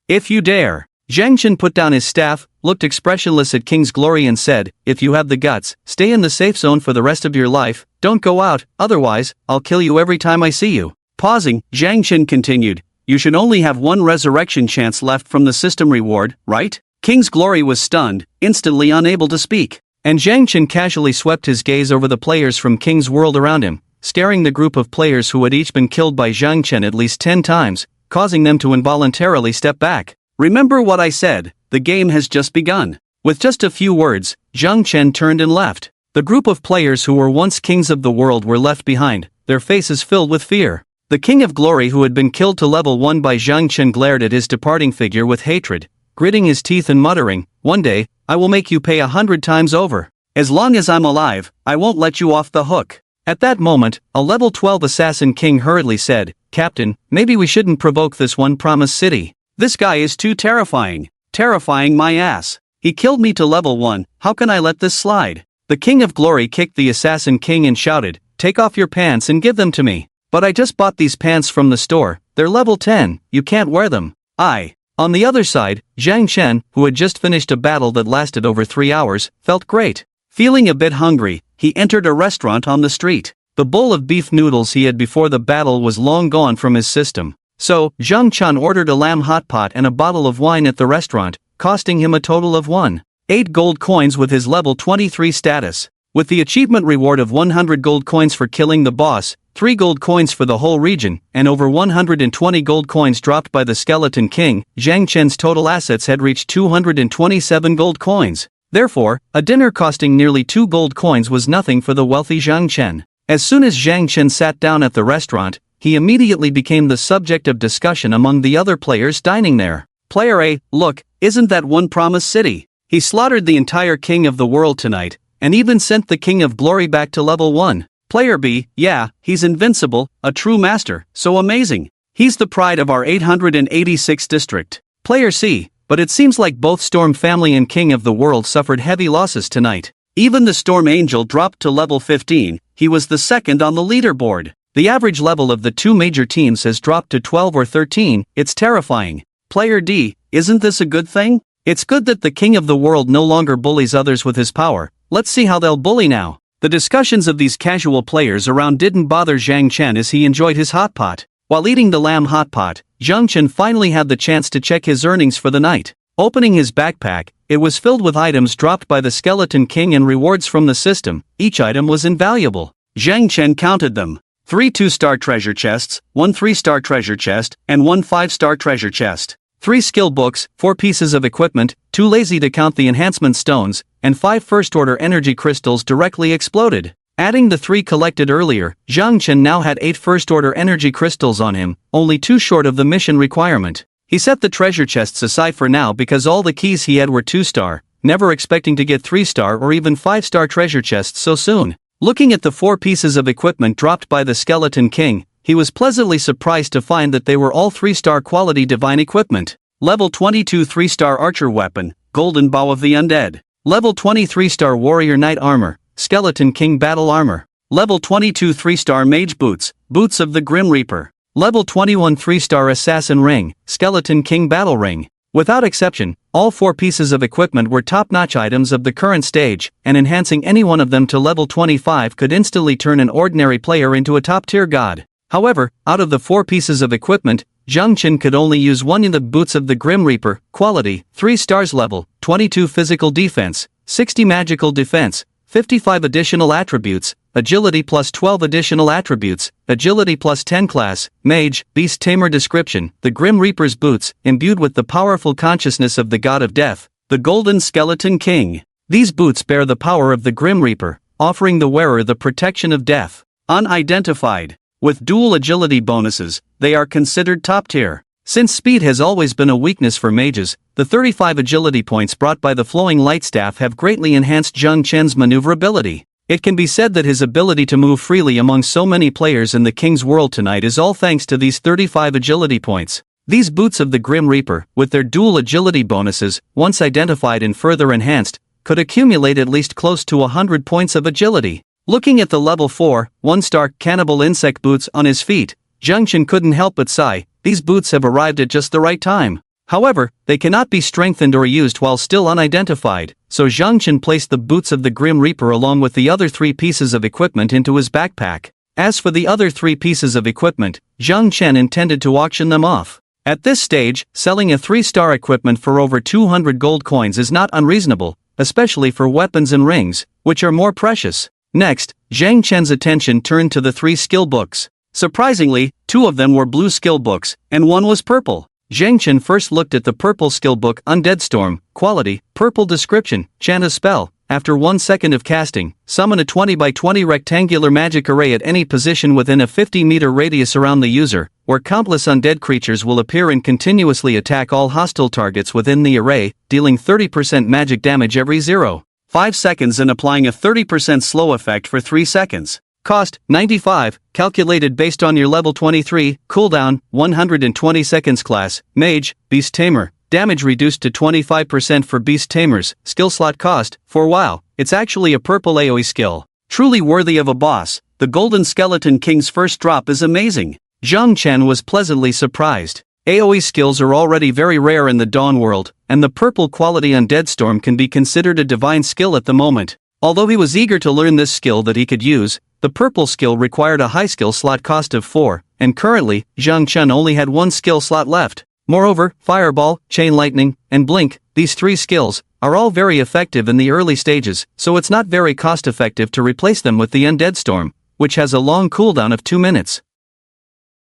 Speaker 1: If you dare." Zhang Chen put down his staff, looked expressionless at King's Glory and said, "If you have the guts, stay in the safe zone for the rest of your life, don't go out, otherwise, I'll kill you every time I see you." Pausing, Zhang Chen continued, You should only have one resurrection chance left from the system reward, right? King's Glory was stunned, instantly unable to speak. And Zhang Chen casually swept his gaze over the players from King's world around him, staring the group of players who had each been killed by Zhang Chen at least 10 times, causing them to involuntarily step back. Remember what I said, the game has just begun. With just a few words, Zhang Chen turned and left. The group of players who were once kings of the world were left behind, their faces filled with fear. The King of Glory who had been killed to level 1 by Zhang Chen glared at his departing figure with hatred, gritting his teeth and muttering, "One day, I will make you pay 100 times over. As long as I'm alive, I won't let you off the hook." At that moment, a level 12 assassin king hurriedly said, "Captain, maybe we shouldn't provoke this one promised city. This guy is too terrifying. Terrifying my ass. He killed me to level 1, how can I let this slide?" The King of Glory kicked the assassin king and shouted, "Take off your pants and give them to me." "But I just bought these pants from the store, they're level 10, you can't wear them." On the other side, Zhang Chen, who had just finished a battle that lasted over 3 hours, felt great. Feeling a bit hungry, he entered a restaurant on the street. The bowl of beef noodles he had before the battle was long gone from his system. So, Zhang Chen ordered a lamb hot pot and a bottle of wine at the restaurant, costing him a total of 1.8 gold coins with his level 23 status. With the achievement reward of 100 gold coins for killing the boss, 3 gold coins for the whole region, and over 120 gold coins dropped by the Skeleton King, Zhang Chen's total assets had reached 227 gold coins. Therefore, a dinner costing nearly 2 gold coins was nothing for the wealthy Zhang Chen. As soon as Zhang Chen sat down at the restaurant, he immediately became the subject of discussion among the other players dining there. Player A, look, isn't that one promised city? He slaughtered the entire king of the world tonight, and even sent the King of Glory back to level 1. Player B, yeah, he's invincible, a true master, so amazing. He's the pride of our 886 district. Player C, but it seems like both Storm Family and King of the World suffered heavy losses tonight. Even the Storm Angel dropped to level 15, he was the second on the leaderboard. The average level of the two major teams has dropped to 12 or 13, it's terrifying. Player D, isn't this a good thing? It's good that the King of the World no longer bullies others with his power, let's see how they'll bully now. The discussions of these casual players around didn't bother Zhang Chen as he enjoyed his hot pot. While eating the lamb hot pot, Zhang Chen finally had the chance to check his earnings for the night. Opening his backpack, it was filled with items dropped by the Skeleton King and rewards from the system. Each item was invaluable. Zhang Chen counted them. 3 2-star treasure chests, 1 3-star treasure chest, and 1 5-star treasure chest. 3 skill books, 4 pieces of equipment, too lazy to count the enhancement stones, and 5 first-order energy crystals directly exploded. Adding the 3 collected earlier, Zhang Chen now had 8 first-order energy crystals on him, only 2 short of the mission requirement. He set the treasure chests aside for now because all the keys he had were 2-star, never expecting to get 3-star or even 5-star treasure chests so soon. Looking at the 4 pieces of equipment dropped by the Skeleton King, he was pleasantly surprised to find that they were all 3-star quality divine equipment. Level 22 3-star archer weapon, Golden Bow of the Undead. Level 23-star warrior knight armor, Skeleton King battle armor. Level 22 3-star mage boots, boots of the Grim Reaper. Level 21 3-star assassin ring, Skeleton King battle ring. Without exception, all 4 pieces of equipment were top-notch items of the current stage, and enhancing any one of them to level 25 could instantly turn an ordinary player into a top-tier god. However, out of the 4 pieces of equipment, Zhang Chen could only use one in the boots of the Grim Reaper, quality, 3 stars level, 22 physical defense, 60 magical defense, 55 additional attributes, agility plus 12 additional attributes, agility plus 10 class, mage, beast tamer description, the Grim Reaper's boots, imbued with the powerful consciousness of the god of death, the Golden Skeleton King. These boots bear the power of the Grim Reaper, offering the wearer the protection of death. Unidentified. With dual agility bonuses, they are considered top tier. Since speed has always been a weakness for mages, the 35 agility points brought by the flowing light staff have greatly enhanced Zhang Chen's maneuverability. It can be said that his ability to move freely among so many players in the King's World tonight is all thanks to these 35 agility points. These boots of the Grim Reaper, with their dual agility bonuses, once identified and further enhanced, could accumulate at least close to 100 points of agility. Looking at the level 4, 1-star cannibal insect boots on his feet, Zhang Chen couldn't help but sigh. These boots have arrived at just the right time. However, they cannot be strengthened or used while still unidentified, so Zhang Chen placed the boots of the Grim Reaper along with the other 3 pieces of equipment into his backpack. As for the other 3 pieces of equipment, Zhang Chen intended to auction them off. At this stage, selling a 3-star equipment for over 200 gold coins is not unreasonable, especially for weapons and rings, which are more precious. Next, Zhang Chen's attention turned to the 3 skill books. Surprisingly, 2 of them were blue skill books, and 1 was purple. Zhang Chen first looked at the purple skill book Undead Storm, quality, purple description, chant a spell. After 1 second of casting, summon a 20 by 20 rectangular magic array at any position within a 50-meter radius around the user, where countless undead creatures will appear and continuously attack all hostile targets within the array, dealing 30% magic damage every 0.5 seconds and applying a 30% slow effect for 3 seconds. Cost, 95, calculated based on your level 23, cooldown, 120 seconds. Class, Mage, Beast Tamer. Damage reduced to 25% for Beast Tamers. Skill slot cost, for wow, it's actually a purple AoE skill. Truly worthy of a boss. The Golden Skeleton King's first drop is amazing. Zhang Chen was pleasantly surprised. AoE skills are already very rare in the Dawn world, and the purple quality Undead Storm can be considered a divine skill at the moment. Although he was eager to learn this skill that he could use, the purple skill required a high skill slot cost of 4, and currently, Zhang Chen only had 1 skill slot left. Moreover, Fireball, Chain Lightning, and Blink, these 3 skills, are all very effective in the early stages, so it's not very cost-effective to replace them with the Undead Storm, which has a long cooldown of 2 minutes.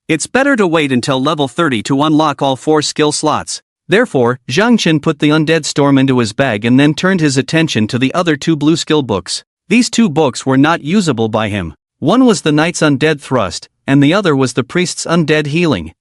Speaker 1: It's better to wait until level 30 to unlock all 4 skill slots. Therefore, Zhang Chen put the Undead Storm into his bag and then turned his attention to the other 2 blue skill books. These 2 books were not usable by him. One was the Knight's Undead Thrust, and the other was the Priest's Undead Healing.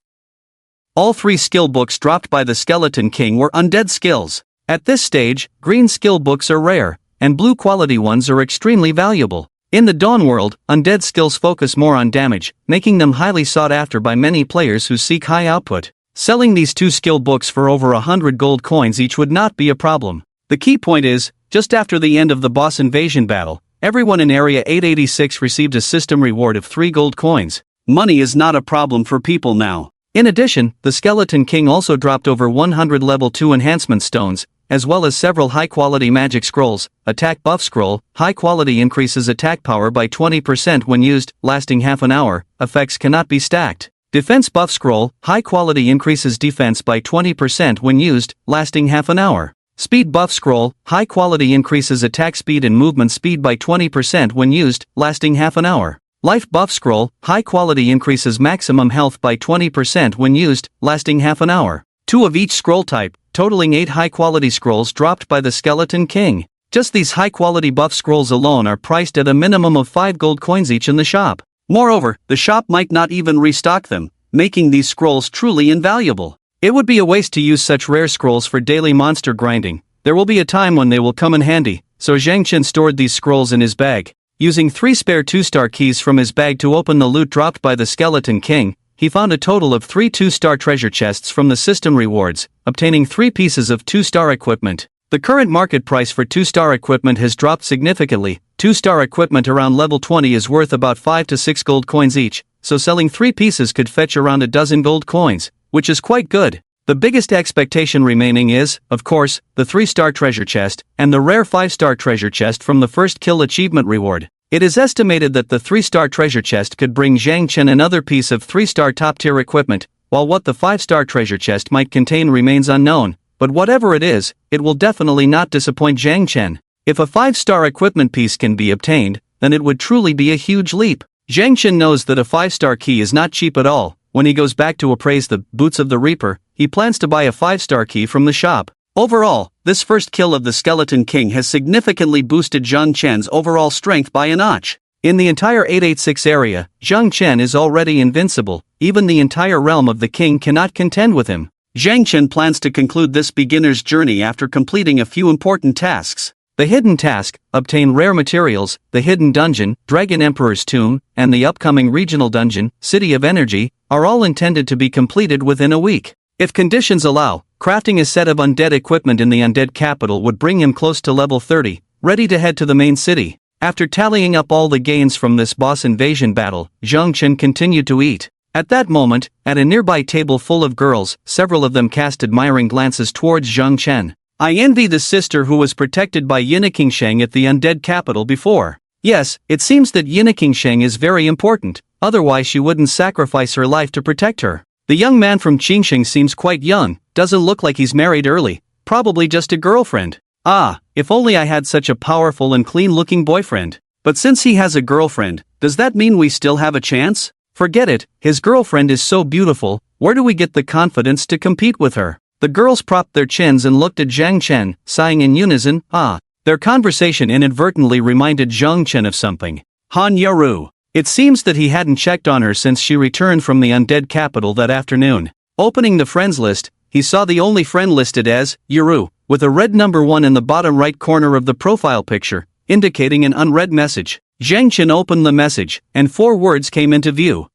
Speaker 1: All 3 skill books dropped by the Skeleton King were undead skills. At this stage, green skill books are rare, and blue quality ones are extremely valuable. In the Dawn world, undead skills focus more on damage, making them highly sought after by many players who seek high output. Selling these 2 skill books for over 100 gold coins each would not be a problem. The key point is, just after the end of the boss invasion battle, everyone in Area 886 received a system reward of 3 gold coins. Money is not a problem for people now. In addition, the Skeleton King also dropped over 100 level 2 enhancement stones, as well as several high-quality magic scrolls. Attack buff scroll, high quality, increases attack power by 20% when used, lasting half an hour, effects cannot be stacked. Defense buff scroll, high quality, increases defense by 20% when used, lasting half an hour. Speed buff scroll, high quality, increases attack speed and movement speed by 20% when used, lasting half an hour. Life buff scroll, high quality, increases maximum health by 20% when used, lasting half an hour. 2 of each scroll type, totaling 8 high quality scrolls dropped by the Skeleton King. Just these high quality buff scrolls alone are priced at a minimum of 5 gold coins each in the shop. Moreover, the shop might not even restock them, making these scrolls truly invaluable. It would be a waste to use such rare scrolls for daily monster grinding. There will be a time when they will come in handy, so Zhang Chen stored these scrolls in his bag. Using 3 spare 2-star keys from his bag to open the loot dropped by the Skeleton King, he found a total of 3 2-star treasure chests from the system rewards, obtaining 3 pieces of 2-star equipment. The current market price for 2-star equipment has dropped significantly. 2-star equipment around level 20 is worth about 5 to 6 gold coins each, so selling 3 pieces could fetch around a dozen gold coins, which is quite good. The biggest expectation remaining is, of course, the 3-star treasure chest, and the rare 5-star treasure chest from the first kill achievement reward. It is estimated that the 3-star treasure chest could bring Zhang Chen another piece of 3-star top-tier equipment, while what the 5-star treasure chest might contain remains unknown, but whatever it is, it will definitely not disappoint Zhang Chen. If a 5-star equipment piece can be obtained, then it would truly be a huge leap. Zhang Chen knows that a 5-star key is not cheap at all. When he goes back to appraise the Boots of the Reaper, he plans to buy a 5-star key from the shop. Overall, this first kill of the Skeleton King has significantly boosted Zhang Chen's overall strength by a notch. In the entire 886 area, Zhang Chen is already invincible. Even the entire realm of the king cannot contend with him. Zhang Chen plans to conclude this beginner's journey after completing a few important tasks. The hidden task, obtain rare materials, the hidden dungeon, Dragon Emperor's Tomb, and the upcoming regional dungeon, City of Energy, are all intended to be completed within a week. If conditions allow, crafting a set of undead equipment in the undead capital would bring him close to level 30, ready to head to the main city. After tallying up all the gains from this boss invasion battle, Zhang Chen continued to eat. At that moment, at a nearby table full of girls, several of them cast admiring glances towards Zhang Chen. I envy the sister who was protected by Yina Qingsheng at the undead capital before. Yes, it seems that Yinning Sheng is very important, otherwise she wouldn't sacrifice her life to protect her. The young man from Qingsheng seems quite young, doesn't look like he's married early, probably just a girlfriend. Ah, if only I had such a powerful and clean-looking boyfriend. But since he has a girlfriend, does that mean we still have a chance? Forget it, his girlfriend is so beautiful, where do we get the confidence to compete with her? The girls propped their chins and looked at Zhang Chen, sighing in unison, ah. Their conversation inadvertently reminded Zhang Chen of something. Han Yaru. It seems that he hadn't checked on her since she returned from the undead capital that afternoon. Opening the friends list, he saw the only friend listed as Yaru, with a red number 1 in the bottom right corner of the profile picture, indicating an unread message. Zhang Chen opened the message, and 4 words came into view.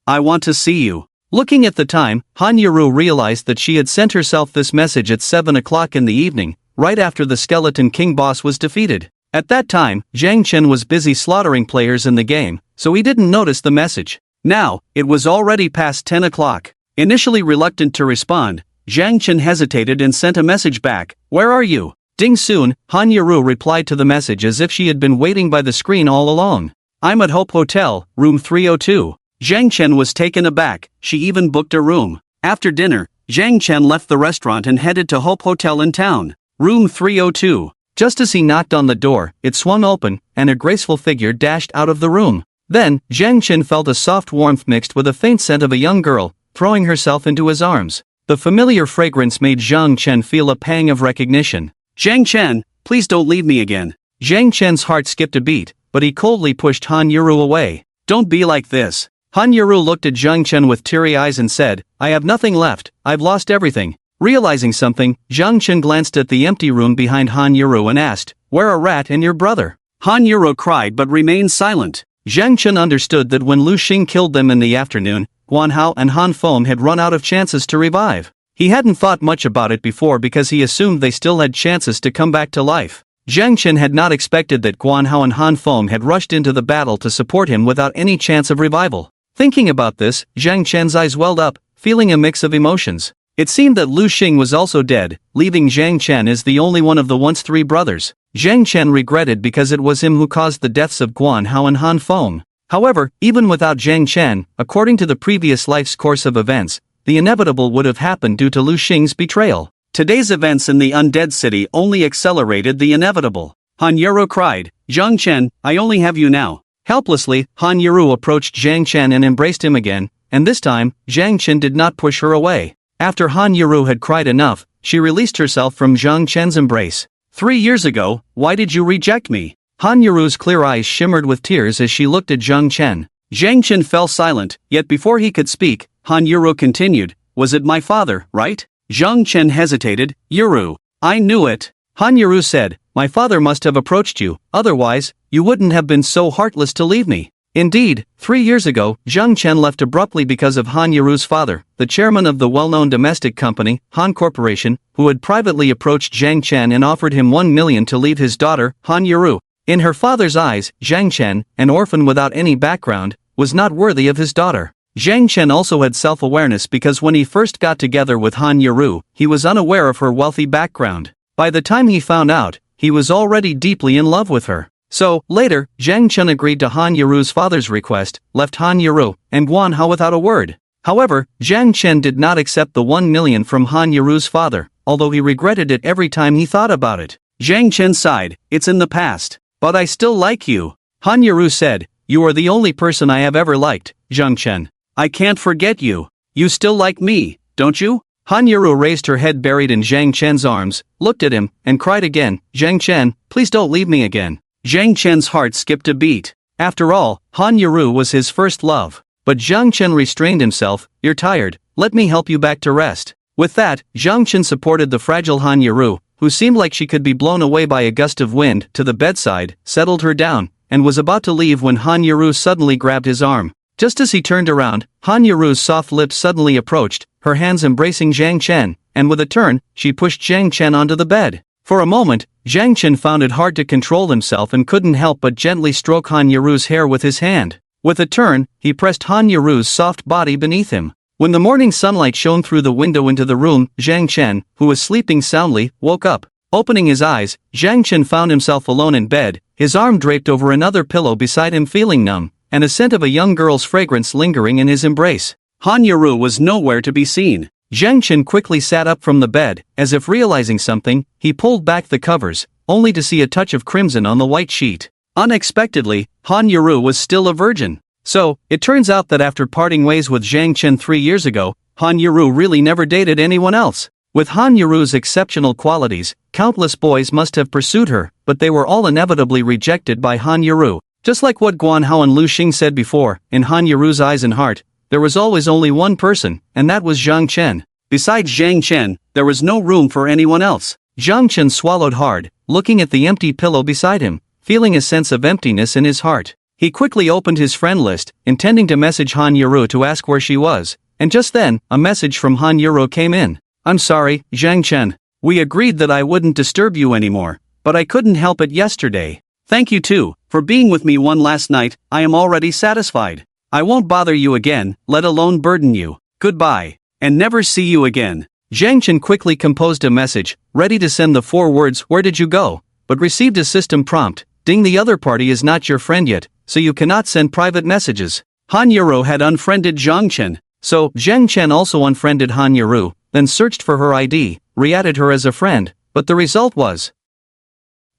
Speaker 1: I want to see you. Looking at the time, Han Yaru realized that she had sent herself this message at 7 o'clock in the evening, right after the Skeleton King boss was defeated. At that time, Zhang Chen was busy slaughtering players in the game, so he didn't notice the message. Now, it was already past 10 o'clock. Initially reluctant to respond, Zhang Chen hesitated and sent a message back, "Where are you?" Ding soon, Han Yaru replied to the message as if she had been waiting by the screen all along. "I'm at Hope Hotel, room 302. Zhang Chen was taken aback, she even booked a room. After dinner, Zhang Chen left the restaurant and headed to Hope Hotel in town. Room 302. Just as he knocked on the door, it swung open, and a graceful figure dashed out of the room. Then, Zhang Chen felt a soft warmth mixed with a faint scent of a young girl, throwing herself into his arms. The familiar fragrance made Zhang Chen feel a pang of recognition. "Zhang Chen, please don't leave me again." Zhang Chen's heart skipped a beat, but he coldly pushed Han Yaru away. "Don't be like this." Han Yaru looked at Zhang Chen with teary eyes and said, "I have nothing left, I've lost everything." Realizing something, Zhang Chen glanced at the empty room behind Han Yaru and asked, "Where are Rat and your brother?" Han Yaru cried but remained silent. Zhang Chen understood that when Lu Xing killed them in the afternoon, Guan Hao and Han Feng had run out of chances to revive. He hadn't thought much about it before because he assumed they still had chances to come back to life. Zhang Chen had not expected that Guan Hao and Han Feng had rushed into the battle to support him without any chance of revival. Thinking about this, Zhang Chen's eyes welled up, feeling a mix of emotions. It seemed that Lu Xing was also dead, leaving Zhang Chen as the only one of the once 3 brothers. Zhang Chen regretted because it was him who caused the deaths of Guan Hao and Han Feng. However, even without Zhang Chen, according to the previous life's course of events, the inevitable would have happened due to Lu Xing's betrayal. Today's events in the undead city only accelerated the inevitable. Han Yaru cried, "Zhang Chen, I only have you now." Helplessly, Han Yaru approached Zhang Chen and embraced him again, and this time, Zhang Chen did not push her away. After Han Yaru had cried enough, she released herself from Zhang Chen's embrace. 3 years ago, why did you reject me?" Han Yaru's clear eyes shimmered with tears as she looked at Zhang Chen. Zhang Chen fell silent, yet before he could speak, Han Yaru continued, "Was it my father, right?" Zhang Chen hesitated, "Yaru, I knew it." Han Yaru said, "My father must have approached you, otherwise, you wouldn't have been so heartless to leave me." Indeed, 3 years ago, Zhang Chen left abruptly because of Han Yaru's father, the chairman of the well-known domestic company, Han Corporation, who had privately approached Zhang Chen and offered him 1 million to leave his daughter, Han Yaru. In her father's eyes, Zhang Chen, an orphan without any background, was not worthy of his daughter. Zhang Chen also had self-awareness because when he first got together with Han Yaru, he was unaware of her wealthy background. By the time he found out, he was already deeply in love with her. So, later, Zhang Chen agreed to Han Yaru's father's request, left Han Yaru and Guan Hao without a word. However, Zhang Chen did not accept the 1 million from Han Yaru's father, although he regretted it every time he thought about it. Zhang Chen sighed, "It's in the past. But I still like you." Han Yaru said, "You are the only person I have ever liked, Zhang Chen. I can't forget you. You still like me, don't you?" Han Yaru raised her head buried in Zhang Chen's arms, looked at him, and cried again, "Zhang Chen, please don't leave me again." Zhang Chen's heart skipped a beat. After all, Han Yaru was his first love. But Zhang Chen restrained himself, "You're tired, let me help you back to rest." With that, Zhang Chen supported the fragile Han Yaru, who seemed like she could be blown away by a gust of wind, to the bedside, settled her down, and was about to leave when Han Yaru suddenly grabbed his arm. Just as he turned around, Han Yaru's soft lips suddenly approached, her hands embracing Zhang Chen, and with a turn, she pushed Zhang Chen onto the bed. For a moment, Zhang Chen found it hard to control himself and couldn't help but gently stroke Han Yaru's hair with his hand. With a turn, he pressed Han Yaru's soft body beneath him. When the morning sunlight shone through the window into the room, Zhang Chen, who was sleeping soundly, woke up. Opening his eyes, Zhang Chen found himself alone in bed, his arm draped over another pillow beside him feeling numb, and a scent of a young girl's fragrance lingering in his embrace. Han Yaru was nowhere to be seen. Zhang Chen quickly sat up from the bed, as if realizing something, he pulled back the covers, only to see a touch of crimson on the white sheet. Unexpectedly, Han Yaru was still a virgin. So, it turns out that after parting ways with Zhang Chen 3 years ago, Han Yaru really never dated anyone else. With Han Yaru's exceptional qualities, countless boys must have pursued her, but they were all inevitably rejected by Han Yaru. Just like what Guan Hao and Lu Xing said before, in Han Yaru's eyes and heart, there was always only one person, and that was Zhang Chen. Besides Zhang Chen, there was no room for anyone else. Zhang Chen swallowed hard, looking at the empty pillow beside him, feeling a sense of emptiness in his heart. He quickly opened his friend list, intending to message Han Yaru to ask where she was, and just then, a message from Han Yaru came in. "I'm sorry, Zhang Chen. We agreed that I wouldn't disturb you anymore, but I couldn't help it yesterday. Thank you too, for being with me one last night. I am already satisfied. I won't bother you again, let alone burden you. Goodbye, and never see you again." Zhang Chen quickly composed a message, ready to send the 4 words, "Where did you go?" but received a system prompt, "Ding, the other party is not your friend yet, so you cannot send private messages." Han Yaru had unfriended Zhang Chen, so Zhang Chen also unfriended Han Yaru, then searched for her ID, re-added her as a friend, but the result was,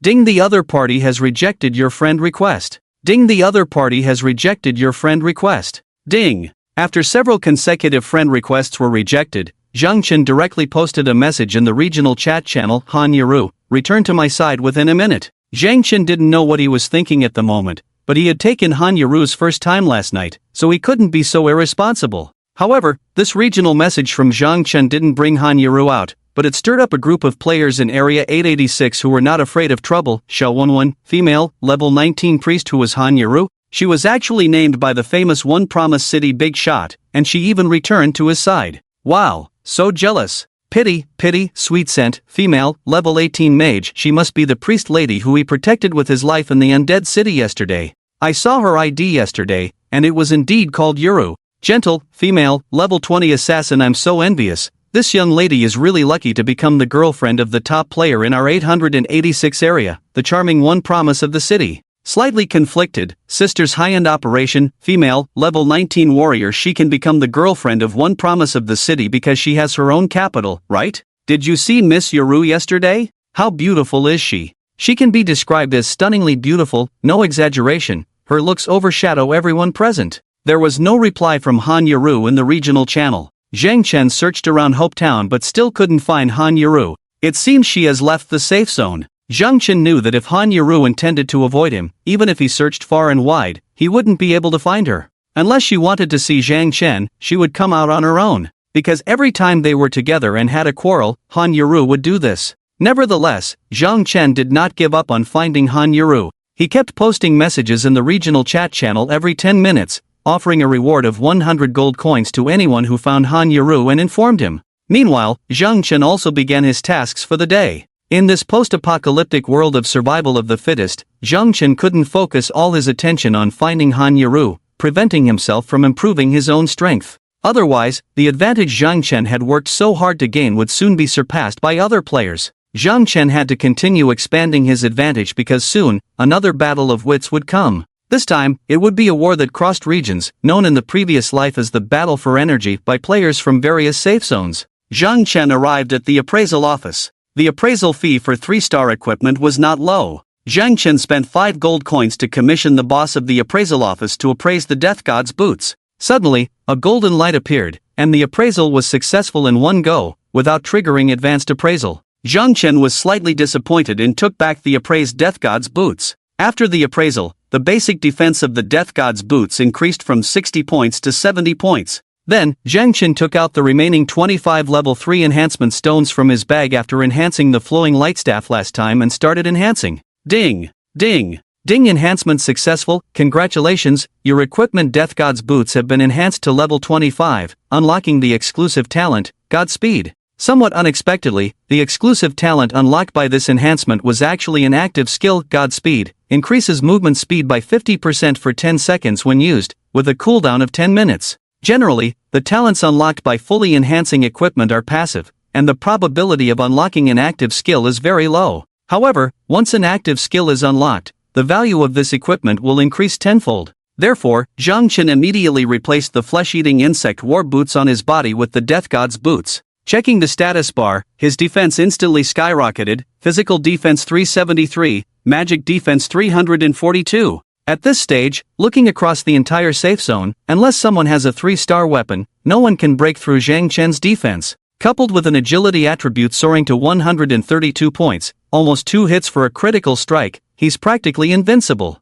Speaker 1: "Ding, the other party has rejected your friend request. Ding, the other party has rejected your friend request. Ding." After several consecutive friend requests were rejected, Zhang Chen directly posted a message in the regional chat channel, "Han Yaru, return to my side within a minute." Zhang Chen didn't know what he was thinking at the moment, but he had taken Han Yaru's first time last night, so he couldn't be so irresponsible. However, this regional message from Zhang Chen didn't bring Han Yaru out, but it stirred up a group of players in Area 886 who were not afraid of trouble. Xiao Wenwen, female, level 19 priest who was Han Yaru. She was actually named by the famous One Promise City Big Shot, and she even returned to his side. Wow, so jealous. Pity, sweet scent, female, level 18 mage. She must be the priest lady who he protected with his life in the undead city yesterday. I saw her ID yesterday, and it was indeed called Yaru. Gentle, female, level 20 assassin. I'm so envious. This young lady is really lucky to become the girlfriend of the top player in our 886 area, the charming One Promise of the city. Slightly conflicted, sister's high-end operation, female, level 19 warrior. She can become the girlfriend of One Promise of the city because she has her own capital, right? Did you see Miss Yaru yesterday? How beautiful is she? She can be described as stunningly beautiful, no exaggeration. Her looks overshadow everyone present. There was no reply from Han Yaru in the regional channel. Zhang Chen searched around Hope Town but still couldn't find Han Yaru. It seems she has left the safe zone. Zhang Chen knew that if Han Yaru intended to avoid him, even if he searched far and wide, he wouldn't be able to find her. Unless she wanted to see Zhang Chen, she would come out on her own. Because every time they were together and had a quarrel, Han Yaru would do this. Nevertheless, Zhang Chen did not give up on finding Han Yaru. He kept posting messages in the regional chat channel every 10 minutes, offering a reward of 100 gold coins to anyone who found Han Yaru and informed him. Meanwhile, Zhang Chen also began his tasks for the day. In this post-apocalyptic world of survival of the fittest, Zhang Chen couldn't focus all his attention on finding Han Yaru, preventing himself from improving his own strength. Otherwise, the advantage Zhang Chen had worked so hard to gain would soon be surpassed by other players. Zhang Chen had to continue expanding his advantage because soon, another battle of wits would come. This time, it would be a war that crossed regions, known in the previous life as the Battle for Energy, by players from various safe zones. Zhang Chen arrived at the appraisal office. The appraisal fee for 3-star equipment was not low. Zhang Chen spent 5 gold coins to commission the boss of the appraisal office to appraise the Death God's boots. Suddenly, a golden light appeared, and the appraisal was successful in one go, without triggering advanced appraisal. Zhang Chen was slightly disappointed and took back the appraised Death God's boots. After the appraisal, the basic defense of the Death God's boots increased from 60 points to 70 points. Then, Zhang Chen took out the remaining 25 level 3 enhancement stones from his bag after enhancing the flowing light staff last time and started enhancing. Ding! Ding! Ding! Enhancement successful. Congratulations, your equipment Death God's boots have been enhanced to level 25, unlocking the exclusive talent, Godspeed. Somewhat unexpectedly, the exclusive talent unlocked by this enhancement was actually an active skill. Godspeed increases movement speed by 50% for 10 seconds when used, with a cooldown of 10 minutes. Generally, the talents unlocked by fully enhancing equipment are passive, and the probability of unlocking an active skill is very low. However, once an active skill is unlocked, the value of this equipment will increase tenfold. Therefore, Zhang Chen immediately replaced the flesh-eating insect war boots on his body with the Death God's boots. Checking the status bar, his defense instantly skyrocketed, physical defense 373, magic defense 342. At this stage, looking across the entire safe zone, unless someone has a 3-star weapon, no one can break through Zhang Chen's defense. Coupled with an agility attribute soaring to 132 points, almost 2 hits for a critical strike, he's practically invincible.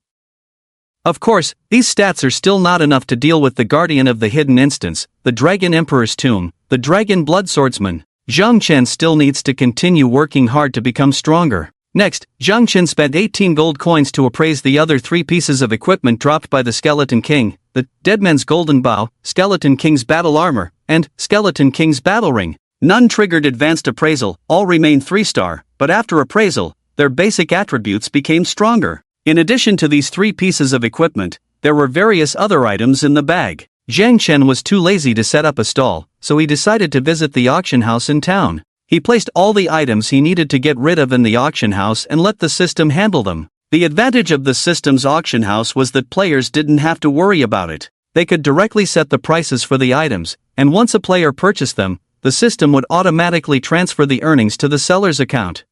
Speaker 1: Of course, these stats are still not enough to deal with the Guardian of the Hidden Instance, the Dragon Emperor's Tomb, the Dragon Blood Swordsman. Zhang Chen still needs to continue working hard to become stronger. Next, Zhang Chen spent 18 gold coins to appraise the other 3 pieces of equipment dropped by the Skeleton King, the Deadman's Golden Bow, Skeleton King's Battle Armor, and Skeleton King's Battle Ring. None triggered advanced appraisal, all remained 3-star, but after appraisal, their basic attributes became stronger. In addition to these 3 pieces of equipment, there were various other items in the bag. Zhang Chen was too lazy to set up a stall, so he decided to visit the auction house in town. He placed all the items he needed to get rid of in the auction house and let the system handle them. The advantage of the system's auction house was that players didn't have to worry about it. They could directly set the prices for the items, and once a player purchased them, the system would automatically transfer the earnings to the seller's account.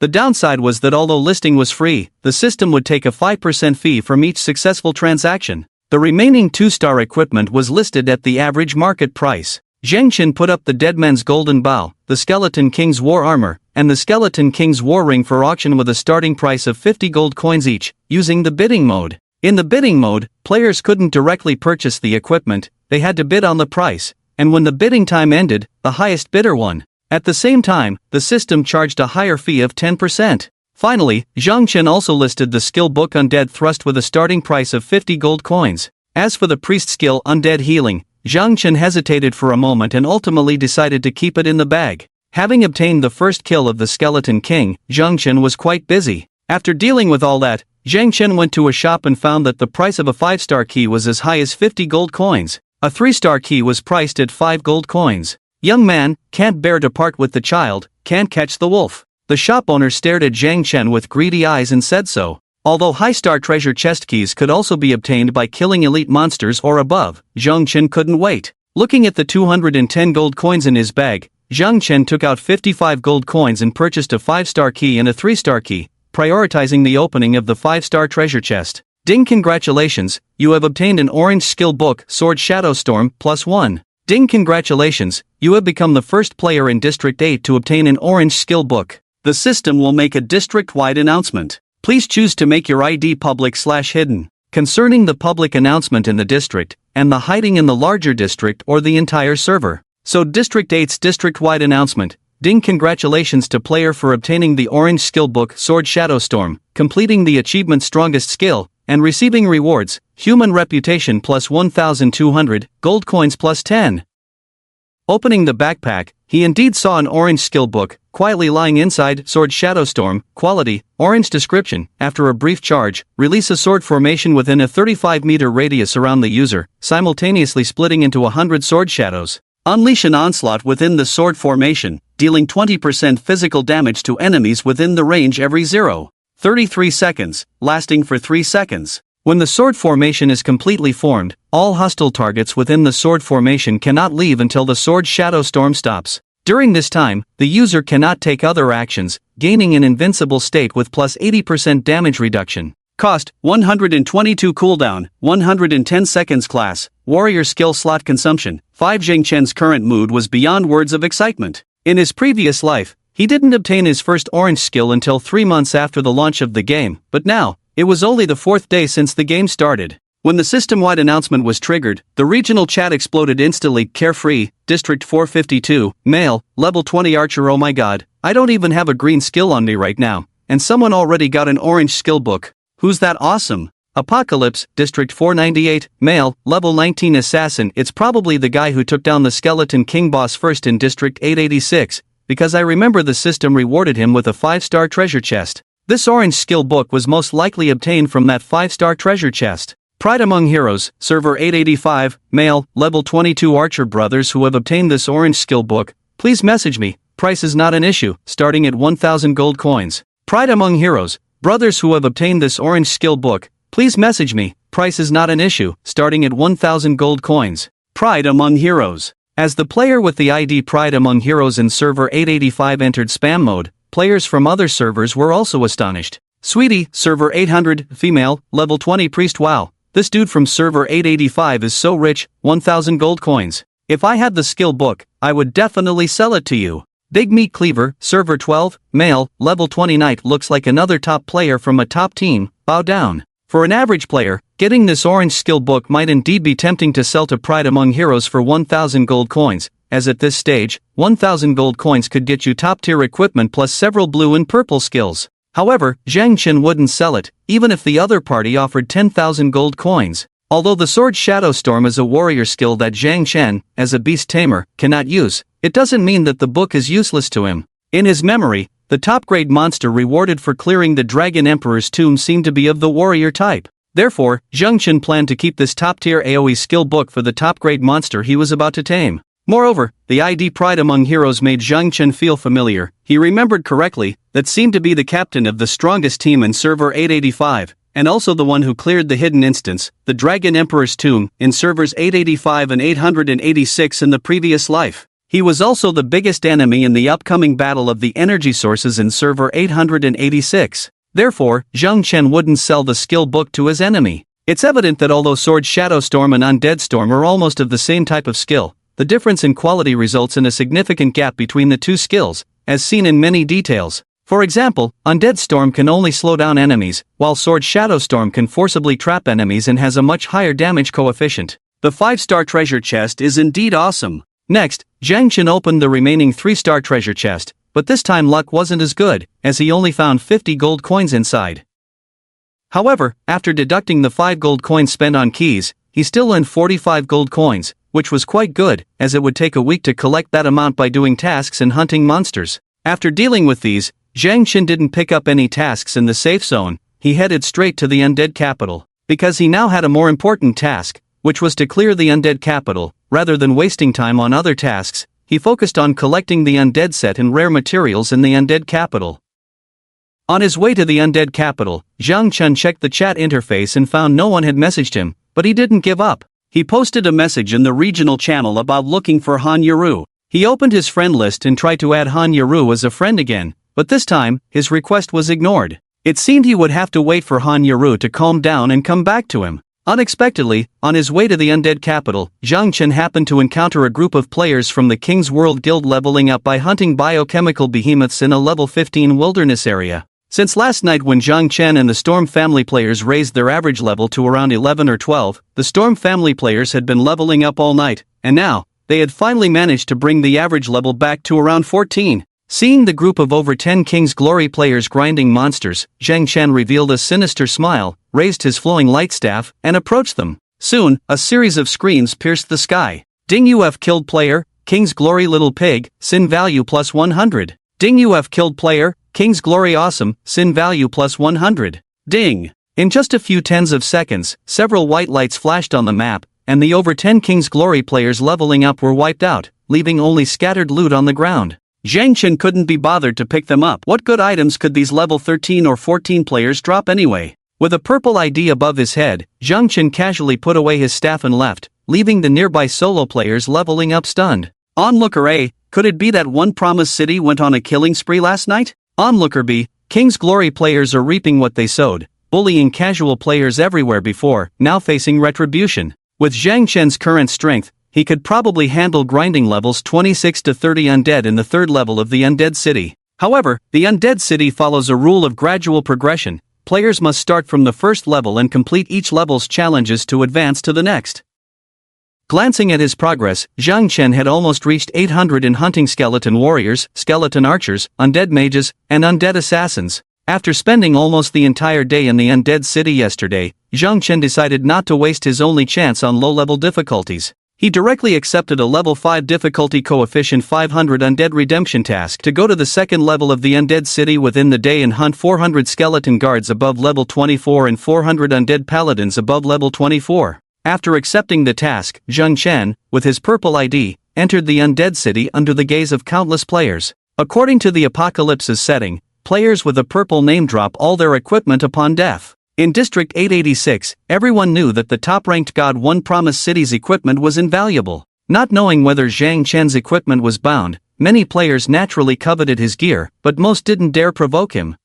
Speaker 1: The downside was that although listing was free, the system would take a 5% fee from each successful transaction. The remaining 2-star equipment was listed at the average market price. Zhang Chen put up the Deadman's Golden Bow, the Skeleton King's War Armor, and the Skeleton King's War Ring for auction with a starting price of 50 gold coins each, using the bidding mode. In the bidding mode, players couldn't directly purchase the equipment, they had to bid on the price, and when the bidding time ended, the highest bidder won. At the same time, the system charged a higher fee of 10%. Finally, Zhang Chen also listed the skill book Undead Thrust with a starting price of 50 gold coins. As for the priest skill Undead Healing, Zhang Chen hesitated for a moment and ultimately decided to keep it in the bag. Having obtained the first kill of the Skeleton King, Zhang Chen was quite busy. After dealing with all that, Zhang Chen went to a shop and found that the price of a 5-star key was as high as 50 gold coins. A 3-star key was priced at 5 gold coins. Young man, can't bear to part with the child, can't catch the wolf. The shop owner stared at Zhang Chen with greedy eyes and said so. Although high-star treasure chest keys could also be obtained by killing elite monsters or above, Zhang Chen couldn't wait. Looking at the 210 gold coins in his bag, Zhang Chen took out 55 gold coins and purchased a 5-star key and a 3-star key, prioritizing the opening of the 5-star treasure chest. Ding, congratulations, you have obtained an orange skill book, Sword Shadow Storm, +1. Ding, congratulations, you have become the first player in District 8 to obtain an orange skill book. The system will make a district-wide announcement. Please choose to make your ID public/hidden. Concerning the public announcement in the district, and the hiding in the larger district or the entire server. So District 8's district-wide announcement. Ding, congratulations to player for obtaining the orange skill book Sword Shadow Storm, completing the achievement Strongest Skill, and receiving rewards, Human Reputation plus 1,200, Gold Coins plus 10. Opening the backpack, he indeed saw an orange skill book, quietly lying inside. Sword Shadow Storm, quality, orange description, after a brief charge, release a sword formation within a 35-meter radius around the user, simultaneously splitting into 100 sword shadows. Unleash an onslaught within the sword formation, dealing 20% physical damage to enemies within the range every 0.33 seconds, lasting for 3 seconds. When the sword formation is completely formed, all hostile targets within the sword formation cannot leave until the Sword Shadow Storm stops. During this time, the user cannot take other actions, gaining an invincible state with plus 80% damage reduction. Cost, 122 cooldown, 110 seconds class, warrior skill slot consumption, 5. Zhang Chen's current mood was beyond words of excitement. In his previous life, he didn't obtain his first orange skill until 3 months after the launch of the game, but now, it was only the 4th day since the game started. When the system-wide announcement was triggered, the regional chat exploded instantly. Carefree, District 452, male, level 20 archer. Oh my god, I don't even have a green skill on me right now, and someone already got an orange skill book. Who's that awesome? Apocalypse, District 498, male, level 19 assassin. It's probably the guy who took down the Skeleton King boss first in District 886, because I remember the system rewarded him with a 5-star treasure chest. This orange skill book was most likely obtained from that 5-star treasure chest. Pride Among Heroes, Server 885, male, level 22 archer brothers who have obtained this orange skill book, Please message me, price is not an issue, starting at 1000 gold coins. Pride among heroes, brothers who have obtained this orange skill book, please message me, price is not an issue, starting at 1000 gold coins. Pride among heroes. As the player with the ID Pride among heroes in server 885 entered spam mode, players from other servers were also astonished. Sweetie, server 800, female, level 20 priest. Wow, this dude from server 885 is so rich, 1000 gold coins. If I had the skill book, I would definitely sell it to you. Big Meat Cleaver, server 12, male, level 20 knight looks like another top player from a top team, bow down. For an average player, getting this orange skill book might indeed be tempting to sell to Pride among heroes for 1000 gold coins, as at this stage, 1000 gold coins could get you top tier equipment plus several blue and purple skills. However, Zhang Chen wouldn't sell it, even if the other party offered 10,000 gold coins. Although the sword Shadow Storm is a warrior skill that Zhang Chen, as a beast tamer, cannot use, it doesn't mean that the book is useless to him. In his memory, the top-grade monster rewarded for clearing the Dragon Emperor's tomb seemed to be of the warrior type. Therefore, Zhang Chen planned to keep this top-tier AoE skill book for the top-grade monster he was about to tame. Moreover, the ID Pride among heroes made Zhang Chen feel familiar. He remembered correctly, that seemed to be the captain of the strongest team in server 885, and also the one who cleared the hidden instance, the Dragon Emperor's tomb, in servers 885 and 886 in the previous life. He was also the biggest enemy in the upcoming battle of the energy sources in server 886. Therefore, Zhang Chen wouldn't sell the skill book to his enemy. It's evident that although Sword Shadow Storm and Undead Storm are almost of the same type of skill, the difference in quality results in a significant gap between the two skills, as seen in many details. For example, Undead Storm can only slow down enemies, while Sword Shadow Storm can forcibly trap enemies and has a much higher damage coefficient. The 5-star treasure chest is indeed awesome. Next, Zhang Chen opened the remaining 3-star treasure chest, but this time luck wasn't as good, as he only found 50 gold coins inside. However, after deducting the 5 gold coins spent on keys, he still earned 45 gold coins, which was quite good, as it would take a week to collect that amount by doing tasks and hunting monsters. After dealing with these, Zhang Chen didn't pick up any tasks in the safe zone, he headed straight to the undead capital, because he now had a more important task, which was to clear the undead capital. Rather than wasting time on other tasks, he focused on collecting the undead set and rare materials in the undead capital. On his way to the undead capital, Zhang Chen checked the chat interface and found no one had messaged him, but he didn't give up. He posted a message in the regional channel about looking for Han Yaru. He opened his friend list and tried to add Han Yaru as a friend again, but this time, his request was ignored. It seemed he would have to wait for Han Yaru to calm down and come back to him. Unexpectedly, on his way to the undead capital, Zhang Chen happened to encounter a group of players from the King's World Guild leveling up by hunting biochemical behemoths in a level 15 wilderness area. Since last night when Zhang Chen and the Storm family players raised their average level to around 11 or 12, the Storm family players had been leveling up all night, and now, they had finally managed to bring the average level back to around 14. Seeing the group of over 10 King's Glory players grinding monsters, Zhang Chen revealed a sinister smile, raised his flowing light staff, and approached them. Soon, a series of screams pierced the sky. Ding UF killed player, King's Glory little pig, sin value plus 100. Ding UF killed player, King's Glory awesome, sin value plus 100. Ding! In just a few tens of seconds, several white lights flashed on the map, and the over 10 King's Glory players leveling up were wiped out, leaving only scattered loot on the ground. Zhang Chen couldn't be bothered to pick them up. What good items could these level 13 or 14 players drop anyway? With a purple ID above his head, Zhang Chen casually put away his staff and left, leaving the nearby solo players leveling up stunned. Onlooker A, could it be that one Promised City went on a killing spree last night? Onlooker B, King's Glory players are reaping what they sowed, bullying casual players everywhere before, now facing retribution. With Zhang Chen's current strength, he could probably handle grinding levels 26 to 30 undead in the third level of the Undead City. However, the Undead City follows a rule of gradual progression. Players must start from the first level and complete each level's challenges to advance to the next. Glancing at his progress, Zhang Chen had almost reached 800 in hunting skeleton warriors, skeleton archers, undead mages, and undead assassins. After spending almost the entire day in the Undead City yesterday, Zhang Chen decided not to waste his only chance on low-level difficulties. He directly accepted a level 5 difficulty coefficient 500 undead redemption task to go to the second level of the Undead City within the day and hunt 400 skeleton guards above level 24 and 400 undead paladins above level 24. After accepting the task, Zhang Chen, with his purple ID, entered the undead city under the gaze of countless players. According to the Apocalypse's setting, players with a purple name drop all their equipment upon death. In District 886, everyone knew that the top-ranked God 1 Promised City's equipment was invaluable. Not knowing whether Zhang Chen's equipment was bound, many players naturally coveted his gear, but most didn't dare provoke him.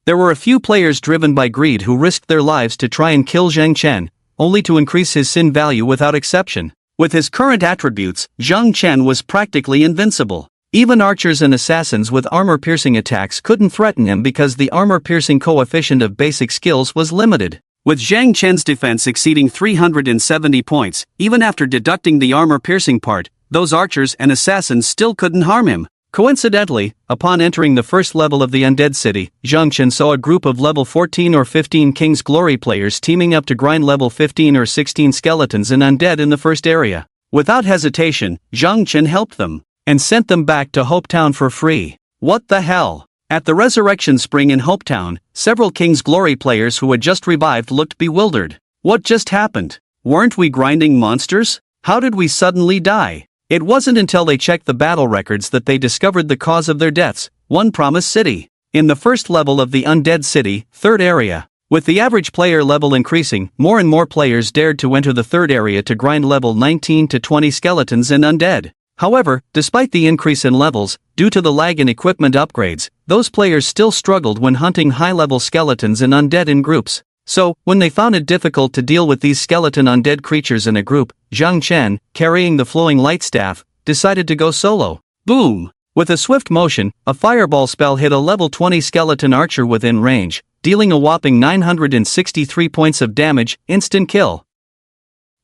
Speaker 1: There were a few players driven by greed who risked their lives to try and kill Zhang Chen, only to increase his sin value without exception. With his current attributes, Zhang Chen was practically invincible. Even archers and assassins with armor-piercing attacks couldn't threaten him because the armor-piercing coefficient of basic skills was limited. With Zhang Chen's defense exceeding 370 points, even after deducting the armor-piercing part, those archers and assassins still couldn't harm him. Coincidentally, upon entering the first level of the Undead City, Zhang Chen saw a group of level 14 or 15 King's Glory players teaming up to grind level 15 or 16 skeletons and undead in the first area. Without hesitation, Zhang Chen helped them and sent them back to Hopetown for free. What the hell? At the Resurrection Spring in Hopetown, several King's Glory players who had just revived looked bewildered. What just happened? Weren't we grinding monsters? How did we suddenly die? It wasn't until they checked the battle records that they discovered the cause of their deaths: 1 Promised City. In the first level of the Undead City, third area. With the average player level increasing, more and more players dared to enter the third area to grind level 19 to 20 skeletons and undead. However, despite the increase in levels, due to the lag in equipment upgrades, those players still struggled when hunting high-level skeletons and undead in groups. So, when they found it difficult to deal with these skeleton undead creatures in a group, Zhang Chen, carrying the flowing light staff, decided to go solo. Boom! With a swift motion, a fireball spell hit a level 20 skeleton archer within range, dealing a whopping 963 points of damage, instant kill.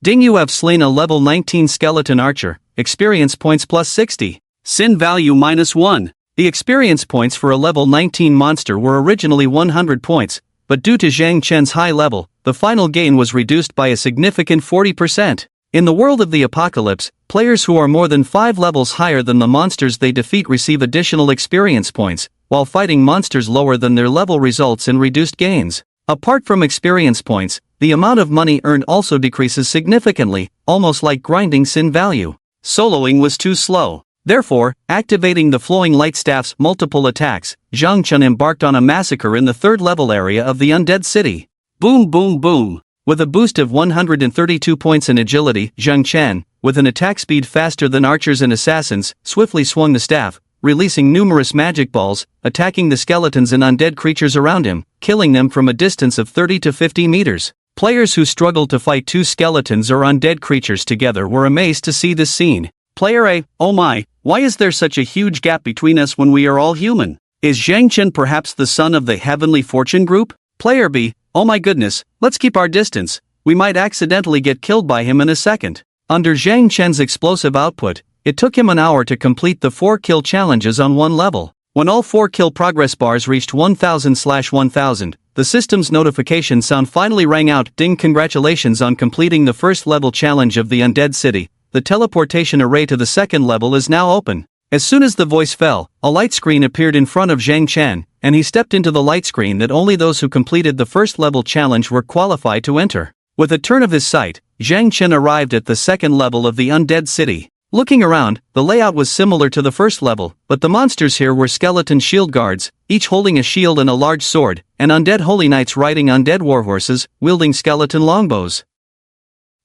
Speaker 1: Ding, you have slain a level 19 skeleton archer. Experience points plus 60. Sin value minus 1. The experience points for a level 19 monster were originally 100 points, but due to Zhang Chen's high level, the final gain was reduced by a significant 40%. In the world of the Apocalypse, players who are more than 5 levels higher than the monsters they defeat receive additional experience points, while fighting monsters lower than their level results in reduced gains. Apart from experience points, the amount of money earned also decreases significantly, almost like grinding sin value. Soloing was too slow. Therefore, activating the flowing light staff's multiple attacks, Zhang Chen embarked on a massacre in the third level area of the Undead City. Boom boom boom! With a boost of 132 points in agility, Zhang Chen, with an attack speed faster than archers and assassins, swiftly swung the staff, releasing numerous magic balls, attacking the skeletons and undead creatures around him, killing them from a distance of 30 to 50 meters. Players who struggled to fight 2 skeletons or undead creatures together were amazed to see this scene. Player A: oh my, why is there such a huge gap between us when we are all human? Is Zhang Chen perhaps the son of the Heavenly Fortune group? Player B: oh my goodness, let's keep our distance, we might accidentally get killed by him in a second. Under Zhang Chen's explosive output, it took him an hour to complete the 4 kill challenges on one level. When all 4 kill progress bars reached 1000/1000, the system's notification sound finally rang out. Ding, congratulations on completing the first level challenge of the Undead City. The teleportation array to the second level is now open. As soon as the voice fell, a light screen appeared in front of Zhang Chen, and he stepped into the light screen that only those who completed the first level challenge were qualified to enter. With a turn of his sight, Zhang Chen arrived at the second level of the Undead City. Looking around, the layout was similar to the first level, but the monsters here were skeleton shield guards, each holding a shield and a large sword, and undead holy knights riding undead warhorses, wielding skeleton longbows.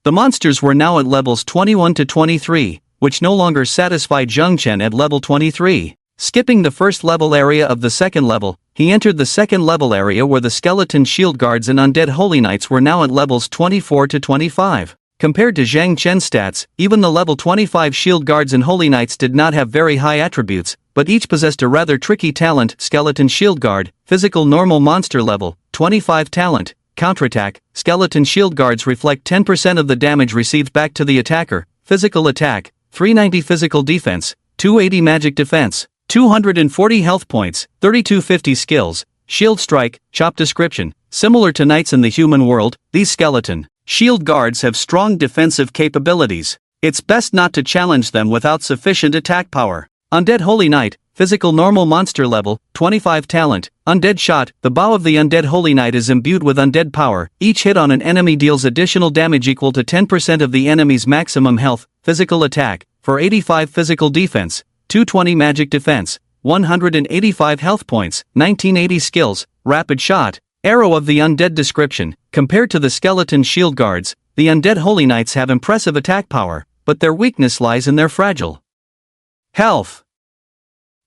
Speaker 1: The monsters were now at levels 21 to 23, which no longer satisfied Zhang Chen at level 23. Skipping the first level area of the second level, he entered the second level area where the skeleton shield guards and undead holy knights were now at levels 24 to 25. Compared to Zhang Chen's stats, even the level 25 shield guards and holy knights did not have very high attributes, but each possessed a rather tricky talent: skeleton shield guard, physical normal monster level, 25 talent, counterattack. Skeleton shield guards reflect 10% of the damage received back to the attacker, physical attack, 390 physical defense, 280 magic defense, 240 health points, 3250 skills, shield strike, chop. Description: similar to knights in the human world, these skeleton shield guards have strong defensive capabilities. It's best not to challenge them without sufficient attack power. Undead Holy Knight, physical normal monster level, 25 talent, undead shot. The bow of the Undead Holy Knight is imbued with undead power. Each hit on an enemy deals additional damage equal to 10% of the enemy's maximum health. Physical attack, for 85 physical defense, 220 magic defense, 185 health points, 1980 skills, rapid shot, arrow of the undead description. Compared to the skeleton shield guards, the undead holy knights have impressive attack power, but their weakness lies in their fragile health.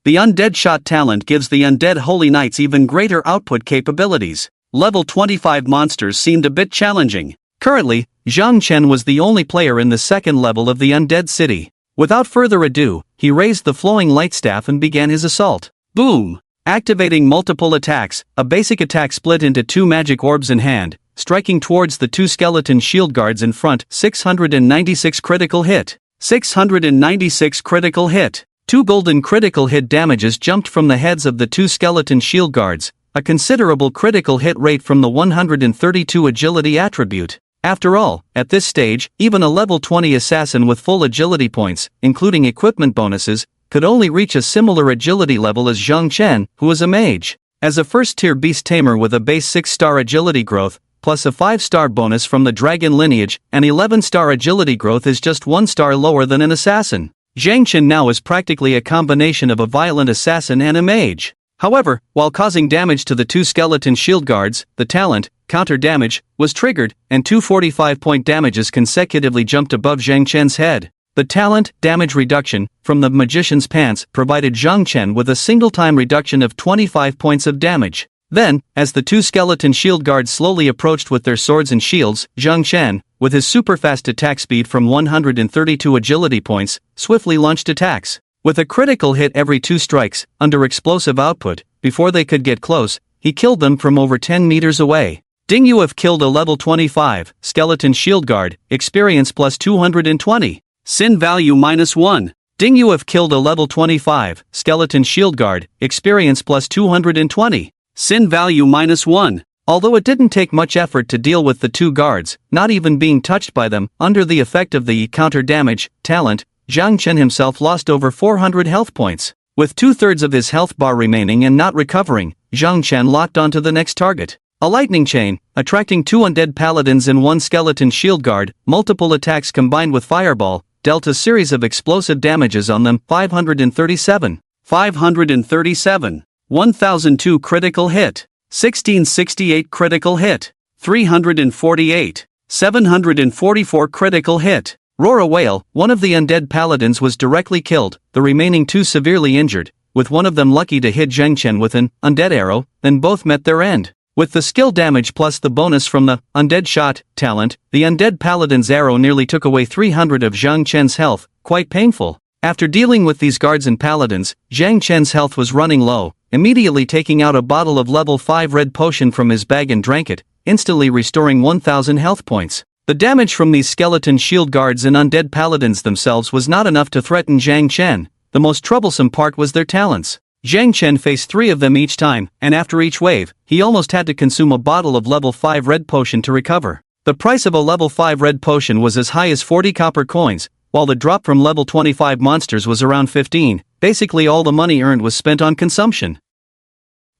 Speaker 1: The undead shot talent gives the undead holy knights even greater output capabilities. Level 25 monsters seemed a bit challenging. Currently, Zhang Chen was the only player in the second level of the undead city. Without further ado, he raised the flowing light staff and began his assault. Boom! Activating multiple attacks, a basic attack split into two magic orbs in hand, striking towards the two skeleton shield guards in front. 696 critical hit. 696 critical hit. Two golden critical hit damages jumped from the heads of the two skeleton shield guards, a considerable critical hit rate from the 132 agility attribute. After all, at this stage, even a level 20 assassin with full agility points, including equipment bonuses, could only reach a similar agility level as Zhang Chen, who was a mage. As a first-tier beast tamer with a base 6-star agility growth, plus a 5-star bonus from the dragon lineage, an 11-star agility growth is just 1 star lower than an assassin. Zhang Chen now is practically a combination of a violent assassin and a mage. However, while causing damage to the two skeleton shield guards, the talent, counter damage, was triggered, and two 45-point damages consecutively jumped above Zhang Chen's head. The talent, damage reduction, from the magician's pants provided Zhang Chen with a single-time reduction of 25 points of damage. Then, as the two skeleton shield guards slowly approached with their swords and shields, Zhang Chen, with his super-fast attack speed from 132 agility points, swiftly launched attacks. With a critical hit every 2 strikes, under explosive output, before they could get close, he killed them from over 10 meters away. Ding, you have killed a level 25, skeleton shield guard, experience plus 220. Sin value -1. Ding, you have killed a level 25, skeleton shield guard, experience plus 220. Sin value -1. Although it didn't take much effort to deal with the two guards, not even being touched by them, under the effect of the counter damage talent, Zhang Chen himself lost over 400 health points. With 2/3 of his health bar remaining and not recovering, Zhang Chen locked onto the next target. A lightning chain, attracting 2 undead paladins and 1 skeleton shield guard, multiple attacks combined with fireball, dealt a series of explosive damages on them. 537. 537. 1002 critical hit. 1668 critical hit. 348. 744 critical hit. Roar a Whale, one of the undead paladins was directly killed, the remaining 2 severely injured, with one of them lucky to hit Zhang Chen with an undead arrow, then both met their end. With the skill damage plus the bonus from the undead shot talent, the undead paladin's arrow nearly took away 300 of Zhang Chen's health, quite painful. After dealing with these guards and paladins, Zhang Chen's health was running low, immediately taking out a bottle of level 5 red potion from his bag and drank it, instantly restoring 1000 health points. The damage from these skeleton shield guards and undead paladins themselves was not enough to threaten Zhang Chen. The most troublesome part was their talents. Zhang Chen faced 3 of them each time, and after each wave, he almost had to consume a bottle of level 5 red potion to recover. The price of a level 5 red potion was as high as 40 copper coins, while the drop from level 25 monsters was around 15. Basically all the money earned was spent on consumption.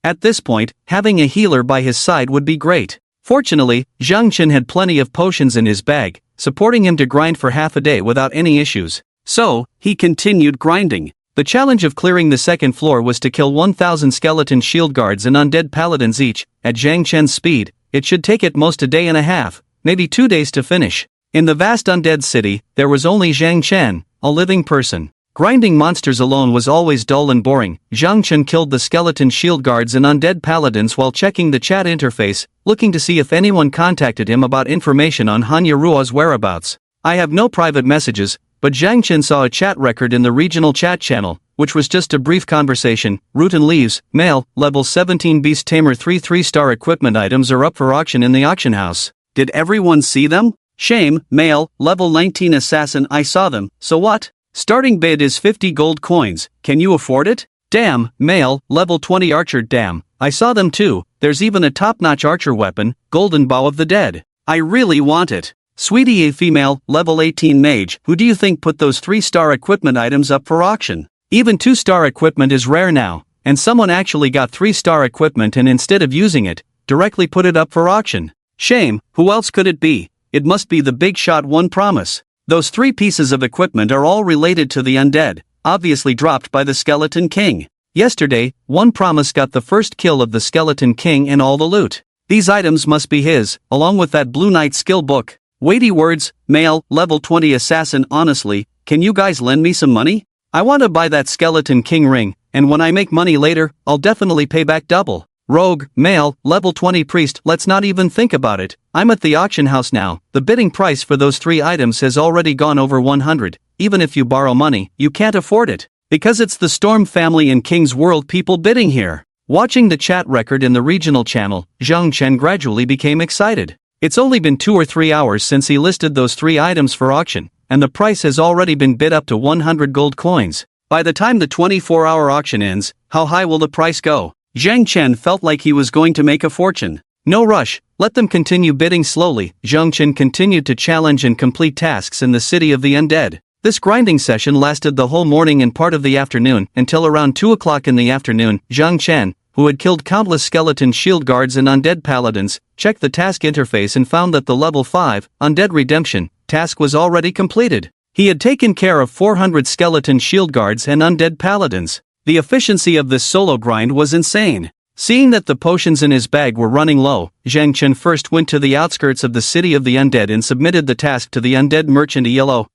Speaker 1: At this point, having a healer by his side would be great. Fortunately, Zhang Chen had plenty of potions in his bag, supporting him to grind for half a day without any issues. So, he continued grinding. The challenge of clearing the second floor was to kill 1000 skeleton shield guards and undead paladins each. At Zhang Chen's speed, it should take at most a day and a half, maybe 2 days to finish. In the vast undead city, there was only Zhang Chen, a living person. Grinding monsters alone was always dull and boring. Zhang Chen killed the skeleton shield guards and undead paladins while checking the chat interface, looking to see if anyone contacted him about information on Hanya Ruo's whereabouts. I have no private messages, but Zhang Chen saw a chat record in the regional chat channel, which was just a brief conversation. Root and leaves, male, level 17 beast tamer 3 3-star equipment items are up for auction in the auction house. Did everyone see them? Shame, male, level 19 assassin, I saw them, so what? Starting bid is 50 gold coins, can you afford it? Damn, male, level 20 archer, damn, I saw them too, there's even a top-notch archer weapon, Golden Bow of the Dead. I really want it. Sweetie, a female, level 18 mage, who do you think put those 3-star equipment items up for auction? Even 2-star equipment is rare now, and someone actually got 3-star equipment and instead of using it, directly put it up for auction. Shame, who else could it be? It must be the big shot one promise. Those 3 pieces of equipment are all related to the undead, obviously dropped by the Skeleton King. Yesterday, One Promise got the first kill of the Skeleton King and all the loot. These items must be his, along with that Blue Knight skill book. Weighty words, male, level 20 assassin. Honestly, can you guys lend me some money? I want to buy that Skeleton King ring, and when I make money later, I'll definitely pay back double. Rogue, male, level 20 priest. Let's not even think about it. I'm at the auction house now. The bidding price for those 3 items has already gone over 100. Even if you borrow money, you can't afford it. Because it's the Storm family and King's World people bidding here. Watching the chat record in the regional channel, Zhang Chen gradually became excited. It's only been 2 or 3 hours since he listed those 3 items for auction, and the price has already been bid up to 100 gold coins. By the time the 24-hour auction ends, how high will the price go? Zhang Chen felt like he was going to make a fortune. No rush, let them continue bidding slowly. Zhang Chen continued to challenge and complete tasks in the city of the undead. This grinding session lasted the whole morning and part of the afternoon, until around 2 o'clock in the afternoon. Zhang Chen, who had killed countless skeleton shield guards and undead paladins, checked the task interface and found that the level 5, Undead Redemption, task was already completed. He had taken care of 400 skeleton shield guards and undead paladins. The efficiency of this solo grind was insane. Seeing that the potions in his bag were running low, Zhang Chen first went to the outskirts of the city of the undead and submitted the task to the undead merchant Yellow.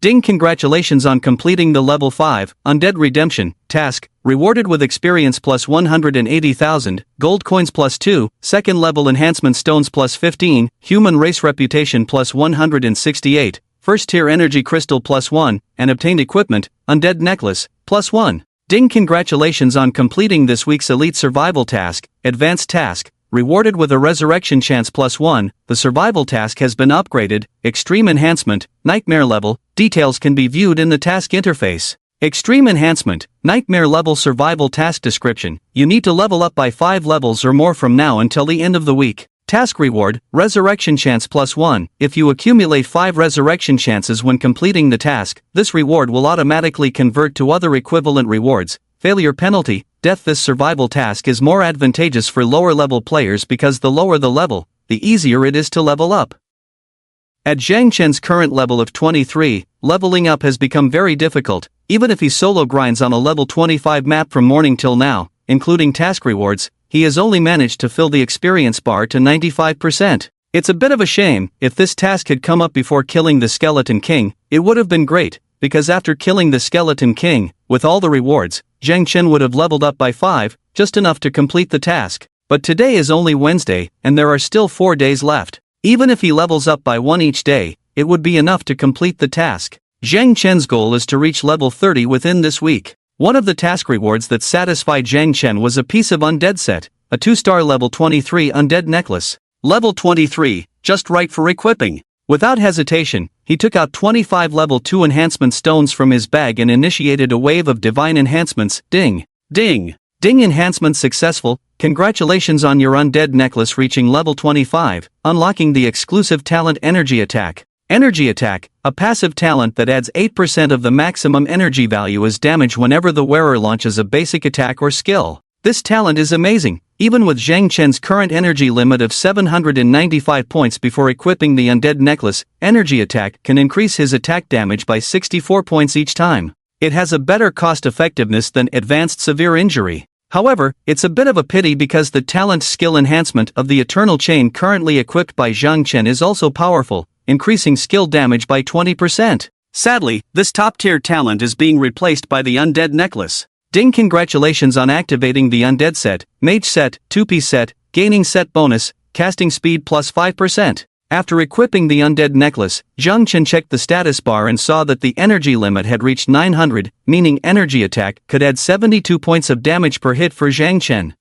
Speaker 1: Ding! Congratulations on completing the level 5, Undead Redemption, task, rewarded with experience plus 180,000, gold coins plus 2, second level enhancement stones plus 15, human race reputation plus 168, first tier energy crystal plus 1, and obtained equipment, undead necklace, plus 1. Ding! Congratulations on completing this week's elite survival task, advanced task, rewarded with a resurrection chance plus 1, the survival task has been upgraded, extreme enhancement, nightmare level, details can be viewed in the task interface. Extreme enhancement, nightmare level survival task description, you need to level up by 5 levels or more from now until the end of the week. Task reward, resurrection chance plus 1, if you accumulate 5 resurrection chances when completing the task, this reward will automatically convert to other equivalent rewards. Failure penalty, death. This survival task is more advantageous for lower level players because the lower the level, the easier it is to level up. At Zhang Chen's current level of 23, leveling up has become very difficult, even if he solo grinds on a level 25 map from morning till now, including task rewards. He has only managed to fill the experience bar to 95%. It's a bit of a shame. If this task had come up before killing the Skeleton King, it would have been great, because after killing the Skeleton King, with all the rewards, Zhang Chen would have leveled up by 5, just enough to complete the task. But today is only Wednesday, and there are still 4 days left. Even if he levels up by 1 each day, it would be enough to complete the task. Zhang Chen's goal is to reach level 30 within this week. One of the task rewards that satisfied Zhang Chen was a piece of undead set, a 2-star level 23 undead necklace. Level 23, just right for equipping. Without hesitation, he took out 25 level 2 enhancement stones from his bag and initiated a wave of divine enhancements. Ding! Ding! Ding! Enhancement successful. Congratulations on your undead necklace reaching level 25, unlocking the exclusive talent Energy Attack. Energy Attack, a passive talent that adds 8% of the maximum energy value as damage whenever the wearer launches a basic attack or skill. This talent is amazing, even with Zhang Chen's current energy limit of 795 points before equipping the undead necklace. Energy Attack can increase his attack damage by 64 points each time. It has a better cost effectiveness than Advanced Severe Injury. However, it's a bit of a pity because the talent skill enhancement of the Eternal Chain currently equipped by Zhang Chen is also powerful, increasing skill damage by 20%. Sadly, this top-tier talent is being replaced by the Undead Necklace. Ding! Congratulations on activating the Undead set, Mage set, 2-piece set, gaining set bonus, casting speed plus 5%. After equipping the Undead Necklace, Zhang Chen checked the status bar and saw that the energy limit had reached 900, meaning Energy Attack could add 72 points of damage per hit for Zhang Chen.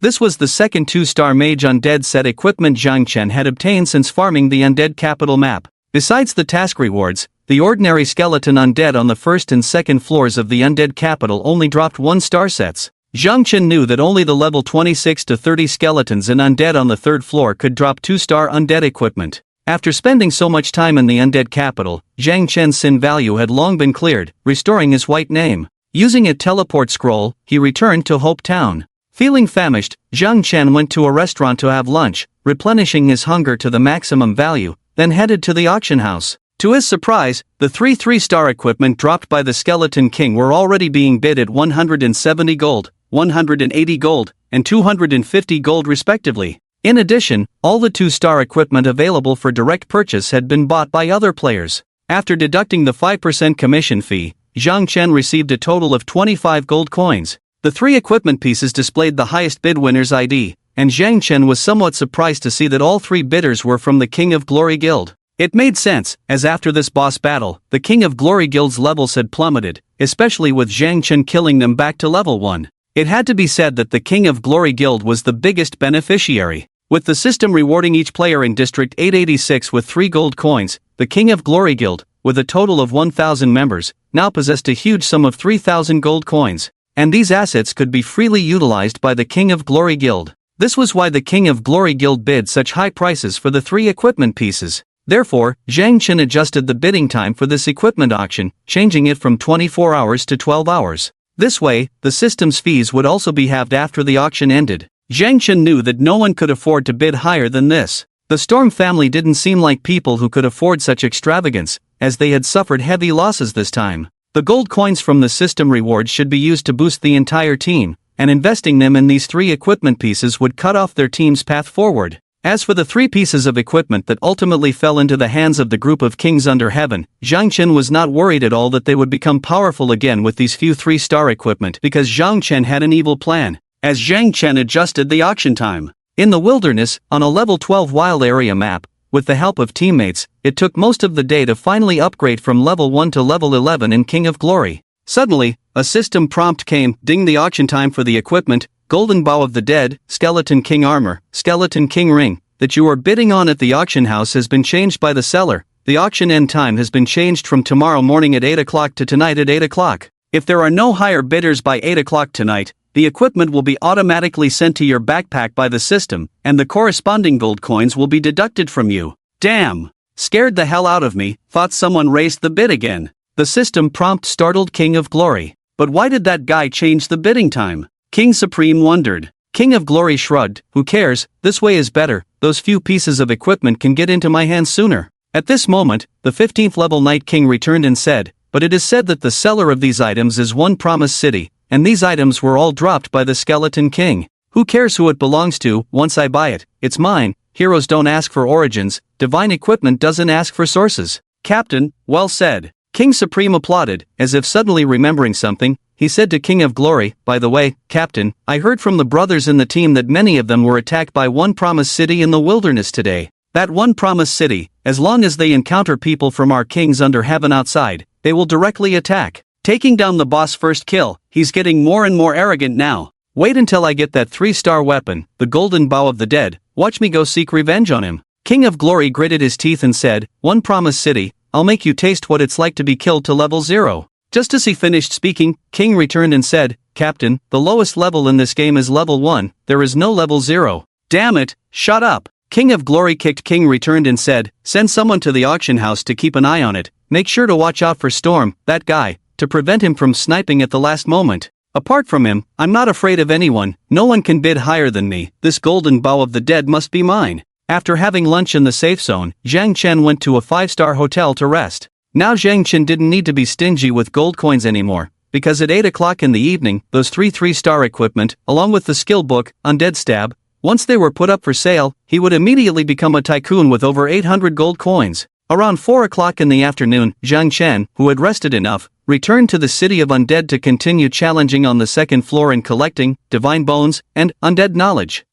Speaker 1: This was the second 2-star Mage Undead set equipment Zhang Chen had obtained since farming the Undead Capital map. Besides the task rewards, the ordinary skeleton undead on the first and second floors of the Undead Capital only dropped 1-star sets. Zhang Chen knew that only the level 26 to 30 skeletons and undead on the third floor could drop 2-star undead equipment. After spending so much time in the Undead Capital, Zhang Chen's sin value had long been cleared, restoring his white name. Using a teleport scroll, he returned to Hope Town. Feeling famished, Zhang Chen went to a restaurant to have lunch, replenishing his hunger to the maximum value, then headed to the auction house. To his surprise, the 3-3-star equipment dropped by the Skeleton King were already being bid at 170 gold, 180 gold, and 250 gold respectively. In addition, all the 2-star equipment available for direct purchase had been bought by other players. After deducting the 5% commission fee, Zhang Chen received a total of 25 gold coins. The 3 equipment pieces displayed the highest bid winner's ID, and Zhang Chen was somewhat surprised to see that all 3 bidders were from the King of Glory Guild. It made sense, as after this boss battle, the King of Glory Guild's levels had plummeted, especially with Zhang Chen killing them back to level 1. It had to be said that the King of Glory Guild was the biggest beneficiary. With the system rewarding each player in District 886 with 3 gold coins, the King of Glory Guild, with a total of 1,000 members, now possessed a huge sum of 3,000 gold coins, and these assets could be freely utilized by the King of Glory Guild. This was why the King of Glory Guild bid such high prices for the 3 equipment pieces. Therefore, Zhang Chen adjusted the bidding time for this equipment auction, changing it from 24 hours to 12 hours. This way, the system's fees would also be halved after the auction ended. Zhang Chen knew that no one could afford to bid higher than this. The Storm family didn't seem like people who could afford such extravagance, as they had suffered heavy losses this time. The gold coins from the system rewards should be used to boost the entire team, and investing them in these 3 equipment pieces would cut off their team's path forward. As for the 3 pieces of equipment that ultimately fell into the hands of the group of kings under heaven, Zhang Chen was not worried at all that they would become powerful again with these few 3-star equipment because Zhang Chen had an evil plan. As Zhang Chen adjusted the auction time. In the wilderness, on a level 12 wild area map, with the help of teammates, it took most of the day to finally upgrade from level 1 to level 11 in King of Glory. Suddenly, a system prompt came, ding the auction time for the equipment, Golden Bow of the Dead, Skeleton King Armor, Skeleton King Ring, that you are bidding on at the auction house has been changed by the seller. The auction end time has been changed from tomorrow morning at 8 o'clock to tonight at 8 o'clock. If there are no higher bidders by 8 o'clock tonight, the equipment will be automatically sent to your backpack by the system, and the corresponding gold coins will be deducted from you. Damn! Scared the hell out of me, thought someone raised the bid again. The system prompt startled King of Glory. But why did that guy change the bidding time? King Supreme wondered. King of Glory shrugged, who cares, this way is better, those few pieces of equipment can get into my hands sooner. At this moment, the 15th level Night King returned and said, but it is said that the seller of these items is One Promise City, and these items were all dropped by the Skeleton King. Who cares who it belongs to, once I buy it, it's mine. Heroes don't ask for origins, divine equipment doesn't ask for sources. Captain, well said. King Supreme applauded, as if suddenly remembering something. He said to King of Glory, by the way, Captain, I heard from the brothers in the team that many of them were attacked by One Promise City in the wilderness today. That One Promise City, as long as they encounter people from our kings under heaven outside, they will directly attack. Taking down the boss first kill, he's getting more and more arrogant now. Wait until I get that 3-star weapon, the Golden Bow of the Dead, watch me go seek revenge on him. King of Glory gritted his teeth and said, One Promise City, I'll make you taste what it's like to be killed to level 0. Just as he finished speaking, King returned and said, Captain, the lowest level in this game is level 1, there is no level 0. Damn it, shut up. King of Glory kicked. King returned and said, send someone to the auction house to keep an eye on it, make sure to watch out for Storm, that guy, to prevent him from sniping at the last moment. Apart from him, I'm not afraid of anyone, no one can bid higher than me, this Golden Bow of the Dead must be mine. After having lunch in the safe zone, Zhang Chen went to a 5-star hotel to rest. Now Zhang Chen didn't need to be stingy with gold coins anymore, because at 8 o'clock in the evening, those 3-star equipment, along with the skill book, Undead Stab, once they were put up for sale, he would immediately become a tycoon with over 800 gold coins. Around 4 o'clock in the afternoon, Zhang Chen, who had rested enough, returned to the city of Undead to continue challenging on the second floor and collecting divine bones and undead knowledge.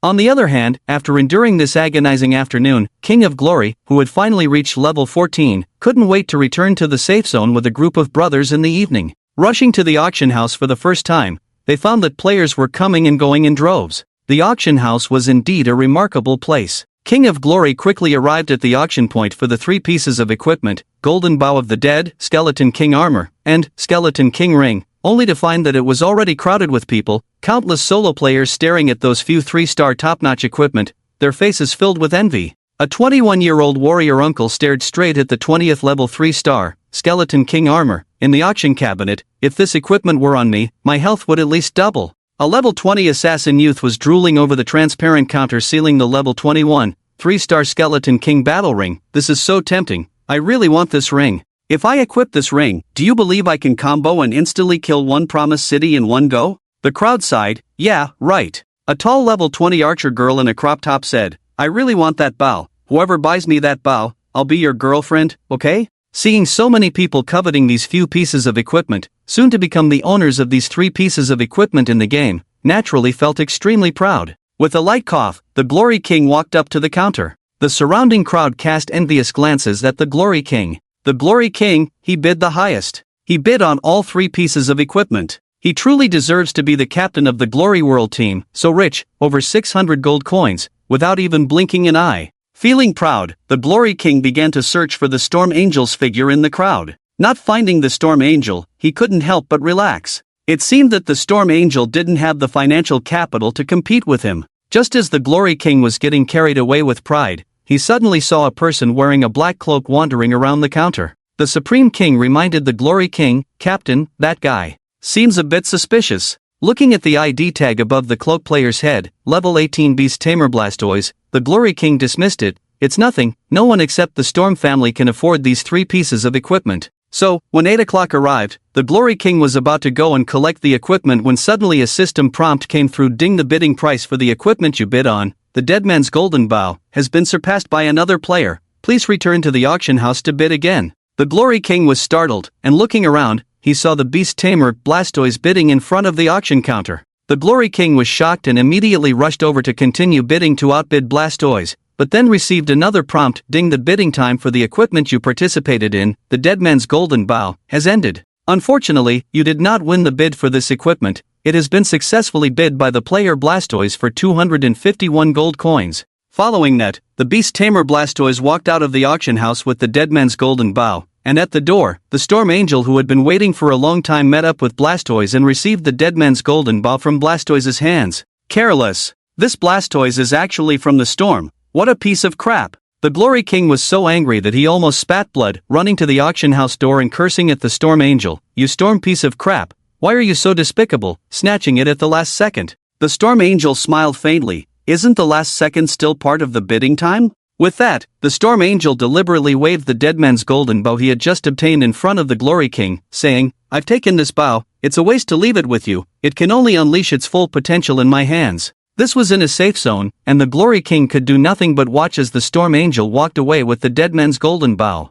Speaker 1: On the other hand, after enduring this agonizing afternoon, King of Glory, who had finally reached level 14, couldn't wait to return to the safe zone with a group of brothers in the evening. Rushing to the auction house for the first time, they found that players were coming and going in droves. The auction house was indeed a remarkable place. King of Glory quickly arrived at the auction point for the 3 pieces of equipment, Golden Bow of the Dead, Skeleton King Armor, and Skeleton King Ring, only to find that it was already crowded with people, countless solo players staring at those few 3-star top-notch equipment, their faces filled with envy. A 21-year-old warrior uncle stared straight at the 20th level 3-star, Skeleton King Armor, in the auction cabinet. If this equipment were on me, my health would at least double. A level 20 assassin youth was drooling over the transparent counter sealing the level 21, 3-star Skeleton King battle ring. This is so tempting. I really want this ring. If I equip this ring, do you believe I can combo and instantly kill one promised city in one go? The crowd sighed, yeah, right. A tall level 20 archer girl in a crop top said, I really want that bow. Whoever buys me that bow, I'll be your girlfriend, okay? Seeing so many people coveting these few pieces of equipment, soon to become the owners of these 3 pieces of equipment in the game, naturally felt extremely proud. With a light cough, the Glory King walked up to the counter. The surrounding crowd cast envious glances at the Glory King. The Glory King, he bid the highest. He bid on all 3 pieces of equipment. He truly deserves to be the captain of the Glory World team, so rich, over 600 gold coins, without even blinking an eye. Feeling proud, the Glory King began to search for the Storm Angel's figure in the crowd. Not finding the Storm Angel, he couldn't help but relax. It seemed that the Storm Angel didn't have the financial capital to compete with him. Just as the Glory King was getting carried away with pride, he suddenly saw a person wearing a black cloak wandering around the counter. The Supreme King reminded the Glory King, Captain, that guy seems a bit suspicious. Looking at the ID tag above the cloak player's head, level 18 Beast Tamer Blastoise, the Glory King dismissed it. It's nothing, no one except the Storm family can afford these 3 pieces of equipment. So, when 8 o'clock arrived, the Glory King was about to go and collect the equipment when suddenly a system prompt came through. Ding, the bidding price for the equipment you bid on, the Dead Man's Golden Bow, has been surpassed by another player. Please return to the auction house to bid again. The Glory King was startled, and looking around, he saw the Beast Tamer Blastoise bidding in front of the auction counter. The Glory King was shocked and immediately rushed over to continue bidding to outbid Blastoise, but then received another prompt. Ding, the bidding time for the equipment you participated in, the Dead Man's Golden Bow, has ended. Unfortunately, you did not win the bid for this equipment. It has been successfully bid by the player Blastoise for 251 gold coins. Following that, the Beast Tamer Blastoise walked out of the auction house with the Dead Man's Golden Bow, and at the door, the Storm Angel, who had been waiting for a long time, met up with Blastoise and received the Dead Man's Golden Bow from Blastoise's hands. Careless. This Blastoise is actually from the Storm. What a piece of crap. The Glory King was so angry that he almost spat blood, running to the auction house door and cursing at the Storm Angel. You Storm piece of crap. Why are you so despicable, snatching it at the last second? The Storm Angel smiled faintly. Isn't the last second still part of the bidding time? With that, the Storm Angel deliberately waved the Dead Man's Golden Bow he had just obtained in front of the Glory King, saying, I've taken this bow, it's a waste to leave it with you, it can only unleash its full potential in my hands. This was in a safe zone, and the Glory King could do nothing but watch as the Storm Angel walked away with the Dead Man's Golden Bow.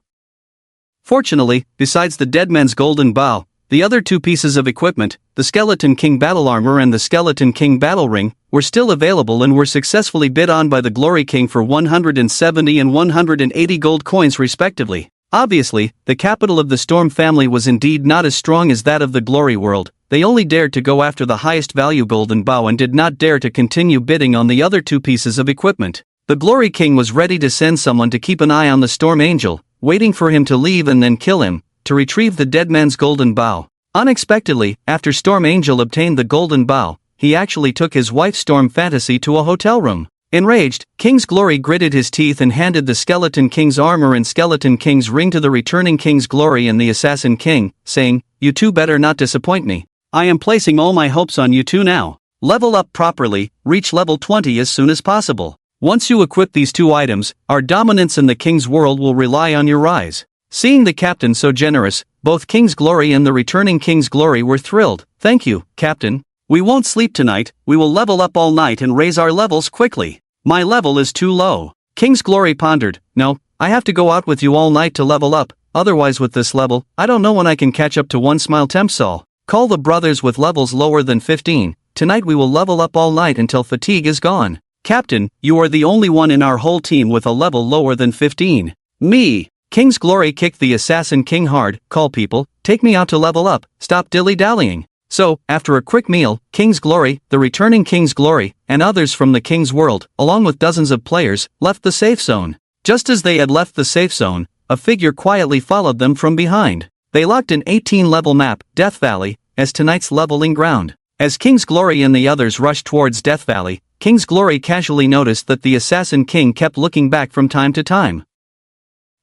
Speaker 1: Fortunately, besides the Dead Man's Golden Bow, the other 2 pieces of equipment, the Skeleton King Battle Armor and the Skeleton King Battle Ring, were still available and were successfully bid on by the Glory King for 170 and 180 gold coins respectively. Obviously, the capital of the Storm family was indeed not as strong as that of the Glory World. They only dared to go after the highest value Golden Bow and did not dare to continue bidding on the other 2 pieces of equipment. The Glory King was ready to send someone to keep an eye on the Storm Angel, waiting for him to leave and then kill him, to retrieve the Dead Man's Golden Bow. Unexpectedly, after Storm Angel obtained the Golden Bow, he actually took his wife Storm Fantasy to a hotel room. Enraged, King's Glory gritted his teeth and handed the Skeleton King's armor and Skeleton King's ring to the returning King's Glory and the Assassin King, saying, You two better not disappoint me. I am placing all my hopes on you two now. Level up properly, reach level 20 as soon as possible. Once you equip these 2 items, our dominance in the King's world will rely on your rise. Seeing the captain so generous, both King's Glory and the returning King's Glory were thrilled. Thank you, Captain. We won't sleep tonight, we will level up all night and raise our levels quickly. My level is too low. King's Glory pondered, no, I have to go out with you all night to level up, otherwise with this level, I don't know when I can catch up to one Smile Tempsol. Call the brothers with levels lower than 15, tonight we will level up all night until fatigue is gone. Captain, you are the only one in our whole team with a level lower than 15. Me. King's Glory kicked the Assassin King hard. Call people, take me out to level up, stop dilly-dallying. So, after a quick meal, King's Glory, the returning King's Glory, and others from the King's world, along with dozens of players, left the safe zone. Just as they had left the safe zone, a figure quietly followed them from behind. They locked an 18-level map, Death Valley, as tonight's leveling ground. As King's Glory and the others rushed towards Death Valley, King's Glory casually noticed that the Assassin King kept looking back from time to time.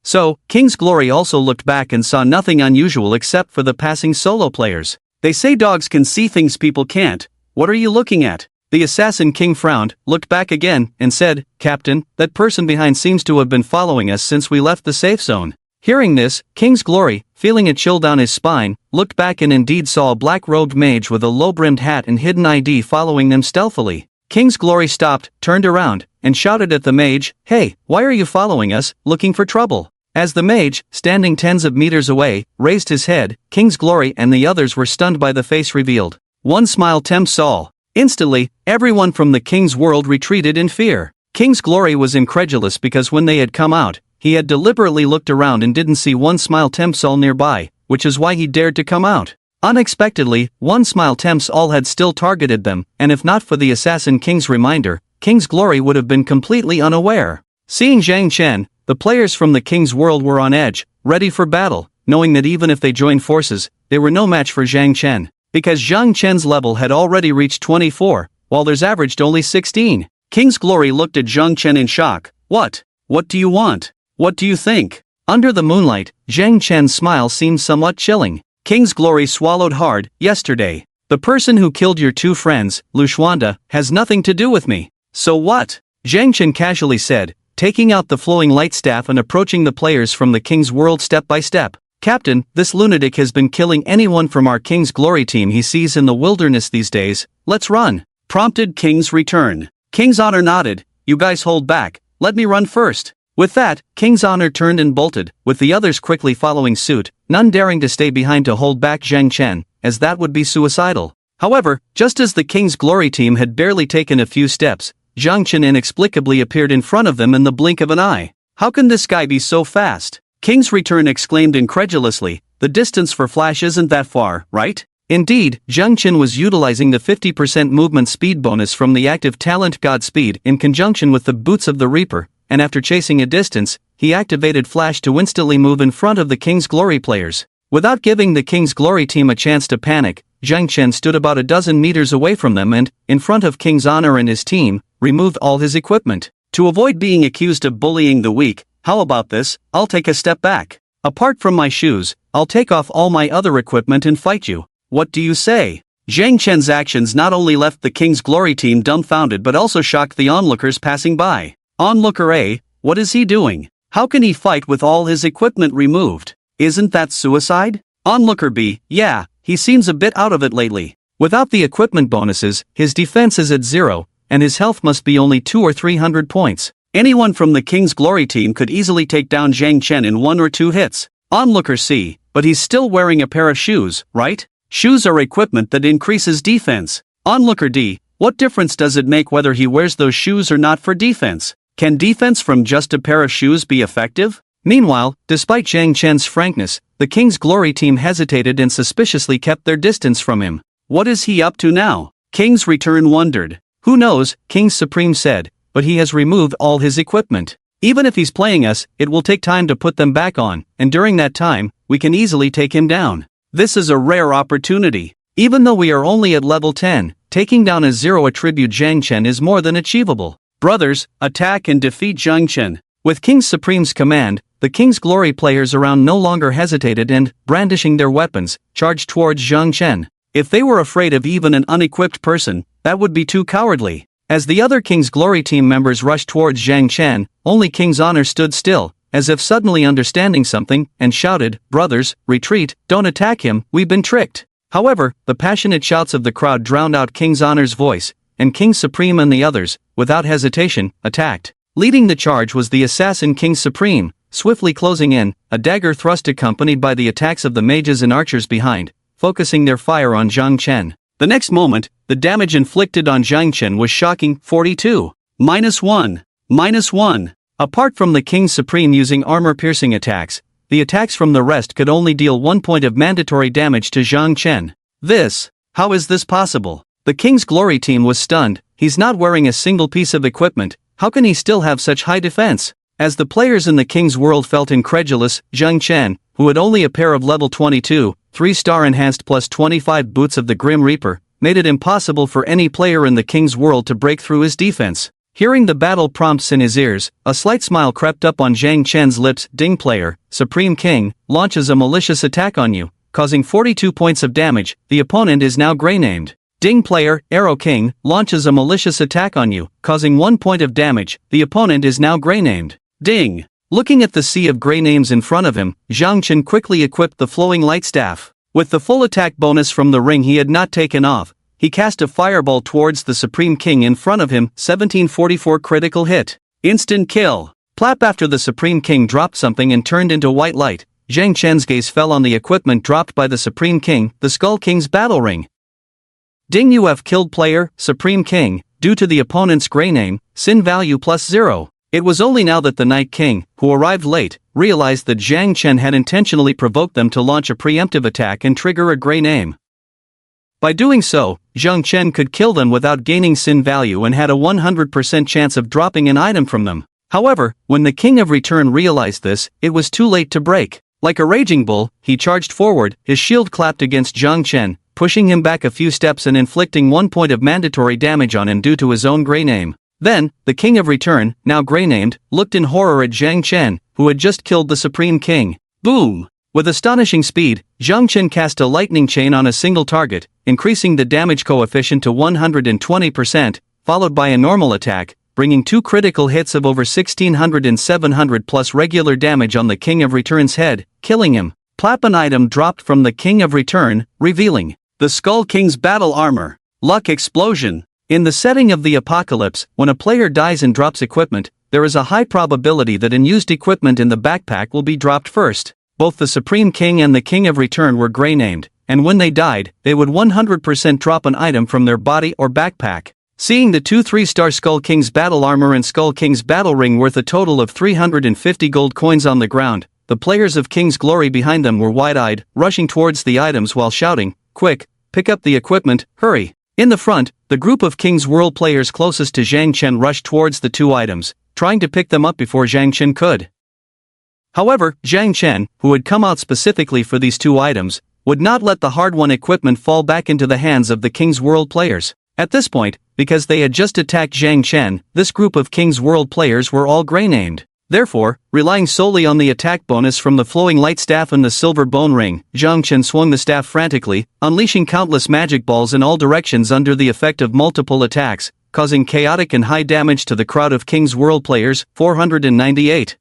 Speaker 1: So, King's Glory also looked back and saw nothing unusual except for the passing solo players. They say dogs can see things people can't. What are you looking at? The Assassin King frowned, looked back again, and said, Captain, that person behind seems to have been following us since we left the safe zone. Hearing this, King's Glory, feeling a chill down his spine, looked back and indeed saw a black-robed mage with a low-brimmed hat and hidden ID following them stealthily. King's Glory stopped, turned around, and shouted at the mage, "Hey, why are you following us, looking for trouble?" As the mage, standing tens of meters away, raised his head, King's Glory and the others were stunned by the face revealed. One smile tempts all. Instantly, everyone from the King's world retreated in fear. King's Glory was incredulous because when they had come out, he had deliberately looked around and didn't see One Smile Tempts All nearby, which is why he dared to come out. Unexpectedly, One Smile Tempts All had still targeted them, and if not for the Assassin King's reminder, King's Glory would have been completely unaware. Seeing Zhang Chen, the players from the King's world were on edge, ready for battle, knowing that even if they joined forces, they were no match for Zhang Chen. Because Zhang Chen's level had already reached 24, while theirs averaged only 16. King's Glory looked at Zhang Chen in shock. What? What do you want? What do you think? Under the moonlight, Zhang Chen's smile seemed somewhat chilling. King's Glory swallowed hard. Yesterday. The person who killed your two friends, Lu Xuanda, has nothing to do with me. So what? Zhang Chen casually said, taking out the flowing light staff and approaching the players from the King's world step by step. Captain, this lunatic has been killing anyone from our King's Glory team he sees in the wilderness these days. Let's run. Prompted King's return. King's Honor nodded. You guys hold back. Let me run first. With that, King's Honor turned and bolted, with the others quickly following suit, none daring to stay behind to hold back Zhang Chen, as that would be suicidal. However, just as the King's Glory team had barely taken a few steps, Zhang Chen inexplicably appeared in front of them in the blink of an eye. How can this guy be so fast? King's Return exclaimed incredulously, the distance for Flash isn't that far, right? Indeed, Zhang Chen was utilizing the 50% movement speed bonus from the active talent Godspeed in conjunction with the Boots of the Reaper, and after chasing a distance, he activated Flash to instantly move in front of the King's Glory players. Without giving the King's Glory team a chance to panic, Zhang Chen stood about a dozen meters away from them and, in front of King's Honor and his team, removed all his equipment. To avoid being accused of bullying the weak, how about this? I'll take a step back. Apart from my shoes, I'll take off all my other equipment and fight you. What do you say? Zhang Chen's actions not only left the King's Glory team dumbfounded but also shocked the onlookers passing by. Onlooker A, what is he doing? How can he fight with all his equipment removed? Isn't that suicide? Onlooker B, yeah, he seems a bit out of it lately. Without the equipment bonuses, his defense is at 0, and his health must be only 200 or 300 points. Anyone from the King's Glory team could easily take down Zhang Chen in 1 or 2 hits. Onlooker C, but he's still wearing a pair of shoes, right? Shoes are equipment that increases defense. Onlooker D, what difference does it make whether he wears those shoes or not for defense? Can defense from just a pair of shoes be effective? Meanwhile, despite Zhang Chen's frankness, the King's Glory team hesitated and suspiciously kept their distance from him. What is he up to now? King's Return wondered. Who knows, King Supreme said, but he has removed all his equipment. Even if he's playing us, it will take time to put them back on, and during that time, we can easily take him down. This is a rare opportunity. Even though we are only at level 10, taking down a 0 attribute Zhang Chen is more than achievable. Brothers, attack and defeat Zhang Chen. With King Supreme's command, the King's Glory players around no longer hesitated and, brandishing their weapons, charged towards Zhang Chen. If they were afraid of even an unequipped person, that would be too cowardly. As the other King's Glory team members rushed towards Zhang Chen, only King's Honor stood still, as if suddenly understanding something, and shouted, "Brothers, retreat, don't attack him, we've been tricked." However, the passionate shouts of the crowd drowned out King's Honor's voice, and King Supreme and the others, without hesitation, attacked. Leading the charge was the assassin King Supreme, swiftly closing in, a dagger thrust accompanied by the attacks of the mages and archers behind, focusing their fire on Zhang Chen. The next moment, the damage inflicted on Zhang Chen was shocking, 42. -1. -1. Apart from the King Supreme using armor-piercing attacks, the attacks from the rest could only deal 1 point of mandatory damage to Zhang Chen. How is this possible? The King's Glory team was stunned. He's not wearing a single piece of equipment, how can he still have such high defense? As the players in the King's world felt incredulous, Zhang Chen, who had only a pair of level 22, 3-star enhanced plus 25 boots of the Grim Reaper, made it impossible for any player in the King's world to break through his defense. Hearing the battle prompts in his ears, a slight smile crept up on Zhang Chen's lips. Ding player, Supreme King, launches a malicious attack on you, causing 42 points of damage, the opponent is now gray named. Ding player, Arrow King, launches a malicious attack on you, causing 1 point of damage, the opponent is now gray named. Ding. Looking at the sea of gray names in front of him, Zhang Chen quickly equipped the flowing light staff. With the full attack bonus from the ring he had not taken off, he cast a fireball towards the Supreme King in front of him, 1744 critical hit. Instant kill. Plap! After the Supreme King dropped something and turned into white light, Zhang Chen's gaze fell on the equipment dropped by the Supreme King, the Skull King's battle ring. Ding, you have killed player, Supreme King, due to the opponent's gray name, sin value +0. It was only now that the Night King, who arrived late, realized that Zhang Chen had intentionally provoked them to launch a preemptive attack and trigger a gray name. By doing so, Zhang Chen could kill them without gaining sin value and had a 100% chance of dropping an item from them. However, when the King of Return realized this, it was too late to break. Like a raging bull, he charged forward, his shield clapped against Zhang Chen, pushing him back a few steps and inflicting 1 point of mandatory damage on him due to his own gray name. Then, the King of Return, now gray-named, looked in horror at Zhang Chen, who had just killed the Supreme King. Boom! With astonishing speed, Zhang Chen cast a lightning chain on a single target, increasing the damage coefficient to 120%, followed by a normal attack, bringing 2 critical hits of over 1600 and 700 plus regular damage on the King of Return's head, killing him. Plap! An item dropped from the King of Return, revealing the Skull King's battle armor. Luck explosion. In the setting of the apocalypse, when a player dies and drops equipment, there is a high probability that unused equipment in the backpack will be dropped first. Both the Supreme King and the King of Return were gray-named, and when they died, they would 100% drop an item from their body or backpack. Seeing the 2 3-star Skull King's battle armor and Skull King's battle ring worth a total of 350 gold coins on the ground, the players of King's Glory behind them were wide-eyed, rushing towards the items while shouting, "Quick, pick up the equipment, hurry!" In the front, the group of King's World players closest to Zhang Chen rushed towards the 2 items, trying to pick them up before Zhang Chen could. However, Zhang Chen, who had come out specifically for these 2 items, would not let the hard-won equipment fall back into the hands of the King's World players. At this point, because they had just attacked Zhang Chen, this group of King's World players were all gray-named. Therefore, relying solely on the attack bonus from the flowing light staff and the silver bone ring, Zhang Chen swung the staff frantically, unleashing countless magic balls in all directions under the effect of multiple attacks, causing chaotic and high damage to the crowd of King's World players. 498.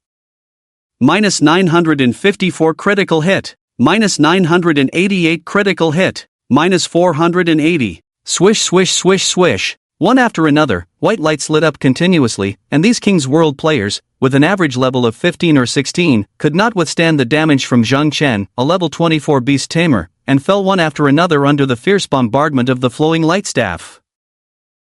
Speaker 1: Minus 954 critical hit. Minus 988 critical hit. Minus 480. Swish, swish, swish, swish. One after another, white lights lit up continuously, and these King's World players, with an average level of 15 or 16, could not withstand the damage from Zhang Chen, a level 24 beast tamer, and fell one after another under the fierce bombardment of the flowing light staff.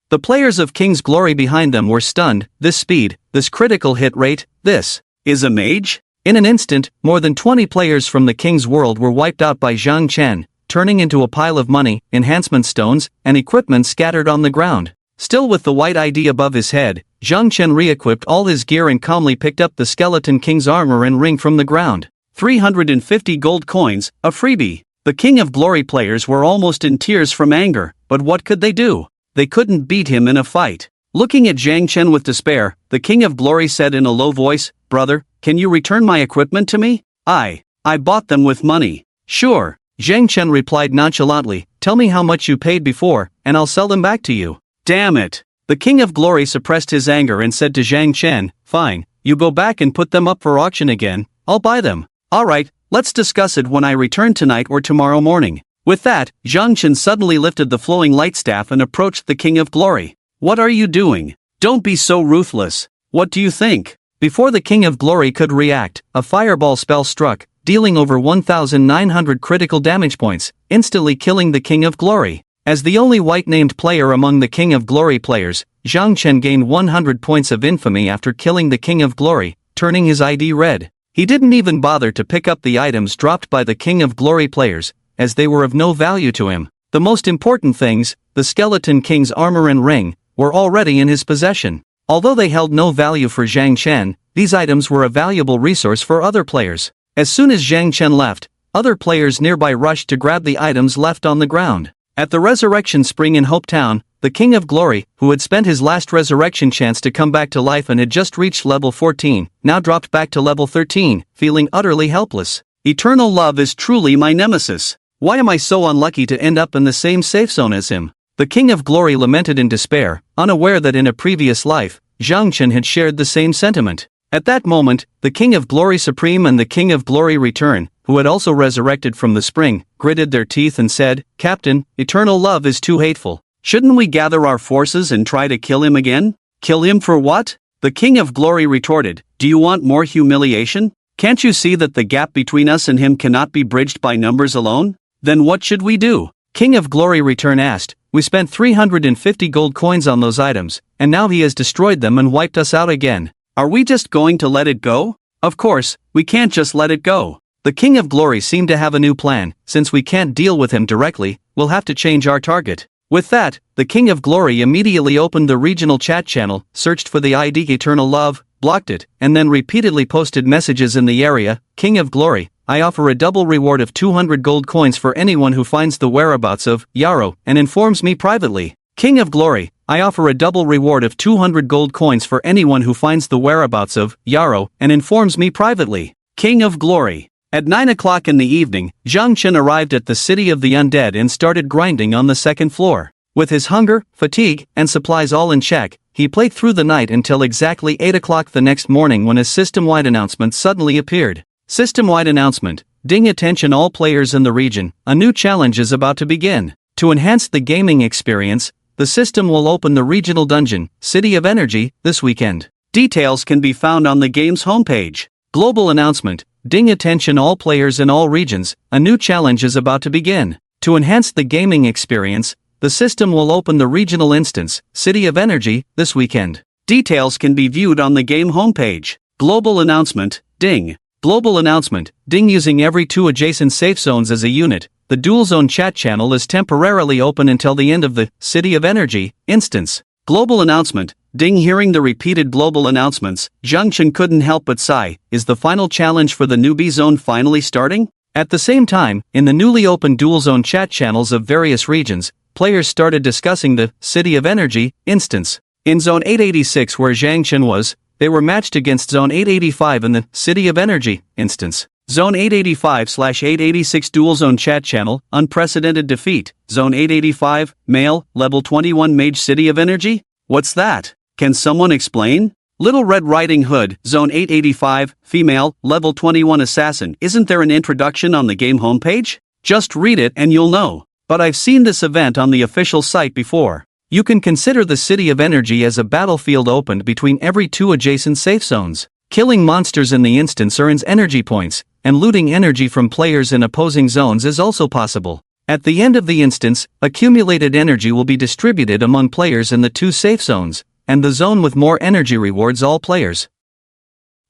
Speaker 1: The players of King's Glory behind them were stunned. This speed, this critical hit rate, this is a mage? In an instant, more than 20 players from the King's World were wiped out by Zhang Chen, turning into a pile of money, enhancement stones, and equipment scattered on the ground. Still with the white ID above his head, Zhang Chen re-equipped all his gear and calmly picked up the Skeleton King's armor and ring from the ground. 350 gold coins, a freebie. The King of Glory players were almost in tears from anger, but what could they do? They couldn't beat him in a fight. Looking at Zhang Chen with despair, the King of Glory said in a low voice, "Brother, can you return my equipment to me? I bought them with money." "Sure," Zhang Chen replied nonchalantly, "tell me how much you paid before, and I'll sell them back to you." "Damn it!" The King of Glory suppressed his anger and said to Zhang Chen, "Fine, you go back and put them up for auction again, I'll buy them." "Alright, let's discuss it when I return tonight or tomorrow morning." With that, Zhang Chen suddenly lifted the flowing light staff and approached the King of Glory. "What are you doing? Don't be so ruthless. What do you think?" Before the King of Glory could react, a fireball spell struck, dealing over 1,900 critical damage points, instantly killing the King of Glory. As the only white-named player among the King of Glory players, Zhang Chen gained 100 points of infamy after killing the King of Glory, turning his ID red. He didn't even bother to pick up the items dropped by the King of Glory players, as they were of no value to him. The most important things, the Skeleton King's armor and ring, were already in his possession. Although they held no value for Zhang Chen, these items were a valuable resource for other players. As soon as Zhang Chen left, other players nearby rushed to grab the items left on the ground. At the Resurrection Spring in Hope Town, the King of Glory, who had spent his last resurrection chance to come back to life and had just reached level 14, now dropped back to level 13, feeling utterly helpless. "Eternal love is truly my nemesis. Why am I so unlucky to end up in the same safe zone as him?" The King of Glory lamented in despair, unaware that in a previous life, Zhang Chen had shared the same sentiment. At that moment, the King of Glory Supreme and the King of Glory Return, who had also resurrected from the spring, gritted their teeth and said, "Captain, eternal love is too hateful. Shouldn't we gather our forces and try to kill him again?" "Kill him for what?" The King of Glory retorted. "Do you want more humiliation? Can't you see that the gap between us and him cannot be bridged by numbers alone? Then what should we do?" King of Glory Return asked. "We spent 350 gold coins on those items, and now he has destroyed them and wiped us out again. Are we just going to let it go?" "Of course, we can't just let it go." The King of Glory seemed to have a new plan. "Since we can't deal with him directly, we'll have to change our target." With that, the King of Glory immediately opened the regional chat channel, searched for the ID Eternal Love, blocked it, and then repeatedly posted messages in the area. "King of Glory, I offer a double reward of 200 gold coins for anyone who finds the whereabouts of Yarrow and informs me privately." "King of Glory, I offer a double reward of 200 gold coins for anyone who finds the whereabouts of Yarrow and informs me privately." King of Glory. At 9 o'clock in the evening, Zhang Chen arrived at the City of the Undead and started grinding on the second floor. With his hunger, fatigue, and supplies all in check, he played through the night until exactly 8 o'clock the next morning when a system-wide announcement suddenly appeared. System-wide announcement. Ding attention all players in the region, a new challenge is about to begin. To enhance the gaming experience, the system will open the regional dungeon, City of Energy, this weekend. Details can be found on the game's homepage. Global announcement. Ding attention all players in all regions, a new challenge is about to begin. To enhance the gaming experience, the system will open the regional instance, City of Energy, this weekend. Details can be viewed on the game homepage. Global announcement. Ding. Global announcement. Ding using every 2 adjacent safe zones as a unit. The Dual Zone chat channel is temporarily open until the end of the City of Energy instance. Global announcement. Ding hearing the repeated global announcements, Zhang Chen couldn't help but sigh. Is the final challenge for the newbie zone finally starting? At the same time, in the newly opened Dual Zone chat channels of various regions, players started discussing the City of Energy instance. In Zone 886 where Zhang Chen was, they were matched against Zone 885 in the City of Energy instance. Zone 885/886 Dual Zone chat channel, unprecedented defeat. Zone 885, male, level 21 mage City of Energy? What's that? Can someone explain? Little Red Riding Hood, Zone 885, female, level 21 assassin. Isn't there an introduction on the game homepage? Just read it and you'll know. But I've seen this event on the official site before. You can consider the City of Energy as a battlefield opened between every 2 adjacent safe zones. Killing monsters in the instance earns energy points, and looting energy from players in opposing zones is also possible. At the end of the instance, accumulated energy will be distributed among players in the 2 safe zones, and the zone with more energy rewards all players.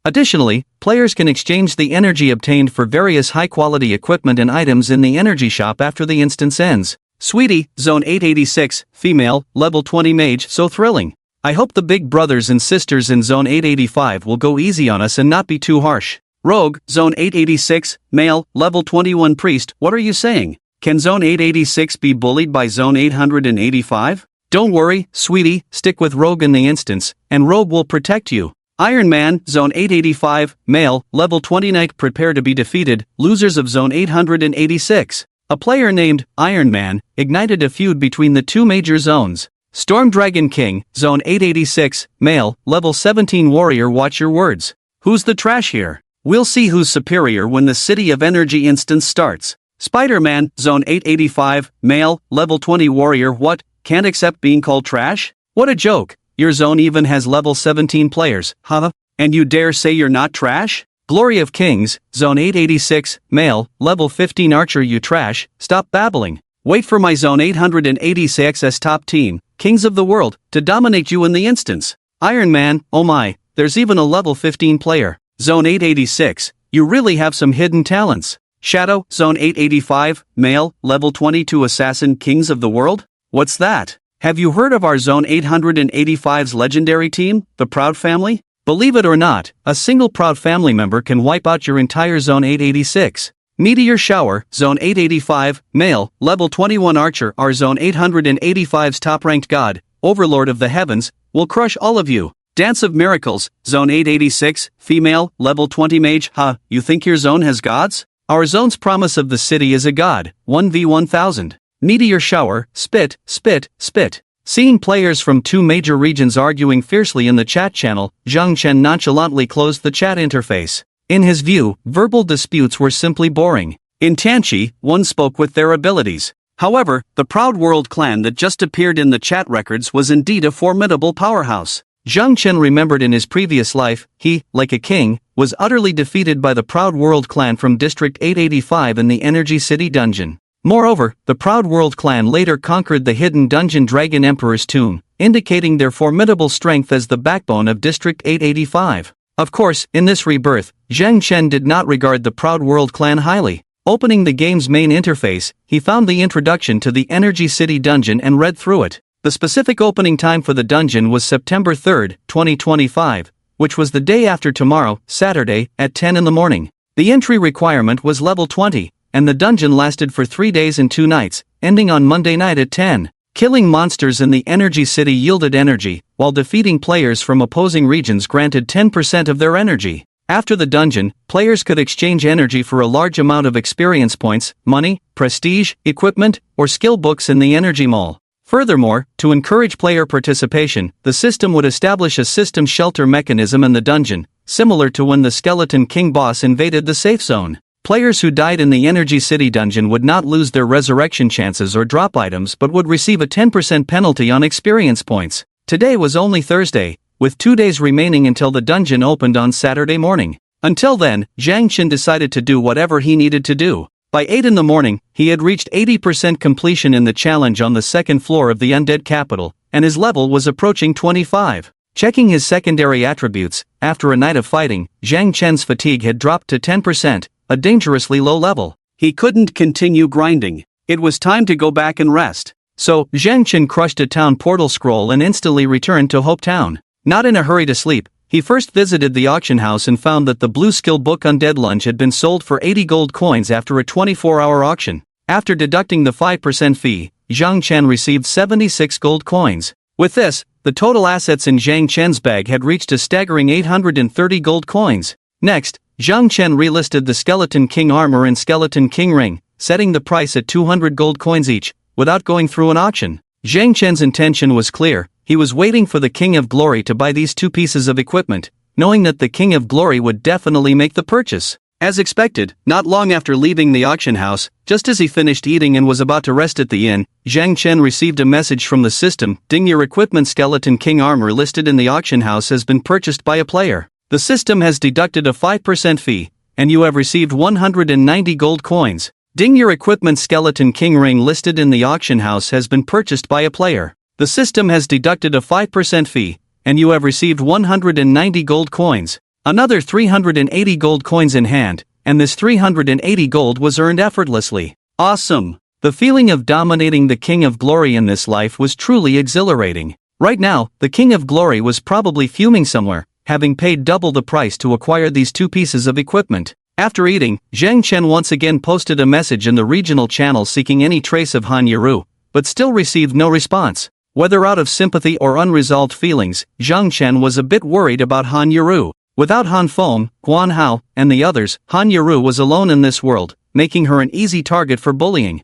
Speaker 1: Additionally, players can exchange the energy obtained for various high-quality equipment and items in the energy shop after the instance ends. Sweetie, Zone 886, female, level 20 mage, so thrilling. I hope the big brothers and sisters in Zone 885 will go easy on us and not be too harsh. Rogue, Zone 886, male, level 21 priest, what are you saying? Can Zone 886 be bullied by Zone 885? Don't worry, sweetie, stick with Rogue in the instance, and Rogue will protect you. Iron Man, Zone 885, male, level 20 knight, prepare to be defeated, losers of Zone 886. A player named Iron Man ignited a feud between the 2 major zones. Storm Dragon King, Zone 886, male, level 17 warrior, watch your words. Who's the trash here? We'll see who's superior when the City of Energy instance starts. Spider-Man, Zone 885, male, level 20 warrior, what? Can't accept being called trash? What a joke, your zone even has level 17 players, huh? And you dare say you're not trash? Glory of Kings, Zone 886, male, level 15 archer, you trash, stop babbling. Wait for my Zone 886's top team, Kings of the World, to dominate you in the instance. Iron Man, oh my, there's even a level 15 player. Zone 886, you really have some hidden talents. Shadow, Zone 885, male, level 22 assassin, Kings of the World? What's that? Have you heard of our Zone 885's legendary team, the Proud Family? Believe it or not, a single Proud Family member can wipe out your entire Zone 886. Meteor Shower, Zone 885, male, level 21 archer, our Zone 885's top-ranked god, overlord of the heavens, will crush all of you. Dance of Miracles, Zone 886, female, level 20 mage, huh, you think your zone has gods? Our zone's promise of the city is a god, 1v1000. Meteor Shower, spit, spit, spit. Seeing players from two major regions arguing fiercely in the chat channel, Zhang Chen nonchalantly closed the chat interface. In his view, verbal disputes were simply boring. In Tianqi, one spoke with their abilities. However, the Proud World clan that just appeared in the chat records was indeed a formidable powerhouse. Zhang Chen remembered in his previous life, he, like a king, was utterly defeated by the Proud World clan from District 885 in the Energy City dungeon. Moreover, the Proud World clan later conquered the hidden dungeon Dragon Emperor's tomb, indicating their formidable strength as the backbone of District 885. Of course, in this rebirth, Zhang Chen did not regard the Proud World clan highly. Opening the game's main interface, he found the introduction to the Energy City dungeon and read through it. The specific opening time for the dungeon was September 3, 2025, which was the day after tomorrow, Saturday, at 10 in the morning. The entry requirement was level 20, and the dungeon lasted for 3 days and 2 nights, ending on Monday night at 10. Killing monsters in the Energy City yielded energy, while defeating players from opposing regions granted 10% of their energy. After the dungeon, players could exchange energy for a large amount of experience points, money, prestige, equipment, or skill books in the Energy Mall. Furthermore, to encourage player participation, the system would establish a system shelter mechanism in the dungeon, similar to when the Skeleton King boss invaded the safe zone. Players who died in the Energy City dungeon would not lose their resurrection chances or drop items but would receive a 10% penalty on experience points. Today was only Thursday, with 2 days remaining until the dungeon opened on Saturday morning. Until then, Zhang Chen decided to do whatever he needed to do. By 8 in the morning, he had reached 80% completion in the challenge on the second floor of the Undead Capital, and his level was approaching 25. Checking his secondary attributes, after a night of fighting, Zhang Chen's fatigue had dropped to 10%, a dangerously low level. He couldn't continue grinding. It was time to go back and rest. So, Zhang Chen crushed a town portal scroll and instantly returned to Hope Town. Not in a hurry to sleep, he first visited the auction house and found that the blue skill book Undead Lunge had been sold for 80 gold coins after a 24-hour auction. After deducting the 5% fee, Zhang Chen received 76 gold coins. With this, the total assets in Zhang Chen's bag had reached a staggering 830 gold coins. Next, Zhang Chen relisted the Skeleton King armor and Skeleton King ring, setting the price at 200 gold coins each, without going through an auction. Zhang Chen's intention was clear. He was waiting for the King of Glory to buy these two pieces of equipment, knowing that the King of Glory would definitely make the purchase. As expected, not long after leaving the auction house, just as he finished eating and was about to rest at the inn, Zhang Chen received a message from the system: "Ding, your equipment Skeleton King armor listed in the auction house has been purchased by a player. The system has deducted a 5% fee, and you have received 190 gold coins. Ding, your equipment Skeleton King ring listed in the auction house has been purchased by a player. The system has deducted a 5% fee, and you have received 190 gold coins. Another 380 gold coins in hand, and this 380 gold was earned effortlessly. Awesome! The feeling of dominating the King of Glory in this life was truly exhilarating. Right now, the King of Glory was probably fuming somewhere, having paid double the price to acquire these two pieces of equipment. After eating, Zhang Chen once again posted a message in the regional channel seeking any trace of Han Yaru, but still received no response. Whether out of sympathy or unresolved feelings, Zhang Chen was a bit worried about Han Yaru. Without Han Feng, Guan Hao, and the others, Han Yaru was alone in this world, making her an easy target for bullying.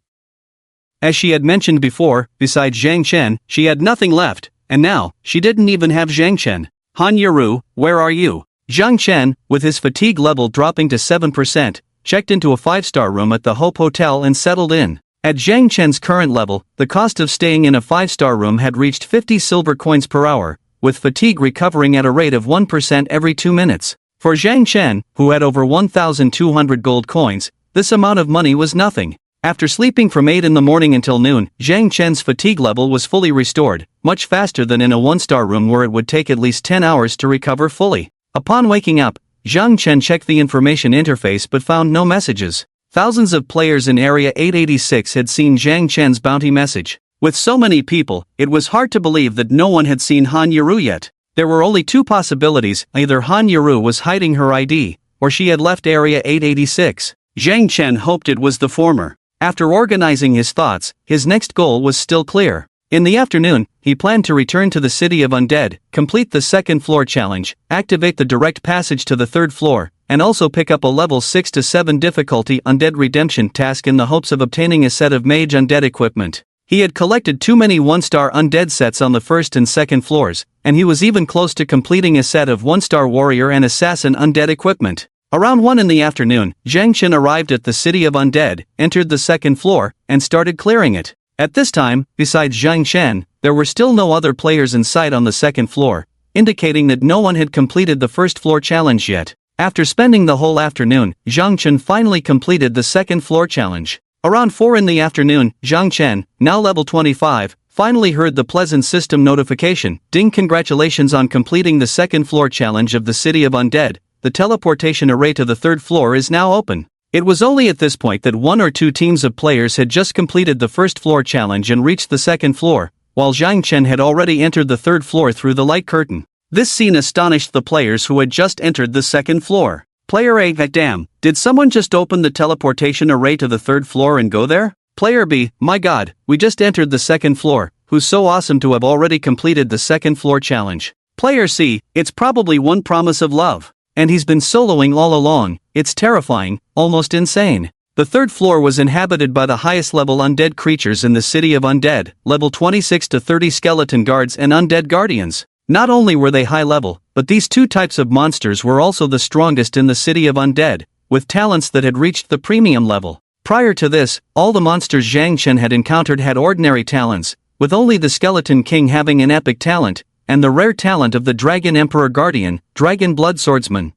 Speaker 1: As she had mentioned before, besides Zhang Chen, she had nothing left, and now, she didn't even have Zhang Chen. Han Yaru, where are you? Zhang Chen, with his fatigue level dropping to 7%, checked into a 5-star room at the Hope Hotel and settled in. At Zhang Chen's current level, the cost of staying in a 5-star room had reached 50 silver coins per hour, with fatigue recovering at a rate of 1% every 2 minutes. For Zhang Chen, who had over 1,200 gold coins, this amount of money was nothing. After sleeping from 8 in the morning until noon, Zhang Chen's fatigue level was fully restored, much faster than in a 1-star room where it would take at least 10 hours to recover fully. Upon waking up, Zhang Chen checked the information interface but found no messages. Thousands of players in Area 886 had seen Zhang Chen's bounty message. With so many people, it was hard to believe that no one had seen Han Yaru yet. There were only two possibilities: either Han Yaru was hiding her ID, or she had left Area 886. Zhang Chen hoped it was the former. After organizing his thoughts, his next goal was still clear. In the afternoon, he planned to return to the City of Undead, complete the second floor challenge, activate the direct passage to the third floor, and also pick up a level 6 to 7 difficulty Undead Redemption task in the hopes of obtaining a set of Mage Undead equipment. He had collected too many 1-star undead sets on the first and second floors, and he was even close to completing a set of 1-star warrior and assassin undead equipment. Around 1 in the afternoon, Zhang Chen arrived at the city of undead, entered the second floor, and started clearing it. At this time, besides Zhang Chen, there were still no other players in sight on the second floor, indicating that no one had completed the first floor challenge yet. After spending the whole afternoon, Zhang Chen finally completed the second floor challenge. Around 4 in the afternoon, Zhang Chen, now level 25, finally heard the pleasant system notification. Ding, congratulations on completing the second floor challenge of the City of Undead. The teleportation array to the third floor is now open. It was only at this point that 1 or 2 teams of players had just completed the first floor challenge and reached the second floor, while Zhang Chen had already entered the third floor through the light curtain. This scene astonished the players who had just entered the second floor. Player A, damn, did someone just open the teleportation array to the third floor and go there? Player B, my god, we just entered the second floor, who's so awesome to have already completed the second floor challenge. Player C, it's probably one promise of love. And he's been soloing all along. It's terrifying, almost insane. The third floor was inhabited by the highest level undead creatures in the City of Undead, level 26 to 30 skeleton guards and undead guardians. Not only were they high level, but these 2 types of monsters were also the strongest in the City of Undead, with talents that had reached the premium level. Prior to this, all the monsters Zhang Chen had encountered had ordinary talents, with only the Skeleton King having an epic talent, and the rare talent of the Dragon Emperor Guardian, Dragon Blood Swordsman.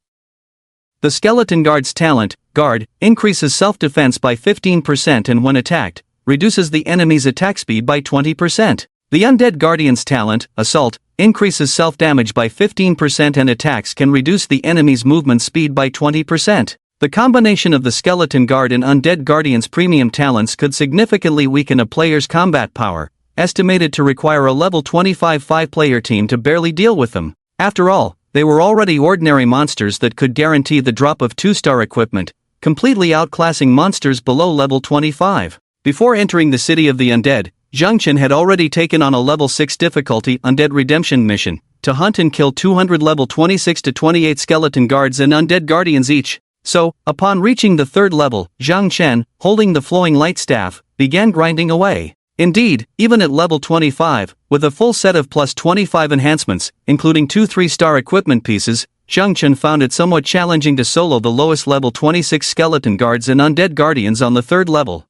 Speaker 1: The Skeleton Guard's talent, Guard, increases self-defense by 15% and when attacked, reduces the enemy's attack speed by 20%. The Undead Guardian's talent, Assault, increases self-damage by 15% and attacks can reduce the enemy's movement speed by 20%. The combination of the Skeleton Guard and Undead Guardian's premium talents could significantly weaken a player's combat power, estimated to require a level 25 5-player team to barely deal with them. After all, they were already ordinary monsters that could guarantee the drop of 2-star equipment, completely outclassing monsters below level 25. Before entering the City of the Undead, Zhang Chen had already taken on a level 6 difficulty Undead Redemption mission, to hunt and kill 200 level 26 to 28 skeleton guards and undead guardians each. So, upon reaching the third level, Zhang Chen, holding the flowing light staff, began grinding away. Indeed, even at level 25, with a full set of plus 25 enhancements, including 2 3-star equipment pieces, Zhang Chen found it somewhat challenging to solo the lowest level 26 skeleton guards and undead guardians on the third level.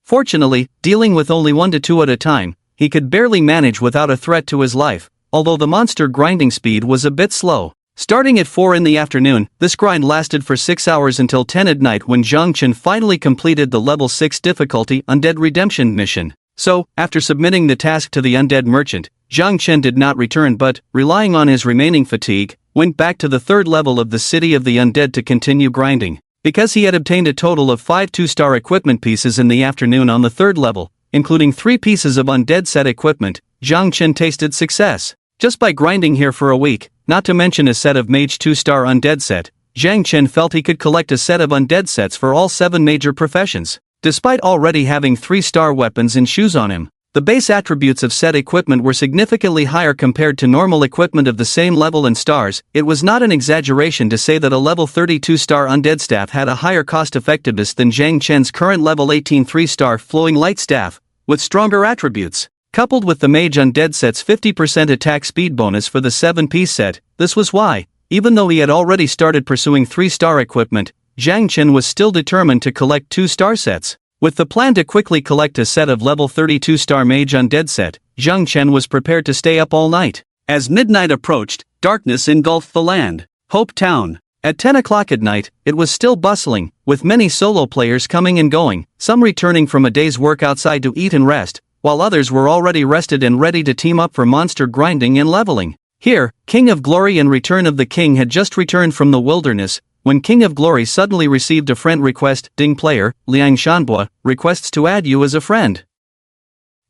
Speaker 1: Fortunately, dealing with only 1 to 2 at a time, he could barely manage without a threat to his life, although the monster grinding speed was a bit slow. Starting at 4 in the afternoon, this grind lasted for 6 hours until 10 at night when Zhang Chen finally completed the level 6 difficulty Undead Redemption mission. So, after submitting the task to the undead merchant, Zhang Chen did not return but, relying on his remaining fatigue, went back to the third level of the City of the Undead to continue grinding. Because he had obtained a total of 5 2-star equipment pieces in the afternoon on the third level, including 3 pieces of undead set equipment, Zhang Chen tasted success. Just by grinding here for a week, not to mention a set of Mage 2-star undead set, Zhang Chen felt he could collect a set of undead sets for all 7 major professions. Despite already having 3-star weapons and shoes on him, the base attributes of said equipment were significantly higher compared to normal equipment of the same level and stars. It was not an exaggeration to say that a level 32-star undead staff had a higher cost-effectiveness than Zhang Chen's current level 18 3-star flowing light staff, with stronger attributes. Coupled with the Mage Undead set's 50% attack speed bonus for the 7-piece set, this was why, even though he had already started pursuing 3-star equipment, Zhang Chen was still determined to collect 2-star sets. With the plan to quickly collect a set of level 32-star Mage Undead set, Zhang Chen was prepared to stay up all night. As midnight approached, darkness engulfed the land. Hope Town. At 10 o'clock at night, it was still bustling, with many solo players coming and going, some returning from a day's work outside to eat and rest, while others were already rested and ready to team up for monster grinding and leveling. Here, King of Glory and Return of the King had just returned from the wilderness, when King of Glory suddenly received a friend request. Ding player, Liang Shanbua, requests to add you as a friend.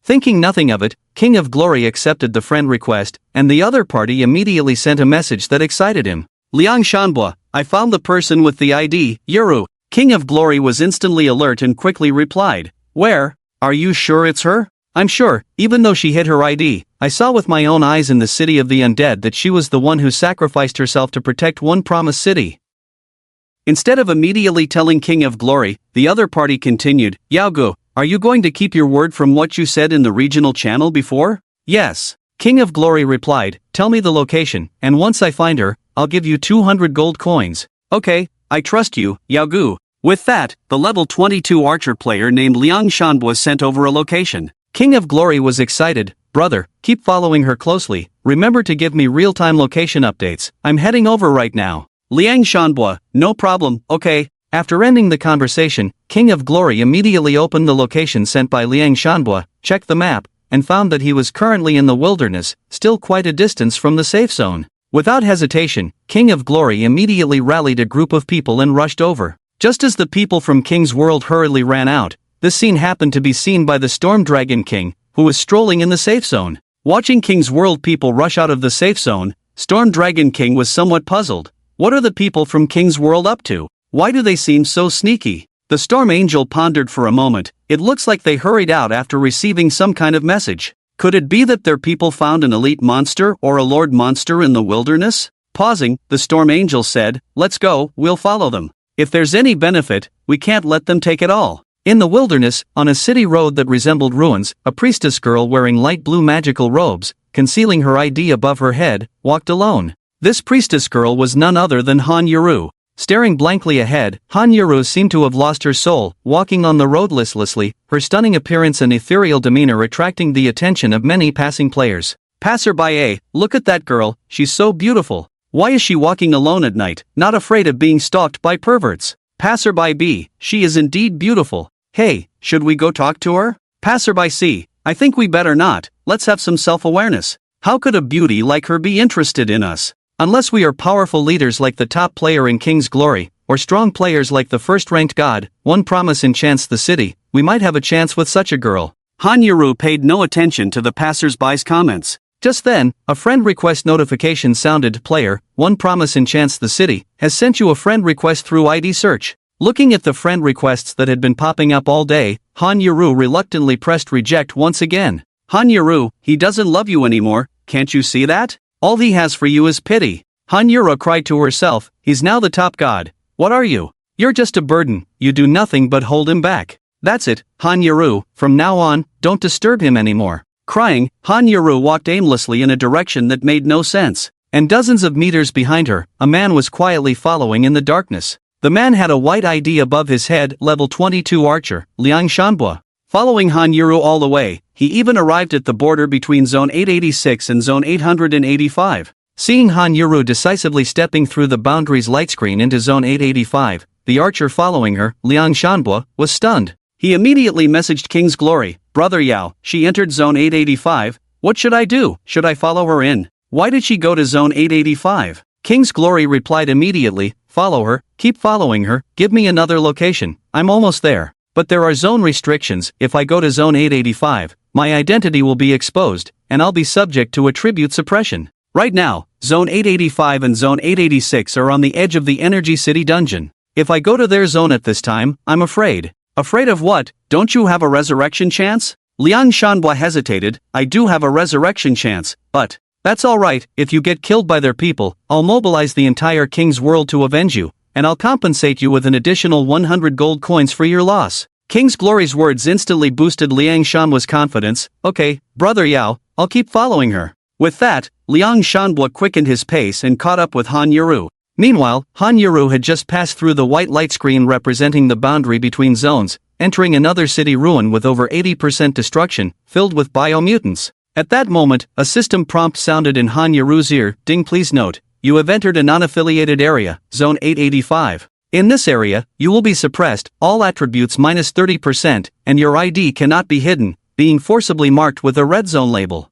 Speaker 1: Thinking nothing of it, King of Glory accepted the friend request, and the other party immediately sent a message that excited him. Liang Shanbua, I found the person with the ID, Yuru. King of Glory was instantly alert and quickly replied, Where? Are you sure it's her? I'm sure, even though she hid her ID, I saw with my own eyes in the City of the Undead that she was the one who sacrificed herself to protect one promised city. Instead of immediately telling King of Glory, the other party continued, Yaogu, Are you going to keep your word from what you said in the regional channel before? Yes. King of Glory replied, tell me the location, and once I find her, I'll give you 200 gold coins. Okay, I trust you, Yaogu. With that, the level 22 archer player named Liang Shan was sent over a location. King of Glory was excited, brother, keep following her closely, remember to give me real-time location updates, I'm heading over right now. Liang Shanbua, no problem, okay. After ending the conversation, King of Glory immediately opened the location sent by Liang Shanbua, checked the map, and found that he was currently in the wilderness, still quite a distance from the safe zone. Without hesitation, King of Glory immediately rallied a group of people and rushed over. Just as the people from King's World hurriedly ran out, this scene happened to be seen by the Storm Dragon King, who was strolling in the safe zone. Watching King's World people rush out of the safe zone, Storm Dragon King was somewhat puzzled. What are the people from King's World up to? Why do they seem so sneaky? The Storm Angel pondered for a moment. It looks like they hurried out after receiving some kind of message. Could it be that their people found an elite monster or a lord monster in the wilderness? Pausing, the Storm Angel said, let's go, we'll follow them. If there's any benefit, we can't let them take it all. In the wilderness, on a city road that resembled ruins, a priestess girl wearing light blue magical robes, concealing her ID above her head, walked alone. This priestess girl was none other than Han Yuru. Staring blankly ahead, Han Yuru seemed to have lost her soul, walking on the road listlessly, her stunning appearance and ethereal demeanor attracting the attention of many passing players. Passerby A, look at that girl, she's so beautiful. Why is she walking alone at night, not afraid of being stalked by perverts? Passerby B, she is indeed beautiful. Hey, should we go talk to her? Passerby C, I think we better not, let's have some self-awareness. How could a beauty like her be interested in us? Unless we are powerful leaders like the top player in King's Glory, or strong players like the first-ranked god, One Promise enchants the city, we might have a chance with such a girl. Han Yuru paid no attention to the passers-by's comments. Just then, a friend request notification sounded. Player, One Promise enchants the city, has sent you a friend request through ID search. Looking at the friend requests that had been popping up all day, Han Yuru reluctantly pressed reject once again. Han Yuru, he doesn't love you anymore, can't you see that? All he has for you is pity. Han Yuru cried to herself, he's now the top god. What are you? You're just a burden, you do nothing but hold him back. That's it, Han Yuru, from now on, don't disturb him anymore. Crying, Han Yuru walked aimlessly in a direction that made no sense. And dozens of meters behind her, a man was quietly following in the darkness. The man had a white ID above his head, level 22 archer, Liang Shanbua. Following Han Yuru all the way, he even arrived at the border between Zone 886 and Zone 885. Seeing Han Yuru decisively stepping through the boundary's light screen into Zone 885, the archer following her, Liang Shanbua, was stunned. He immediately messaged King's Glory, Brother Yao, she entered Zone 885, what should I do? Should I follow her in? Why did she go to Zone 885? King's Glory replied immediately, follow her, keep following her, give me another location, I'm almost there. But there are zone restrictions, if I go to Zone 885, my identity will be exposed, and I'll be subject to attribute suppression. Right now, Zone 885 and Zone 886 are on the edge of the Energy City dungeon. If I go to their zone at this time, I'm afraid. Afraid of what? Don't you have a resurrection chance? Liang Shanbua hesitated, I do have a resurrection chance, but that's alright, if you get killed by their people, I'll mobilize the entire King's World to avenge you, and I'll compensate you with an additional 100 gold coins for your loss. King's Glory's words instantly boosted Liang Shanbua's confidence. Okay, Brother Yao, I'll keep following her. With that, Liang Shanbua quickened his pace and caught up with Han Yuru. Meanwhile, Han Yuru had just passed through the white light screen representing the boundary between zones, entering another city ruin with over 80% destruction, filled with biomutants. At that moment, a system prompt sounded in Han Yuru's ear. Ding, please note, you have entered a non-affiliated area, Zone 885. In this area, you will be suppressed, all attributes minus 30%, and your ID cannot be hidden, being forcibly marked with a red zone label.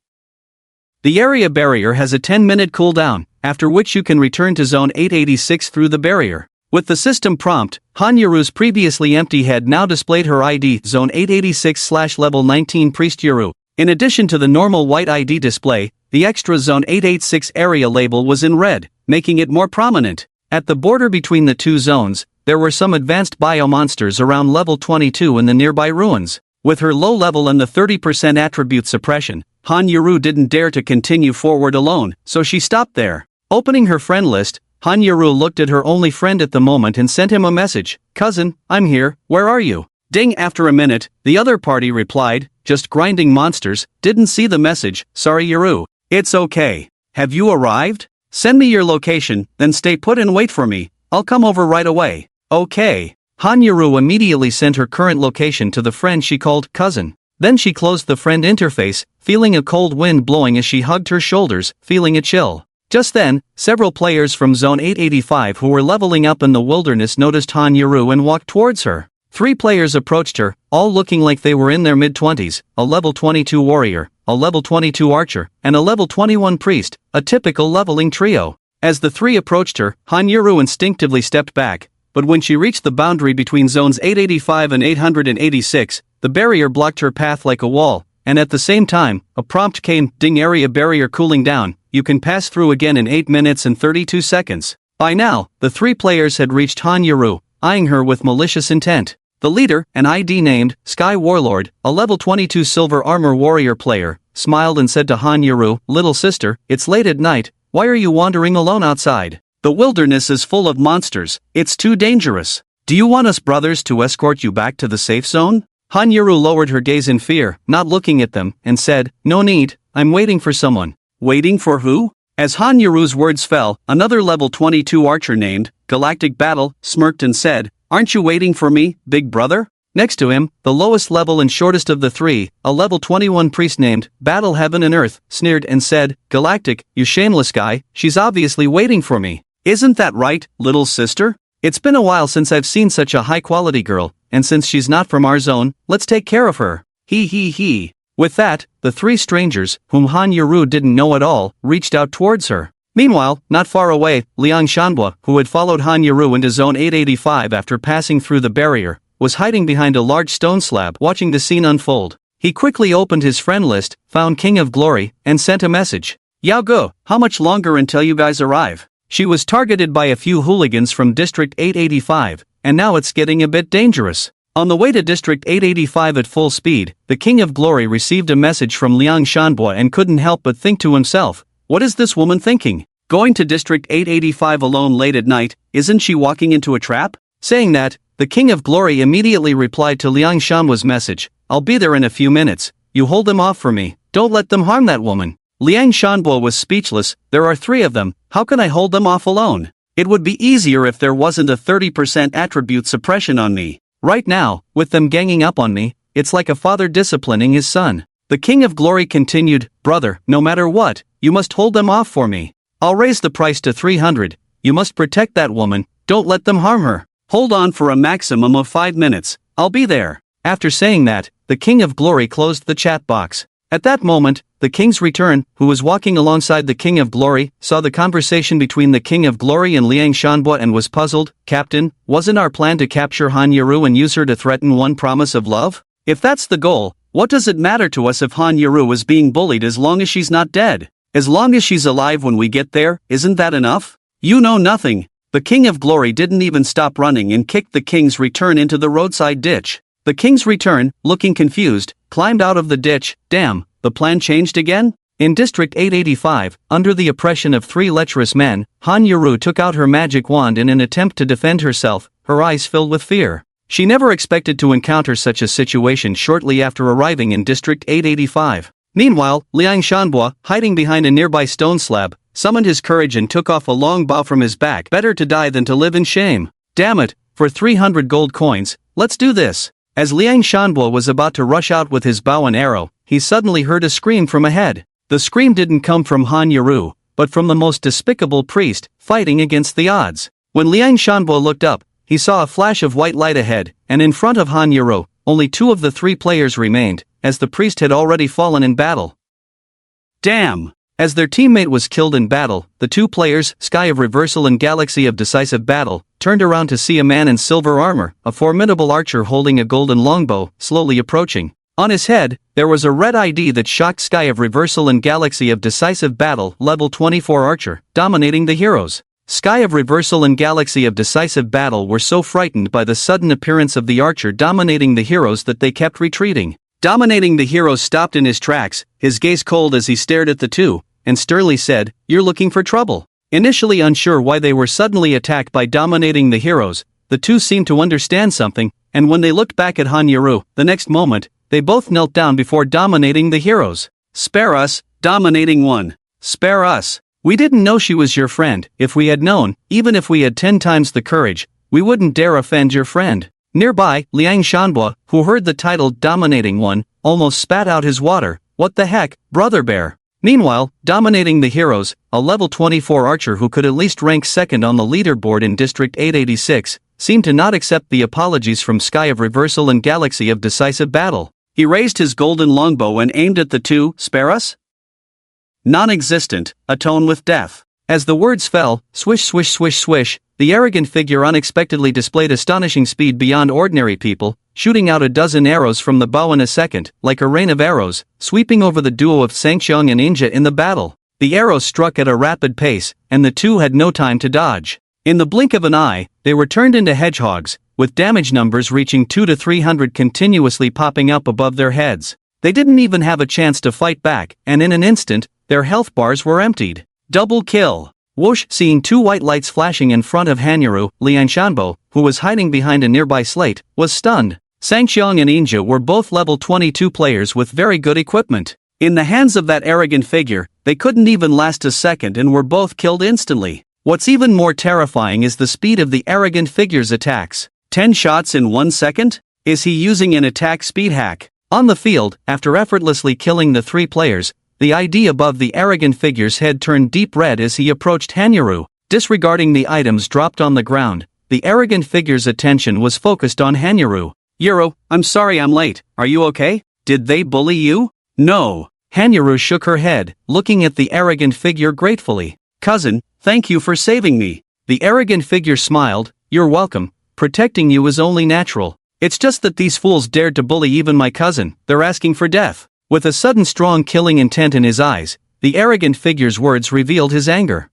Speaker 1: The area barrier has a 10-minute cooldown, after which you can return to Zone 886 through the barrier. With the system prompt, Han Yuru's previously empty head now displayed her ID, Zone 886/level 19 Priest Yuru. In addition to the normal white ID display, the extra Zone 886 area label was in red, making it more prominent. At the border between the two zones, there were some advanced biomonsters around level 22 in the nearby ruins. With her low level and the 30% attribute suppression, Han Yuru didn't dare to continue forward alone, so she stopped there. Opening her friend list, Han Yuru looked at her only friend at the moment and sent him a message. Cousin, I'm here, where are you? Ding. After a minute, the other party replied, just grinding monsters, didn't see the message, sorry Yuru. It's okay. Have you arrived? Send me your location, then stay put and wait for me, I'll come over right away. Okay. Han Yuru immediately sent her current location to the friend she called cousin. Then she closed the friend interface, feeling a cold wind blowing as she hugged her shoulders, feeling a chill. Just then, several players from Zone 885 who were leveling up in the wilderness noticed Han Yuru and walked towards her. 3 players approached her, all looking like they were in their mid-20s, a level 22 warrior, a level 22 archer, and a level 21 priest, a typical leveling trio. As the 3 approached her, Han Yuru instinctively stepped back, but when she reached the boundary between zones 885 and 886, the barrier blocked her path like a wall, and at the same time, a prompt came, ding, area barrier cooling down, you can pass through again in 8 minutes and 32 seconds. By now, the 3 players had reached Han Yuru, eyeing her with malicious intent. The leader, an ID named Sky Warlord, a level 22 silver armor warrior player, smiled and said to Han Yuru, little sister, it's late at night, why are you wandering alone outside? The wilderness is full of monsters, it's too dangerous. Do you want us brothers to escort you back to the safe zone? Han Yuru lowered her gaze in fear, not looking at them, and said, no need, I'm waiting for someone. Waiting for who? As Han Yuru's words fell, another level 22 archer named Galactic Battle smirked and said, aren't you waiting for me, big brother? Next to him, the lowest level and shortest of the 3, a level 21 priest named Battle Heaven and Earth, sneered and said, Galactic, you shameless guy, she's obviously waiting for me. Isn't that right, little sister? It's been a while since I've seen such a high-quality girl, and since she's not from our zone, let's take care of her. He. With that, the 3 strangers, whom Han Yuru didn't know at all, reached out towards her. Meanwhile, not far away, Liang Shanhua, who had followed Han Yuru into Zone 885 after passing through the barrier, was hiding behind a large stone slab watching the scene unfold. He quickly opened his friend list, found King of Glory, and sent a message. Yao Go, how much longer until you guys arrive? She was targeted by a few hooligans from District 885, and now it's getting a bit dangerous. On the way to District 885 at full speed, the King of Glory received a message from Liang Shanhua and couldn't help but think to himself, what is this woman thinking? Going to District 885 alone late at night, isn't she walking into a trap? Saying that, the King of Glory immediately replied to Liang Shanhua's message, I'll be there in a few minutes, you hold them off for me, don't let them harm that woman. Liang Shanhua was speechless, there are 3 of them, how can I hold them off alone? It would be easier if there wasn't a 30% attribute suppression on me. Right now, with them ganging up on me, it's like a father disciplining his son. The King of Glory continued, brother, no matter what, you must hold them off for me. I'll raise the price to 300, you must protect that woman, don't let them harm her. Hold on for a maximum of 5 minutes, I'll be there. After saying that, the King of Glory closed the chat box. At that moment, the King's Return, who was walking alongside the King of Glory, saw the conversation between the King of Glory and Liang Shanhua and was puzzled. Captain, wasn't our plan to capture Han Yuru and use her to threaten one promise of love? If that's the goal, what does it matter to us if Han Yuru is being bullied as long as she's not dead? As long as she's alive when we get there, isn't that enough? You know nothing. The King of Glory didn't even stop running and kicked the King's Return into the roadside ditch. The King's Return, looking confused, climbed out of the ditch. Damn, the plan changed again? In District 885, under the oppression of 3 lecherous men, Han Yuru took out her magic wand in an attempt to defend herself, her eyes filled with fear. She never expected to encounter such a situation shortly after arriving in District 885. Meanwhile, Liang Shanhua, hiding behind a nearby stone slab, summoned his courage and took off a long bow from his back. Better to die than to live in shame. Damn it, for 300 gold coins, let's do this. As Liang Shanhua was about to rush out with his bow and arrow, he suddenly heard a scream from ahead. The scream didn't come from Han Yuru, but from the most despicable priest, fighting against the odds. When Liang Shanhua looked up, he saw a flash of white light ahead, and in front of Han Yuru, only 2 of the 3 players remained, as the priest had already fallen in battle. Damn! As their teammate was killed in battle, the 2 players, Sky of Reversal and Galaxy of Decisive Battle, turned around to see a man in silver armor, a formidable archer holding a golden longbow, slowly approaching. On his head, there was a red ID that shocked Sky of Reversal and Galaxy of Decisive Battle, level 24 archer, dominating the heroes. Sky of Reversal and Galaxy of Decisive Battle were so frightened by the sudden appearance of the archer dominating the heroes that they kept retreating. Dominating the heroes stopped in his tracks, his gaze cold as he stared at the 2, and sternly said, "You're looking for trouble." Initially unsure why they were suddenly attacked by dominating the heroes, the 2 seemed to understand something, and when they looked back at Hanyaru, the next moment, they both knelt down before dominating the heroes. Spare us, dominating one. Spare us. We didn't know she was your friend. If we had known, even if we had 10 times the courage, we wouldn't dare offend your friend. Nearby, Liang Shanbo, who heard the title Dominating One, almost spat out his water. What the heck, brother bear? Meanwhile, dominating the heroes, a level 24 archer who could at least rank second on the leaderboard in District 886, seemed to not accept the apologies from Sky of Reversal and Galaxy of Decisive Battle. He raised his golden longbow and aimed at the two. Spare us? Non-existent, atone with death. As the words fell, swish swish swish swish, the arrogant figure unexpectedly displayed astonishing speed beyond ordinary people, shooting out a dozen arrows from the bow in a second, like a rain of arrows, sweeping over the duo of Sangxiang and Inja in the battle. The arrows struck at a rapid pace, and the two had no time to dodge. In the blink of an eye, they were turned into hedgehogs, with damage numbers reaching 200 to 300 continuously popping up above their heads. They didn't even have a chance to fight back, and in an instant, their health bars were emptied. Double kill. Whoosh! Seeing two white lights flashing in front of Hanyaru, Liang Shanbo, who was hiding behind a nearby slate, was stunned. Sangxiang and Inja were both level 22 players with very good equipment. In the hands of that arrogant figure, they couldn't even last a second and were both killed instantly. What's even more terrifying is the speed of the arrogant figure's attacks. 10 shots in 1 second? Is he using an attack speed hack? On the field, after effortlessly killing the 3 players, the ID above the arrogant figure's head turned deep red as he approached Hanyaru. Disregarding the items dropped on the ground, the arrogant figure's attention was focused on Hanyaru. Yuru, I'm sorry I'm late, are you okay? Did they bully you? No. Hanyaru shook her head, looking at the arrogant figure gratefully. Cousin, thank you for saving me. The arrogant figure smiled. You're welcome. Protecting you is only natural. It's just that these fools dared to bully even my cousin. They're asking for death. With a sudden strong killing intent in his eyes, the arrogant figure's words revealed his anger.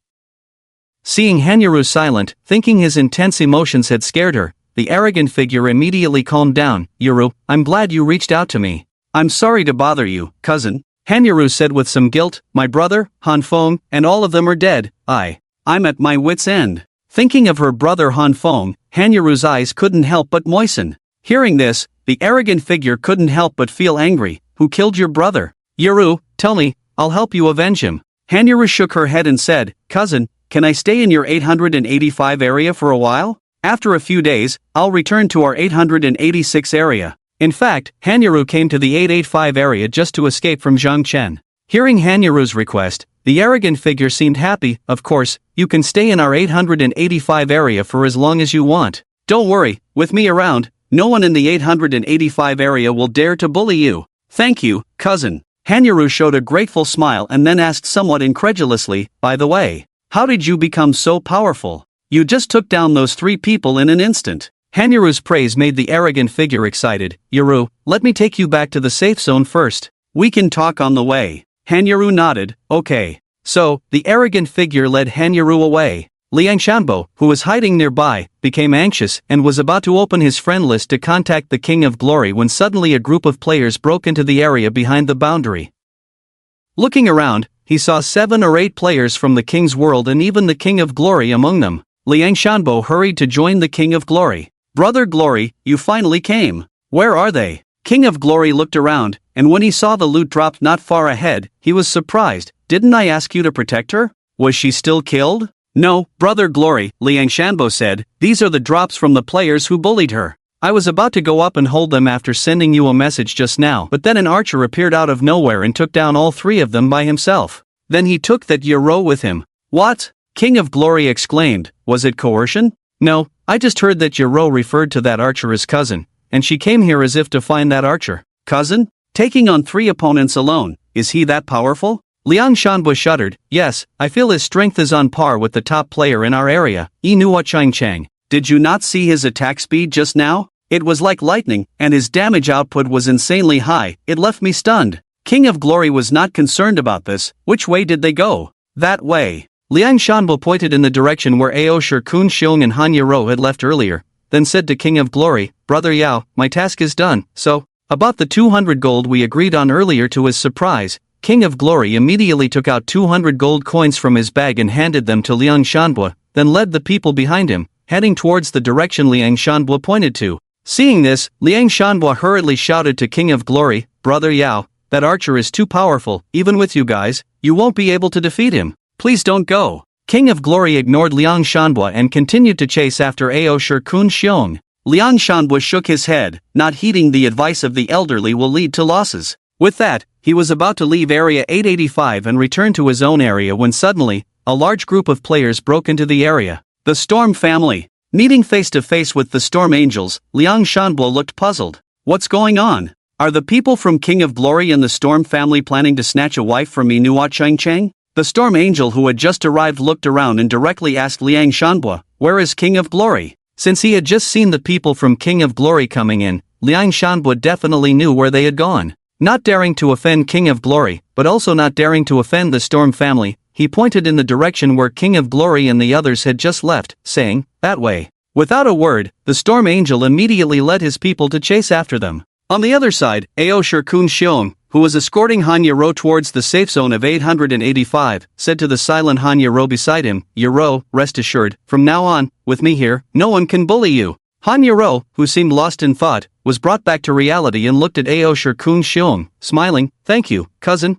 Speaker 1: Seeing Hanyaru silent, thinking his intense emotions had scared her, the arrogant figure immediately calmed down. Yuru, I'm glad you reached out to me. I'm sorry to bother you, cousin. Hanyaru said with some guilt. My brother, Han Feng, and all of them are dead. I'm at my wit's end. Thinking of her brother Han Feng, Hanyaru's eyes couldn't help but moisten. Hearing this, the arrogant figure couldn't help but feel angry. Who killed your brother? Yuru, tell me, I'll help you avenge him. Hanyaru shook her head and said, Cousin, can I stay in your 885 area for a while? After a few days, I'll return to our 886 area. In fact, Hanyaru came to the 885 area just to escape from Zhang Chen. Hearing Hanyaru's request, the arrogant figure seemed happy. Of course, you can stay in our 885 area for as long as you want. Don't worry, with me around, no one in the 885 area will dare to bully you. Thank you, cousin. Hanyaru showed a grateful smile and then asked somewhat incredulously, by the way, how did you become so powerful? You just took down those 3 people in an instant. Hanyaru's praise made the arrogant figure excited. Yuru, let me take you back to the safe zone first. We can talk on the way. Hanyaru nodded. Okay. So, the arrogant figure led Hanyaru away. Liang Shanbo, who was hiding nearby, became anxious and was about to open his friend list to contact the King of Glory when suddenly a group of players broke into the area behind the boundary. Looking around, he saw 7 or 8 players from the King's world and even the King of Glory among them. Liang Shanbo hurried to join the King of Glory. Brother Glory, you finally came. Where are they? King of Glory looked around, and when he saw the loot dropped not far ahead, he was surprised. Didn't I ask you to protect her? Was she still killed? No, Brother Glory, Liang Shanbo said, these are the drops from the players who bullied her. I was about to go up and hold them after sending you a message just now, but then an archer appeared out of nowhere and took down all 3 of them by himself. Then he took that Yoro with him. What? King of Glory exclaimed. Was it coercion? No, I just heard that Yoro referred to that archer as cousin, and she came here as if to find that archer. Cousin? Taking on 3 opponents alone, is he that powerful? Liang Shanbo shuddered. Yes, I feel his strength is on par with the top player in our area, Inua Chang. Did you not see his attack speed just now? It was like lightning, and his damage output was insanely high. It left me stunned. King of Glory was not concerned about this. Which way did they go? That way. Liang Shanbo pointed in the direction where Aosher Kun Xiong and Han Yaro had left earlier, then said to King of Glory, Brother Yao, my task is done, so, about the 200 gold we agreed on earlier. To his surprise, King of Glory immediately took out 200 gold coins from his bag and handed them to Liang Shanbo, then led the people behind him, heading towards the direction Liang Shanbo pointed to. Seeing this, Liang Shanhua hurriedly shouted to King of Glory, "Brother Yao, that archer is too powerful, even with you guys, you won't be able to defeat him. Please don't go." King of Glory ignored Liang Shanhua and continued to chase after Aosher Kun Xiong. Liang Shanhua shook his head, not heeding the advice of the elderly will lead to losses. With that, he was about to leave Area 885 and return to his own area when suddenly, a large group of players broke into the area. The Storm family. Meeting face to face with the Storm Angels, Liang Shanhua looked puzzled. What's going on? Are the people from King of Glory and the Storm family planning to snatch a wife from me, Nuwa Cheng Cheng? The Storm Angel who had just arrived looked around and directly asked Liang Shanhua, "Where is King of Glory?" Since he had just seen the people from King of Glory coming in, Liang Shanhua definitely knew where they had gone. Not daring to offend King of Glory, but also not daring to offend the Storm family, he pointed in the direction where King of Glory and the others had just left, saying, "That way." Without a word, the Storm Angel immediately led his people to chase after them. On the other side, Aosher Kun Xiong, who was escorting Han Yaro towards the safe zone of 885, said to the silent Han Yaro beside him, "Yaro, rest assured, from now on, with me here, no one can bully you." Han Yaro, who seemed lost in thought, was brought back to reality and looked at Aosher Kun Xiong, smiling, "Thank you, cousin."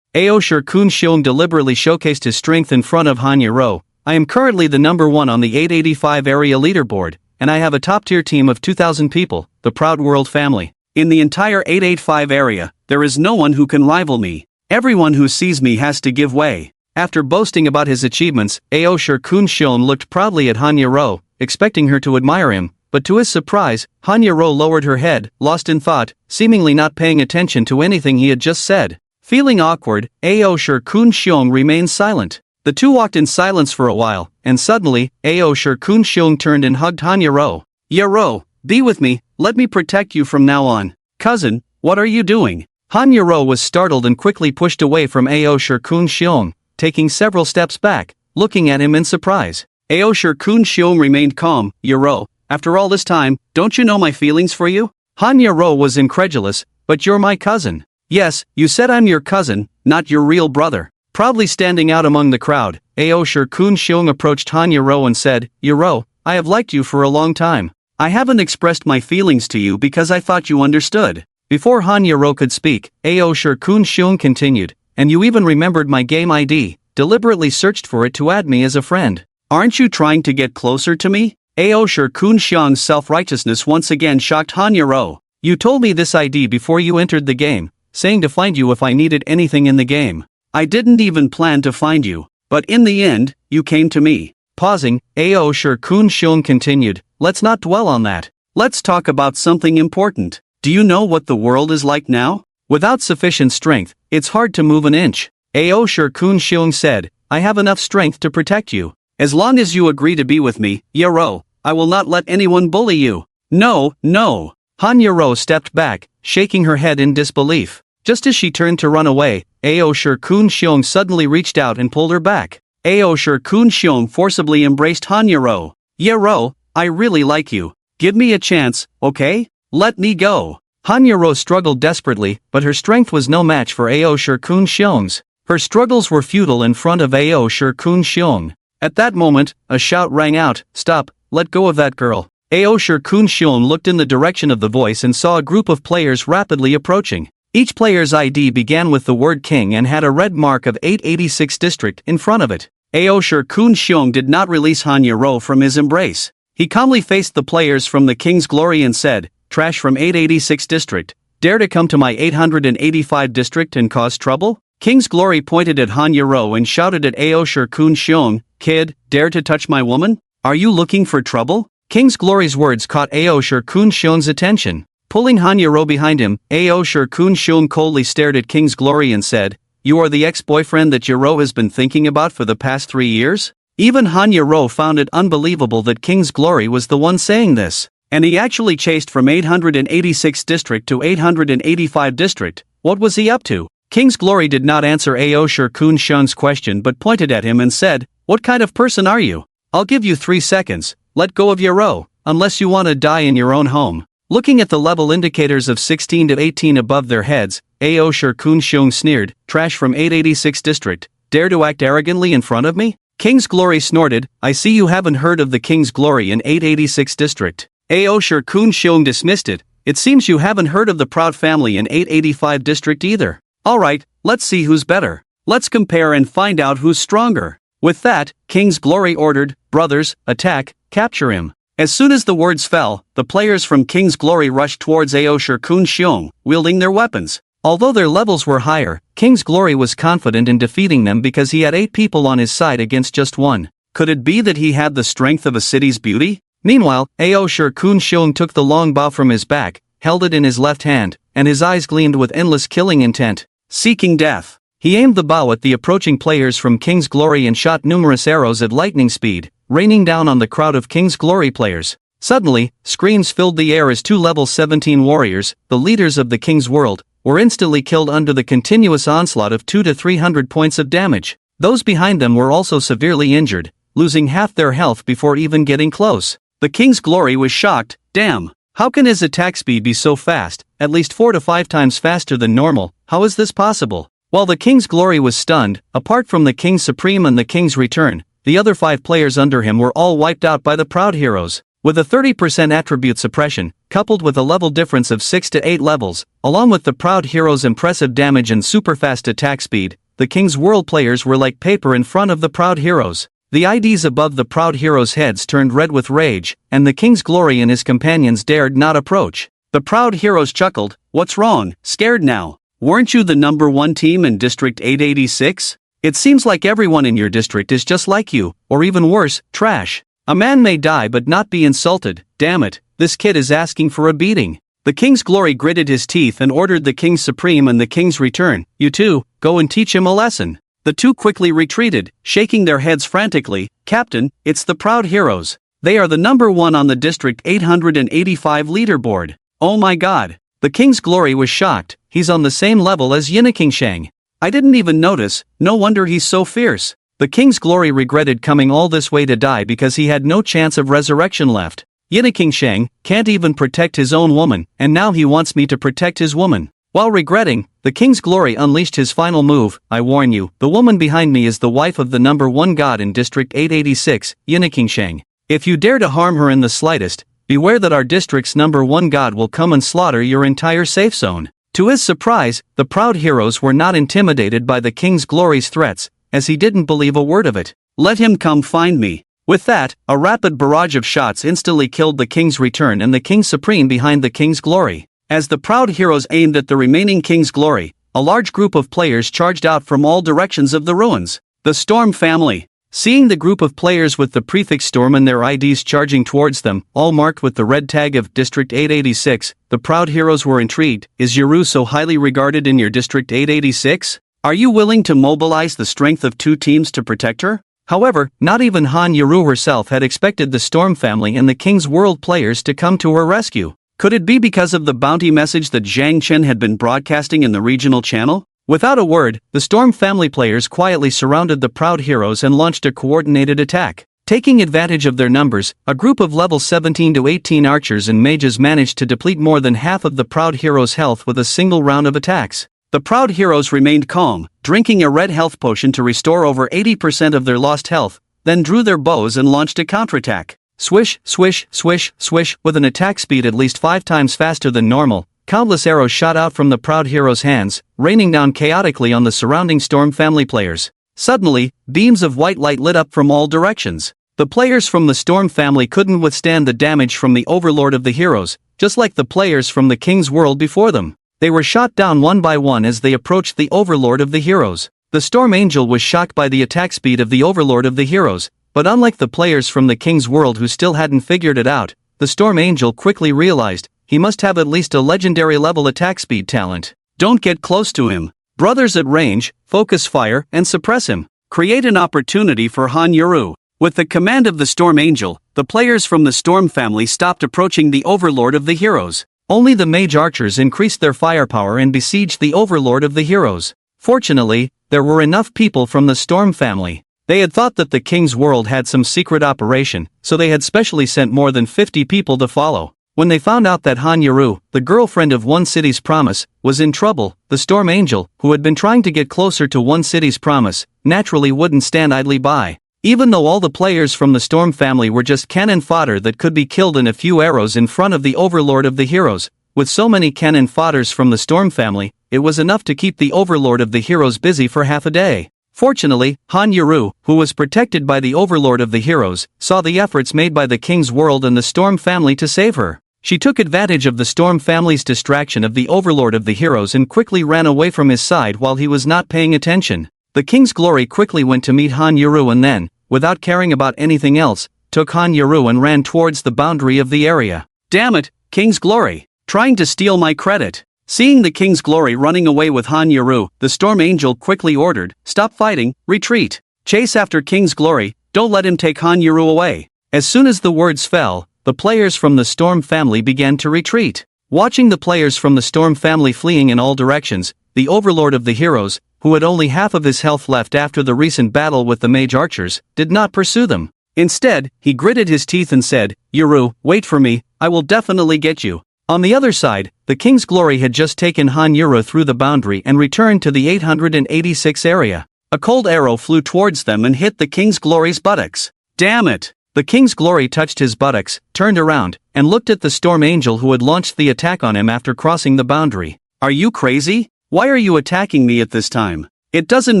Speaker 1: Aosher Kun Xiong deliberately showcased his strength in front of Han Yaro. "I am currently the number 1 on the 885 area leaderboard, and I have a top-tier team of 2,000 people, the Proud World family. In the entire 885 area, there is no one who can rival me. Everyone who sees me has to give way." After boasting about his achievements, Aosher Kun Xiong looked proudly at Han Yaro, expecting her to admire him, but to his surprise, Han Yaro lowered her head, lost in thought, seemingly not paying attention to anything he had just said. Feeling awkward, Aosher Kun Xiong remained silent. The two walked in silence for a while, and suddenly, Aosher Kun Xiong turned and hugged Han Yaro. "Yaro, be with me, let me protect you from now on." "Cousin, what are you doing?" Han Yaro was startled and quickly pushed away from Aosher Kun Xiong, taking several steps back, looking at him in surprise. Aosher Kun Xiong remained calm. "Yaro, after all this time, don't you know my feelings for you?" Han Yaro was incredulous. "But you're my cousin." "Yes, you said I'm your cousin, not your real brother." Proudly standing out among the crowd, Aosher Kun Xiong approached Han Yaro and said, "Yaro, I have liked you for a long time. I haven't expressed my feelings to you because I thought you understood." Before Han Yaro could speak, Aosher Kun Xiong continued, "And you even remembered my game ID, deliberately searched for it to add me as a friend. Aren't you trying to get closer to me?" Aosher Kun Xiong's self-righteousness once again shocked Han Yaro. "You told me this ID before you entered the game, saying to find you if I needed anything in the game. I didn't even plan to find you, but in the end, you came to me." Pausing, Aosher Kun Xiong continued, "Let's not dwell on that. Let's talk about something important. Do you know what the world is like now? Without sufficient strength, it's hard to move an inch." Aosher Kun Xiong said, "I have enough strength to protect you. As long as you agree to be with me, Yaro, I will not let anyone bully you." "No, no." Han Yaro stepped back, shaking her head in disbelief. Just as she turned to run away, Aosher Kun Xiong suddenly reached out and pulled her back. Aosher Kun Xiong forcibly embraced Han Yaro. "Yaro, I really like you. Give me a chance, okay? Let me go." Han Yaro struggled desperately, but her strength was no match for Aosher Kun Xiong's. Her struggles were futile in front of Aosher Kun Xiong. At that moment, a shout rang out, "Stop, let go of that girl." Aosher Kun Xiong looked in the direction of the voice and saw a group of players rapidly approaching. Each player's ID began with the word King and had a red mark of 886 District in front of it. Aosher Kun Xiong did not release Han Yaro from his embrace. He calmly faced the players from the King's Glory and said, "Trash from 886 District, dare to come to my 885 District and cause trouble?" King's Glory pointed at Han Yaro and shouted at Aosher Kun Xiong, "Kid, dare to touch my woman? Are you looking for trouble?" King's Glory's words caught Aosher Kun Xiong's attention. Pulling Han Yaro behind him, Aosher Kun Xiong coldly stared at King's Glory and said, "You are the ex-boyfriend that Yaro has been thinking about for the past 3 years?" Even Han Yaro found it unbelievable that King's Glory was the one saying this. And he actually chased from 886 District to 885 District. What was he up to? King's Glory did not answer Aosher Kun Xiong's question but pointed at him and said, "What kind of person are you? I'll give you 3 seconds. Let go of Yaro, unless you want to die in your own home." Looking at the level indicators of 16 to 18 above their heads, Aosher Kun Xiong sneered, "Trash from 886 District, dare to act arrogantly in front of me?" King's Glory snorted, "I see you haven't heard of the King's Glory in 886 District." Aosher Kun Xiong dismissed it. It seems you haven't heard of the Proud family in 885 district either. Alright, let's see who's better. Let's compare and find out who's stronger. With that, King's Glory ordered, brothers, attack, capture him. As soon as the words fell, the players from King's Glory rushed towards Aosher Kun Xiong, wielding their weapons. Although their levels were higher, King's Glory was confident in defeating them because he had 8 people on his side against just 1. Could it be that he had the strength of a city's beauty? Meanwhile, Aosher Kun Xiong took the long bow from his back, held it in his left hand, and his eyes gleamed with endless killing intent, seeking death. He aimed the bow at the approaching players from King's Glory and shot numerous arrows at lightning speed, raining down on the crowd of King's Glory players. Suddenly, screams filled the air as 2 level 17 warriors, the leaders of the King's world, were instantly killed under the continuous onslaught of 200 to 300 points of damage. Those behind them were also severely injured, losing half their health before even getting close. The King's Glory was shocked. Damn! How can his attack speed be so fast, at least 4 to 5 times faster than normal? How is this possible? While the King's Glory was stunned, apart from the King Supreme and the King's Return, the other 5 players under him were all wiped out by the Proud Heroes. With a 30% attribute suppression, coupled with a level difference of 6 to 8 levels, along with the Proud Heroes' impressive damage and super fast attack speed, the King's World players were like paper in front of the Proud Heroes. The IDs above the Proud Heroes' heads turned red with rage, and the King's Glory and his companions dared not approach. The Proud Heroes chuckled. What's wrong? Scared now? Weren't you the number 1 team in District 886? It seems like everyone in your district is just like you, or even worse, trash. A man may die but not be insulted. Damn it, this kid is asking for a beating. The King's Glory gritted his teeth and ordered the King Supreme and the King's Return, you two, go and teach him a lesson. The 2 quickly retreated, shaking their heads frantically. Captain, it's the Proud Heroes. They are the number 1 on the District 885 leaderboard. Oh my god. The King's Glory was shocked. He's on the same level as Yinnekingshang. I didn't even notice, no wonder he's so fierce. The King's Glory regretted coming all this way to die because he had no chance of resurrection left. Yinnekingshang can't even protect his own woman, and now he wants me to protect his woman. While regretting, the King's Glory unleashed his final move. I warn you, the woman behind me is the wife of the number 1 god in District 886, Yinnekingshang. If you dare to harm her in the slightest, beware that our district's number 1 god will come and slaughter your entire safe zone. To his surprise, the Proud Heroes were not intimidated by the King's Glory's threats, as he didn't believe a word of it. Let him come find me. With that, a rapid barrage of shots instantly killed the King's Return and the King Supreme behind the King's Glory. As the Proud Heroes aimed at the remaining King's Glory, a large group of players charged out from all directions of the ruins. The Storm family. Seeing the group of players with the prefix Storm and their IDs charging towards them, all marked with the red tag of District 886, the Proud Heroes were intrigued. Is Yuru so highly regarded in your District 886? Are you willing to mobilize the strength of 2 teams to protect her? However, not even Han Yuru herself had expected the Storm family and the King's World players to come to her rescue. Could it be because of the bounty message that Zhang Chen had been broadcasting in the regional channel? Without a word, the Storm family players quietly surrounded the Proud Heroes and launched a coordinated attack. Taking advantage of their numbers, a group of level 17 to 18 archers and mages managed to deplete more than half of the Proud Heroes' health with a single round of attacks. The Proud Heroes remained calm, drinking a red health potion to restore over 80% of their lost health, then drew their bows and launched a counterattack. Swish, swish, swish, swish. With an attack speed at least 5 times faster than normal, countless arrows shot out from the Proud Heroes' hands, raining down chaotically on the surrounding Storm family players. Suddenly, beams of white light lit up from all directions. The players from the Storm family couldn't withstand the damage from the Overlord of the Heroes, just like the players from the King's World before them. They were shot down one by one as they approached the Overlord of the Heroes. The Storm Angel was shocked by the attack speed of the Overlord of the Heroes, but unlike the players from the King's World who still hadn't figured it out, the Storm Angel quickly realized he must have at least a legendary level attack speed talent. Don't get close to him. Brothers at range, focus fire and suppress him. Create an opportunity for Han Yuru. With the command of the Storm Angel, the players from the Storm family stopped approaching the Overlord of the Heroes. Only the mage archers increased their firepower and besieged the Overlord of the Heroes. Fortunately, there were enough people from the Storm family. They had thought that the King's World had some secret operation, so they had specially sent more than 50 people to follow. When they found out that Han Yuru, the girlfriend of One City's Promise, was in trouble, the Storm Angel, who had been trying to get closer to One City's Promise, naturally wouldn't stand idly by. Even though all the players from the Storm family were just cannon fodder that could be killed in a few arrows in front of the overlord of the heroes, with so many cannon fodders from the Storm family, it was enough to keep the overlord of the heroes busy for half a day. Fortunately, Han Yuru, who was protected by the overlord of the heroes, saw the efforts made by the King's World and the Storm family to save her. She took advantage of the Storm family's distraction of the overlord of the heroes and quickly ran away from his side while he was not paying attention. The King's Glory quickly went to meet Han Yuru and then, without caring about anything else, took Han Yuru and ran towards the boundary of the area. Damn it, King's Glory! Trying to steal my credit. Seeing the King's Glory running away with Han Yuru, the Storm Angel quickly ordered, "Stop fighting, retreat. Chase after King's Glory, don't let him take Han Yuru away." As soon as the words fell, the players from the Storm family began to retreat. Watching the players from the Storm family fleeing in all directions, the overlord of the heroes, who had only half of his health left after the recent battle with the mage archers, did not pursue them. Instead, he gritted his teeth and said, "Yuru, wait for me, I will definitely get you." On the other side, the King's Glory had just taken Han Yuru through the boundary and returned to the 886 area. A cold arrow flew towards them and hit the King's Glory's buttocks. Damn it! The King's Glory touched his buttocks, turned around, and looked at the Storm Angel who had launched the attack on him after crossing the boundary. "Are you crazy? Why are you attacking me at this time? It doesn't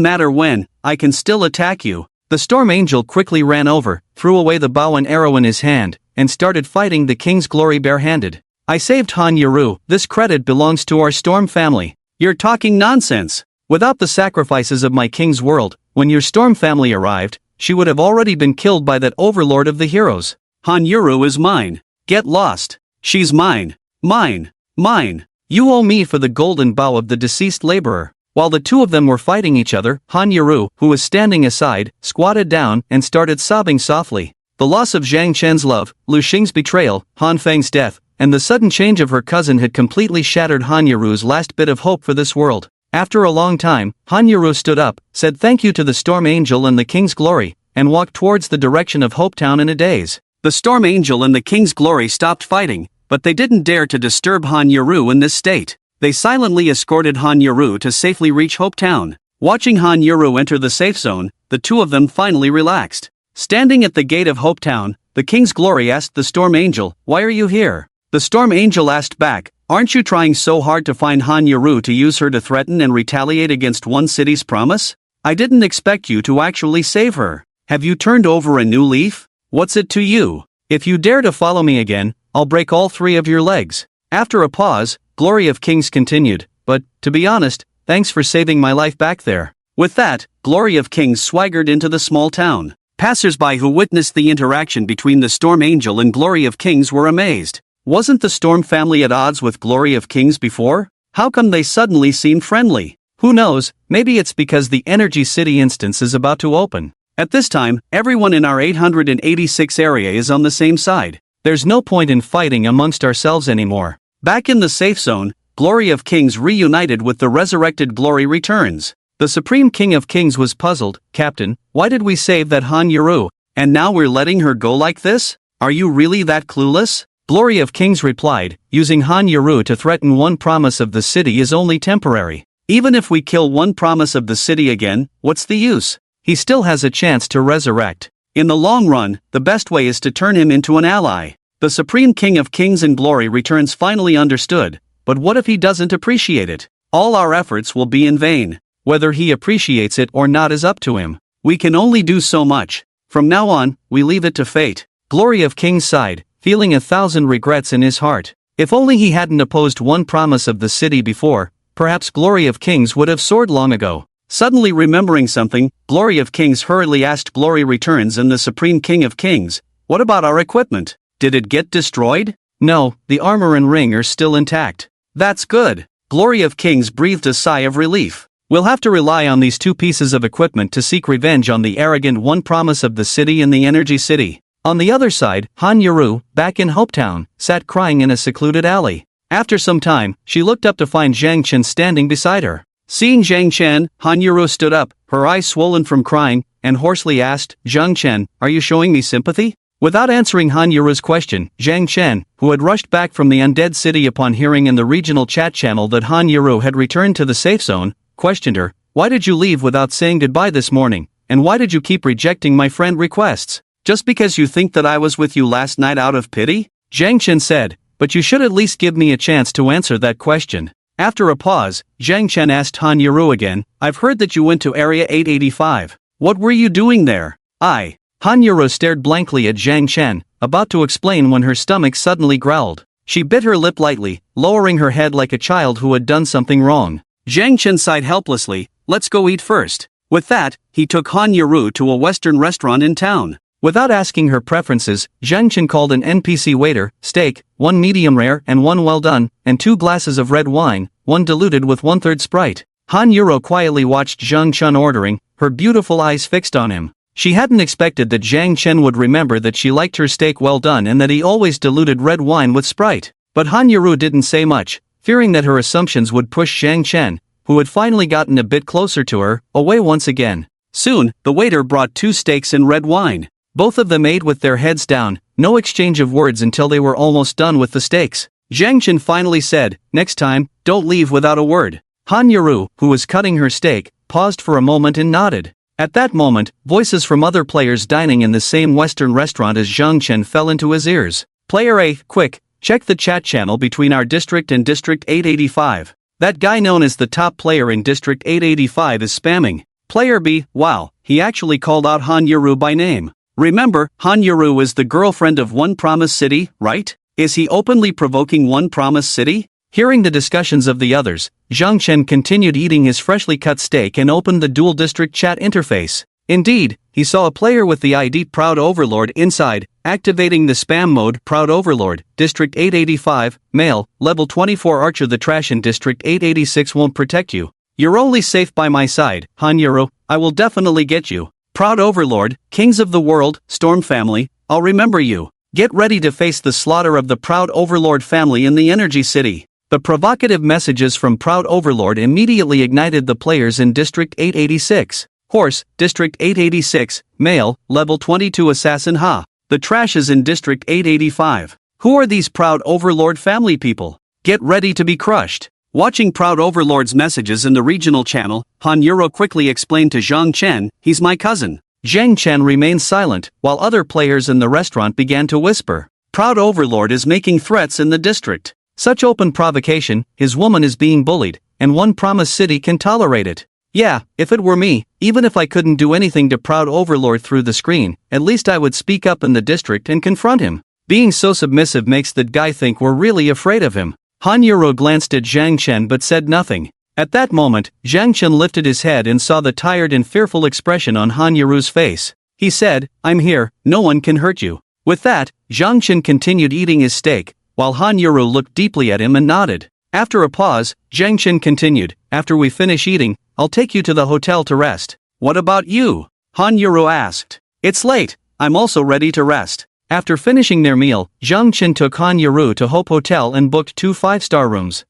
Speaker 1: matter when, I can still attack you." The Storm Angel quickly ran over, threw away the bow and arrow in his hand, and started fighting the King's Glory barehanded. "I saved Han Yuru, this credit belongs to our Storm family." "You're talking nonsense. Without the sacrifices of my King's World, when your Storm family arrived, she would have already been killed by that overlord of the heroes. Han Yuru is mine. Get lost. She's mine. Mine. Mine. You owe me for the golden bow of the deceased laborer." While the two of them were fighting each other, Han Yuru, who was standing aside, squatted down and started sobbing softly. The loss of Zhang Chen's love, Lu Xing's betrayal, Han Feng's death, and the sudden change of her cousin had completely shattered Han Yuru's last bit of hope for this world. After a long time, Han Yuru stood up, said thank you to the Storm Angel and the King's Glory, and walked towards the direction of Hopetown in a daze. The Storm Angel and the King's Glory stopped fighting, but they didn't dare to disturb Han Yuru in this state. They silently escorted Han Yuru to safely reach Hopetown. Watching Han Yuru enter the safe zone, the two of them finally relaxed. Standing at the gate of Hopetown, the King's Glory asked the Storm Angel, "Why are you here?" The Storm Angel asked back, "Aren't you trying so hard to find Han Yuru to use her to threaten and retaliate against one city's promise? I didn't expect you to actually save her. Have you turned over a new leaf? What's it to you? If you dare to follow me again, I'll break all three of your legs." After a pause, Glory of Kings continued, "But, to be honest, thanks for saving my life back there." With that, Glory of Kings swaggered into the small town. Passers-by who witnessed the interaction between the Storm Angel and Glory of Kings were amazed. Wasn't the Storm family at odds with Glory of Kings before? How come they suddenly seemed friendly? Who knows, maybe it's because the Energy City instance is about to open. At this time, everyone in our 886 area is on the same side. There's no point in fighting amongst ourselves anymore. Back in the safe zone, Glory of Kings reunited with the resurrected Glory returns. The Supreme King of Kings was puzzled. "Captain, why did we save that Han Yuru, and now we're letting her go like this? Are you really that clueless?" Glory of Kings replied, "Using Han Yuru to threaten one promise of the city is only temporary. Even if we kill one promise of the city again, what's the use? He still has a chance to resurrect. In the long run, the best way is to turn him into an ally." The Supreme King of Kings and Glory returns finally understood, but what if he doesn't appreciate it? All our efforts will be in vain. Whether he appreciates it or not is up to him. We can only do so much. From now on, we leave it to fate. Glory of Kings sighed, feeling 1,000 regrets in his heart. If only he hadn't opposed one promise of the city before, perhaps Glory of Kings would have soared long ago. Suddenly remembering something, Glory of Kings hurriedly asked Glory Returns and the Supreme King of Kings, "What about our equipment? Did it get destroyed?" "No, the armor and ring are still intact." "That's good." Glory of Kings breathed a sigh of relief. "We'll have to rely on these two pieces of equipment to seek revenge on the arrogant one promise of the city and the Energy City." On the other side, Han Yuru, back in Hopetown, sat crying in a secluded alley. After some time, she looked up to find Zhang Chen standing beside her. Seeing Zhang Chen, Han Yuru stood up, her eyes swollen from crying, and hoarsely asked, "Zhang Chen, are you showing me sympathy?" Without answering Han Yuru's question, Zhang Chen, who had rushed back from the undead city upon hearing in the regional chat channel that Han Yuru had returned to the safe zone, questioned her, "Why did you leave without saying goodbye this morning, and why did you keep rejecting my friend requests? Just because you think that I was with you last night out of pity? Zhang Chen said, but you should at least give me a chance to answer that question. After a pause, Zhang Chen asked Han Yuru again, I've heard that you went to Area 885. What were you doing there? Han Yuru stared blankly at Zhang Chen, about to explain when her stomach suddenly growled. She bit her lip lightly, lowering her head like a child who had done something wrong. Zhang Chen sighed helplessly, let's go eat first. With that, he took Han Yuru to a Western restaurant in town. Without asking her preferences, Zhang Chen called an NPC waiter, steak, 1 medium rare and 1 well done, and 2 glasses of red wine, 1 diluted with 1/3 Sprite. Han Yuru quietly watched Zhang Chen ordering, her beautiful eyes fixed on him. She hadn't expected that Zhang Chen would remember that she liked her steak well done and that he always diluted red wine with Sprite. But Han Yuru didn't say much, fearing that her assumptions would push Zhang Chen, who had finally gotten a bit closer to her, away once again. Soon, the waiter brought 2 steaks and red wine. Both of them ate with their heads down, no exchange of words until they were almost done with the steaks. Zhang Chen finally said, next time, don't leave without a word. Han Yuru, who was cutting her steak, paused for a moment and nodded. At that moment, voices from other players dining in the same Western restaurant as Zhang Chen fell into his ears. Player A, quick, check the chat channel between our district and District 885. That guy known as the top player in District 885 is spamming. Player B, wow, he actually called out Han Yuru by name. Remember, Han Yuru is the girlfriend of One Promise City, right? Is he openly provoking One Promise City? Hearing the discussions of the others, Zhang Chen continued eating his freshly cut steak and opened the dual district chat interface. Indeed, he saw a player with the ID Proud Overlord inside, activating the spam mode. Proud Overlord, District 885, male, level 24 Archer. The trash in District 886 won't protect you. You're only safe by my side, Han Yuru, I will definitely get you. Proud Overlord, Kings of the World, Storm Family, I'll remember you. Get ready to face the slaughter of the Proud Overlord family in the Energy City. The provocative messages from Proud Overlord immediately ignited the players in District 886. Horse, District 886, male, level 22 Assassin. Ha! The trash is in District 885. Who are these Proud Overlord family people? Get ready to be crushed. Watching Proud Overlord's messages in the regional channel, Han Yuru quickly explained to Zhang Chen, he's my cousin. Zhang Chen remained silent, while other players in the restaurant began to whisper. Proud Overlord is making threats in the district. Such open provocation, his woman is being bullied, and One Promise City can tolerate it. Yeah, if it were me, even if I couldn't do anything to Proud Overlord through the screen, at least I would speak up in the district and confront him. Being so submissive makes that guy think we're really afraid of him. Han Yuru glanced at Zhang Chen but said nothing. At that moment, Zhang Chen lifted his head and saw the tired and fearful expression on Han Yuru's face. He said, I'm here, no one can hurt you. With that, Zhang Chen continued eating his steak, while Han Yuru looked deeply at him and nodded. After a pause, Zhang Chen continued, after we finish eating, I'll take you to the hotel to rest. What about you? Han Yuru asked. It's late, I'm also ready to rest. After finishing their meal, Zhang Chen took Han Yuru to Hope Hotel and booked 2 5-star rooms.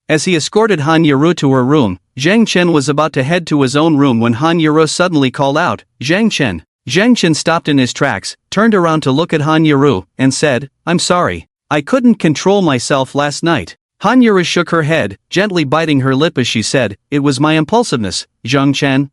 Speaker 1: As he escorted Han Yuru to her room, Zhang Chen was about to head to his own room when Han Yuru suddenly called out, Zhang Chen. Zhang Chen stopped in his tracks, turned around to look at Han Yuru, and said, I'm sorry. I couldn't control myself last night. Han Yuru shook her head, gently biting her lip as she said, it was my impulsiveness, Zhang Chen,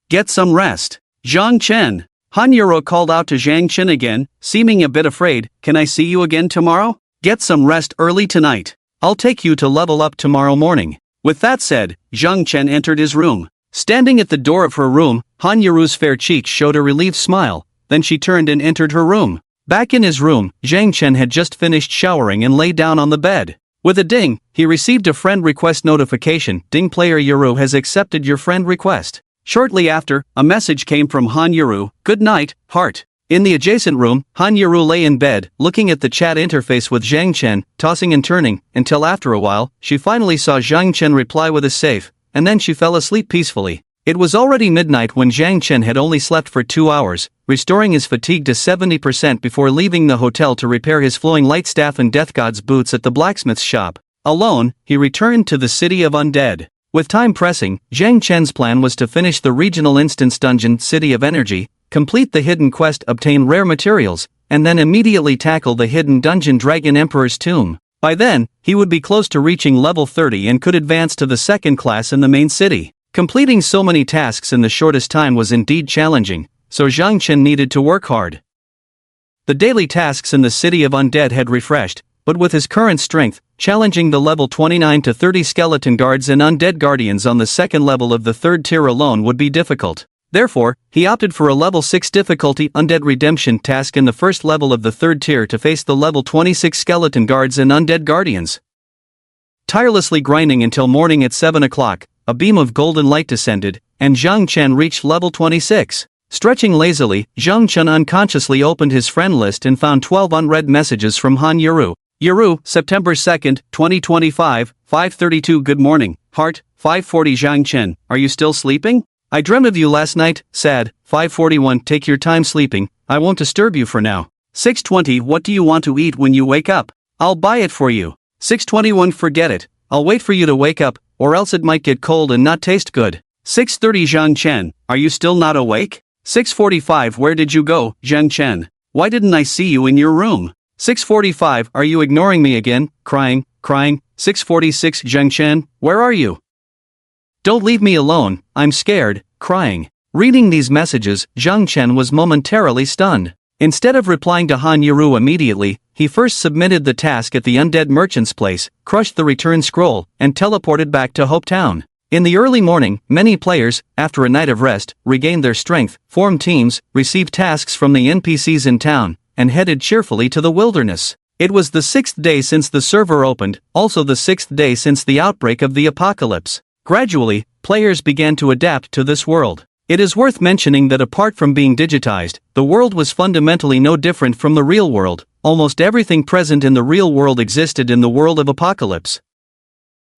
Speaker 1: get some rest. Zhang Chen. Han Yuru called out to Zhang Chen again, seeming a bit afraid, can I see you again tomorrow? Get some rest early tonight. I'll take you to level up tomorrow morning. With that said, Zhang Chen entered his room. Standing at the door of her room, Han Yuru's fair cheeks showed a relieved smile, then she turned and entered her room. Back in his room, Zhang Chen had just finished showering and lay down on the bed. With a ding, he received a friend request notification, Ding player Yuru has accepted your friend request. Shortly after, a message came from Han Yuru, good night, heart. In the adjacent room, Han Yuru lay in bed, looking at the chat interface with Zhang Chen, tossing and turning, until after a while, she finally saw Zhang Chen reply with a safe, and then she fell asleep peacefully. It was already midnight when Zhang Chen had only slept for 2 hours, restoring his fatigue to 70% before leaving the hotel to repair his flowing light staff and death god's boots at the blacksmith's shop. Alone, he returned to the city of undead. With time pressing, Zhang Chen's plan was to finish the regional instance dungeon, City of Energy, complete the hidden quest, obtain rare materials, and then immediately tackle the hidden dungeon Dragon Emperor's Tomb. By then, he would be close to reaching level 30 and could advance to the second class in the main city. Completing so many tasks in the shortest time was indeed challenging, so Zhang Chen needed to work hard. The daily tasks in the City of Undead had refreshed, but with his current strength, challenging the level 29 to 30 skeleton guards and undead guardians on the second level of the third tier alone would be difficult. Therefore, he opted for a level 6 difficulty undead redemption task in the first level of the third tier to face the level 26 skeleton guards and undead guardians. Tirelessly grinding until morning at 7 o'clock, a beam of golden light descended, and Zhang Chen reached level 26. Stretching lazily, Zhang Chen unconsciously opened his friend list and found 12 unread messages from Han Yuru. Yuru, September 2nd, 2025, 5:32 Good morning, heart, 5:40 Zhang Chen, are you still sleeping? I dreamt of you last night, sad, 5:41 Take your time sleeping, I won't disturb you for now. 6:20 What do you want to eat when you wake up? I'll buy it for you. 6:21 Forget it, I'll wait for you to wake up, or else it might get cold and not taste good. 6:30 Zhang Chen, are you still not awake? 6:45 Where did you go, Zhang Chen? Why didn't I see you in your room? 6:45 Are you ignoring me again, crying? 6:46 Zhang Chen, where are you? Don't leave me alone, I'm scared, crying. Reading these messages, Zhang Chen was momentarily stunned. Instead of replying to Han Yuru immediately, he first submitted the task at the undead merchant's place, crushed the return scroll, and teleported back to Hope Town. In the early morning, many players, after a night of rest, regained their strength, formed teams, received tasks from the NPCs in town, and headed cheerfully to the wilderness. It was the 6th day since the server opened, also the 6th day since the outbreak of the apocalypse. Gradually, players began to adapt to this world. It is worth mentioning that apart from being digitized, the world was fundamentally no different from the real world. Almost everything present in the real world existed in the world of apocalypse.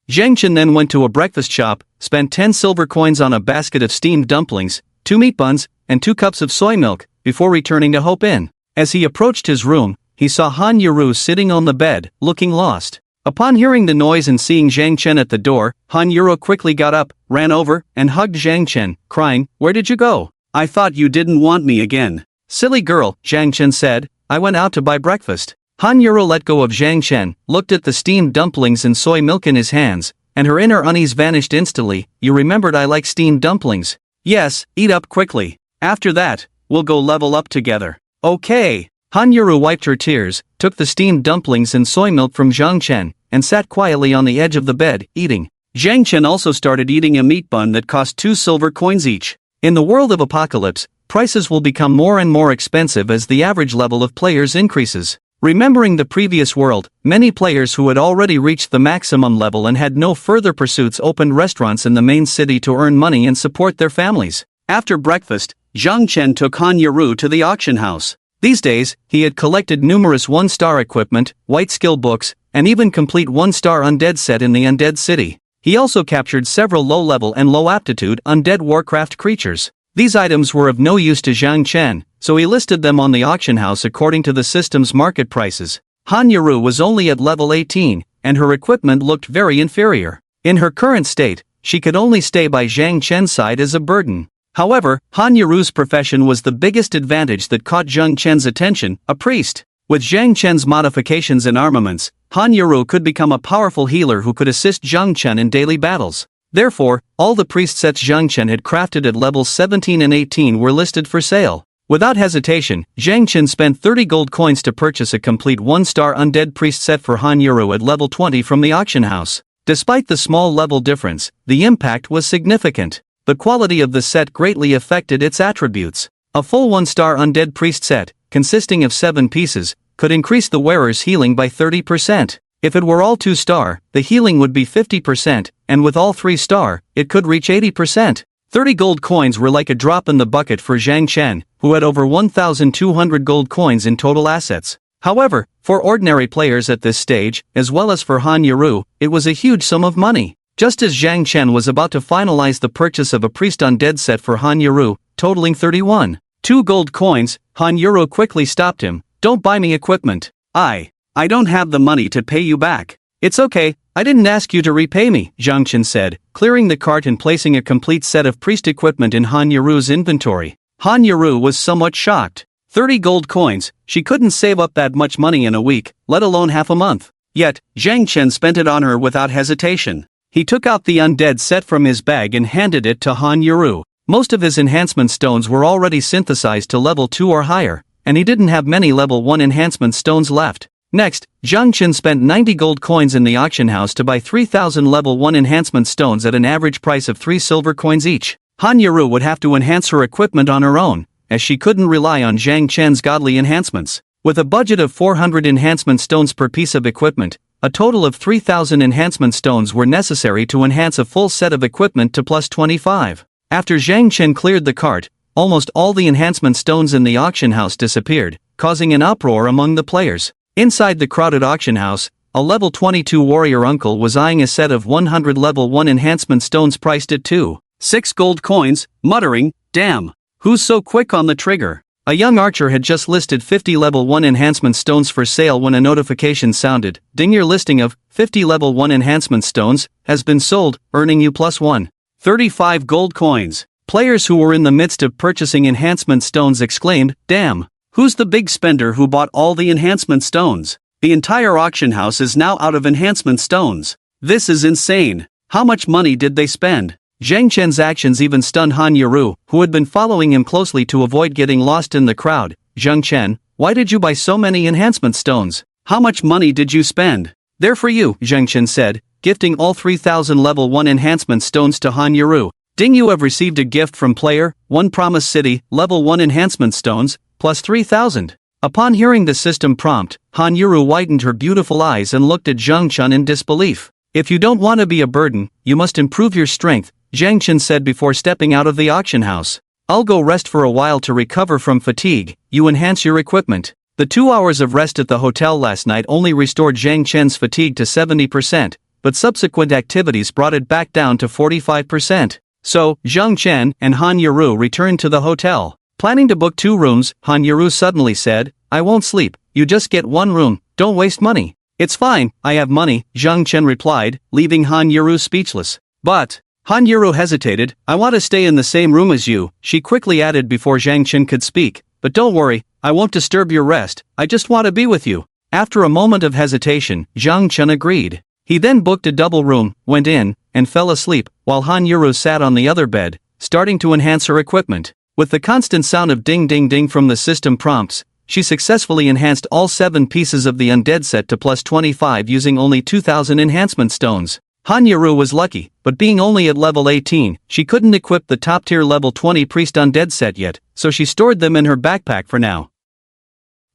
Speaker 1: Zhang Chen then went to a breakfast shop, spent 10 silver coins on a basket of steamed dumplings, 2 meat buns, and 2 cups of soy milk, before returning to Hope Inn. As he approached his room, he saw Han Yuru sitting on the bed, looking lost. Upon hearing the noise and seeing Zhang Chen at the door, Han Yuru quickly got up, ran over, and hugged Zhang Chen, crying, "Where did you go? I thought you didn't want me again." "Silly girl," Zhang Chen said, "I went out to buy breakfast." Han Yuru let go of Zhang Chen, looked at the steamed dumplings and soy milk in his hands, and her inner unease vanished instantly. "You remembered I like steamed dumplings. Yes, eat up quickly. After that, we'll go level up together." "Okay." Han Yuru wiped her tears, took the steamed dumplings and soy milk from Zhang Chen, and sat quietly on the edge of the bed, eating. Zhang Chen also started eating a meat bun that cost 2 silver coins each. In the world of apocalypse, prices will become more and more expensive as the average level of players increases. Remembering the previous world, many players who had already reached the maximum level and had no further pursuits opened restaurants in the main city to earn money and support their families. After breakfast, Zhang Chen took Han Yuru to the auction house. These days, he had collected numerous 1-star equipment, white skill books, and even complete 1-star undead set in the undead city. He also captured several low-level and low-aptitude undead Warcraft creatures. These items were of no use to Zhang Chen, so he listed them on the auction house according to the system's market prices. Han Yuru was only at level 18, and her equipment looked very inferior. In her current state, she could only stay by Zhang Chen's side as a burden. However, Han Yuru's profession was the biggest advantage that caught Zhang Chen's attention, a priest. With Zhang Chen's modifications and armaments, Han Yuru could become a powerful healer who could assist Zhang Chen in daily battles. Therefore, all the priest sets Zhang Chen had crafted at levels 17 and 18 were listed for sale. Without hesitation, Zhang Chen spent 30 gold coins to purchase a complete 1-star undead priest set for Han Yuru at level 20 from the auction house. Despite the small level difference, the impact was significant. The quality of the set greatly affected its attributes. A full 1-star undead priest set, consisting of 7 pieces, could increase the wearer's healing by 30%. If it were all 2-star, the healing would be 50%, and with all 3-star, it could reach 80%. 30 gold coins were like a drop in the bucket for Zhang Chen, who had over 1,200 gold coins in total assets. However, for ordinary players at this stage, as well as for Han Yuru, it was a huge sum of money. Just as Zhang Chen was about to finalize the purchase of a priest undead set for Han Yuru, totaling 2 gold coins, Han Yuru quickly stopped him. "Don't buy me equipment. I don't have the money to pay you back." "It's okay, I didn't ask you to repay me," Zhang Chen said, clearing the cart and placing a complete set of priest equipment in Han Yuru's inventory. Han Yuru was somewhat shocked. 30 gold coins, she couldn't save up that much money in a week, let alone half a month. Yet, Zhang Chen spent it on her without hesitation. He took out the undead set from his bag and handed it to Han Yuru. Most of his enhancement stones were already synthesized to level 2 or higher, and he didn't have many level 1 enhancement stones left. Next, Zhang Chen spent 90 gold coins in the auction house to buy 3,000 level 1 enhancement stones at an average price of 3 silver coins each. Han Yuru would have to enhance her equipment on her own, as she couldn't rely on Zhang Chen's godly enhancements. With a budget of 400 enhancement stones per piece of equipment, a total of 3,000 enhancement stones were necessary to enhance a full set of equipment to plus 25. After Zhang Chen cleared the cart, almost all the enhancement stones in the auction house disappeared, causing an uproar among the players. Inside the crowded auction house, a level 22 warrior uncle was eyeing a set of 100 level 1 enhancement stones priced at 2.6 gold coins, muttering, "Damn, who's so quick on the trigger?" A young archer had just listed 50 level 1 enhancement stones for sale when a notification sounded, "Ding, your listing of 50 level 1 enhancement stones has been sold, earning you plus 135 gold coins." Players who were in the midst of purchasing enhancement stones exclaimed, "Damn, who's the big spender who bought all the enhancement stones? The entire auction house is now out of enhancement stones. This is insane. How much money did they spend?" Zhang Chen's actions even stunned Han Yuru, who had been following him closely to avoid getting lost in the crowd. "Zhang Chen, why did you buy so many enhancement stones? How much money did you spend?" "They're for you," Zhang Chen said, gifting all 3,000 level 1 enhancement stones to Han Yuru. "Ding, you have received a gift from Player 1 Promise City, level 1 enhancement stones, plus 3,000. Upon hearing the system prompt, Han Yuru widened her beautiful eyes and looked at Zhang Chen in disbelief. "If you don't want to be a burden, you must improve your strength," Zhang Chen said before stepping out of the auction house. "I'll go rest for a while to recover from fatigue, you enhance your equipment." The 2 hours of rest at the hotel last night only restored Zhang Chen's fatigue to 70%, but subsequent activities brought it back down to 45%. So, Zhang Chen and Han Yuru returned to the hotel. Planning to book 2 rooms, Han Yuru suddenly said, "I won't sleep, you just get 1 room, don't waste money." "It's fine, I have money," Zhang Chen replied, leaving Han Yuru speechless. "But..." Han Yuru hesitated, "I want to stay in the same room as you," she quickly added before Zhang Chen could speak. "But don't worry, I won't disturb your rest, I just want to be with you." After a moment of hesitation, Zhang Chen agreed. He then booked a double room, went in, and fell asleep, while Han Yuru sat on the other bed, starting to enhance her equipment. With the constant sound of ding ding ding from the system prompts, she successfully enhanced all 7 pieces of the undead set to plus 25 using only 2,000 enhancement stones. Han Yuru was lucky, but being only at level 18, she couldn't equip the top-tier level 20 priest undead set yet, so she stored them in her backpack for now.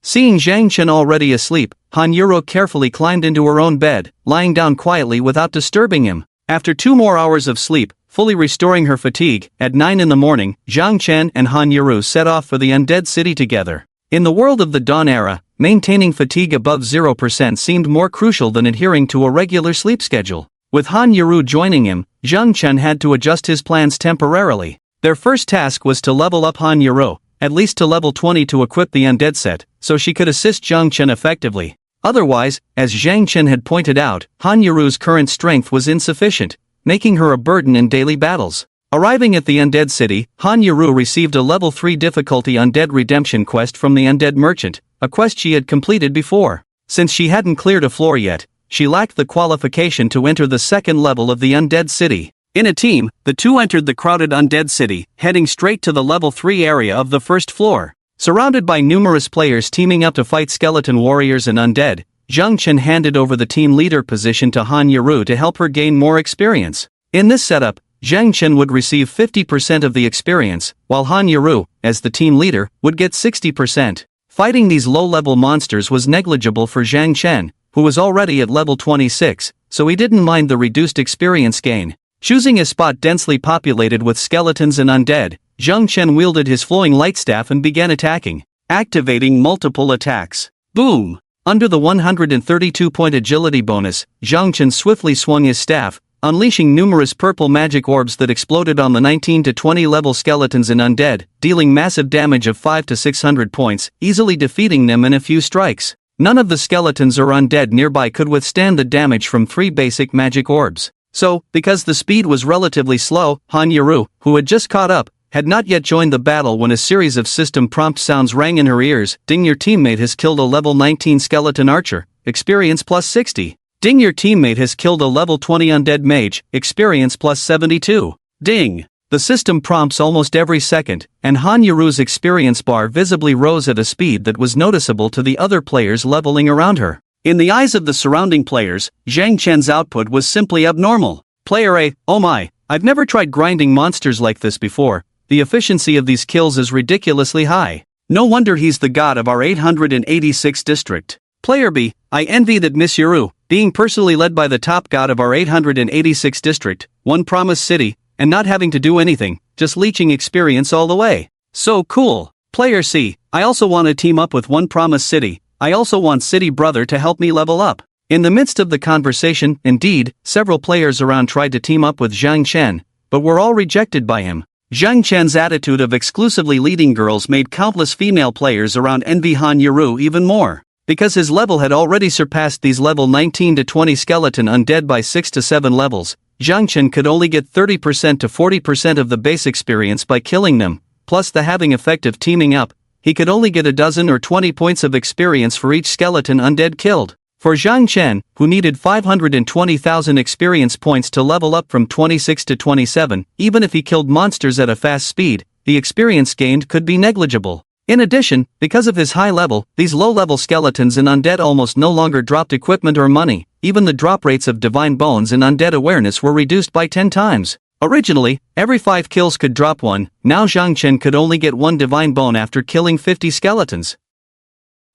Speaker 1: Seeing Zhang Chen already asleep, Han Yuru carefully climbed into her own bed, lying down quietly without disturbing him. After 2 more hours of sleep, fully restoring her fatigue, at 9 in the morning, Zhang Chen and Han Yuru set off for the undead city together. In the world of the Dawn era, maintaining fatigue above 0% seemed more crucial than adhering to a regular sleep schedule. With Han Yuru joining him, Zhang Chen had to adjust his plans temporarily. Their first task was to level up Han Yuru, at least to level 20 to equip the undead set, so she could assist Zhang Chen effectively. Otherwise, as Zhang Chen had pointed out, Han Yuru's current strength was insufficient, making her a burden in daily battles. Arriving at the undead city, Han Yuru received a level 3 difficulty undead redemption quest from the undead merchant, a quest she had completed before. Since she hadn't cleared a floor yet, she lacked the qualification to enter the second level of the undead city. In a team, the two entered the crowded undead city, heading straight to the level 3 area of the first floor. Surrounded by numerous players teaming up to fight skeleton warriors and undead, Zhang Chen handed over the team leader position to Han Yuru to help her gain more experience. In this setup, Zhang Chen would receive 50% of the experience, while Han Yuru, as the team leader, would get 60%. Fighting these low-level monsters was negligible for Zhang Chen, who was already at level 26, so he didn't mind the reduced experience gain. Choosing a spot densely populated with skeletons and undead, Zhang Chen wielded his flowing light staff and began attacking, activating multiple attacks. Boom! Under the 132-point agility bonus, Zhang Chen swiftly swung his staff, unleashing numerous purple magic orbs that exploded on the 19 to 20 level skeletons and undead, dealing massive damage of 5 to 600 points, easily defeating them in a few strikes. None of the skeletons or undead nearby could withstand the damage from 3 basic magic orbs. So, because the speed was relatively slow, Han Yuru, who had just caught up, had not yet joined the battle when a series of system prompt sounds rang in her ears. Ding, your teammate has killed a level 19 skeleton archer, experience plus 60. Ding, your teammate has killed a level 20 undead mage, experience plus 72. Ding. The system prompts almost every second, and Han Yuru's experience bar visibly rose at a speed that was noticeable to the other players leveling around her. In the eyes of the surrounding players, Zhang Chen's output was simply abnormal. Player A, oh my, I've never tried grinding monsters like this before. The efficiency of these kills is ridiculously high. No wonder he's the god of our 886 district. Player B, I envy that Miss Yuru, being personally led by the top god of our 886 district, One Promise City, and not having to do anything, just leeching experience all the way. So cool. Player C, I also want to team up with One Promise City. I also want City Brother to help me level up. In the midst of the conversation, indeed, several players around tried to team up with Zhang Chen, but were all rejected by him. Zhang Chen's attitude of exclusively leading girls made countless female players around envy Han Yuru even more. Because his level had already surpassed these level 19 to 20 skeleton undead by 6 to 7 levels, Zhang Chen could only get 30% to 40% of the base experience by killing them, plus the having effect of teaming up. He could only get a dozen or 20 points of experience for each skeleton undead killed. For Zhang Chen, who needed 520,000 experience points to level up from 26 to 27, even if he killed monsters at a fast speed, the experience gained could be negligible. In addition, because of his high level, these low-level skeletons and undead almost no longer dropped equipment or money. Even the drop rates of divine bones and undead awareness were reduced by 10 times. Originally, every 5 kills could drop one. Now Zhang Chen could only get 1 divine bone after killing 50 skeletons.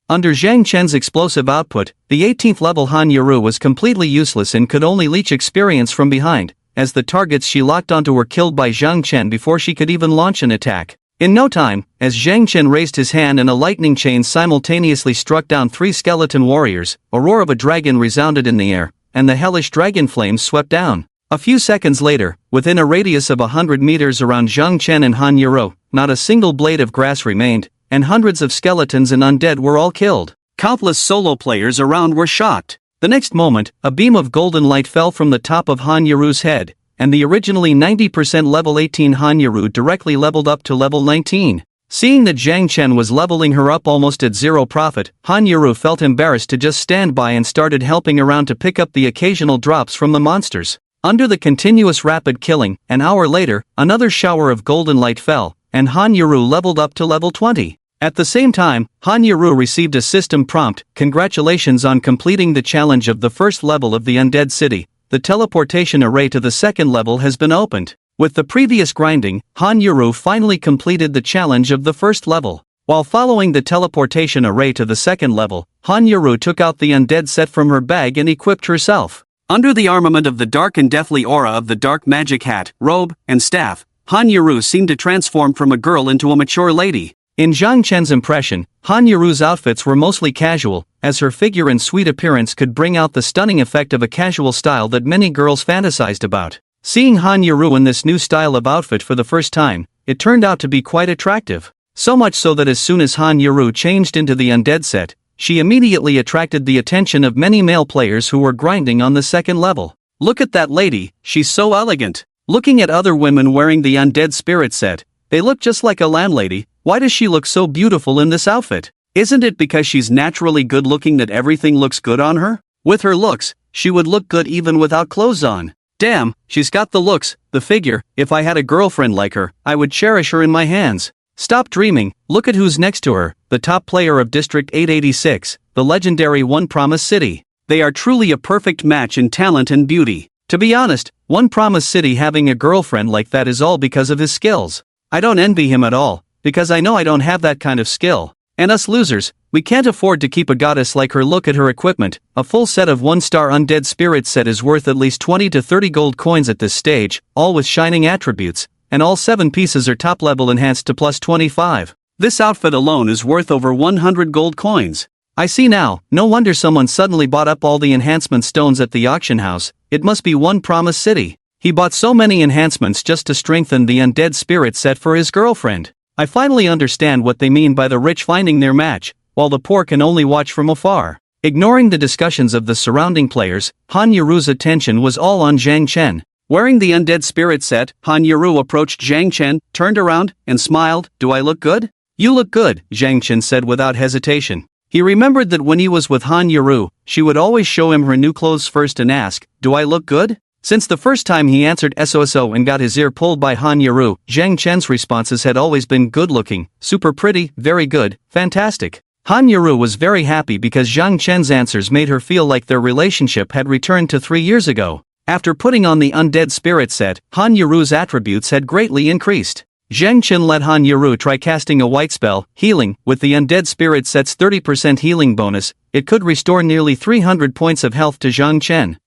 Speaker 1: Under Zhang Chen's explosive output, the 18th level Han Yuru was completely useless and could only leech experience from behind, as the targets she locked onto were killed by Zhang Chen before she could even launch an attack. In no time, as Zhang Chen raised his hand and a lightning chain simultaneously struck down 3 skeleton warriors, a roar of a dragon resounded in the air, and the hellish dragon flames swept down. A few seconds later, within a radius of 100 meters around Zhang Chen and Han Yuru, not a single blade of grass remained, and hundreds of skeletons and undead were all killed. Countless solo players around were shocked. The next moment, a beam of golden light fell from the top of Han Yuru's head, and the originally 90% level 18 Han Yuru directly leveled up to level 19. Seeing that Zhang Chen was leveling her up almost at zero profit, Han Yuru felt embarrassed to just stand by and started helping around to pick up the occasional drops from the monsters. Under the continuous rapid killing, an hour later, another shower of golden light fell, and Han Yuru leveled up to level 20. At the same time, Han Yuru received a system prompt: congratulations on completing the challenge of the first level of the Undead City. The teleportation array to the second level has been opened. With the previous grinding, Han Yuru finally completed the challenge of the first level. While following the teleportation array to the second level, Han Yuru took out the undead set from her bag and equipped herself. Under the armament of the dark and deathly aura of the dark magic hat, robe, and staff, Han Yuru seemed to transform from a girl into a mature lady. In Zhang Chen's impression, Han Yuru's outfits were mostly casual, as her figure and sweet appearance could bring out the stunning effect of a casual style that many girls fantasized about. Seeing Han Yuru in this new style of outfit for the first time, it turned out to be quite attractive. So much so that as soon as Han Yuru changed into the undead set, she immediately attracted the attention of many male players who were grinding on the second level. Look at that lady, she's so elegant. Looking at other women wearing the undead spirit set, they look just like a landlady. Why does she look so beautiful in this outfit? Isn't it because she's naturally good looking that everything looks good on her? With her looks, she would look good even without clothes on. Damn, she's got the looks, the figure. If I had a girlfriend like her, I would cherish her in my hands. Stop dreaming, look at who's next to her, the top player of District 886, the legendary One Promise City. They are truly a perfect match in talent and beauty. To be honest, One Promise City having a girlfriend like that is all because of his skills. I don't envy him at all, because I know I don't have that kind of skill. And us losers, we can't afford to keep a goddess like her. Look at her equipment. A full set of 1-star undead spirit set is worth at least 20 to 30 gold coins at this stage, all with shining attributes, and all 7 pieces are top level enhanced to plus 25. This outfit alone is worth over 100 gold coins. I see now, no wonder someone suddenly bought up all the enhancement stones at the auction house. It must be One Promise City. He bought so many enhancements just to strengthen the undead spirit set for his girlfriend. I finally understand what they mean by the rich finding their match, while the poor can only watch from afar. Ignoring the discussions of the surrounding players, Han Yuru's attention was all on Zhang Chen. Wearing the undead spirit set, Han Yuru approached Zhang Chen, turned around, and smiled. Do I look good? You look good, Zhang Chen said without hesitation. He remembered that when he was with Han Yuru, she would always show him her new clothes first and ask, "Do I look good?" Since the first time he answered SOSO and got his ear pulled by Han Yuru, Zhang Chen's responses had always been good-looking, super pretty, very good, fantastic. Han Yuru was very happy because Zhang Chen's answers made her feel like their relationship had returned to 3 years ago. After putting on the undead spirit set, Han Yuru's attributes had greatly increased. Zhang Chen let Han Yuru try casting a white spell, Healing. With the undead spirit set's 30% healing bonus, it could restore nearly 300 points of health to Zhang Chen.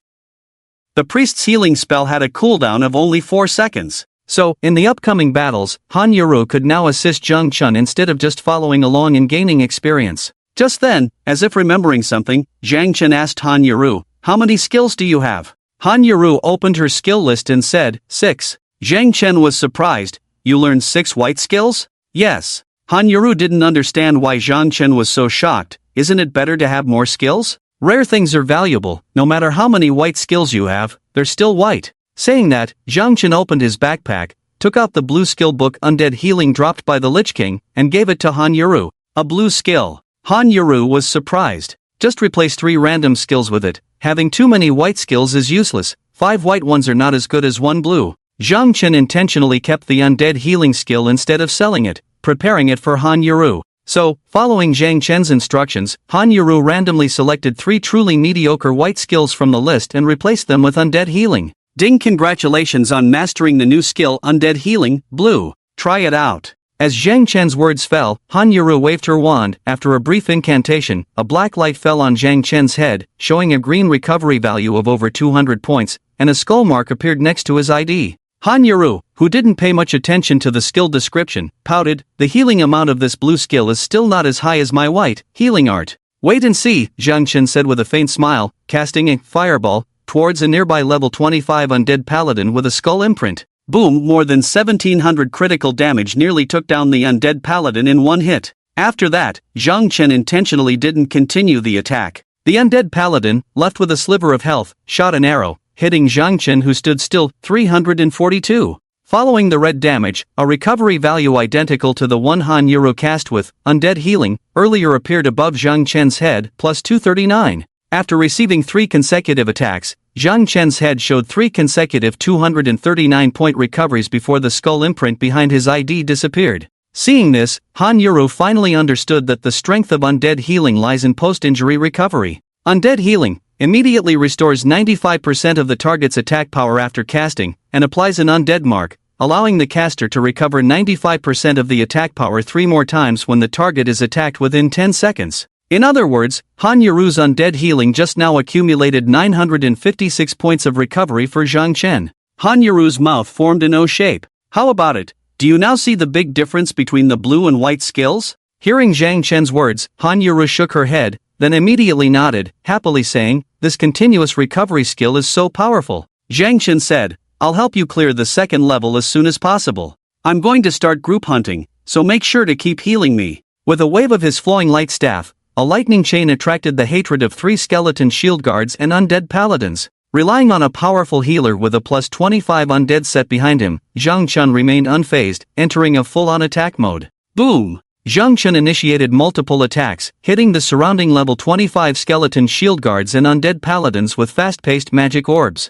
Speaker 1: The priest's healing spell had a cooldown of only 4 seconds. So, in the upcoming battles, Han Yuru could now assist Zhang Chen instead of just following along and gaining experience. Just then, as if remembering something, Zhang Chen asked Han Yuru, "How many skills do you have?" Han Yuru opened her skill list and said, 6. Zhang Chen was surprised. "You learned 6 white skills?" "Yes." Han Yuru didn't understand why Zhang Chen was so shocked. "Isn't it better to have more skills? Rare things are valuable, no matter how many white skills you have, they're still white." Saying that, Zhang Chen opened his backpack, took out the blue skill book Undead Healing dropped by the Lich King, and gave it to Han Yuru. A blue skill. Han Yuru was surprised. Just replace 3 random skills with it. Having too many white skills is useless. 5 white ones are not as good as 1 blue. Zhang Chen intentionally kept the Undead Healing skill instead of selling it, preparing it for Han Yuru. So, following Zhang Chen's instructions, Han Yuru randomly selected 3 truly mediocre white skills from the list and replaced them with Undead Healing. Ding! Congratulations on mastering the new skill Undead Healing, Blue. Try it out. As Zhang Chen's words fell, Han Yuru waved her wand. After a brief incantation, a black light fell on Zhang Chen's head, showing a green recovery value of over 200 points, and a skull mark appeared next to his ID. Han Yuru, who didn't pay much attention to the skill description, pouted, "The healing amount of this blue skill is still not as high as my white healing art." "Wait and see," Zhang Chen said with a faint smile, casting a fireball towards a nearby level 25 undead paladin with a skull imprint. Boom! More than 1700 critical damage nearly took down the undead paladin in one hit. After that, Zhang Chen intentionally didn't continue the attack. The undead paladin, left with a sliver of health, shot an arrow, hitting Zhang Chen, who stood still, 342. Following the red damage, a recovery value identical to the one Han Yuru cast with Undead Healing earlier appeared above Zhang Chen's head, plus 239. After receiving 3 consecutive attacks, Zhang Chen's head showed 3 consecutive 239-point recoveries before the skull imprint behind his ID disappeared. Seeing this, Han Yuru finally understood that the strength of Undead Healing lies in post-injury recovery. Undead Healing immediately restores 95% of the target's attack power after casting, and applies an undead mark, allowing the caster to recover 95% of the attack power 3 more times when the target is attacked within 10 seconds. In other words, Han Yuru's Undead Healing just now accumulated 956 points of recovery for Zhang Chen. Han Yuru's mouth formed an O shape. "How about it? Do you now see the big difference between the blue and white skills?" Hearing Zhang Chen's words, Han Yuru shook her head, then immediately nodded, happily saying, "This continuous recovery skill is so powerful." Zhang Chen said, "I'll help you clear the 2nd level as soon as possible. I'm going to start group hunting, so make sure to keep healing me." With a wave of his flowing light staff, a lightning chain attracted the hatred of 3 skeleton shield guards and undead paladins. Relying on a powerful healer with a plus 25 undead set behind him, Zhang Chen remained unfazed, entering a full-on attack mode. Boom! Zhang Chen initiated multiple attacks, hitting the surrounding level 25 skeleton shield guards and undead paladins with fast-paced magic orbs.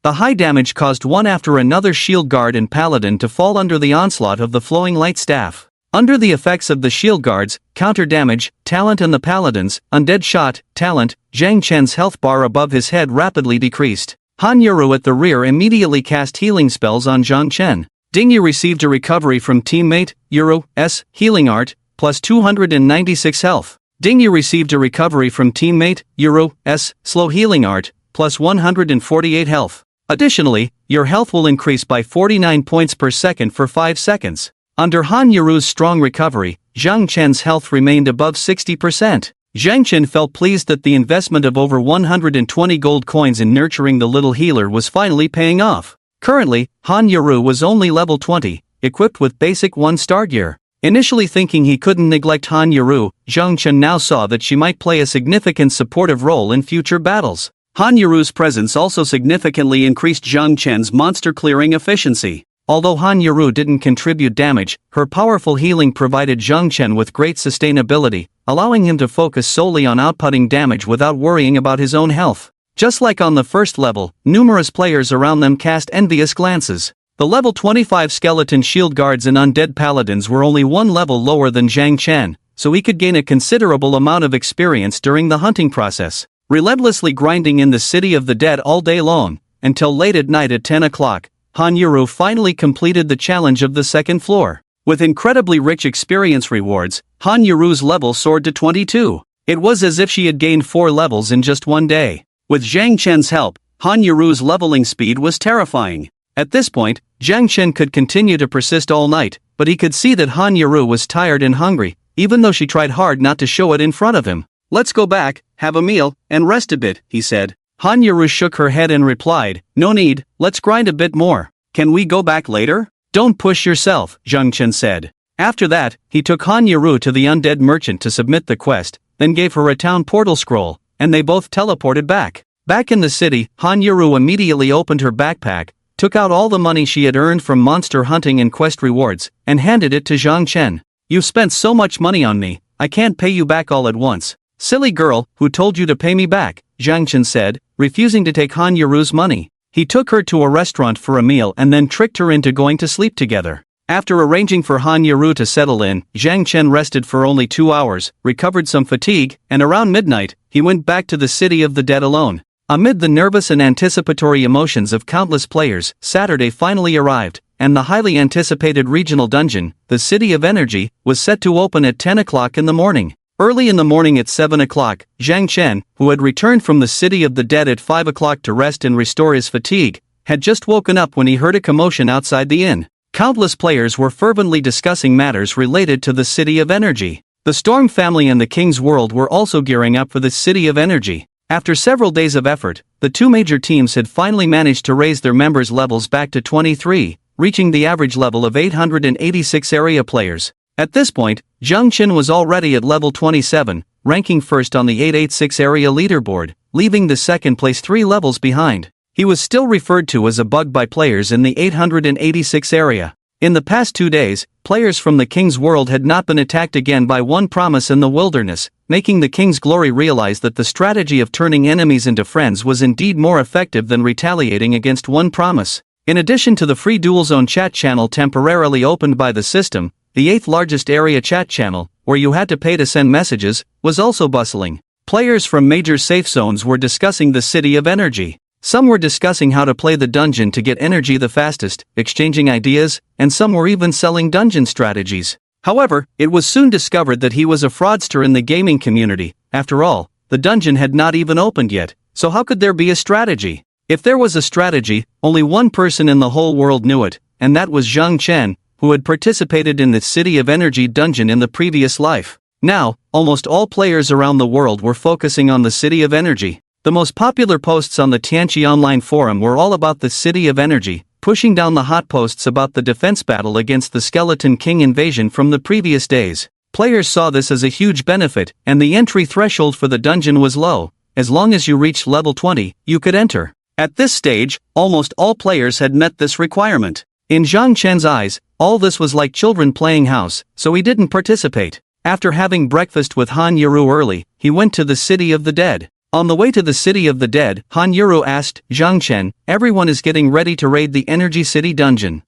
Speaker 1: The high damage caused one after another shield guard and paladin to fall under the onslaught of the flowing light staff. Under the effects of the shield guards, counter damage, talent and the paladins, undead shot, talent, Zhang Chen's health bar above his head rapidly decreased. Han Yuru at the rear immediately cast healing spells on Zhang Chen. Ding! You received a recovery from teammate, Yuru's healing art, plus 296 health. Ding! You received a recovery from teammate, Yuru's slow healing art, plus 148 health. Additionally, your health will increase by 49 points per second for 5 seconds. Under Han Yuru's strong recovery, Zhang Chen's health remained above 60%. Zhang Chen felt pleased that the investment of over 120 gold coins in nurturing the little healer was finally paying off. Currently, Han Yuru was only level 20, equipped with basic 1-star gear. Initially thinking he couldn't neglect Han Yuru, Zhang Chen now saw that she might play a significant supportive role in future battles. Han Yuru's presence also significantly increased Zhang Chen's monster clearing efficiency. Although Han Yuru didn't contribute damage, her powerful healing provided Zhang Chen with great sustainability, allowing him to focus solely on outputting damage without worrying about his own health. Just like on the first level, numerous players around them cast envious glances. The level 25 skeleton shield guards and undead paladins were only one level lower than Zhang Chen, so he could gain a considerable amount of experience during the hunting process, relentlessly grinding in the city of the dead all day long, until late at night at 10 o'clock. Han Yuru finally completed the challenge of the second floor. With incredibly rich experience rewards, Han Yuru's level soared to 22. It was as if she had gained 4 levels in just one day. With Zhang Chen's help, Han Yuru's leveling speed was terrifying. At this point, Zhang Chen could continue to persist all night, but he could see that Han Yuru was tired and hungry, even though she tried hard not to show it in front of him. "Let's go back, have a meal, and rest a bit," he said. Han Yuru shook her head and replied, "No need, let's grind a bit more. Can we go back later?" "Don't push yourself," Zhang Chen said. After that, he took Han Yuru to the undead merchant to submit the quest, then gave her a town portal scroll, and they both teleported back. Back in the city, Han Yuru immediately opened her backpack, took out all the money she had earned from monster hunting and quest rewards, and handed it to Zhang Chen. "You've spent so much money on me, I can't pay you back all at once." "Silly girl, who told you to pay me back?" Zhang Chen said, refusing to take Han Yuru's money. He took her to a restaurant for a meal and then tricked her into going to sleep together. After arranging for Han Yuru to settle in, Zhang Chen rested for only 2 hours, recovered some fatigue, and around midnight, he went back to the city of the dead alone. Amid the nervous and anticipatory emotions of countless players, Saturday finally arrived, and the highly anticipated regional dungeon, the City of Energy, was set to open at 10 o'clock in the morning. Early in the morning at 7 o'clock, Zhang Chen, who had returned from the City of the Dead at 5 o'clock to rest and restore his fatigue, had just woken up when he heard a commotion outside the inn. Countless players were fervently discussing matters related to the City of Energy. The Storm family and the King's World were also gearing up for the City of Energy. After several days of effort, the two major teams had finally managed to raise their members' levels back to 23, reaching the average level of 886 area players. At this point, Zhang Chen was already at level 27, ranking first on the 886 area leaderboard, leaving the second place 3 levels behind. He was still referred to as a bug by players in the 886 area. In the past 2 days, players from the King's World had not been attacked again by one promise in the wilderness, making the King's Glory realize that the strategy of turning enemies into friends was indeed more effective than retaliating against one promise. In addition to the free dual zone chat channel temporarily opened by the system, the 8th largest area chat channel, where you had to pay to send messages, was also bustling. Players from major safe zones were discussing the City of Energy. Some were discussing how to play the dungeon to get energy the fastest, exchanging ideas, and some were even selling dungeon strategies. However, it was soon discovered that he was a fraudster in the gaming community. After all, the dungeon had not even opened yet, so how could there be a strategy? If there was a strategy, only one person in the whole world knew it, and that was Zhang Chen, who had participated in the City of Energy dungeon in the previous life. Now, almost all players around the world were focusing on the City of Energy. The most popular posts on the Tianqi online forum were all about the City of Energy, pushing down the hot posts about the defense battle against the Skeleton King invasion from the previous days. Players saw this as a huge benefit, and the entry threshold for the dungeon was low. As long as you reached level 20, you could enter. At this stage, almost all players had met this requirement. In Zhang Chen's eyes, all this was like children playing house, so he didn't participate. After having breakfast with Han Yuru early, he went to the City of the Dead. On the way to the City of the Dead, Han Yuru asked Zhang Chen, "Everyone is getting ready to raid the Energy City dungeon.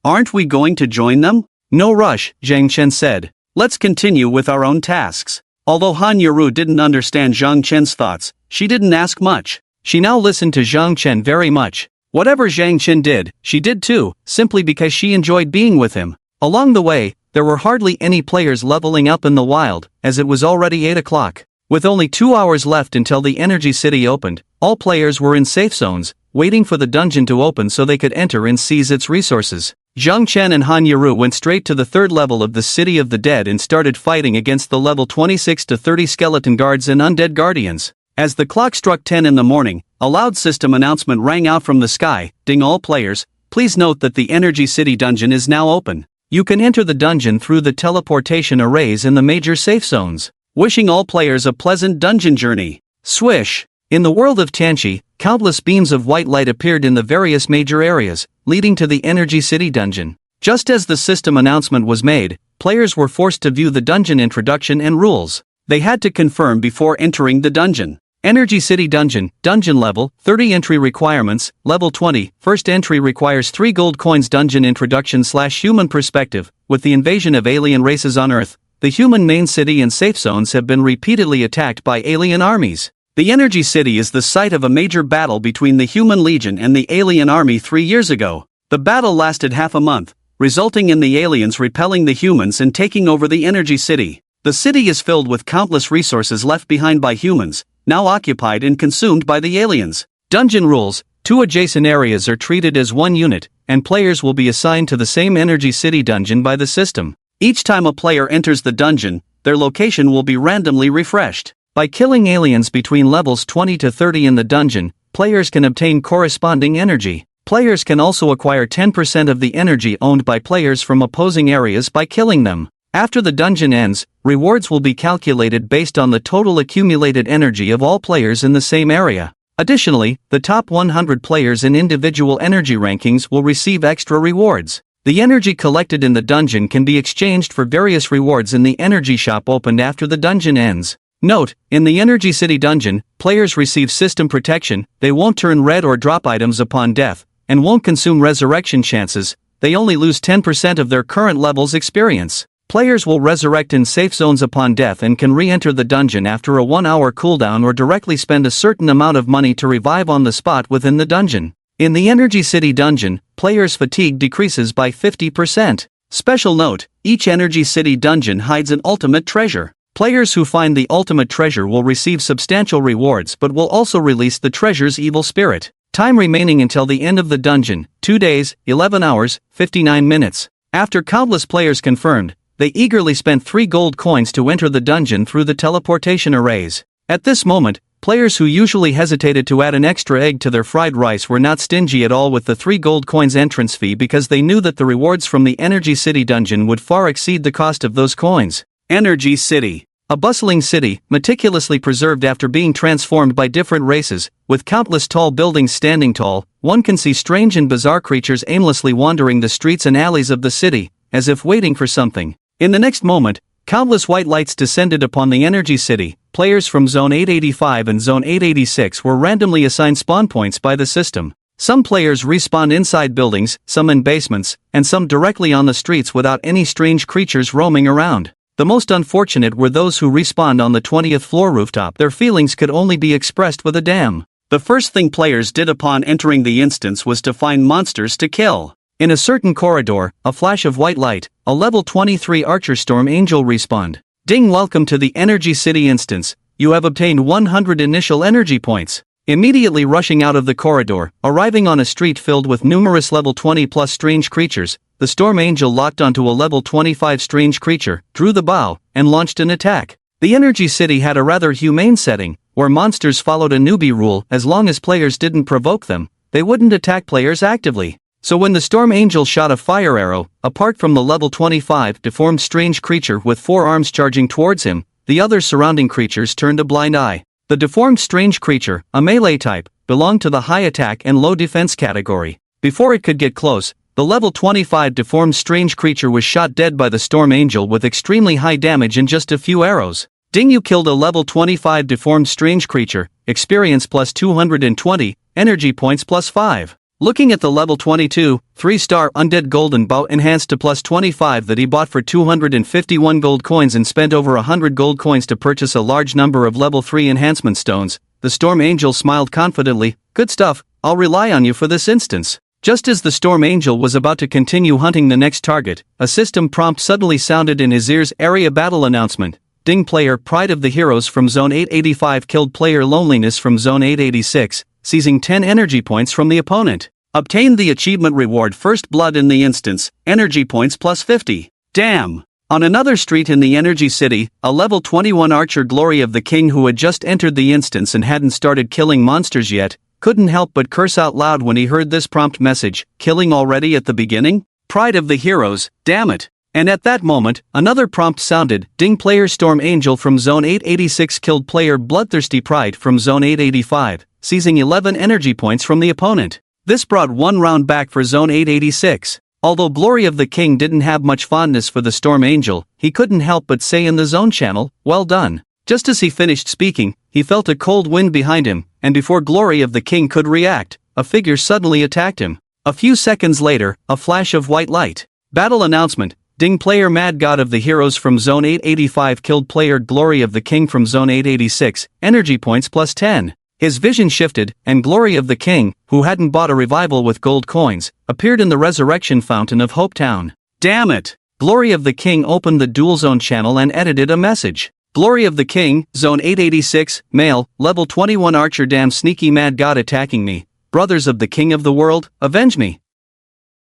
Speaker 1: Aren't we going to join them?" "No rush," Zhang Chen said. "Let's continue with our own tasks." Although Han Yuru didn't understand Zhang Chen's thoughts, she didn't ask much. She now listened to Zhang Chen very much. Whatever Zhang Chen did, she did too, simply because she enjoyed being with him. Along the way, there were hardly any players leveling up in the wild, as it was already 8 o'clock. With only 2 hours left until the Energy City opened, all players were in safe zones, waiting for the dungeon to open so they could enter and seize its resources. Zhang Chen and Han Yuru went straight to the 3rd level of the City of the Dead and started fighting against the level 26 to 30 skeleton guards and undead guardians. As the clock struck 10 in the morning, a loud system announcement rang out from the sky, "Ding all players, please note that the Energy City dungeon is now open. You can enter the dungeon through the teleportation arrays in the major safe zones. Wishing all players a pleasant dungeon journey." Swish! In the world of Tianqi, countless beams of white light appeared in the various major areas, leading to the Energy City dungeon. Just as the system announcement was made, players were forced to view the dungeon introduction and rules. They had to confirm before entering the dungeon. Energy City Dungeon, Dungeon Level, 30 Entry Requirements, Level 20, First entry requires 3 gold coins. Dungeon Introduction/Human Perspective. With the invasion of alien races on Earth, the human main city and safe zones have been repeatedly attacked by alien armies. The Energy City is the site of a major battle between the Human Legion and the alien army 3 years ago. The battle lasted half a month, resulting in the aliens repelling the humans and taking over the Energy City. The city is filled with countless resources left behind by humans, now occupied and consumed by the aliens. Dungeon rules: 2 adjacent areas are treated as one unit, and players will be assigned to the same Energy City dungeon by the system. Each time a player enters the dungeon, their location will be randomly refreshed. By killing aliens between levels 20 to 30 in the dungeon, players can obtain corresponding energy. Players can also acquire 10% of the energy owned by players from opposing areas by killing them. After the dungeon ends, rewards will be calculated based on the total accumulated energy of all players in the same area. Additionally, the top 100 players in individual energy rankings will receive extra rewards. The energy collected in the dungeon can be exchanged for various rewards in the energy shop opened after the dungeon ends. Note: in the Energy City dungeon, players receive system protection. They won't turn red or drop items upon death, and won't consume resurrection chances. They only lose 10% of their current level's experience. Players will resurrect in safe zones upon death and can re-enter the dungeon after a 1-hour cooldown or directly spend a certain amount of money to revive on the spot within the dungeon. In the Energy City dungeon, players' fatigue decreases by 50%. Special note: each Energy City dungeon hides an ultimate treasure. Players who find the ultimate treasure will receive substantial rewards but will also release the treasure's evil spirit. Time remaining until the end of the dungeon: 2 days, 11 hours, 59 minutes. After countless players confirmed, they eagerly spent 3 gold coins to enter the dungeon through the teleportation arrays. At this moment, players who usually hesitated to add an extra egg to their fried rice were not stingy at all with the 3 gold coins entrance fee because they knew that the rewards from the Energy City dungeon would far exceed the cost of those coins. Energy City. A bustling city, meticulously preserved after being transformed by different races, with countless tall buildings standing tall. One can see strange and bizarre creatures aimlessly wandering the streets and alleys of the city, as if waiting for something. In the next moment, countless white lights descended upon the Energy City. Players from Zone 885 and Zone 886 were randomly assigned spawn points by the system. Some players respawned inside buildings, some in basements, and some directly on the streets without any strange creatures roaming around. The most unfortunate were those who respawned on the 20th floor rooftop. Their feelings could only be expressed with a damn. The first thing players did upon entering the instance was to find monsters to kill. In a certain corridor, a flash of white light, a level 23 Archer Storm Angel respawned. Ding! Welcome to the Energy City instance. You have obtained 100 initial energy points. Immediately rushing out of the corridor, arriving on a street filled with numerous level 20 plus strange creatures, the Storm Angel locked onto a level 25 strange creature, drew the bow, and launched an attack. The Energy City had a rather humane setting, where monsters followed a newbie rule: as long as players didn't provoke them, they wouldn't attack players actively. So when the Storm Angel shot a fire arrow, apart from the level 25 deformed strange creature with 4 arms charging towards him, the other surrounding creatures turned a blind eye. The deformed strange creature, a melee type, belonged to the high attack and low defense category. Before it could get close, the level 25 deformed strange creature was shot dead by the Storm Angel with extremely high damage in just a few arrows. Ding! You killed a level 25 deformed strange creature, experience plus 220, energy points plus 5. Looking at the level 22, 3-star undead golden bow enhanced to plus 25 that he bought for 251 gold coins and spent over 100 gold coins to purchase a large number of level 3 enhancement stones, the Storm Angel smiled confidently. Good stuff, I'll rely on you for this instance. Just as the Storm Angel was about to continue hunting the next target, a system prompt suddenly sounded in his ears: area battle announcement. Ding! Player Pride of the Heroes from Zone 885 killed player Loneliness from Zone 886, seizing 10 energy points from the opponent. Obtained the achievement reward First Blood in the instance, energy points plus 50. Damn! On another street in the Energy City, a level 21 archer Glory of the King, who had just entered the instance and hadn't started killing monsters yet, couldn't help but curse out loud when he heard this prompt message: killing already at the beginning? Pride of the Heroes, damn it! And at that moment, another prompt sounded. Ding! Player Storm Angel from Zone 886 killed player Bloodthirsty Pride from Zone 885, seizing 11 energy points from the opponent. This brought one round back for Zone 886. Although Glory of the King didn't have much fondness for the Storm Angel, he couldn't help but say in the Zone channel, "Well done." Just as he finished speaking, he felt a cold wind behind him, and before Glory of the King could react, a figure suddenly attacked him. A few seconds later, a flash of white light. Battle announcement. Ding player Mad God of the Heroes from Zone 885 killed player Glory of the King from Zone 886, energy points plus 10. His vision shifted, and Glory of the King, who hadn't bought a revival with gold coins, appeared in the resurrection fountain of Hopetown. Damn it! Glory of the King opened the Dual Zone channel and edited a message. Glory of the King, Zone 886, male, level 21 archer. Damn sneaky Mad God attacking me. Brothers of the King of the World, avenge me.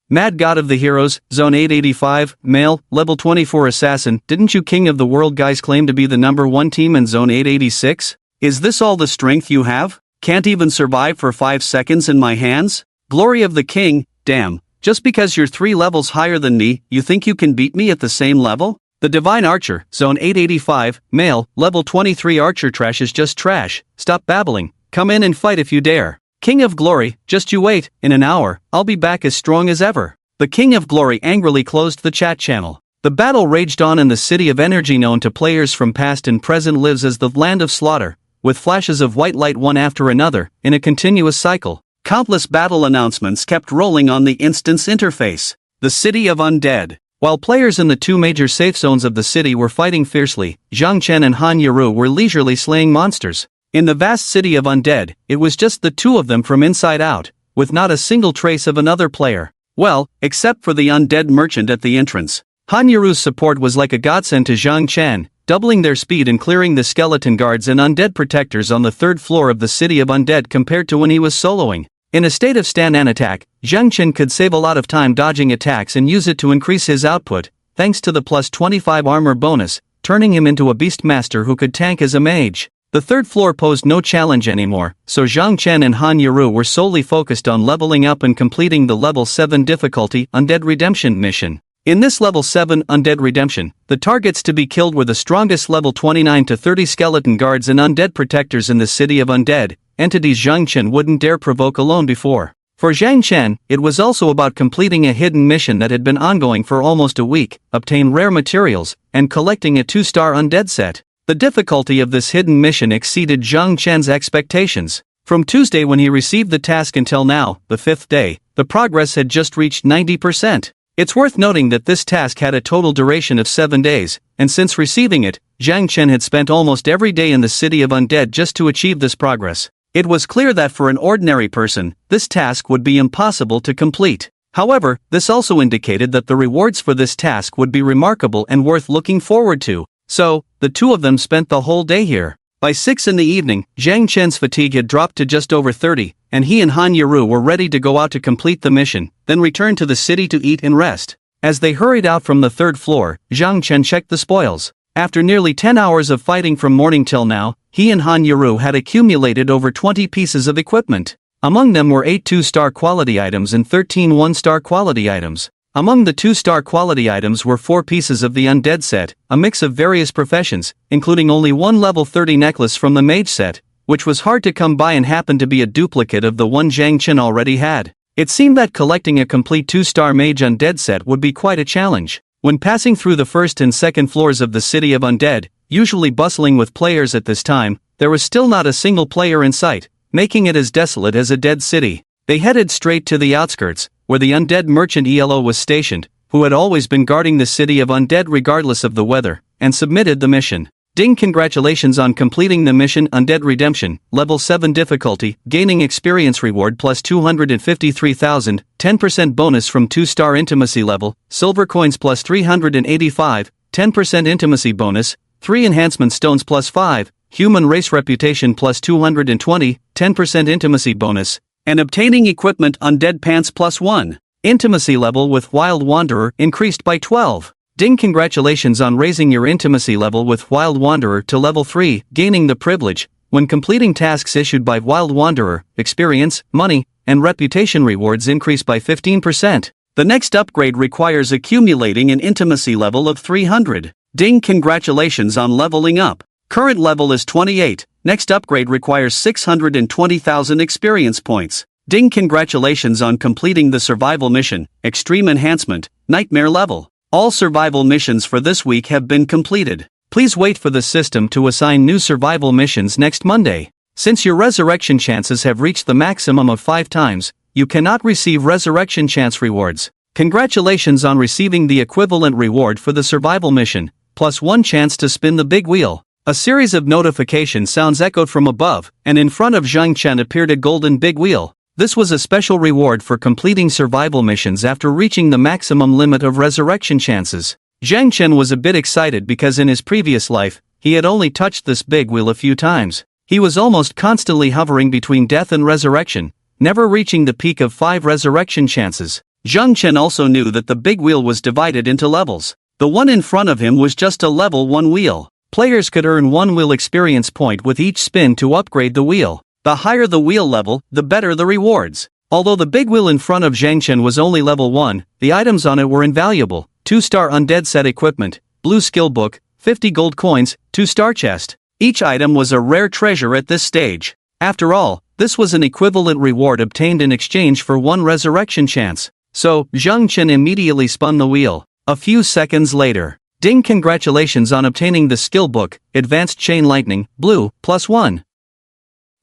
Speaker 1: Mad God of the Heroes, Zone 885, male, level 24 assassin. Didn't you King of the World guys claim to be the #1 team in Zone 886? Is this all the strength you have? Can't even survive for 5 seconds in my hands? Glory of the King, damn, just because you're 3 levels higher than me, you think you can beat me at the same level? The Divine Archer, Zone 885, male, level 23 archer. Trash is just trash, stop babbling, come in and fight if you dare. King of Glory, just you wait, in an hour, I'll be back as strong as ever. The King of Glory angrily closed the chat channel. The battle raged on in the City of Energy, known to players from past and present lives as the Land of Slaughter, with flashes of white light one after another, in a continuous cycle. Countless battle announcements kept rolling on the instance interface. The City of Undead. While players in the 2 major safe zones of the city were fighting fiercely, Zhang Chen and Han Yaru were leisurely slaying monsters. In the vast City of Undead, it was just the 2 of them from inside out, with not a single trace of another player. Well, except for the undead merchant at the entrance. Han Yaru's support was like a godsend to Zhang Chen, doubling their speed in clearing the skeleton guards and undead protectors on the 3rd floor of the City of Undead compared to when he was soloing. In a state of stand-and attack, Zhang Chen could save a lot of time dodging attacks and use it to increase his output, thanks to the plus 25 armor bonus, turning him into a beastmaster who could tank as a mage. The 3rd floor posed no challenge anymore, so Zhang Chen and Han Yaru were solely focused on leveling up and completing the level 7 difficulty Undead Redemption mission. In this level 7 Undead Redemption, the targets to be killed were the strongest level 29 to 30 skeleton guards and undead protectors in the City of Undead, entities Zhang Chen wouldn't dare provoke alone before. For Zhang Chen, it was also about completing a hidden mission that had been ongoing for almost a week, obtain rare materials, and collecting a 2-star undead set. The difficulty of this hidden mission exceeded Zhang Chen's expectations. From Tuesday when he received the task until now, the 5th day, the progress had just reached 90%. It's worth noting that this task had a total duration of 7 days, and since receiving it, Zhang Chen had spent almost every day in the City of Undead just to achieve this progress. It was clear that for an ordinary person, this task would be impossible to complete. However, this also indicated that the rewards for this task would be remarkable and worth looking forward to. So, the 2 of them spent the whole day here. By 6 in the evening, Zhang Chen's fatigue had dropped to just over 30, and he and Han Yaru were ready to go out to complete the mission, then return to the city to eat and rest. As they hurried out from the 3rd floor, Zhang Chen checked the spoils. After nearly 10 hours of fighting from morning till now, he and Han Yaru had accumulated over 20 pieces of equipment. Among them were 8 2-star quality items and 13 1-star quality items. Among the 2-star quality items were 4 pieces of the undead set, a mix of various professions, including only 1 level 30 necklace from the mage set, which was hard to come by and happened to be a duplicate of the one Zhang Chen already had. It seemed that collecting a complete 2-star mage undead set would be quite a challenge. When passing through the 1st and 2nd floors of the City of Undead, usually bustling with players at this time, there was still not a single player in sight, making it as desolate as a dead city. They headed straight to the outskirts, where the undead merchant ELO was stationed, who had always been guarding the City of Undead regardless of the weather, and submitted the mission. Ding, congratulations on completing the mission Undead Redemption, level 7 difficulty, gaining experience reward plus 253,000, 10% bonus from 2-star intimacy level, silver coins plus 385, 10% intimacy bonus, 3 enhancement stones plus 5, human race reputation plus 220, 10% intimacy bonus, and obtaining equipment Undead Pants plus 1. Intimacy level with Wild Wanderer increased by 12. Ding, congratulations on raising your intimacy level with Wild Wanderer to level 3, gaining the privilege, when completing tasks issued by Wild Wanderer, experience, money, and reputation rewards increase by 15%. The next upgrade requires accumulating an intimacy level of 300. Ding, congratulations on leveling up. Current level is 28, next upgrade requires 620,000 experience points. Ding, congratulations on completing the survival mission, Extreme Enhancement, Nightmare Level. All survival missions for this week have been completed. Please wait for the system to assign new survival missions next Monday. Since your resurrection chances have reached the maximum of 5 times, you cannot receive resurrection chance rewards. Congratulations on receiving the equivalent reward for the survival mission, plus 1 chance to spin the big wheel. A series of notification sounds echoed from above, and in front of Zhang Chen appeared a golden big wheel. This was a special reward for completing survival missions after reaching the maximum limit of resurrection chances. Zhang Chen was a bit excited because in his previous life, he had only touched this big wheel a few times. He was almost constantly hovering between death and resurrection, never reaching the peak of 5 resurrection chances. Zhang Chen also knew that the big wheel was divided into levels. The one in front of him was just a level 1 wheel. Players could earn 1 wheel experience point with each spin to upgrade the wheel. The higher the wheel level, the better the rewards. Although the big wheel in front of Zhang Chen was only level 1, the items on it were invaluable. 2-star undead set equipment, blue skill book, 50 gold coins, 2-star chest. Each item was a rare treasure at this stage. After all, this was an equivalent reward obtained in exchange for 1 resurrection chance. So, Zhang Chen immediately spun the wheel. A few seconds later, ding, congratulations on obtaining the skill book, Advanced Chain Lightning, blue, +1.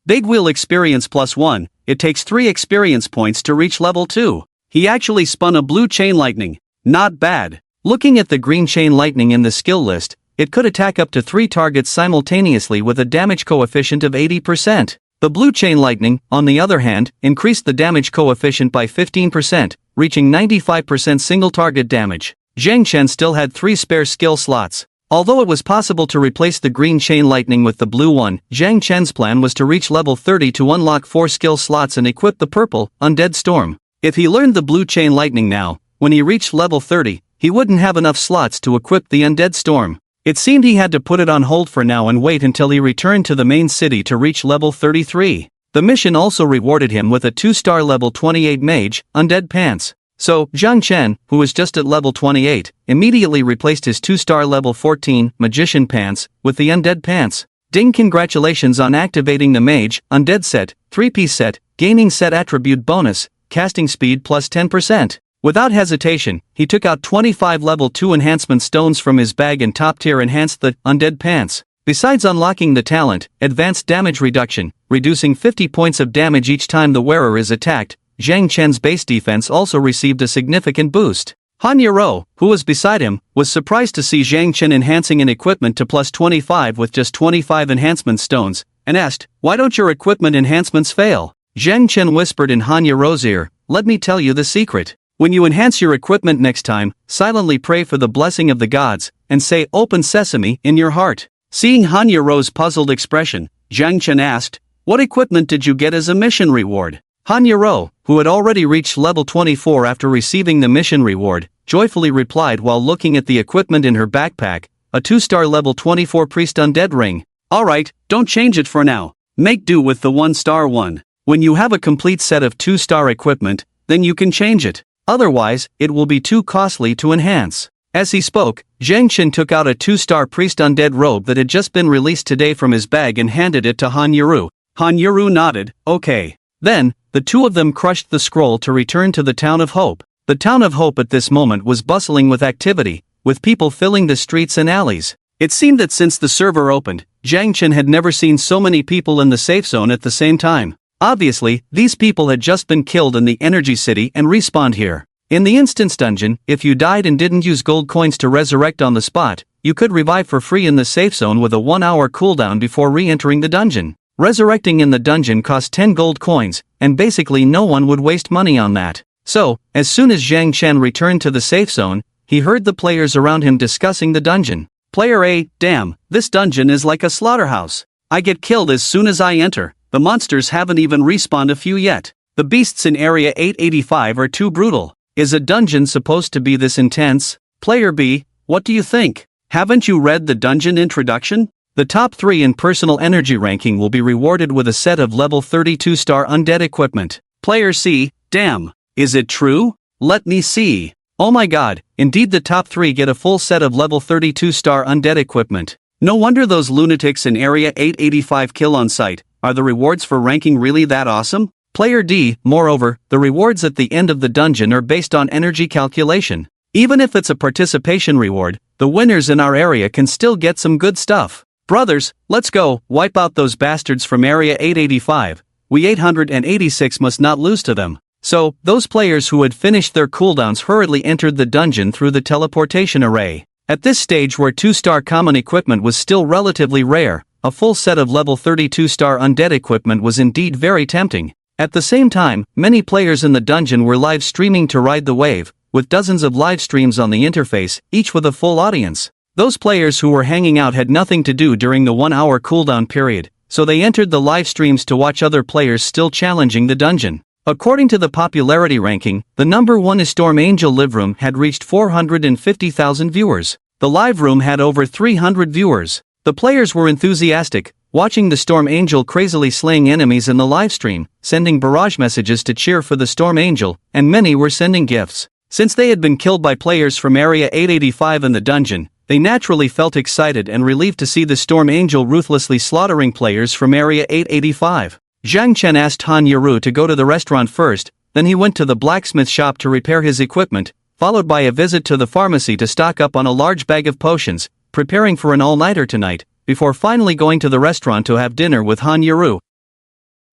Speaker 1: Big wheel experience +1, it takes 3 experience points to reach level 2. He actually spun a blue chain lightning. Not bad. Looking at the green chain lightning in the skill list, it could attack up to 3 targets simultaneously with a damage coefficient of 80%. The blue chain lightning, on the other hand, increased the damage coefficient by 15%, reaching 95% single target damage. Zhang Chen still had 3 spare skill slots. Although it was possible to replace the green chain lightning with the blue one, Zhang Chen's plan was to reach level 30 to unlock 4 skill slots and equip the purple, Undead Storm. If he learned the blue chain lightning now, when he reached level 30, he wouldn't have enough slots to equip the Undead Storm. It seemed he had to put it on hold for now and wait until he returned to the main city to reach level 33. The mission also rewarded him with a 2-star level 28 mage, Undead Pants. So, Zhang Chen, who was just at level 28, immediately replaced his 2-star level 14 Magician Pants with the Undead Pants. Ding, congratulations on activating the Mage, Undead set, 3-piece set, gaining set attribute bonus, casting speed plus 10%. Without hesitation, he took out 25 level 2 enhancement stones from his bag and top tier enhanced the Undead Pants. Besides unlocking the talent, Advanced Damage Reduction, reducing 50 points of damage each time the wearer is attacked, Zhang Chen's base defense also received a significant boost. Han Yero, who was beside him, was surprised to see Zhang Chen enhancing an equipment to plus 25 with just 25 enhancement stones, and asked, "Why don't your equipment enhancements fail?" Zhang Chen whispered in Han Yero's ear, "Let me tell you the secret. When you enhance your equipment next time, silently pray for the blessing of the gods, and say 'Open Sesame' in your heart." Seeing Han Yero's puzzled expression, Zhang Chen asked, "What equipment did you get as a mission reward?" Han Yero, who had already reached level 24 after receiving the mission reward, joyfully replied while looking at the equipment in her backpack, a 2-star level 24 priest undead ring. "Alright, don't change it for now. Make do with the 1-star one. When you have a complete set of 2-star equipment, then you can change it. Otherwise, it will be too costly to enhance." As he spoke, Zhang Chen took out a 2-star priest undead robe that had just been released today from his bag and handed it to Han Yeru. Han Yeru nodded, "Okay." Then, the two of them crushed the scroll to return to the Town of Hope. The Town of Hope at this moment was bustling with activity, with people filling the streets and alleys. It seemed that since the server opened, Zhang Chen had never seen so many people in the safe zone at the same time. Obviously, these people had just been killed in the Energy City and respawned here. In the Instance Dungeon, if you died and didn't use gold coins to resurrect on the spot, you could revive for free in the safe zone with a 1-hour cooldown before re-entering the dungeon. Resurrecting in the dungeon cost 10 gold coins, and basically no one would waste money on that. So, as soon as Zhang Chen returned to the safe zone, he heard the players around him discussing the dungeon. Player A, "Damn, this dungeon is like a slaughterhouse. I get killed as soon as I enter. The monsters haven't even respawned a few yet. The beasts in area 885 are too brutal. Is a dungeon supposed to be this intense?" Player B, "What do you think? Haven't you read the dungeon introduction? The top 3 in personal energy ranking will be rewarded with a set of level 32-star undead equipment." Player C, "Damn, is it true? Let me see. Oh my god, indeed the top 3 get a full set of level 32-star undead equipment. No wonder those lunatics in area 885 kill on sight. Are the rewards for ranking really that awesome?" Player D. Moreover, the rewards at the end of the dungeon are based on energy calculation. Even if it's a participation reward, the winners in our area can still get some good stuff. Brothers, let's go, wipe out those bastards from Area 885, we 886 must not lose to them. So, those players who had finished their cooldowns hurriedly entered the dungeon through the teleportation array. At this stage where 2-star common equipment was still relatively rare, a full set of level 32-star undead equipment was indeed very tempting. At the same time, many players in the dungeon were live streaming to ride the wave, with dozens of live streams on the interface, each with a full audience. Those players who were hanging out had nothing to do during the 1-hour cooldown period, so they entered the live streams to watch other players still challenging the dungeon. According to the popularity ranking, the number 1 Storm Angel live room had reached 450,000 viewers. The live room had over 300 viewers. The players were enthusiastic, watching the Storm Angel crazily slaying enemies in the live stream, sending barrage messages to cheer for the Storm Angel, and many were sending gifts. Since they had been killed by players from Area 885 in the dungeon, they naturally felt excited and relieved to see the Storm Angel ruthlessly slaughtering players from Area 885. Zhang Chen asked Han Yaru to go to the restaurant first, then he went to the blacksmith shop to repair his equipment, followed by a visit to the pharmacy to stock up on a large bag of potions, preparing for an all-nighter tonight, before finally going to the restaurant to have dinner with Han Yaru.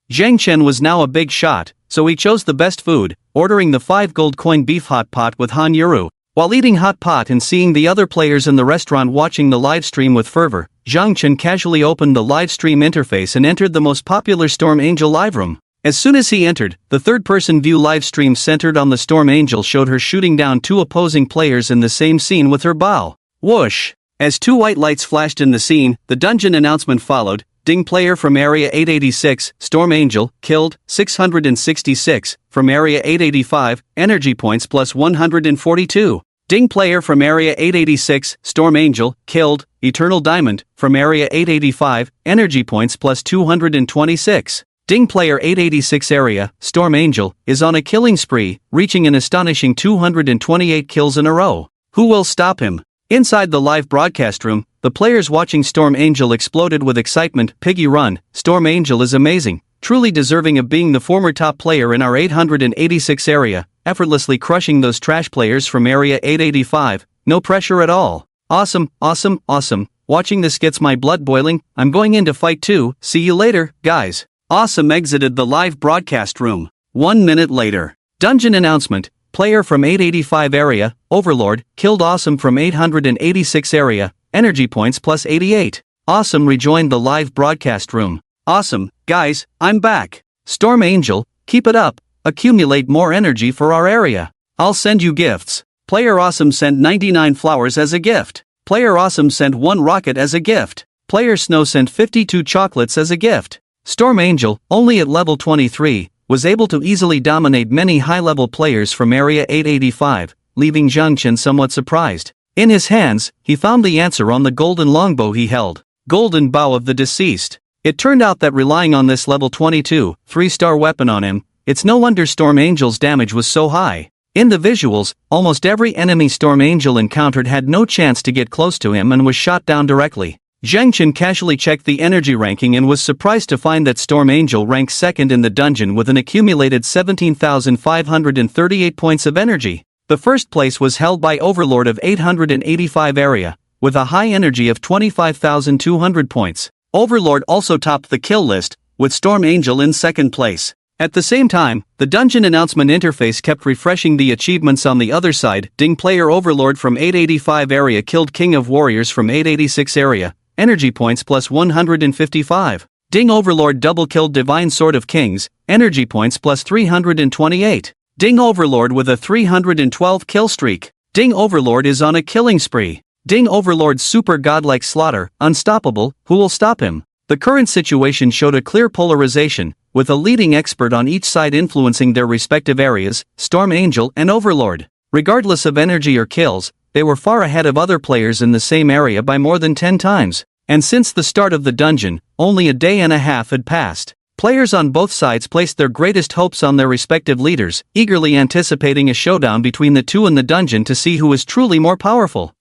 Speaker 1: Zhang Chen was now a big shot, so he chose the best food, ordering the 5 gold coin beef hot pot with Han Yaru. While eating hot pot and seeing the other players in the restaurant watching the live stream with fervor, Zhang Chen casually opened the live stream interface and entered the most popular Storm Angel live room. As soon as he entered, the third-person view live stream centered on the Storm Angel showed her shooting down 2 opposing players in the same scene with her bow. Whoosh! As 2 white lights flashed in the scene, the dungeon announcement followed. Ding player from Area 886, Storm Angel, killed, 666, from Area 885, energy points plus 142. Ding player from Area 886, Storm Angel, killed, Eternal Diamond, from Area 885, energy points plus 226. Ding player 886 area, Storm Angel, is on a killing spree, reaching an astonishing 228 kills in a row. Who will stop him? Inside the live broadcast room, the players watching Storm Angel exploded with excitement. Piggy run, Storm Angel is amazing, truly deserving of being the former top player in our 886 area, effortlessly crushing those trash players from Area 885, no pressure at all. Awesome, awesome, awesome, watching this gets my blood boiling, I'm going in to fight too, see you later, guys. Awesome exited the live broadcast room. 1 minute later. Dungeon announcement. Player from 885 area, Overlord, killed Awesome from 886 area, energy points plus 88. Awesome rejoined the live broadcast room. Awesome, guys, I'm back. Storm Angel, keep it up, accumulate more energy for our area. I'll send you gifts. Player Awesome sent 99 flowers as a gift. Player Awesome sent 1 rocket as a gift. Player Snow sent 52 chocolates as a gift. Storm Angel, only at level 23, was able to easily dominate many high-level players from Area 885, leaving Zhang Chen somewhat surprised. In his hands, he found the answer on the golden longbow he held. Golden bow of the deceased. It turned out that relying on this level 22, 3-star weapon on him, it's no wonder Storm Angel's damage was so high. In the visuals, almost every enemy Storm Angel encountered had no chance to get close to him and was shot down directly. Zhang Chen casually checked the energy ranking and was surprised to find that Storm Angel ranked second in the dungeon with an accumulated 17,538 points of energy. The first place was held by Overlord of 885 area, with a high energy of 25,200 points. Overlord also topped the kill list, with Storm Angel in second place. At the same time, the dungeon announcement interface kept refreshing the achievements on the other side. Ding player Overlord from 885 area killed King of Warriors from 886 area. Energy points plus 155. Ding Overlord double killed Divine Sword of Kings, energy points plus 328. Ding Overlord with a 312 kill streak. Ding Overlord is on a killing spree. Ding Overlord's super godlike slaughter, unstoppable, who will stop him? The current situation showed a clear polarization, with a leading expert on each side influencing their respective areas, Storm Angel and Overlord. Regardless of energy or kills, they were far ahead of other players in the same area by more than 10 times. And since the start of the dungeon, only a day and a half had passed. Players on both sides placed their greatest hopes on their respective leaders, eagerly anticipating a showdown between the two in the dungeon to see who is truly more powerful.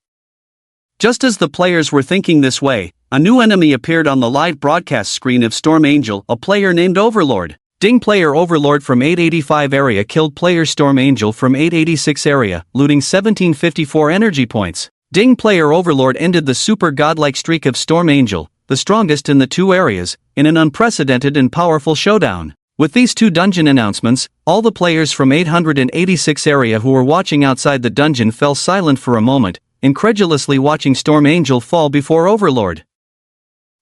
Speaker 1: Just as the players were thinking this way, a new enemy appeared on the live broadcast screen of Storm Angel, a player named Overlord. Ding player Overlord from 885 area killed player Storm Angel from 886 area, looting 1754 energy points. Ding player Overlord ended the super godlike streak of Storm Angel, the strongest in the two areas, in an unprecedented and powerful showdown. With these two dungeon announcements, all the players from 886 area who were watching outside the dungeon fell silent for a moment, incredulously watching Storm Angel fall before Overlord.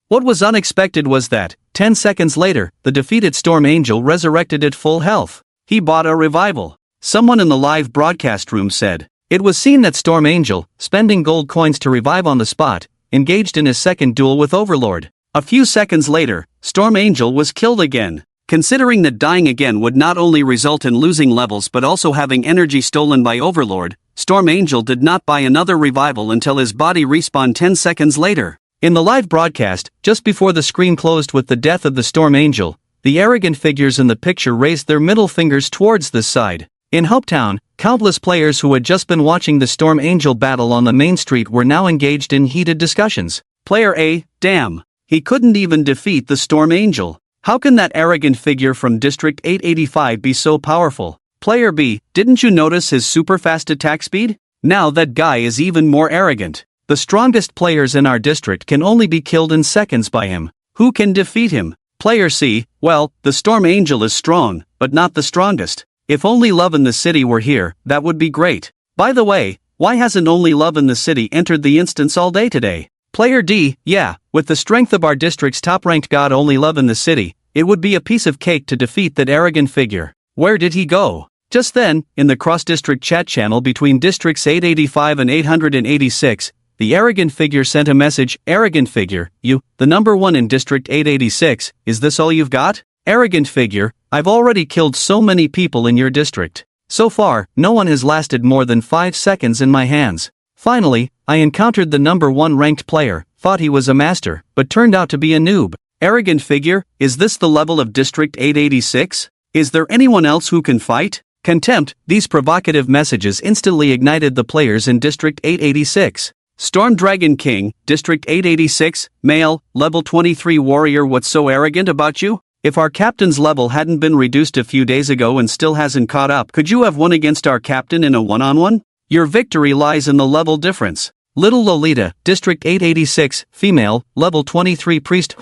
Speaker 1: What was unexpected was that, 10 seconds later, the defeated Storm Angel resurrected at full health. He bought a revival. Someone in the live broadcast room said. It was seen that Storm Angel, spending gold coins to revive on the spot, engaged in his second duel with Overlord. A few seconds later, Storm Angel was killed again. Considering that dying again would not only result in losing levels but also having energy stolen by Overlord, Storm Angel did not buy another revival until his body respawned 10 seconds later. In the live broadcast, just before the screen closed with the death of the Storm Angel, the arrogant figures in the picture raised their middle fingers towards this side. In Hopetown, countless players who had just been watching the Storm Angel battle on the main street were now engaged in heated discussions. Player A, damn, he couldn't even defeat the Storm Angel. How can that arrogant figure from District 885 be so powerful? Player B, didn't you notice his super fast attack speed? Now that guy is even more arrogant. The strongest players in our district can only be killed in seconds by him. Who can defeat him? Player C, well, the Storm Angel is strong, but not the strongest. If Only Love in the City were here, that would be great. By the way, why hasn't Only Love in the City entered the instance all day today? Player D, yeah, with the strength of our district's top-ranked god Only Love in the City, it would be a piece of cake to defeat that arrogant figure. Where did he go? Just then, in the cross-district chat channel between districts 885 and 886, the arrogant figure sent a message. Arrogant figure, you, the number one in District 886, is this all you've got? Arrogant figure, I've already killed so many people in your district. So far, no one has lasted more than 5 seconds in my hands. Finally, I encountered the number one ranked player, thought he was a master, but turned out to be a noob. Arrogant figure, is this the level of District 886? Is there anyone else who can fight? Contempt, these provocative messages instantly ignited the players in District 886. Storm Dragon King, District 886, male, level 23 warrior. What's so arrogant about you? If our captain's level hadn't been reduced a few days ago and still hasn't caught up, could you have won against our captain in a one-on-one? Your victory lies in the level difference. Little Lolita, District 886, female, level 23 priest.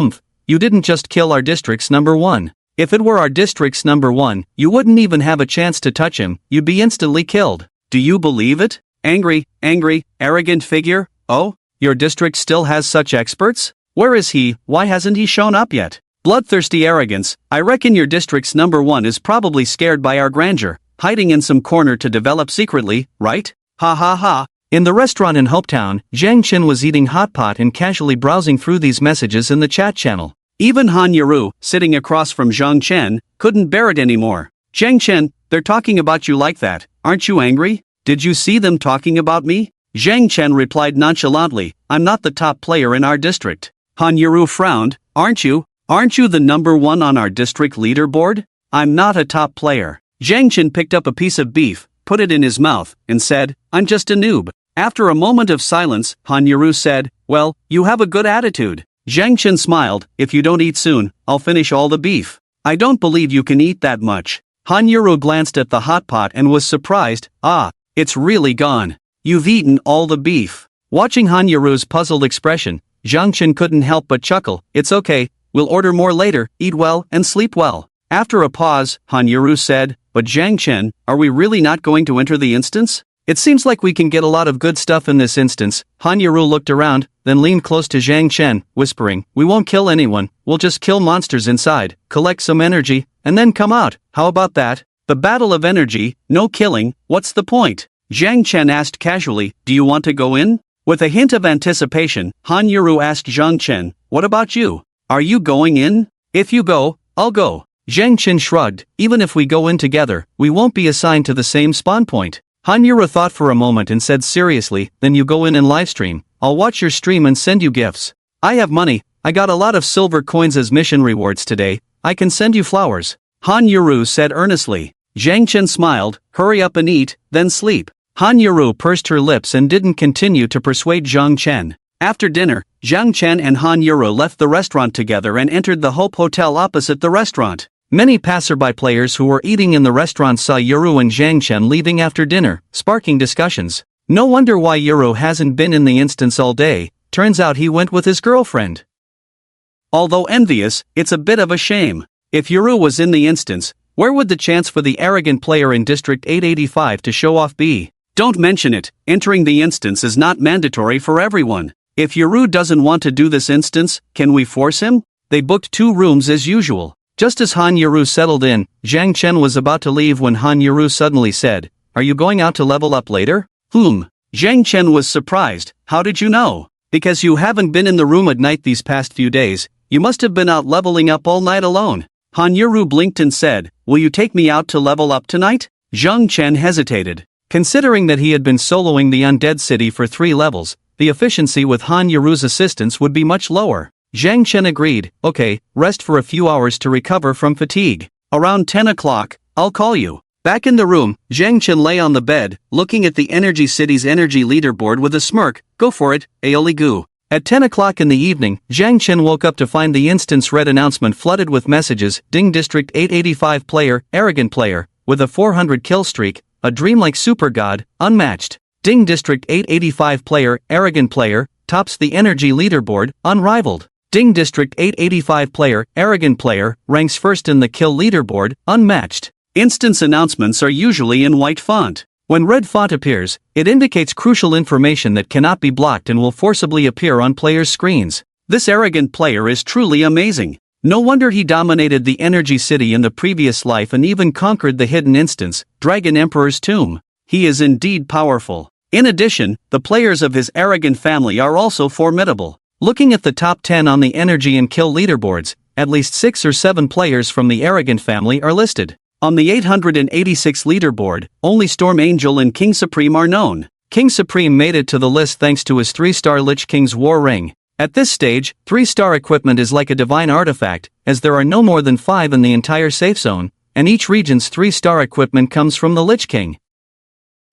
Speaker 1: You didn't just kill our district's number one. If it were our district's number one, you wouldn't even have a chance to touch him, you'd be instantly killed. Do you believe it? Angry, arrogant figure? Oh, your district still has such experts? Where is he? Why hasn't he shown up yet? Bloodthirsty arrogance, I reckon your district's number one is probably scared by our grandeur, hiding in some corner to develop secretly, right? Ha ha ha. In the restaurant in Hopetown, Zhang Chen was eating hot pot and casually browsing through these messages in the chat channel. Even Han Yaru, sitting across from Zhang Chen, couldn't bear it anymore. Zhang Chen, they're talking about you like that, aren't you angry? Did you see them talking about me? Zhang Chen replied nonchalantly, I'm not the top player in our district. Han Yaru frowned, aren't you? Aren't you the number one on our district leaderboard? I'm not a top player. Zhang Chen picked up a piece of beef, put it in his mouth, and said, I'm just a noob. After a moment of silence, Han Yaru said, well, you have a good attitude. Zhang Chen smiled, if you don't eat soon, I'll finish all the beef. I don't believe you can eat that much. Han Yaru glanced at the hot pot and was surprised, it's really gone. You've eaten all the beef. Watching Han Yaru's puzzled expression, Zhang Chen couldn't help but chuckle, it's okay, we'll order more later, eat well and sleep well. After a pause, Han Yaru said, but Zhang Chen, are we really not going to enter the instance? It seems like we can get a lot of good stuff in this instance. Han Yaru looked around, then leaned close to Zhang Chen, whispering, we won't kill anyone, we'll just kill monsters inside, collect some energy, and then come out, how about that? The battle of energy, no killing, what's the point? Zhang Chen asked casually, do you want to go in? With a hint of anticipation, Han Yaru asked Zhang Chen, what about you? Are you going in? If you go, I'll go. Zhang Chen shrugged, even if we go in together, we won't be assigned to the same spawn point. Han Yaru thought for a moment and said seriously, then you go in and livestream, I'll watch your stream and send you gifts. I have money, I got a lot of silver coins as mission rewards today, I can send you flowers. Han Yaru said earnestly. Zhang Chen smiled, hurry up and eat, then sleep. Han Yaru pursed her lips and didn't continue to persuade Zhang Chen. After dinner, Zhang Chen and Han Yaru left the restaurant together and entered the Hope Hotel opposite the restaurant. Many passerby players who were eating in the restaurant saw Yuru and Zhang Chen leaving after dinner, sparking discussions. No wonder why Yuru hasn't been in the instance all day, turns out he went with his girlfriend. Although envious, it's a bit of a shame. If Yuru was in the instance, where would the chance for the arrogant player in District 885 to show off be? Don't mention it, entering the instance is not mandatory for everyone. If Yuru doesn't want to do this instance, can we force him? They booked 2 rooms as usual. Just as Han Yuru settled in, Zhang Chen was about to leave when Han Yuru suddenly said, "Are you going out to level up later?" Zhang Chen was surprised. "How did you know?" "Because you haven't been in the room at night these past few days, you must have been out leveling up all night alone." Han Yuru blinked and said, "Will you take me out to level up tonight?" Zhang Chen hesitated. Considering that he had been soloing the undead city for 3 levels, the efficiency with Han Yuru's assistance would be much lower. Zhang Chen agreed, "Okay, rest for a few hours to recover from fatigue. Around 10 o'clock, I'll call you." Back in the room, Zhang Chen lay on the bed, looking at the Energy City's energy leaderboard with a smirk. "Go for it, Aoli Gu." At 10 o'clock in the evening, Zhang Chen woke up to find the instance red announcement flooded with messages. Ding District 885 player, arrogant player, with a 400 kill streak, a dreamlike super god, unmatched. Ding District 885 player, arrogant player, tops the energy leaderboard, unrivaled. Ding District 885 player, arrogant player, ranks first in the kill leaderboard, unmatched. Instance announcements are usually in white font. When red font appears, it indicates crucial information that cannot be blocked and will forcibly appear on players' screens. This arrogant player is truly amazing. No wonder he dominated the Energy City in the previous life and even conquered the hidden instance, Dragon Emperor's Tomb. He is indeed powerful. In addition, the players of his arrogant family are also formidable. Looking at the top 10 on the energy and kill leaderboards, at least 6 or 7 players from the arrogant family are listed. On the 886 leaderboard, only Storm Angel and King Supreme are known. King Supreme made it to the list thanks to his 3-star Lich King's War Ring. At this stage, 3-star equipment is like a divine artifact, as there are no more than 5 in the entire safe zone, and each region's 3-star equipment comes from the Lich King.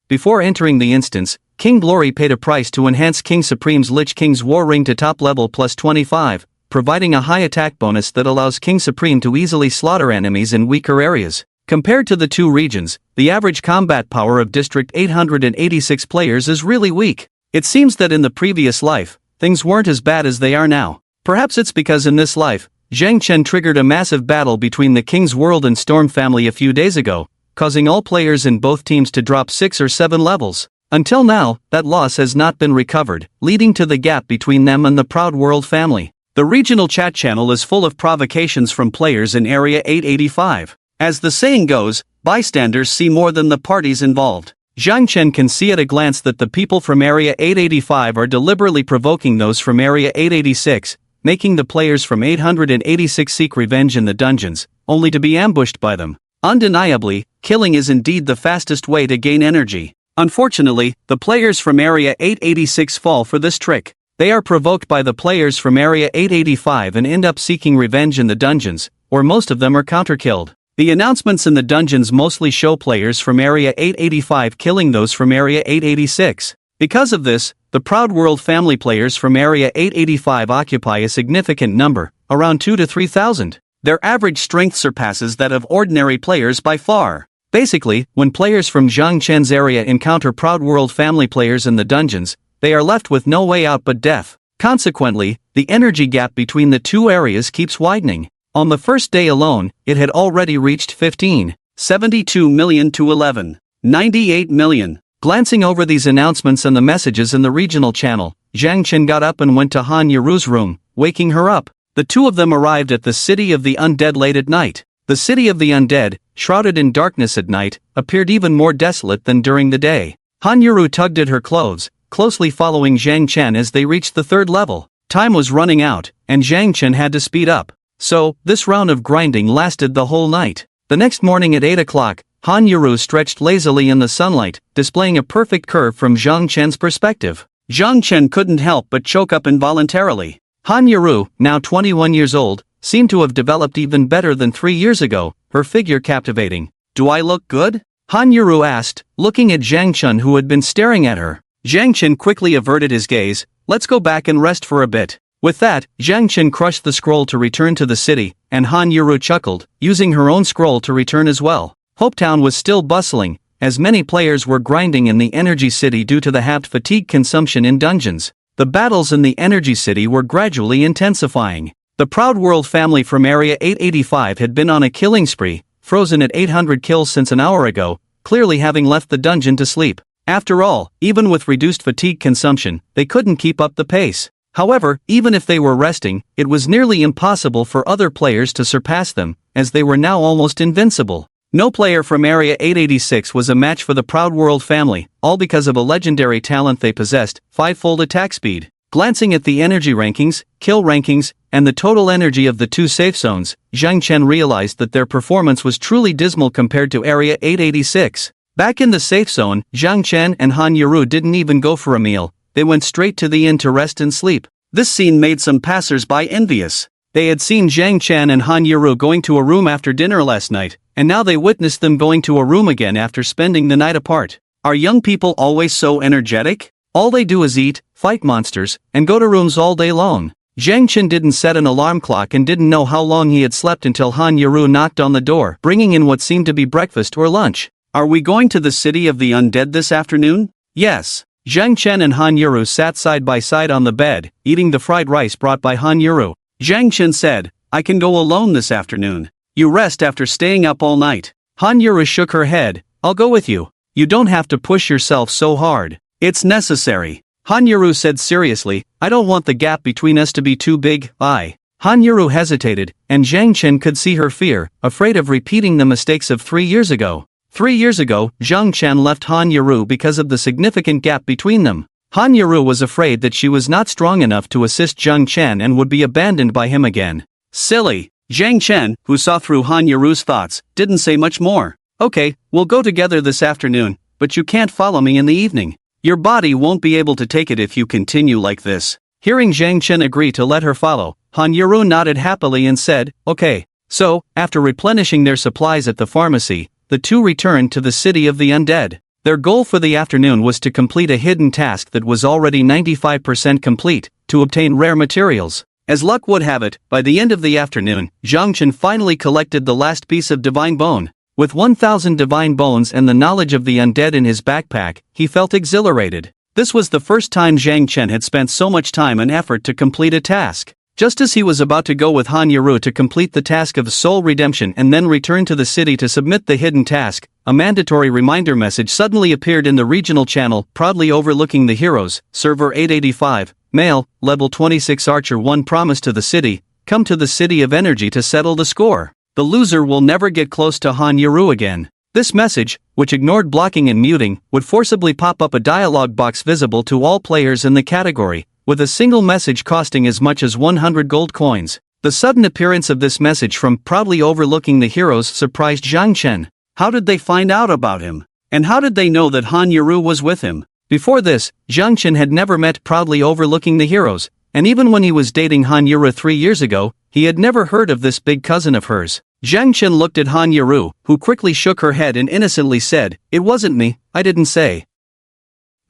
Speaker 1: Before entering the instance, King Glory paid a price to enhance King Supreme's Lich King's War Ring to top level plus 25, providing a high attack bonus that allows King Supreme to easily slaughter enemies in weaker areas. Compared to the 2 regions, the average combat power of District 886 players is really weak. It seems that in the previous life, things weren't as bad as they are now. Perhaps it's because in this life, Zhang Chen triggered a massive battle between the King's World and Storm family a few days ago, causing all players in both teams to drop 6 or 7 levels. Until now, that loss has not been recovered, leading to the gap between them and the Proud World family. The regional chat channel is full of provocations from players in Area 885. As the saying goes, bystanders see more than the parties involved. Zhang Chen can see at a glance that the people from Area 885 are deliberately provoking those from Area 886, making the players from 886 seek revenge in the dungeons, only to be ambushed by them. Undeniably, killing is indeed the fastest way to gain energy. Unfortunately, the players from Area 886 fall for this trick. They are provoked by the players from Area 885 and end up seeking revenge in the dungeons, or most of them are counter-killed. The announcements in the dungeons mostly show players from Area 885 killing those from Area 886. Because of this, the Proud World family players from Area 885 occupy a significant number, around 2,000 to 3,000. Their average strength surpasses that of ordinary players by far. Basically, when players from Zhang Chen's area encounter Proud World family players in the dungeons, they are left with no way out but death. Consequently, the energy gap between the 2 areas keeps widening. On the first day alone, it had already reached 15.72 million to 11.98 million. Glancing over these announcements and the messages in the regional channel, Zhang Chen got up and went to Han Yuru's room, waking her up. The 2 of them arrived at the City of the Undead late at night. The City of the Undead, shrouded in darkness at night, appeared even more desolate than during the day. Han Yuru tugged at her clothes, closely following Zhang Chen as they reached the 3rd level. Time was running out, and Zhang Chen had to speed up. So, this round of grinding lasted the whole night. The next morning at 8 o'clock, Han Yuru stretched lazily in the sunlight, displaying a perfect curve from Zhang Chen's perspective. Zhang Chen couldn't help but choke up involuntarily. Han Yuru, now 21 years old, seemed to have developed even better than 3 years ago, her figure captivating. "Do I look good?" Han Yuru asked, looking at Zhang Chen who had been staring at her. Zhang Chen quickly averted his gaze. "Let's go back and rest for a bit. With that, Zhang Chen crushed the scroll to return to the city, and Han Yuru chuckled, using her own scroll to return as well. Hopetown was still bustling, as many players were grinding in the Energy City due to the halved fatigue consumption in dungeons. The battles in the Energy City were gradually intensifying. The Proud World family from Area 885 had been on a killing spree, frozen at 800 kills since an hour ago, clearly having left the dungeon to sleep. After all, even with reduced fatigue consumption, they couldn't keep up the pace. However, even if they were resting, it was nearly impossible for other players to surpass them, as they were now almost invincible. No player from Area 886 was a match for the Proud World family, all because of a legendary talent they possessed, fivefold attack speed. Glancing at the energy rankings, kill rankings, and the total energy of the two safe zones, Zhang Chen realized that their performance was truly dismal compared to Area 886. Back in the safe zone, Zhang Chen and Han Yuru didn't even go for a meal, they went straight to the inn to rest and sleep. This scene made some passers-by envious. They had seen Zhang Chen and Han Yuru going to a room after dinner last night, and now they witnessed them going to a room again after spending the night apart. Are young people always so energetic? All they do is eat, fight monsters, and go to rooms all day long. Zhang Chen didn't set an alarm clock and didn't know how long he had slept until Han Yuru knocked on the door, bringing in what seemed to be breakfast or lunch. Are we going to the city of the undead this afternoon? Yes. Zhang Chen and Han Yuru sat side by side on the bed, eating the fried rice brought by Han Yuru. Zhang Chen said, I can go alone this afternoon. You rest after staying up all night. Han Yuru shook her head, I'll go with you. You don't have to push yourself so hard. It's necessary. Han Yuru said seriously, I don't want the gap between us to be too big. Han Yuru hesitated, and Zhang Chen could see her fear, afraid of repeating the mistakes of 3 years ago. 3 years ago, Zhang Chen left Han Yuru because of the significant gap between them. Han Yuru was afraid that she was not strong enough to assist Zhang Chen and would be abandoned by him again. Silly. Zhang Chen, who saw through Han Yuru's thoughts, didn't say much more. Okay, we'll go together this afternoon, but you can't follow me in the evening. Your body won't be able to take it if you continue like this. Hearing Zhang Chen agree to let her follow, Han Yuru nodded happily and said, okay. So, after replenishing their supplies at the pharmacy, the two returned to the city of the undead. Their goal for the afternoon was to complete a hidden task that was already 95% complete, to obtain rare materials. As luck would have it, by the end of the afternoon, Zhang Chen finally collected the last piece of divine bone. With 1,000 divine bones and the knowledge of the undead in his backpack, he felt exhilarated. This was the first time Zhang Chen had spent so much time and effort to complete a task. Just as he was about to go with Han Yuru to complete the task of soul redemption and then return to the city to submit the hidden task, a mandatory reminder message suddenly appeared in the regional channel, proudly overlooking the heroes. Server 885, male, level 26 Archer 1 promised to the city, come to the City of Energy to settle the score. The loser will never get close to Han Yuru again. This message, which ignored blocking and muting, would forcibly pop up a dialog box visible to all players in the category, with a single message costing as much as 100 gold coins. The sudden appearance of this message from proudly overlooking the heroes surprised Zhang Chen. How did they find out about him? And how did they know that Han Yuru was with him? Before this, Zhang Chen had never met proudly overlooking the heroes, and even when he was dating Han Yuru 3 years ago, he had never heard of this big cousin of hers. Zhang Chen looked at Han Yuru, who quickly shook her head and innocently said, it wasn't me, I didn't say.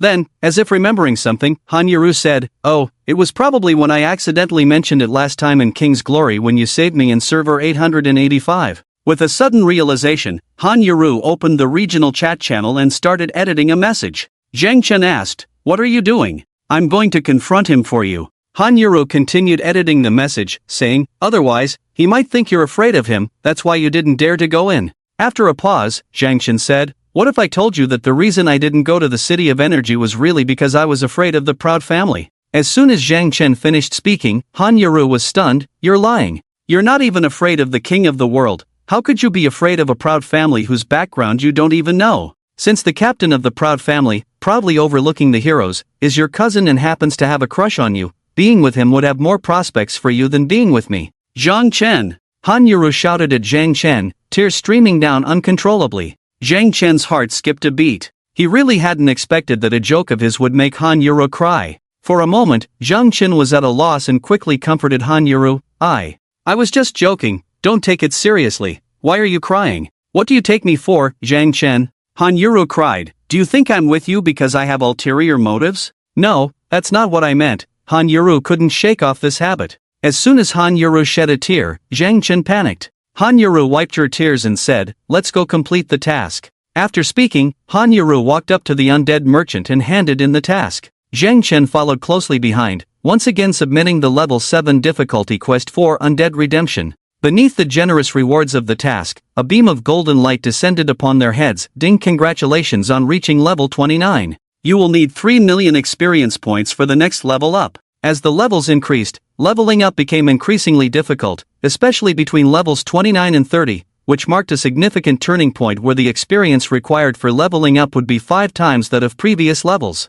Speaker 1: Then, as if remembering something, Han Yuru said, oh, it was probably when I accidentally mentioned it last time in King's Glory when you saved me in server 885. With a sudden realization, Han Yuru opened the regional chat channel and started editing a message. Zhang Chen asked, what are you doing? I'm going to confront him for you. Han Yuru continued editing the message, saying, otherwise, he might think you're afraid of him, that's why you didn't dare to go in. After a pause, Zhang Chen said, what if I told you that the reason I didn't go to the City of Energy was really because I was afraid of the Proud family? As soon as Zhang Chen finished speaking, Han Yuru was stunned, you're lying. You're not even afraid of the king of the world. How could you be afraid of a proud family whose background you don't even know? Since the captain of the Proud family, proudly overlooking the heroes, is your cousin and happens to have a crush on you, being with him would have more prospects for you than being with me. Zhang Chen! Han Yuru shouted at Zhang Chen, tears streaming down uncontrollably. Zhang Chen's heart skipped a beat. He really hadn't expected that a joke of his would make Han Yuru cry. For a moment, Zhang Chen was at a loss and quickly comforted Han Yuru, I was just joking, don't take it seriously. Why are you crying? What do you take me for, Zhang Chen? Han Yuru cried, do you think I'm with you because I have ulterior motives? No, that's not what I meant. Han Yuru couldn't shake off this habit. As soon as Han Yuru shed a tear, Zhang Chen panicked. Han Yuru wiped her tears and said, "Let's go complete the task." After speaking, Han Yuru walked up to the undead merchant and handed in the task. Zhang Chen followed closely behind, once again submitting the level 7 difficulty quest for Undead Redemption. Beneath the generous rewards of the task, a beam of golden light descended upon their heads. Ding, congratulations on reaching level 29. You will need 3 million experience points for the next level up. As the levels increased, leveling up became increasingly difficult, especially between levels 29 and 30, which marked a significant turning point where the experience required for leveling up would be 5 times that of previous levels.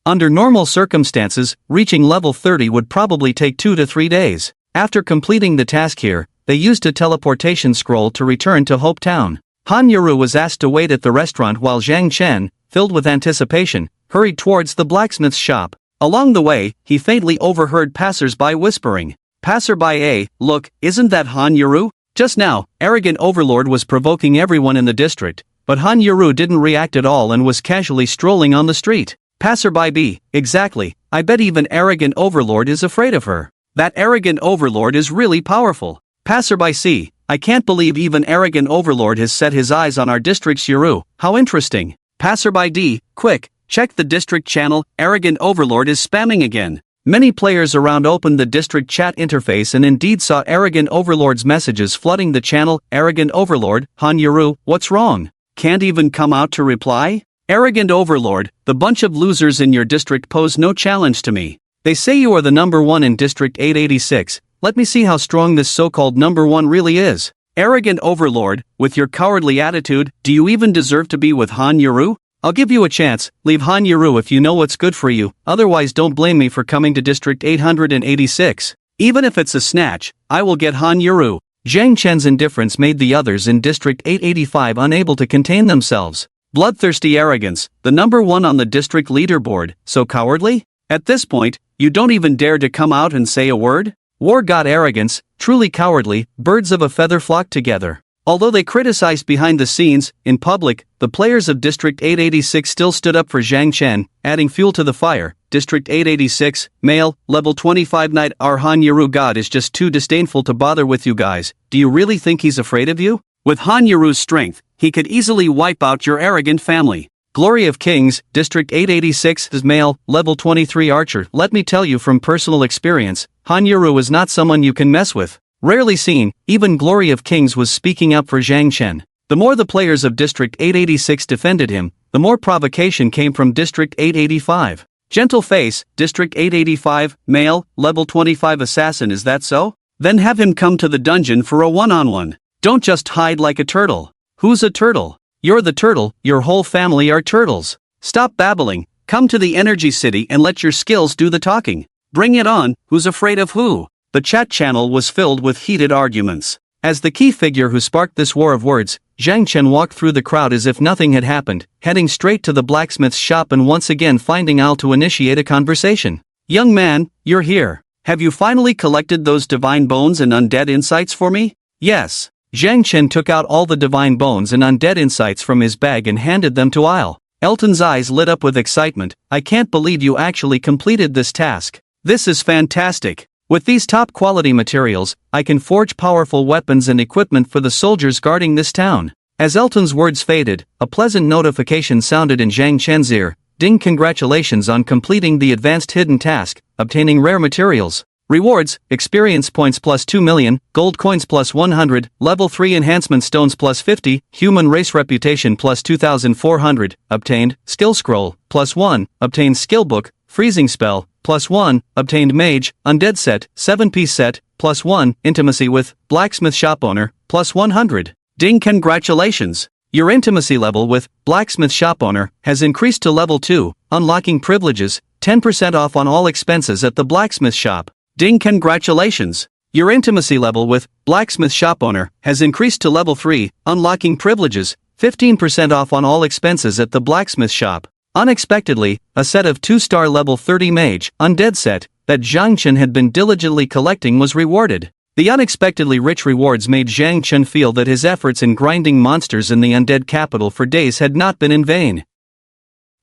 Speaker 1: Under normal circumstances, reaching level 30 would probably take 2 to 3 days. After completing the task here, they used a teleportation scroll to return to Hope Town. Han Yuru was asked to wait at the restaurant while Zhang Chen, filled with anticipation, hurried towards the blacksmith's shop. Along the way, he faintly overheard passers-by whispering. "Passerby A, look, isn't that Han Yuru?" Just now, arrogant overlord was provoking everyone in the district, but Han Yuru didn't react at all and was casually strolling on the street. Passerby B, exactly, I bet even arrogant overlord is afraid of her. That arrogant overlord is really powerful. Passerby C, I can't believe even arrogant overlord has set his eyes on our district's Yuru, how interesting. Passerby D, quick, check the district channel, arrogant overlord is spamming again. Many players around opened the district chat interface and indeed saw arrogant overlord's messages flooding the channel. Arrogant overlord, Han Yuru, what's wrong? Can't even come out to reply? Arrogant overlord, the bunch of losers in your district pose no challenge to me. They say you are the number 1 in District 886, let me see how strong this so-called number 1 really is. Arrogant overlord, with your cowardly attitude, do you even deserve to be with Han Yuru? I'll give you a chance, leave Han Yuru if you know what's good for you, otherwise don't blame me for coming to District 886. Even if it's a snatch, I will get Han Yuru. Zhang Chen's indifference made the others in District 885 unable to contain themselves. Bloodthirsty arrogance, the number 1 on the district leaderboard, so cowardly? At this point, you don't even dare to come out and say a word? War god arrogance, truly cowardly, birds of a feather flock together. Although they criticized behind the scenes, in public, the players of District 886 still stood up for Zhang Chen, adding fuel to the fire. District 886, male, level 25 knight. Our Han Yuru god is just too disdainful to bother with you guys. Do you really think he's afraid of you? With Han Yuru's strength, he could easily wipe out your arrogant family. Glory of Kings, District 886 is male, level 23 archer. Let me tell you from personal experience, Han Yuru is not someone you can mess with. Rarely seen, even Glory of Kings was speaking up for Zhang Chen. The more the players of District 886 defended him, the more provocation came from District 885. Gentle face, District 885, male, level 25 assassin. Is that so? Then have him come to the dungeon for a one-on-one. Don't just hide like a turtle. Who's a turtle? You're the turtle, your whole family are turtles. Stop babbling, come to the Energy City and let your skills do the talking. Bring it on, who's afraid of who? The chat channel was filled with heated arguments. As the key figure who sparked this war of words, Zhang Chen walked through the crowd as if nothing had happened, heading straight to the blacksmith's shop and once again finding Al to initiate a conversation. Young man, you're here. Have you finally collected those divine bones and undead insights for me? Yes. Zhang Chen took out all the divine bones and undead insights from his bag and handed them to Al. Elton's eyes lit up with excitement. I can't believe you actually completed this task. This is fantastic. With these top quality materials, I can forge powerful weapons and equipment for the soldiers guarding this town. As Elton's words faded, a pleasant notification sounded in Zhang Chen's ear. Ding, congratulations on completing the advanced hidden task, obtaining rare materials. Rewards, experience points plus 2 million, gold coins plus 100, level 3 enhancement stones plus 50, human race reputation plus 2400, obtained, skill scroll, plus 1, obtained skill book, freezing spell, plus 1, obtained mage, undead set, 7-piece set, plus 1, intimacy with, blacksmith shop owner, plus 100. Ding, congratulations! Your intimacy level with, blacksmith shop owner, has increased to level 2, unlocking privileges, 10% off on all expenses at the blacksmith shop. Ding, congratulations! Your intimacy level with blacksmith shop owner has increased to level 3, unlocking privileges, 15% off on all expenses at the blacksmith shop. Unexpectedly, a set of 2-star level 30 mage undead set that Zhang Chen had been diligently collecting was rewarded. The unexpectedly rich rewards made Zhang Chen feel that his efforts in grinding monsters in the undead capital for days had not been in vain.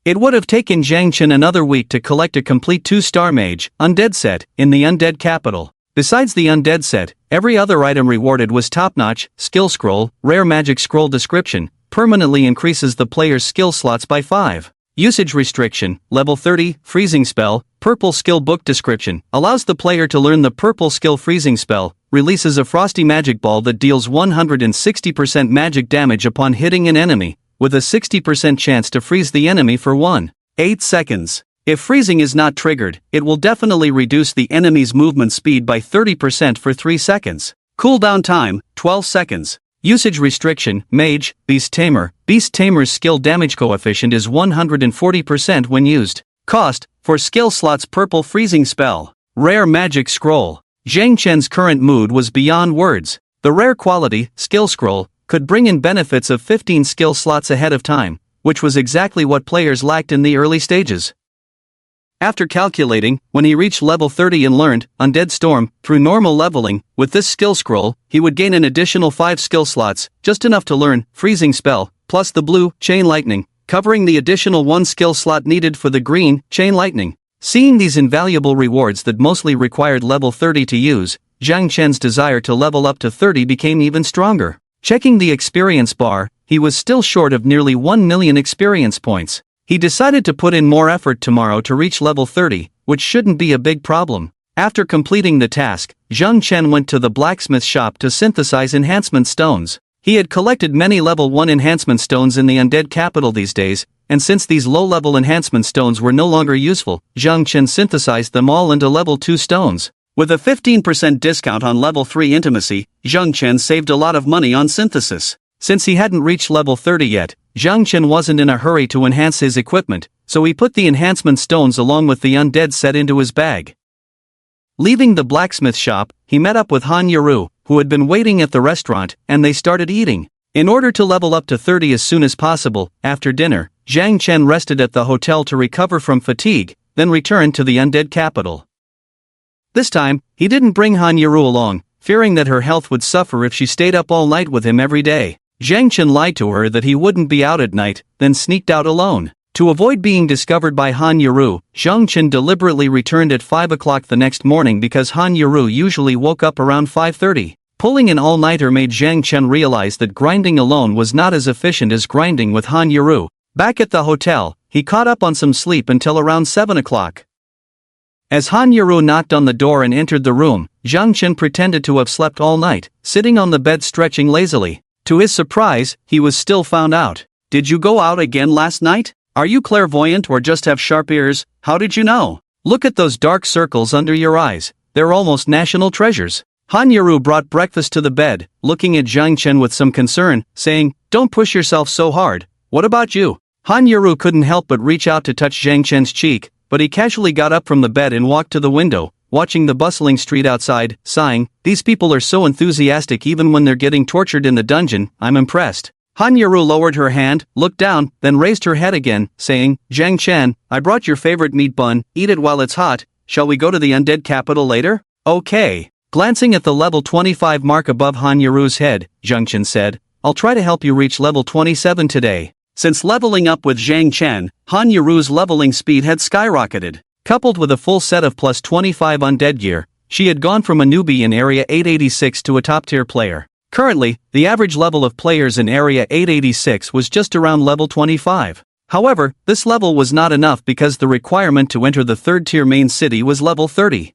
Speaker 1: It would have taken Zhang Chen another week to collect a complete 2-star mage, undead set, in the undead capital. Besides the undead set, every other item rewarded was top-notch, skill scroll, rare magic scroll description, permanently increases the player's skill slots by 5. Usage restriction, level 30, freezing spell, purple skill book description, allows the player to learn the purple skill freezing spell, releases a frosty magic ball that deals 160% magic damage upon hitting an enemy, with a 60% chance to freeze the enemy for 1.8 seconds. If freezing is not triggered, it will definitely reduce the enemy's movement speed by 30% for 3 seconds. Cooldown time, 12 seconds. Usage restriction, Mage, Beast Tamer. Beast Tamer's skill damage coefficient is 140% when used. Cost, for skill slots purple freezing spell. Rare magic scroll. Zhang Chen's current mood was beyond words. The rare quality, skill scroll, could bring in benefits of 15 skill slots ahead of time, which was exactly what players lacked in the early stages. After calculating, when he reached level 30 and learned Undead Storm through normal leveling, with this skill scroll, he would gain an additional 5 skill slots, just enough to learn Freezing Spell, plus the blue Chain Lightning, covering the additional 1 skill slot needed for the green Chain Lightning. Seeing these invaluable rewards that mostly required level 30 to use, Zhang Chen's desire to level up to 30 became even stronger. Checking the experience bar, he was still short of nearly 1 million experience points. He decided to put in more effort tomorrow to reach level 30, which shouldn't be a big problem. After completing the task, Zhang Chen went to the blacksmith shop to synthesize enhancement stones. He had collected many level 1 enhancement stones in the undead capital these days, and since these low-level enhancement stones were no longer useful, Zhang Chen synthesized them all into level 2 stones. With a 15% discount on level 3 intimacy, Zhang Chen saved a lot of money on synthesis. Since he hadn't reached level 30 yet, Zhang Chen wasn't in a hurry to enhance his equipment, so he put the enhancement stones along with the undead set into his bag. Leaving the blacksmith shop, he met up with Han Yaru, who had been waiting at the restaurant, and they started eating. In order to level up to 30 as soon as possible, after dinner, Zhang Chen rested at the hotel to recover from fatigue, then returned to the undead capital. This time, he didn't bring Han Yaru along, fearing that her health would suffer if she stayed up all night with him every day. Zhang Chen lied to her that he wouldn't be out at night, then sneaked out alone. To avoid being discovered by Han Yaru, Zhang Chen deliberately returned at 5 o'clock the next morning because Han Yaru usually woke up around 5:30. Pulling an all-nighter made Zhang Chen realize that grinding alone was not as efficient as grinding with Han Yaru. Back at the hotel, he caught up on some sleep until around 7 o'clock. As Han Yaru knocked on the door and entered the room, Zhang Chen pretended to have slept all night, sitting on the bed stretching lazily. To his surprise, he was still found out. "Did you go out again last night? Are you clairvoyant or just have sharp ears? How did you know? Look at those dark circles under your eyes, they're almost national treasures." Han Yaru brought breakfast to the bed, looking at Zhang Chen with some concern, saying, "Don't push yourself so hard. What about you?" Han Yaru couldn't help but reach out to touch Zhang Chen's cheek, but he casually got up from the bed and walked to the window, watching the bustling street outside, sighing, "These people are so enthusiastic even when they're getting tortured in the dungeon, I'm impressed." Han Yaru lowered her hand, looked down, then raised her head again, saying, "Zhang Chen, I brought your favorite meat bun, eat it while it's hot. Shall we go to the undead capital later?" "Okay." Glancing at the level 25 mark above Han Yaru's head, Zhang Chen said, "I'll try to help you reach level 27 today." Since leveling up with Zhang Chen, Han Yaru's leveling speed had skyrocketed. Coupled with a full set of plus 25 undead gear, she had gone from a newbie in Area 886 to a top-tier player. Currently, the average level of players in Area 886 was just around level 25. However, this level was not enough because the requirement to enter the third-tier main city was level 30.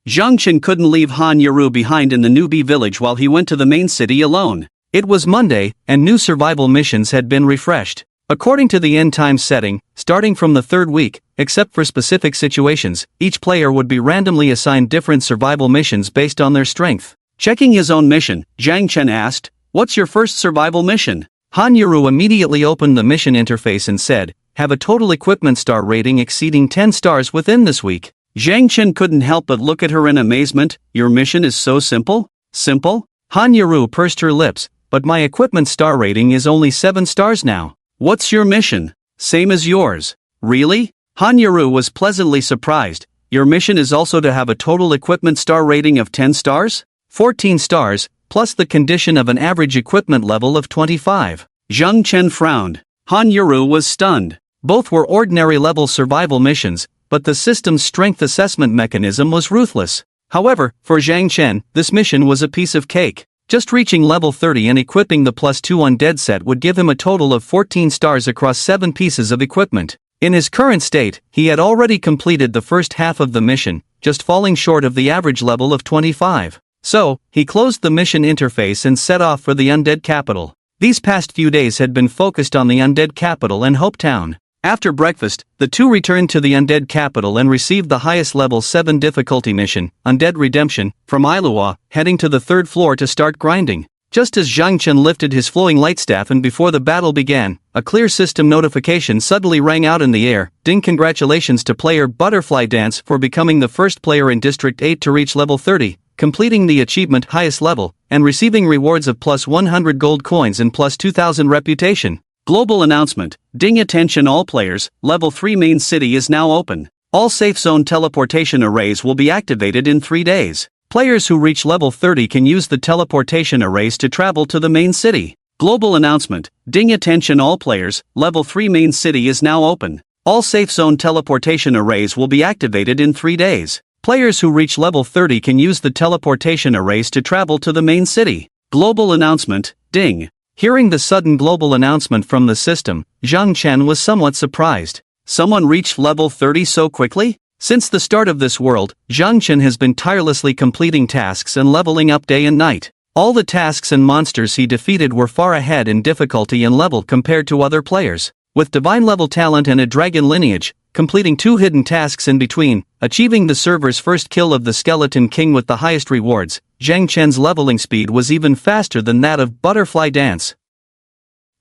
Speaker 1: Zhang Chen couldn't leave Han Yaru behind in the newbie village while he went to the main city alone. It was Monday, and new survival missions had been refreshed. According to the end time setting, starting from the third week, except for specific situations, each player would be randomly assigned different survival missions based on their strength. Checking his own mission, Zhang Chen asked, "What's your first survival mission?" Han Yaru immediately opened the mission interface and said, "Have a total equipment star rating exceeding 10 stars within this week." Zhang Chen couldn't help but look at her in amazement. "Your mission is so simple?" "Simple?" Han Yaru pursed her lips, "But my equipment star rating is only 7 stars now." "What's your mission?" "Same as yours." "Really?" Han Yaru was pleasantly surprised. "Your mission is also to have a total equipment star rating of 10 stars? 14 stars, plus the condition of an average equipment level of 25. Zhang Chen frowned. Han Yaru was stunned. Both were ordinary level survival missions, but the system's strength assessment mechanism was ruthless. However, for Zhang Chen, this mission was a piece of cake. Just reaching level 30 and equipping the +2 undead set would give him a total of 14 stars across 7 pieces of equipment. In his current state, he had already completed the first half of the mission, just falling short of the average level of 25. So, he closed the mission interface and set off for the undead capital. These past few days had been focused on the undead capital and Hope Town. After breakfast, the two returned to the undead capital and received the highest level 7 difficulty mission, Undead Redemption, from Ilua, heading to the 3rd floor to start grinding. Just as Zhang Chen lifted his flowing lightstaff and before the battle began, a clear system notification suddenly rang out in the air. Ding! Congratulations to player Butterfly Dance for becoming the first player in District 8 to reach level 30, completing the achievement highest level, and receiving rewards of +100 gold coins and +2000 reputation. Global announcement, ding attention all players, level 3 main city is now open. All safe zone teleportation arrays will be activated in 3 days. Players who reach level 30 can use the teleportation arrays to travel to the main city. Global announcement, ding attention all players, level 3 main city is now open. All safe zone teleportation arrays will be activated in 3 days. Players who reach level 30 can use the teleportation arrays to travel to the main city. Global announcement, ding. Hearing the sudden global announcement from the system, Zhang Chen was somewhat surprised. Someone reached level 30 so quickly? Since the start of this world, Zhang Chen has been tirelessly completing tasks and leveling up day and night. All the tasks and monsters he defeated were far ahead in difficulty and level compared to other players. With divine level talent and a dragon lineage, completing 2 hidden tasks in between, achieving the server's first kill of the Skeleton King with the highest rewards, Zhang Chen's leveling speed was even faster than that of Butterfly Dance.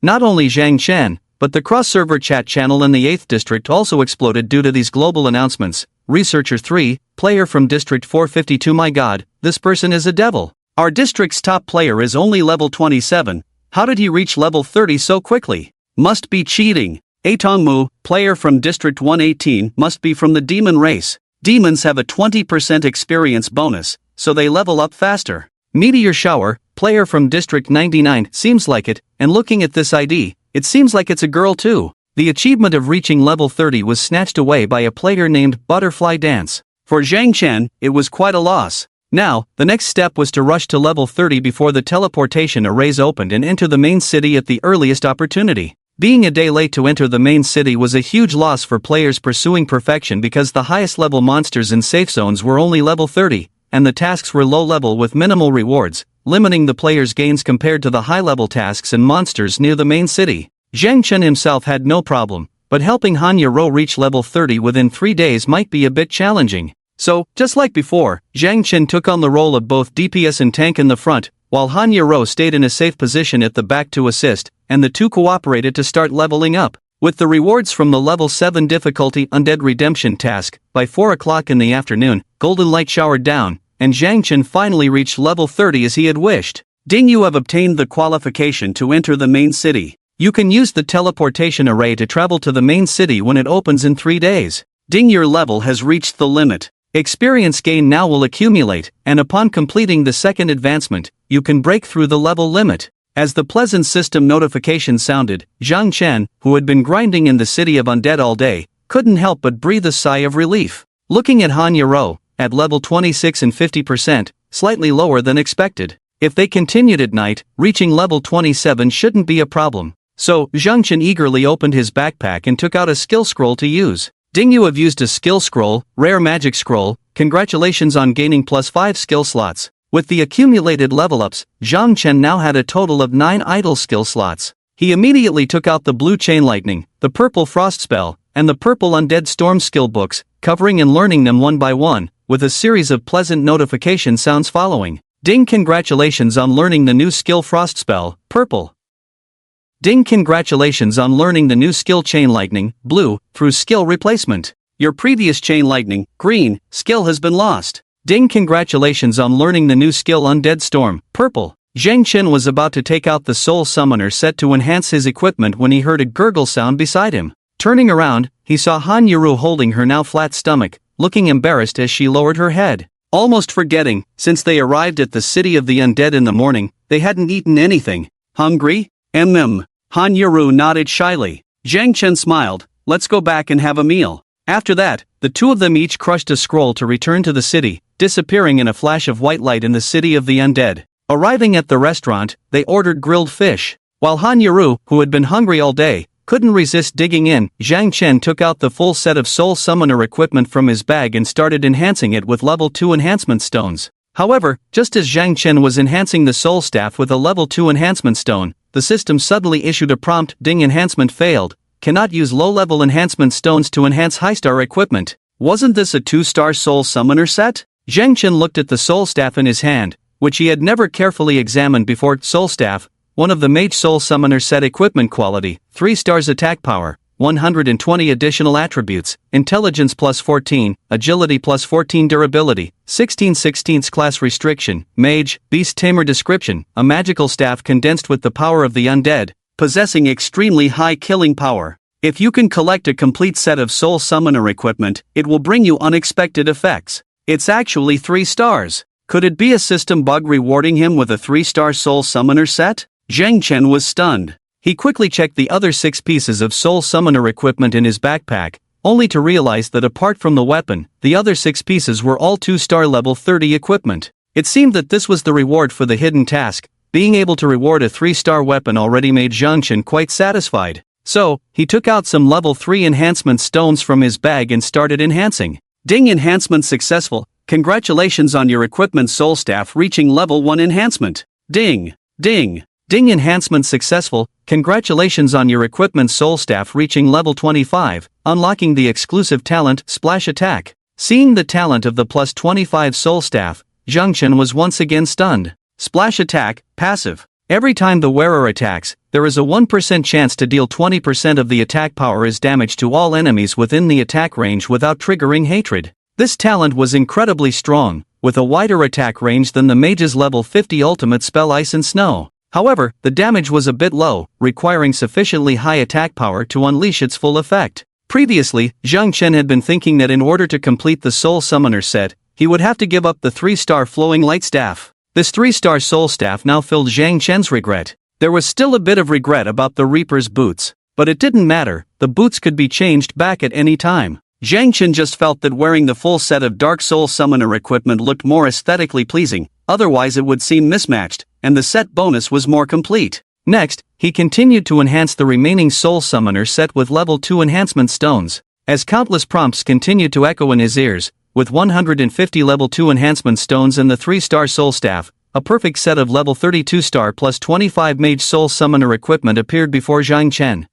Speaker 1: Not only Zhang Chen, but the cross-server chat channel in the 8th district also exploded due to these global announcements. Researcher 3, player from District 452. My god, this person is a devil. Our district's top player is only level 27, how did he reach level 30 so quickly? Must be cheating. Atongmu, player from District 118, must be from the demon race. Demons have a 20% experience bonus, so they level up faster. Meteor Shower, player from District 99, seems like it, and looking at this ID, it seems like it's a girl too. The achievement of reaching level 30 was snatched away by a player named Butterfly Dance. For Zhang Chen, it was quite a loss. Now, the next step was to rush to level 30 before the teleportation arrays opened and enter the main city at the earliest opportunity. Being a day late to enter the main city was a huge loss for players pursuing perfection because the highest level monsters in safe zones were only level 30, and the tasks were low level with minimal rewards, limiting the player's gains compared to the high level tasks and monsters near the main city. Zhang Chen himself had no problem, but helping Han Yaro reach level 30 within 3 days might be a bit challenging. So, just like before, Zhang Chen took on the role of both DPS and tank in the front, while Han Yaro stayed in a safe position at the back to assist, and the two cooperated to start leveling up. With the rewards from the level 7 difficulty Undead Redemption task, by 4 o'clock in the afternoon, golden light showered down, and Zhang Chen finally reached level 30 as he had wished. Ding, you have obtained the qualification to enter the main city. You can use the teleportation array to travel to the main city when it opens in 3 days. Ding, your level has reached the limit. Experience gain now will accumulate, and upon completing the second advancement, you can break through the level limit. As the pleasant system notification sounded, Zhang Chen, who had been grinding in the city of undead all day, couldn't help but breathe a sigh of relief. Looking at Han Yaro, at level 26 and 50%, slightly lower than expected. If they continued at night, reaching level 27 shouldn't be a problem. So, Zhang Chen eagerly opened his backpack and took out a skill scroll to use. Ding, you have used a skill scroll, rare magic scroll, congratulations on gaining +5 skill slots. With the accumulated level ups, Zhang Chen now had a total of 9 idle skill slots. He immediately took out the blue chain lightning, the purple frost spell, and the purple undead storm skill books, covering and learning them one by one, with a series of pleasant notification sounds following. Ding, congratulations on learning the new skill frost spell, purple. Ding, congratulations on learning the new skill chain lightning, blue, through skill replacement. Your previous chain lightning, green, skill has been lost. Ding, congratulations on learning the new skill undead storm, purple. Zhang Chen was about to take out the soul summoner set to enhance his equipment when he heard a gurgle sound beside him. Turning around, he saw Han Yuru holding her now flat stomach, looking embarrassed as she lowered her head. Almost forgetting, since they arrived at the city of the undead in the morning, they hadn't eaten anything. Hungry? Han Yuru nodded shyly. Zhang Chen smiled, let's go back and have a meal. After that, the two of them each crushed a scroll to return to the city, disappearing in a flash of white light in the city of the undead. Arriving at the restaurant, they ordered grilled fish. While Han Yaru, who had been hungry all day, couldn't resist digging in, Zhang Chen took out the full set of soul summoner equipment from his bag and started enhancing it with level 2 enhancement stones. However, just as Zhang Chen was enhancing the soul staff with a level 2 enhancement stone, the system suddenly issued a prompt: "Ding, enhancement failed. Cannot use low-level enhancement stones to enhance high-star equipment." Wasn't this a 2-star soul summoner set? Zhang Chen looked at the soul staff in his hand, which he had never carefully examined before. Soul staff, one of the mage soul summoner set equipment quality, 3 stars attack power, 120 additional attributes, intelligence plus 14, agility plus 14, durability, 16/16 class restriction, mage, beast tamer description, a magical staff condensed with the power of the undead, possessing extremely high killing power. If you can collect a complete set of soul summoner equipment, it will bring you unexpected effects. It's actually 3 stars. Could it be a system bug rewarding him with a 3-star soul summoner set? Zhang Chen was stunned. He quickly checked the other 6 pieces of soul summoner equipment in his backpack, only to realize that apart from the weapon, the other 6 pieces were all 2-star level 30 equipment. It seemed that this was the reward for the hidden task. Being able to reward a 3-star weapon already made Zhang Chen quite satisfied. So, he took out some level 3 enhancement stones from his bag and started enhancing. Ding, enhancement successful. Congratulations on your equipment soul staff reaching level 1 enhancement. Ding, ding, ding, enhancement successful. Congratulations on your equipment soul staff reaching level 25, unlocking the exclusive talent Splash Attack. Seeing the talent of the plus 25 soul staff, Zhang Chen was once again stunned. Splash Attack, passive. Every time the wearer attacks, there is a 1% chance to deal 20% of the attack power as damage to all enemies within the attack range without triggering hatred. This talent was incredibly strong, with a wider attack range than the mage's level 50 ultimate spell Ice and Snow. However, the damage was a bit low, requiring sufficiently high attack power to unleash its full effect. Previously, Zhang Chen had been thinking that in order to complete the soul summoner set, he would have to give up the 3-star flowing light staff. This 3-star soul staff now filled Zhang Chen's regret. There was still a bit of regret about the Reaper's boots, but it didn't matter, the boots could be changed back at any time. Zhang Chen just felt that wearing the full set of Dark Soul Summoner equipment looked more aesthetically pleasing, otherwise it would seem mismatched, and the set bonus was more complete. Next, he continued to enhance the remaining Soul Summoner set with level 2 enhancement stones. As countless prompts continued to echo in his ears, with 150 level 2 enhancement stones and the 3-star soul staff, a perfect set of level 32-star plus 25 mage soul summoner equipment appeared before Zhang Chen.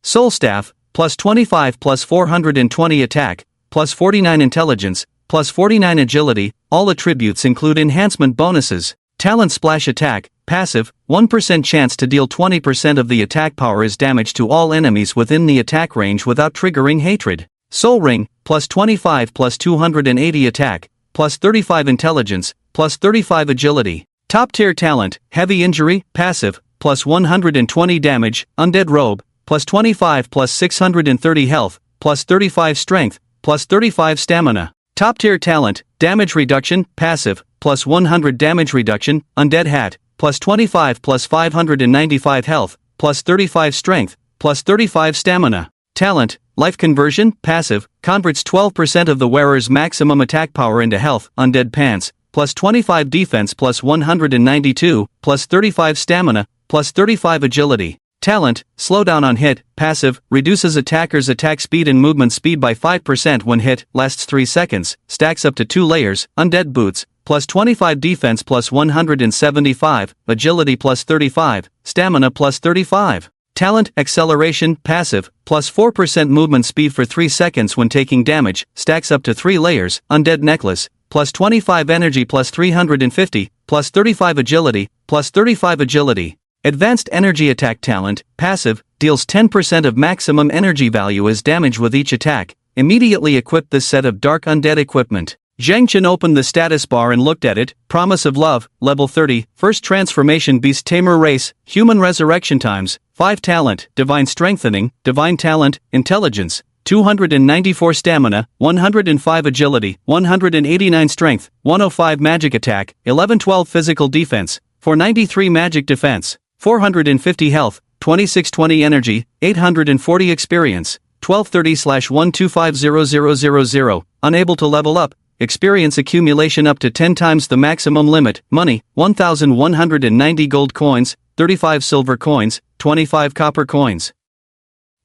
Speaker 1: Soul staff, plus 25 plus 420 attack, plus 49 intelligence, plus 49 agility, all attributes include enhancement bonuses. Talent Splash Attack, passive, 1% chance to deal 20% of the attack power as damage to all enemies within the attack range without triggering hatred. Soul Ring, plus 25 plus 280 attack, plus 35 intelligence, plus 35 agility. Top tier talent, Heavy Injury, passive, plus 120 damage, Undead Robe, plus 25 plus 630 health, plus 35 strength, plus 35 stamina. Top tier talent, Damage Reduction, passive, plus 100 damage reduction, Undead Hat, plus 25 plus 595 health, plus 35 strength, plus 35 stamina. Talent, Life Conversion, passive, converts 12% of the wearer's maximum attack power into health, Undead Pants, plus 25 defense plus 192, plus 35 stamina, plus 35 agility. Talent, Slowdown on hit, passive, reduces attackers' attack speed and movement speed by 5% when hit, lasts 3 seconds, stacks up to 2 layers, Undead Boots, plus 25 defense plus 175, agility plus 35, stamina plus 35. Talent, Acceleration, passive, plus 4% movement speed for 3 seconds when taking damage, stacks up to 3 layers, Undead Necklace, plus 25 energy plus 350, plus 35 agility, plus 35 agility. Advanced Energy Attack Talent, passive, deals 10% of maximum energy value as damage with each attack. Immediately equip this set of Dark Undead equipment. Zhang Chen opened the status bar and looked at it. Promise of Love, level 30, First Transformation Beast Tamer Race, Human Resurrection Times, 5 Talent, Divine Strengthening, Divine Talent, Intelligence, 294 Stamina, 105 Agility, 189 Strength, 105 Magic Attack, 1112 Physical Defense, 493 Magic Defense, 450 Health, 2620 Energy, 840 Experience, 1230/1250000, unable to level up, experience accumulation up to 10 times the maximum limit, money, 1,190 gold coins, 35 silver coins, 25 copper coins.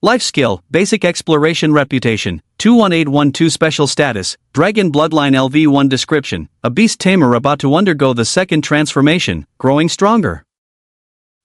Speaker 1: Life skill, basic exploration reputation, 21812 special status, dragon bloodline LV1 description, a beast tamer about to undergo the second transformation, growing stronger.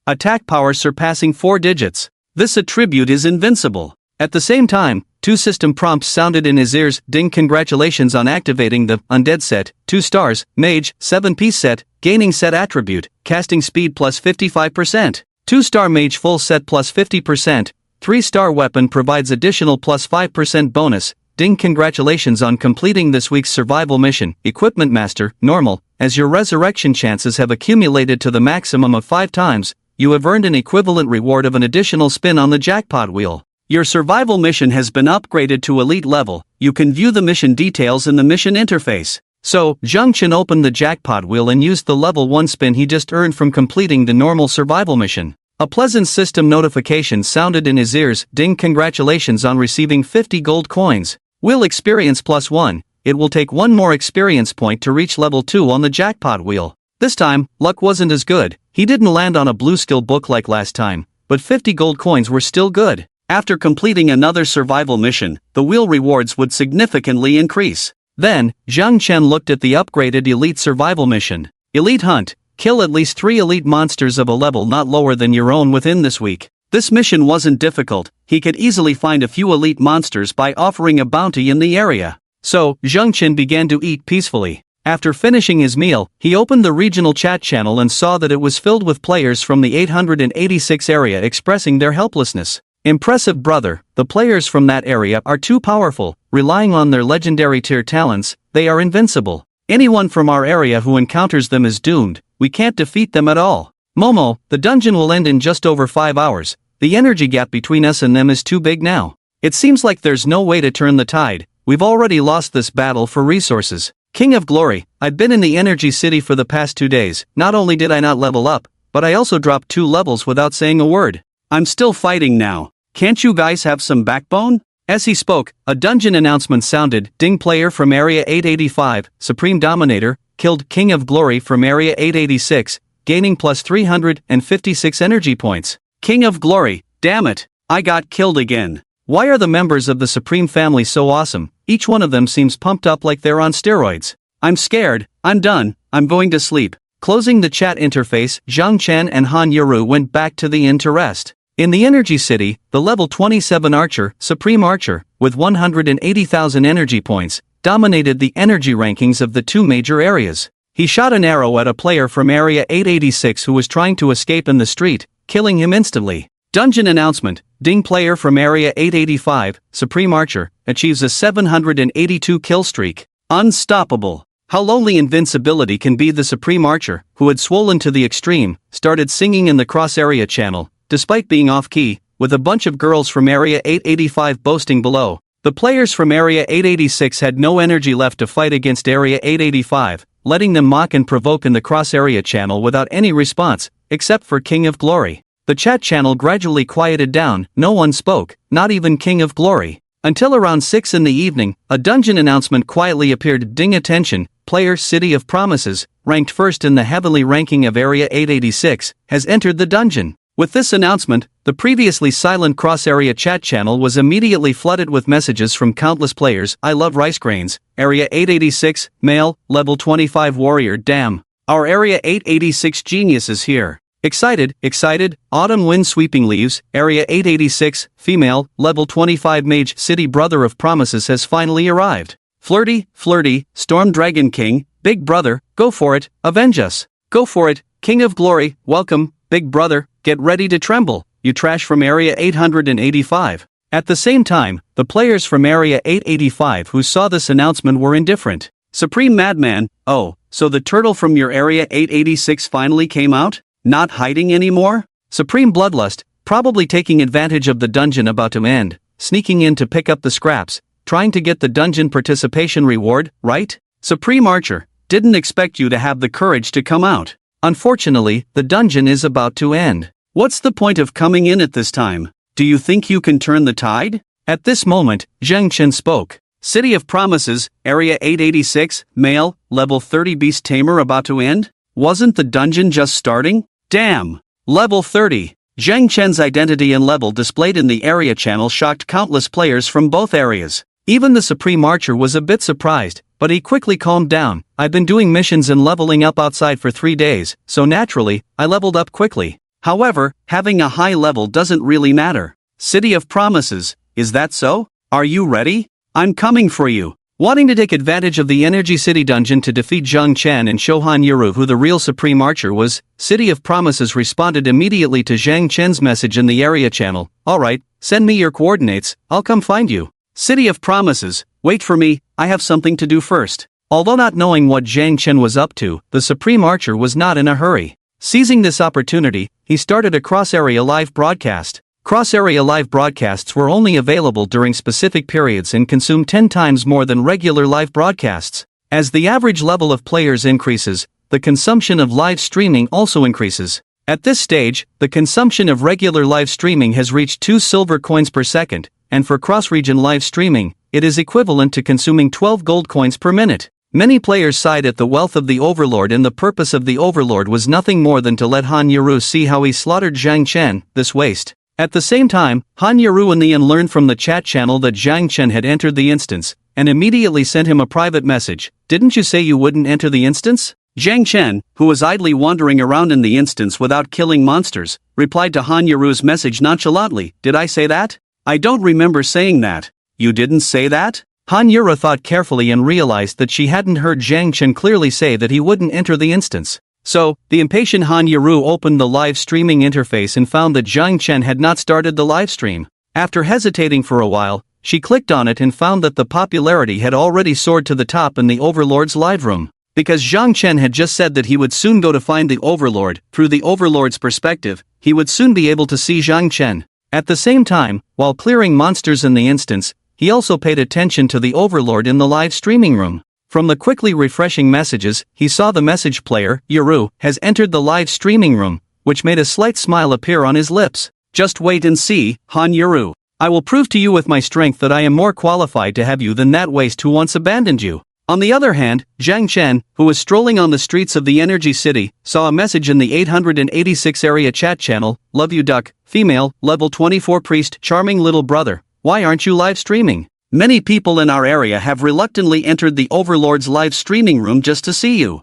Speaker 1: Attack power surpassing 4 digits. This attribute is invincible. At the same time, 2 system prompts sounded in his ears. Ding, congratulations on activating the Undead set, 2 stars, Mage, 7-piece set, gaining set attribute, casting speed plus 55%, 2-star Mage full set plus 50%, 3-star weapon provides additional plus 5% bonus. Ding, congratulations on completing this week's survival mission, Equipment Master, normal, as your resurrection chances have accumulated to the maximum of 5 times, you have earned an equivalent reward of an additional spin on the jackpot wheel. Your survival mission has been upgraded to elite level. You can view the mission details in the mission interface. So, Zhang Chen opened the jackpot wheel and used the level 1 spin he just earned from completing the normal survival mission. A pleasant system notification sounded in his ears. Ding, congratulations on receiving 50 gold coins. Will experience plus 1. It will take 1 more experience point to reach level 2 on the jackpot wheel. This time, luck wasn't as good. He didn't land on a blue skill book like last time, but 50 gold coins were still good. After completing another survival mission, the wheel rewards would significantly increase. Then, Zhang Chen looked at the upgraded elite survival mission. Elite Hunt. Kill at least 3 elite monsters of a level not lower than your own within this week. This mission wasn't difficult. He could easily find a few elite monsters by offering a bounty in the area. So, Zhang Chen began to eat peacefully. After finishing his meal, he opened the regional chat channel and saw that it was filled with players from the 886 area expressing their helplessness. Impressive, brother, the players from that area are too powerful. Relying on their legendary tier talents, they are invincible. Anyone from our area who encounters them is doomed. We can't defeat them at all. Momo, the dungeon will end in just over 5 hours. The energy gap between us and them is too big now. It seems like there's no way to turn the tide. We've already lost this battle for resources. King of Glory, I've been in the energy city for the past 2 days. Not only did I not level up, but I also dropped 2 levels without saying a word. I'm still fighting now. Can't you guys have some backbone? As he spoke, a dungeon announcement sounded. Ding, player from Area 885, Supreme Dominator, killed King of Glory from Area 886, gaining plus 356 energy points. King of Glory, damn it, I got killed again. Why are the members of the Supreme family so awesome? Each one of them seems pumped up like they're on steroids. I'm scared, I'm done, I'm going to sleep. Closing the chat interface, Zhang Chen and Han Yuru went back to the inn to rest. In the Energy City, the level 27 Archer, Supreme Archer, with 180,000 energy points, dominated the energy rankings of the 2 major areas. He shot an arrow at a player from Area 886 who was trying to escape in the street, killing him instantly. Dungeon announcement, Ding, player from Area 885, Supreme Archer, achieves a 782 kill streak. Unstoppable. How lonely invincibility can be. The Supreme Archer, who had swollen to the extreme, started singing in the cross area channel, despite being off-key, with a bunch of girls from Area 885 boasting below. The players from Area 886 had no energy left to fight against Area 885, letting them mock and provoke in the cross-area channel without any response, except for King of Glory. The chat channel gradually quieted down. No one spoke, not even King of Glory. Until around 6 in the evening, a dungeon announcement quietly appeared. Ding, attention, player City of Promises, ranked first in the heavenly ranking of Area 886, has entered the dungeon. With this announcement, the previously silent cross-area chat channel was immediately flooded with messages from countless players. I love rice grains. Area 886, male, level 25 warrior. Damn. Our Area 886 genius is here. Excited, autumn wind sweeping leaves. Area 886, female, level 25 mage. City brother of promises has finally arrived. Flirty, storm dragon king, big brother, go for it, avenge us. Go for it, King of Glory, welcome, big brother, get ready to tremble, you trash from Area 885. At the same time, the players from Area 885 who saw this announcement were indifferent. Supreme Madman, oh, so the turtle from your Area 886 finally came out? Not hiding anymore? Supreme Bloodlust, probably taking advantage of the dungeon about to end, sneaking in to pick up the scraps, trying to get the dungeon participation reward, right? Supreme Archer, didn't expect you to have the courage to come out. Unfortunately, the dungeon is about to end. What's the point of coming in at this time? Do you think you can turn the tide? At this moment, Zhang Chen spoke. City of Promises, Area 886, Male, Level 30 Beast Tamer about to end? Wasn't the dungeon just starting? Damn! Level 30. Zhang Chen's identity and level displayed in the area channel shocked countless players from both areas. Even the Supreme Archer was a bit surprised, but he quickly calmed down. I've been doing missions and leveling up outside for 3 days, so naturally, I leveled up quickly. However, having a high level doesn't really matter. City of Promises, is that so? Are you ready? I'm coming for you. Wanting to take advantage of the Energy City dungeon to defeat Zhang Chen and show Han Yuru who the real Supreme Archer was, City of Promises responded immediately to Zhang Chen's message in the area channel. Alright, send me your coordinates, I'll come find you. City of Promises, wait for me, I have something to do first. Although not knowing what Zhang Chen was up to, the Supreme Archer was not in a hurry. Seizing this opportunity, he started a cross-area live broadcast. Cross-area live broadcasts were only available during specific periods and consume 10 times more than regular live broadcasts. As the average level of players increases, the consumption of live streaming also increases. At this stage, the consumption of regular live streaming has reached 2 silver coins per second, and for cross-region live streaming, it is equivalent to consuming 12 gold coins per minute. Many players sighed at the wealth of the Overlord, and the purpose of the Overlord was nothing more than to let Han Yuru see how he slaughtered Zhang Chen, this waste. At the same time, Han Yuru and Nian learned from the chat channel that Zhang Chen had entered the instance, and immediately sent him a private message. Didn't you say you wouldn't enter the instance? Zhang Chen, who was idly wandering around in the instance without killing monsters, replied to Han Yuru's message nonchalantly. Did I say that? I don't remember saying that. You didn't say that? Han Yuru thought carefully and realized that she hadn't heard Zhang Chen clearly say that he wouldn't enter the instance. So, the impatient Han Yuru opened the live streaming interface and found that Zhang Chen had not started the live stream. After hesitating for a while, she clicked on it and found that the popularity had already soared to the top in the Overlord's live room. Because Zhang Chen had just said that he would soon go to find the Overlord, through the Overlord's perspective, he would soon be able to see Zhang Chen. At the same time, while clearing monsters in the instance, he also paid attention to the Overlord in the live streaming room. From the quickly refreshing messages, he saw the message player, Yuru, has entered the live streaming room, which made a slight smile appear on his lips. Just wait and see, Han Yuru. I will prove to you with my strength that I am more qualified to have you than that waste who once abandoned you. On the other hand, Zhang Chen, who was strolling on the streets of the Energy City, saw a message in the 886 area chat channel. Love you duck, female, level 24 priest, charming little brother. Why aren't you live streaming? Many people in our area have reluctantly entered the Overlord's live streaming room just to see you.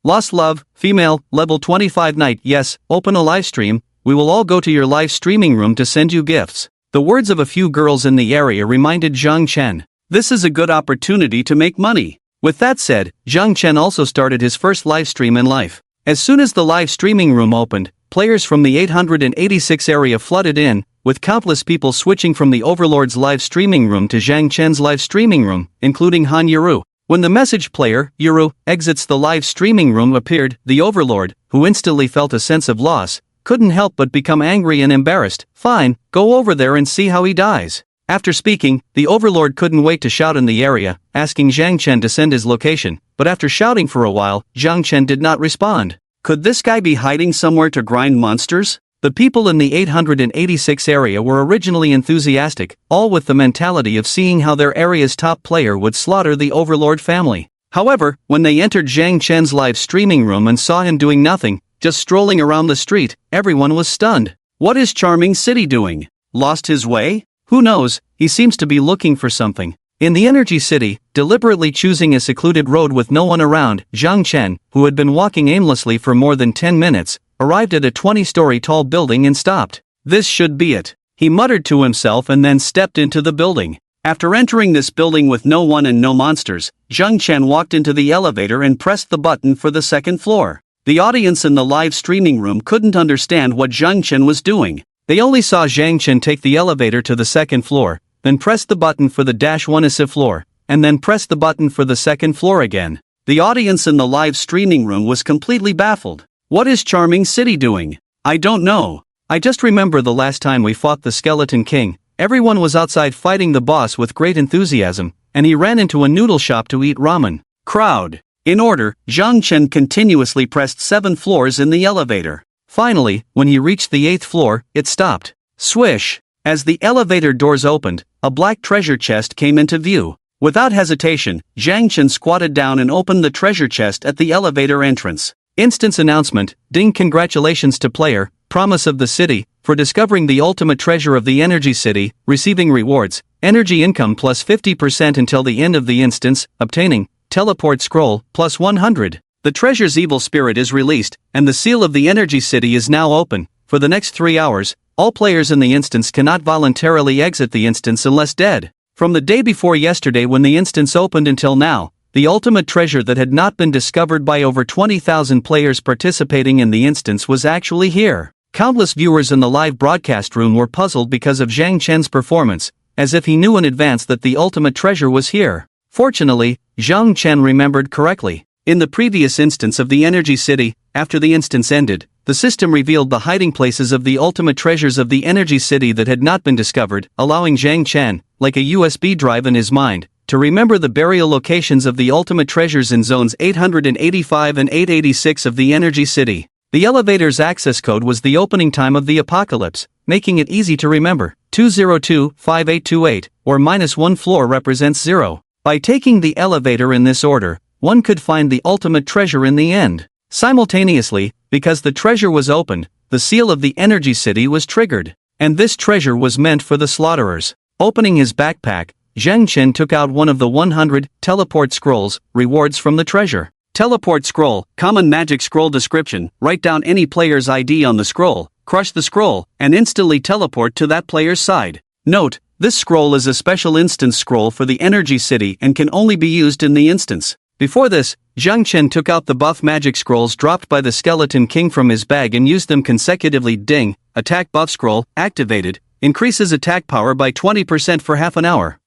Speaker 1: Lost love, female, level 25 knight. Yes, open a live stream, we will all go to your live streaming room to send you gifts. The words of a few girls in the area reminded Zhang Chen. This is a good opportunity to make money. With that said, Zhang Chen also started his first live stream in life. As soon as the live streaming room opened, players from the 886 area flooded in, with countless people switching from the Overlord's live streaming room to Zhang Chen's live streaming room, including Han Yuru. When the message player, Yuru, exits the live streaming room appeared, the Overlord, who instantly felt a sense of loss, couldn't help but become angry and embarrassed. Fine, go over there and see how he dies. After speaking, the Overlord couldn't wait to shout in the area, asking Zhang Chen to send his location, but after shouting for a while, Zhang Chen did not respond. Could this guy be hiding somewhere to grind monsters? The people in the 886 area were originally enthusiastic, all with the mentality of seeing how their area's top player would slaughter the Overlord family. However, when they entered Zhang Chen's live streaming room and saw him doing nothing, just strolling around the street, everyone was stunned. What is Charming City doing? Lost his way? Who knows, he seems to be looking for something. In the Energy City, deliberately choosing a secluded road with no one around, Zhang Chen, who had been walking aimlessly for more than 10 minutes, arrived at a 20-story tall building and stopped. This should be it, he muttered to himself and then stepped into the building. After entering this building with no one and no monsters, Zhang Chen walked into the elevator and pressed the button for the second floor. The audience in the live streaming room couldn't understand what Zhang Chen was doing. They only saw Zhang Chen take the elevator to the second floor, then press the button for the -1 floor, and then press the button for the second floor again. The audience in the live streaming room was completely baffled. What is Charming City doing? I don't know. I just remember the last time we fought the Skeleton King, everyone was outside fighting the boss with great enthusiasm, and he ran into a noodle shop to eat ramen. Crowd. In order, Zhang Chen continuously pressed 7 floors in the elevator. Finally, when he reached the 8th floor, it stopped. Swish! As the elevator doors opened, a black treasure chest came into view. Without hesitation, Zhang Chen squatted down and opened the treasure chest at the elevator entrance. Instance announcement, ding, congratulations to player, promise of the city, for discovering the ultimate treasure of the energy city, receiving rewards, energy income plus 50% until the end of the instance, obtaining, teleport scroll, plus 100. The treasure's evil spirit is released, and the seal of the energy city is now open. For the next 3 hours, all players in the instance cannot voluntarily exit the instance unless dead. From the day before yesterday when the instance opened until now, the ultimate treasure that had not been discovered by over 20,000 players participating in the instance was actually here. Countless viewers in the live broadcast room were puzzled because of Zhang Chen's performance, as if he knew in advance that the ultimate treasure was here. Fortunately, Zhang Chen remembered correctly. In the previous instance of the Energy City, after the instance ended, the system revealed the hiding places of the ultimate treasures of the Energy City that had not been discovered, allowing Zhang Chen, like a USB drive in his mind, to remember the burial locations of the ultimate treasures in zones 885 and 886 of the Energy City. The elevator's access code was the opening time of the apocalypse, making it easy to remember. 202-5828, or -1 floor represents 0. By taking the elevator in this order, one could find the ultimate treasure in the end. Simultaneously, because the treasure was opened, the seal of the Energy City was triggered. And this treasure was meant for the slaughterers. Opening his backpack, Zhang Chen took out one of the 100 teleport scrolls, rewards from the treasure. Teleport scroll, common magic scroll description, write down any player's ID on the scroll, crush the scroll, and instantly teleport to that player's side. Note, this scroll is a special instance scroll for the Energy City and can only be used in the instance. Before this, Zhang Chen took out the buff magic scrolls dropped by the Skeleton King from his bag and used them consecutively. Ding, attack buff scroll, activated, increases attack power by 20% for half an hour.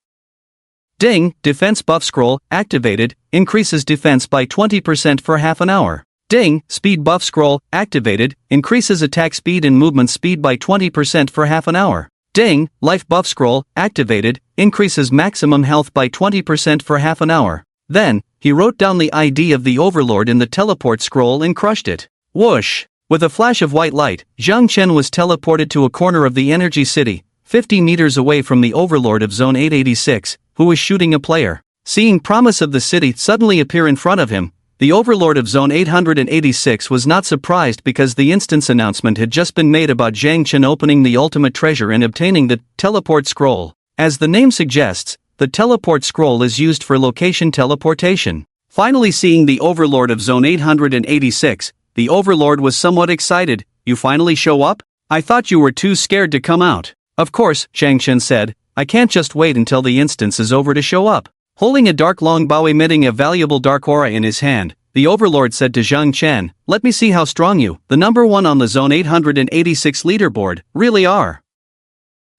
Speaker 1: Ding, defense buff scroll, activated, increases defense by 20% for half an hour. Ding, speed buff scroll, activated, increases attack speed and movement speed by 20% for half an hour. Ding, life buff scroll, activated, increases maximum health by 20% for half an hour. Then, he wrote down the ID of the Overlord in the teleport scroll and crushed it. Whoosh! With a flash of white light, Zhang Chen was teleported to a corner of the Energy City, 50 meters away from the Overlord of Zone 886, who was shooting a player. Seeing promise of the city suddenly appear in front of him, the Overlord of Zone 886 was not surprised because the instance announcement had just been made about Zhang Chen opening the ultimate treasure and obtaining the teleport scroll. As the name suggests, the teleport scroll is used for location teleportation. Finally seeing the Overlord of Zone 886, the Overlord was somewhat excited. You finally show up? I thought you were too scared to come out. Of course, Zhang Chen said, I can't just wait until the instance is over to show up. Holding a dark long bow emitting a valuable dark aura in his hand, the Overlord said to Zhang Chen, let me see how strong you, the number one on the Zone 886 leaderboard, really are.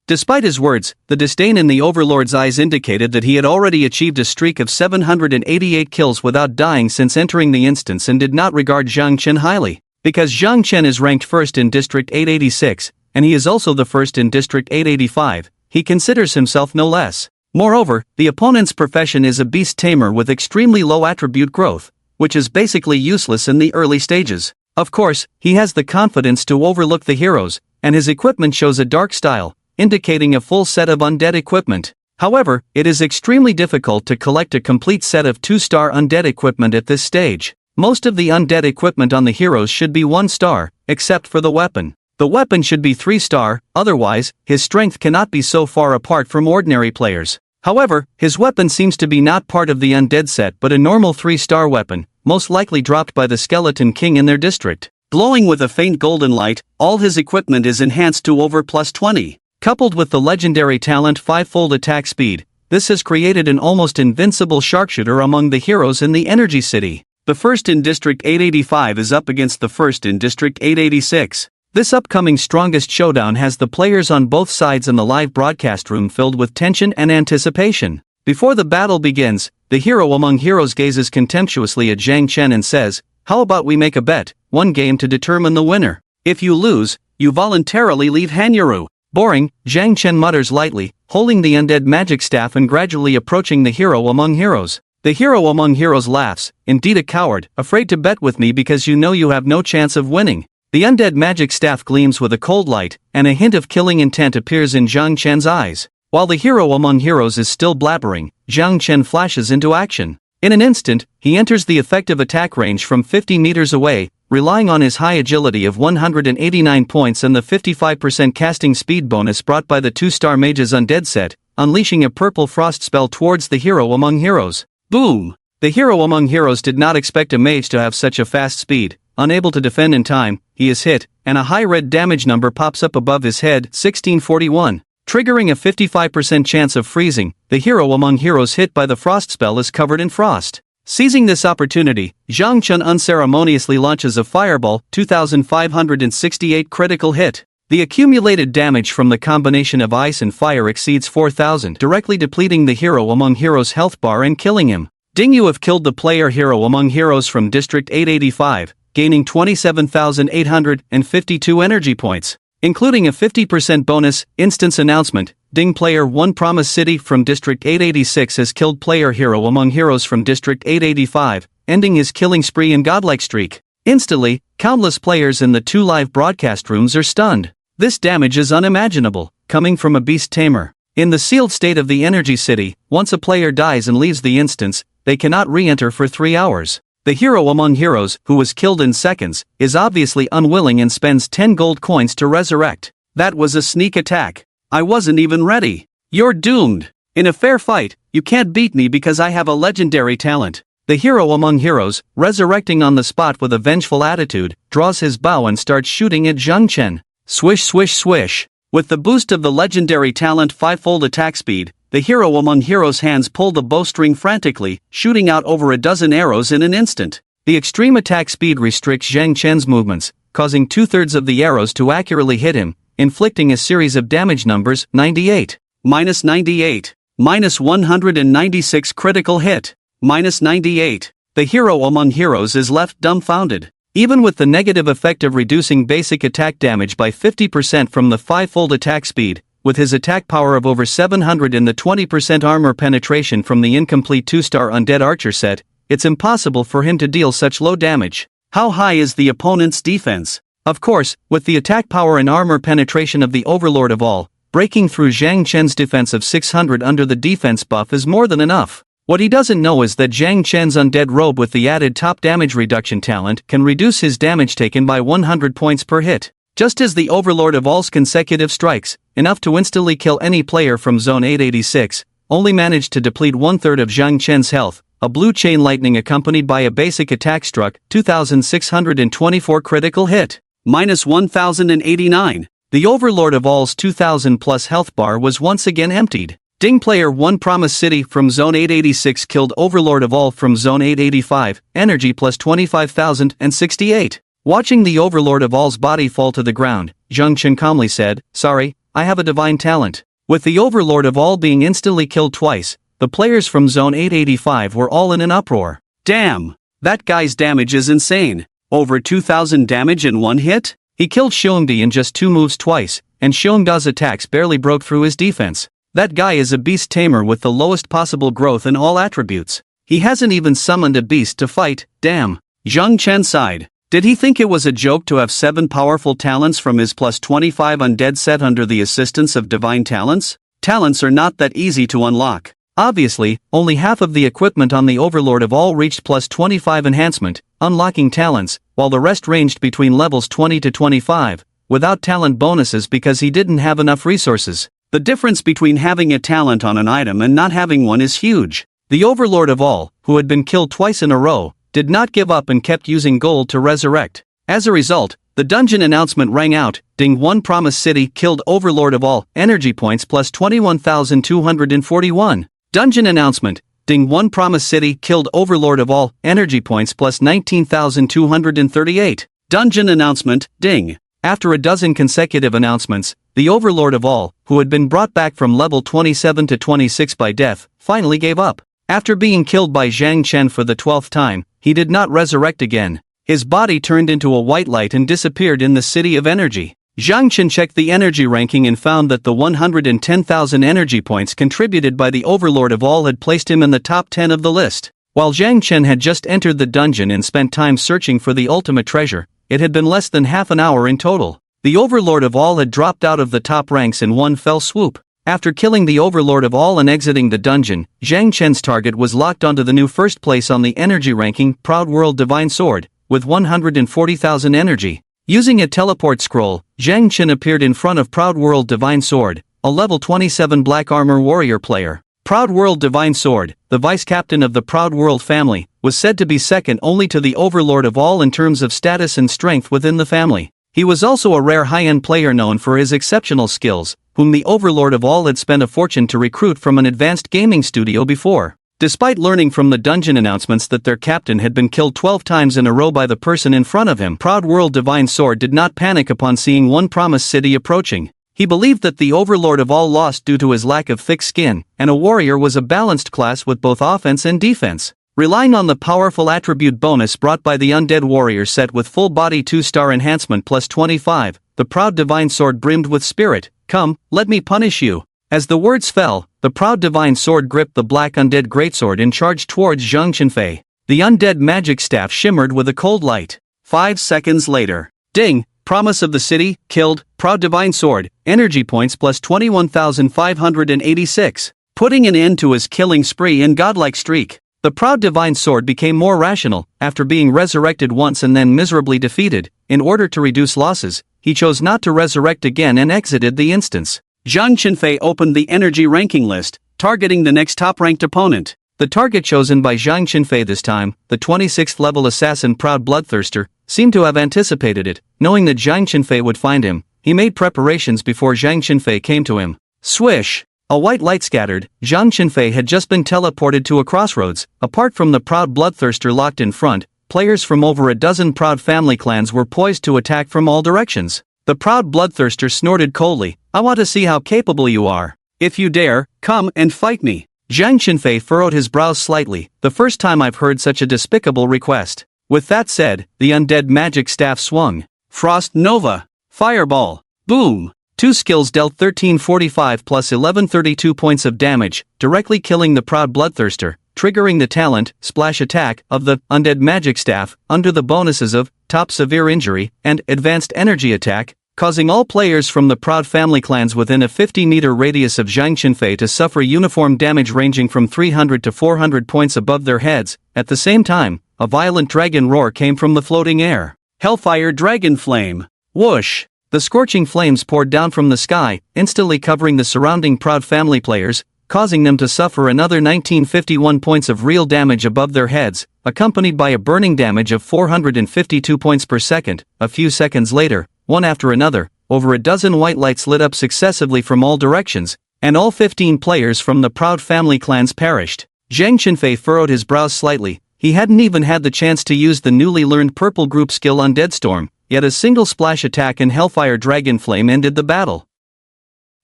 Speaker 1: Despite his words, the disdain in the Overlord's eyes indicated that he had already achieved a streak of 788 kills without dying since entering the instance and did not regard Zhang Chen highly. Because Zhang Chen is ranked first in District 886, and he is also the first in District 885, he considers himself no less. Moreover, the opponent's profession is a beast tamer with extremely low attribute growth, which is basically useless in the early stages. Of course, he has the confidence to overlook the heroes, and his equipment shows a dark style, indicating a full set of undead equipment. However, it is extremely difficult to collect a complete set of 2-star undead equipment at this stage. Most of the undead equipment on the heroes should be 1-star, except for the weapon. The weapon should be 3-star, otherwise, his strength cannot be so far apart from ordinary players. However, his weapon seems to be not part of the undead set but a normal 3-star weapon, most likely dropped by the Skeleton King in their district. Glowing with a faint golden light, all his equipment is enhanced to over +20. Coupled with the legendary talent 5-fold attack speed, this has created an almost invincible sharpshooter among the heroes in the Energy City. The first in District 885 is up against the first in District 886. This upcoming strongest showdown has the players on both sides in the live broadcast room filled with tension and anticipation. Before the battle begins, the hero among heroes gazes contemptuously at Zhang Chen and says, how about we make a bet, one game to determine the winner. If you lose, you voluntarily leave Hanyuru. Boring, Zhang Chen mutters lightly, holding the undead magic staff and gradually approaching the hero among heroes. The hero among heroes laughs, indeed a coward, afraid to bet with me because you know you have no chance of winning. The undead magic staff gleams with a cold light, and a hint of killing intent appears in Zhang Chen's eyes. While the hero among heroes is still blabbering, Zhang Chen flashes into action. In an instant, he enters the effective attack range from 50 meters away, relying on his high agility of 189 points and the 55% casting speed bonus brought by the 2-star mage's undead set, unleashing a purple frost spell towards the hero among heroes. Boom! The hero among heroes did not expect a mage to have such a fast speed. Unable to defend in time, he is hit, and a high red damage number pops up above his head, 1641. Triggering a 55% chance of freezing, the hero among heroes hit by the frost spell is covered in frost. Seizing this opportunity, Zhang Chen unceremoniously launches a fireball, 2568 critical hit. The accumulated damage from the combination of ice and fire exceeds 4000, directly depleting the hero among heroes' health bar and killing him. Ding, you have killed the player hero among heroes from District 885, gaining 27,852 energy points. Including a 50% bonus, instance announcement, Ding player 1 Promise City from District 886 has killed player hero among heroes from District 885, ending his killing spree and godlike streak. Instantly, countless players in the 2 live broadcast rooms are stunned. This damage is unimaginable, coming from a beast tamer. In the sealed state of the Energy City, once a player dies and leaves the instance, they cannot re-enter for 3 hours. The hero among heroes, who was killed in seconds, is obviously unwilling and spends 10 gold coins to resurrect. That was a sneak attack. I wasn't even ready. You're doomed. In a fair fight, you can't beat me because I have a legendary talent. The hero among heroes, resurrecting on the spot with a vengeful attitude, draws his bow and starts shooting at Zhang Chen. Swish swish swish. With the boost of the legendary talent 5-fold attack speed, the hero among heroes' hands pull the bowstring frantically, shooting out over a dozen arrows in an instant. The extreme attack speed restricts Zhang Chen's movements, causing 2/3 of the arrows to accurately hit him, inflicting a series of damage numbers, 98, -98, -196 critical hit, -98. The hero among heroes is left dumbfounded. Even with the negative effect of reducing basic attack damage by 50% from the 5-fold attack speed, with his attack power of over 700 and the 20% armor penetration from the incomplete 2-star undead archer set, it's impossible for him to deal such low damage. How high is the opponent's defense? Of course, with the attack power and armor penetration of the overlord of all, breaking through Zhang Chen's defense of 600 under the defense buff is more than enough. What he doesn't know is that Zhang Chen's undead robe with the added top damage reduction talent can reduce his damage taken by 100 points per hit. Just as the overlord of all's consecutive strikes, enough to instantly kill any player from Zone 886, only managed to deplete 1/3 of Zhang Chen's health, a blue chain lightning accompanied by a basic attack struck, 2624 critical hit, -1089. The overlord of all's 2000 plus health bar was once again emptied. Ding player 1 Promise City from Zone 886 killed overlord of all from Zone 885, energy plus 25,068. Watching the overlord of all's body fall to the ground, Zhang Chen calmly said, "Sorry, I have a divine talent." With the overlord of all being instantly killed twice, the players from Zone 885 were all in an uproar. Damn! That guy's damage is insane. Over 2000 damage in one hit? He killed Xiongdi in just 2 moves twice, and Xiongda's attacks barely broke through his defense. That guy is a beast tamer with the lowest possible growth in all attributes. He hasn't even summoned a beast to fight, damn. Zhang Chen sighed. Did he think it was a joke to have 7 powerful talents from his plus 25 undead set under the assistance of divine talents? Talents are not that easy to unlock. Obviously, only half of the equipment on the overlord of all reached plus 25 enhancement, unlocking talents, while the rest ranged between levels 20 to 25, without talent bonuses because he didn't have enough resources. The difference between having a talent on an item and not having one is huge. The overlord of all, who had been killed twice in a row, did not give up and kept using gold to resurrect. As a result, the dungeon announcement rang out, Ding 1 Promise City killed overlord of all, energy points plus 21,241. Dungeon announcement, Ding 1 Promise City killed overlord of all, energy points plus 19,238. Dungeon announcement, Ding. After a dozen consecutive announcements, the overlord of all, who had been brought back from level 27 to 26 by death, finally gave up. After being killed by Zhang Chen for the 12th time, he did not resurrect again. His body turned into a white light and disappeared in the City of Energy. Zhang Chen checked the energy ranking and found that the 110,000 energy points contributed by the overlord of all had placed him in the top 10 of the list. While Zhang Chen had just entered the dungeon and spent time searching for the ultimate treasure, it had been less than half an hour in total. The Overlord of All had dropped out of the top ranks in one fell swoop. After killing the Overlord of All and exiting the dungeon, Zhang Chen's target was locked onto the new first place on the energy ranking, Proud World Divine Sword, with 140,000 energy. Using a teleport scroll, Zhang Chen appeared in front of Proud World Divine Sword, a level 27 Black Armor Warrior player. Proud World Divine Sword, the vice-captain of the Proud World family, was said to be second only to the Overlord of All in terms of status and strength within the family. He was also a rare high-end player known for his exceptional skills, whom the Overlord of All had spent a fortune to recruit from an advanced gaming studio before. Despite learning from the dungeon announcements that their captain had been killed 12 times in a row by the person in front of him, Proud World Divine Sword did not panic upon seeing One Promise City approaching. He believed that the Overlord of All lost due to his lack of thick skin, and a warrior was a balanced class with both offense and defense. Relying on the powerful attribute bonus brought by the Undead Warrior set with full-body 2-star enhancement plus 25, the Proud Divine Sword brimmed with spirit. "Come, let me punish you." As the words fell, the Proud Divine Sword gripped the black undead greatsword and charged towards Zhang Chenfei. The undead magic staff shimmered with a cold light. 5 seconds later. Ding! Promise of the City, killed, Proud Divine Sword, energy points plus 21,586. Putting an end to his killing spree and godlike streak. The Proud Divine Sword became more rational. After being resurrected once and then miserably defeated. In order to reduce losses, he chose not to resurrect again and exited the instance. Zhang Chenfei opened the energy ranking list, targeting the next top-ranked opponent. The target chosen by Zhang Chenfei this time, the 26th level assassin Proud Bloodthirster, seemed to have anticipated it. Knowing that Zhang Chenfei would find him, he made preparations before Zhang Chenfei came to him. Swish! A white light scattered. Zhang Chenfei had just been teleported to a crossroads. Apart from the Proud Bloodthirster locked in front, players from over a dozen Proud family clans were poised to attack from all directions. The Proud Bloodthirster snorted coldly, "I want to see how capable you are. If you dare, come and fight me." Zhang Chenfei furrowed his brows slightly. "The first time I've heard such a despicable request." With that said, the undead magic staff swung. Frost Nova. Fireball. Boom. 2 skills dealt 1345 plus 1132 points of damage, directly killing the Proud Bloodthirster, triggering the talent, Splash Attack, of the Undead Magic Staff, under the bonuses of Top Severe Injury and Advanced Energy Attack, causing all players from the Proud family clans within a 50-meter radius of Zhang Chenfei to suffer uniform damage ranging from 300 to 400 points above their heads. At the same time, a violent dragon roar came from the floating air. Hellfire Dragon Flame. Whoosh! The scorching flames poured down from the sky, instantly covering the surrounding Proud family players, causing them to suffer another 1951 points of real damage above their heads, accompanied by a burning damage of 452 points per second. A few seconds later, one after another, over a dozen white lights lit up successively from all directions, and all 15 players from the Proud family clans perished. Zhang Chenfei furrowed his brows slightly. He hadn't even had the chance to use the newly learned purple group skill Undead Storm, yet a single splash attack and Hellfire Dragon Flame ended the battle.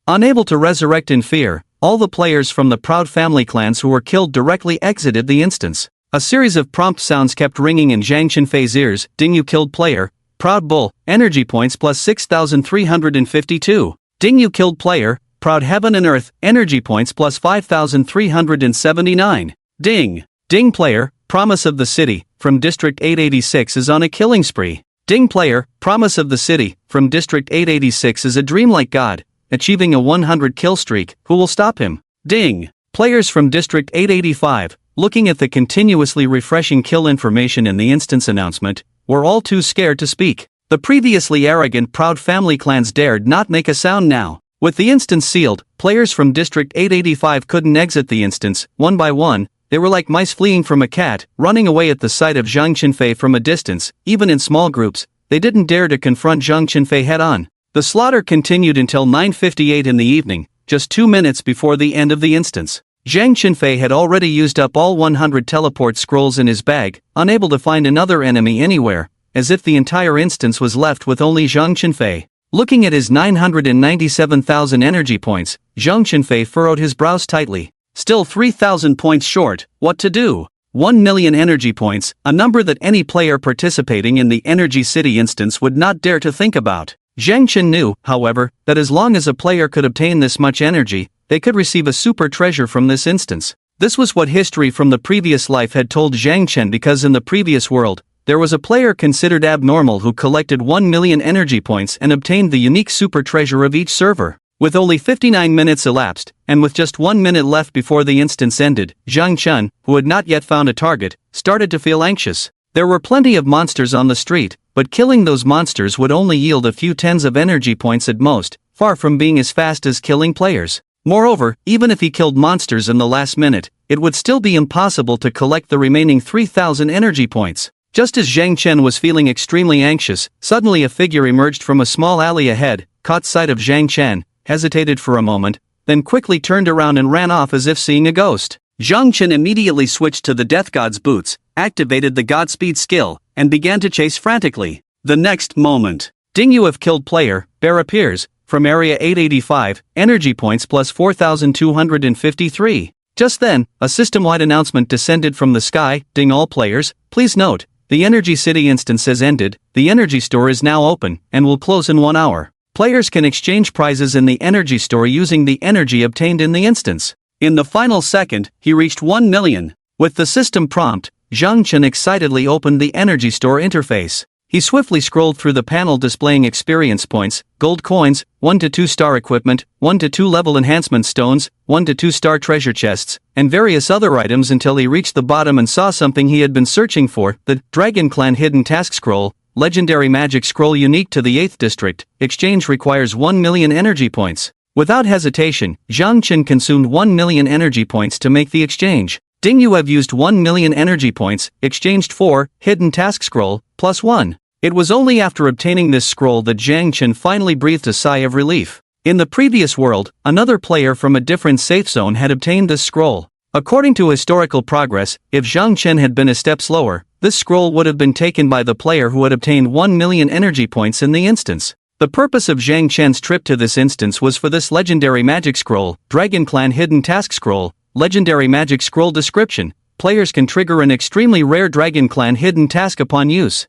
Speaker 1: Unable to resurrect in fear, all the players from the Proud family clans who were killed directly exited the instance. A series of prompt sounds kept ringing in Zhang Chenfei's ears. Ding, you killed player. Proud Bull, energy points plus 6,352. Ding, you killed player. Proud Heaven and Earth, energy points plus 5,379. Ding. Ding player, Promise of the City, from District 886 is on a killing spree. Ding player, Promise of the City, from District 886 is a dreamlike god, achieving a 100 kill streak. Who will stop him? Ding. Players from District 885, looking at the continuously refreshing kill information in the instance announcement, were all too scared to speak. The previously arrogant Proud family clans dared not make a sound now. With the instance sealed, players from District 885 couldn't exit the instance. One by one, they were like mice fleeing from a cat, running away at the sight of Zhang Chenfei from a distance. Even in small groups, they didn't dare to confront Zhang Chenfei head-on. The slaughter continued until 9:58 in the evening, just 2 minutes before the end of the instance. Zhang Chenfei had already used up all 100 teleport scrolls in his bag, unable to find another enemy anywhere, as if the entire instance was left with only Zhang Chenfei. Looking at his 997,000 energy points, Zhang Chenfei furrowed his brows tightly. Still 3,000 points short. What to do? 1 million energy points, a number that any player participating in the Energy City instance would not dare to think about. Zhang Chen knew, however, that as long as a player could obtain this much energy, they could receive a super treasure from this instance. This was what history from the previous life had told Zhang Chen, because in the previous world, there was a player considered abnormal who collected 1 million energy points and obtained the unique super treasure of each server. With only 59 minutes elapsed, and with just 1 minute left before the instance ended, Zhang Chun, who had not yet found a target, started to feel anxious. There were plenty of monsters on the street, but killing those monsters would only yield a few tens of energy points at most, far from being as fast as killing players. Moreover, even if he killed monsters in the last minute, it would still be impossible to collect the remaining 3,000 energy points. Just as Zhang Chen was feeling extremely anxious, suddenly a figure emerged from a small alley ahead, caught sight of Zhang Chen, hesitated for a moment, then quickly turned around and ran off as if seeing a ghost. Zhang Chen immediately switched to the Death God's boots, activated the Godspeed skill, and began to chase frantically. The next moment, Ding you have killed player, bear appears, from area 885, energy points plus 4,253. Just then, a system-wide announcement descended from the sky, ding all players, please note, the Energy City instance has ended, the Energy Store is now open, and will close in 1 hour. Players can exchange prizes in the Energy Store using the energy obtained in the instance. In the final second, he reached 1 million. With the system prompt, Zhang Chen excitedly opened the Energy Store interface. He swiftly scrolled through the panel displaying experience points, gold coins, 1 to 2 star equipment, 1 to 2 level enhancement stones, 1 to 2 star treasure chests, and various other items until he reached the bottom and saw something he had been searching for, the Dragon Clan Hidden Task Scroll, legendary magic scroll unique to the 8th district. Exchange requires 1 million energy points. Without hesitation, Zhang Chen consumed 1 million energy points to make the exchange. Ding you have used 1 million energy points, exchanged for Hidden Task Scroll, plus 1. It was only after obtaining this scroll that Zhang Chen finally breathed a sigh of relief. In the previous world, another player from a different safe zone had obtained this scroll. According to historical progress, if Zhang Chen had been a step slower, this scroll would have been taken by the player who had obtained 1 million energy points in the instance. The purpose of Zhang Chen's trip to this instance was for this legendary magic scroll, Dragon Clan Hidden Task Scroll, legendary magic scroll description. Players can trigger an extremely rare Dragon Clan hidden task upon use.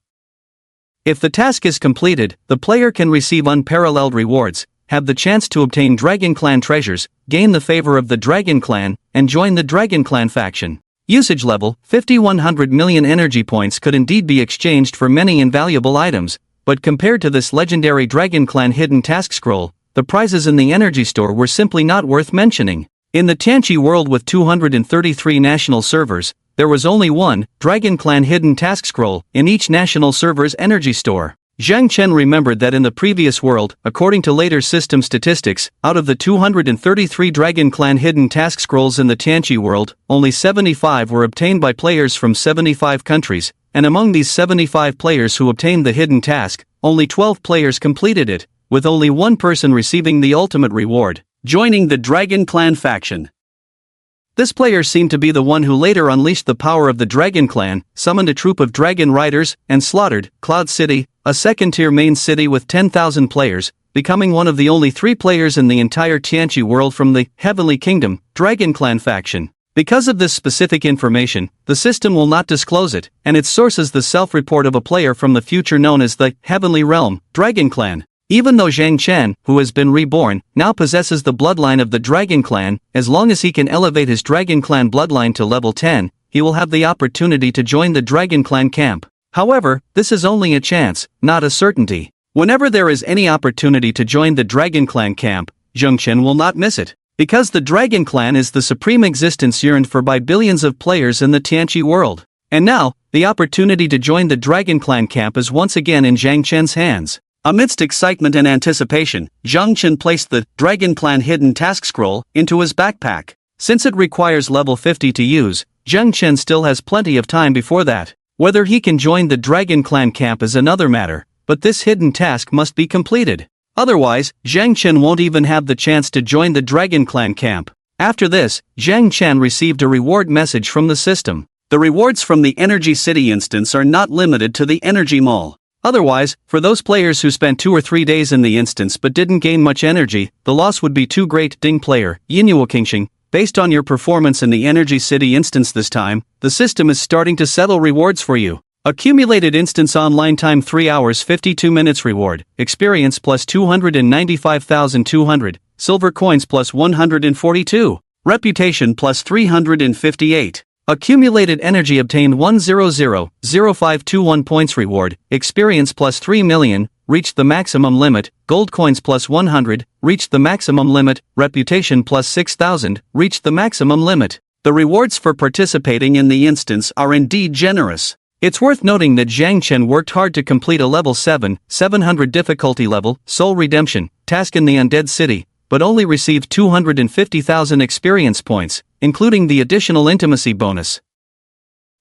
Speaker 1: If the task is completed, the player can receive unparalleled rewards, have the chance to obtain Dragon Clan treasures, gain the favor of the Dragon Clan, and join the Dragon Clan faction. Usage level, 5,100 million energy points could indeed be exchanged for many invaluable items, but compared to this legendary Dragon Clan hidden task scroll, the prizes in the energy store were simply not worth mentioning. In the Tianqi world with 233 national servers, there was only one Dragon Clan hidden task scroll in each national server's energy store. Zhang Chen remembered that in the previous world, according to later system statistics, out of the 233 Dragon Clan hidden task scrolls in the Tianqi world, only 75 were obtained by players from 75 countries, and among these 75 players who obtained the hidden task, only 12 players completed it, with only one person receiving the ultimate reward, joining the Dragon Clan faction. This player seemed to be the one who later unleashed the power of the Dragon Clan, summoned a troop of dragon riders, and slaughtered Cloud City, a second-tier main city with 10,000 players, becoming one of the only 3 players in the entire Tianqi world from the Heavenly Kingdom, Dragon Clan faction. Because of this specific information, the system will not disclose it, and its source is the self-report of a player from the future known as the Heavenly Realm, Dragon Clan. Even though Zhang Chen, who has been reborn, now possesses the bloodline of the Dragon Clan, as long as he can elevate his Dragon Clan bloodline to level 10, he will have the opportunity to join the Dragon Clan camp. However, this is only a chance, not a certainty. Whenever there is any opportunity to join the Dragon Clan camp, Zhang Chen will not miss it. Because the Dragon Clan is the supreme existence yearned for by billions of players in the Tianqi world. And now, the opportunity to join the Dragon Clan camp is once again in Zhang Chen's hands. Amidst excitement and anticipation, Zhang Chen placed the Dragon Clan hidden task scroll into his backpack. Since it requires level 50 to use, Zhang Chen still has plenty of time before that. Whether he can join the Dragon Clan camp is another matter, but this hidden task must be completed. Otherwise, Zhang Chen won't even have the chance to join the Dragon Clan camp. After this, Zhang Chen received a reward message from the system. The rewards from the Energy City instance are not limited to the Energy Mall. Otherwise, for those players who spent 2 or 3 days in the instance but didn't gain much energy, the loss would be too great. Ding player, Yinuo Kingxing, based on your performance in the Energy City instance this time, the system is starting to settle rewards for you. Accumulated instance online time 3 hours 52 minutes reward, experience plus 295,200, silver coins plus 142, reputation plus 358. Accumulated energy obtained 100,0521 points reward, experience plus 3 million, reached the maximum limit, gold coins plus 100, reached the maximum limit, reputation plus 6,000, reached the maximum limit. The rewards for participating in the instance are indeed generous. It's worth noting that Zhang Chen worked hard to complete a level 700 difficulty level, Soul Redemption, task in the Undead City, but only received 250,000 experience points, including the additional intimacy bonus.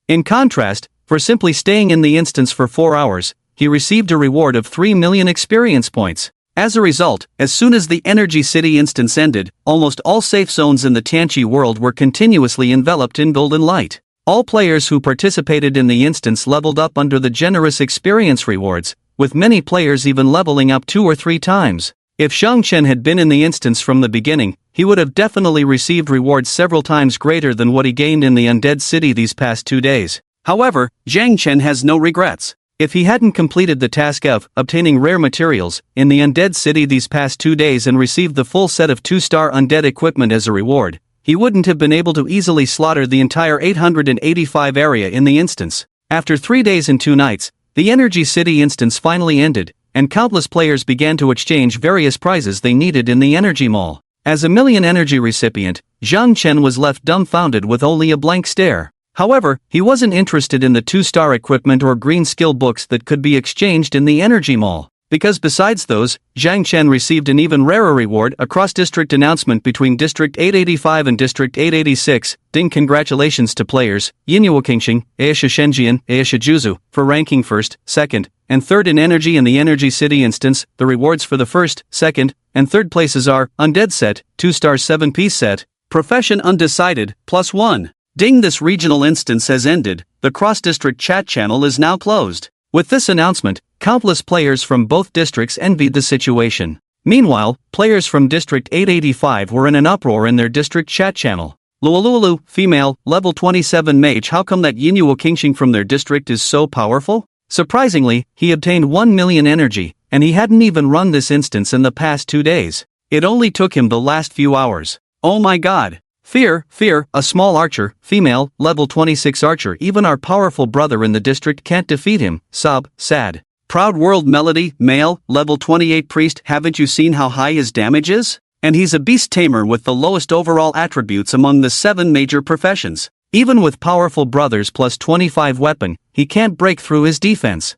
Speaker 1: In contrast, for simply staying in the instance for 4 hours, he received a reward of 3 million experience points. As a result, as soon as the Energy City instance ended, almost all safe zones in the Tianqi world were continuously enveloped in golden light. All players who participated in the instance leveled up under the generous experience rewards, with many players even leveling up 2 or 3 times. If Zhang Chen had been in the instance from the beginning, he would have definitely received rewards several times greater than what he gained in the Undead City these past 2 days. However, Zhang Chen has no regrets. If he hadn't completed the task of obtaining rare materials in the Undead City these past 2 days and received the full set of 2-star undead equipment as a reward, he wouldn't have been able to easily slaughter the entire 885 area in the instance. After 3 days and 2 nights, the Energy City instance finally ended, and countless players began to exchange various prizes they needed in the Energy Mall. As a million energy recipient, Zhang Chen was left dumbfounded with only a blank stare. However, he wasn't interested in the 2-star equipment or green skill books that could be exchanged in the Energy Mall, because besides those, Zhang Chen received an even rarer reward, a cross-district announcement between District 885 and District 886. Ding! Congratulations to players Yinyuo Qingxing, Aisha Shenjian, Aisha Juzu, for ranking 1st, 2nd, and 3rd in energy in the Energy City instance. The rewards for the 1st, 2nd, and 3rd places are Undead Set, 2-star 7-piece set, Profession Undecided, +1. Ding! This regional instance has ended, the cross-district chat channel is now closed. With this announcement, countless players from both districts envied the situation. Meanwhile, players from District 885 were in an uproar in their district chat channel. Lualulu, female, level 27 mage. How come that Yinyuo Qingxing from their district is so powerful? Surprisingly, he obtained 1 million energy, and he hadn't even run this instance in the past 2 days. It only took him the last few hours. Oh my god. Fear, a small archer, female, level 26 archer. Even our powerful brother in the district can't defeat him. Sad. Proud World Melody, male, level 28 priest. Haven't you seen how high his damage is? And he's a beast tamer with the lowest overall attributes among the 7 major professions. Even with powerful brothers plus 25 weapon, he can't break through his defense.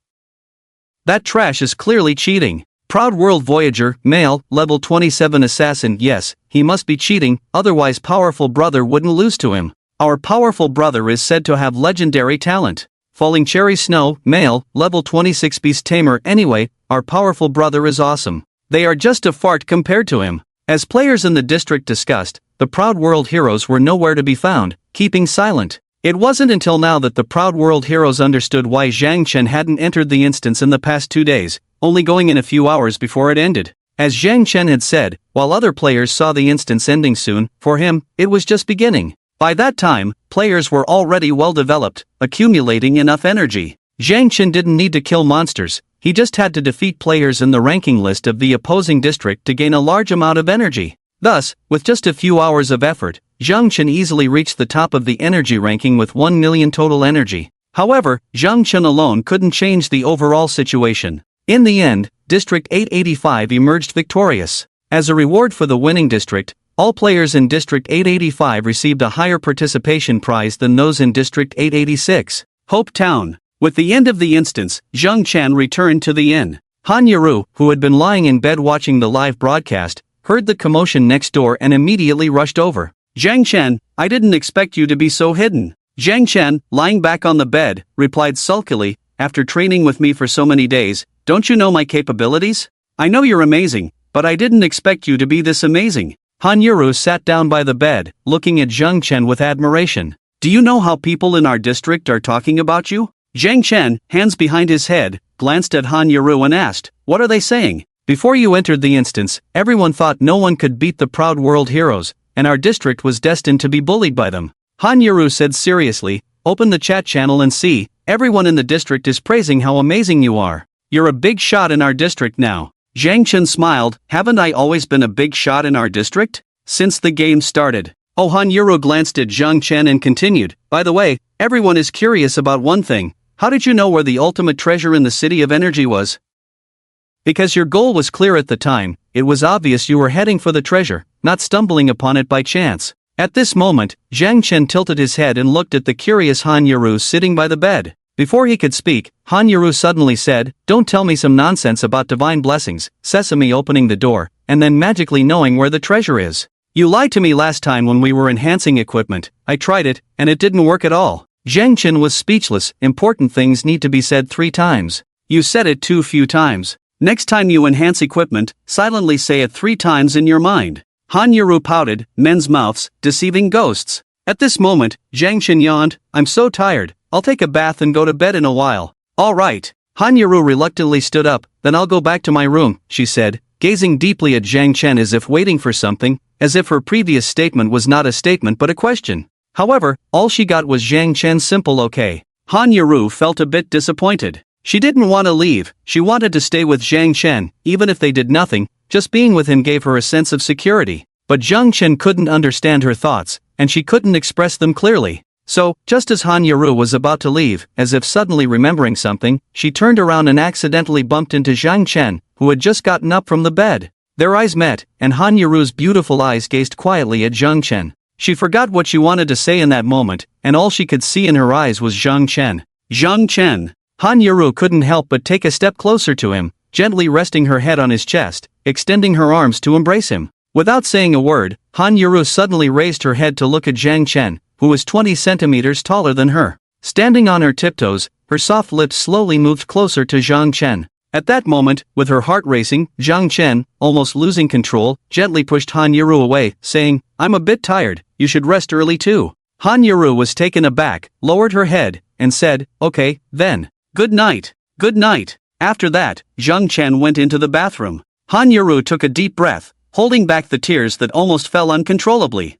Speaker 1: That trash is clearly cheating. Proud World Voyager, male, level 27 assassin. Yes, he must be cheating, otherwise powerful brother wouldn't lose to him. Our powerful brother is said to have legendary talent. Falling Cherry Snow, male, level 26 beast tamer. Anyway, our powerful brother is awesome. They are just a fart compared to him. As players in the district discussed, the Proud World heroes were nowhere to be found, keeping silent. It wasn't until now that the Proud World heroes understood why Zhang Chen hadn't entered the instance in the past 2 days, only going in a few hours before it ended. As Zhang Chen had said, while other players saw the instance ending soon, for him, it was just beginning. By that time, players were already well developed, accumulating enough energy. Zhang Chen didn't need to kill monsters, he just had to defeat players in the ranking list of the opposing district to gain a large amount of energy. Thus, with just a few hours of effort, Zhang Chen easily reached the top of the energy ranking with 1 million total energy. However, Zhang Chen alone couldn't change the overall situation. In the end, District 885 emerged victorious. As a reward for the winning district, all players in District 885 received a higher participation prize than those in District 886. Hope Town. With the end of the instance, Zhang Chen returned to the inn. Han Yaru, who had been lying in bed watching the live broadcast, heard the commotion next door and immediately rushed over. Zhang Chen, I didn't expect you to be so hidden. Zhang Chen, lying back on the bed, replied sulkily, after training with me for so many days, don't you know my capabilities? I know you're amazing, but I didn't expect you to be this amazing. Han Yuru sat down by the bed, looking at Zhang Chen with admiration. Do you know how people in our district are talking about you? Zhang Chen, hands behind his head, glanced at Han Yuru and asked, what are they saying? Before you entered the instance, everyone thought no one could beat the Proud World heroes, and our district was destined to be bullied by them. Han Yuru said seriously, open the chat channel and see, everyone in the district is praising how amazing you are. You're a big shot in our district now. Zhang Chen smiled, haven't I always been a big shot in our district? Since the game started. Oh, Han Yuru glanced at Zhang Chen and continued, by the way, everyone is curious about one thing. How did you know where the ultimate treasure in the City of Energy was? Because your goal was clear at the time, it was obvious you were heading for the treasure, not stumbling upon it by chance. At this moment, Zhang Chen tilted his head and looked at the curious Han Yuru sitting by the bed. Before he could speak, Han Yuru suddenly said, "Don't tell me some nonsense about divine blessings, Sesame opening the door, and then magically knowing where the treasure is. You lied to me last time when we were enhancing equipment. I tried it, and it didn't work at all." Zhang Chen was speechless. Important things need to be said 3 times. You said it too few times. Next time you enhance equipment, silently say it 3 times in your mind. Han Yuru pouted, men's mouths, deceiving ghosts. At this moment, Zhang Chen yawned, "I'm so tired, I'll take a bath and go to bed in a while." "All right." Han Yuru reluctantly stood up, "Then I'll go back to my room," she said, gazing deeply at Zhang Chen as if waiting for something, as if her previous statement was not a statement but a question. However, all she got was Zhang Chen's simple okay. Han Yuru felt a bit disappointed. She didn't want to leave, she wanted to stay with Zhang Chen, even if they did nothing. Just being with him gave her a sense of security. But Zhang Chen couldn't understand her thoughts, and she couldn't express them clearly. So, just as Han Yuru was about to leave, as if suddenly remembering something, she turned around and accidentally bumped into Zhang Chen, who had just gotten up from the bed. Their eyes met, and Han Yuru's beautiful eyes gazed quietly at Zhang Chen. She forgot what she wanted to say in that moment, and all she could see in her eyes was Zhang Chen. Zhang Chen. Han Yuru couldn't help but take a step closer to him, gently resting her head on his chest, extending her arms to embrace him. Without saying a word, Han Yuru suddenly raised her head to look at Zhang Chen, who was 20 centimeters taller than her. Standing on her tiptoes, her soft lips slowly moved closer to Zhang Chen. At that moment, with her heart racing, Zhang Chen, almost losing control, gently pushed Han Yuru away, saying, "I'm a bit tired, you should rest early too." Han Yuru was taken aback, lowered her head, and said, "Okay, then. Good night." Good night. After that, Zhang Chen went into the bathroom. Han Yuru took a deep breath, holding back the tears that almost fell uncontrollably.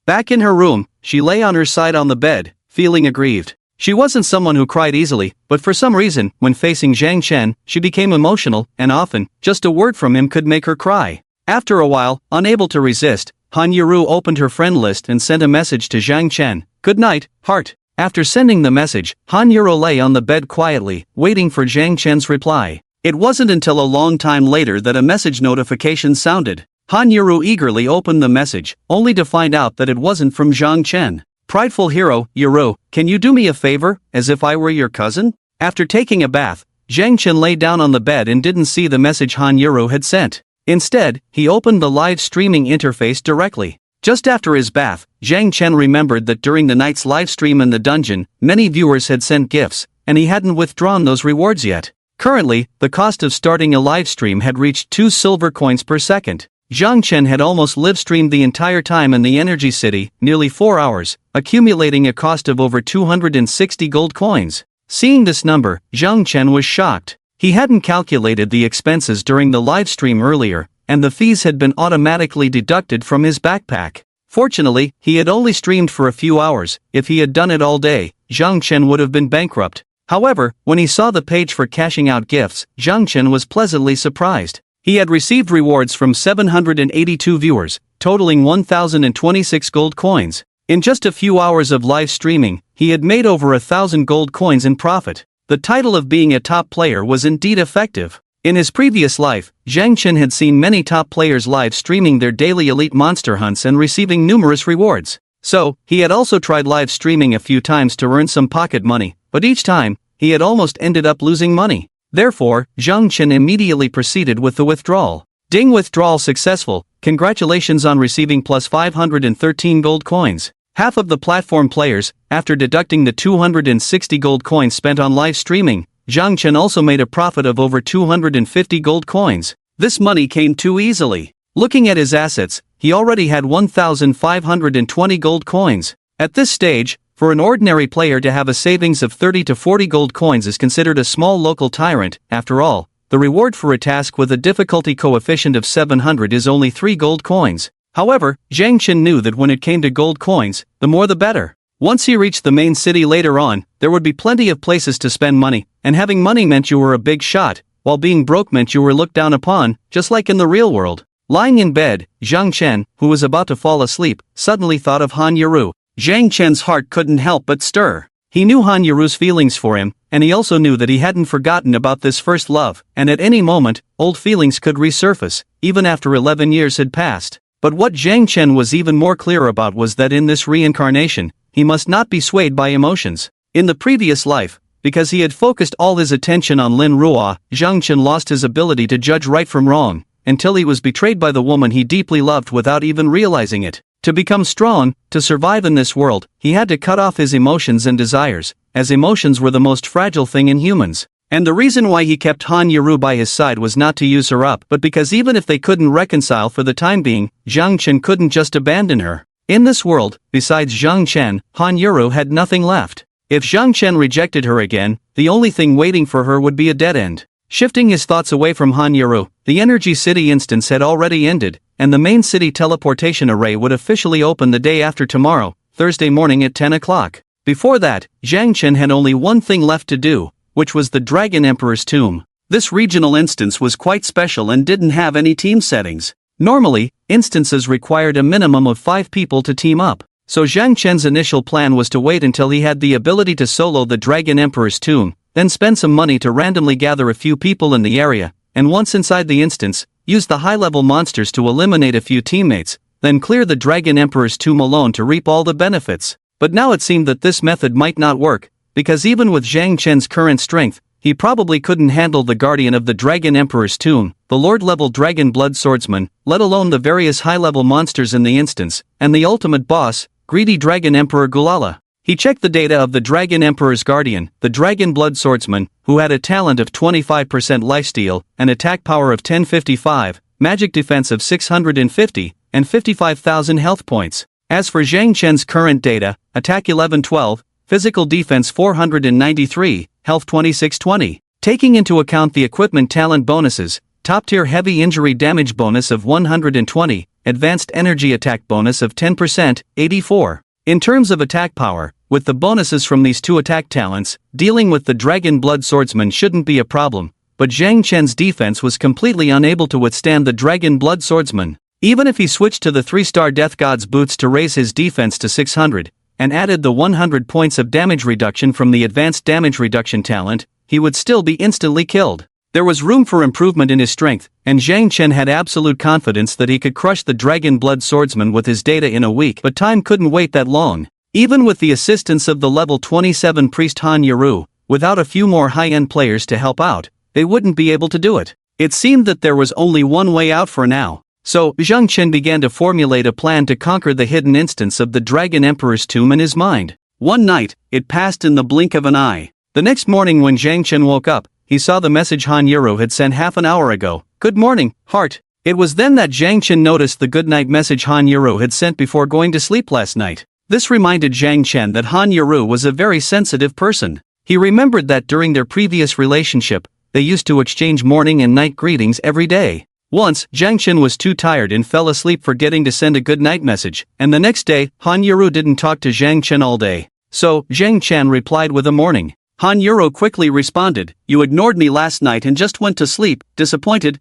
Speaker 1: Back in her room, she lay on her side on the bed, feeling aggrieved. She wasn't someone who cried easily, but for some reason, when facing Zhang Chen, she became emotional, and often, just a word from him could make her cry. After a while, unable to resist, Han Yuru opened her friend list and sent a message to Zhang Chen. "Good night, heart." After sending the message, Han Yuru lay on the bed quietly, waiting for Zhang Chen's reply. It wasn't until a long time later that a message notification sounded. Han Yuru eagerly opened the message, only to find out that it wasn't from Zhang Chen. "Prideful hero, Yuru, can you do me a favor, as if I were your cousin?" After taking a bath, Zhang Chen lay down on the bed and didn't see the message Han Yuru had sent. Instead, he opened the live streaming interface directly. Just after his bath, Zhang Chen remembered that during the night's live stream in the dungeon, many viewers had sent gifts, and he hadn't withdrawn those rewards yet. Currently, the cost of starting a live stream had reached 2 silver coins per second. Zhang Chen had almost live-streamed the entire time in the Energy City, nearly 4 hours, accumulating a cost of over 260 gold coins. Seeing this number, Zhang Chen was shocked. He hadn't calculated the expenses during the live stream earlier, and the fees had been automatically deducted from his backpack. Fortunately, he had only streamed for a few hours. If he had done it all day, Zhang Chen would have been bankrupt. However, when he saw the page for cashing out gifts, Zhang Chen was pleasantly surprised. He had received rewards from 782 viewers, totaling 1,026 gold coins. In just a few hours of live streaming, he had made over 1,000 gold coins in profit. The title of being a top player was indeed effective. In his previous life, Zhang Chen had seen many top players live streaming their daily elite monster hunts and receiving numerous rewards. So, he had also tried live streaming a few times to earn some pocket money, but each time, he had almost ended up losing money. Therefore, Zhang Chen immediately proceeded with the withdrawal. Ding, withdrawal successful. Congratulations on receiving plus 513 gold coins. Half of the platform players, after deducting the 260 gold coins spent on live streaming, Zhang Chen also made a profit of over 250 gold coins. This money came too easily. Looking at his assets, he already had 1,520 gold coins. At this stage, for an ordinary player to have a savings of 30 to 40 gold coins is considered a small local tyrant. After all, the reward for a task with a difficulty coefficient of 700 is only 3 gold coins. However, Zhang Chen knew that when it came to gold coins, the more the better. Once he reached the main city later on, there would be plenty of places to spend money, and having money meant you were a big shot, while being broke meant you were looked down upon, just like in the real world. Lying in bed, Zhang Chen, who was about to fall asleep, suddenly thought of Han Yaru. Zhang Chen's heart couldn't help but stir. He knew Han Yaru's feelings for him, and he also knew that he hadn't forgotten about this first love, and at any moment, old feelings could resurface, even after 11 years had passed. But what Zhang Chen was even more clear about was that in this reincarnation, he must not be swayed by emotions. In the previous life, because he had focused all his attention on Lin Ruo, Zhang Chen lost his ability to judge right from wrong, until he was betrayed by the woman he deeply loved without even realizing it. To become strong, to survive in this world, he had to cut off his emotions and desires, as emotions were the most fragile thing in humans. And the reason why he kept Han Yaru by his side was not to use her up, but because even if they couldn't reconcile for the time being, Zhang Chen couldn't just abandon her. In this world, besides Zhang Chen, Han Yaru had nothing left. If Zhang Chen rejected her again, the only thing waiting for her would be a dead end. Shifting his thoughts away from Han Yaru, the Energy City instance had already ended, and the main city teleportation array would officially open the day after tomorrow, Thursday morning at 10 o'clock. Before that, Zhang Chen had only one thing left to do, which was the Dragon Emperor's tomb. This regional instance was quite special and didn't have any team settings. Normally, instances required a minimum of 5 people to team up, so Zhang Chen's initial plan was to wait until he had the ability to solo the Dragon Emperor's tomb, then spend some money to randomly gather a few people in the area, and once inside the instance, use the high-level monsters to eliminate a few teammates, then clear the Dragon Emperor's tomb alone to reap all the benefits. But now it seemed that this method might not work, because even with Zhang Chen's current strength, he probably couldn't handle the guardian of the Dragon Emperor's tomb, the Lord-level Dragon Blood Swordsman, let alone the various high-level monsters in the instance, and the ultimate boss, greedy Dragon Emperor Gulala. He checked the data of the Dragon Emperor's guardian, the Dragon Blood Swordsman, who had a talent of 25% lifesteal, an attack power of 1055, magic defense of 650, and 55,000 health points. As for Zhang Chen's current data, attack 1112, physical defense 493, health 2620. Taking into account the equipment talent bonuses, top-tier heavy injury damage bonus of 120, advanced energy attack bonus of 10%, 84. In terms of attack power, with the bonuses from these two attack talents, dealing with the Dragon Blood Swordsman shouldn't be a problem, but Zhang Chen's defense was completely unable to withstand the Dragon Blood Swordsman. Even if he switched to the 3-star Death God's boots to raise his defense to 600, and added the 100 points of damage reduction from the advanced damage reduction talent, he would still be instantly killed. There was room for improvement in his strength, and Zhang Chen had absolute confidence that he could crush the Dragon Blood Swordsman with his data in a week, but time couldn't wait that long. Even with the assistance of the level 27 priest Han Yaru, without a few more high-end players to help out, they wouldn't be able to do it. It seemed that there was only one way out for now. So, Zhang Chen began to formulate a plan to conquer the hidden instance of the Dragon Emperor's tomb in his mind. One night, it passed in the blink of an eye. The next morning when Zhang Chen woke up, he saw the message Han Yaru had sent half an hour ago. "Good morning, heart." It was then that Zhang Chen noticed the goodnight message Han Yaru had sent before going to sleep last night. This reminded Zhang Chen that Han Yaru was a very sensitive person. He remembered that during their previous relationship, they used to exchange morning and night greetings every day. Once, Zhang Chen was too tired and fell asleep forgetting to send a goodnight message, and the next day, Han Yaru didn't talk to Zhang Chen all day. So, Zhang Chen replied with a morning. Han Yaru quickly responded, "You ignored me last night and just went to sleep, disappointed.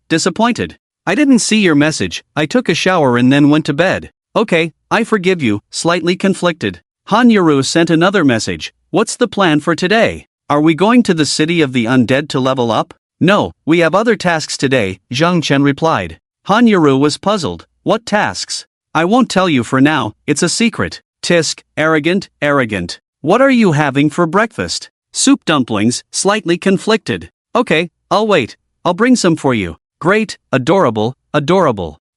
Speaker 1: I didn't see your message, I took a shower and then went to bed." "Okay, I forgive you," slightly conflicted. Han Yaru sent another message, "What's the plan for today? Are we going to the city of the undead to level up?" "No, we have other tasks today," Zhang Chen replied. Han Yaru was puzzled. "What tasks?" "I won't tell you for now, it's a secret." "Tisk, arrogant. What are you having for breakfast?" "Soup dumplings," slightly conflicted. "Okay, I'll wait. I'll bring some for you." "Great, adorable.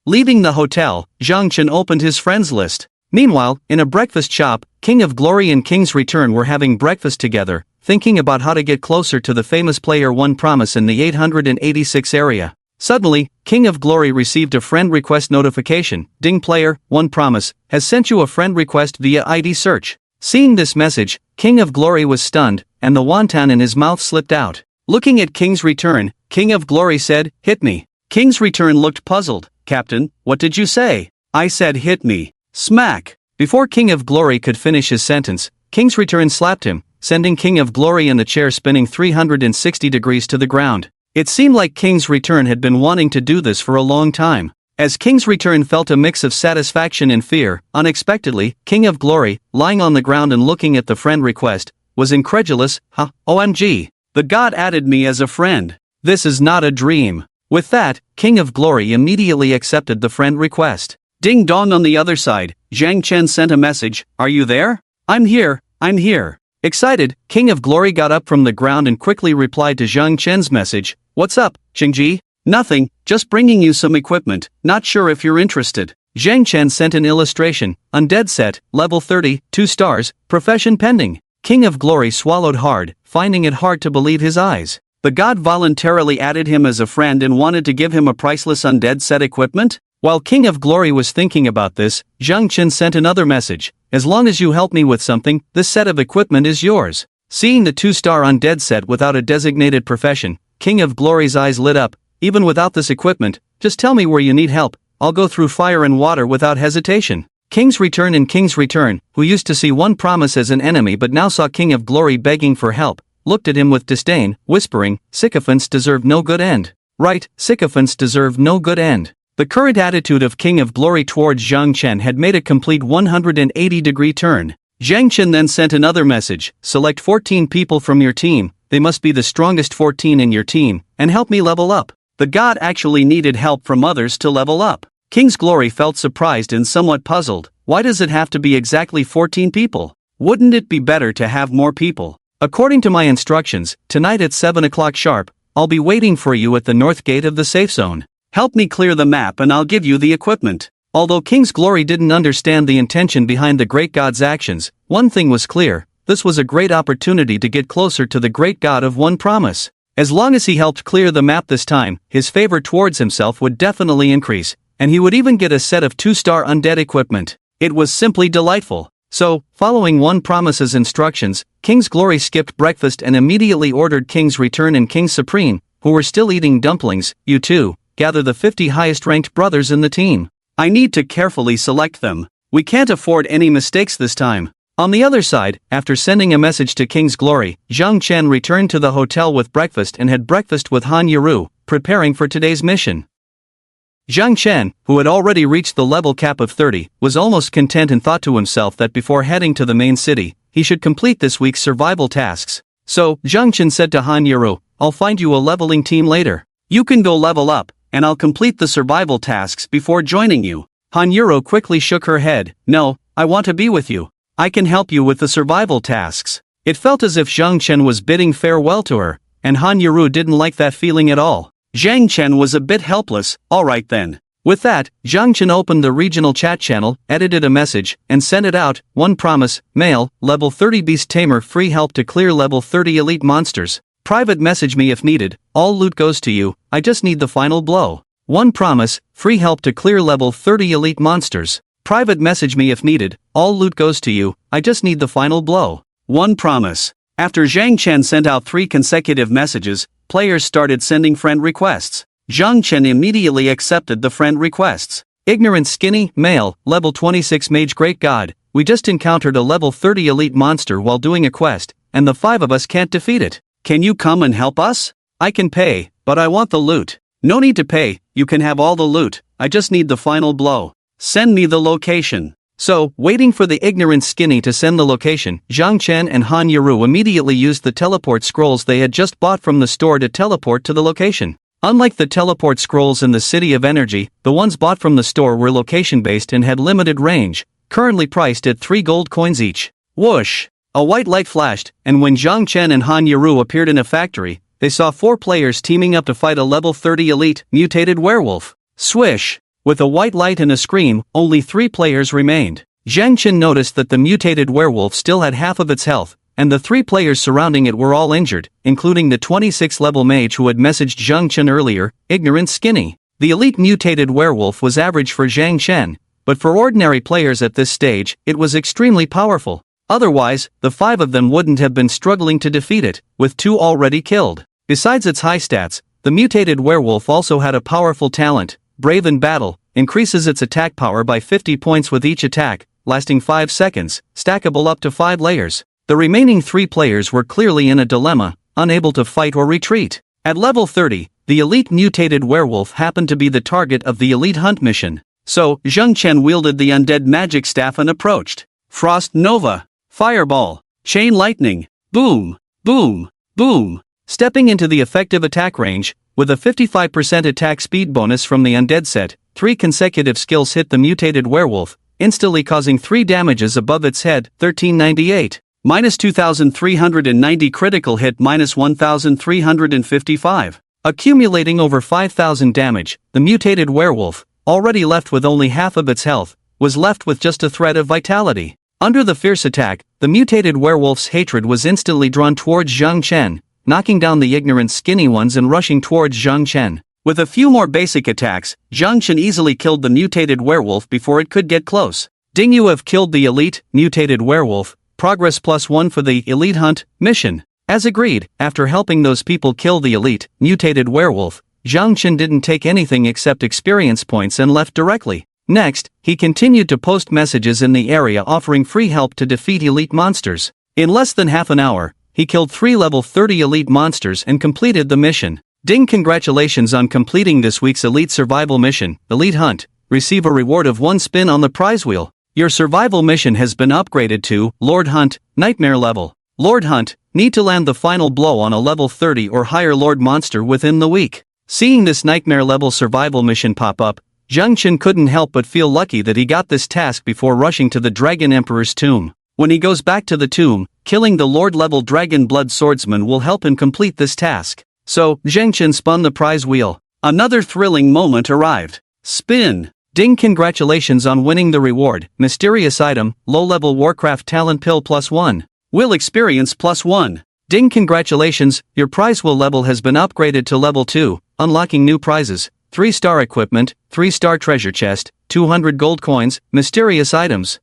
Speaker 1: Leaving the hotel, Zhang Chen opened his friends list. Meanwhile, in a breakfast shop, King of Glory and King's Return were having breakfast together, thinking about how to get closer to the famous player One Promise in the 886 area. Suddenly, King of Glory received a friend request notification. "Ding, player One Promise has sent you a friend request via ID search." Seeing this message, King of Glory was stunned, and the wonton in his mouth slipped out. Looking at King's Return, King of Glory said, "Hit me." King's Return looked puzzled. "Captain, what did you say?" "I said hit me." Smack! Before King of Glory could finish his sentence, King's Return slapped him, sending King of Glory and the chair spinning 360 degrees to the ground. It seemed like King's Return had been wanting to do this for a long time. As King's Return felt a mix of satisfaction and fear, unexpectedly, King of Glory, lying on the ground and looking at the friend request, was incredulous. Huh, OMG. The god added me as a friend. This is not a dream. With that, King of Glory immediately accepted the friend request. Ding dong on the other side, Zhang Chen sent a message, "Are you there?" I'm here. Excited, King of Glory got up from the ground and quickly replied to Zhang Chen's message, "What's up, Qingji?" "Nothing, just bringing you some equipment, not sure if you're interested." Zhang Chen sent an illustration, undead set, level 30, 2 stars, profession pending. King of Glory swallowed hard, finding it hard to believe his eyes. The god voluntarily added him as a friend and wanted to give him a priceless undead set equipment? While King of Glory was thinking about this, Zhang Chen sent another message, "As long as you help me with something, this set of equipment is yours." Seeing the 2-star undead set without a designated profession, King of Glory's eyes lit up. "Even without this equipment, just tell me where you need help, I'll go through fire and water without hesitation." King's Return and King's Return, who used to see One Promise as an enemy but now saw King of Glory begging for help, looked at him with disdain, whispering, "Sycophants deserve no good end." Right, sycophants deserve no good end. The current attitude of King of Glory towards Zhang Chen had made a complete 180-degree turn. Zhang Chen then sent another message, "Select 14 people from your team, they must be the strongest 14 in your team, and help me level up." The god actually needed help from others to level up. King's Glory felt surprised and somewhat puzzled. Why does it have to be exactly 14 people? Wouldn't it be better to have more people? According to my instructions, tonight at 7 o'clock sharp, I'll be waiting for you at the north gate of the safe zone. Help me clear the map and I'll give you the equipment. Although King's Glory didn't understand the intention behind the great god's actions, one thing was clear: this was a great opportunity to get closer to the great god of One Promise. As long as he helped clear the map this time, his favor towards himself would definitely increase, and he would even get a set of 2-star undead equipment. It was simply delightful. So, following One Promise's instructions, King's Glory skipped breakfast and immediately ordered King's Return and King Supreme, who were still eating dumplings, "You two, gather the 50 highest-ranked brothers in the team. I need to carefully select them. We can't afford any mistakes this time." On the other side, after sending a message to King's Glory, Zhang Chen returned to the hotel with breakfast and had breakfast with Han Yaru, preparing for today's mission. Zhang Chen, who had already reached the level cap of 30, was almost content and thought to himself that before heading to the main city, he should complete this week's survival tasks. So, Zhang Chen said to Han Yaru, "I'll find you a leveling team later. You can go level up, and I'll complete the survival tasks before joining you." Han Yaru quickly shook her head. "No, I want to be with you. I can help you with the survival tasks." It felt as if Zhang Chen was bidding farewell to her, and Han Yaru didn't like that feeling at all. Zhang Chen was a bit helpless. "Alright then." With that, Zhang Chen opened the regional chat channel, edited a message, and sent it out. "One Promise, male, level 30 beast tamer, free help to clear level 30 elite monsters. Private message me if needed, all loot goes to you, I just need the final blow. One Promise, free help to clear level 30 elite monsters. Private message me if needed, all loot goes to you, I just need the final blow. One Promise." After Zhang Chen sent out 3 consecutive messages, players started sending friend requests. Zhang Chen immediately accepted the friend requests. "Ignorant Skinny, male, level 26 mage great god, we just encountered a level 30 elite monster while doing a quest, and the 5 of us can't defeat it. Can you come and help us? I can pay, but I want the loot." "No need to pay, you can have all the loot, I just need the final blow. Send me the location." So, waiting for the ignorant Skinny to send the location, Zhang Chen and Han Yaru immediately used the teleport scrolls they had just bought from the store to teleport to the location. Unlike the teleport scrolls in the City of Energy, the ones bought from the store were location-based and had limited range, currently priced at 3 gold coins each. Whoosh! A white light flashed, and when Zhang Chen and Han Yaru appeared in a factory, they saw 4 players teaming up to fight a level 30 elite, mutated werewolf. Swish! With a white light and a scream, only 3 players remained. Zhang Chen noticed that the mutated werewolf still had half of its health, and the 3 players surrounding it were all injured, including the 26-level mage who had messaged Zhang Chen earlier, Ignorant Skinny. The elite mutated werewolf was average for Zhang Chen, but for ordinary players at this stage, it was extremely powerful. Otherwise, the 5 of them wouldn't have been struggling to defeat it, with 2 already killed. Besides its high stats, the mutated werewolf also had a powerful talent. Brave in battle, increases its attack power by 50 points with each attack, lasting 5 seconds, stackable up to 5 layers. The remaining 3 players were clearly in a dilemma, unable to fight or retreat. At level 30, the elite mutated werewolf happened to be the target of the elite hunt mission. So, Zhang Chen wielded the undead magic staff and approached. Frost Nova. Fireball. Chain lightning. Boom. Boom. Boom. Stepping into the effective attack range, with a 55% attack speed bonus from the undead set, 3 consecutive skills hit the mutated werewolf, instantly causing 3 damages above its head, 1398. Minus 2390 critical hit minus 1355. Accumulating over 5000 damage, the mutated werewolf, already left with only half of its health, was left with just a thread of vitality. Under the fierce attack, the mutated werewolf's hatred was instantly drawn towards Zhang Chen, knocking down the ignorant skinny ones and rushing towards Zhang Chen. With a few more basic attacks, Zhang Chen easily killed the mutated werewolf before it could get close. Ding, you have killed the elite, mutated werewolf. Progress +1 for the Elite Hunt mission. As agreed, after helping those people kill the elite, mutated werewolf, Zhang Chen didn't take anything except experience points and left directly. Next, he continued to post messages in the area offering free help to defeat elite monsters. In less than half an hour, he killed 3 level 30 elite monsters and completed the mission. Ding, congratulations on completing this week's elite survival mission, Elite Hunt. Receive a reward of 1 spin on the prize wheel. Your survival mission has been upgraded to Lord Hunt, Nightmare level. Lord Hunt, need to land the final blow on a level 30 or higher Lord monster within the week. Seeing this Nightmare level survival mission pop up, Zhang Chen couldn't help but feel lucky that he got this task before rushing to the Dragon Emperor's tomb. When he goes back to the tomb, killing the Lord level Dragon Blood Swordsman will help him complete this task. So, Zhang Chen spun the prize wheel. Another thrilling moment arrived. Spin. Ding, congratulations on winning the reward, mysterious item, low-level Warcraft talent pill +1. Will experience +1. Ding, congratulations, your prize wheel level has been upgraded to level 2, unlocking new prizes, 3-star equipment, 3-star treasure chest, 200 gold coins, mysterious items.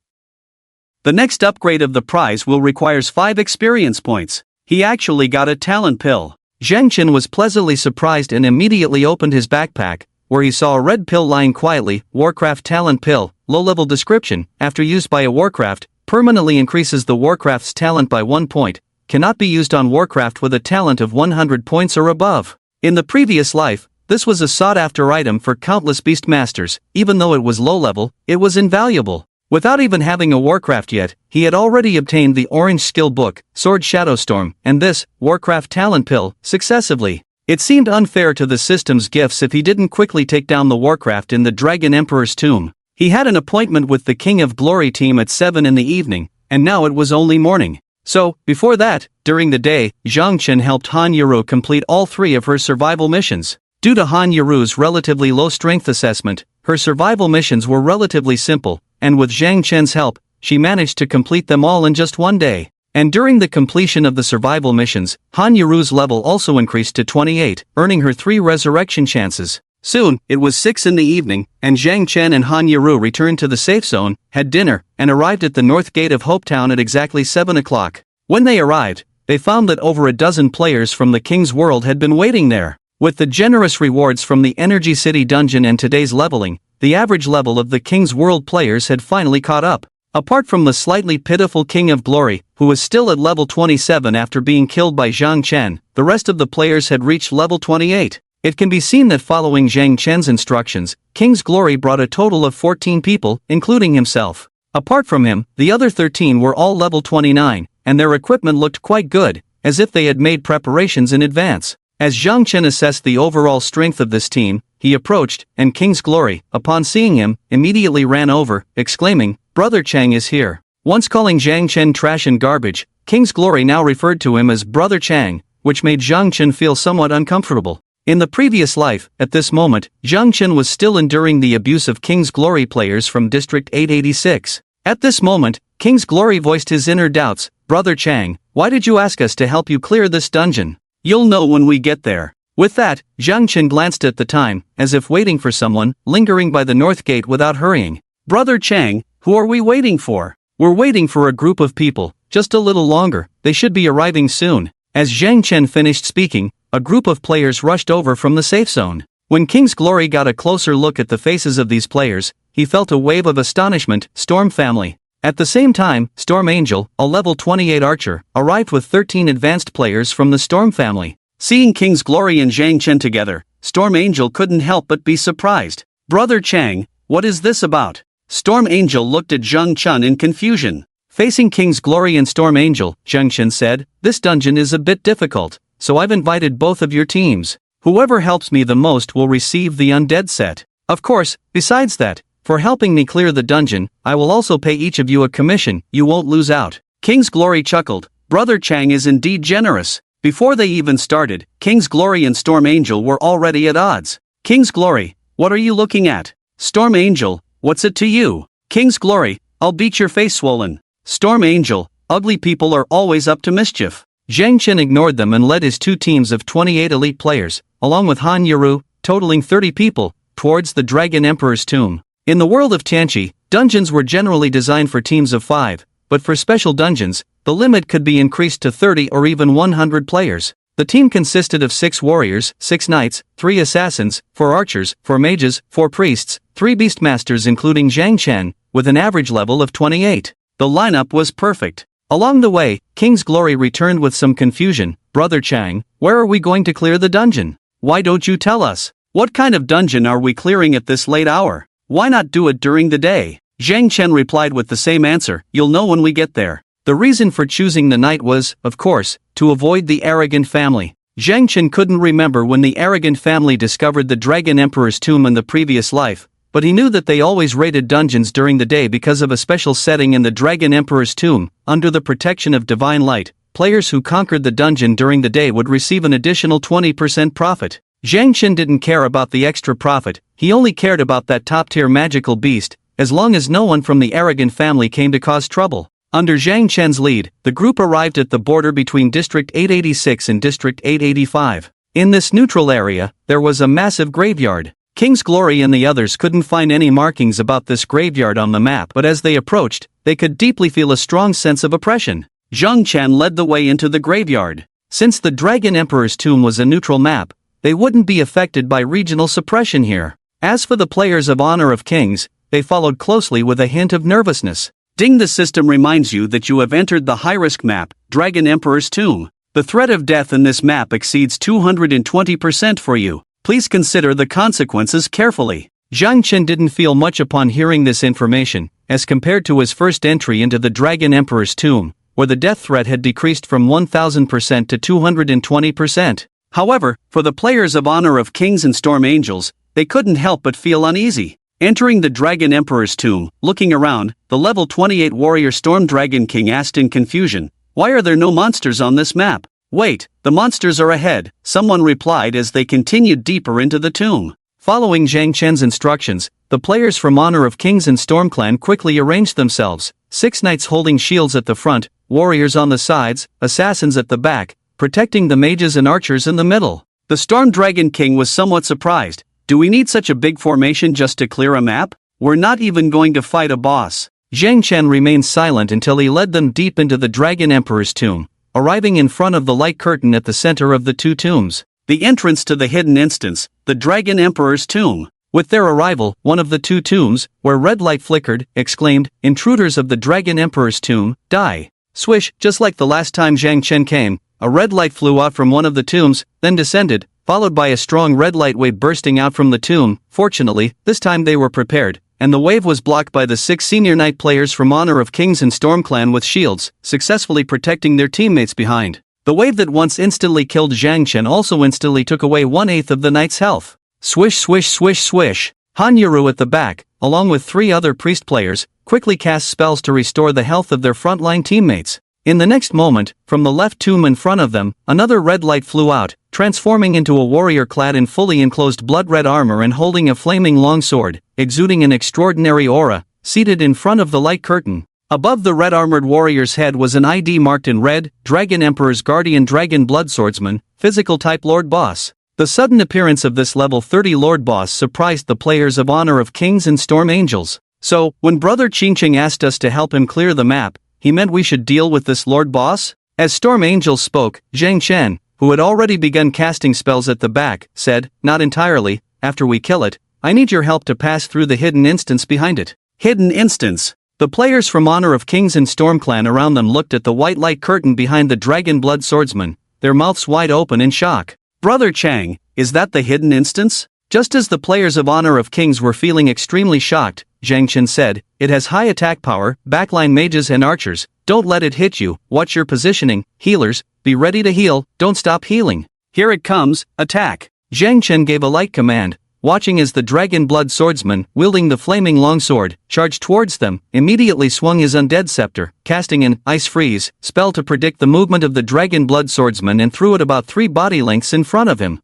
Speaker 1: The next upgrade of the prize wheel requires 5 experience points. He actually got a talent pill. Zhang Chen was pleasantly surprised and immediately opened his backpack, where he saw a red pill lying quietly. Warcraft talent pill, low-level description, after used by a Warcraft, permanently increases the Warcraft's talent by 1 point, cannot be used on Warcraft with a talent of 100 points or above. In the previous life, this was a sought-after item for countless beastmasters. Even though it was low-level, it was invaluable. Without even having a Warcraft yet, he had already obtained the Orange Skill Book, Sword Shadowstorm, and this, Warcraft talent pill, successively. It seemed unfair to the system's gifts if he didn't quickly take down the Warcraft in the Dragon Emperor's tomb. He had an appointment with the King of Glory team at 7 in the evening, and now it was only morning. So, before that, during the day, Zhang Chen helped Han Yuru complete all 3 of her survival missions. Due to Han Yuru's relatively low strength assessment, her survival missions were relatively simple, and with Zhang Chen's help, she managed to complete them all in just 1 day. And during the completion of the survival missions, Han Yuru's level also increased to 28, earning her 3 resurrection chances. Soon, it was 6 in the evening, and Zhang Chen and Han Yuru returned to the safe zone, had dinner, and arrived at the north gate of Hopetown at exactly 7 o'clock. When they arrived, they found that over a dozen players from the King's World had been waiting there. With the generous rewards from the Energy City dungeon and today's leveling, the average level of the King's World players had finally caught up. Apart from the slightly pitiful King of Glory, who was still at level 27 after being killed by Zhang Chen, the rest of the players had reached level 28. It can be seen that following Zhang Chen's instructions, King's Glory brought a total of 14 people, including himself. Apart from him, the other 13 were all level 29, and their equipment looked quite good, as if they had made preparations in advance. As Zhang Chen assessed the overall strength of this team, he approached, and King's Glory, upon seeing him, immediately ran over, exclaiming, "Brother Chang is here." Once calling Zhang Chen trash and garbage, King's Glory now referred to him as Brother Chang, which made Zhang Chen feel somewhat uncomfortable. In the previous life, at this moment, Zhang Chen was still enduring the abuse of King's Glory players from District 886. At this moment, King's Glory voiced his inner doubts. "Brother Chang, why did you ask us to help you clear this dungeon? You'll know when we get there." With that, Zhang Chen glanced at the time, as if waiting for someone, lingering by the north gate without hurrying. "Brother Chang, who are we waiting for?" "We're waiting for a group of people, just a little longer, they should be arriving soon." As Zhang Chen finished speaking, a group of players rushed over from the safe zone. When King's Glory got a closer look at the faces of these players, he felt a wave of astonishment. Storm family. At the same time, Storm Angel, a level 28 archer, arrived with 13 advanced players from the Storm family. Seeing King's Glory and Zhang Chen together, Storm Angel couldn't help but be surprised. Brother Chang, what is this about? Storm Angel looked at Zheng Chun in confusion. Facing King's Glory and Storm Angel, Zheng Chun said, this dungeon is a bit difficult, so I've invited both of your teams. Whoever helps me the most will receive the undead set. Of course, besides that, for helping me clear the dungeon, I will also pay each of you a commission. You won't lose out. King's Glory chuckled. Brother Chang is indeed generous. Before they even started, King's Glory and Storm Angel were already at odds. King's Glory, what are you looking at? Storm Angel, what's it to you? King's Glory, I'll beat your face swollen. Storm Angel, ugly people are always up to mischief. Zhang Chen ignored them and led his two teams of 28 elite players, along with Han Yaru, totaling 30 people, towards the Dragon Emperor's tomb. In the world of Tianqi, dungeons were generally designed for teams of 5, but for special dungeons, the limit could be increased to 30 or even 100 players. The team consisted of 6 warriors, 6 knights, 3 assassins, 4 archers, 4 mages, 4 priests, 3 beastmasters including Zhang Chen, with an average level of 28. The lineup was perfect. Along the way, King's Glory returned with some confusion. Brother Chang, where are we going to clear the dungeon? Why don't you tell us? What kind of dungeon are we clearing at this late hour? Why not do it during the day? Zhang Chen replied with the same answer, you'll know when we get there. The reason for choosing the night was, of course, to avoid the arrogant family. Zhang Chen couldn't remember when the arrogant family discovered the Dragon Emperor's tomb in the previous life, but he knew that they always raided dungeons during the day because of a special setting in the Dragon Emperor's tomb. Under the protection of divine light, players who conquered the dungeon during the day would receive an additional 20% profit. Zhang Chen didn't care about the extra profit, he only cared about that top-tier magical beast, as long as no one from the arrogant family came to cause trouble. Under Zhang Chen's lead, the group arrived at the border between District 886 and District 885. In this neutral area, there was a massive graveyard. King's Glory and the others couldn't find any markings about this graveyard on the map, but as they approached, they could deeply feel a strong sense of oppression. Zheng Chen led the way into the graveyard. Since the Dragon Emperor's tomb was a neutral map, they wouldn't be affected by regional suppression here. As for the players of Honor of Kings, they followed closely with a hint of nervousness. Ding, the system reminds you that you have entered the high-risk map, Dragon Emperor's tomb. The threat of death in this map exceeds 220% for you. Please consider the consequences carefully. Zhang Chen didn't feel much upon hearing this information, as compared to his first entry into the Dragon Emperor's tomb, where the death threat had decreased from 1000% to 220%. However, for the players of Honor of Kings and Storm Angels, they couldn't help but feel uneasy. Entering the Dragon Emperor's tomb, looking around, the level 28 warrior Storm Dragon King asked in confusion, why are there no monsters on this map? Wait, the monsters are ahead, someone replied as they continued deeper into the tomb. Following Zhang Chen's instructions, the players from Honor of Kings and Storm Clan quickly arranged themselves, 6 knights holding shields at the front, warriors on the sides, assassins at the back, protecting the mages and archers in the middle. The Storm Dragon King was somewhat surprised. Do we need such a big formation just to clear a map? We're not even going to fight a boss. Zhang Chen remained silent until he led them deep into the Dragon Emperor's tomb, arriving in front of the light curtain at the center of the two tombs. The entrance to the hidden instance, the Dragon Emperor's tomb. With their arrival, one of the two tombs, where red light flickered, exclaimed, intruders of the Dragon Emperor's tomb, die. Swish, just like the last time Zhang Chen came, a red light flew out from one of the tombs, then descended, followed by a strong red light wave bursting out from the tomb. Fortunately, this time they were prepared, and the wave was blocked by the 6 senior knight players from Honor of Kings and Storm Clan with shields, successfully protecting their teammates behind. The wave that once instantly killed Zhang Chen also instantly took away 1/8 of the knight's health. Swish swish swish swish. Han Yaru at the back, along with 3 other priest players, quickly cast spells to restore the health of their frontline teammates. In the next moment, from the left tomb in front of them, another red light flew out, transforming into a warrior clad in fully enclosed blood-red armor and holding a flaming longsword, exuding an extraordinary aura, seated in front of the light curtain. Above the red-armored warrior's head was an ID marked in red, Dragon Emperor's Guardian Dragon Blood Swordsman, physical type Lord Boss. The sudden appearance of this level 30 Lord Boss surprised the players of Honor of Kings and Storm Angels. So, when Brother Qingqing asked us to help him clear the map, he meant we should deal with this Lord Boss? As Storm Angels spoke, Zhang Chen, who had already begun casting spells at the back, said, not entirely, after we kill it, I need your help to pass through the hidden instance behind it. Hidden instance. The players from Honor of Kings and Storm Clan around them looked at the white light curtain behind the Dragon Blood Swordsman, their mouths wide open in shock. Brother Chang, is that the hidden instance? Just as the players of Honor of Kings were feeling extremely shocked, Zhang Chen said, it has high attack power, backline mages and archers, don't let it hit you, watch your positioning, healers, be ready to heal, don't stop healing. Here it comes, attack. Zhang Chen gave a light command, watching as the Dragon Blood Swordsman, wielding the flaming longsword, charged towards them, immediately swung his undead scepter, casting an Ice Freeze spell to predict the movement of the Dragon Blood Swordsman and threw it about 3 body lengths in front of him.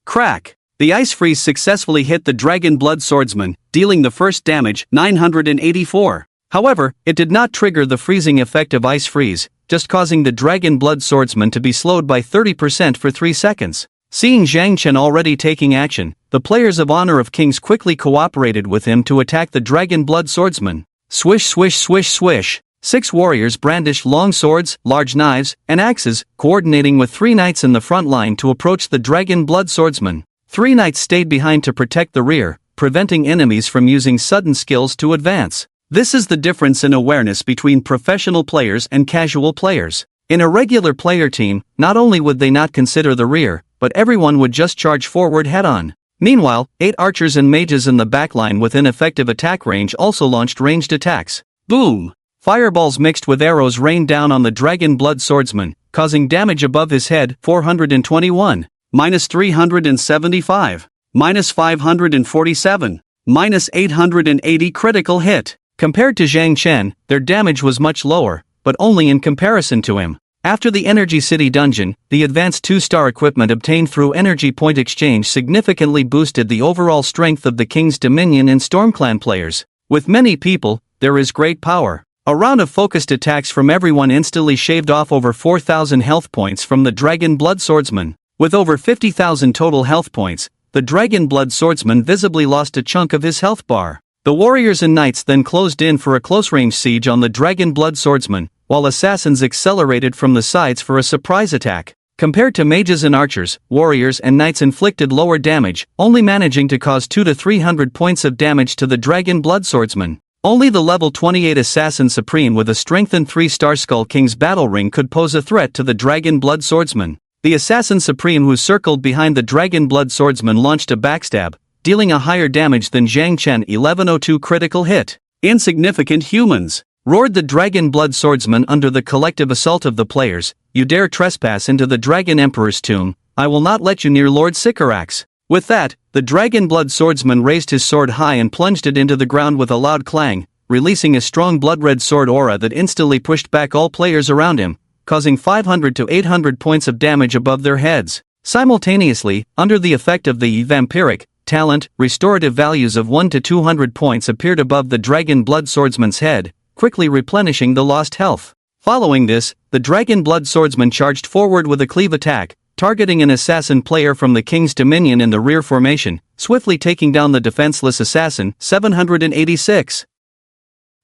Speaker 1: Crack! The Ice Freeze successfully hit the Dragon Blood Swordsman, dealing the first damage, 984. However, it did not trigger the freezing effect of Ice Freeze, just causing the Dragon Blood Swordsman to be slowed by 30% for 3 seconds. Seeing Zhang Chen already taking action, the players of Honor of Kings quickly cooperated with him to attack the Dragon Blood Swordsman. Swish swish swish swish. 6 warriors brandished long swords, large knives, and axes, coordinating with 3 knights in the front line to approach the Dragon Blood Swordsman. 3 knights stayed behind to protect the rear, preventing enemies from using sudden skills to advance. This is the difference in awareness between professional players and casual players. In a regular player team, not only would they not consider the rear, but everyone would just charge forward head-on. Meanwhile, 8 archers and mages in the backline within effective attack range also launched ranged attacks. Boom! Fireballs mixed with arrows rained down on the Dragon Blood Swordsman, causing damage above his head, 421. Minus 375, minus 547, minus 880 critical hit. Compared to Zhang Chen, their damage was much lower, but only in comparison to him. After the Energy City dungeon, the advanced 2-star equipment obtained through Energy Point Exchange significantly boosted the overall strength of the King's Dominion and StormClan players. With many people, there is great power. A round of focused attacks from everyone instantly shaved off over 4,000 health points from the Dragon Blood Swordsman. With over 50,000 total health points, the Dragon Blood Swordsman visibly lost a chunk of his health bar. The warriors and knights then closed in for a close-range siege on the Dragon Blood Swordsman, while assassins accelerated from the sides for a surprise attack. Compared to mages and archers, warriors and knights inflicted lower damage, only managing to cause 200 to 300 points of damage to the Dragon Blood Swordsman. Only the level 28 Assassin Supreme with a strengthened 3-star Skull King's battle ring could pose a threat to the Dragon Blood Swordsman. The Assassin Supreme who circled behind the Dragon Blood Swordsman launched a backstab, dealing a higher damage than Zhang Chen 1102 critical hit. Insignificant humans! Roared the Dragon Blood Swordsman under the collective assault of the players, you dare trespass into the Dragon Emperor's tomb, I will not let you near Lord Sycorax. With that, the Dragon Blood Swordsman raised his sword high and plunged it into the ground with a loud clang, releasing a strong blood-red sword aura that instantly pushed back all players around him, causing 500 to 800 points of damage above their heads. Simultaneously, under the effect of the vampiric talent, restorative values of 1 to 200 points appeared above the Dragon Blood Swordsman's head, quickly replenishing the lost health. Following this, the Dragon Blood Swordsman charged forward with a cleave attack, targeting an assassin player from the King's Dominion in the rear formation, swiftly taking down the defenseless assassin, 786.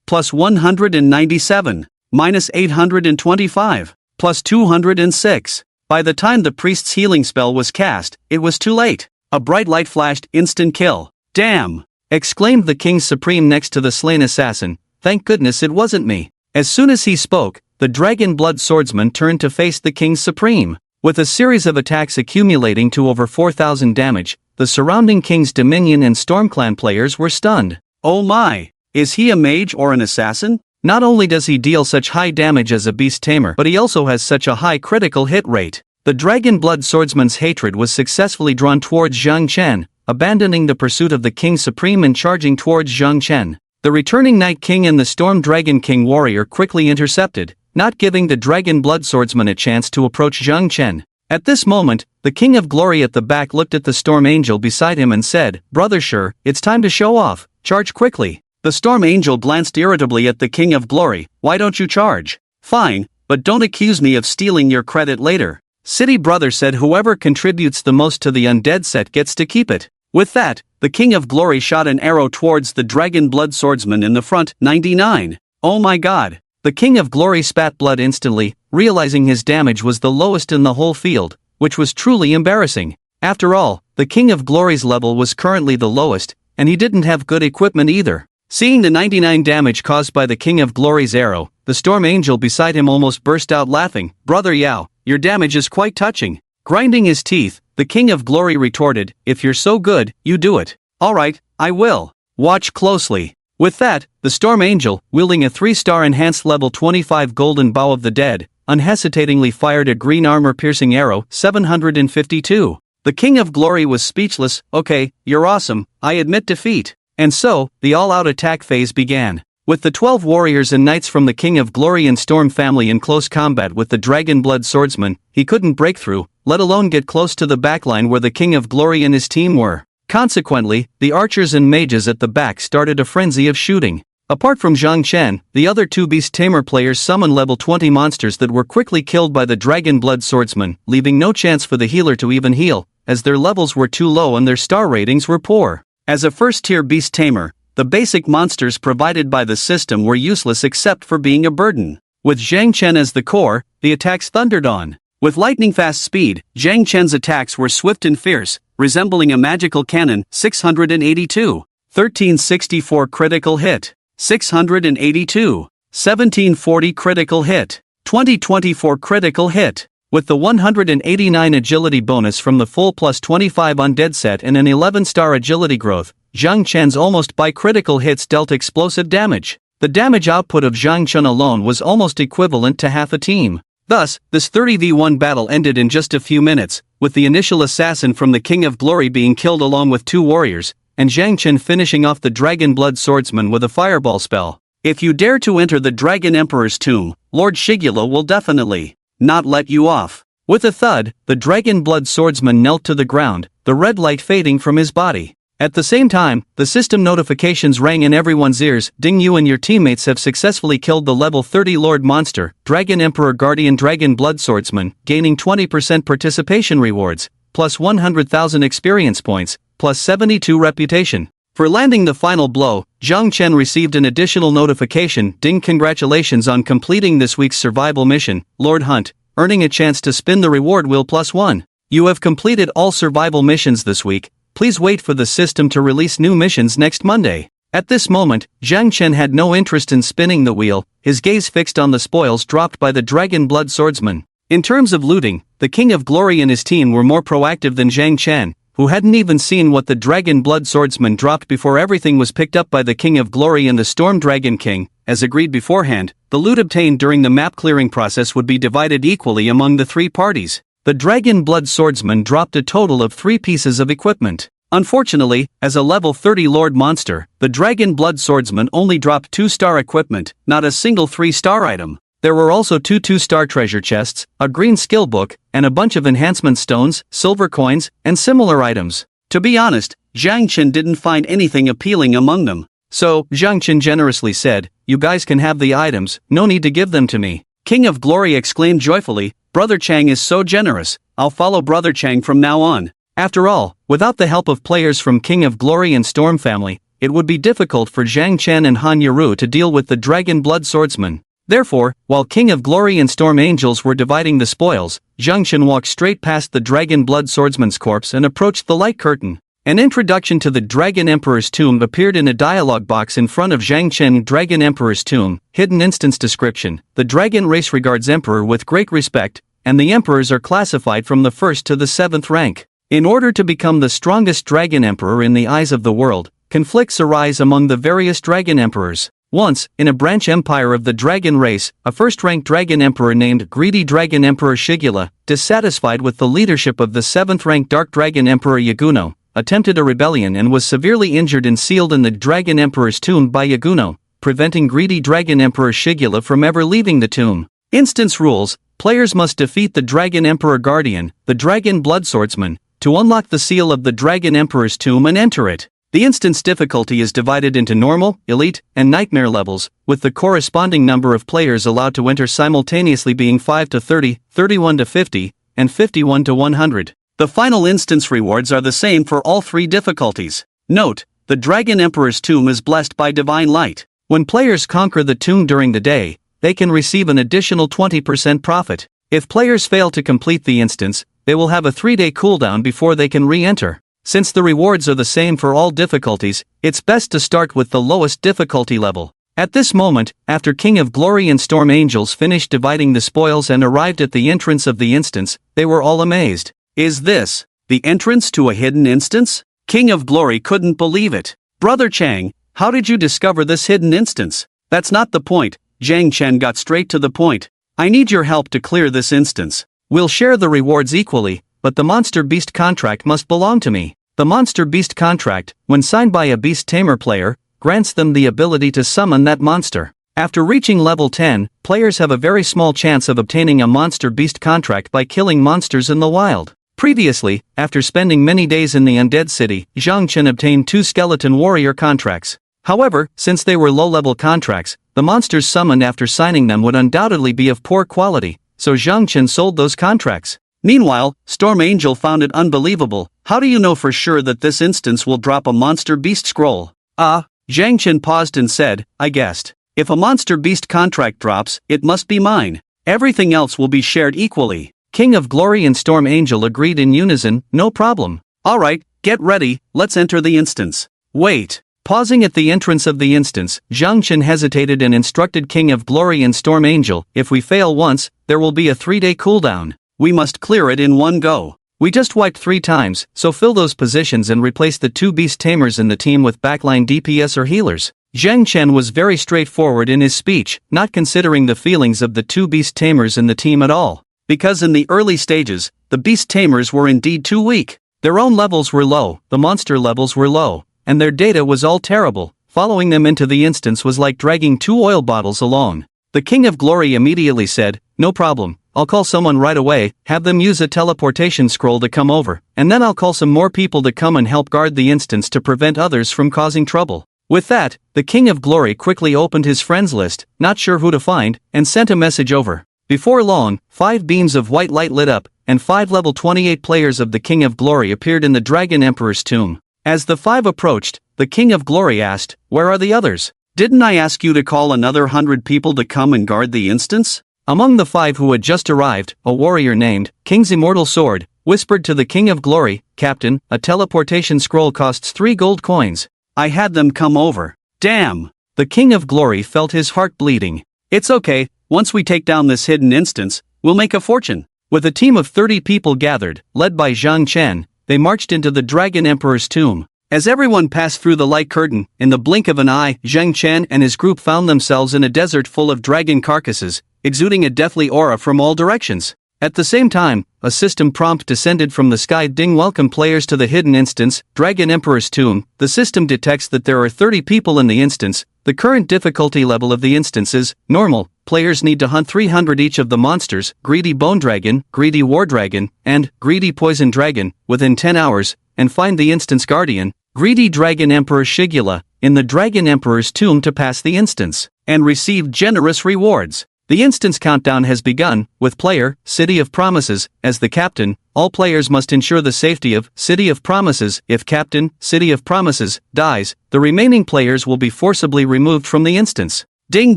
Speaker 1: Plus 197. Minus 825. Plus 206. By the time the priest's healing spell was cast, it was too late. A bright light flashed, instant kill. Damn! Exclaimed the King's Supreme next to the slain assassin, thank goodness it wasn't me. As soon as he spoke, the Dragon Blood Swordsman turned to face the King's Supreme. With a series of attacks accumulating to over 4,000 damage, the surrounding King's Dominion and StormClan players were stunned. Oh my! Is he a mage or an assassin? Not only does he deal such high damage as a beast tamer, but he also has such a high critical hit rate. The Dragon Blood Swordsman's hatred was successfully drawn towards Zhang Chen, abandoning the pursuit of the King Supreme and charging towards Zhang Chen. The returning Night King and the Storm Dragon King warrior quickly intercepted, not giving the Dragon Blood Swordsman a chance to approach Zhang Chen. At this moment, the King of Glory at the back looked at the Storm Angel beside him and said, Brother Sure, it's time to show off, charge quickly. The Storm Angel glanced irritably at the King of Glory, why don't you charge? Fine, but don't accuse me of stealing your credit later. City Brother said whoever contributes the most to the undead set gets to keep it. With that, the King of Glory shot an arrow towards the Dragon Blood Swordsman in the front, 99. Oh my god. The King of Glory spat blood instantly, realizing his damage was the lowest in the whole field, which was truly embarrassing. After all, the King of Glory's level was currently the lowest, and he didn't have good equipment either. Seeing the 99 damage caused by the King of Glory's arrow, the Storm Angel beside him almost burst out laughing. Brother Yao, your damage is quite touching. Grinding his teeth, the King of Glory retorted, "If you're so good, you do it." "Alright, I will. Watch closely." With that, the Storm Angel, wielding a 3-star enhanced level 25 golden bow of the dead, unhesitatingly fired a green armor-piercing arrow, 752. The King of Glory was speechless. "Okay, you're awesome, I admit defeat." And so, the all-out attack phase began. With the 12 warriors and knights from the King of Glory and Storm family in close combat with the Dragon Blood swordsman, he couldn't break through, let alone get close to the backline where the King of Glory and his team were. Consequently, the archers and mages at the back started a frenzy of shooting. Apart from Zhang Chen, the other two Beast Tamer players summoned level 20 monsters that were quickly killed by the Dragon Blood swordsman, leaving no chance for the healer to even heal, as their levels were too low and their star ratings were poor. As a first-tier Beast Tamer, the basic monsters provided by the system were useless except for being a burden. With Zhang Chen as the core, the attacks thundered on. With lightning-fast speed, Zhang Chen's attacks were swift and fierce, resembling a magical cannon. 682. 1364 critical hit. 682. 1740 critical hit. 2024 critical hit. With the 189 agility bonus from the full plus 25 undead set and an 11-star agility growth, Zhang Chen's almost by critical hits dealt explosive damage. The damage output of Zhang Chen alone was almost equivalent to half a team. Thus, this 30v1 battle ended in just a few minutes, with the initial assassin from the King of Glory being killed along with 2 warriors, and Zhang Chen finishing off the Dragon Blood swordsman with a fireball spell. If you dare to enter the Dragon Emperor's tomb, Lord Shigula will definitely not let you off. With a thud, the Dragon Blood swordsman knelt to the ground, the red light fading from his body. At the same time, the system notifications rang in everyone's ears. "Ding, you and your teammates have successfully killed the level 30 Lord Monster, Dragon Emperor Guardian Dragon Blood Swordsman, gaining 20% participation rewards, plus 100,000 experience points, plus 72 reputation." For landing the final blow, Zhang Chen received an additional notification. "Ding, congratulations on completing this week's survival mission, Lord Hunt, earning a chance to spin the reward wheel +1. You have completed all survival missions this week. Please wait for the system to release new missions next Monday." At this moment, Zhang Chen had no interest in spinning the wheel, his gaze fixed on the spoils dropped by the Dragon Blood swordsman. In terms of looting, the King of Glory and his team were more proactive than Zhang Chen, who hadn't even seen what the Dragon Blood swordsman dropped before everything was picked up by the King of Glory and the Storm Dragon King. As agreed beforehand, the loot obtained during the map clearing process would be divided equally among the 3 parties. The Dragon Blood swordsman dropped a total of 3 pieces of equipment. Unfortunately, as a level 30 Lord Monster, the Dragon Blood swordsman only dropped 2-star equipment, not a single 3-star item. There were also 2 2-star treasure chests, a green skill book, and a bunch of enhancement stones, silver coins, and similar items. To be honest, Zhang Chen didn't find anything appealing among them. So, Zhang Chen generously said, "You guys can have the items, no need to give them to me." King of Glory exclaimed joyfully, "Brother Chang is so generous, I'll follow Brother Chang from now on." After all, without the help of players from King of Glory and Storm family, it would be difficult for Zhang Chen and Han Yaru to deal with the Dragon Blood swordsman. Therefore, while King of Glory and Storm Angels were dividing the spoils, Zhang Chen walked straight past the Dragon Blood swordsman's corpse and approached the light curtain. An introduction to the Dragon Emperor's tomb appeared in a dialogue box in front of Zhang Chen. Dragon Emperor's tomb, hidden instance description: the dragon race regards Emperor with great respect, and the Emperors are classified from the 1st to the 7th rank. In order to become the strongest Dragon Emperor in the eyes of the world, conflicts arise among the various Dragon Emperors. Once, in a branch empire of the dragon race, a first-ranked Dragon Emperor named Greedy Dragon Emperor Shigula, dissatisfied with the leadership of the 7th-ranked Dark Dragon Emperor Yaguno, attempted a rebellion and was severely injured and sealed in the Dragon Emperor's tomb by Yaguno, preventing Greedy Dragon Emperor Shigula from ever leaving the tomb. Instance rules: players must defeat the Dragon Emperor Guardian, the Dragon Blood Swordsman, to unlock the seal of the Dragon Emperor's tomb and enter it. The instance difficulty is divided into normal, elite, and nightmare levels, with the corresponding number of players allowed to enter simultaneously being 5 to 30, 31 to 50, and 51 to 100. The final instance rewards are the same for all 3 difficulties. Note: the Dragon Emperor's tomb is blessed by divine light. When players conquer the tomb during the day, they can receive an additional 20% profit. If players fail to complete the instance, they will have a 3-day cooldown before they can re-enter. Since the rewards are the same for all difficulties, it's best to start with the lowest difficulty level. At this moment, after King of Glory and Storm Angels finished dividing the spoils and arrived at the entrance of the instance, they were all amazed. Is this the entrance to a hidden instance? King of Glory couldn't believe it. Brother Chang, how did you discover this hidden instance? That's not the point. Zhang Chen got straight to the point. I need your help to clear this instance. We'll share the rewards equally, but the Monster Beast contract must belong to me. The Monster Beast contract, when signed by a Beast Tamer player, grants them the ability to summon that monster. After reaching level 10, players have a very small chance of obtaining a Monster Beast contract by killing monsters in the wild. Previously, after spending many days in the Undead City, Zhang Chen obtained 2 Skeleton Warrior contracts. However, since they were low-level contracts, the monsters summoned after signing them would undoubtedly be of poor quality, so Zhang Chen sold those contracts. Meanwhile, Storm Angel found it unbelievable. How do you know for sure that this instance will drop a Monster Beast scroll? Zhang Chen paused and said, I guessed. If a Monster Beast contract drops, it must be mine. Everything else will be shared equally. King of Glory and Storm Angel agreed in unison, no problem. Alright, get ready, let's enter the instance. Wait. Pausing at the entrance of the instance, Zhang Chen hesitated and instructed King of Glory and Storm Angel, if we fail once, there will be a 3-day cooldown. We must clear it in one go. We just wiped 3 times, so fill those positions and replace the 2 Beast Tamers in the team with backline DPS or healers. Zhang Chen was very straightforward in his speech, not considering the feelings of the 2 Beast Tamers in the team at all. Because in the early stages, the Beast Tamers were indeed too weak. Their own levels were low, the monster levels were low, and their data was all terrible. Following them into the instance was like dragging 2 oil bottles along. The King of Glory immediately said, no problem, I'll call someone right away, have them use a teleportation scroll to come over, and then I'll call some more people to come and help guard the instance to prevent others from causing trouble. With that, the King of Glory quickly opened his friends list, not sure who to find, and sent a message over. Before long, 5 beams of white light lit up, and 5 level 28 players of the King of Glory appeared in the Dragon Emperor's tomb. As the 5 approached, the King of Glory asked, where are the others? Didn't I ask you to call another 100 people to come and guard the instance? Among the 5 who had just arrived, a warrior named King's Immortal Sword whispered to the King of Glory, Captain, a teleportation scroll costs 3 gold coins. I had them come over. Damn! The King of Glory felt his heart bleeding. It's okay. Once we take down this hidden instance, we'll make a fortune. With a team of 30 people gathered, led by Zhang Chen, they marched into the Dragon Emperor's tomb. As everyone passed through the light curtain, in the blink of an eye, Zhang Chen and his group found themselves in a desert full of dragon carcasses, exuding a deathly aura from all directions. At the same time, a system prompt descended from the sky. Ding, welcome players to the hidden instance, Dragon Emperor's tomb. The system detects that there are 30 people in the instance. The current difficulty level of the instance is normal. Players need to hunt 300 each of the monsters, Greedy Bone Dragon, Greedy War Dragon, and Greedy Poison Dragon, within 10 hours, and find the instance guardian, Greedy Dragon Emperor Shigula, in the Dragon Emperor's tomb to pass the instance, and receive generous rewards. The instance countdown has begun, with player, City of Promises, as the captain. All players must ensure the safety of City of Promises. If Captain, City of Promises, dies, the remaining players will be forcibly removed from the instance. Ding,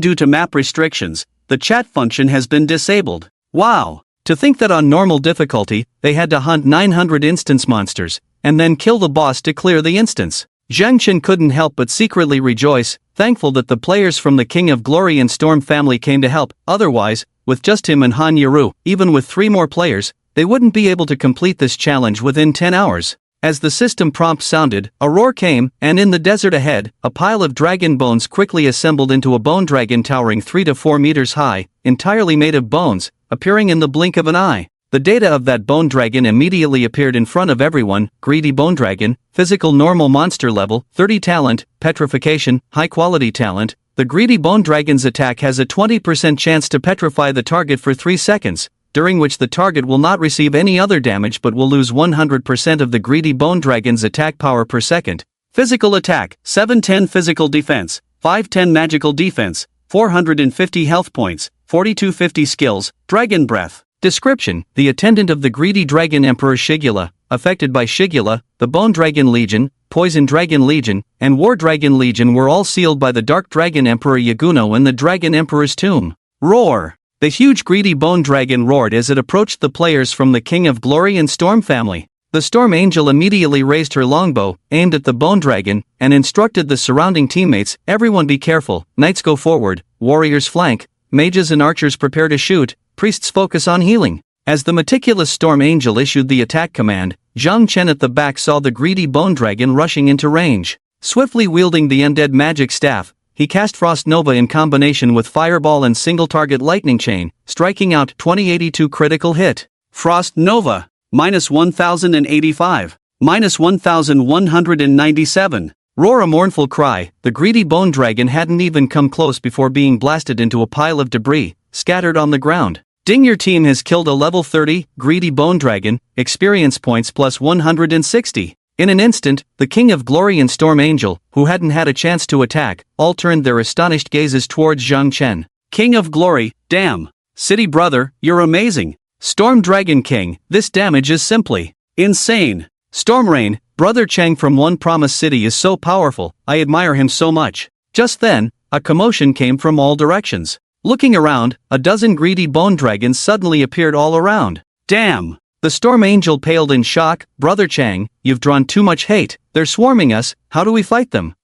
Speaker 1: due to map restrictions, the chat function has been disabled. Wow! To think that on normal difficulty, they had to hunt 900 instance monsters, and then kill the boss to clear the instance. Zhang Chen couldn't help but secretly rejoice, thankful that the players from the King of Glory and Storm family came to help. Otherwise, with just him and Han Yaru, even with 3 more players, they wouldn't be able to complete this challenge within 10 hours. As the system prompt sounded, a roar came, and in the desert ahead, a pile of dragon bones quickly assembled into a bone dragon towering 3 to 4 meters high, entirely made of bones, appearing in the blink of an eye. The data of that bone dragon immediately appeared in front of everyone. Greedy Bone Dragon, physical normal monster level, 30 talent, petrification, high quality talent. The Greedy Bone Dragon's attack has a 20% chance to petrify the target for 3 seconds, during which the target will not receive any other damage but will lose 100% of the Greedy Bone Dragon's attack power per second. Physical attack, 710 physical defense, 510 magical defense, 450 health points, 4250 skills, Dragon Breath. Description: the attendant of the Greedy Dragon Emperor Shigula, affected by Shigula, the Bone Dragon Legion, Poison Dragon Legion, and War Dragon Legion were all sealed by the Dark Dragon Emperor Yaguno in the Dragon Emperor's tomb. Roar! The huge Greedy Bone Dragon roared as it approached the players from the King of Glory and Storm family. The Storm Angel immediately raised her longbow, aimed at the Bone Dragon, and instructed the surrounding teammates, everyone be careful, knights go forward, warriors flank, mages and archers prepare to shoot, priests focus on healing. As the meticulous Storm Angel issued the attack command, Zhang Chen at the back saw the greedy bone dragon rushing into range. Swiftly wielding the undead magic staff, he cast Frost Nova in combination with Fireball and single-target Lightning Chain, striking out 2082 critical hit. Frost Nova, minus 1085, minus 1197. Roar a mournful cry, the greedy bone dragon hadn't even come close before being blasted into a pile of debris, scattered on the ground. Ding, your team has killed a level 30, greedy bone dragon, experience points plus 160. In an instant, the King of Glory and Storm Angel, who hadn't had a chance to attack, all turned their astonished gazes towards Zhang Chen. King of Glory, damn. City brother, you're amazing. Storm Dragon King, this damage is simply insane. Storm Rain, Brother Chang from One Promise City is so powerful, I admire him so much. Just then, a commotion came from all directions. Looking around, a dozen greedy bone dragons suddenly appeared all around. Damn! The Storm Angel paled in shock. Brother Chang, you've drawn too much hate, they're swarming us, how do we fight them?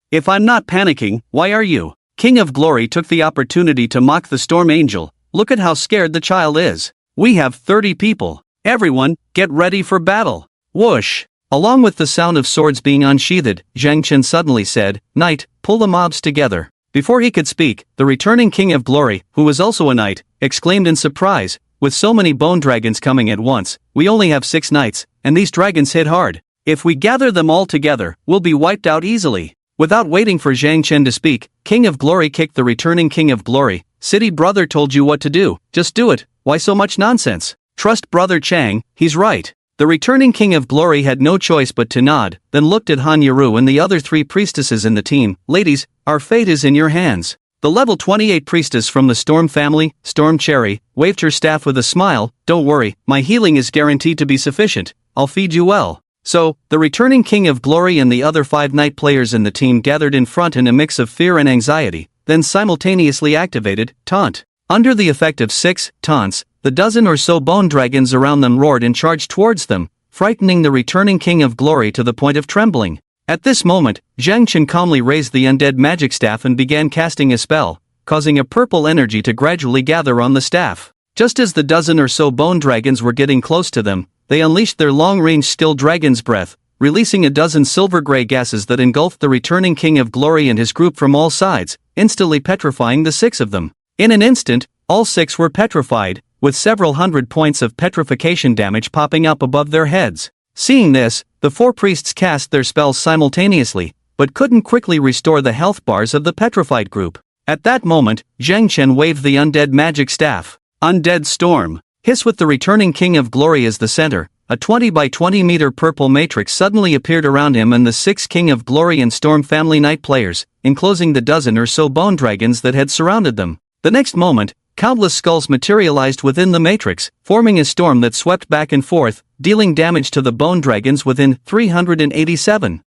Speaker 1: If I'm not panicking, why are you? King of Glory took the opportunity to mock the Storm Angel. Look at how scared the child is. We have 30 people. Everyone, get ready for battle. Whoosh! Along with the sound of swords being unsheathed, Zhang Chen suddenly said, Knight, pull the mobs together. Before he could speak, the returning King of Glory, who was also a knight, exclaimed in surprise, with so many bone dragons coming at once, we only have 6 knights, and these dragons hit hard. If we gather them all together, we'll be wiped out easily. Without waiting for Zhang Chen to speak, King of Glory kicked the returning King of Glory. City brother told you what to do, just do it, why so much nonsense? Trust Brother Chang, he's right. The returning King of Glory had no choice but to nod, then looked at Han Yaru and the other 3 priestesses in the team. Ladies, our fate is in your hands. The level 28 priestess from the Storm family, Storm Cherry, waved her staff with a smile. Don't worry, my healing is guaranteed to be sufficient, I'll feed you well. So, the returning King of Glory and the other 5 knight players in the team gathered in front in a mix of fear and anxiety, then simultaneously activated Taunt. Under the effect of 6 taunts, the dozen or so bone dragons around them roared and charged towards them, frightening the returning King of Glory to the point of trembling. At this moment, Zhang Chen calmly raised the undead magic staff and began casting a spell, causing a purple energy to gradually gather on the staff. Just as the dozen or so bone dragons were getting close to them, they unleashed their long-range still dragon's breath, releasing a dozen silver-gray gases that engulfed the returning King of Glory and his group from all sides, instantly petrifying the 6 of them. In an instant, all 6 were petrified, with several hundred points of petrification damage popping up above their heads. Seeing this, the 4 priests cast their spells simultaneously, but couldn't quickly restore the health bars of the petrified group. At that moment, Zhang Chen waved the undead magic staff. Undead Storm. Hiss with the returning King of Glory as the center, a 20 by 20 meter purple matrix suddenly appeared around him and the 6 King of Glory and Storm family knight players, enclosing the dozen or so bone dragons that had surrounded them. The next moment, countless skulls materialized within the matrix, forming a storm that swept back and forth, dealing damage to the bone dragons within 387.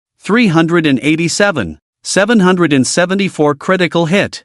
Speaker 1: 774 critical hit.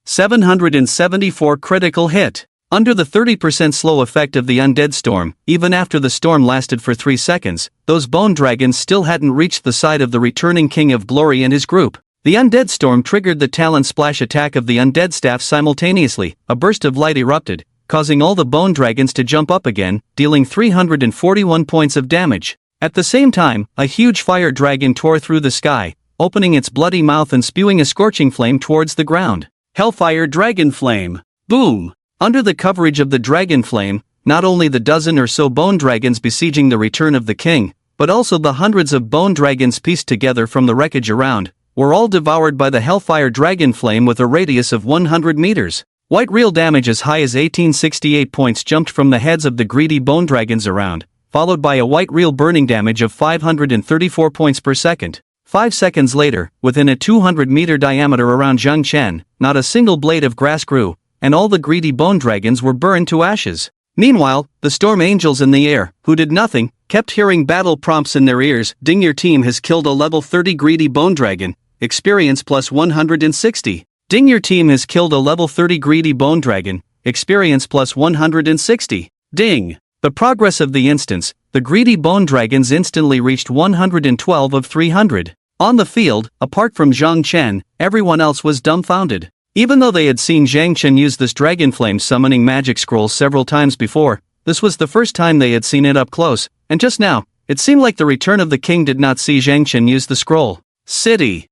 Speaker 1: 774 critical hit. Under the 30% slow effect of the undead storm, even after the storm lasted for 3 seconds, those bone dragons still hadn't reached the side of the returning King of Glory and his group. The undead storm triggered the talon splash attack of the undead staff simultaneously. A burst of light erupted, causing all the bone dragons to jump up again, dealing 341 points of damage. At the same time, a huge fire dragon tore through the sky, opening its bloody mouth and spewing a scorching flame towards the ground. Hellfire Dragon Flame. Boom! Under the coverage of the dragon flame, not only the dozen or so bone dragons besieging the return of the king, but also the hundreds of bone dragons pieced together from the wreckage around, were all devoured by the Hellfire Dragon Flame with a radius of 100 meters. White real damage as high as 1868 points jumped from the heads of the greedy bone dragons around, followed by a white real burning damage of 534 points per second. 5 seconds later, within a 200-meter diameter around Zhang Chen, not a single blade of grass grew, and all the greedy bone dragons were burned to ashes. Meanwhile, the storm angels in the air, who did nothing, kept hearing battle prompts in their ears. Ding, your team has killed a level 30 greedy bone dragon. Experience plus 160. Ding, your team has killed a level 30 greedy bone dragon. Experience plus 160. Ding. The progress of the instance, the greedy bone dragons instantly reached 112 of 300. On the field, apart from Zhang Chen, everyone else was dumbfounded. Even though they had seen Zhang Chen use this dragon flame summoning magic scroll several times before, this was the first time they had seen it up close, and just now, it seemed like the Return of the King did not see Zhang Chen use the scroll. City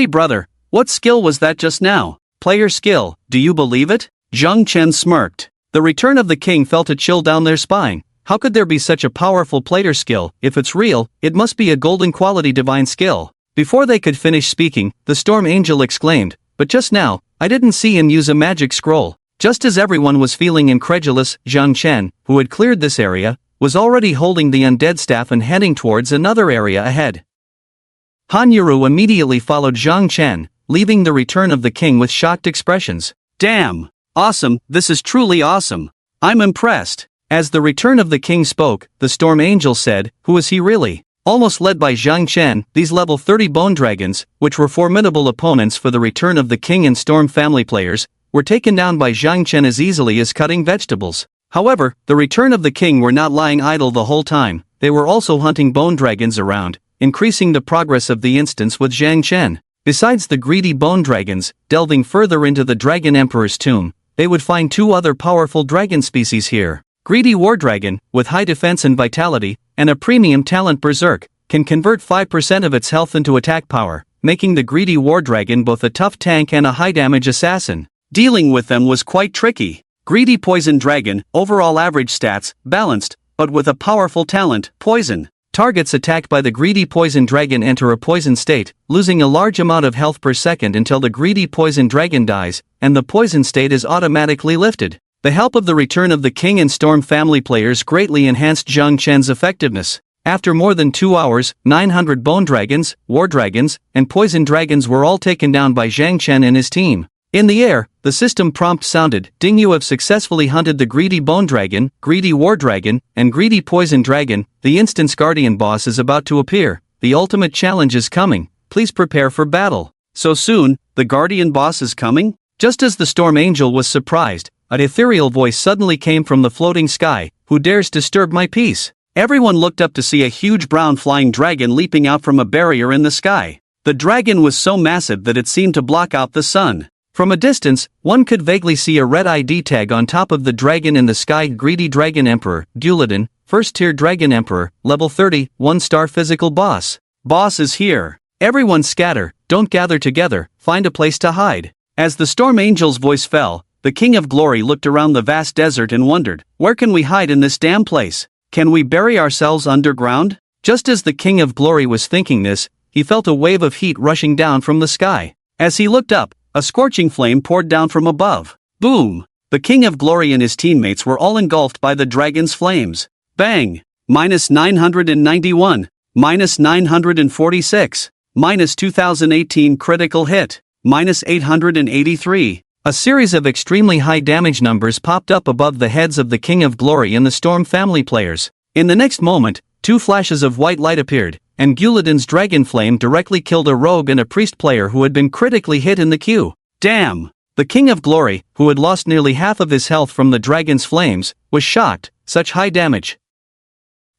Speaker 1: brother, what skill was that just now? Player skill, do you believe it? Zhang Chen smirked. The Return of the King felt a chill down their spine. How could there be such a powerful player skill? If it's real, it must be a golden quality divine skill. Before they could finish speaking, the Storm Angel exclaimed, but just now, I didn't see him use a magic scroll. Just as everyone was feeling incredulous, Zhang Chen, who had cleared this area, was already holding the undead staff and heading towards another area ahead. Han Yuru immediately followed Zhang Chen, leaving the Return of the King with shocked expressions. Damn! Awesome, this is truly awesome. I'm impressed. As the Return of the King spoke, the Storm Angel said, who is he really? Almost led by Zhang Chen, these level 30 bone dragons, which were formidable opponents for the Return of the King and Storm family players, were taken down by Zhang Chen as easily as cutting vegetables. However, the Return of the King were not lying idle the whole time, they were also hunting bone dragons around, increasing the progress of the instance with Zhang Chen. Besides the greedy bone dragons, delving further into the Dragon Emperor's tomb, they would find two other powerful dragon species here. Greedy War Dragon, with high defense and vitality, and a premium talent Berserk, can convert 5% of its health into attack power, making the Greedy War Dragon both a tough tank and a high damage assassin. Dealing with them was quite tricky. Greedy Poison Dragon, overall average stats, balanced, but with a powerful talent, Poison. Targets attacked by the Greedy Poison Dragon enter a poison state, losing a large amount of health per second until the Greedy Poison Dragon dies, and the poison state is automatically lifted. The help of the Return of the King and Storm family players greatly enhanced Zhang Chen's effectiveness. After more than 2 hours, 900 bone dragons, war dragons, and poison dragons were all taken down by Zhang Chen and his team. In the air, the system prompt sounded, "Ding, you have successfully hunted the Greedy Bone Dragon, Greedy War Dragon, and Greedy Poison Dragon. The Instance Guardian boss is about to appear. The ultimate challenge is coming. Please prepare for battle." So soon, the Guardian boss is coming? Just as the Storm Angel was surprised, an ethereal voice suddenly came from the floating sky. "Who dares disturb my peace?" Everyone looked up to see a huge brown flying dragon leaping out from a barrier in the sky. The dragon was so massive that it seemed to block out the sun. From a distance, one could vaguely see a red ID tag on top of the dragon in the sky. Greedy Dragon Emperor, Guladan, First Tier Dragon Emperor, Level 30, 1-star Physical Boss. Boss is here. Everyone scatter, don't gather together, find a place to hide. As the Storm Angel's voice fell, the King of Glory looked around the vast desert and wondered, where can we hide in this damn place? Can we bury ourselves underground? Just as the King of Glory was thinking this, he felt a wave of heat rushing down from the sky. As he looked up, a scorching flame poured down from above. Boom! The King of Glory and his teammates were all engulfed by the dragon's flames. Bang! -991, -946, -2018 critical hit, -883. A series of extremely high damage numbers popped up above the heads of the King of Glory and the Storm family players. In the next moment, two flashes of white light appeared, and Guladan's dragon flame directly killed a rogue and a priest player who had been critically hit in the queue. Damn! The King of Glory, who had lost nearly half of his health from the dragon's flames, was shocked. Such high damage.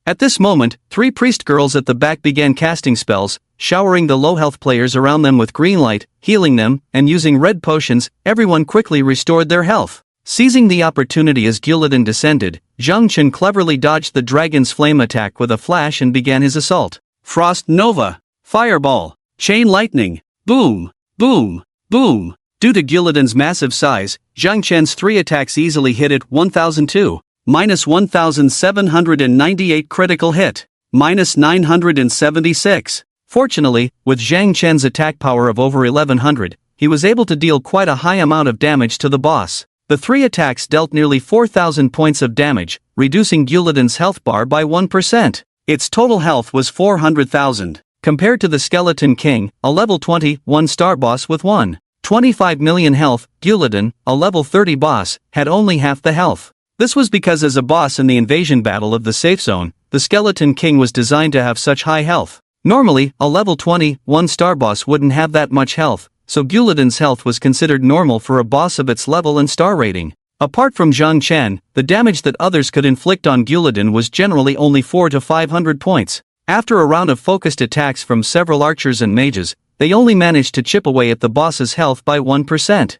Speaker 1: At this moment, 3 priest girls at the back began casting spells, showering the low health players around them with green light, healing them, and using red potions. Everyone quickly restored their health. Seizing the opportunity as Guladan descended, Zhang Chen cleverly dodged the dragon's flame attack with a flash and began his assault. Frost Nova, Fireball, Chain Lightning, Boom, Boom, Boom. Due to Guladan's massive size, Zhang Chen's 3 attacks easily hit it. 1002, -1798 critical hit, -976. Fortunately, with Zhang Chen's attack power of over 1100, he was able to deal quite a high amount of damage to the boss. The 3 attacks dealt nearly 4000 points of damage, reducing Guladan's health bar by 1%. Its total health was 400,000. Compared to the Skeleton King, a level 20, 1-star boss with 1.25 million health, Guladan, a level 30 boss, had only half the health. This was because as a boss in the invasion battle of the safe zone, the Skeleton King was designed to have such high health. Normally, a level 20, 1-star boss wouldn't have that much health, so Guladan's health was considered normal for a boss of its level and star rating. Apart from Zhang Chen, the damage that others could inflict on Guladan was generally only 400 to 500 points. After a round of focused attacks from several archers and mages, they only managed to chip away at the boss's health by 1%.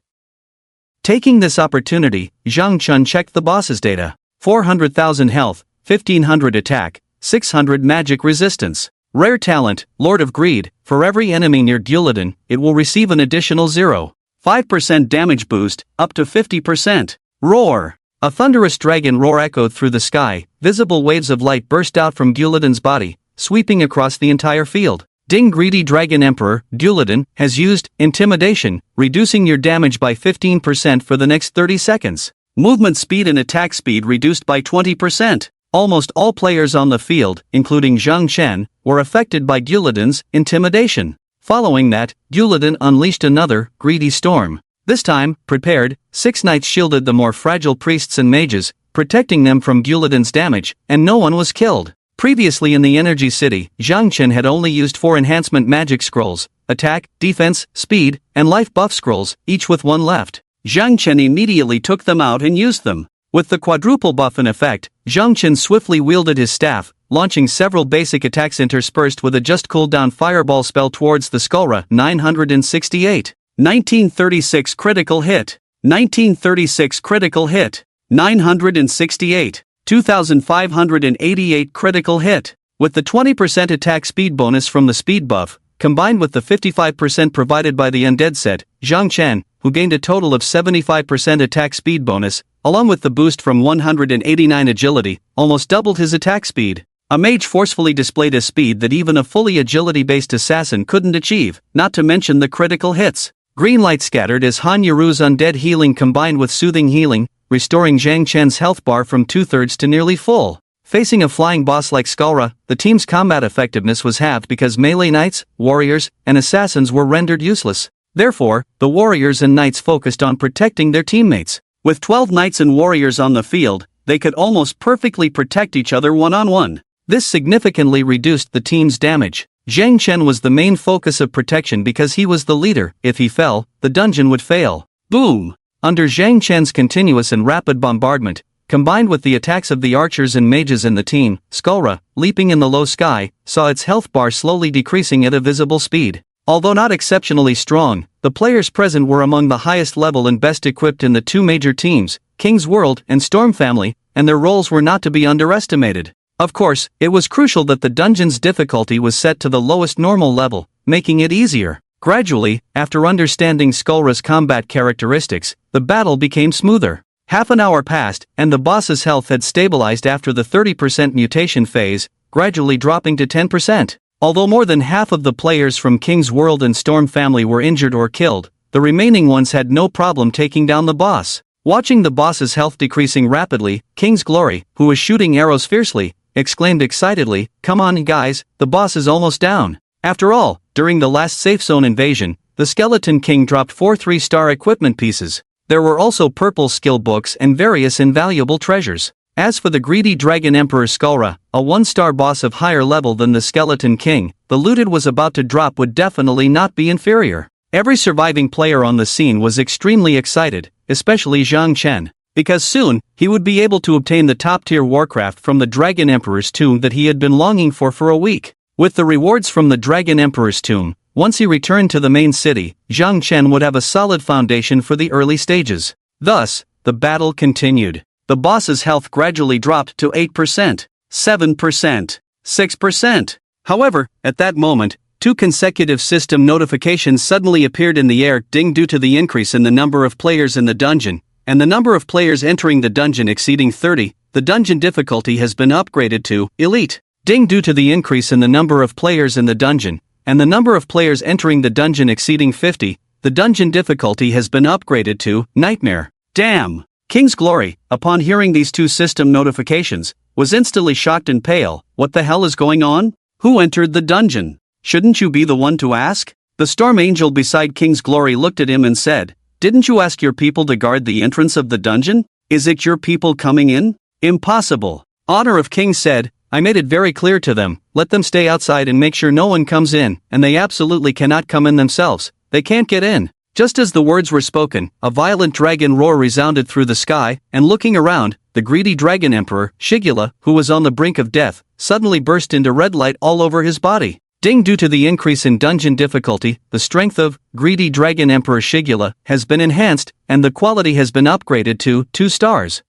Speaker 1: Taking this opportunity, Zhang Chun checked the boss's data. 400,000 health, 1500 attack, 600 magic resistance. Rare talent, Lord of Greed. For every enemy near Guladan, it will receive an additional 0.5% damage boost, up to 50%. Roar! A thunderous dragon roar echoed through the sky. Visible waves of light burst out from Guladan's body, sweeping across the entire field. Ding! Greedy Dragon Emperor, Guladan, has used Intimidation, reducing your damage by 15% for the next 30 seconds. Movement speed and attack speed reduced by 20%. Almost all players on the field, including Zhang Chen, were affected by Guladan's Intimidation. Following that, Guladan unleashed another Greedy Storm. This time, prepared, 6 knights shielded the more fragile priests and mages, protecting them from Guladan's damage, and no one was killed. Previously in the Energy City, Zhang Chen had only used 4 enhancement magic scrolls: attack, defense, speed, and life buff scrolls, each with 1 left. Zhang Chen immediately took them out and used them. With the quadruple buff in effect, Zhang Chen swiftly wielded his staff, launching several basic attacks interspersed with a just cooldown fireball spell towards the Skullra. 968. 1936 critical hit. 1936 critical hit. 968. 2588 critical hit. With the 20% attack speed bonus from the speed buff, combined with the 55% provided by the undead set, Zhang Chen, who gained a total of 75% attack speed bonus, along with the boost from 189 agility, almost doubled his attack speed. A mage forcefully displayed a speed that even a fully agility-based assassin couldn't achieve, not to mention the critical hits. Green light scattered as Han Yaru's undead healing combined with soothing healing, restoring Zhang Chen's health bar from 2/3 to nearly full. Facing a flying boss like Skullra, the team's combat effectiveness was halved because melee knights, warriors, and assassins were rendered useless. Therefore, the warriors and knights focused on protecting their teammates. With 12 knights and warriors on the field, they could almost perfectly protect each other one-on-one. This significantly reduced the team's damage. Zhang Chen was the main focus of protection because he was the leader. If he fell, the dungeon would fail. Boom! Under Zhang Chen's continuous and rapid bombardment, combined with the attacks of the archers and mages in the team, Skullra, leaping in the low sky, saw its health bar slowly decreasing at a visible speed. Although not exceptionally strong, the players present were among the highest level and best equipped in the 2 major teams, King's World and Storm Family, and their roles were not to be underestimated. Of course, it was crucial that the dungeon's difficulty was set to the lowest normal level, making it easier. Gradually, after understanding Skullra's combat characteristics, the battle became smoother. Half an hour passed, and the boss's health had stabilized after the 30% mutation phase, gradually dropping to 10%. Although more than half of the players from King's World and Storm Family were injured or killed, the remaining ones had no problem taking down the boss. Watching the boss's health decreasing rapidly, King's Glory, who was shooting arrows fiercely, exclaimed excitedly, "Come on guys, the boss is almost down." After all, during the last safe zone invasion, the Skeleton King dropped 4 3-star equipment pieces. There were also purple skill books and various invaluable treasures. As for the greedy Dragon Emperor Skullra, a 1-star boss of higher level than the Skeleton King, the loot it was about to drop would definitely not be inferior. Every surviving player on the scene was extremely excited, especially Zhang Chen, because soon, he would be able to obtain the top-tier warcraft from the Dragon Emperor's tomb that he had been longing for a week. With the rewards from the Dragon Emperor's tomb, once he returned to the main city, Zhang Chen would have a solid foundation for the early stages. Thus, the battle continued. The boss's health gradually dropped to 8%, 7%, 6%. However, at that moment, 2 consecutive system notifications suddenly appeared in the air. Ding! Due to the increase in the number of players in the dungeon, and the number of players entering the dungeon exceeding 30, the dungeon difficulty has been upgraded to Elite. Ding! Due to the increase in the number of players in the dungeon, and the number of players entering the dungeon exceeding 50, the dungeon difficulty has been upgraded to Nightmare. Damn! King's Glory, upon hearing these 2 system notifications, was instantly shocked and pale. What the hell is going on? Who entered the dungeon? Shouldn't you be the one to ask? The Storm Angel beside King's Glory looked at him and said, "Didn't you ask your people to guard the entrance of the dungeon? Is it your people coming in?" "Impossible." Honor of King said, "I made it very clear to them, let them stay outside and make sure no one comes in, and they absolutely cannot come in themselves, they can't get in." Just as the words were spoken, a violent dragon roar resounded through the sky, and looking around, the greedy Dragon Emperor, Shigula, who was on the brink of death, suddenly burst into red light all over his body. Ding. Due to the increase in dungeon difficulty, the strength of Greedy Dragon Emperor Shigula has been enhanced, and the quality has been upgraded to 2 stars.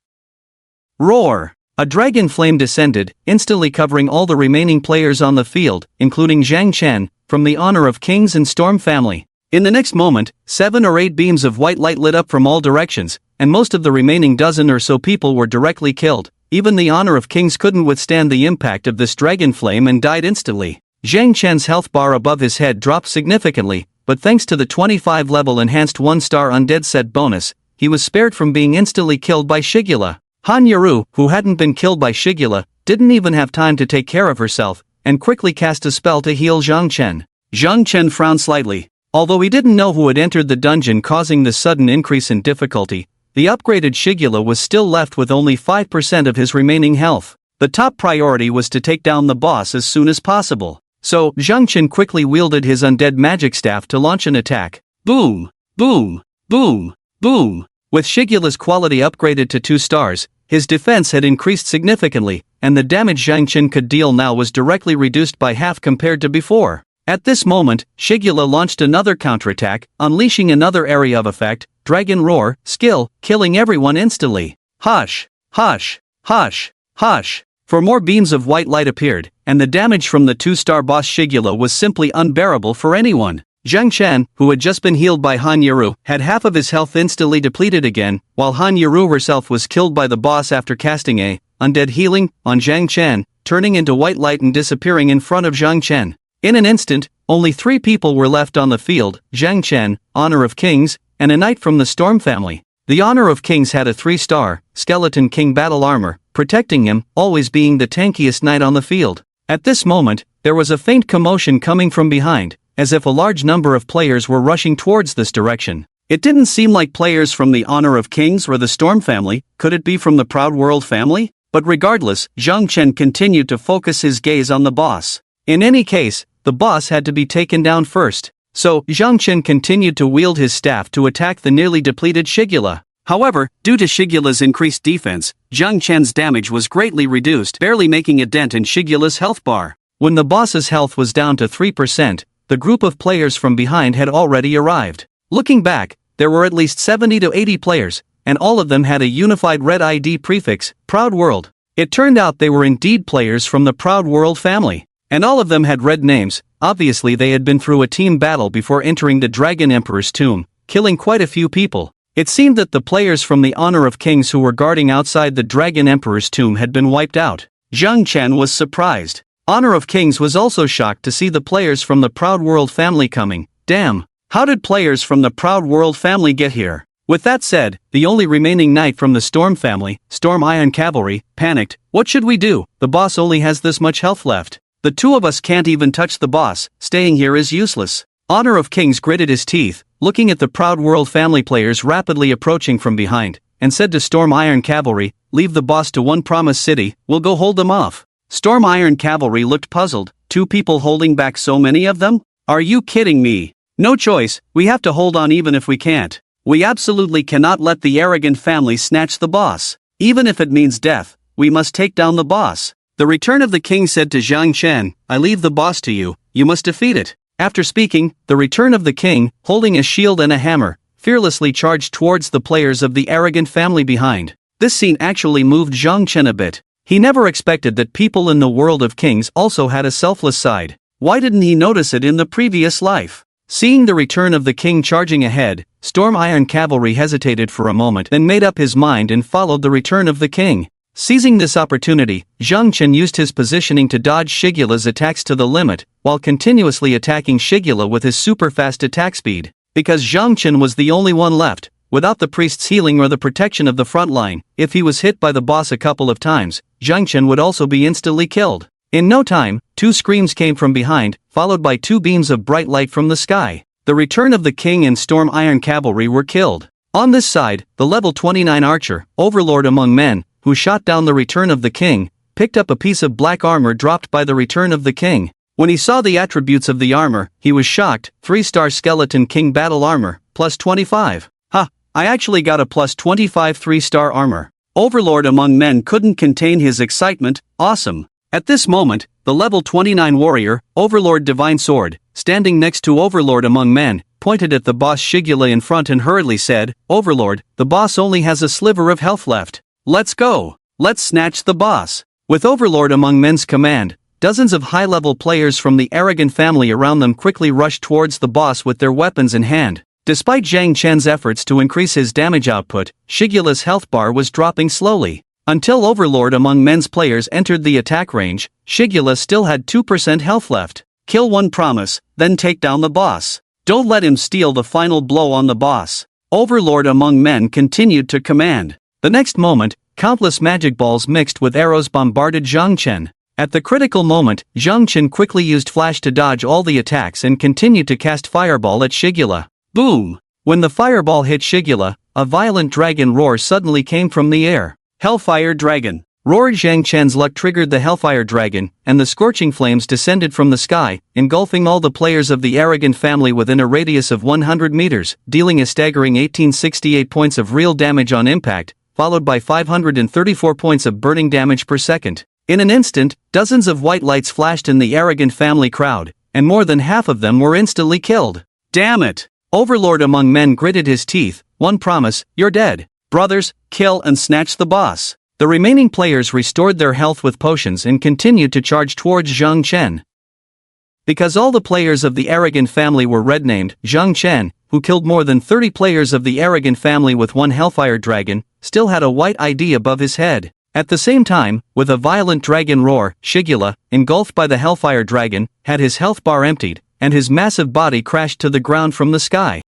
Speaker 1: Roar! A dragon flame descended, instantly covering all the remaining players on the field, including Zhang Chen, from the Honor of Kings and Storm family. In the next moment, 7 or 8 beams of white light lit up from all directions, and most of the remaining dozen or so people were directly killed. Even the Honor of Kings couldn't withstand the impact of this dragon flame and died instantly. Zhang Chen's health bar above his head dropped significantly, but thanks to the 25 level enhanced 1-star undead set bonus, he was spared from being instantly killed by Shigula. Han Yaru, who hadn't been killed by Shigula, didn't even have time to take care of herself, and quickly cast a spell to heal Zhang Chen. Zhang Chen frowned slightly. Although he didn't know who had entered the dungeon causing this sudden increase in difficulty, the upgraded Shigula was still left with only 5% of his remaining health. The top priority was to take down the boss as soon as possible. So, Zhang Chen quickly wielded his undead magic staff to launch an attack. Boom! Boom! Boom! Boom! With Shigula's quality upgraded to 2 stars, his defense had increased significantly, and the damage Zhang Chen could deal now was directly reduced by half compared to before. At this moment, Shigula launched another counterattack, unleashing another area of effect, Dragon Roar, skill, killing everyone instantly. Hush! Hush! Hush! Hush! For more beams of white light appeared, and the damage from the 2-star boss Shigula was simply unbearable for anyone. Zhang Chen, who had just been healed by Han Yaru, had half of his health instantly depleted again, while Han Yaru herself was killed by the boss after casting a undead healing on Zhang Chen, turning into white light and disappearing in front of Zhang Chen. In an instant, only 3 people were left on the field: Zhang Chen, Honor of Kings, and a knight from the Storm family. The Honor of Kings had a 3-star Skeleton King battle armor, protecting him, always being the tankiest knight on the field. At this moment, there was a faint commotion coming from behind, as if a large number of players were rushing towards this direction. It didn't seem like players from the Honor of Kings or the Storm family. Could it be from the Proud World family? But regardless, Zhang Chen continued to focus his gaze on the boss. In any case, the boss had to be taken down first. So, Zhang Chen continued to wield his staff to attack the nearly depleted Shigula. However, due to Shigula's increased defense, Zhang Chen's damage was greatly reduced, barely making a dent in Shigula's health bar. When the boss's health was down to 3%, the group of players from behind had already arrived. Looking back, there were at least 70 to 80 players, and all of them had a unified red ID prefix, Proud World. It turned out they were indeed players from the Proud World family. And all of them had red names. Obviously they had been through a team battle before entering the Dragon Emperor's tomb, killing quite a few people. It seemed that the players from the Honor of Kings who were guarding outside the Dragon Emperor's tomb had been wiped out. Zhang Chen was surprised. Honor of Kings was also shocked to see the players from the Proud World family coming. Damn, how did players from the Proud World family get here? With that said, the only remaining knight from the Storm family, Storm Iron Cavalry, panicked. What should we do? The boss only has this much health left. The 2 of us can't even touch the boss. Staying here is useless. Honor of Kings gritted his teeth, looking at the Proud World family players rapidly approaching from behind, and said to Storm Iron Cavalry, "Leave the boss to One Promise City, we'll go hold them off." Storm Iron Cavalry looked puzzled. 2 people holding back so many of them? Are you kidding me? No choice, we have to hold on even if we can't. We absolutely cannot let the arrogant family snatch the boss. Even if it means death, we must take down the boss. The Return of the King said to Zhang Chen, "I leave the boss to you, you must defeat it." After speaking, the Return of the King, holding a shield and a hammer, fearlessly charged towards the players of the arrogant family behind. This scene actually moved Zhang Chen a bit. He never expected that people in the world of kings also had a selfless side. Why didn't he notice it in the previous life? Seeing the Return of the King charging ahead, Storm Iron Cavalry hesitated for a moment, then made up his mind and followed the Return of the King. Seizing this opportunity, Zhang Chen used his positioning to dodge Shigula's attacks to the limit, while continuously attacking Shigula with his super-fast attack speed. Because Zhang Chen was the only one left, without the priest's healing or the protection of the front line, if he was hit by the boss a couple of times, Zhang Chen would also be instantly killed. In no time, 2 screams came from behind, followed by 2 beams of bright light from the sky. The Return of the King and Storm Iron Cavalry were killed. On this side, the level 29 archer, Overlord among men, who shot down the Return of the King, picked up a piece of black armor dropped by the Return of the King. When he saw the attributes of the armor, he was shocked. 3-star Skeleton King battle armor, plus 25. Ha, I actually got a plus 25 3-star armor. Overlord among men couldn't contain his excitement. Awesome. At this moment, the level 29 warrior, Overlord Divine Sword, standing next to Overlord Among Men, pointed at the boss Shigula in front and hurriedly said, "Overlord, the boss only has a sliver of health left. Let's go. Let's snatch the boss." With Overlord Among Men's command, dozens of high-level players from the arrogant family around them quickly rushed towards the boss with their weapons in hand. Despite Zhang Chen's efforts to increase his damage output, Shigula's health bar was dropping slowly. Until Overlord Among Men's players entered the attack range, Shigula still had 2% health left. Kill one promise, then take down the boss. Don't let him steal the final blow on the boss. Overlord Among Men continued to command. The next moment, countless magic balls mixed with arrows bombarded Zhang Chen. At the critical moment, Zhang Chen quickly used flash to dodge all the attacks and continued to cast fireball at Shigula. Boom! When the fireball hit Shigula, a violent dragon roar suddenly came from the air. Hellfire Dragon! Roared Zhang Chen's luck triggered the Hellfire Dragon, and the scorching flames descended from the sky, engulfing all the players of the arrogant family within a radius of 100 meters, dealing a staggering 1868 points of real damage on impact, followed by 534 points of burning damage per second. In an instant, dozens of white lights flashed in the arrogant family crowd, and more than half of them were instantly killed. Damn it! Overlord Among Men gritted his teeth. One promise, you're dead. Brothers, kill and snatch the boss. The remaining players restored their health with potions and continued to charge towards Zhang Chen. Because all the players of the arrogant family were red-named, Zhang Chen, who killed more than 30 players of the arrogant family with one Hellfire Dragon, still had a white ID above his head. At the same time, with a violent dragon roar, Shigula, engulfed by the Hellfire Dragon, had his health bar emptied, and his massive body crashed to the ground from the sky.